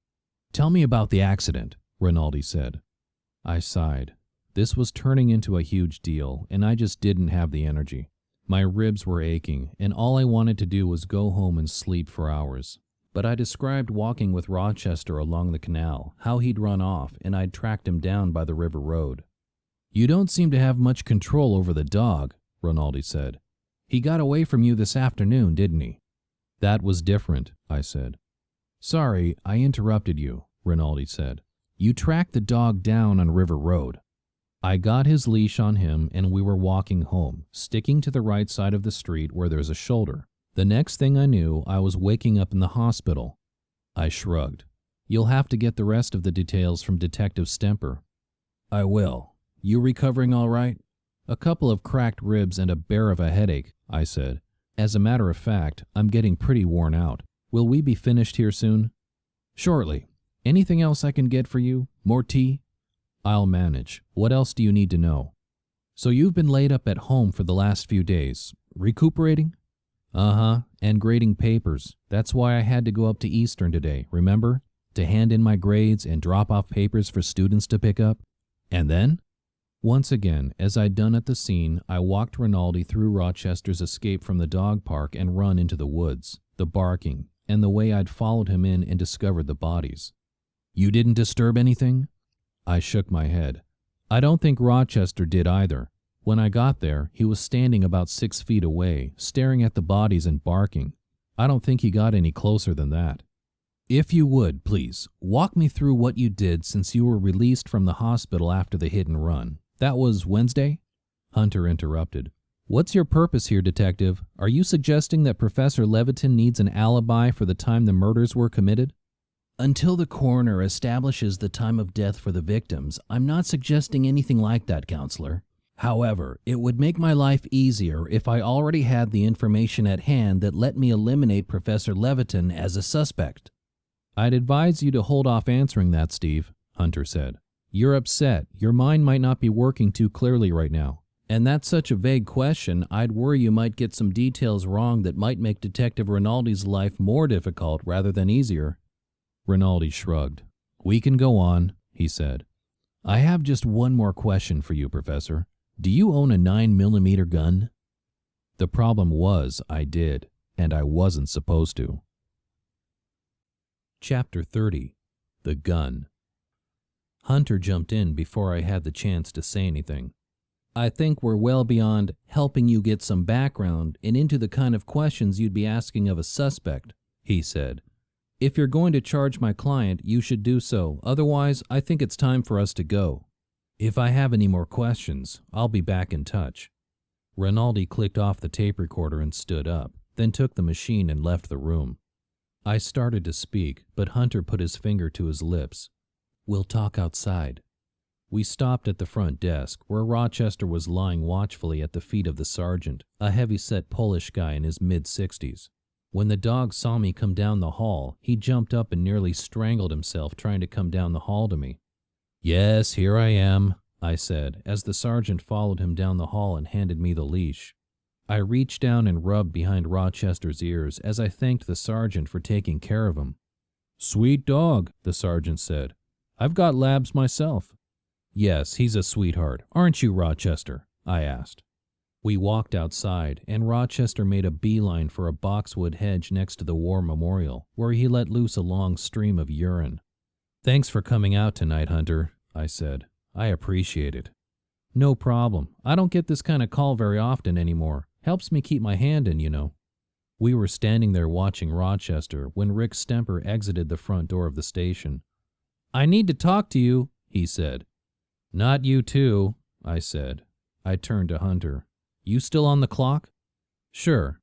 Tell me about the accident, Rinaldi said. I sighed. This was turning into a huge deal, and I just didn't have the energy. My ribs were aching, and all I wanted to do was go home and sleep for hours. But I described walking with Rochester along the canal, how he'd run off, and I'd tracked him down by the river road. You don't seem to have much control over the dog, Rinaldi said. He got away from you this afternoon, didn't he? That was different, I said. Sorry, I interrupted you, Rinaldi said. You tracked the dog down on River Road. I got his leash on him and we were walking home, sticking to the right side of the street where there's a shoulder. The next thing I knew, I was waking up in the hospital. I shrugged. You'll have to get the rest of the details from Detective Stemper. I will. You recovering all right? A couple of cracked ribs and a bear of a headache, I said. As a matter of fact, I'm getting pretty worn out. Will we be finished here soon? Shortly. Anything else I can get for you? More tea? I'll manage. What else do you need to know? So you've been laid up at home for the last few days. Recuperating? Uh-huh, and grading papers. That's why I had to go up to Eastern today, remember? To hand in my grades and drop off papers for students to pick up. And then? Once again, as I'd done at the scene, I walked Rinaldi through Rochester's escape from the dog park and run into the woods, the barking, and the way I'd followed him in and discovered the bodies. You didn't disturb anything? I shook my head. I don't think Rochester did either. When I got there, he was standing about 6 feet away, staring at the bodies and barking. I don't think he got any closer than that. If you would, please, walk me through what you did since you were released from the hospital after the hit and run. That was Wednesday? Hunter interrupted. What's your purpose here, Detective? Are you suggesting that Professor Levitan needs an alibi for the time the murders were committed? Until the coroner establishes the time of death for the victims, I'm not suggesting anything like that, Counselor. However, it would make my life easier if I already had the information at hand that let me eliminate Professor Levitan as a suspect. I'd advise you to hold off answering that, Steve, Hunter said. You're upset. Your mind might not be working too clearly right now. And that's such a vague question, I'd worry you might get some details wrong that might make Detective Rinaldi's life more difficult rather than easier. Rinaldi shrugged. We can go on, he said. I have just one more question for you, Professor. Do you own a 9mm gun? The problem was I did, and I wasn't supposed to. Chapter 30. The Gun. Hunter jumped in before I had the chance to say anything. I think we're well beyond helping you get some background and into the kind of questions you'd be asking of a suspect, he said. If you're going to charge my client, you should do so. Otherwise, I think it's time for us to go. If I have any more questions, I'll be back in touch. Rinaldi clicked off the tape recorder and stood up, then took the machine and left the room. I started to speak, but Hunter put his finger to his lips. We'll talk outside. We stopped at the front desk, where Rochester was lying watchfully at the feet of the sergeant, a heavy-set Polish guy in his mid-60s. When the dog saw me come down the hall, he jumped up and nearly strangled himself trying to come down the hall to me. Yes, here I am, I said, as the sergeant followed him down the hall and handed me the leash. I reached down and rubbed behind Rochester's ears as I thanked the sergeant for taking care of him. Sweet dog, the sergeant said. I've got Labs myself. Yes, he's a sweetheart, aren't you, Rochester? I asked. We walked outside, and Rochester made a beeline for a boxwood hedge next to the war memorial, where he let loose a long stream of urine. Thanks for coming out tonight, Hunter, I said. I appreciate it. No problem. I don't get this kind of call very often anymore. Helps me keep my hand in, you know. We were standing there watching Rochester when Rick Stemper exited the front door of the station. I need to talk to you, he said. Not you too, I said. I turned to Hunter. You still on the clock? Sure.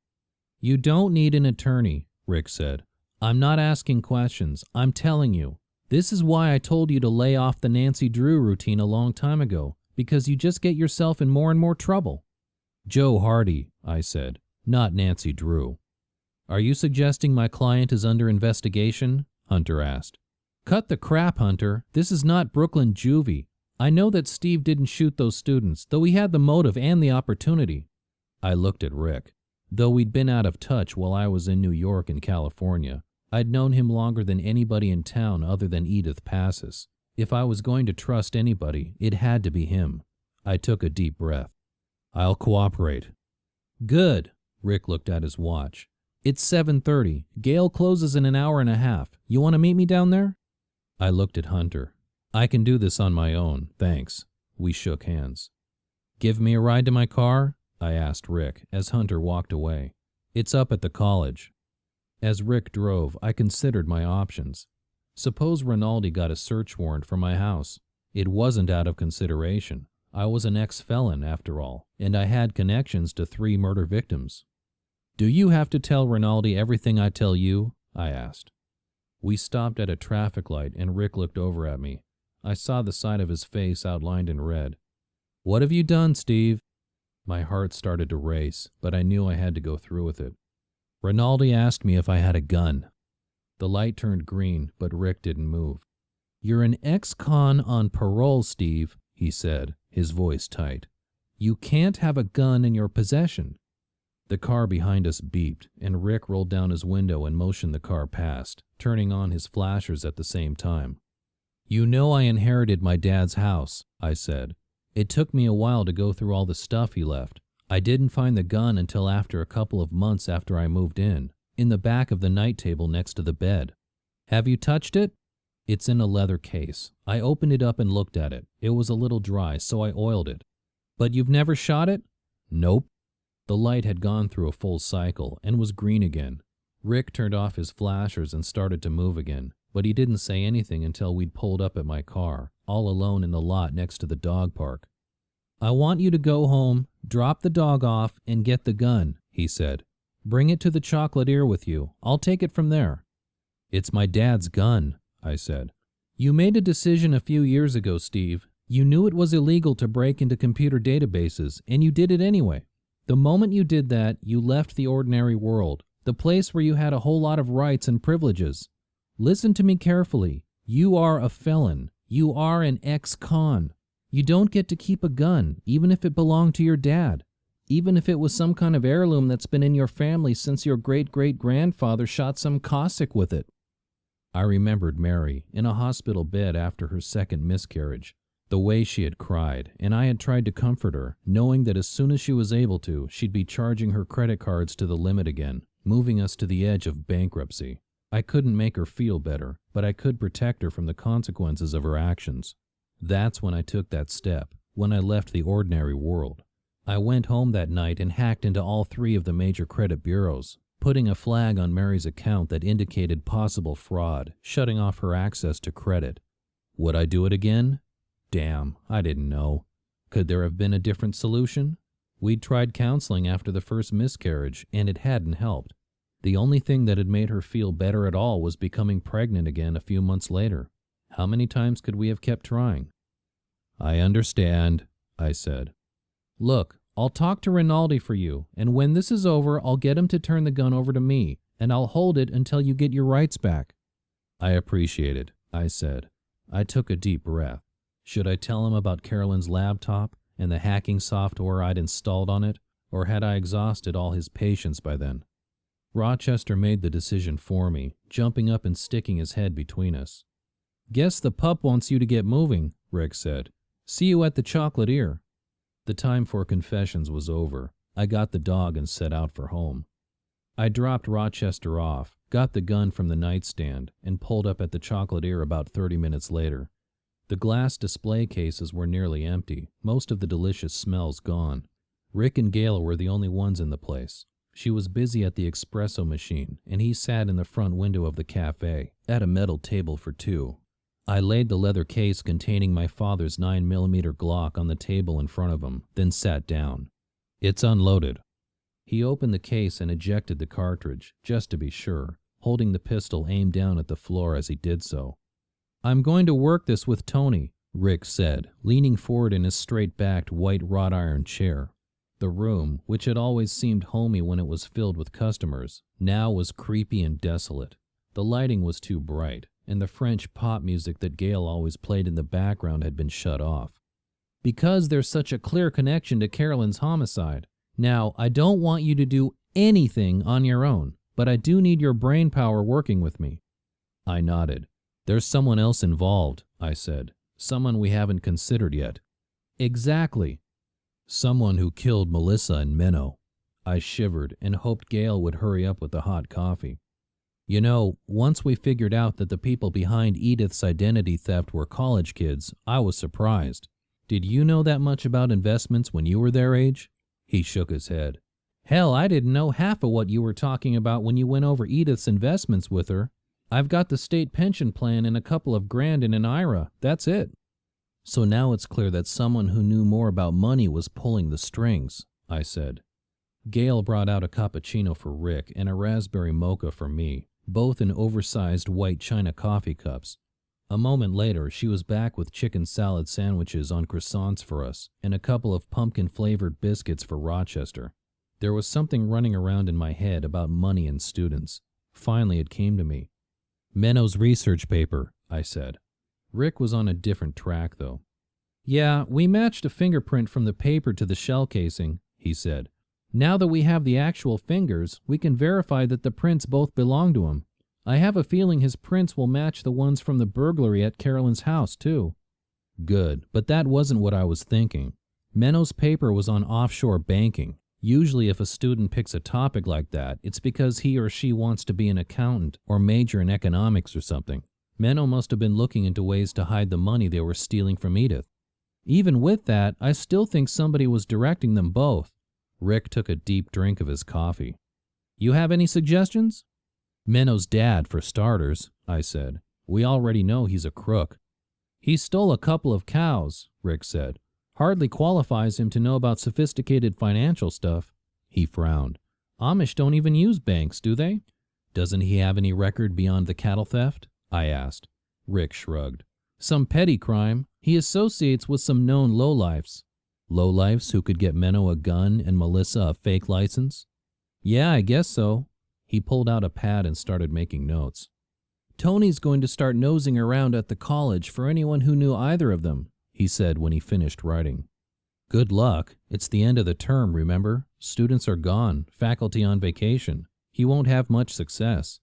You don't need an attorney, Rick said. I'm not asking questions. I'm telling you. This is why I told you to lay off the Nancy Drew routine a long time ago, because you just get yourself in more and more trouble. Joe Hardy, I said, not Nancy Drew. Are you suggesting my client is under investigation? Hunter asked. Cut the crap, Hunter. This is not Brooklyn Juvie. I know that Steve didn't shoot those students, though he had the motive and the opportunity. I looked at Rick. Though we'd been out of touch while I was in New York and California, I'd known him longer than anybody in town other than Edith Passes. If I was going to trust anybody, it had to be him. I took a deep breath. I'll cooperate. Good. Rick looked at his watch. It's 7:30. Gale closes in an hour and a half. You want to meet me down there? I looked at Hunter. I can do this on my own, thanks. We shook hands. Give me a ride to my car? I asked Rick as Hunter walked away. It's up at the college. As Rick drove, I considered my options. Suppose Rinaldi got a search warrant for my house. It wasn't out of consideration. I was an ex-felon, after all, and I had connections to 3 murder victims. "Do you have to tell Rinaldi everything I tell you?" I asked. We stopped at a traffic light, and Rick looked over at me. I saw the side of his face outlined in red. "What have you done, Steve?" My heart started to race, but I knew I had to go through with it. "Rinaldi asked me if I had a gun." The light turned green, but Rick didn't move. "You're an ex-con on parole, Steve," he said, his voice tight. "You can't have a gun in your possession." The car behind us beeped, and Rick rolled down his window and motioned the car past, turning on his flashers at the same time. "You know I inherited my dad's house," I said. "It took me a while to go through all the stuff he left. I didn't find the gun until after a couple of months after I moved in the back of the night table next to the bed. Have you touched it?" "It's in a leather case. I opened it up and looked at it. It was a little dry, so I oiled it." "But you've never shot it?" "Nope." The light had gone through a full cycle and was green again. Rick turned off his flashers and started to move again, but he didn't say anything until we'd pulled up at my car, all alone in the lot next to the dog park. "I want you to go home, drop the dog off, and get the gun," he said. "Bring it to the Chocolatier with you. I'll take it from there." "It's my dad's gun," I said. "You made a decision a few years ago, Steve. You knew it was illegal to break into computer databases, and you did it anyway. The moment you did that, you left the ordinary world, the place where you had a whole lot of rights and privileges. Listen to me carefully. You are a felon. You are an ex-con. You don't get to keep a gun, even if it belonged to your dad. Even if it was some kind of heirloom that's been in your family since your great-great-grandfather shot some Cossack with it." I remembered Mary in a hospital bed after her second miscarriage, the way she had cried, and I had tried to comfort her, knowing that as soon as she was able to, she'd be charging her credit cards to the limit again, moving us to the edge of bankruptcy. I couldn't make her feel better, but I could protect her from the consequences of her actions. That's when I took that step, when I left the ordinary world. I went home that night and hacked into all 3 of the major credit bureaus, putting a flag on Mary's account that indicated possible fraud, shutting off her access to credit. Would I do it again? Damn, I didn't know. Could there have been a different solution? We'd tried counseling after the first miscarriage, and it hadn't helped. The only thing that had made her feel better at all was becoming pregnant again a few months later. How many times could we have kept trying? "I understand," I said. "Look, I'll talk to Rinaldi for you, and when this is over, I'll get him to turn the gun over to me, and I'll hold it until you get your rights back." "I appreciate it," I said. I took a deep breath. Should I tell him about Carolyn's laptop and the hacking software I'd installed on it, or had I exhausted all his patience by then? Rochester made the decision for me, jumping up and sticking his head between us. "Guess the pup wants you to get moving," Rick said. "See you at the Chocolatier." The time for confessions was over. I got the dog and set out for home. I dropped Rochester off, got the gun from the nightstand, and pulled up at the Chocolatier about 30 minutes later. The glass display cases were nearly empty, most of the delicious smells gone. Rick and Gail were the only ones in the place. She was busy at the espresso machine, and he sat in the front window of the cafe, at a metal table for 2. I laid the leather case containing my father's 9mm Glock on the table in front of him, then sat down. "It's unloaded." He opened the case and ejected the cartridge, just to be sure, holding the pistol aimed down at the floor as he did so. "I'm going to work this with Tony," Rick said, leaning forward in his straight-backed white wrought iron chair. The room, which had always seemed homey when it was filled with customers, now was creepy and desolate. The lighting was too bright, and the French pop music that Gail always played in the background had been shut off. "Because there's such a clear connection to Carolyn's homicide. Now, I don't want you to do anything on your own, but I do need your brain power working with me." I nodded. "There's someone else involved," I said. "Someone we haven't considered yet." "Exactly." "Someone who killed Melissa and Menno." I shivered and hoped Gail would hurry up with the hot coffee. "You know, once we figured out that the people behind Edith's identity theft were college kids, I was surprised. Did you know that much about investments when you were their age?" He shook his head. Hell, I didn't know half of what you were talking about when you went over Edith's investments with her. I've got the state pension plan and a couple of grand in an IRA. That's it. So now it's clear that someone who knew more about money was pulling the strings, I said. Gail brought out a cappuccino for Rick and a raspberry mocha for me, both in oversized white china coffee cups. A moment later, she was back with chicken salad sandwiches on croissants for us and a couple of pumpkin-flavored biscuits for Rochester. There was something running around in my head about money and students. Finally, it came to me. Menno's research paper, I said. Rick was on a different track, though. Yeah, we matched a fingerprint from the paper to the shell casing, he said. Now that we have the actual fingers, we can verify that the prints both belong to him. I have a feeling his prints will match the ones from the burglary at Carolyn's house, too. Good, but that wasn't what I was thinking. Menno's paper was on offshore banking. Usually if a student picks a topic like that, it's because he or she wants to be an accountant or major in economics or something. Menno must have been looking into ways to hide the money they were stealing from Edith. Even with that, I still think somebody was directing them both. Rick took a deep drink of his coffee. You have any suggestions? Menno's dad, for starters, I said. We already know he's a crook. He stole a couple of cows, Rick said. Hardly qualifies him to know about sophisticated financial stuff. He frowned. Amish don't even use banks, do they? Doesn't he have any record beyond the cattle theft? I asked. Rick shrugged. Some petty crime. He associates with some known lowlifes. Lowlifes who could get Menno a gun and Melissa a fake license? Yeah, I guess so. He pulled out a pad and started making notes. Tony's going to start nosing around at the college for anyone who knew either of them, he said when he finished writing. Good luck. It's the end of the term, remember? Students are gone, faculty on vacation. He won't have much success.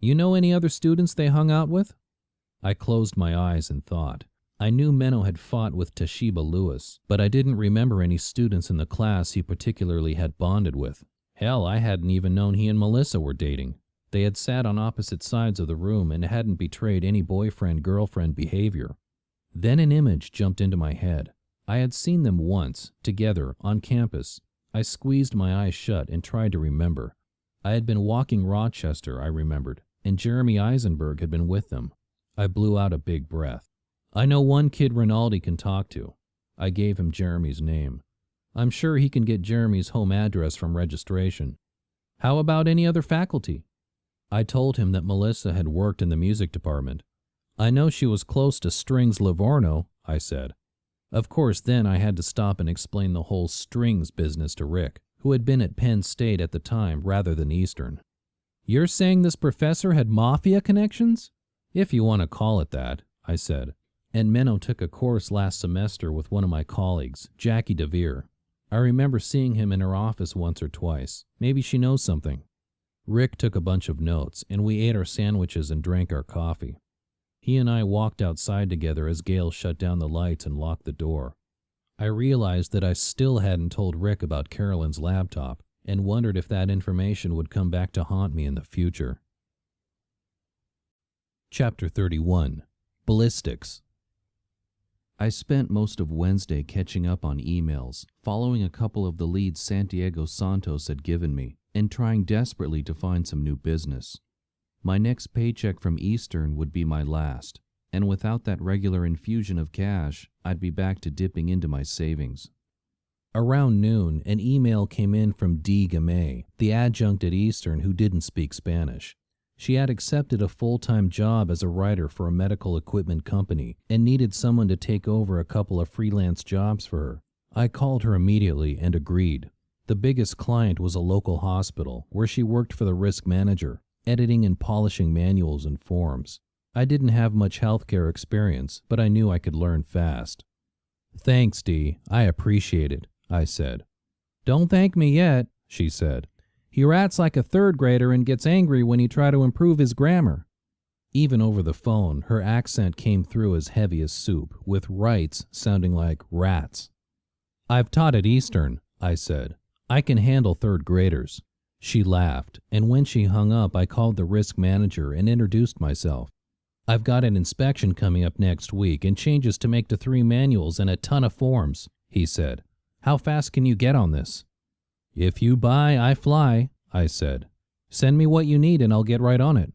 You know any other students they hung out with? I closed my eyes and thought. I knew Menno had fought with Toshiba Lewis, but I didn't remember any students in the class he particularly had bonded with. Hell, I hadn't even known he and Melissa were dating. They had sat on opposite sides of the room and hadn't betrayed any boyfriend-girlfriend behavior. Then an image jumped into my head. I had seen them once, together, on campus. I squeezed my eyes shut and tried to remember. I had been walking Rochester, I remembered, and Jeremy Eisenberg had been with them. I blew out a big breath. I know one kid Rinaldi can talk to. I gave him Jeremy's name. I'm sure he can get Jeremy's home address from registration. How about any other faculty? I told him that Melissa had worked in the music department. I know she was close to Strings Livorno, I said. Of course, then I had to stop and explain the whole strings business to Rick, who had been at Penn State at the time rather than Eastern. You're saying this professor had mafia connections? If you want to call it that, I said. And Menno took a course last semester with one of my colleagues, Jackie DeVere. I remember seeing him in her office once or twice. Maybe she knows something. Rick took a bunch of notes, and we ate our sandwiches and drank our coffee. He and I walked outside together as Gail shut down the lights and locked the door. I realized that I still hadn't told Rick about Carolyn's laptop, and wondered if that information would come back to haunt me in the future. Chapter 31. Ballistics. I spent most of Wednesday catching up on emails, following a couple of the leads Santiago Santos had given me, and trying desperately to find some new business. My next paycheck from Eastern would be my last, and without that regular infusion of cash, I'd be back to dipping into my savings. Around noon, an email came in from Dee Gamay, the adjunct at Eastern who didn't speak Spanish. She had accepted a full-time job as a writer for a medical equipment company and needed someone to take over a couple of freelance jobs for her. I called her immediately and agreed. The biggest client was a local hospital where she worked for the risk manager, editing and polishing manuals and forms. I didn't have much healthcare experience, but I knew I could learn fast. Thanks, Dee. I appreciate it, I said. Don't thank me yet, she said. He rats like a third grader and gets angry when you try to improve his grammar. Even over the phone, her accent came through as heavy as soup, with rights sounding like rats. I've taught at Eastern, I said. I can handle third graders. She laughed, and when she hung up, I called the risk manager and introduced myself. I've got an inspection coming up next week and changes to make to 3 manuals and a ton of forms, he said. How fast can you get on this? "If you buy, I fly," I said. "Send me what you need and I'll get right on it."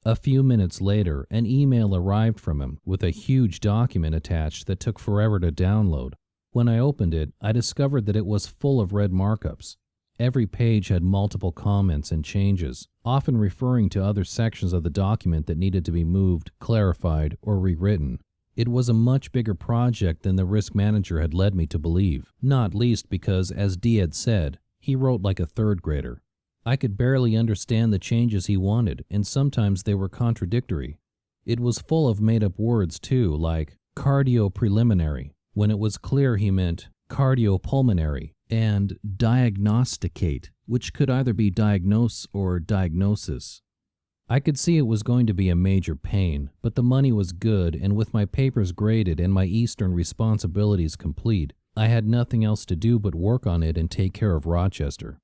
A few minutes later, an email arrived from him with a huge document attached that took forever to download. When I opened it, I discovered that it was full of red markups. Every page had multiple comments and changes, often referring to other sections of the document that needed to be moved, clarified, or rewritten. It was a much bigger project than the risk manager had led me to believe, not least because, as Dee had said, he wrote like a third grader. I could barely understand the changes he wanted, and sometimes they were contradictory. It was full of made-up words too, like cardio-preliminary, when it was clear he meant cardiopulmonary, and diagnosticate, which could either be diagnose or diagnosis. I could see it was going to be a major pain, but the money was good, and with my papers graded and my Eastern responsibilities complete, I had nothing else to do but work on it and take care of Rochester.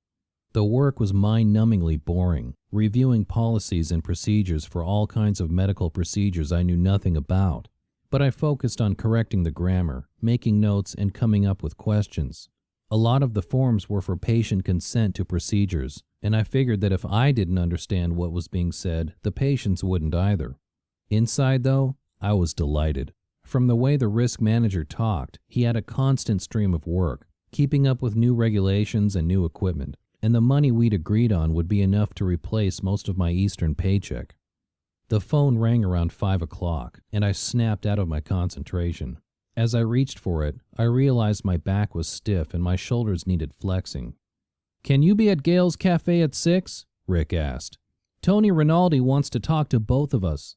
The work was mind-numbingly boring, reviewing policies and procedures for all kinds of medical procedures I knew nothing about. But I focused on correcting the grammar, making notes, and coming up with questions. A lot of the forms were for patient consent to procedures, and I figured that if I didn't understand what was being said, the patients wouldn't either. Inside, though, I was delighted. From the way the risk manager talked, he had a constant stream of work, keeping up with new regulations and new equipment, and the money we'd agreed on would be enough to replace most of my Eastern paycheck. The phone rang around 5 o'clock, and I snapped out of my concentration. As I reached for it, I realized my back was stiff and my shoulders needed flexing. "Can you be at Gail's Cafe at 6? Rick asked. "Tony Rinaldi wants to talk to both of us."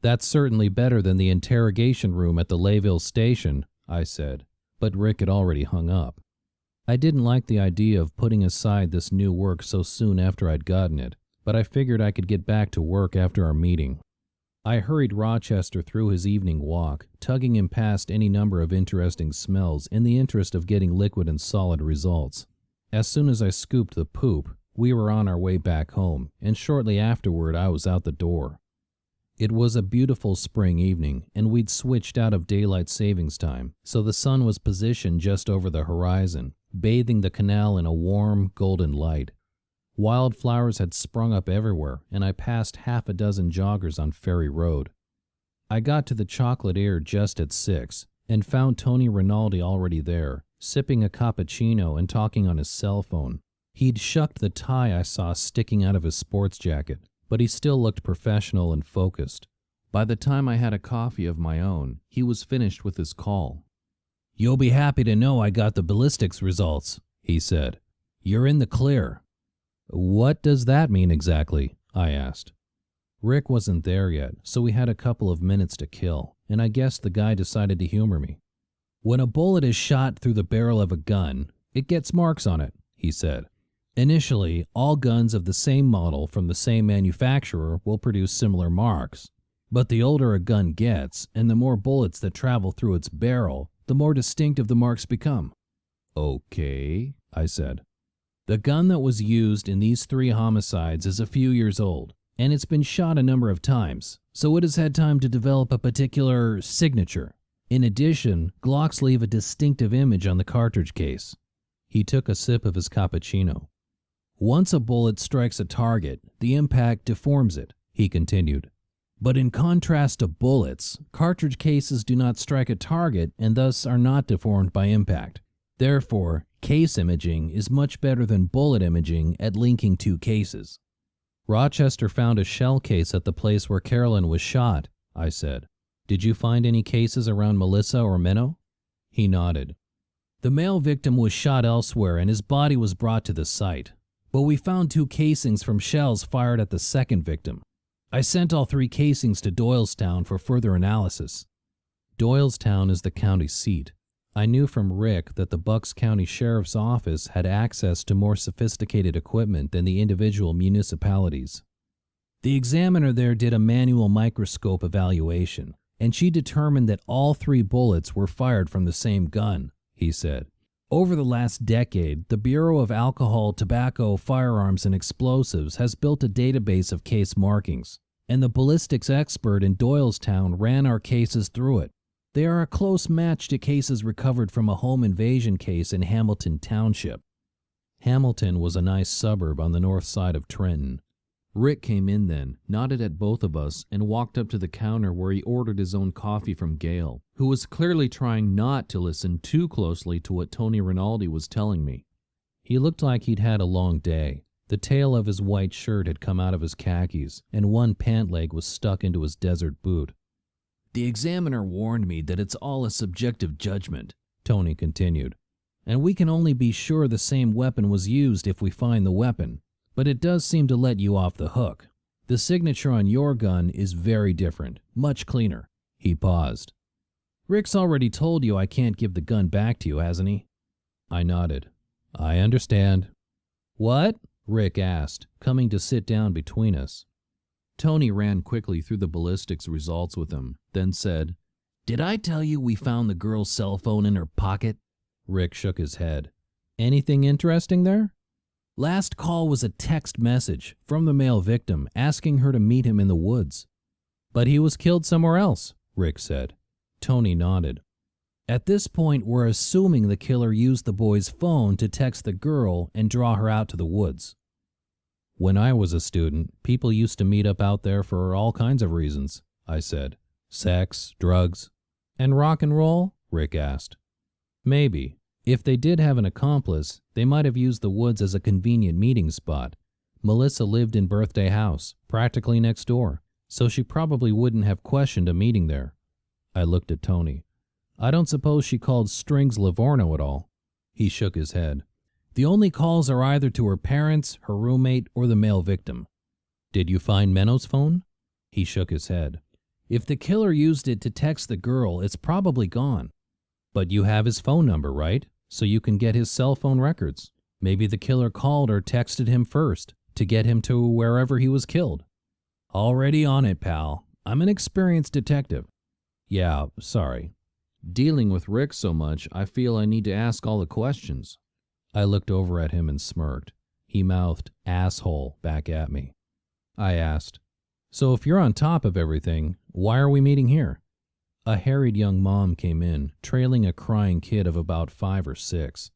"That's certainly better than the interrogation room at the Layville station," I said, but Rick had already hung up. I didn't like the idea of putting aside this new work so soon after I'd gotten it, but I figured I could get back to work after our meeting. I hurried Rochester through his evening walk, tugging him past any number of interesting smells in the interest of getting liquid and solid results. As soon as I scooped the poop, we were on our way back home, and shortly afterward I was out the door. It was a beautiful spring evening, and we'd switched out of daylight savings time, so the sun was positioned just over the horizon, bathing the canal in a warm, golden light. Wildflowers had sprung up everywhere, and I passed half a dozen joggers on Ferry Road. I got to the Chocolate Ear just at 6, and found Tony Rinaldi already there, sipping a cappuccino and talking on his cell phone. He'd shucked the tie I saw sticking out of his sports jacket, but he still looked professional and focused. By the time I had a coffee of my own, he was finished with his call. "You'll be happy to know I got the ballistics results," he said. "You're in the clear." "What does that mean exactly?" I asked. Rick wasn't there yet, so we had a couple of minutes to kill, and I guess the guy decided to humor me. "When a bullet is shot through the barrel of a gun, it gets marks on it," he said. "Initially, all guns of the same model from the same manufacturer will produce similar marks. But the older a gun gets, and the more bullets that travel through its barrel, the more distinctive the marks become." "Okay," I said. "The gun that was used in these 3 homicides is a few years old, and it's been shot a number of times, so it has had time to develop a particular signature. In addition, Glocks leave a distinctive image on the cartridge case." He took a sip of his cappuccino. "Once a bullet strikes a target, the impact deforms it," he continued. "But in contrast to bullets, cartridge cases do not strike a target and thus are not deformed by impact. Therefore, case imaging is much better than bullet imaging at linking 2 cases." "Rochester found a shell case at the place where Carolyn was shot," I said. "Did you find any cases around Melissa or Menno?" He nodded. "The male victim was shot elsewhere and his body was brought to the site. But we found 2 casings from shells fired at the second victim. I sent all 3 casings to Doylestown for further analysis." Doylestown is the county seat. I knew from Rick that the Bucks County Sheriff's Office had access to more sophisticated equipment than the individual municipalities. "The examiner there did a manual microscope evaluation, and she determined that all 3 bullets were fired from the same gun," he said. "Over the last decade, the Bureau of Alcohol, Tobacco, Firearms, and Explosives has built a database of case markings, and the ballistics expert in Doylestown ran our cases through it. They are a close match to cases recovered from a home invasion case in Hamilton Township." Hamilton was a nice suburb on the north side of Trenton. Rick came in then, nodded at both of us, and walked up to the counter where he ordered his own coffee from Gail, who was clearly trying not to listen too closely to what Tony Rinaldi was telling me. He looked like he'd had a long day. The tail of his white shirt had come out of his khakis, and one pant leg was stuck into his desert boot. "The examiner warned me that it's all a subjective judgment," Tony continued, "and we can only be sure the same weapon was used if we find the weapon. But it does seem to let you off the hook. The signature on your gun is very different, much cleaner." He paused. "Rick's already told you I can't give the gun back to you, hasn't he?" I nodded. "I understand." "What?" Rick asked, coming to sit down between us. Tony ran quickly through the ballistics results with him, then said, "Did I tell you we found the girl's cell phone in her pocket?" Rick shook his head. "Anything interesting there?" "Last call was a text message from the male victim asking her to meet him in the woods." "But he was killed somewhere else," Rick said. Tony nodded. "At this point, we're assuming the killer used the boy's phone to text the girl and draw her out to the woods." "When I was a student, people used to meet up out there for all kinds of reasons," I said. "Sex, drugs." "And rock and roll?" Rick asked. "Maybe. If they did have an accomplice, they might have used the woods as a convenient meeting spot. Melissa lived in Birthday House, practically next door, so she probably wouldn't have questioned a meeting there." I looked at Tony. "I don't suppose she called Strings Livorno at all." He shook his head. "The only calls are either to her parents, her roommate, or the male victim." "Did you find Menno's phone?" He shook his head. "If the killer used it to text the girl, it's probably gone." "But you have his phone number, right? So you can get his cell phone records. Maybe the killer called or texted him first to get him to wherever he was killed." "Already on it, pal. I'm an experienced detective." "Yeah, sorry. Dealing with Rick so much, I feel I need to ask all the questions." I looked over at him and smirked. He mouthed "asshole" back at me. I asked, "So if you're on top of everything, why are we meeting here?" A harried young mom came in, trailing a crying kid of about 5 or 6.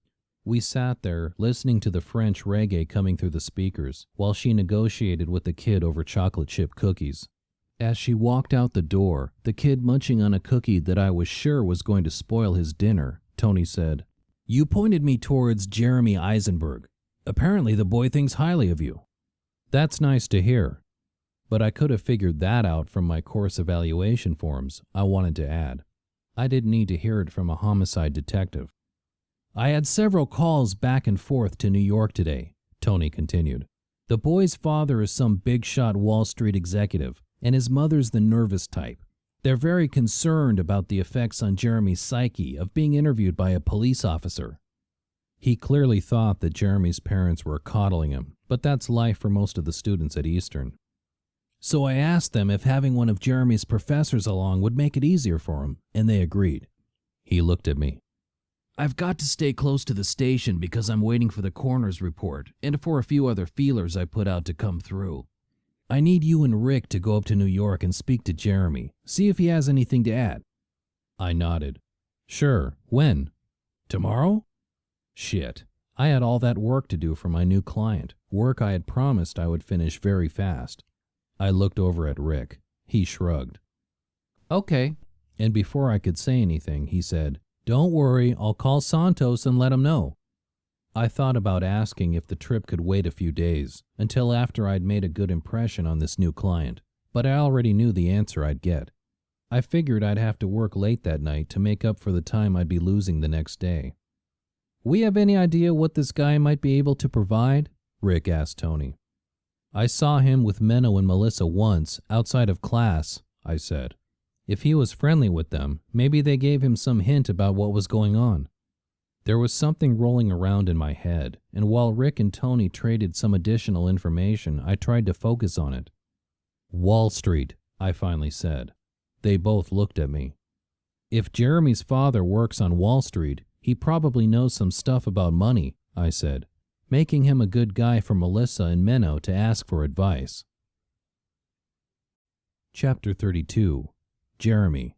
We sat there, listening to the French reggae coming through the speakers, while she negotiated with the kid over chocolate chip cookies. As she walked out the door, the kid munching on a cookie that I was sure was going to spoil his dinner, Tony said, "You pointed me towards Jeremy Eisenberg. Apparently the boy thinks highly of you." "That's nice to hear. But I could have figured that out from my course evaluation forms," I wanted to add. I didn't need to hear it from a homicide detective. "I had several calls back and forth to New York today," Tony continued. "The boy's father is some big-shot Wall Street executive, and his mother's the nervous type. They're very concerned about the effects on Jeremy's psyche of being interviewed by a police officer." He clearly thought that Jeremy's parents were coddling him, but that's life for most of the students at Eastern. "So I asked them if having one of Jeremy's professors along would make it easier for him, and they agreed." He looked at me. "I've got to stay close to the station because I'm waiting for the coroner's report and for a few other feelers I put out to come through. I need you and Rick to go up to New York and speak to Jeremy, see if he has anything to add." I nodded. "Sure. When?" "Tomorrow?" Shit. I had all that work to do for my new client, work I had promised I would finish very fast. I looked over at Rick. He shrugged. "Okay." And before I could say anything, he said, "Don't worry, I'll call Santos and let him know." I thought about asking if the trip could wait a few days, until after I'd made a good impression on this new client, but I already knew the answer I'd get. I figured I'd have to work late that night to make up for the time I'd be losing the next day. "We have any idea what this guy might be able to provide?" Rick asked Tony. "I saw him with Menno and Melissa once, outside of class," I said. "If he was friendly with them, maybe they gave him some hint about what was going on." There was something rolling around in my head, and while Rick and Tony traded some additional information, I tried to focus on it. "Wall Street," I finally said. They both looked at me. "If Jeremy's father works on Wall Street, he probably knows some stuff about money," I said, making him a good guy for Melissa and Menno to ask for advice. Chapter 32. Jeremy.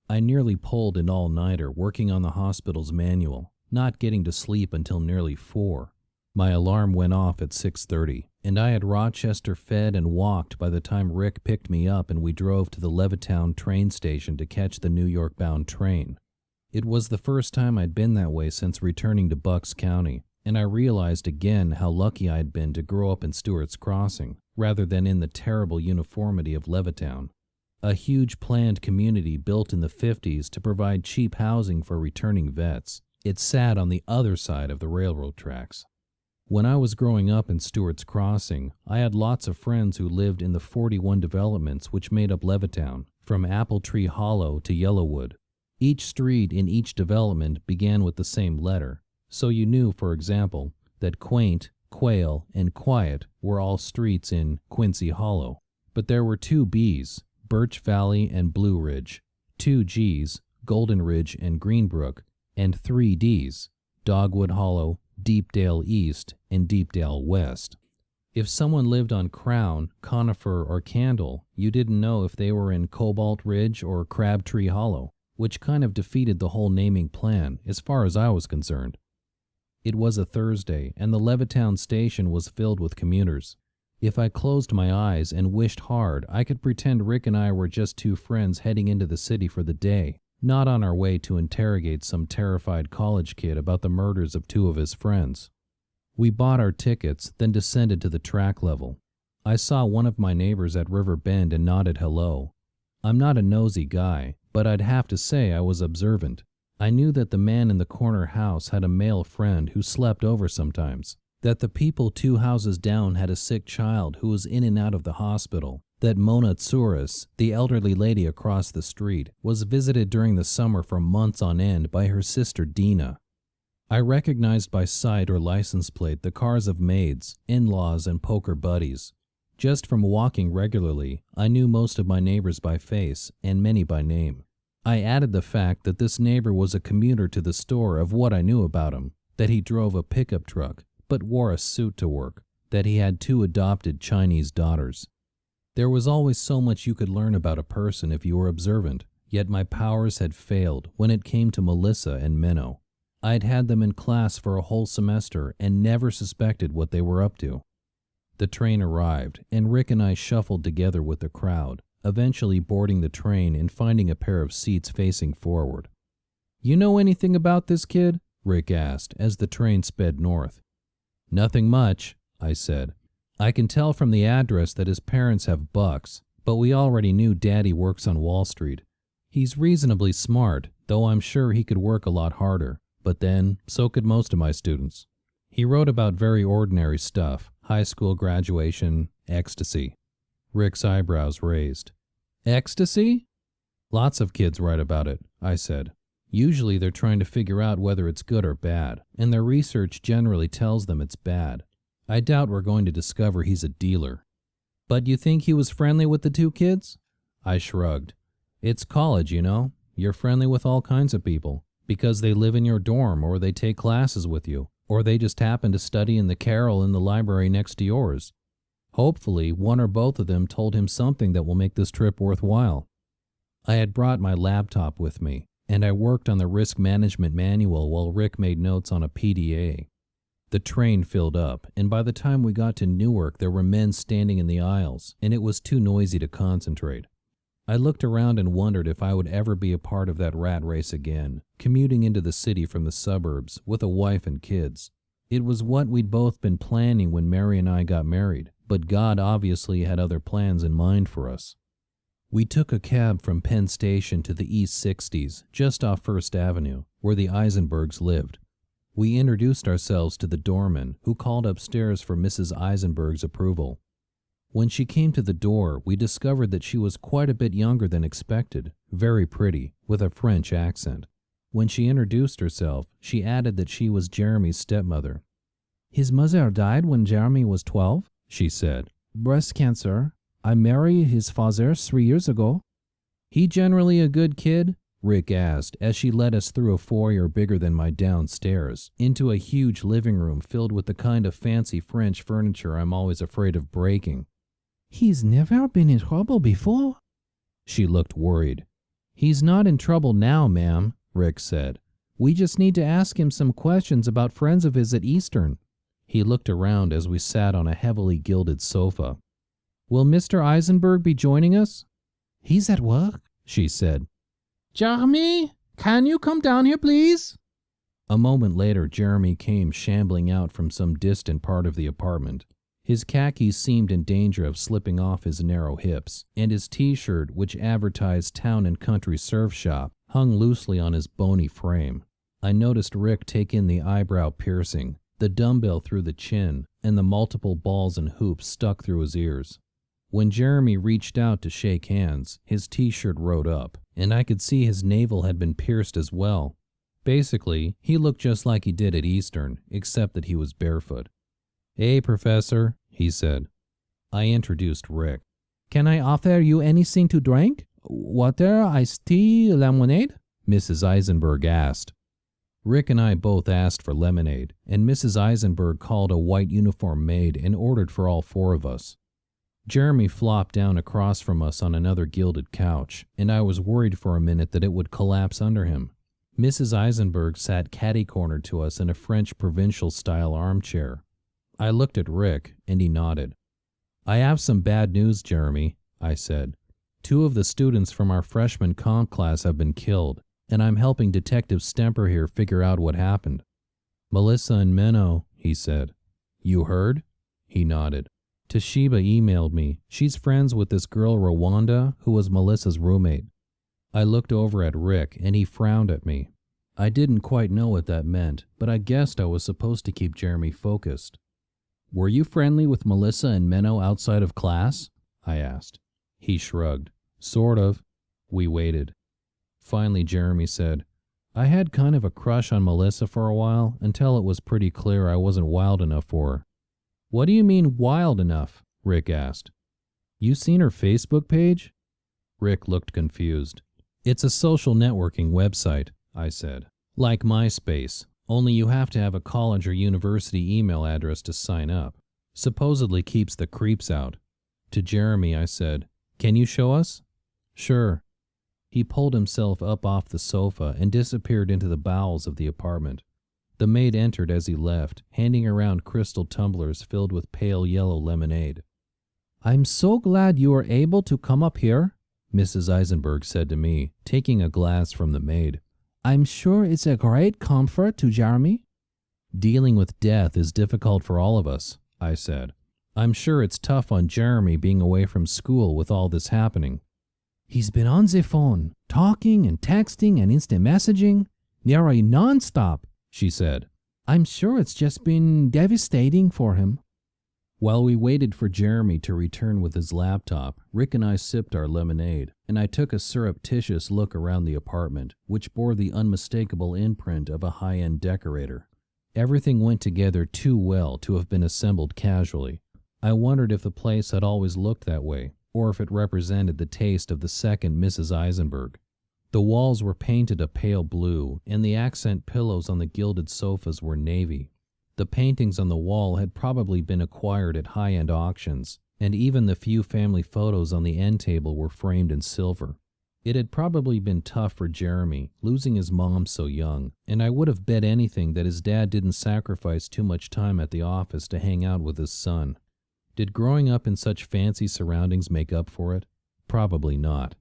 I nearly pulled an all-nighter working on the hospital's manual. not getting to sleep until nearly 4. My alarm went off at 6:30, and I had Rochester fed and walked by the time Rick picked me up and we drove to the Levitan train station to catch the New York-bound train. It was the first time I'd been that way since returning to Bucks County, and I realized again how lucky I'd been to grow up in Stewart's Crossing, rather than in the terrible uniformity of Levitan. A huge planned community built in the 50s to provide cheap housing for returning vets. It sat on the other side of the railroad tracks. When I was growing up in Stewart's Crossing, I had lots of friends who lived in the 41 developments which made up Levitan, from Apple Tree Hollow to Yellowwood. Each street in each development began with the same letter, so you knew, for example, that Quaint, Quail, and Quiet were all streets in Quincy Hollow. But there were 2 B's, Birch Valley and Blue Ridge, 2 G's, Golden Ridge and Greenbrook, and 3 D's, Dogwood Hollow, Deepdale East, and Deepdale West. If someone lived on Crown, Conifer, or Candle, you didn't know if they were in Cobalt Ridge or Crabtree Hollow, which kind of defeated the whole naming plan as far as I was concerned. It was a Thursday, and the Levitan station was filled with commuters. If I closed my eyes and wished hard, I could pretend Rick and I were just 2 friends heading into the city for the day, not on our way to interrogate some terrified college kid about the murders of 2 of his friends. We bought our tickets, then descended to the track level. I saw one of my neighbors at River Bend and nodded hello. I'm not a nosy guy, but I'd have to say I was observant. I knew that the man in the corner house had a male friend who slept over sometimes, that the people 2 houses down had a sick child who was in and out of the hospital, that Mona Tsouris, the elderly lady across the street, was visited during the summer for months on end by her sister Dina. I recognized by sight or license plate the cars of maids, in-laws, and poker buddies. Just from walking regularly, I knew most of my neighbors by face and many by name. I added the fact that this neighbor was a commuter to the store of what I knew about him, that he drove a pickup truck, but wore a suit to work, that he had 2 adopted Chinese daughters. There was always so much you could learn about a person if you were observant, yet my powers had failed when it came to Melissa and Menno. I'd had them in class for a whole semester and never suspected what they were up to. The train arrived, and Rick and I shuffled together with the crowd, eventually boarding the train and finding a pair of seats facing forward. "You know anything about this kid?" Rick asked as the train sped north. "Nothing much," I said. "I can tell from the address that his parents have bucks, but we already knew Daddy works on Wall Street. He's reasonably smart, though I'm sure he could work a lot harder, but then, so could most of my students. He wrote about very ordinary stuff, high school graduation, ecstasy." Rick's eyebrows raised. "Ecstasy?" "Lots of kids write about it," I said. "Usually they're trying to figure out whether it's good or bad, and their research generally tells them it's bad. I doubt we're going to discover he's a dealer." "But you think he was friendly with the 2 kids?" I shrugged. "It's college, you know. You're friendly with all kinds of people, because they live in your dorm, or they take classes with you, or they just happen to study in the Carroll in the library next to yours. Hopefully, one or both of them told him something that will make this trip worthwhile." I had brought my laptop with me, and I worked on the risk management manual while Rick made notes on a PDA. The train filled up, and by the time we got to Newark, there were men standing in the aisles, and it was too noisy to concentrate. I looked around and wondered if I would ever be a part of that rat race again, commuting into the city from the suburbs with a wife and kids. It was what we'd both been planning when Mary and I got married, but God obviously had other plans in mind for us. We took a cab from Penn Station to the East 60s, just off First Avenue, where the Eisenbergs lived. We introduced ourselves to the doorman, who called upstairs for Mrs. Eisenberg's approval. When she came to the door, we discovered that she was quite a bit younger than expected, very pretty, with a French accent. When she introduced herself, she added that she was Jeremy's stepmother. "His mother died when Jeremy was 12, she said. "Breast cancer. I married his father 3 years ago." "He generally a good kid?" Rick asked as she led us through a foyer bigger than my downstairs, into a huge living room filled with the kind of fancy French furniture I'm always afraid of breaking. "He's never been in trouble before." She looked worried. "He's not in trouble now, ma'am," Rick said. We just need to ask him some questions about friends of his at Eastern." He looked around as we sat on a heavily gilded sofa. "Will Mr. Eisenberg be joining us?" "He's at work," she said. "Jeremy, can you come down here, please?" A moment later, Jeremy came shambling out from some distant part of the apartment. His khakis seemed in danger of slipping off his narrow hips, and his t-shirt, which advertised Town and Country Surf Shop, hung loosely on his bony frame. I noticed Rick take in the eyebrow piercing, the dumbbell through the chin, and the multiple balls and hoops stuck through his ears. When Jeremy reached out to shake hands, his t-shirt rode up, and I could see his navel had been pierced as well. Basically, he looked just like he did at Eastern, except that he was barefoot. "Hey, Professor," he said. I introduced Rick. "Can I offer you anything to drink? Water, iced tea, lemonade?" Mrs. Eisenberg asked. Rick and I both asked for lemonade, and Mrs. Eisenberg called a white uniformed maid and ordered for all four of us. Jeremy flopped down across from us on another gilded couch, and I was worried for a minute that it would collapse under him. Mrs. Eisenberg sat catty-cornered to us in a French provincial-style armchair. I looked at Rick, and he nodded. "I have some bad news, Jeremy," I said. "Two of the students from our freshman comp class have been killed, and I'm helping Detective Stemper here figure out what happened." "Melissa and Menno," he said. "You heard?" He nodded. "Toshiba emailed me. She's friends with this girl Rwanda, who was Melissa's roommate." I looked over at Rick, and he frowned at me. I didn't quite know what that meant, but I guessed I was supposed to keep Jeremy focused. "Were you friendly with Melissa and Menno outside of class?" I asked. He shrugged. "Sort of." We waited. Finally, Jeremy said, "I had kind of a crush on Melissa for a while, until it was pretty clear I wasn't wild enough for her." "What do you mean, wild enough?" Rick asked. "You seen her Facebook page?" Rick looked confused. "It's a social networking website," I said. "Like MySpace, only you have to have a college or university email address to sign up. Supposedly keeps the creeps out." To Jeremy, I said, "Can you show us?" "Sure." He pulled himself up off the sofa and disappeared into the bowels of the apartment. The maid entered as he left, handing around crystal tumblers filled with pale yellow lemonade. "I'm so glad you were able to come up here," Mrs. Eisenberg said to me, taking a glass from the maid. "I'm sure it's a great comfort to Jeremy." "Dealing with death is difficult for all of us," I said. "I'm sure it's tough on Jeremy being away from school with all this happening." "He's been on the phone, talking and texting and instant messaging, nearly non-stop," she said. "I'm sure it's just been devastating for him." While we waited for Jeremy to return with his laptop, Rick and I sipped our lemonade, and I took a surreptitious look around the apartment, which bore the unmistakable imprint of a high-end decorator. Everything went together too well to have been assembled casually. I wondered if the place had always looked that way, or if it represented the taste of the second Mrs. Eisenberg. The walls were painted a pale blue, and the accent pillows on the gilded sofas were navy. The paintings on the wall had probably been acquired at high-end auctions, and even the few family photos on the end table were framed in silver. It had probably been tough for Jeremy, losing his mom so young, and I would have bet anything that his dad didn't sacrifice too much time at the office to hang out with his son. Did growing up in such fancy surroundings make up for it? Probably not.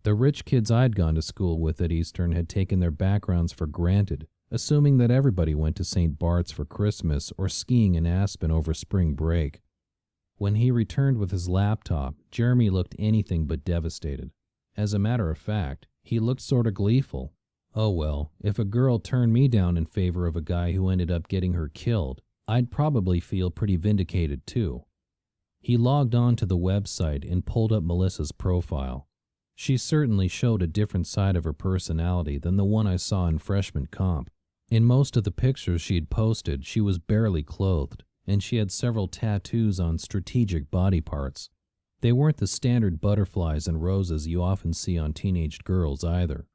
The rich kids I'd gone to school with at Eastern had taken their backgrounds for granted, assuming that everybody went to St. Bart's for Christmas or skiing in Aspen over spring break. When he returned with his laptop, Jeremy looked anything but devastated. As a matter of fact, he looked sort of gleeful. Oh well, if a girl turned me down in favor of a guy who ended up getting her killed, I'd probably feel pretty vindicated too. He logged on to the website and pulled up Melissa's profile. She certainly showed a different side of her personality than the one I saw in freshman comp. In most of the pictures she had posted, she was barely clothed, and she had several tattoos on strategic body parts. They weren't the standard butterflies and roses you often see on teenage girls either.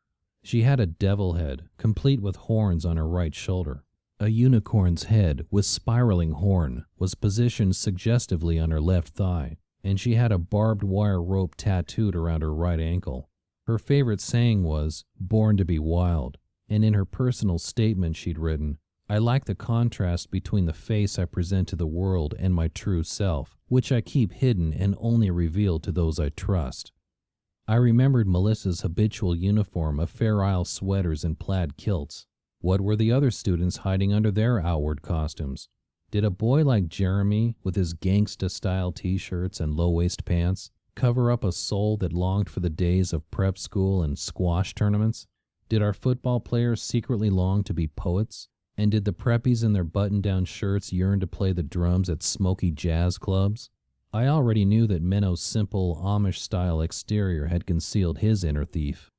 She had a devil head, complete with horns on her right shoulder. A unicorn's head with spiraling horn was positioned suggestively on her left thigh, and she had a barbed wire rope tattooed around her right ankle. Her favorite saying was, "Born to be wild," and in her personal statement she'd written, "I like the contrast between the face I present to the world and my true self, which I keep hidden and only reveal to those I trust." I remembered Melissa's habitual uniform of Fair Isle sweaters and plaid kilts. What were the other students hiding under their outward costumes? Did a boy like Jeremy, with his gangsta-style t-shirts and low-waist pants, cover up a soul that longed for the days of prep school and squash tournaments? Did our football players secretly long to be poets? And did the preppies in their button-down shirts yearn to play the drums at smoky jazz clubs? I already knew that Menno's simple Amish-style exterior had concealed his inner thief.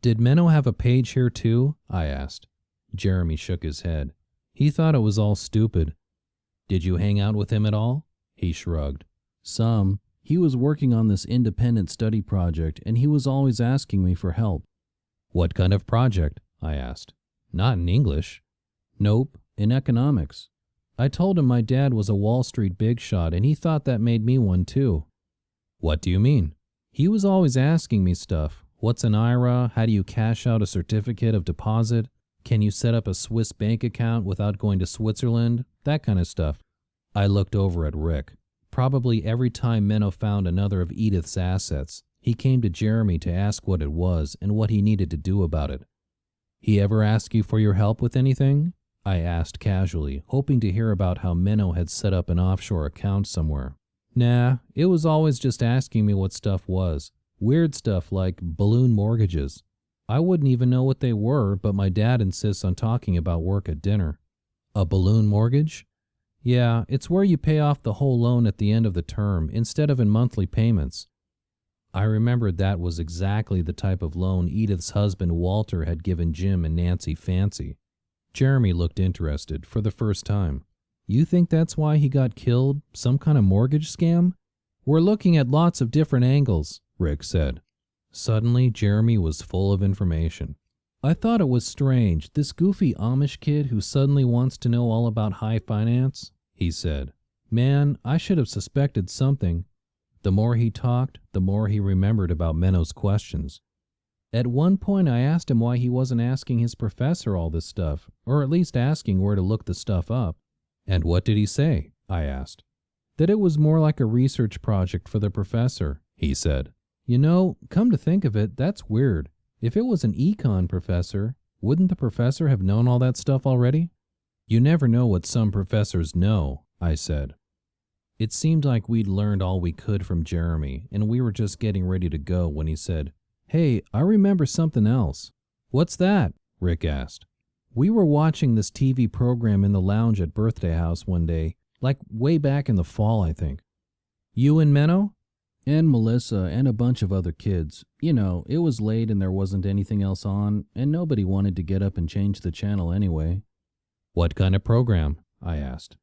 "Did Menno have a page here too?" I asked. Jeremy shook his head. He thought it was all stupid. "Did you hang out with him at all?" He shrugged. "Some. He was working on this independent study project, and he was always asking me for help." "What kind of project?" I asked. "Not in English." "Nope, in economics. I told him my dad was a Wall Street big shot, and he thought that made me one too." "What do you mean?" "He was always asking me stuff. What's an IRA? How do you cash out a certificate of deposit? Can you set up a Swiss bank account without going to Switzerland? That kind of stuff." I looked over at Rick. Probably every time Menno found another of Edith's assets, he came to Jeremy to ask what it was and what he needed to do about it. "He ever ask you for your help with anything?" I asked casually, hoping to hear about how Menno had set up an offshore account somewhere. "Nah, it was always just asking me what stuff was. Weird stuff like balloon mortgages. I wouldn't even know what they were, but my dad insists on talking about work at dinner." "A balloon mortgage?" "Yeah, it's where you pay off the whole loan at the end of the term instead of in monthly payments." I remembered that was exactly the type of loan Edith's husband Walter had given Jim and Nancy Fancy. Jeremy looked interested for the first time. "You think that's why he got killed? Some kind of mortgage scam?" "We're looking at lots of different angles," Rick said. Suddenly, Jeremy was full of information. "I thought it was strange, this goofy Amish kid who suddenly wants to know all about high finance," he said. "Man, I should have suspected something." The more he talked, the more he remembered about Menno's questions. "At one point I asked him why he wasn't asking his professor all this stuff, or at least asking where to look the stuff up." "And what did he say?" I asked. "That it was more like a research project for the professor," he said. "You know, come to think of it, that's weird. If it was an econ professor, wouldn't the professor have known all that stuff already?" "You never know what some professors know," I said. It seemed like we'd learned all we could from Jeremy, and we were just getting ready to go when he said, "Hey, I remember something else." "What's that?" Rick asked. "We were watching this TV program in the lounge at Birthday House one day, like way back in the fall, I think." "You and Menno?" "And Melissa and a bunch of other kids. You know, it was late and there wasn't anything else on, and nobody wanted to get up and change the channel anyway." "What kind of program?" I asked.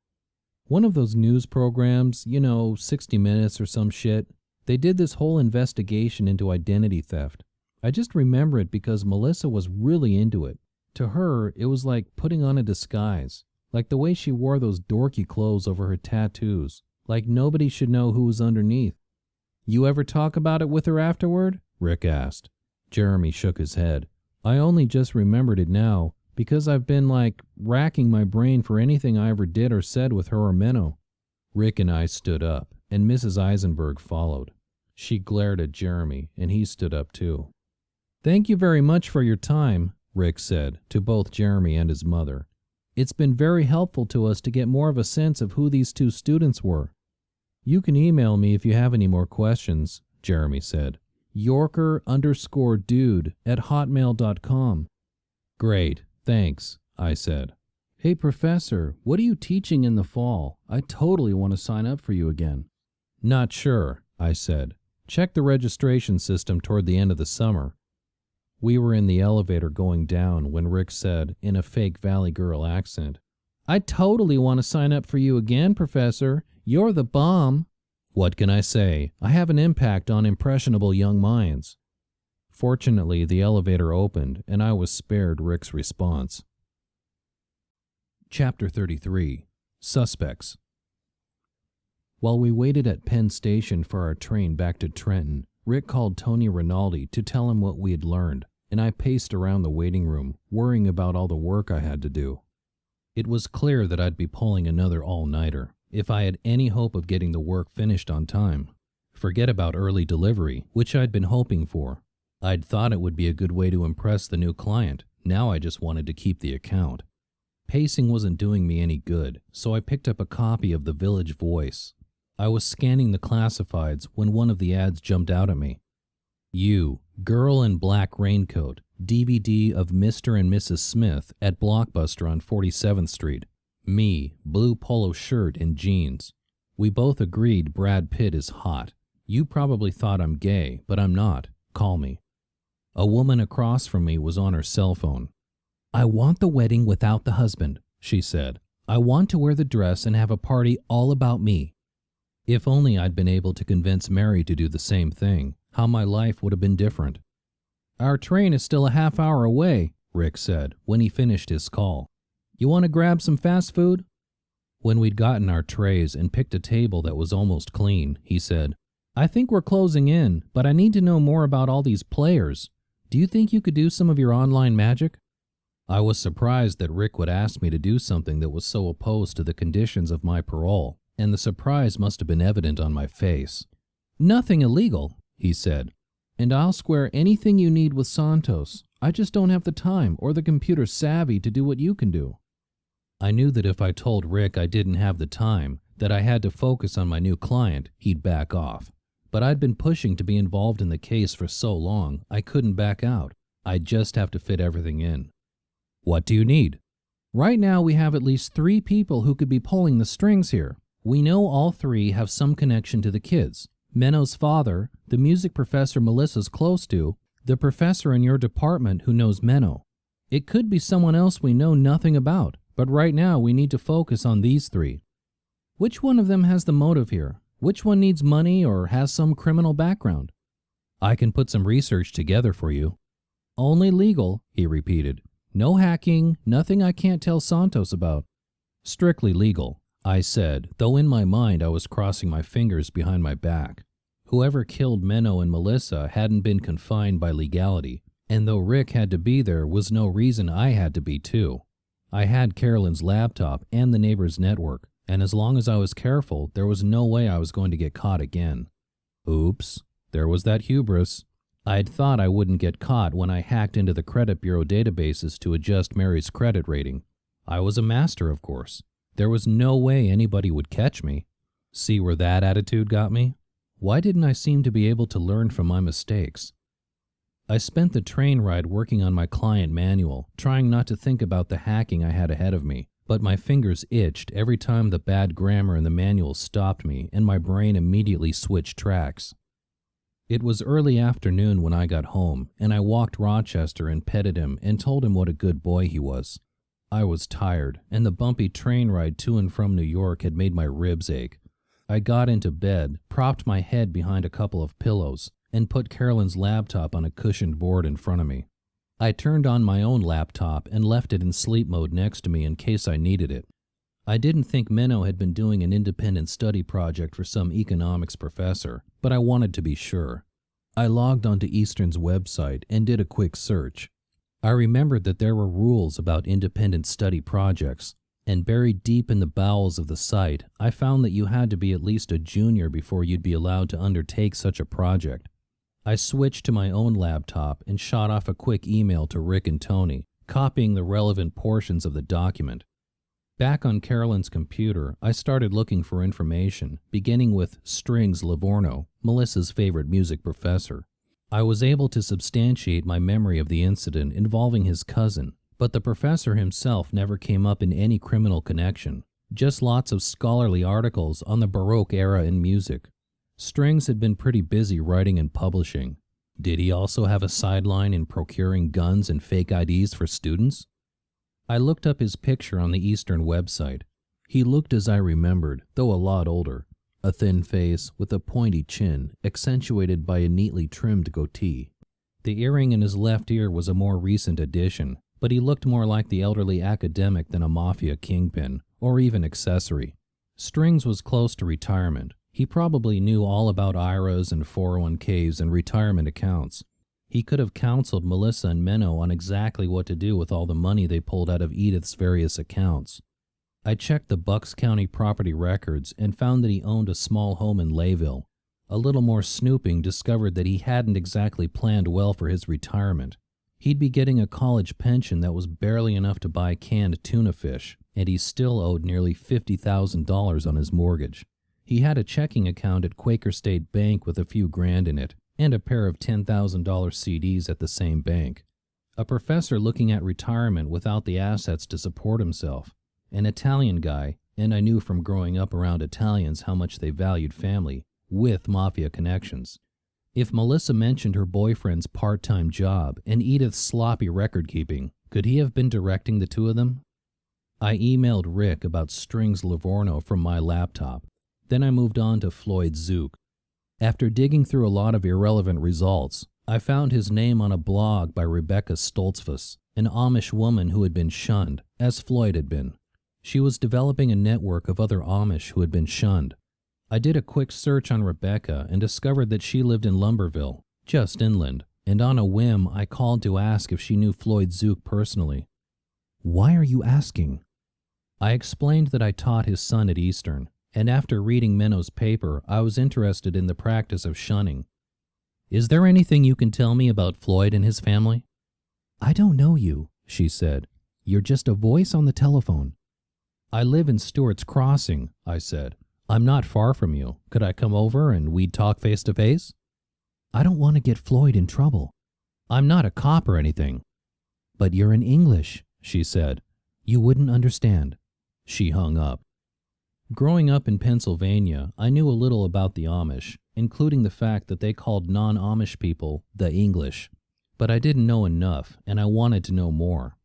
"One of those news programs, 60 Minutes or some shit. They did this whole investigation into identity theft. I just remember it because Melissa was really into it. To her, it was like putting on a disguise, like the way she wore those dorky clothes over her tattoos, like nobody should know who was underneath." "You ever talk about it with her afterward?" Rick asked. Jeremy shook his head. "I only just remembered it now, because I've been, racking my brain for anything I ever did or said with her or Menno." Rick and I stood up, and Mrs. Eisenberg followed. She glared at Jeremy, and he stood up too. "Thank you very much for your time," Rick said to both Jeremy and his mother. "It's been very helpful to us to get more of a sense of who these two students were." "You can email me if you have any more questions," Jeremy said. Yorker_dude@hotmail.com. "Great, thanks," I said. "Hey, Professor, what are you teaching in the fall? I totally want to sign up for you again." "Not sure," I said. "Check the registration system toward the end of the summer." We were in the elevator going down when Rick said, in a fake Valley Girl accent, "I totally want to sign up for you again, Professor. You're the bomb." What can I say? I have an impact on impressionable young minds. Fortunately, the elevator opened, and I was spared Rick's response. Chapter 33. Suspects. While we waited at Penn Station for our train back to Trenton, Rick called Tony Rinaldi to tell him what we had learned. and I paced around the waiting room, worrying about all the work I had to do. It was clear that I'd be pulling another all-nighter if I had any hope of getting the work finished on time. Forget about early delivery, which I'd been hoping for. I'd thought it would be a good way to impress the new client. Now I just wanted to keep the account. Pacing wasn't doing me any good, so I picked up a copy of the Village Voice. I was scanning the classifieds when one of the ads jumped out at me. You, Girl in Black Raincoat, DVD of Mr. and Mrs. Smith at Blockbuster on 47th Street. Me, blue polo shirt and jeans. We both agreed Brad Pitt is hot. You probably thought I'm gay, but I'm not. Call me. A woman across from me was on her cell phone. I want the wedding without the husband, she said. I want to wear the dress and have a party all about me. If only I'd been able to convince Mary to do the same thing, how my life would have been different. Our train is still a half hour away, Rick said when he finished his call. You want to grab some fast food? When we'd gotten our trays and picked a table that was almost clean, he said, I think we're closing in, but I need to know more about all these players. Do you think you could do some of your online magic? I was surprised that Rick would ask me to do something that was so opposed to the conditions of my parole, and the surprise must have been evident on my face. Nothing illegal, he said, and I'll square anything you need with Santos. I just don't have the time or the computer savvy to do what you can do. I knew that if I told Rick I didn't have the time, that I had to focus on my new client, he'd back off. But I'd been pushing to be involved in the case for so long, I couldn't back out. I'd just have to fit everything in. What do you need? Right now we have at least 3 people who could be pulling the strings here. We know all 3 have some connection to the kids. Menno's father, the music professor Melissa's close to, the professor in your department who knows Menno. It could be someone else we know nothing about, but right now we need to focus on these 3. Which one of them has the motive here? Which one needs money or has some criminal background? I can put some research together for you. Only legal, he repeated. No hacking, nothing I can't tell Santos about. Strictly legal, I said, though in my mind I was crossing my fingers behind my back. Whoever killed Menno and Melissa hadn't been confined by legality, and though Rick had to be there was no reason I had to be too. I had Carolyn's laptop and the neighbor's network, and as long as I was careful, there was no way I was going to get caught again. Oops, there was that hubris. I'd thought I wouldn't get caught when I hacked into the credit bureau databases to adjust Mary's credit rating. I was a master, of course. There was no way anybody would catch me. See where that attitude got me? Why didn't I seem to be able to learn from my mistakes? I spent the train ride working on my client manual, trying not to think about the hacking I had ahead of me, but my fingers itched every time the bad grammar in the manual stopped me and my brain immediately switched tracks. It was early afternoon when I got home, and I walked Rochester and petted him and told him what a good boy he was. I was tired, and the bumpy train ride to and from New York had made my ribs ache. I got into bed, propped my head behind a couple of pillows, and put Carolyn's laptop on a cushioned board in front of me. I turned on my own laptop and left it in sleep mode next to me in case I needed it. I didn't think Menno had been doing an independent study project for some economics professor, but I wanted to be sure. I logged onto Eastern's website and did a quick search. I remembered that there were rules about independent study projects, and buried deep in the bowels of the site, I found that you had to be at least a junior before you'd be allowed to undertake such a project. I switched to my own laptop and shot off a quick email to Rick and Tony, copying the relevant portions of the document. Back on Carolyn's computer, I started looking for information, beginning with Strings Livorno, Melissa's favorite music professor. I was able to substantiate my memory of the incident involving his cousin, but the professor himself never came up in any criminal connection, just lots of scholarly articles on the Baroque era in music. Strings had been pretty busy writing and publishing. Did he also have a sideline in procuring guns and fake IDs for students? I looked up his picture on the Eastern website. He looked as I remembered, though a lot older. A thin face with a pointy chin, accentuated by a neatly trimmed goatee. The earring in his left ear was a more recent addition, but he looked more like the elderly academic than a mafia kingpin, or even accessory. Strings was close to retirement. He probably knew all about IRAs and 401ks and retirement accounts. He could have counseled Melissa and Menno on exactly what to do with all the money they pulled out of Edith's various accounts. I checked the Bucks County property records and found that he owned a small home in Layville. A little more snooping discovered that he hadn't exactly planned well for his retirement. He'd be getting a college pension that was barely enough to buy canned tuna fish, and he still owed nearly $50,000 on his mortgage. He had a checking account at Quaker State Bank with a few grand in it, and a pair of $10,000 CDs at the same bank. A professor looking at retirement without the assets to support himself. An Italian guy, and I knew from growing up around Italians how much they valued family, with mafia connections. If Melissa mentioned her boyfriend's part-time job and Edith's sloppy record-keeping, could he have been directing the two of them? I emailed Rick about Strings Livorno from my laptop. Then I moved on to Floyd Zook. After digging through a lot of irrelevant results, I found his name on a blog by Rebecca Stoltzfus, an Amish woman who had been shunned, as Floyd had been. She was developing a network of other Amish who had been shunned. I did a quick search on Rebecca and discovered that she lived in Lumberville, just inland, and on a whim I called to ask if she knew Floyd Zook personally. "Why are you asking?" I explained that I taught his son at Eastern, and after reading Menno's paper, I was interested in the practice of shunning. "Is there anything you can tell me about Floyd and his family?" "I don't know you," she said. "You're just a voice on the telephone." "I live in Stewart's Crossing," I said. "I'm not far from you. Could I come over and we'd talk face to face?" "I don't want to get Floyd in trouble." "I'm not a cop or anything." "But you're in English," she said. "You wouldn't understand." She hung up. Growing up in Pennsylvania, I knew a little about the Amish, including the fact that they called non-Amish people the English. But I didn't know enough, and I wanted to know more.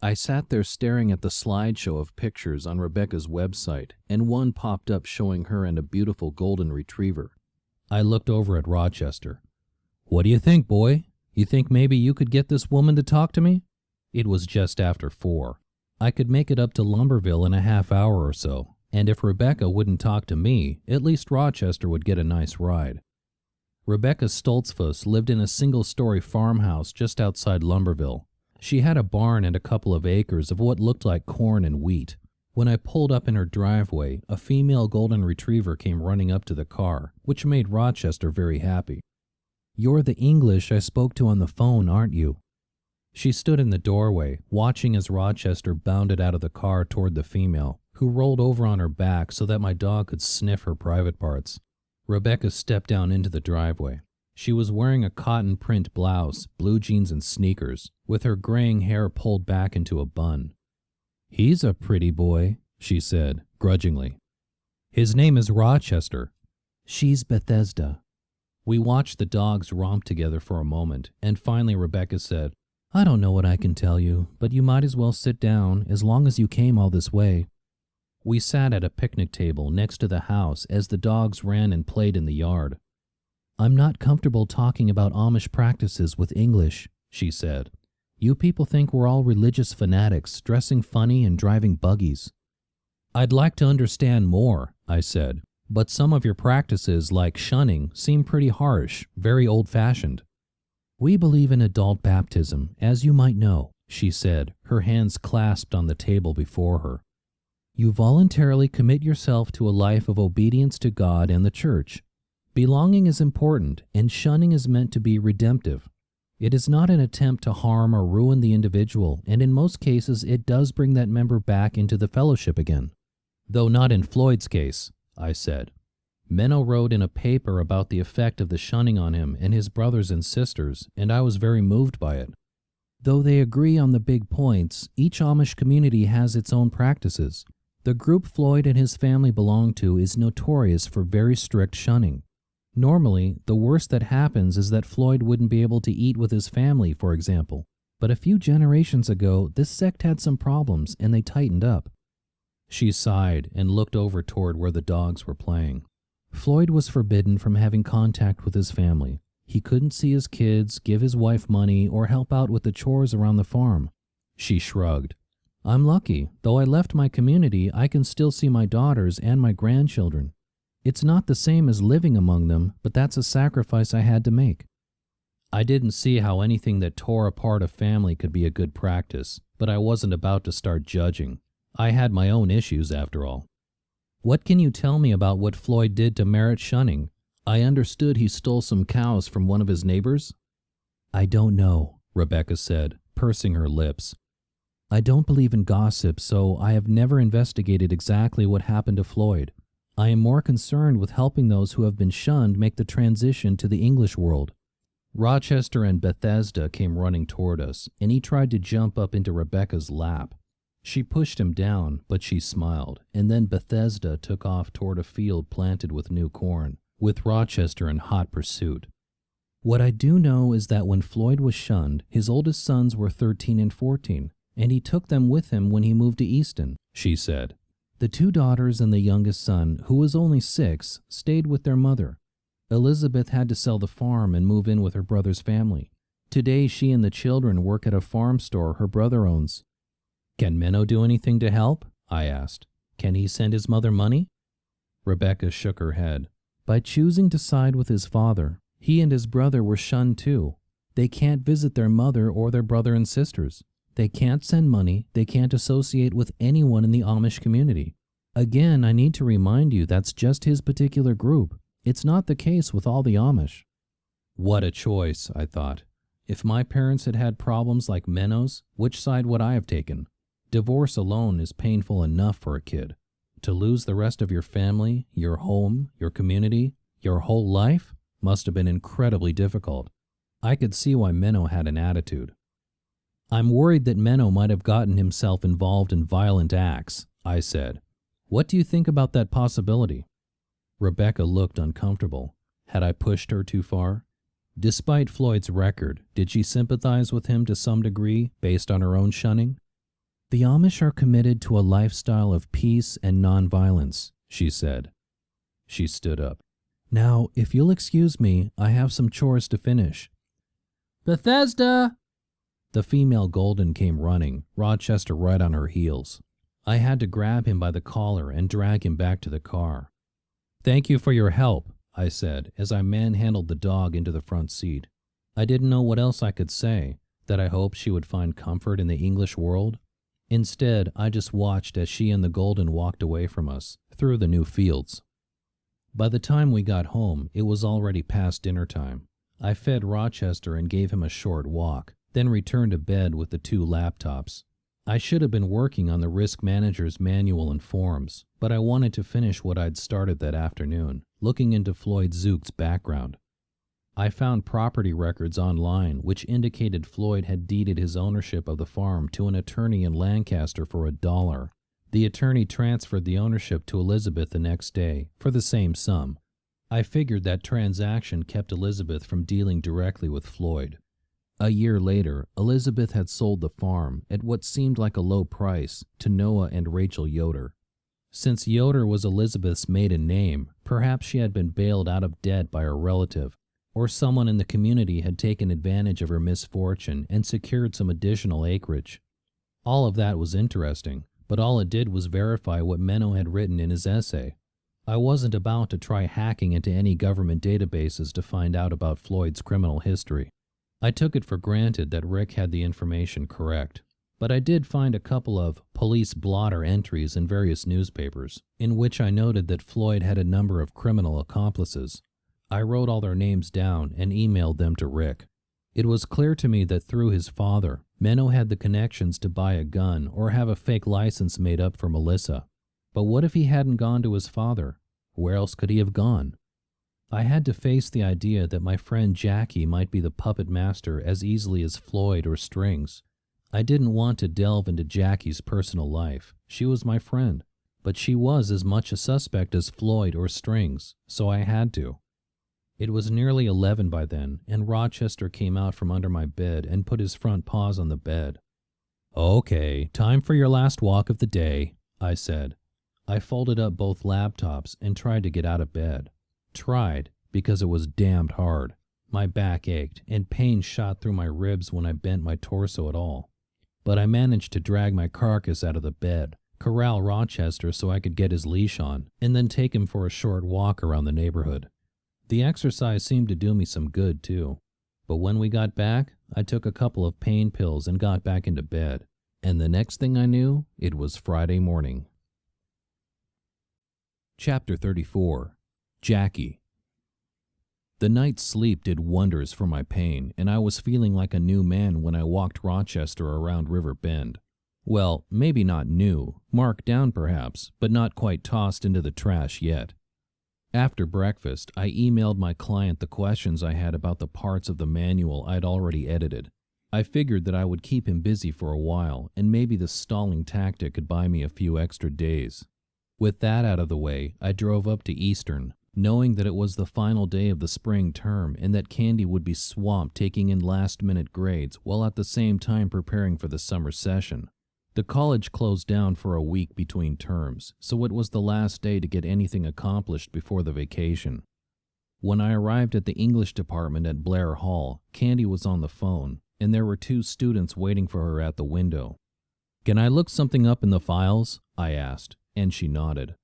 I sat there staring at the slideshow of pictures on Rebecca's website, and one popped up showing her and a beautiful golden retriever. I looked over at Rochester. "What do you think, boy? You think maybe you could get this woman to talk to me?" It was just after 4. I could make it up to Lumberville in a half hour or so, and if Rebecca wouldn't talk to me, at least Rochester would get a nice ride. Rebecca Stoltzfus lived in a single-story farmhouse just outside Lumberville. She had a barn and a couple of acres of what looked like corn and wheat. When I pulled up in her driveway, a female golden retriever came running up to the car, which made Rochester very happy. "You're the English I spoke to on the phone, aren't you?" She stood in the doorway, watching as Rochester bounded out of the car toward the female, who rolled over on her back so that my dog could sniff her private parts. Rebecca stepped down into the driveway. She was wearing a cotton print blouse, blue jeans and sneakers, with her graying hair pulled back into a bun. "He's a pretty boy," she said, grudgingly. "His name is Rochester." "She's Bethesda." We watched the dogs romp together for a moment, and finally Rebecca said, "I don't know what I can tell you, but you might as well sit down as long as you came all this way." We sat at a picnic table next to the house as the dogs ran and played in the yard. "I'm not comfortable talking about Amish practices with English," she said. "You people think we're all religious fanatics, dressing funny and driving buggies." "I'd like to understand more," I said, "but some of your practices, like shunning, seem pretty harsh, very old-fashioned." "We believe in adult baptism, as you might know," she said, her hands clasped on the table before her. "You voluntarily commit yourself to a life of obedience to God and the church. Belonging is important, and shunning is meant to be redemptive. It is not an attempt to harm or ruin the individual, and in most cases it does bring that member back into the fellowship again." "Though not in Floyd's case," I said. Menno wrote in a paper about the effect of the shunning on him and his brothers and sisters, and I was very moved by it. Though they agree on the big points, each Amish community has its own practices. The group Floyd and his family belong to is notorious for very strict shunning. Normally, the worst that happens is that Floyd wouldn't be able to eat with his family, for example. But a few generations ago, this sect had some problems, and they tightened up. She sighed and looked over toward where the dogs were playing. Floyd was forbidden from having contact with his family. He couldn't see his kids, give his wife money, or help out with the chores around the farm. She shrugged. "I'm lucky. Though I left my community, I can still see my daughters and my grandchildren. It's not the same as living among them, but that's a sacrifice I had to make." I didn't see how anything that tore apart a family could be a good practice, but I wasn't about to start judging. I had my own issues, after all. What can you tell me about what Floyd did to merit shunning? I understood he stole some cows from one of his neighbors. I don't know, Rebecca said, pursing her lips. I don't believe in gossip, so I have never investigated exactly what happened to Floyd. I am more concerned with helping those who have been shunned make the transition to the English world. Rochester and Bethesda came running toward us, and he tried to jump up into Rebecca's lap. She pushed him down, but she smiled, and then Bethesda took off toward a field planted with new corn, with Rochester in hot pursuit. What I do know is that when Floyd was shunned, his oldest sons were 13 and 14, and he took them with him when he moved to Easton, she said. The 2 daughters and the youngest son, who was only 6, stayed with their mother. Elizabeth had to sell the farm and move in with her brother's family. Today she and the children work at a farm store her brother owns. Can Menno do anything to help? I asked. Can he send his mother money? Rebecca shook her head. By choosing to side with his father, he and his brother were shunned too. They can't visit their mother or their brother and sisters. They can't send money. They can't associate with anyone in the Amish community. Again, I need to remind you that's just his particular group. It's not the case with all the Amish. What a choice, I thought. If my parents had had problems like Menno's, which side would I have taken? Divorce alone is painful enough for a kid. To lose the rest of your family, your home, your community, your whole life must have been incredibly difficult. I could see why Menno had an attitude. I'm worried that Menno might have gotten himself involved in violent acts, I said. What do you think about that possibility? Rebecca looked uncomfortable. Had I pushed her too far? Despite Floyd's record, did she sympathize with him to some degree based on her own shunning? The Amish are committed to a lifestyle of peace and nonviolence, she said. She stood up. Now, if you'll excuse me, I have some chores to finish. Bethesda! The female Golden came running, Rochester right on her heels. I had to grab him by the collar and drag him back to the car. Thank you for your help, I said as I manhandled the dog into the front seat. I didn't know what else I could say, that I hoped she would find comfort in the English world. Instead, I just watched as she and the Golden walked away from us, through the new fields. By the time we got home, it was already past dinner time. I fed Rochester and gave him a short walk, then returned to bed with the 2 laptops. I should have been working on the risk manager's manual and forms, but I wanted to finish what I'd started that afternoon, looking into Floyd Zook's background. I found property records online which indicated Floyd had deeded his ownership of the farm to an attorney in Lancaster for $1. The attorney transferred the ownership to Elizabeth the next day for the same sum. I figured that transaction kept Elizabeth from dealing directly with Floyd. A year later, Elizabeth had sold the farm at what seemed like a low price to Noah and Rachel Yoder. Since Yoder was Elizabeth's maiden name, perhaps she had been bailed out of debt by her relative, or someone in the community had taken advantage of her misfortune and secured some additional acreage. All of that was interesting, but all it did was verify what Menno had written in his essay. I wasn't about to try hacking into any government databases to find out about Floyd's criminal history. I took it for granted that Rick had the information correct, but I did find a couple of police blotter entries in various newspapers, in which I noted that Floyd had a number of criminal accomplices. I wrote all their names down and emailed them to Rick. It was clear to me that through his father, Menno had the connections to buy a gun or have a fake license made up for Melissa. But what if he hadn't gone to his father? Where else could he have gone? I had to face the idea that my friend Jackie might be the puppet master as easily as Floyd or Strings. I didn't want to delve into Jackie's personal life. She was my friend, but she was as much a suspect as Floyd or Strings, so I had to. It was nearly 11 by then, and Rochester came out from under my bed and put his front paws on the bed. Okay, time for your last walk of the day, I said. I folded up both laptops and tried to get out of bed. Tried, because it was damned hard. My back ached, and pain shot through my ribs when I bent my torso at all. But I managed to drag my carcass out of the bed, corral Rochester so I could get his leash on, and then take him for a short walk around the neighborhood. The exercise seemed to do me some good, too. But when we got back, I took a couple of pain pills and got back into bed. And the next thing I knew, it was Friday morning. Chapter 34. Jackie. The night's sleep did wonders for my pain, and I was feeling like a new man when I walked Rochester around River Bend. Well, maybe not new, marked down perhaps, but not quite tossed into the trash yet. After breakfast, I emailed my client the questions I had about the parts of the manual I'd already edited. I figured that I would keep him busy for a while, and maybe the stalling tactic could buy me a few extra days. With that out of the way, I drove up to Eastern, knowing that it was the final day of the spring term and that Candy would be swamped taking in last-minute grades while at the same time preparing for the summer session. The college closed down for a week between terms, so it was the last day to get anything accomplished before the vacation. When I arrived at the English department at Blair Hall, Candy was on the phone, and there were 2 students waiting for her at the window. "Can I look something up in the files?" I asked, and she nodded.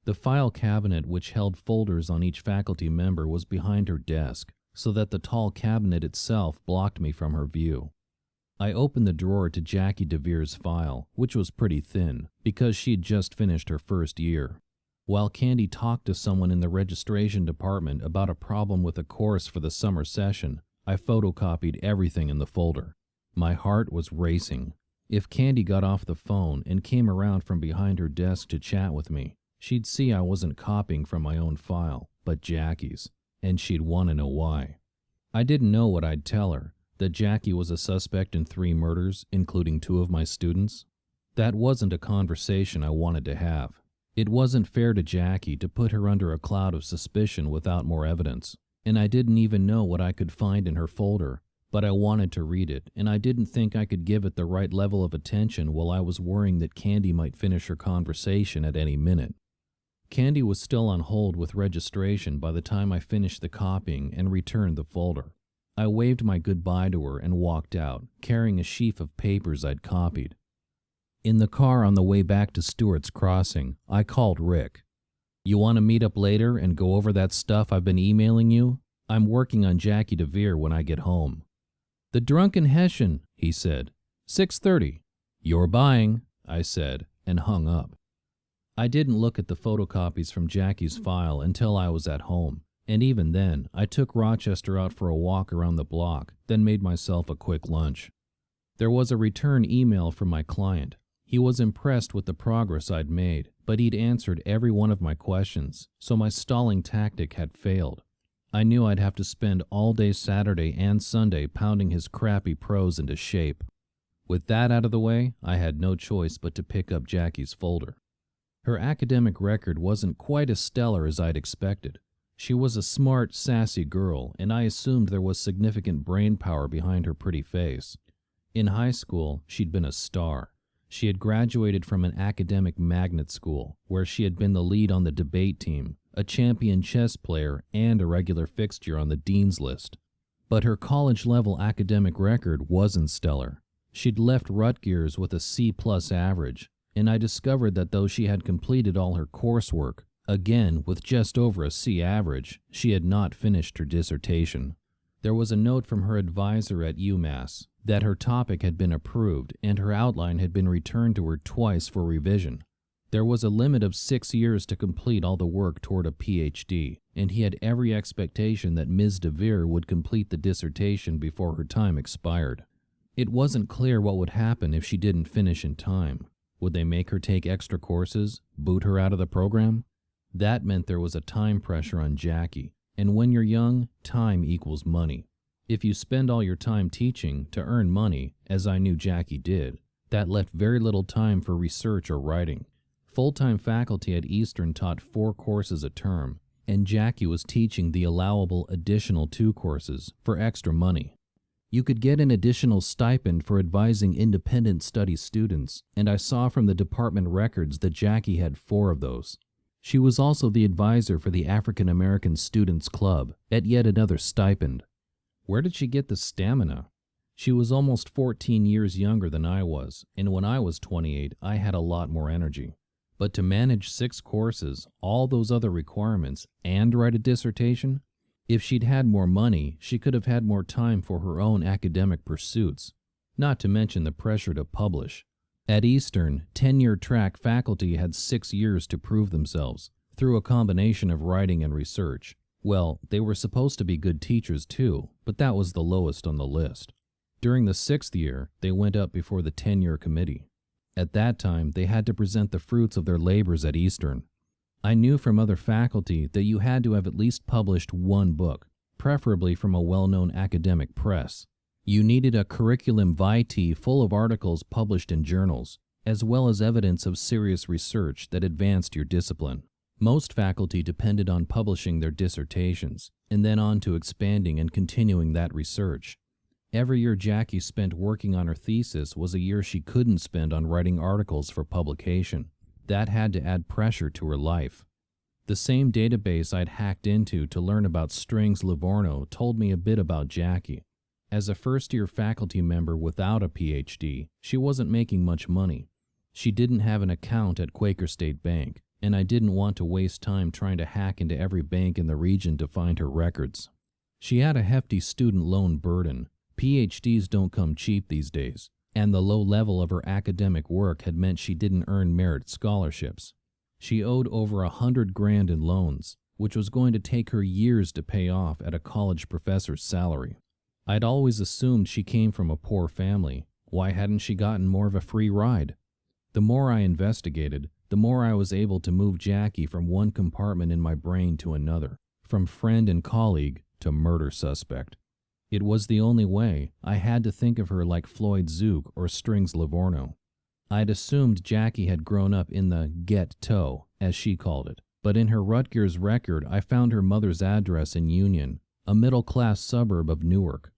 The file cabinet, which held folders on each faculty member, was behind her desk, so that the tall cabinet itself blocked me from her view. I opened the drawer to Jackie DeVere's file, which was pretty thin, because she'd just finished her first year. While Candy talked to someone in the registration department about a problem with a course for the summer session, I photocopied everything in the folder. My heart was racing. If Candy got off the phone and came around from behind her desk to chat with me, she'd see I wasn't copying from my own file, but Jackie's, and she'd want to know why. I didn't know what I'd tell her. That Jackie was a suspect in 3 murders, including 2 of my students? That wasn't a conversation I wanted to have. It wasn't fair to Jackie to put her under a cloud of suspicion without more evidence, and I didn't even know what I could find in her folder, but I wanted to read it, and I didn't think I could give it the right level of attention while I was worrying that Candy might finish her conversation at any minute. Candy was still on hold with registration by the time I finished the copying and returned the folder. I waved my goodbye to her and walked out, carrying a sheaf of papers I'd copied. In the car on the way back to Stewart's Crossing, I called Rick. "You want to meet up later and go over that stuff I've been emailing you? I'm working on Jackie DeVere when I get home." "The drunken Hessian," he said. 6:30. "You're buying," I said, and hung up. I didn't look at the photocopies from Jackie's file until I was at home. And even then, I took Rochester out for a walk around the block, then made myself a quick lunch. There was a return email from my client. He was impressed with the progress I'd made, but he'd answered every one of my questions, so my stalling tactic had failed. I knew I'd have to spend all day Saturday and Sunday pounding his crappy prose into shape. With that out of the way, I had no choice but to pick up Jackie's folder. Her academic record wasn't quite as stellar as I'd expected. She was a smart, sassy girl, and I assumed there was significant brain power behind her pretty face. In high school, she'd been a star. She had graduated from an academic magnet school, where she had been the lead on the debate team, a champion chess player, and a regular fixture on the dean's list. But her college-level academic record wasn't stellar. She'd left Rutgers with a C+ average, and I discovered that though she had completed all her coursework, again, with just over a C average, she had not finished her dissertation. There was a note from her advisor at UMass that her topic had been approved and her outline had been returned to her twice for revision. There was a limit of 6 years to complete all the work toward a PhD, and he had every expectation that Ms. DeVere would complete the dissertation before her time expired. It wasn't clear what would happen if she didn't finish in time. Would they make her take extra courses, boot her out of the program? That meant there was a time pressure on Jackie, and when you're young, time equals money. If you spend all your time teaching to earn money, as I knew Jackie did, that left very little time for research or writing. Full-time faculty at Eastern taught 4 courses a term, and Jackie was teaching the allowable additional 2 courses for extra money. You could get an additional stipend for advising independent study students, and I saw from the department records that Jackie had 4 of those. She was also the advisor for the African American Students Club at yet another stipend. Where did she get the stamina? She was almost 14 years younger than I was, and when I was 28, I had a lot more energy. But to manage 6 courses, all those other requirements, and write a dissertation? If she'd had more money, she could have had more time for her own academic pursuits, not to mention the pressure to publish. At Eastern, tenure-track faculty had 6 years to prove themselves, through a combination of writing and research. Well, they were supposed to be good teachers too, but that was the lowest on the list. During the 6th year, they went up before the tenure committee. At that time, they had to present the fruits of their labors at Eastern. I knew from other faculty that you had to have at least published one book, preferably from a well-known academic press. You needed a curriculum vitae full of articles published in journals, as well as evidence of serious research that advanced your discipline. Most faculty depended on publishing their dissertations, and then on to expanding and continuing that research. Every year Jackie spent working on her thesis was a year she couldn't spend on writing articles for publication. That had to add pressure to her life. The same database I'd hacked into to learn about Strings Livorno told me a bit about Jackie. As a first-year faculty member without a PhD, she wasn't making much money. She didn't have an account at Quaker State Bank, and I didn't want to waste time trying to hack into every bank in the region to find her records. She had a hefty student loan burden. PhDs don't come cheap these days, and the low level of her academic work had meant she didn't earn merit scholarships. She owed over $100,000 in loans, which was going to take her years to pay off at a college professor's salary. I'd always assumed she came from a poor family. Why hadn't she gotten more of a free ride? The more I investigated, the more I was able to move Jackie from one compartment in my brain to another, from friend and colleague to murder suspect. It was the only way. I had to think of her like Floyd Zook or Strings Livorno. I'd assumed Jackie had grown up in the ghetto, as she called it, but in her Rutgers record I found her mother's address in Union, a middle-class suburb of Newark.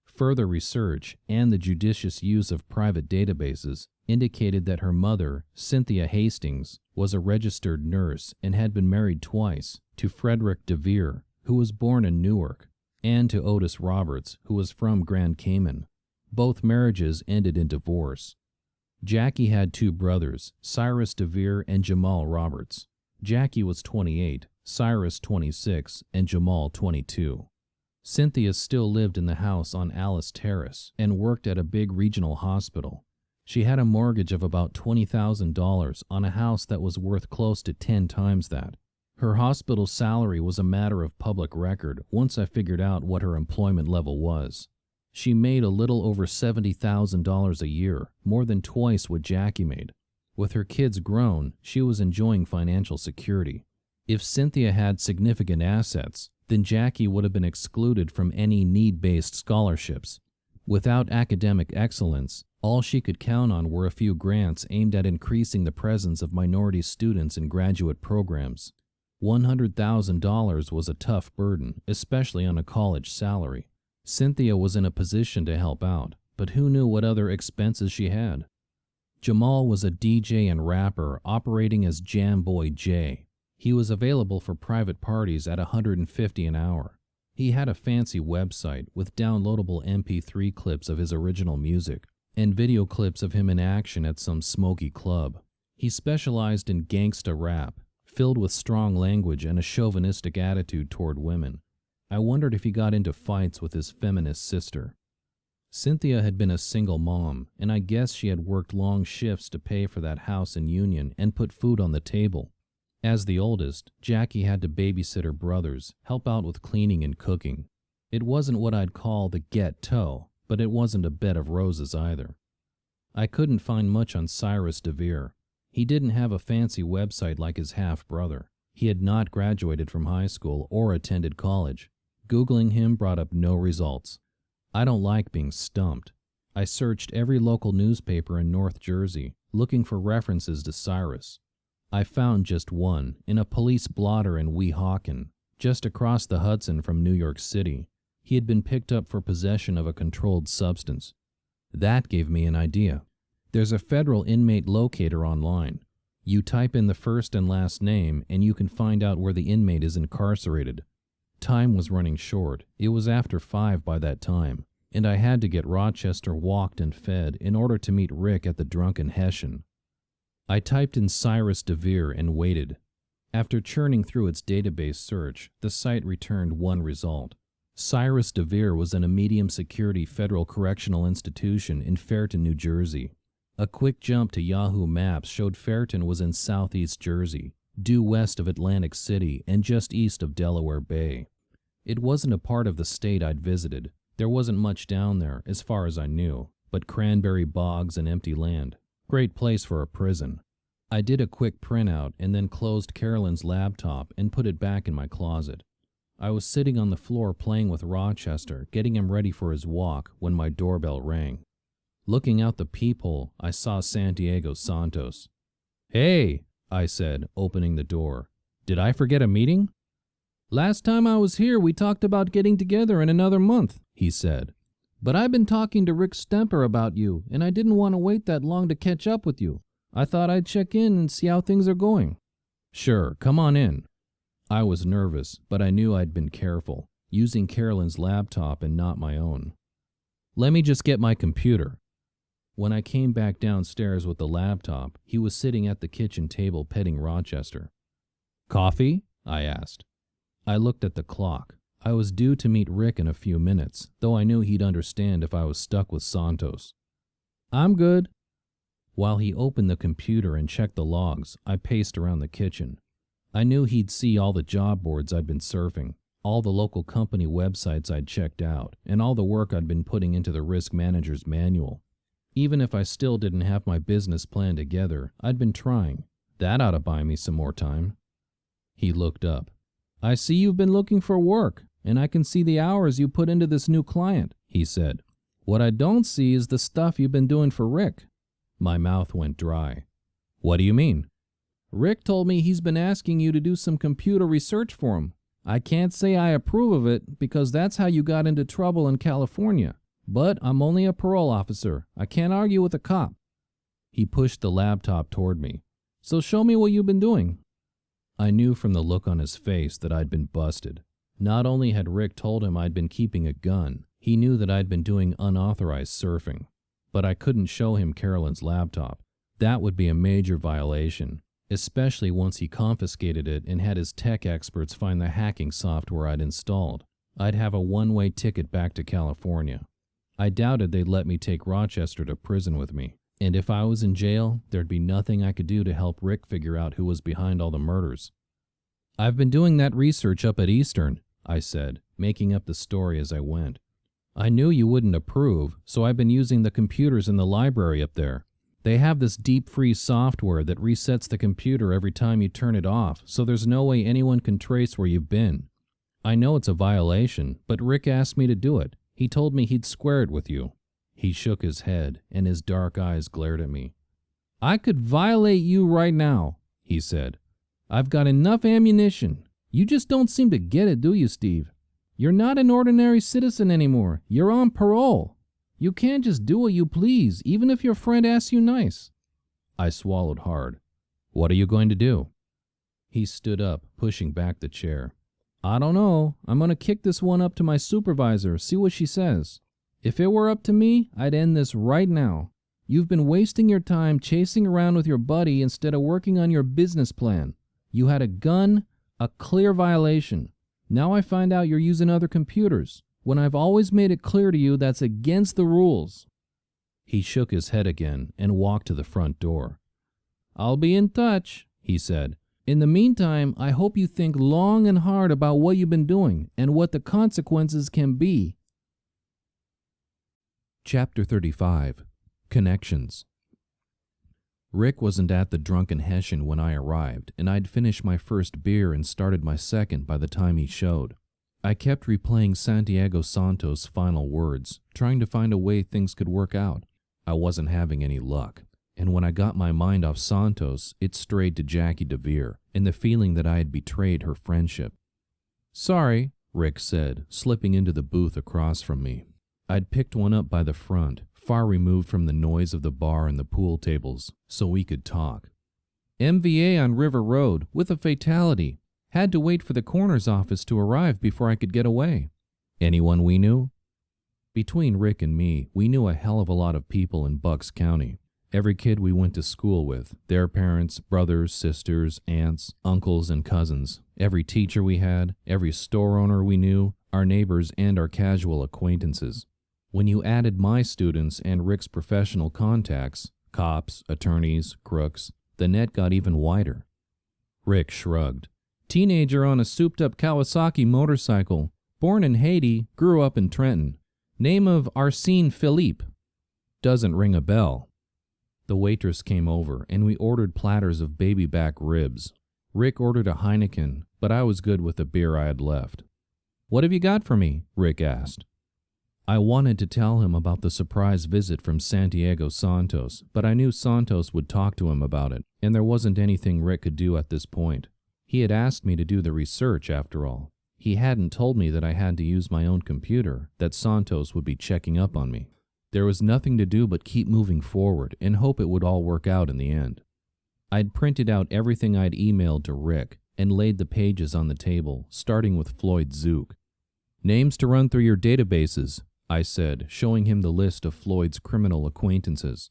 Further research and the judicious use of private databases indicated that her mother, Cynthia Hastings, was a registered nurse and had been married twice, to Frederick DeVere, who was born in Newark, and to Otis Roberts, who was from Grand Cayman. Both marriages ended in divorce. Jackie had 2 brothers, Cyrus DeVere and Jamal Roberts. Jackie was 28, Cyrus 26, and Jamal 22. Cynthia still lived in the house on Alice Terrace and worked at a big regional hospital. She had a mortgage of about $20,000 on a house that was worth close to 10 times that. Her hospital salary was a matter of public record once I figured out what her employment level was. She made a little over $70,000 a year, more than twice what Jackie made. With her kids grown, she was enjoying financial security. If Cynthia had significant assets, then Jackie would have been excluded from any need-based scholarships. Without academic excellence, all she could count on were a few grants aimed at increasing the presence of minority students in graduate programs. $100,000 was a tough burden, especially on a college salary. Cynthia was in a position to help out, but who knew what other expenses she had? Jamal was a DJ and rapper operating as Jamboy J. He was available for private parties at $150 an hour. He had a fancy website with downloadable MP3 clips of his original music and video clips of him in action at some smoky club. He specialized in gangsta rap, filled with strong language and a chauvinistic attitude toward women. I wondered if he got into fights with his feminist sister. Cynthia had been a single mom, and I guess she had worked long shifts to pay for that house in Union and put food on the table. As the oldest, Jackie had to babysit her brothers, help out with cleaning and cooking. It wasn't what I'd call the ghetto, but it wasn't a bed of roses either. I couldn't find much on Cyrus DeVere. He didn't have a fancy website like his half-brother. He had not graduated from high school or attended college. Googling him brought up no results. I don't like being stumped. I searched every local newspaper in North Jersey, looking for references to Cyrus. I found just one, in a police blotter in Weehawken, just across the Hudson from New York City. He had been picked up for possession of a controlled substance. That gave me an idea. There's a federal inmate locator online. You type in the first and last name, and you can find out where the inmate is incarcerated. Time was running short. It was after 5 by that time, and I had to get Rochester walked and fed in order to meet Rick at the Drunken Hessian. I typed in Cyrus DeVere and waited. After churning through its database search, the site returned one result. Cyrus DeVere was in a medium-security federal correctional institution in Fairton, New Jersey. A quick jump to Yahoo Maps showed Fairton was in southeast Jersey, due west of Atlantic City and just east of Delaware Bay. It wasn't a part of the state I'd visited. There wasn't much down there, as far as I knew, but cranberry bogs and empty land. Great place for a prison. I did a quick printout and then closed Carolyn's laptop and put it back in my closet. I was sitting on the floor playing with Rochester, getting him ready for his walk, when my doorbell rang. Looking out the peephole, I saw Santiago Santos. "Hey," I said, opening the door. "Did I forget a meeting?" "Last time I was here, we talked about getting together in another month," he said. "But I've been talking to Rick Stemper about you, and I didn't want to wait that long to catch up with you. I thought I'd check in and see how things are going." "Sure, come on in." I was nervous, but I knew I'd been careful, using Carolyn's laptop and not my own. "Let me just get my computer." When I came back downstairs with the laptop, he was sitting at the kitchen table petting Rochester. "Coffee?" I asked. I looked at the clock. I was due to meet Rick in a few minutes, though I knew he'd understand if I was stuck with Santos. "I'm good." While he opened the computer and checked the logs, I paced around the kitchen. I knew he'd see all the job boards I'd been surfing, all the local company websites I'd checked out, and all the work I'd been putting into the risk manager's manual. Even if I still didn't have my business plan together, I'd been trying. That ought to buy me some more time. He looked up. "I see you've been looking for work, and I can see the hours you put into this new client," he said. "What I don't see is the stuff you've been doing for Rick." My mouth went dry. "What do you mean?" "Rick told me he's been asking you to do some computer research for him. I can't say I approve of it because that's how you got into trouble in California. But I'm only a parole officer. I can't argue with a cop." He pushed the laptop toward me. "So show me what you've been doing." I knew from the look on his face that I'd been busted. Not only had Rick told him I'd been keeping a gun, he knew that I'd been doing unauthorized surfing. But I couldn't show him Carolyn's laptop. That would be a major violation, especially once he confiscated it and had his tech experts find the hacking software I'd installed. I'd have a one-way ticket back to California. I doubted they'd let me take Rochester to prison with me, and if I was in jail, there'd be nothing I could do to help Rick figure out who was behind all the murders. "I've been doing that research up at Eastern," I said, making up the story as I went. "I knew you wouldn't approve, so I've been using the computers in the library up there. They have this deep freeze software that resets the computer every time you turn it off, so there's no way anyone can trace where you've been. I know it's a violation, but Rick asked me to do it. He told me he'd square it with you." He shook his head, and his dark eyes glared at me. "I could violate you right now," he said. "I've got enough ammunition. You just don't seem to get it, do you, Steve? You're not an ordinary citizen anymore. You're on parole. You can't just do what you please, even if your friend asks you nice." I swallowed hard. "What are you going to do?" He stood up, pushing back the chair. "I don't know. I'm going to kick this one up to my supervisor, see what she says. If it were up to me, I'd end this right now. You've been wasting your time chasing around with your buddy instead of working on your business plan. You had a gun, a clear violation. Now I find out you're using other computers, when I've always made it clear to you that's against the rules." He shook his head again and walked to the front door. "I'll be in touch," he said. "In the meantime, I hope you think long and hard about what you've been doing and what the consequences can be." Chapter 35. Connections. Rick wasn't at the Drunken Hessian when I arrived, and I'd finished my first beer and started my second by the time he showed. I kept replaying Santiago Santos' final words, trying to find a way things could work out. I wasn't having any luck, and when I got my mind off Santos, it strayed to Jackie DeVere and the feeling that I had betrayed her friendship. "Sorry," Rick said, slipping into the booth across from me. I'd picked one up by the front, far removed from the noise of the bar and the pool tables, so we could talk. "MVA on River Road, with a fatality. Had to wait for the coroner's office to arrive before I could get away." "Anyone we knew?" Between Rick and me, we knew a hell of a lot of people in Bucks County. Every kid we went to school with, their parents, brothers, sisters, aunts, uncles, and cousins, every teacher we had, every store owner we knew, our neighbors, and our casual acquaintances. When you added my students and Rick's professional contacts, cops, attorneys, crooks, the net got even wider. Rick shrugged. Teenager on a souped-up Kawasaki motorcycle, born in Haiti, grew up in Trenton. Name of Arsène Philippe. Doesn't ring a bell. The waitress came over, and we ordered platters of baby back ribs. Rick ordered a Heineken, but I was good with the beer I had left. What have you got for me? Rick asked. I wanted to tell him about the surprise visit from Santiago Santos, but I knew Santos would talk to him about it, and there wasn't anything Rick could do at this point. He had asked me to do the research, after all. He hadn't told me that I had to use my own computer, that Santos would be checking up on me. There was nothing to do but keep moving forward and hope it would all work out in the end. I'd printed out everything I'd emailed to Rick and laid the pages on the table, starting with Floyd Zook. Names to run through your databases, I said, showing him the list of Floyd's criminal acquaintances.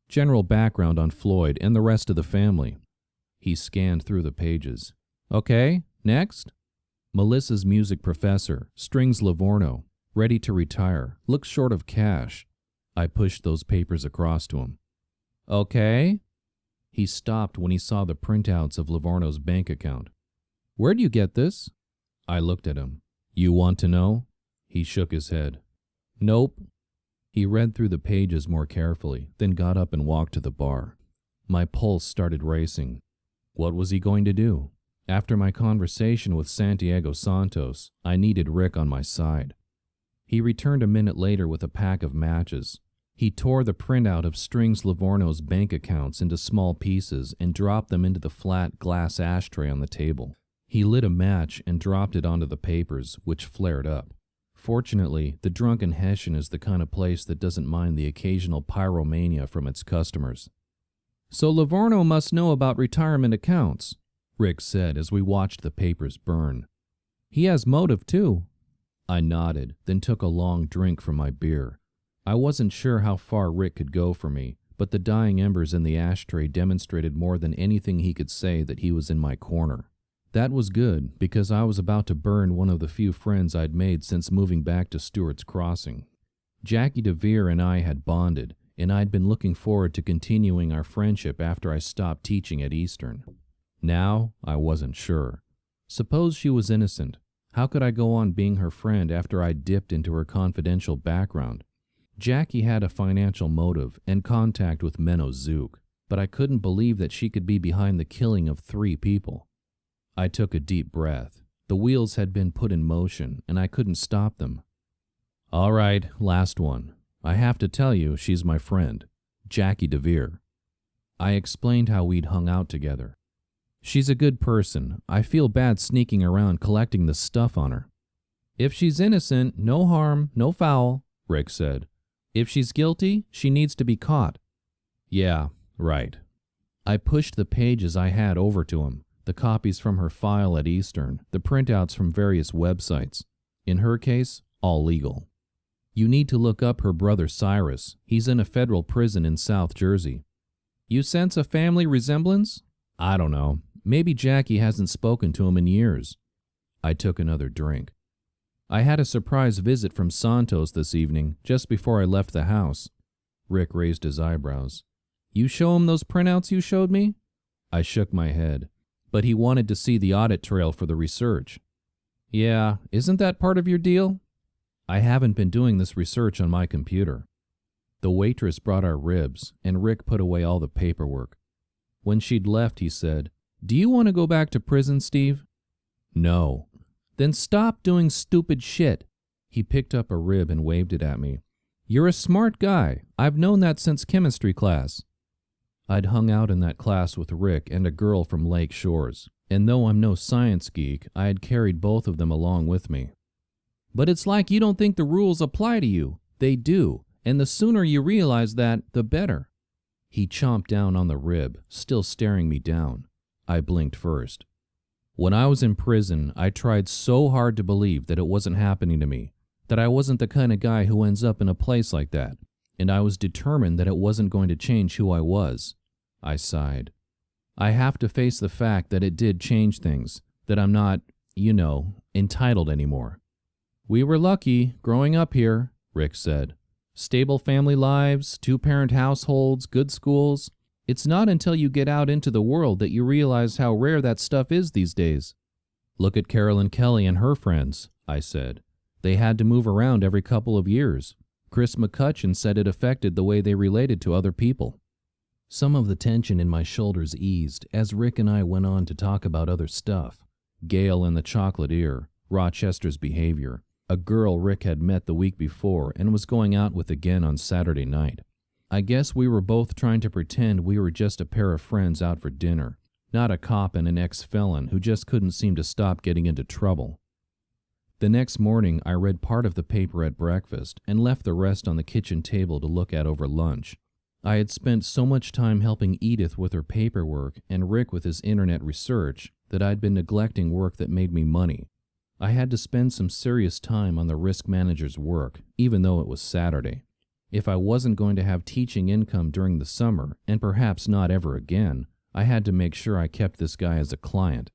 General background on Floyd and the rest of the family. He scanned through the pages. Okay, next. Melissa's music professor, strings Livorno, ready to retire, looks short of cash. I pushed those papers across to him. Okay. He stopped when he saw the printouts of Livorno's bank account. Where'd you get this? I looked at him. You want to know? He shook his head. Nope. He read through the pages more carefully, then got up and walked to the bar. My pulse started racing. What was he going to do? After my conversation with Santiago Santos, I needed Rick on my side. He returned a minute later with a pack of matches. He tore the printout of Strings Livorno's bank accounts into small pieces and dropped them into the flat glass ashtray on the table. He lit a match and dropped it onto the papers, which flared up. Fortunately, the Drunken Hessian is the kind of place that doesn't mind the occasional pyromania from its customers. So Livorno must know about retirement accounts, Rick said as we watched the papers burn. He has motive, too. I nodded, then took a long drink from my beer. I wasn't sure how far Rick could go for me, but the dying embers in the ashtray demonstrated more than anything he could say that he was in my corner. That was good, because I was about to burn one of the few friends I'd made since moving back to Stewart's Crossing. Jackie DeVere and I had bonded, and I'd been looking forward to continuing our friendship after I stopped teaching at Eastern. Now, I wasn't sure. Suppose she was innocent. How could I go on being her friend after I dipped into her confidential background? Jackie had a financial motive and contact with Menno Zook, but I couldn't believe that she could be behind the killing of 3 people. I took a deep breath. The wheels had been put in motion, and I couldn't stop them. All right, last one. I have to tell you, she's my friend, Jackie DeVere. I explained how we'd hung out together. She's a good person. I feel bad sneaking around collecting the stuff on her. If she's innocent, no harm, no foul, Rick said. If she's guilty, she needs to be caught. Yeah, right. I pushed the pages I had over to him, the copies from her file at Eastern, the printouts from various websites. In her case, all legal. You need to look up her brother Cyrus. He's in a federal prison in South Jersey. You sense a family resemblance? I don't know. Maybe Jackie hasn't spoken to him in years. I took another drink. I had a surprise visit from Santos this evening, just before I left the house. Rick raised his eyebrows. You show him those printouts you showed me? I shook my head. But he wanted to see the audit trail for the research. Yeah, isn't that part of your deal? I haven't been doing this research on my computer. The waitress brought our ribs, and Rick put away all the paperwork. When she'd left, he said, Do you want to go back to prison, Steve? No. Then stop doing stupid shit. He picked up a rib and waved it at me. You're a smart guy. I've known that since chemistry class. I'd hung out in that class with Rick and a girl from Lake Shores, and though I'm no science geek, I had carried both of them along with me. But it's like you don't think the rules apply to you. They do, and the sooner you realize that, the better. He chomped down on the rib, still staring me down. I blinked first. When I was in prison, I tried so hard to believe that it wasn't happening to me, that I wasn't the kind of guy who ends up in a place like that. and I was determined that it wasn't going to change who I was. I sighed. I have to face the fact that it did change things, that I'm not, entitled anymore. We were lucky growing up here, Rick said. Stable family lives, 2-parent households, good schools. It's not until you get out into the world that you realize how rare that stuff is these days. Look at Carolyn Kelly and her friends, I said. They had to move around every couple of years. Chris McCutcheon said it affected the way they related to other people. Some of the tension in my shoulders eased as Rick and I went on to talk about other stuff. Gail and the chocolate ear, Rochester's behavior, a girl Rick had met the week before and was going out with again on Saturday night. I guess we were both trying to pretend we were just a pair of friends out for dinner, not a cop and an ex-felon who just couldn't seem to stop getting into trouble. The next morning, I read part of the paper at breakfast and left the rest on the kitchen table to look at over lunch. I had spent so much time helping Edith with her paperwork and Rick with his internet research that I'd been neglecting work that made me money. I had to spend some serious time on the risk manager's work, even though it was Saturday. If I wasn't going to have teaching income during the summer, and perhaps not ever again, I had to make sure I kept this guy as a client.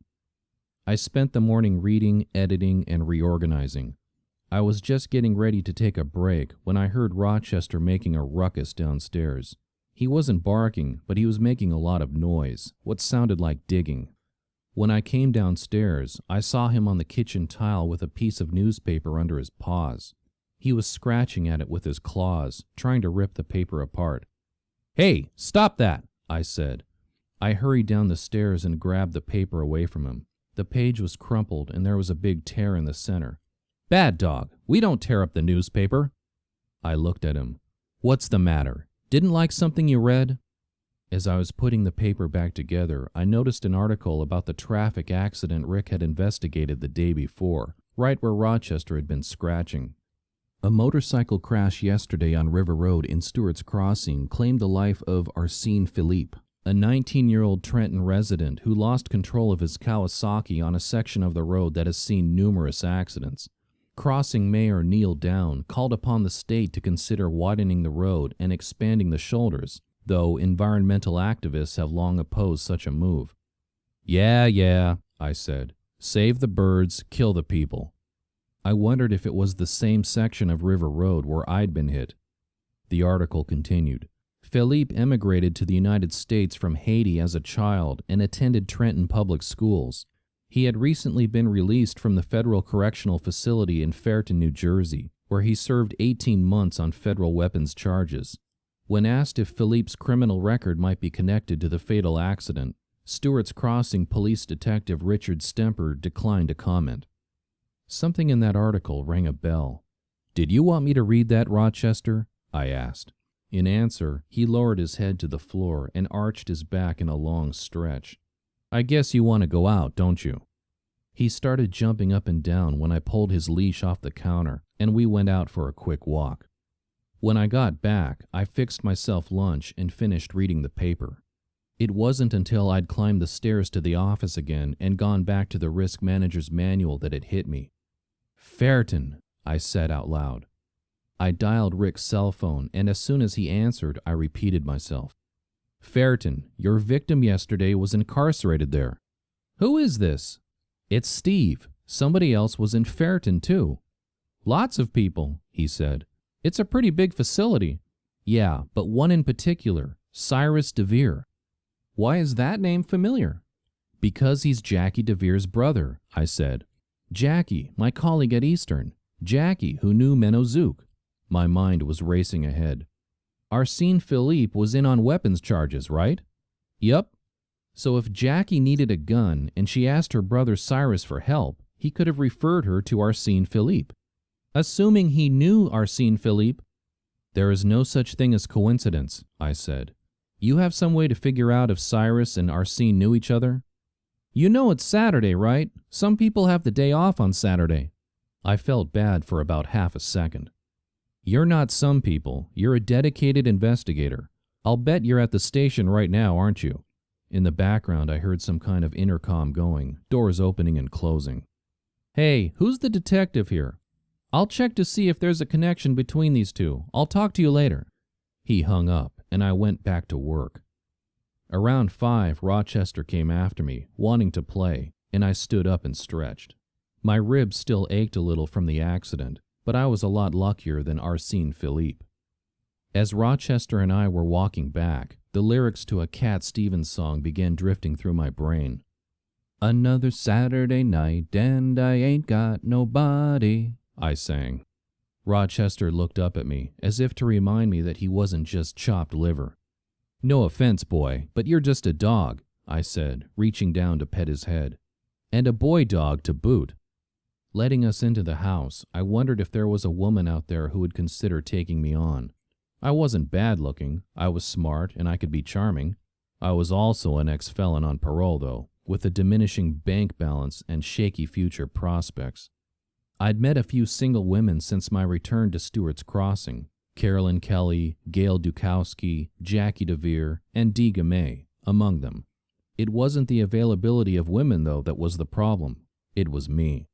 I spent the morning reading, editing, and reorganizing. I was just getting ready to take a break when I heard Rochester making a ruckus downstairs. He wasn't barking, but he was making a lot of noise, what sounded like digging. When I came downstairs, I saw him on the kitchen tile with a piece of newspaper under his paws. He was scratching at it with his claws, trying to rip the paper apart. "Hey, stop that!" I said. I hurried down the stairs and grabbed the paper away from him. The page was crumpled and there was a big tear in the center. "Bad dog, we don't tear up the newspaper." I looked at him. "What's the matter? Didn't like something you read?" As I was putting the paper back together, I noticed an article about the traffic accident Rick had investigated the day before, right where Rochester had been scratching. A motorcycle crash yesterday on River Road in Stewart's Crossing claimed the life of Arsene Philippe, a 19-year-old Trenton resident who lost control of his Kawasaki on a section of the road that has seen numerous accidents. Crossing Mayor Neil Down called upon the state to consider widening the road and expanding the shoulders, though environmental activists have long opposed such a move. Yeah, I said. Save the birds, kill the people. I wondered if it was the same section of River Road where I'd been hit. The article continued. Philippe emigrated to the United States from Haiti as a child and attended Trenton public schools. He had recently been released from the Federal Correctional Facility in Fairton, New Jersey, where he served 18 months on federal weapons charges. When asked if Philippe's criminal record might be connected to the fatal accident, Stewart's Crossing police detective Richard Stemper declined to comment. Something in that article rang a bell. "Did you want me to read that, Rochester?" I asked. In answer, he lowered his head to the floor and arched his back in a long stretch. "I guess you want to go out, don't you?" He started jumping up and down when I pulled his leash off the counter, and we went out for a quick walk. When I got back, I fixed myself lunch and finished reading the paper. It wasn't until I'd climbed the stairs to the office again and gone back to the risk manager's manual that it hit me. "Fairton," I said out loud. I dialed Rick's cell phone, and as soon as he answered, I repeated myself. "Fairton, your victim yesterday was incarcerated there." "Who is this?" "It's Steve. Somebody else was in Fairton, too." "Lots of people," he said. "It's a pretty big facility." "Yeah, but one in particular, Cyrus DeVere." "Why is that name familiar?" "Because he's Jackie DeVere's brother," I said. "Jackie, my colleague at Eastern. Jackie, who knew Menno Zook." My mind was racing ahead. "Arsene Philippe was in on weapons charges, right?" "Yup." "So if Jackie needed a gun and she asked her brother Cyrus for help, he could have referred her to Arsene Philippe." "Assuming he knew Arsene Philippe." "There is no such thing as coincidence," I said. "You have some way to figure out if Cyrus and Arsene knew each other?" "You know it's Saturday, right? Some people have the day off on Saturday." I felt bad for about half a second. "You're not some people. You're a dedicated investigator. I'll bet you're at the station right now, aren't you?" In the background, I heard some kind of intercom going, doors opening and closing. "Hey, who's the detective here? I'll check to see if there's a connection between these two. I'll talk to you later." He hung up, and I went back to work. Around 5, Rochester came after me, wanting to play, and I stood up and stretched. My ribs still ached a little from the accident, but I was a lot luckier than Arsène Philippe. As Rochester and I were walking back, the lyrics to a Cat Stevens song began drifting through my brain. "Another Saturday night and I ain't got nobody," I sang. Rochester looked up at me, as if to remind me that he wasn't just chopped liver. "No offense, boy, but you're just a dog," I said, reaching down to pet his head. "And a boy dog to boot." Letting us into the house, I wondered if there was a woman out there who would consider taking me on. I wasn't bad looking, I was smart, and I could be charming. I was also an ex-felon on parole, though, with a diminishing bank balance and shaky future prospects. I'd met a few single women since my return to Stewart's Crossing: Carolyn Kelly, Gail Dukowski, Jackie DeVere, and Dee Gamay, among them. It wasn't the availability of women, though, that was the problem. It was me.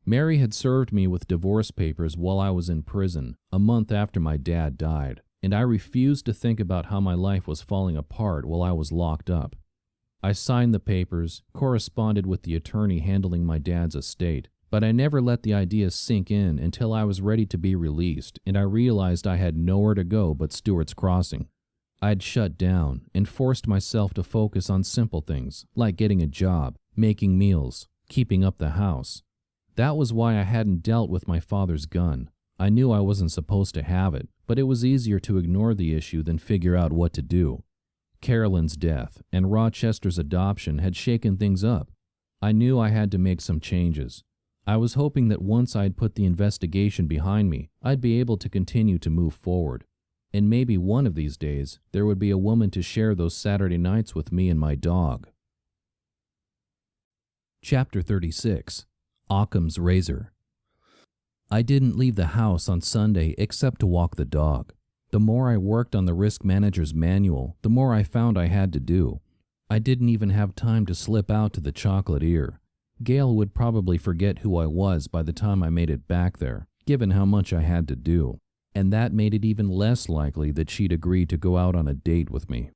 Mary had served me with divorce papers while I was in prison, a month after my dad died, and I refused to think about how my life was falling apart while I was locked up. I signed the papers, corresponded with the attorney handling my dad's estate, but I never let the idea sink in until I was ready to be released and I realized I had nowhere to go but Stewart's Crossing. I'd shut down and forced myself to focus on simple things like getting a job, making meals, keeping up the house. That was why I hadn't dealt with my father's gun. I knew I wasn't supposed to have it, but it was easier to ignore the issue than figure out what to do. Carolyn's death and Rochester's adoption had shaken things up. I knew I had to make some changes. I was hoping that once I'd put the investigation behind me, I'd be able to continue to move forward. And maybe one of these days, there would be a woman to share those Saturday nights with me and my dog. Chapter 36. Occam's Razor. I didn't leave the house on Sunday except to walk the dog. The more I worked on the risk manager's manual, the more I found I had to do. I didn't even have time to slip out to the chocolate ear. Gail would probably forget who I was by the time I made it back there, given how much I had to do, and that made it even less likely that she'd agree to go out on a date with me.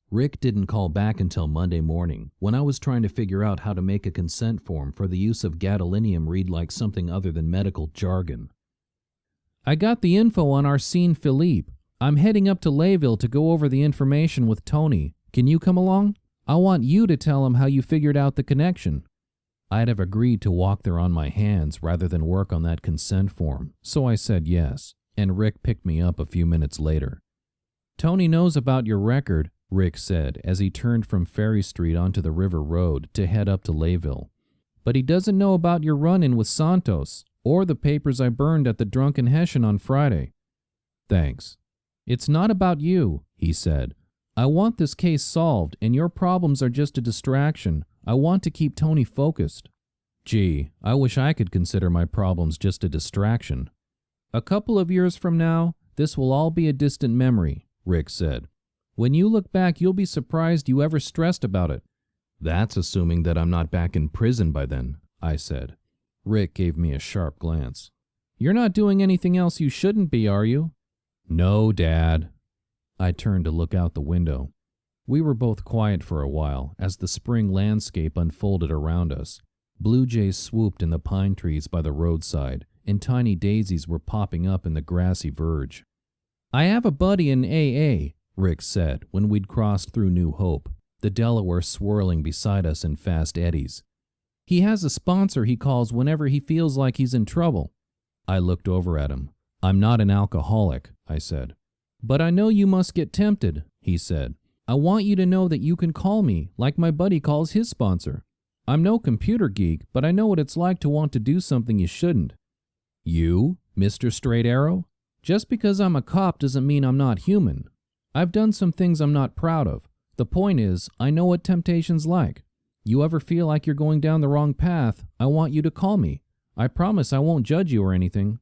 Rick didn't call back until Monday morning, when I was trying to figure out how to make a consent form for the use of gadolinium read like something other than medical jargon. "I got the info on Arsène Philippe. I'm heading up to Layville to go over the information with Tony. Can you come along? I want you to tell him how you figured out the connection." I'd have agreed to walk there on my hands rather than work on that consent form, so I said yes, and Rick picked me up a few minutes later. "Tony knows about your record," Rick said as he turned from Ferry Street onto the River Road to head up to Layville. "But he doesn't know about your run-in with Santos, or the papers I burned at the Drunken Hessian on Friday." "Thanks." "It's not about you," he said. "I want this case solved, and your problems are just a distraction. I want to keep Tony focused." "Gee, I wish I could consider my problems just a distraction." "A couple of years from now, this will all be a distant memory," Rick said. "When you look back, you'll be surprised you ever stressed about it." "That's assuming that I'm not back in prison by then," I said. Rick gave me a sharp glance. "You're not doing anything else you shouldn't be, are you?" "No, Dad." I turned to look out the window. We were both quiet for a while as the spring landscape unfolded around us. Blue jays swooped in the pine trees by the roadside, and tiny daisies were popping up in the grassy verge. "I have a buddy in AA," Rick said when we'd crossed through New Hope, the Delaware swirling beside us in fast eddies. "He has a sponsor he calls whenever he feels like he's in trouble." I looked over at him. "I'm not an alcoholic," I said. "But I know you must get tempted," he said. "I want you to know that you can call me, like my buddy calls his sponsor. I'm no computer geek, but I know what it's like to want to do something you shouldn't." "You, Mr. Straight Arrow?" "Just because I'm a cop doesn't mean I'm not human. I've done some things I'm not proud of. The point is, I know what temptation's like. You ever feel like you're going down the wrong path, I want you to call me. I promise I won't judge you or anything."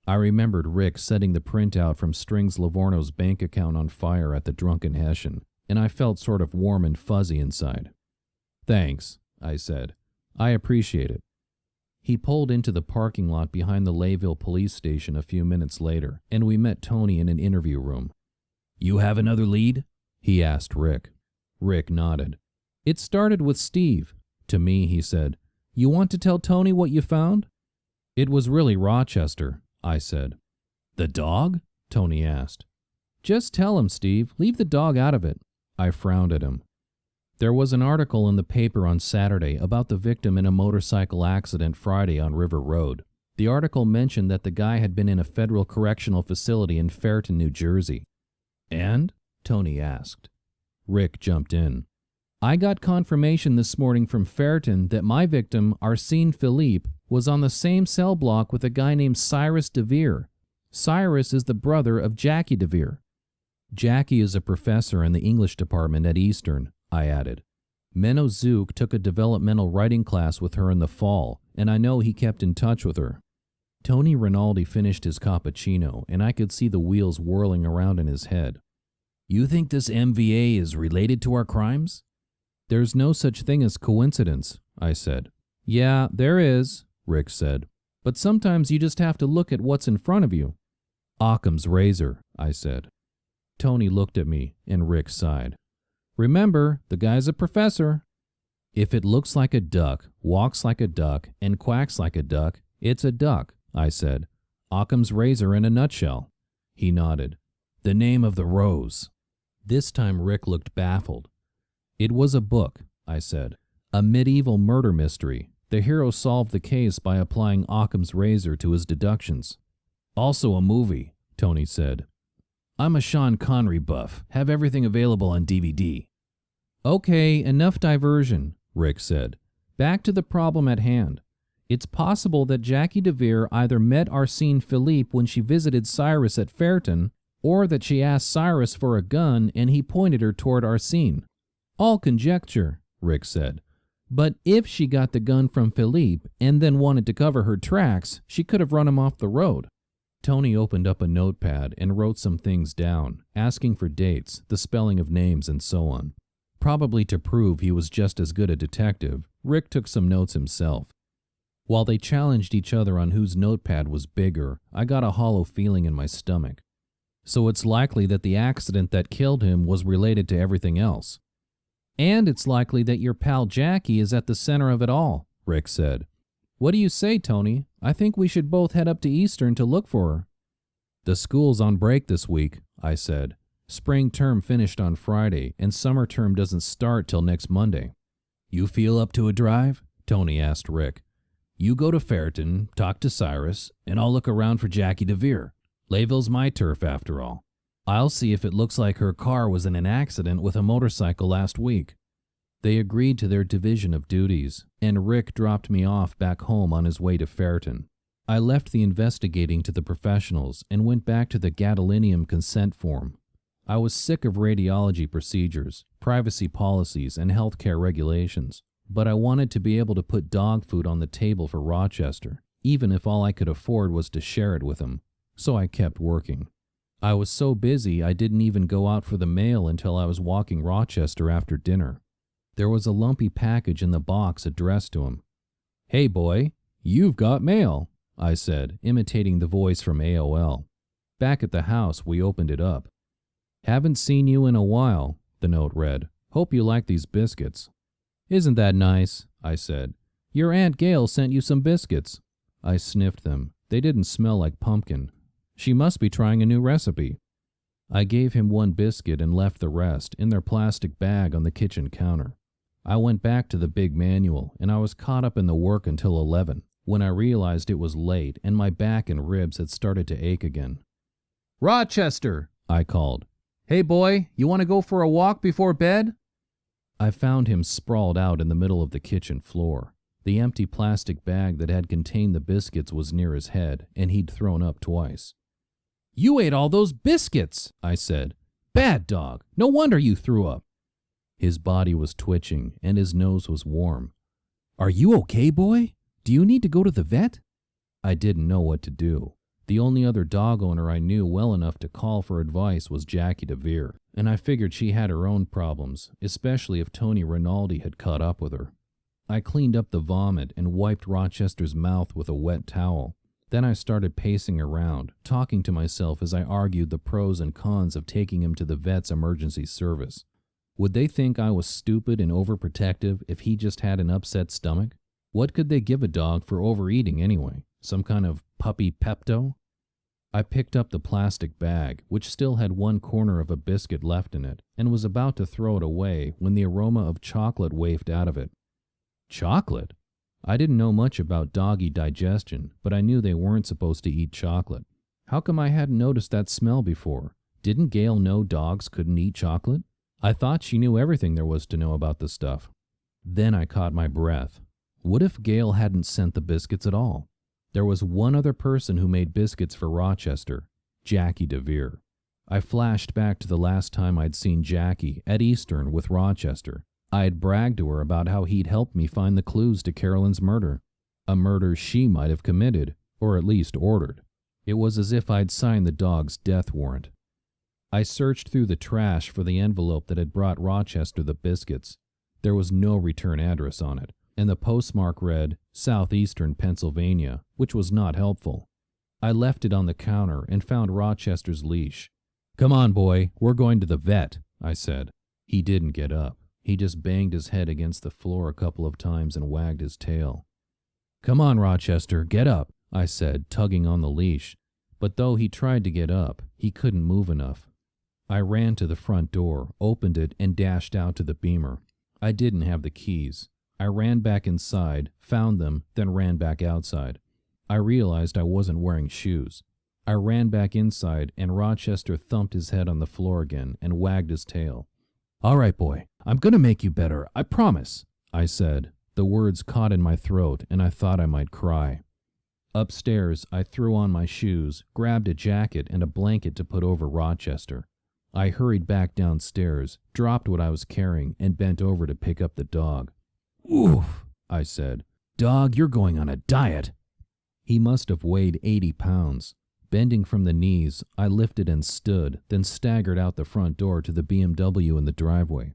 I remembered Rick setting the printout from Strings Livorno's bank account on fire at the Drunken Hessian, and I felt sort of warm and fuzzy inside. "Thanks," I said. "I appreciate it." He pulled into the parking lot behind the Layville police station a few minutes later, and we met Tony in an interview room. You have another lead? He asked Rick. Rick nodded. It started with Steve. To me, he said, You want to tell Tony what you found? It was really Rochester, I said. The dog? Tony asked. Just tell him, Steve. Leave the dog out of it. I frowned at him. There was an article in the paper on Saturday about the victim in a motorcycle accident Friday on River Road. The article mentioned that the guy had been in a federal correctional facility in Fairton, New Jersey. And? Tony asked. Rick jumped in. I got confirmation this morning from Fairton that my victim, Arsene Philippe, was on the same cell block with a guy named Cyrus DeVere. Cyrus is the brother of Jackie DeVere. Jackie is a professor in the English department at Eastern, I added. Menno Zook took a developmental writing class with her in the fall, and I know he kept in touch with her. Tony Rinaldi finished his cappuccino, and I could see the wheels whirling around in his head. You think this MVA is related to our crimes? There's no such thing as coincidence, I said. Yeah, there is, Rick said. But sometimes you just have to look at what's in front of you. Occam's razor, I said. Tony looked at me, and Rick sighed. Remember, the guy's a professor. If it looks like a duck, walks like a duck, and quacks like a duck, it's a duck, I said. Occam's razor in a nutshell. He nodded. The name of the rose. This time Rick looked baffled. It was a book, I said. A medieval murder mystery. The hero solved the case by applying Occam's razor to his deductions. Also a movie, Tony said. I'm a Sean Connery buff. Have everything available on DVD. Okay, enough diversion, Rick said. Back to the problem at hand. It's possible that Jackie DeVere either met Arsene Philippe when she visited Cyrus at Fairton, or that she asked Cyrus for a gun and he pointed her toward Arsene. All conjecture, Rick said. But if she got the gun from Philippe and then wanted to cover her tracks, she could have run him off the road. Tony opened up a notepad and wrote some things down, asking for dates, the spelling of names, and so on. Probably to prove he was just as good a detective, Rick took some notes himself. While they challenged each other on whose notepad was bigger, I got a hollow feeling in my stomach. So it's likely that the accident that killed him was related to everything else. And it's likely that your pal Jackie is at the center of it all, Rick said. What do you say, Tony? I think we should both head up to Eastern to look for her. The school's on break this week, I said. Spring term finished on Friday, and summer term doesn't start till next Monday. You feel up to a drive? Tony asked Rick. You go to Fairton, talk to Cyrus, and I'll look around for Jackie DeVere. Layville's my turf, after all. I'll see if it looks like her car was in an accident with a motorcycle last week. They agreed to their division of duties, and Rick dropped me off back home on his way to Fairton. I left the investigating to the professionals and went back to the gadolinium consent form. I was sick of radiology procedures, privacy policies, and healthcare regulations, but I wanted to be able to put dog food on the table for Rochester, even if all I could afford was to share it with him, so I kept working. I was so busy I didn't even go out for the mail until I was walking Rochester after dinner. There was a lumpy package in the box addressed to him. Hey boy, you've got mail, I said, imitating the voice from AOL. Back at the house, we opened it up. Haven't seen you in a while, the note read. Hope you like these biscuits. Isn't that nice? I said. Your Aunt Gail sent you some biscuits. I sniffed them. They didn't smell like pumpkin. She must be trying a new recipe. I gave him one biscuit and left the rest in their plastic bag on the kitchen counter. I went back to the big manual, and I was caught up in the work until 11, when I realized it was late and my back and ribs had started to ache again. Rochester, I called. Hey boy, you want to go for a walk before bed? I found him sprawled out in the middle of the kitchen floor. The empty plastic bag that had contained the biscuits was near his head, and he'd thrown up twice. You ate all those biscuits, I said. Bad dog. No wonder you threw up. His body was twitching, and his nose was warm. Are you okay, boy? Do you need to go to the vet? I didn't know what to do. The only other dog owner I knew well enough to call for advice was Jackie DeVere, and I figured she had her own problems, especially if Tony Rinaldi had caught up with her. I cleaned up the vomit and wiped Rochester's mouth with a wet towel. Then I started pacing around, talking to myself as I argued the pros and cons of taking him to the vet's emergency service. Would they think I was stupid and overprotective if he just had an upset stomach? What could they give a dog for overeating anyway? Some kind of puppy Pepto? I picked up the plastic bag, which still had one corner of a biscuit left in it, and was about to throw it away when the aroma of chocolate wafted out of it. Chocolate? I didn't know much about doggy digestion, but I knew they weren't supposed to eat chocolate. How come I hadn't noticed that smell before? Didn't Gail know dogs couldn't eat chocolate? I thought she knew everything there was to know about the stuff. Then I caught my breath. What if Gail hadn't sent the biscuits at all? There was one other person who made biscuits for Rochester, Jackie DeVere. I flashed back to the last time I'd seen Jackie at Eastern with Rochester. I had bragged to her about how he'd helped me find the clues to Carolyn's murder, a murder she might have committed, or at least ordered. It was as if I'd signed the dog's death warrant. I searched through the trash for the envelope that had brought Rochester the biscuits. There was no return address on it, and the postmark read Southeastern Pennsylvania, which was not helpful. I left it on the counter and found Rochester's leash. "Come on, boy, we're going to the vet," I said. He didn't get up. He just banged his head against the floor a couple of times and wagged his tail. "Come on, Rochester, get up," I said, tugging on the leash. But though he tried to get up, he couldn't move enough. I ran to the front door, opened it, and dashed out to the Beamer. I didn't have the keys. I ran back inside, found them, then ran back outside. I realized I wasn't wearing shoes. I ran back inside, and Rochester thumped his head on the floor again and wagged his tail. "All right, boy, I'm going to make you better, I promise," I said. The words caught in my throat, and I thought I might cry. Upstairs, I threw on my shoes, grabbed a jacket and a blanket to put over Rochester. I hurried back downstairs, dropped what I was carrying, and bent over to pick up the dog. "Oof," I said. "Dog, you're going on a diet." He must have weighed 80 pounds. Bending from the knees, I lifted and stood, then staggered out the front door to the BMW in the driveway.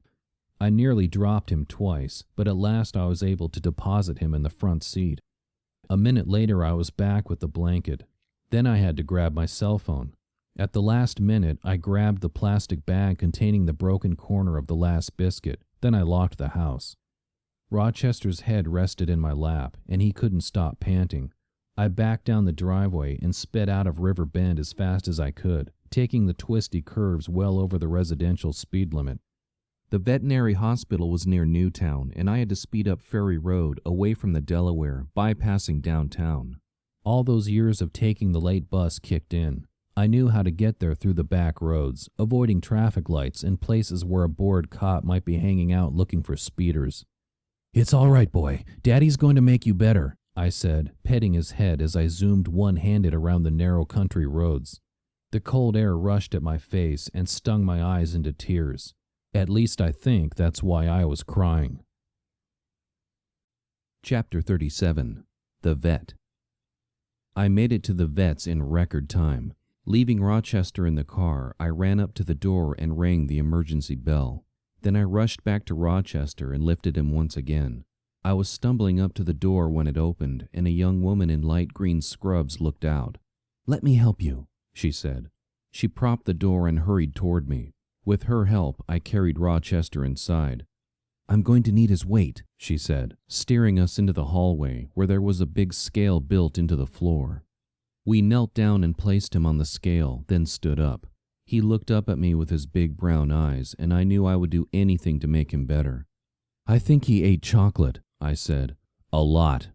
I nearly dropped him twice, but at last I was able to deposit him in the front seat. A minute later, I was back with the blanket. Then I had to grab my cell phone. At the last minute, I grabbed the plastic bag containing the broken corner of the last biscuit. Then I locked the house. Rochester's head rested in my lap, and he couldn't stop panting. I backed down the driveway and sped out of River Bend as fast as I could, taking the twisty curves well over the residential speed limit. The veterinary hospital was near Newtown, and I had to speed up Ferry Road away from the Delaware, bypassing downtown. All those years of taking the late bus kicked in. I knew how to get there through the back roads, avoiding traffic lights and places where a bored cop might be hanging out looking for speeders. "It's all right, boy. Daddy's going to make you better," I said, petting his head as I zoomed one-handed around the narrow country roads. The cold air rushed at my face and stung my eyes into tears. At least I think that's why I was crying. Chapter 37. The Vet. I made it to the vet's in record time. Leaving Rochester in the car, I ran up to the door and rang the emergency bell. Then I rushed back to Rochester and lifted him once again. I was stumbling up to the door when it opened, and a young woman in light green scrubs looked out. "Let me help you," she said. She propped the door and hurried toward me. With her help, I carried Rochester inside. "I'm going to need his weight," she said, steering us into the hallway where there was a big scale built into the floor. We knelt down and placed him on the scale, then stood up. He looked up at me with his big brown eyes, and I knew I would do anything to make him better. "I think he ate chocolate," I said. "A lot."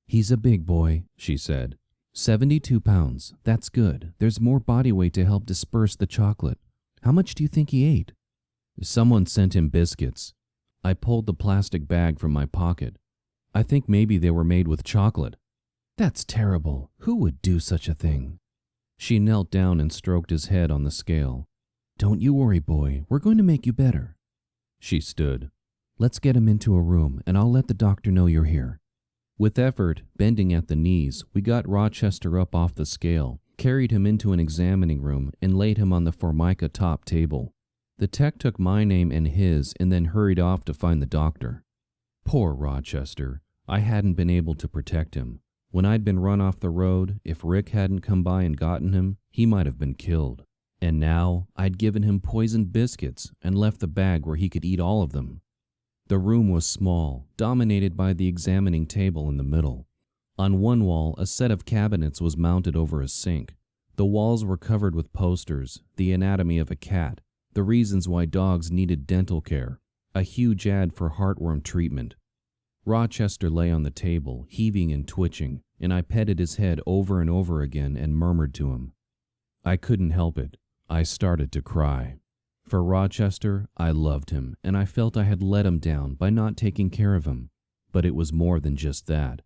"He's a big boy," she said. 72 pounds. That's good. There's more body weight to help disperse the chocolate. How much do you think he ate?" "Someone sent him biscuits." I pulled the plastic bag from my pocket. "I think maybe they were made with chocolate." "That's terrible. Who would do such a thing?" She knelt down and stroked his head on the scale. "Don't you worry, boy. We're going to make you better." She stood. "Let's get him into a room, and I'll let the doctor know you're here." With effort, bending at the knees, we got Rochester up off the scale, carried him into an examining room, and laid him on the Formica top table. The tech took my name and his and then hurried off to find the doctor. Poor Rochester. I hadn't been able to protect him. When I'd been run off the road, if Rick hadn't come by and gotten him, he might have been killed. And now I'd given him poisoned biscuits and left the bag where he could eat all of them. The room was small, dominated by the examining table in the middle. On one wall, a set of cabinets was mounted over a sink. The walls were covered with posters, the anatomy of a cat, the reasons why dogs needed dental care, a huge ad for heartworm treatment. Rochester lay on the table, heaving and twitching, and I petted his head over and over again and murmured to him. I couldn't help it. I started to cry. For Rochester, I loved him, and I felt I had let him down by not taking care of him. But it was more than just that.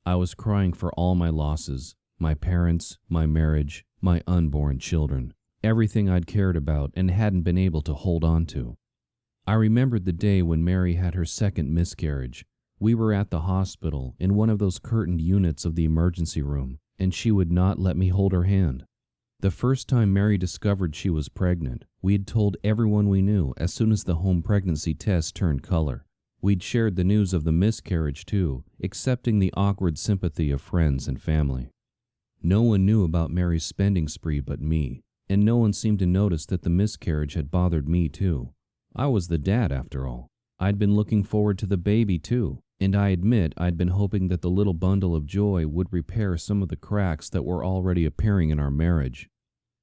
I was crying for all my losses, my parents, my marriage, my unborn children, everything I'd cared about and hadn't been able to hold on to. I remembered the day when Mary had her second miscarriage. We were at the hospital in one of those curtained units of the emergency room, and she would not let me hold her hand. The first time Mary discovered she was pregnant, we had told everyone we knew as soon as the home pregnancy test turned color. We'd shared the news of the miscarriage too, accepting the awkward sympathy of friends and family. No one knew about Mary's spending spree but me, and no one seemed to notice that the miscarriage had bothered me too. I was the dad after all. I'd been looking forward to the baby too, and I admit I'd been hoping that the little bundle of joy would repair some of the cracks that were already appearing in our marriage.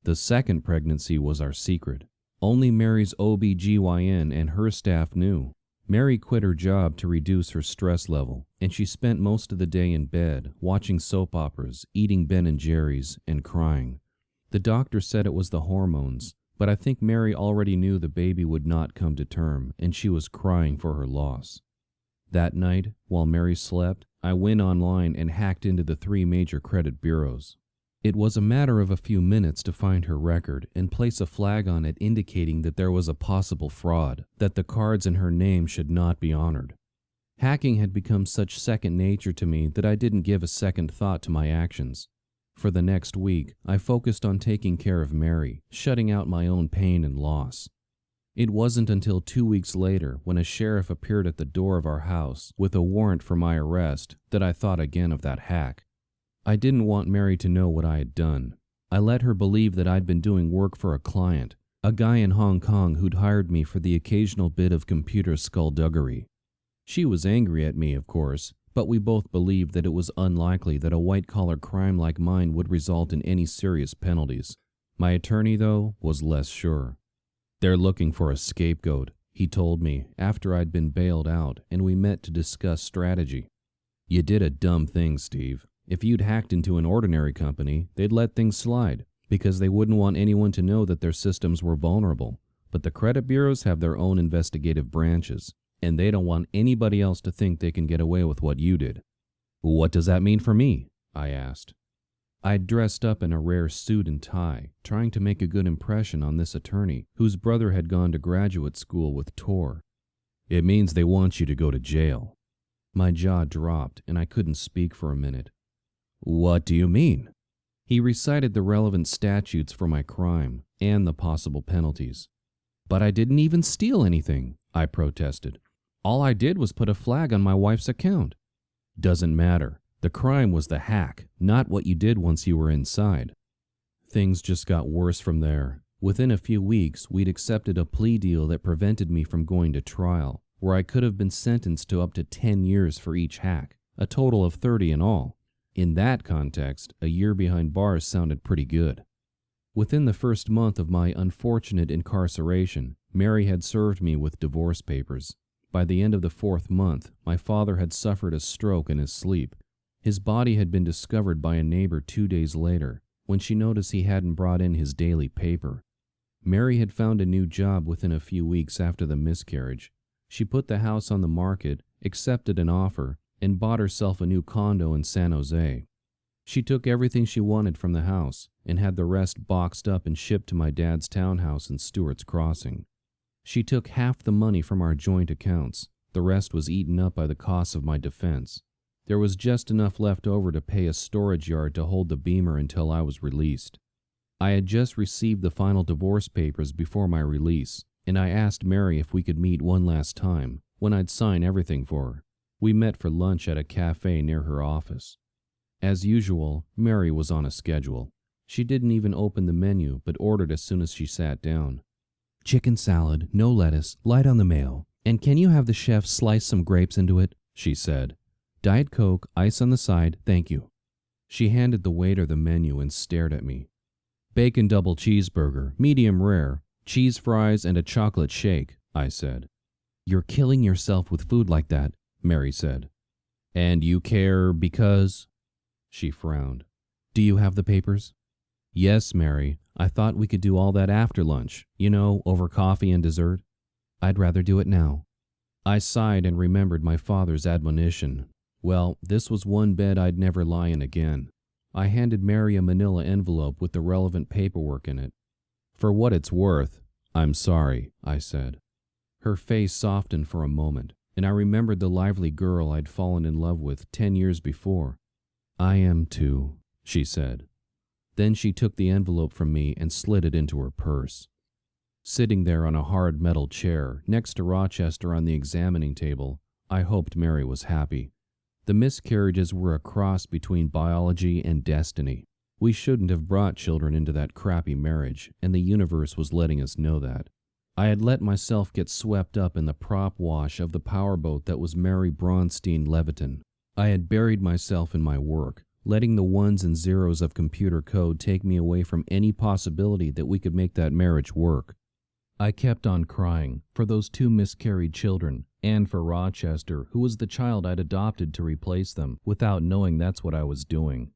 The second pregnancy was our secret. Only Mary's OB/GYN and her staff knew. Mary quit her job to reduce her stress level, and she spent most of the day in bed, watching soap operas, eating Ben & Jerry's, and crying. The doctor said it was the hormones, but I think Mary already knew the baby would not come to term, and she was crying for her loss. That night, while Mary slept, I went online and hacked into the 3 major credit bureaus. It was a matter of a few minutes to find her record and place a flag on it indicating that there was a possible fraud, that the cards in her name should not be honored. Hacking had become such second nature to me that I didn't give a second thought to my actions. For the next week, I focused on taking care of Mary, shutting out my own pain and loss. It wasn't until 2 weeks later, when a sheriff appeared at the door of our house with a warrant for my arrest, that I thought again of that hack. I didn't want Mary to know what I had done. I let her believe that I'd been doing work for a client, a guy in Hong Kong who'd hired me for the occasional bit of computer skullduggery. She was angry at me, of course, but we both believed that it was unlikely that a white-collar crime like mine would result in any serious penalties. My attorney, though, was less sure. "They're looking for a scapegoat," he told me after I'd been bailed out and we met to discuss strategy. "You did a dumb thing, Steve. If you'd hacked into an ordinary company, they'd let things slide, because they wouldn't want anyone to know that their systems were vulnerable. But the credit bureaus have their own investigative branches, and they don't want anybody else to think they can get away with what you did." "What does that mean for me?" I asked. I'd dressed up in a rare suit and tie, trying to make a good impression on this attorney, whose brother had gone to graduate school with Tor. "It means they want you to go to jail." My jaw dropped, and I couldn't speak for a minute. "What do you mean?" He recited the relevant statutes for my crime and the possible penalties. "But I didn't even steal anything," I protested. "All I did was put a flag on my wife's account." "Doesn't matter. The crime was the hack, not what you did once you were inside." Things just got worse from there. Within a few weeks, we'd accepted a plea deal that prevented me from going to trial, where I could have been sentenced to up to 10 years for each hack, a total of 30 in all. In that context, a year behind bars sounded pretty good. Within the first month of my unfortunate incarceration, Mary had served me with divorce papers. By the end of the 4th month, my father had suffered a stroke in his sleep. His body had been discovered by a neighbor 2 days later, when she noticed he hadn't brought in his daily paper. Mary had found a new job within a few weeks after the miscarriage. She put the house on the market, accepted an offer, and bought herself a new condo in San Jose. She took everything she wanted from the house and had the rest boxed up and shipped to my dad's townhouse in Stewart's Crossing. She took half the money from our joint accounts. The rest was eaten up by the costs of my defense. There was just enough left over to pay a storage yard to hold the Beamer until I was released. I had just received the final divorce papers before my release, and I asked Mary if we could meet one last time, when I'd sign everything for her. We met for lunch at a cafe near her office. As usual, Mary was on a schedule. She didn't even open the menu, but ordered as soon as she sat down. "Chicken salad, no lettuce, light on the mayo. And can you have the chef slice some grapes into it?" she said. "Diet Coke, ice on the side, thank you." She handed the waiter the menu and stared at me. "Bacon double cheeseburger, medium rare, cheese fries, and a chocolate shake," I said. "You're killing yourself with food like that," Mary said. "And you care because?" She frowned. "Do you have the papers?" "Yes, Mary. I thought we could do all that after lunch, over coffee and dessert." "I'd rather do it now." I sighed and remembered my father's admonition. Well, this was one bed I'd never lie in again. I handed Mary a manila envelope with the relevant paperwork in it. "For what it's worth, I'm sorry," I said. Her face softened for a moment, and I remembered the lively girl I'd fallen in love with 10 years before. "I am too," she said. Then she took the envelope from me and slid it into her purse. Sitting there on a hard metal chair, next to Rochester on the examining table, I hoped Mary was happy. The miscarriages were a cross between biology and destiny. We shouldn't have brought children into that crappy marriage, and the universe was letting us know that. I had let myself get swept up in the prop wash of the powerboat that was Mary Braunstein Levitan. I had buried myself in my work, letting the ones and zeros of computer code take me away from any possibility that we could make that marriage work. I kept on crying for those 2 miscarried children and for Rochester, who was the child I'd adopted to replace them, without knowing that's what I was doing.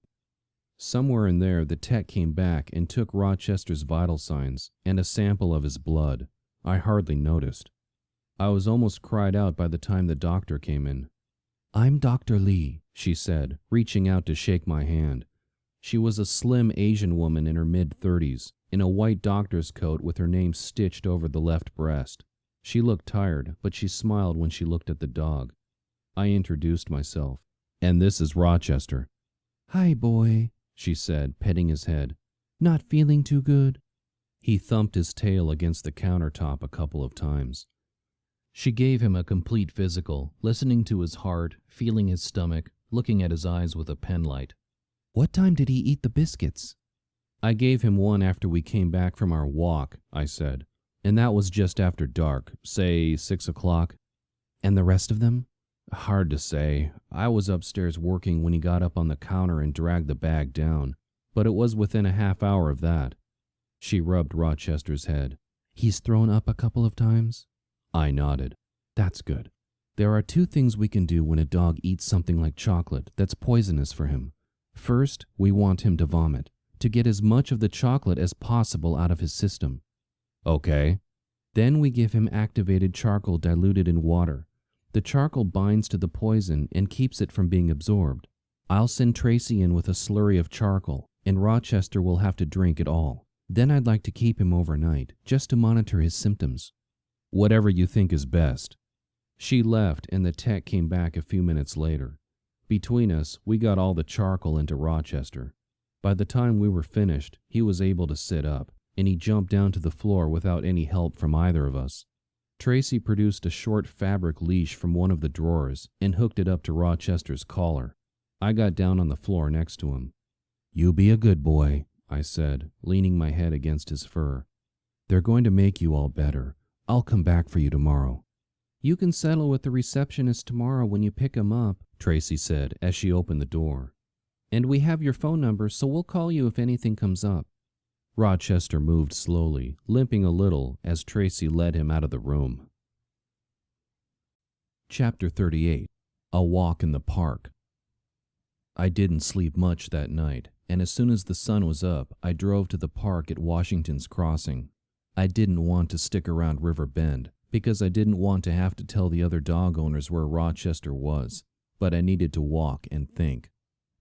Somewhere in there, the tech came back and took Rochester's vital signs and a sample of his blood. I hardly noticed. I was almost cried out by the time the doctor came in. "I'm Dr. Lee," she said, reaching out to shake my hand. She was a slim Asian woman in her mid-30s, in a white doctor's coat with her name stitched over the left breast. She looked tired, but she smiled when she looked at the dog. I introduced myself. "And this is Rochester." "Hi, boy," she said, petting his head. "Not feeling too good?" He thumped his tail against the countertop a couple of times. She gave him a complete physical, listening to his heart, feeling his stomach, looking at his eyes with a penlight. "What time did he eat the biscuits?" "I gave him one after we came back from our walk," I said. "And that was just after dark, say 6 o'clock. "And the rest of them?" "Hard to say. I was upstairs working when he got up on the counter and dragged the bag down. But it was within a half hour of that." She rubbed Rochester's head. "He's thrown up a couple of times?" I nodded. "That's good. There are 2 things we can do when a dog eats something like chocolate that's poisonous for him. First, we want him to vomit, to get as much of the chocolate as possible out of his system." "Okay." "Then we give him activated charcoal diluted in water. The charcoal binds to the poison and keeps it from being absorbed. I'll send Tracy in with a slurry of charcoal, and Rochester will have to drink it all. Then I'd like to keep him overnight, just to monitor his symptoms." "Whatever you think is best." She left, and the tech came back a few minutes later. Between us, we got all the charcoal into Rochester. By the time we were finished, he was able to sit up, and he jumped down to the floor without any help from either of us. Tracy produced a short fabric leash from one of the drawers and hooked it up to Rochester's collar. I got down on the floor next to him. "You be a good boy," I said, leaning my head against his fur. "They're going to make you all better. I'll come back for you tomorrow." "You can settle with the receptionist tomorrow when you pick him up," Tracy said as she opened the door. "And we have your phone number, so we'll call you if anything comes up." Rochester moved slowly, limping a little as Tracy led him out of the room. Chapter 38. A Walk in the Park. I didn't sleep much that night, and as soon as the sun was up, I drove to the park at Washington's Crossing. I didn't want to stick around River Bend, because I didn't want to have to tell the other dog owners where Rochester was, but I needed to walk and think.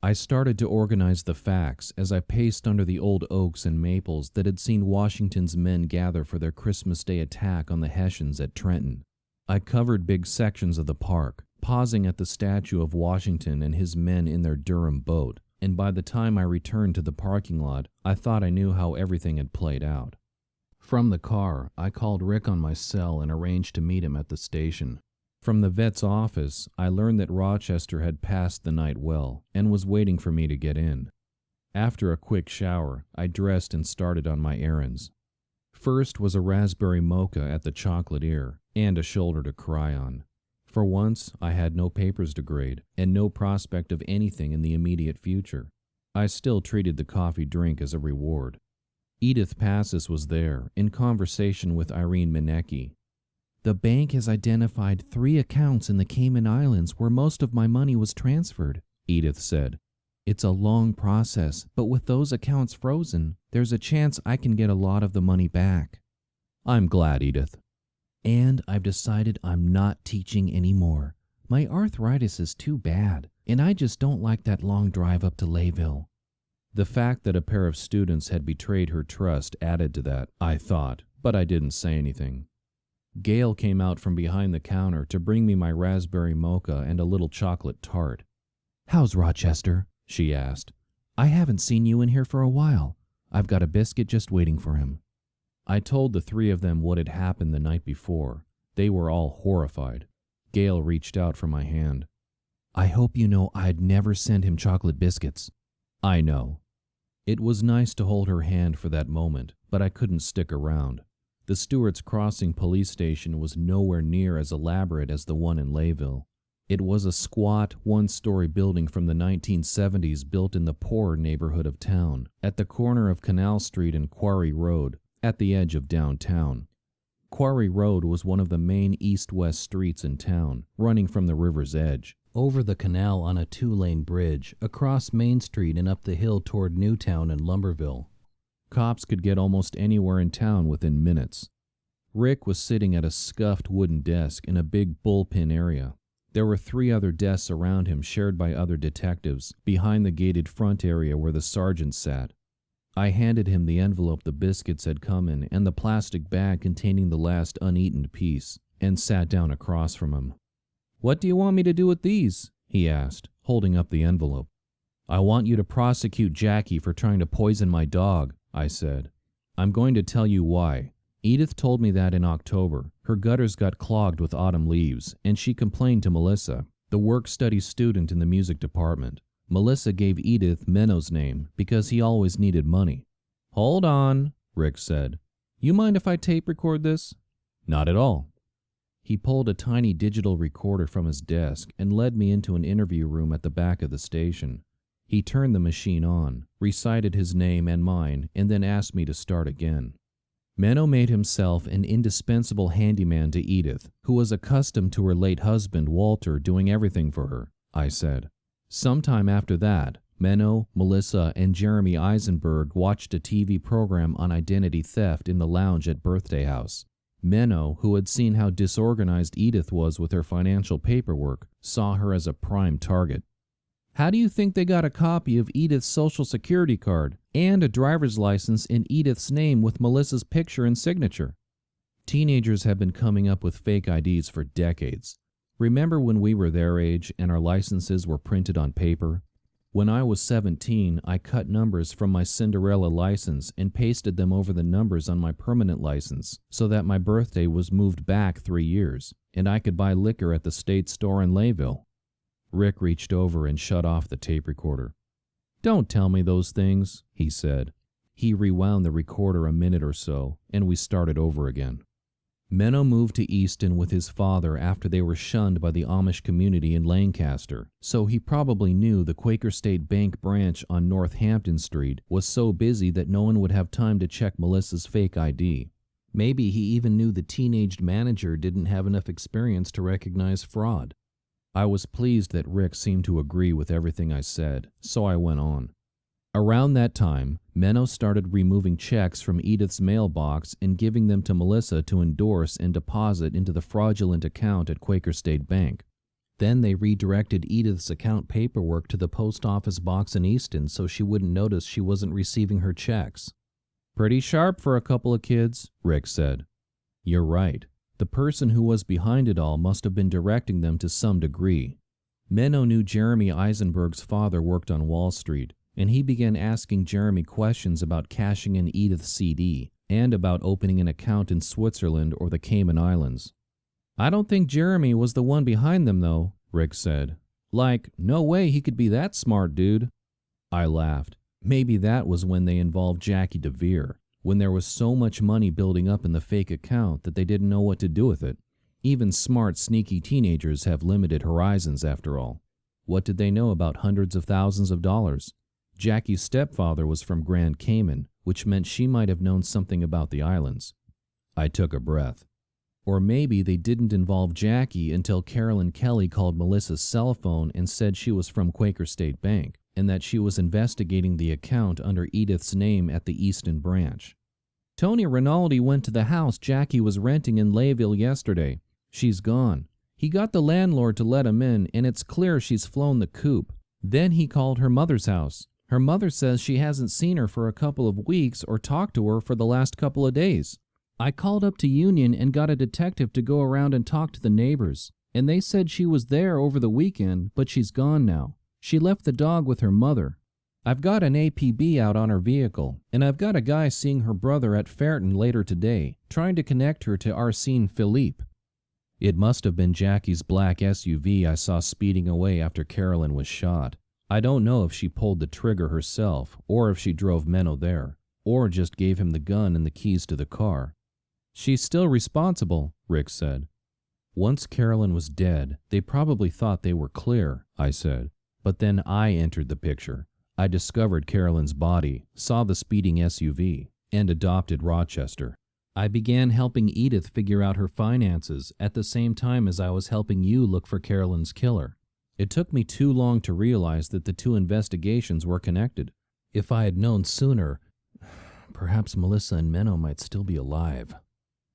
I started to organize the facts as I paced under the old oaks and maples that had seen Washington's men gather for their Christmas Day attack on the Hessians at Trenton. I covered big sections of the park, pausing at the statue of Washington and his men in their Durham boat, and by the time I returned to the parking lot, I thought I knew how everything had played out. From the car, I called Rick on my cell and arranged to meet him at the station. From the vet's office, I learned that Rochester had passed the night well and was waiting for me to get in. After a quick shower, I dressed and started on my errands. First was a raspberry mocha at the Chocolate Ear and a shoulder to cry on. For once, I had no papers to grade and no prospect of anything in the immediate future. I still treated the coffee drink as a reward. Edith Passis was there, in conversation with Irene Minecki. "The bank has identified 3 accounts in the Cayman Islands where most of my money was transferred," Edith said. "It's a long process, but with those accounts frozen, there's a chance I can get a lot of the money back." "I'm glad, Edith." "And I've decided I'm not teaching anymore. My arthritis is too bad, and I just don't like that long drive up to Layville." The fact that a pair of students had betrayed her trust added to that, I thought, but I didn't say anything. Gail came out from behind the counter to bring me my raspberry mocha and a little chocolate tart. "How's Rochester?" she asked. "I haven't seen you in here for a while. I've got a biscuit just waiting for him." I told the 3 of them what had happened the night before. They were all horrified. Gail reached out for my hand. "I hope you know I'd never send him chocolate biscuits." "I know." It was nice to hold her hand for that moment, but I couldn't stick around. The Stewart's Crossing police station was nowhere near as elaborate as the one in Layville. It was a squat, one-story building from the 1970s built in the poorer neighborhood of town, at the corner of Canal Street and Quarry Road, at the edge of downtown. Quarry Road was one of the main east-west streets in town, running from the river's edge, over the canal on a 2-lane bridge, across Main Street and up the hill toward Newtown and Lumberville. Cops could get almost anywhere in town within minutes. Rick was sitting at a scuffed wooden desk in a big bullpen area. There were 3 other desks around him shared by other detectives, behind the gated front area where the sergeant sat. I handed him the envelope the biscuits had come in and the plastic bag containing the last uneaten piece, and sat down across from him. "What do you want me to do with these?" he asked, holding up the envelope. "I want you to prosecute Jackie for trying to poison my dog," I said. "I'm going to tell you why. Edith told me that in October. Her gutters got clogged with autumn leaves, and she complained to Melissa, the work-study student in the music department. Melissa gave Edith Menno's name because he always needed money." "Hold on," Rick said. "You mind if I tape record this?" "Not at all." He pulled a tiny digital recorder from his desk and led me into an interview room at the back of the station. He turned the machine on, recited his name and mine, and then asked me to start again. Menno made himself an indispensable handyman to Edith, who was accustomed to her late husband, Walter, doing everything for her, I said. Sometime after that, Menno, Melissa, and Jeremy Eisenberg watched a TV program on identity theft in the lounge at Birthday House. Menno, who had seen how disorganized Edith was with her financial paperwork, saw her as a prime target. "How do you think they got a copy of Edith's social security card and a driver's license in Edith's name with Melissa's picture and signature?" Teenagers have been coming up with fake IDs for decades. Remember when we were their age and our licenses were printed on paper? When I was 17, I cut numbers from my Cinderella license and pasted them over the numbers on my permanent license so that my birthday was moved back 3 years, and I could buy liquor at the state store in Layville. Rick reached over and shut off the tape recorder. "Don't tell me those things," he said. He rewound the recorder a minute or so, and we started over again. Menno moved to Easton with his father after they were shunned by the Amish community in Lancaster, so he probably knew the Quaker State Bank branch on Northampton Street was so busy that no one would have time to check Melissa's fake ID. Maybe he even knew the teenaged manager didn't have enough experience to recognize fraud. I was pleased that Rick seemed to agree with everything I said, so I went on. Around that time, Menno started removing checks from Edith's mailbox and giving them to Melissa to endorse and deposit into the fraudulent account at Quaker State Bank. Then they redirected Edith's account paperwork to the post office box in Easton so she wouldn't notice she wasn't receiving her checks. "Pretty sharp for a couple of kids," Rick said. "You're right. The person who was behind it all must have been directing them to some degree." Menno knew Jeremy Eisenberg's father worked on Wall Street, and he began asking Jeremy questions about cashing in Edith's CD and about opening an account in Switzerland or the Cayman Islands. I don't think Jeremy was the one behind them, though, Rick said. Like, no way he could be that smart, dude. I laughed. Maybe that was when they involved Jackie DeVere, when there was so much money building up in the fake account that they didn't know what to do with it. Even smart, sneaky teenagers have limited horizons, after all. What did they know about hundreds of thousands of dollars? Jackie's stepfather was from Grand Cayman, which meant she might have known something about the islands. I took a breath. Or maybe they didn't involve Jackie until Carolyn Kelly called Melissa's cell phone and said she was from Quaker State Bank, and that she was investigating the account under Edith's name at the Easton branch. Tony Rinaldi went to the house Jackie was renting in Layville yesterday. She's gone. He got the landlord to let him in, and it's clear she's flown the coop. Then he called her mother's house. Her mother says she hasn't seen her for a couple of weeks or talked to her for the last couple of days. I called up to Union and got a detective to go around and talk to the neighbors, and they said she was there over the weekend, but she's gone now. She left the dog with her mother. I've got an APB out on her vehicle, and I've got a guy seeing her brother at Ferreton later today, trying to connect her to Arsene Philippe. It must have been Jackie's black SUV I saw speeding away after Carolyn was shot. I don't know if she pulled the trigger herself, or if she drove Menno there, or just gave him the gun and the keys to the car. She's still responsible, Rick said. Once Carolyn was dead, they probably thought they were clear, I said. But then I entered the picture. I discovered Carolyn's body, saw the speeding SUV, and adopted Rochester. I began helping Edith figure out her finances at the same time as I was helping you look for Carolyn's killer. It took me too long to realize that the two investigations were connected. If I had known sooner, perhaps Melissa and Menno might still be alive.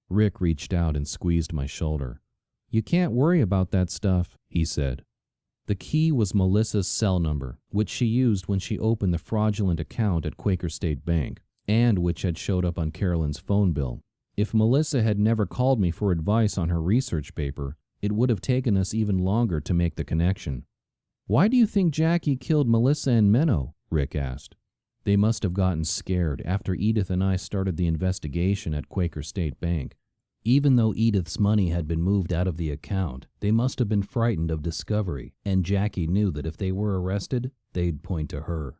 Rick reached out and squeezed my shoulder. You can't worry about that stuff, he said. The key was Melissa's cell number, which she used when she opened the fraudulent account at Quaker State Bank, and which had showed up on Carolyn's phone bill. If Melissa had never called me for advice on her research paper, it would have taken us even longer to make the connection. Why do you think Jackie killed Melissa and Menno? Rick asked. They must have gotten scared after Edith and I started the investigation at Quaker State Bank. Even though Edith's money had been moved out of the account, they must have been frightened of discovery, and Jackie knew that if they were arrested, they'd point to her.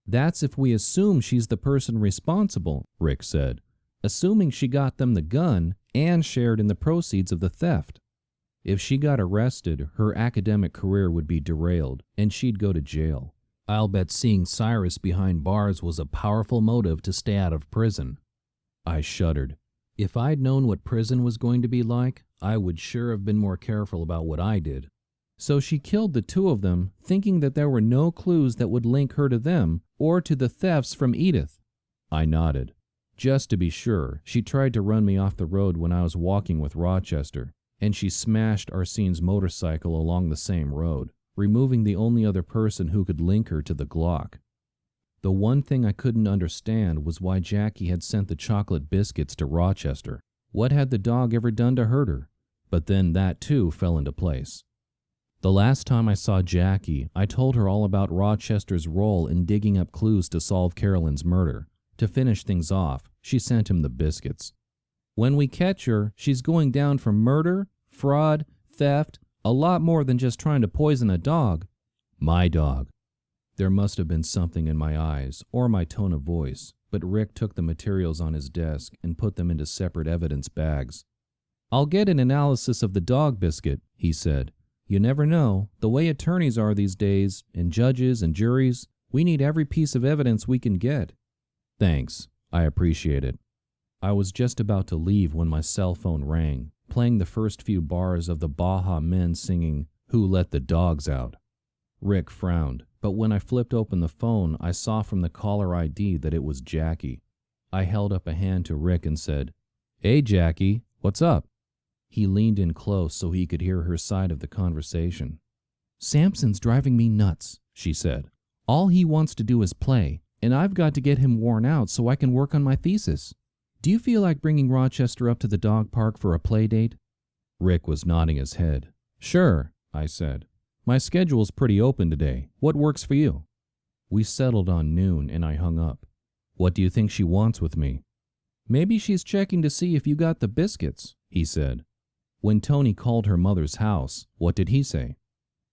That's if we assume she's the person responsible, Rick said, assuming she got them the gun and shared in the proceeds of the theft. If she got arrested, her academic career would be derailed, and she'd go to jail. I'll bet seeing Cyrus behind bars was a powerful motive to stay out of prison. I shuddered. If I'd known what prison was going to be like, I would sure have been more careful about what I did. So she killed the two of them, thinking that there were no clues that would link her to them or to the thefts from Edith. I nodded. Just to be sure, she tried to run me off the road when I was walking with Rochester, and she smashed Arsene's motorcycle along the same road, removing the only other person who could link her to the Glock. The one thing I couldn't understand was why Jackie had sent the chocolate biscuits to Rochester. What had the dog ever done to hurt her? But then that too fell into place. The last time I saw Jackie, I told her all about Rochester's role in digging up clues to solve Carolyn's murder. To finish things off, she sent him the biscuits. When we catch her, she's going down for murder, fraud, theft, a lot more than just trying to poison a dog. My dog. There must have been something in my eyes or my tone of voice, but Rick took the materials on his desk and put them into separate evidence bags. I'll get an analysis of the dog biscuit, he said. You never know. The way attorneys are these days, and judges and juries, we need every piece of evidence we can get. Thanks. I appreciate it. I was just about to leave when my cell phone rang, playing the first few bars of the Baja Men singing, "Who Let the Dogs Out?" Rick frowned, but when I flipped open the phone, I saw from the caller ID that it was Jackie. I held up a hand to Rick and said, "Hey, Jackie, what's up?" He leaned in close so he could hear her side of the conversation. "Samson's driving me nuts," she said. "All he wants to do is play, and I've got to get him worn out so I can work on my thesis. Do you feel like bringing Rochester up to the dog park for a play date?" Rick was nodding his head. "Sure," I said. "My schedule's pretty open today. What works for you?" We settled on noon, and I hung up. "What do you think she wants with me?" "Maybe she's checking to see if you got the biscuits," he said. When Tony called her mother's house, what did he say?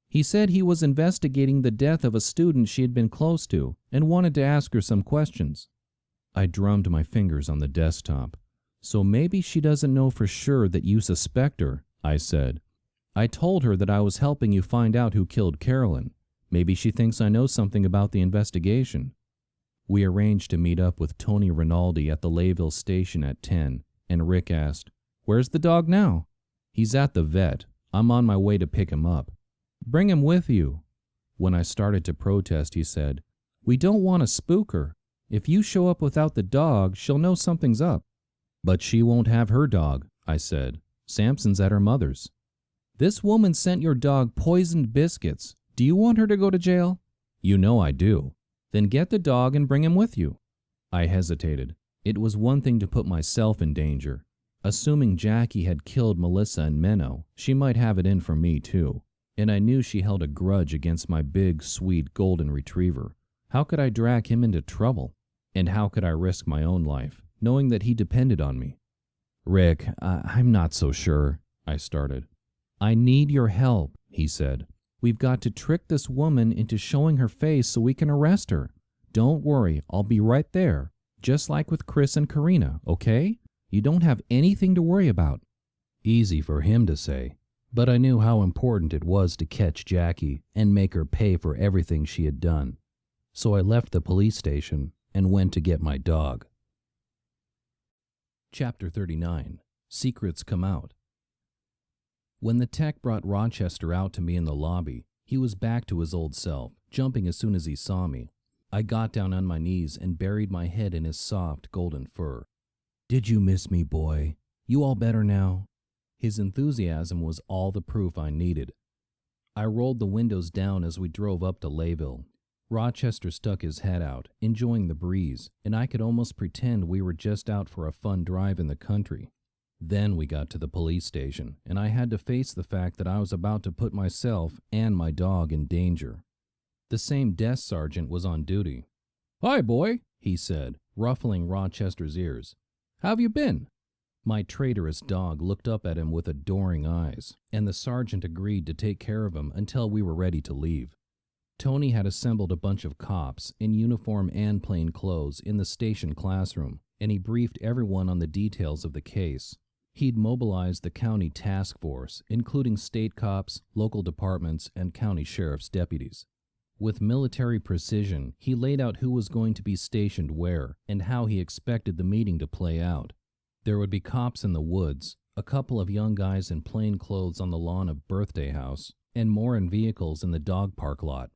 He said he was investigating the death of a student she had been close to and wanted to ask her some questions. I drummed my fingers on the desktop. So maybe she doesn't know for sure that you suspect her, I said. I told her that I was helping you find out who killed Carolyn. Maybe she thinks I know something about the investigation. We arranged to meet up with Tony Rinaldi at the Layville station at 10, and Rick asked, "Where's the dog now?" "He's at the vet. I'm on my way to pick him up." "Bring him with you." When I started to protest, he said, "We don't want to spook her. If you show up without the dog, she'll know something's up." "But she won't have her dog," I said. "Samson's at her mother's." "This woman sent your dog poisoned biscuits. Do you want her to go to jail?" "You know I do." "Then get the dog and bring him with you." I hesitated. It was one thing to put myself in danger. Assuming Jackie had killed Melissa and Menno, she might have it in for me too. And I knew she held a grudge against my big, sweet golden retriever. How could I drag him into trouble? And how could I risk my own life, knowing that he depended on me? "Rick, I'm not so sure," I started. "I need your help," he said. "We've got to trick this woman into showing her face so we can arrest her. Don't worry, I'll be right there, just like with Chris and Karina, okay? You don't have anything to worry about." Easy for him to say, but I knew how important it was to catch Jackie and make her pay for everything she had done. So I left the police station and went to get my dog. Chapter 39. Secrets Come Out. When the tech brought Rochester out to me in the lobby, he was back to his old self, jumping as soon as he saw me. I got down on my knees and buried my head in his soft, golden fur. "Did you miss me, boy? You all better now?" His enthusiasm was all the proof I needed. I rolled the windows down as we drove up to Layville. Rochester stuck his head out, enjoying the breeze, and I could almost pretend we were just out for a fun drive in the country. Then we got to the police station, and I had to face the fact that I was about to put myself and my dog in danger. The same desk sergeant was on duty. "Hi, boy," he said, ruffling Rochester's ears. "How've you been?" My traitorous dog looked up at him with adoring eyes, and the sergeant agreed to take care of him until we were ready to leave. Tony had assembled a bunch of cops in uniform and plain clothes in the station classroom, and he briefed everyone on the details of the case. He'd mobilized the county task force, including state cops, local departments, and county sheriff's deputies. With military precision, he laid out who was going to be stationed where and how he expected the meeting to play out. There would be cops in the woods, a couple of young guys in plain clothes on the lawn of Birthday House, and more in vehicles in the dog park lot.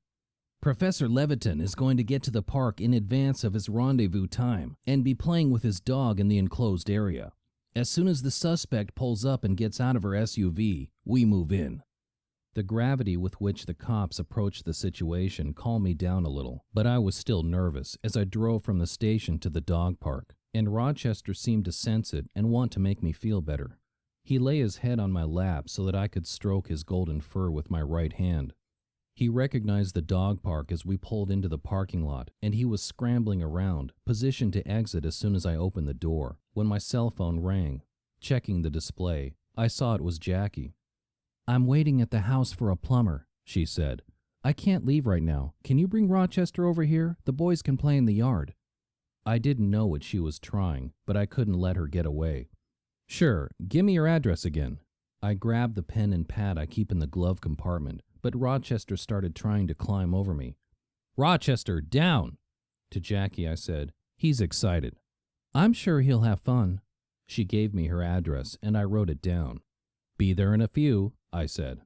"Professor Levitan is going to get to the park in advance of his rendezvous time and be playing with his dog in the enclosed area. As soon as the suspect pulls up and gets out of her SUV, we move in." The gravity with which the cops approached the situation calmed me down a little, but I was still nervous as I drove from the station to the dog park, and Rochester seemed to sense it and want to make me feel better. He lay his head on my lap so that I could stroke his golden fur with my right hand. He recognized the dog park as we pulled into the parking lot, and he was scrambling around, positioned to exit as soon as I opened the door, when my cell phone rang. Checking the display, I saw it was Jackie. "I'm waiting at the house for a plumber," she said. "I can't leave right now. Can you bring Rochester over here? The boys can play in the yard." I didn't know what she was trying, but I couldn't let her get away. "Sure, give me your address again." I grabbed the pen and pad I keep in the glove compartment, but Rochester started trying to climb over me. "Rochester, down!" To Jackie I said, "He's excited." "I'm sure he'll have fun." She gave me her address, and I wrote it down. "Be there in a few," I said.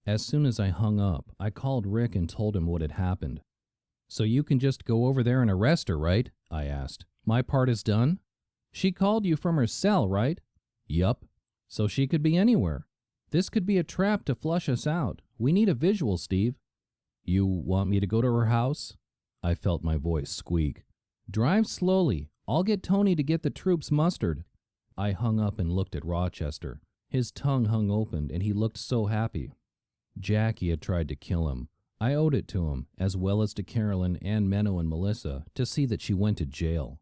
As soon as I hung up, I called Rick and told him what had happened. "So you can just go over there and arrest her, right?" I asked. "My part is done?" "She called you from her cell, right?" "Yup." "So she could be anywhere. This could be a trap to flush us out. We need a visual, Steve." "You want me to go to her house?" I felt my voice squeak. "Drive slowly. I'll get Tony to get the troops mustered." I hung up and looked at Rochester. His tongue hung open, and he looked so happy. Jackie had tried to kill him. I owed it to him, as well as to Carolyn and Menno and Melissa, to see that she went to jail.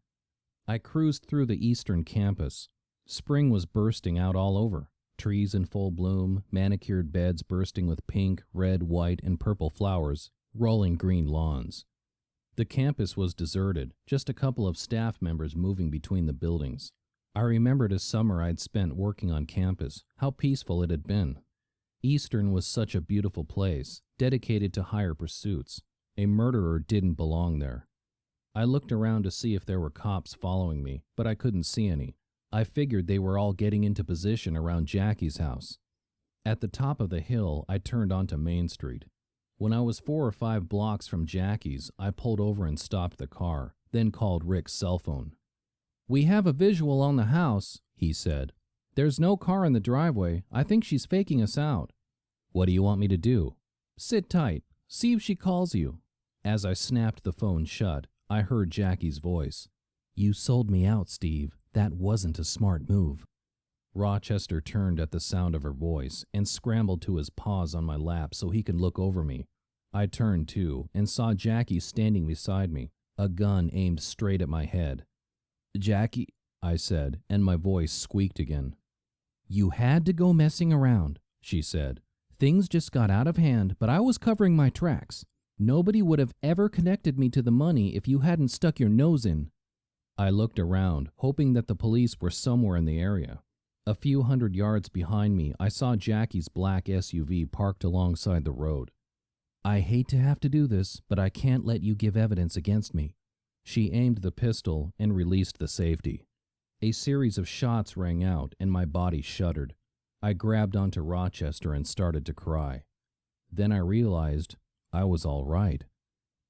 I cruised through the eastern campus. Spring was bursting out all over. trees in full bloom, manicured beds bursting with pink, red, white, and purple flowers, rolling green lawns. The campus was deserted, just a couple of staff members moving between the buildings. I remembered a summer I'd spent working on campus, how peaceful it had been. Eastern was such a beautiful place, dedicated to higher pursuits. A murderer didn't belong there. I looked around to see if there were cops following me, but I couldn't see any. I figured they were all getting into position around Jackie's house. At the top of the hill, I turned onto Main Street. When I was 4 or 5 blocks from Jackie's, I pulled over and stopped the car, then called Rick's cell phone. "We have a visual on the house," he said. "There's no car in the driveway. I think she's faking us out." "What do you want me to do?" "Sit tight. See if she calls you." As I snapped the phone shut, I heard Jackie's voice. "You sold me out, Steve. That wasn't a smart move." Rochester turned at the sound of her voice and scrambled to his paws on my lap so he could look over me. I turned too and saw Jackie standing beside me, a gun aimed straight at my head. "Jackie," I said, and my voice squeaked again. "You had to go messing around," she said. "Things just got out of hand, but I was covering my tracks. Nobody would have ever connected me to the money if you hadn't stuck your nose in." I looked around, hoping that the police were somewhere in the area. A few hundred yards behind me, I saw Jackie's black SUV parked alongside the road. "I hate to have to do this, but I can't let you give evidence against me." She aimed the pistol and released the safety. A series of shots rang out and my body shuddered. I grabbed onto Rochester and started to cry. Then I realized I was all right.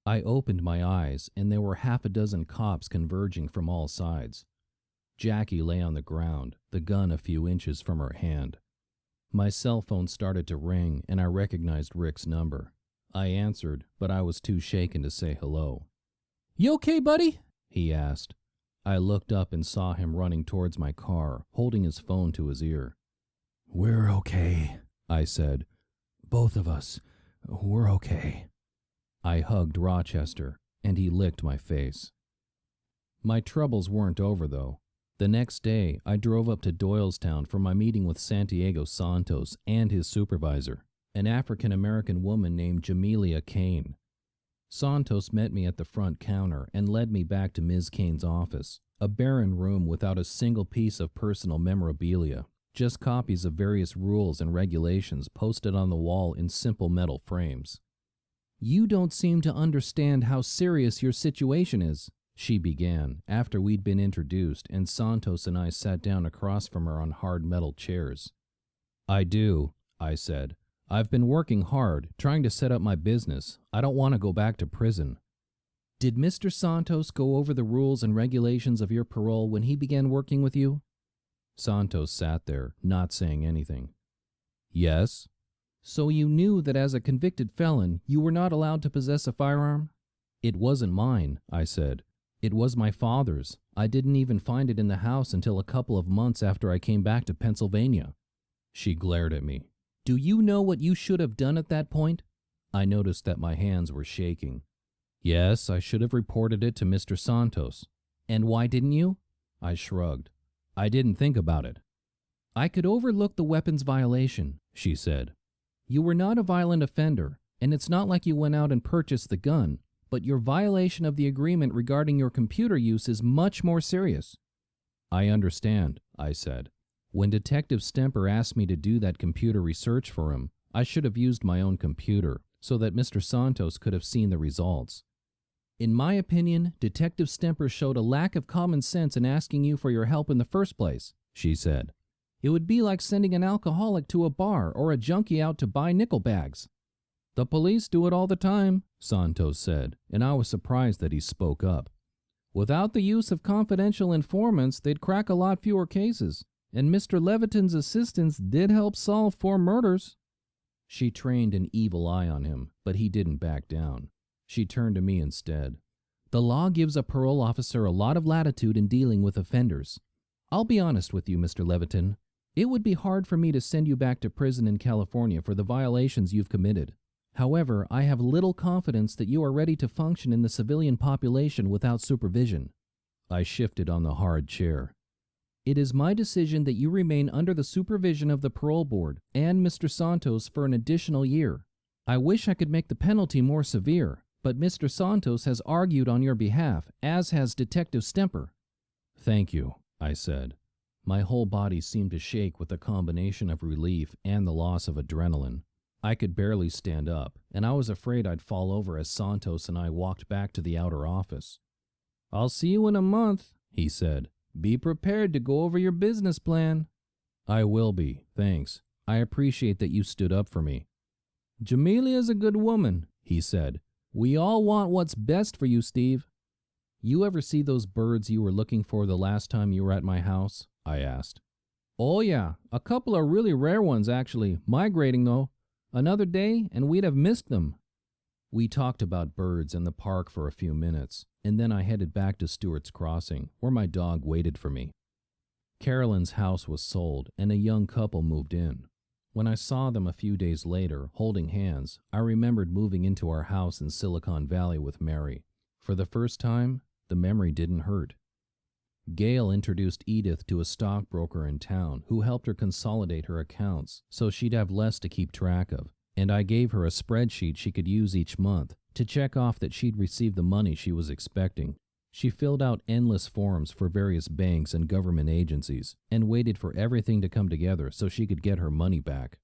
I opened my eyes and there were half a dozen cops converging from all sides. Jackie lay on the ground, the gun a few inches from her hand. My cell phone started to ring and I recognized Rick's number. I answered, but I was too shaken to say hello. "You okay, buddy?" he asked. I looked up and saw him running towards my car, holding his phone to his ear. "We're okay," I said. "Both of us. We're okay." I hugged Rochester, and he licked my face. My troubles weren't over, though. The next day, I drove up to Doylestown for my meeting with Santiago Santos and his supervisor, an African-American woman named Jamelia Kane. Santos met me at the front counter and led me back to Ms. Kane's office, a barren room without a single piece of personal memorabilia, just copies of various rules and regulations posted on the wall in simple metal frames. "You don't seem to understand how serious your situation is," she began, after we'd been introduced and Santos and I sat down across from her on hard metal chairs. "I do," I said. "I've been working hard, trying to set up my business. I don't want to go back to prison." "Did Mr. Santos go over the rules and regulations of your parole when he began working with you?" Santos sat there, not saying anything. "Yes." "So you knew that as a convicted felon, you were not allowed to possess a firearm?" "It wasn't mine," I said. "It was my father's. I didn't even find it in the house until a couple of months after I came back to Pennsylvania." She glared at me. "Do you know what you should have done at that point?" I noticed that my hands were shaking. "Yes, I should have reported it to Mr. Santos." "And why didn't you?" I shrugged. "I didn't think about it." "I could overlook the weapons violation," she said. "You were not a violent offender, and it's not like you went out and purchased the gun, but your violation of the agreement regarding your computer use is much more serious." "I understand," I said. "When Detective Stemper asked me to do that computer research for him, I should have used my own computer so that Mr. Santos could have seen the results. In my opinion, Detective Stemper showed a lack of common sense in asking you for your help in the first place," she said. "It would be like sending an alcoholic to a bar or a junkie out to buy nickel bags." "The police do it all the time," Santos said, and I was surprised that he spoke up. "Without the use of confidential informants, they'd crack a lot fewer cases, and Mr. Levitan's assistance did help solve 4 murders. She trained an evil eye on him, but he didn't back down. She turned to me instead. "The law gives a parole officer a lot of latitude in dealing with offenders. I'll be honest with you, Mr. Levitan. It would be hard for me to send you back to prison in California for the violations you've committed. However, I have little confidence that you are ready to function in the civilian population without supervision." I shifted on the hard chair. It is my decision that you remain under the supervision of the parole board and Mr. Santos for an additional year. I wish I could make the penalty more severe, but Mr. Santos has argued on your behalf, as has Detective Stemper." "Thank you," I said. My whole body seemed to shake with a combination of relief and the loss of adrenaline. I could barely stand up, and I was afraid I'd fall over as Santos and I walked back to the outer office. "I'll see you in a month," he said. "Be prepared to go over your business plan." "I will be, thanks. I appreciate that you stood up for me." "Jamelia's a good woman," he said. "We all want what's best for you, Steve." "You ever see those birds you were looking for the last time you were at my house?" I asked. "Oh yeah, a couple of really rare ones actually, migrating though. Another day and we'd have missed them." We talked about birds in the park for a few minutes, and then I headed back to Stewart's Crossing, where my dog waited for me. Carolyn's house was sold, and a young couple moved in. When I saw them a few days later, holding hands, I remembered moving into our house in Silicon Valley with Mary. For the first time, the memory didn't hurt. Gail introduced Edith to a stockbroker in town who helped her consolidate her accounts so she'd have less to keep track of, and I gave her a spreadsheet she could use each month to check off that she'd received the money she was expecting. She filled out endless forms for various banks and government agencies and waited for everything to come together so she could get her money back.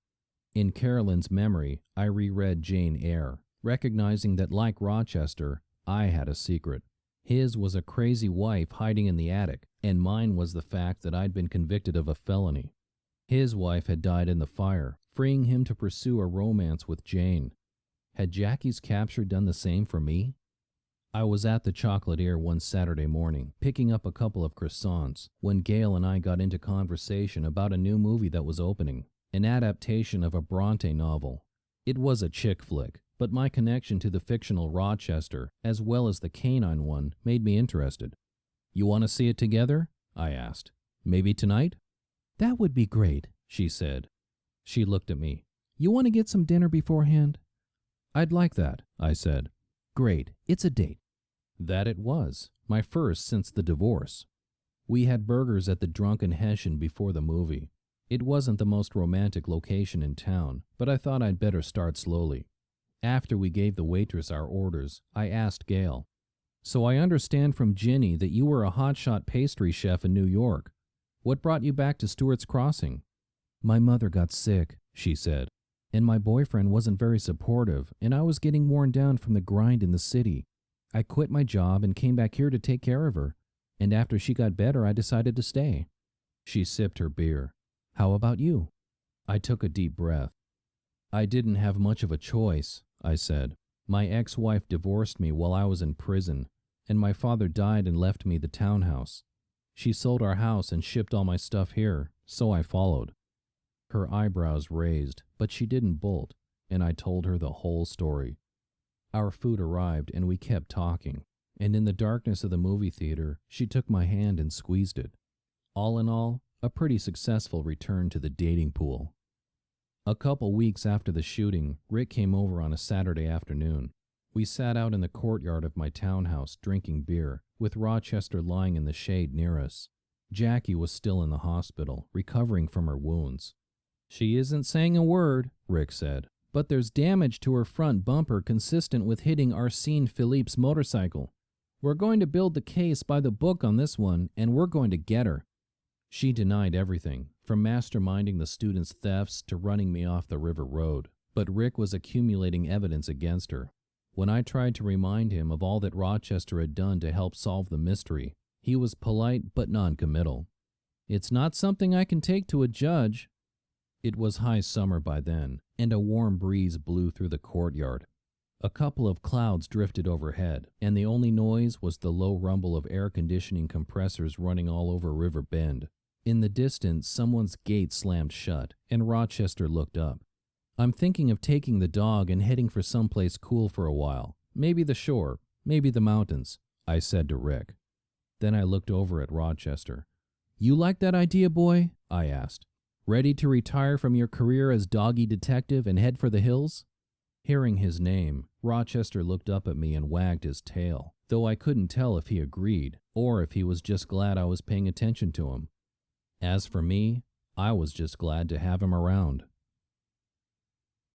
In Carolyn's memory, I reread Jane Eyre, recognizing that, like Rochester, I had a secret. His was a crazy wife hiding in the attic, and mine was the fact that I'd been convicted of a felony. His wife had died in the fire, freeing him to pursue a romance with Jane. Had Jackie's capture done the same for me? I was at the Chocolatier one Saturday morning, picking up a couple of croissants, when Gail and I got into conversation about a new movie that was opening, an adaptation of a Bronte novel. It was a chick flick, but my connection to the fictional Rochester, as well as the canine one, made me interested. "You want to see it together?" I asked. "Maybe tonight?" "That would be great," she said. She looked at me. "You want to get some dinner beforehand?" "I'd like that," I said. "Great, it's a date." That it was, my first since the divorce. We had burgers at the Drunken Hessian before the movie. It wasn't the most romantic location in town, but I thought I'd better start slowly. After we gave the waitress our orders, I asked Gail, "So I understand from Ginny that you were a hotshot pastry chef in New York. What brought you back to Stewart's Crossing?" "My mother got sick," she said, "and my boyfriend wasn't very supportive, and I was getting worn down from the grind in the city. I quit my job and came back here to take care of her, and after she got better, I decided to stay." She sipped her beer. "How about you?" I took a deep breath. "I didn't have much of a choice," I said. "My ex-wife divorced me while I was in prison, and my father died and left me the townhouse. She sold our house and shipped all my stuff here, so I followed." Her eyebrows raised, but she didn't bolt, and I told her the whole story. Our food arrived, and we kept talking, and in the darkness of the movie theater, she took my hand and squeezed it. All in all, a pretty successful return to the dating pool. A couple weeks after the shooting, Rick came over on a Saturday afternoon. We sat out in the courtyard of my townhouse drinking beer, with Rochester lying in the shade near us. Jackie was still in the hospital, recovering from her wounds. "She isn't saying a word," Rick said, "but there's damage to her front bumper consistent with hitting Arsène Philippe's motorcycle. We're going to build the case by the book on this one, and we're going to get her." She denied everything, from masterminding the students' thefts to running me off the river road, but Rick was accumulating evidence against her. When I tried to remind him of all that Rochester had done to help solve the mystery, he was polite but non-committal. "It's not something I can take to a judge." It was high summer by then, and a warm breeze blew through the courtyard. A couple of clouds drifted overhead, and the only noise was the low rumble of air conditioning compressors running all over River Bend. In the distance, someone's gate slammed shut, and Rochester looked up. "I'm thinking of taking the dog and heading for someplace cool for a while. Maybe the shore, maybe the mountains," I said to Rick. Then I looked over at Rochester. "You like that idea, boy?" I asked. "Ready to retire from your career as doggy detective and head for the hills?" Hearing his name, Rochester looked up at me and wagged his tail, though I couldn't tell if he agreed or if he was just glad I was paying attention to him. As for me, I was just glad to have him around.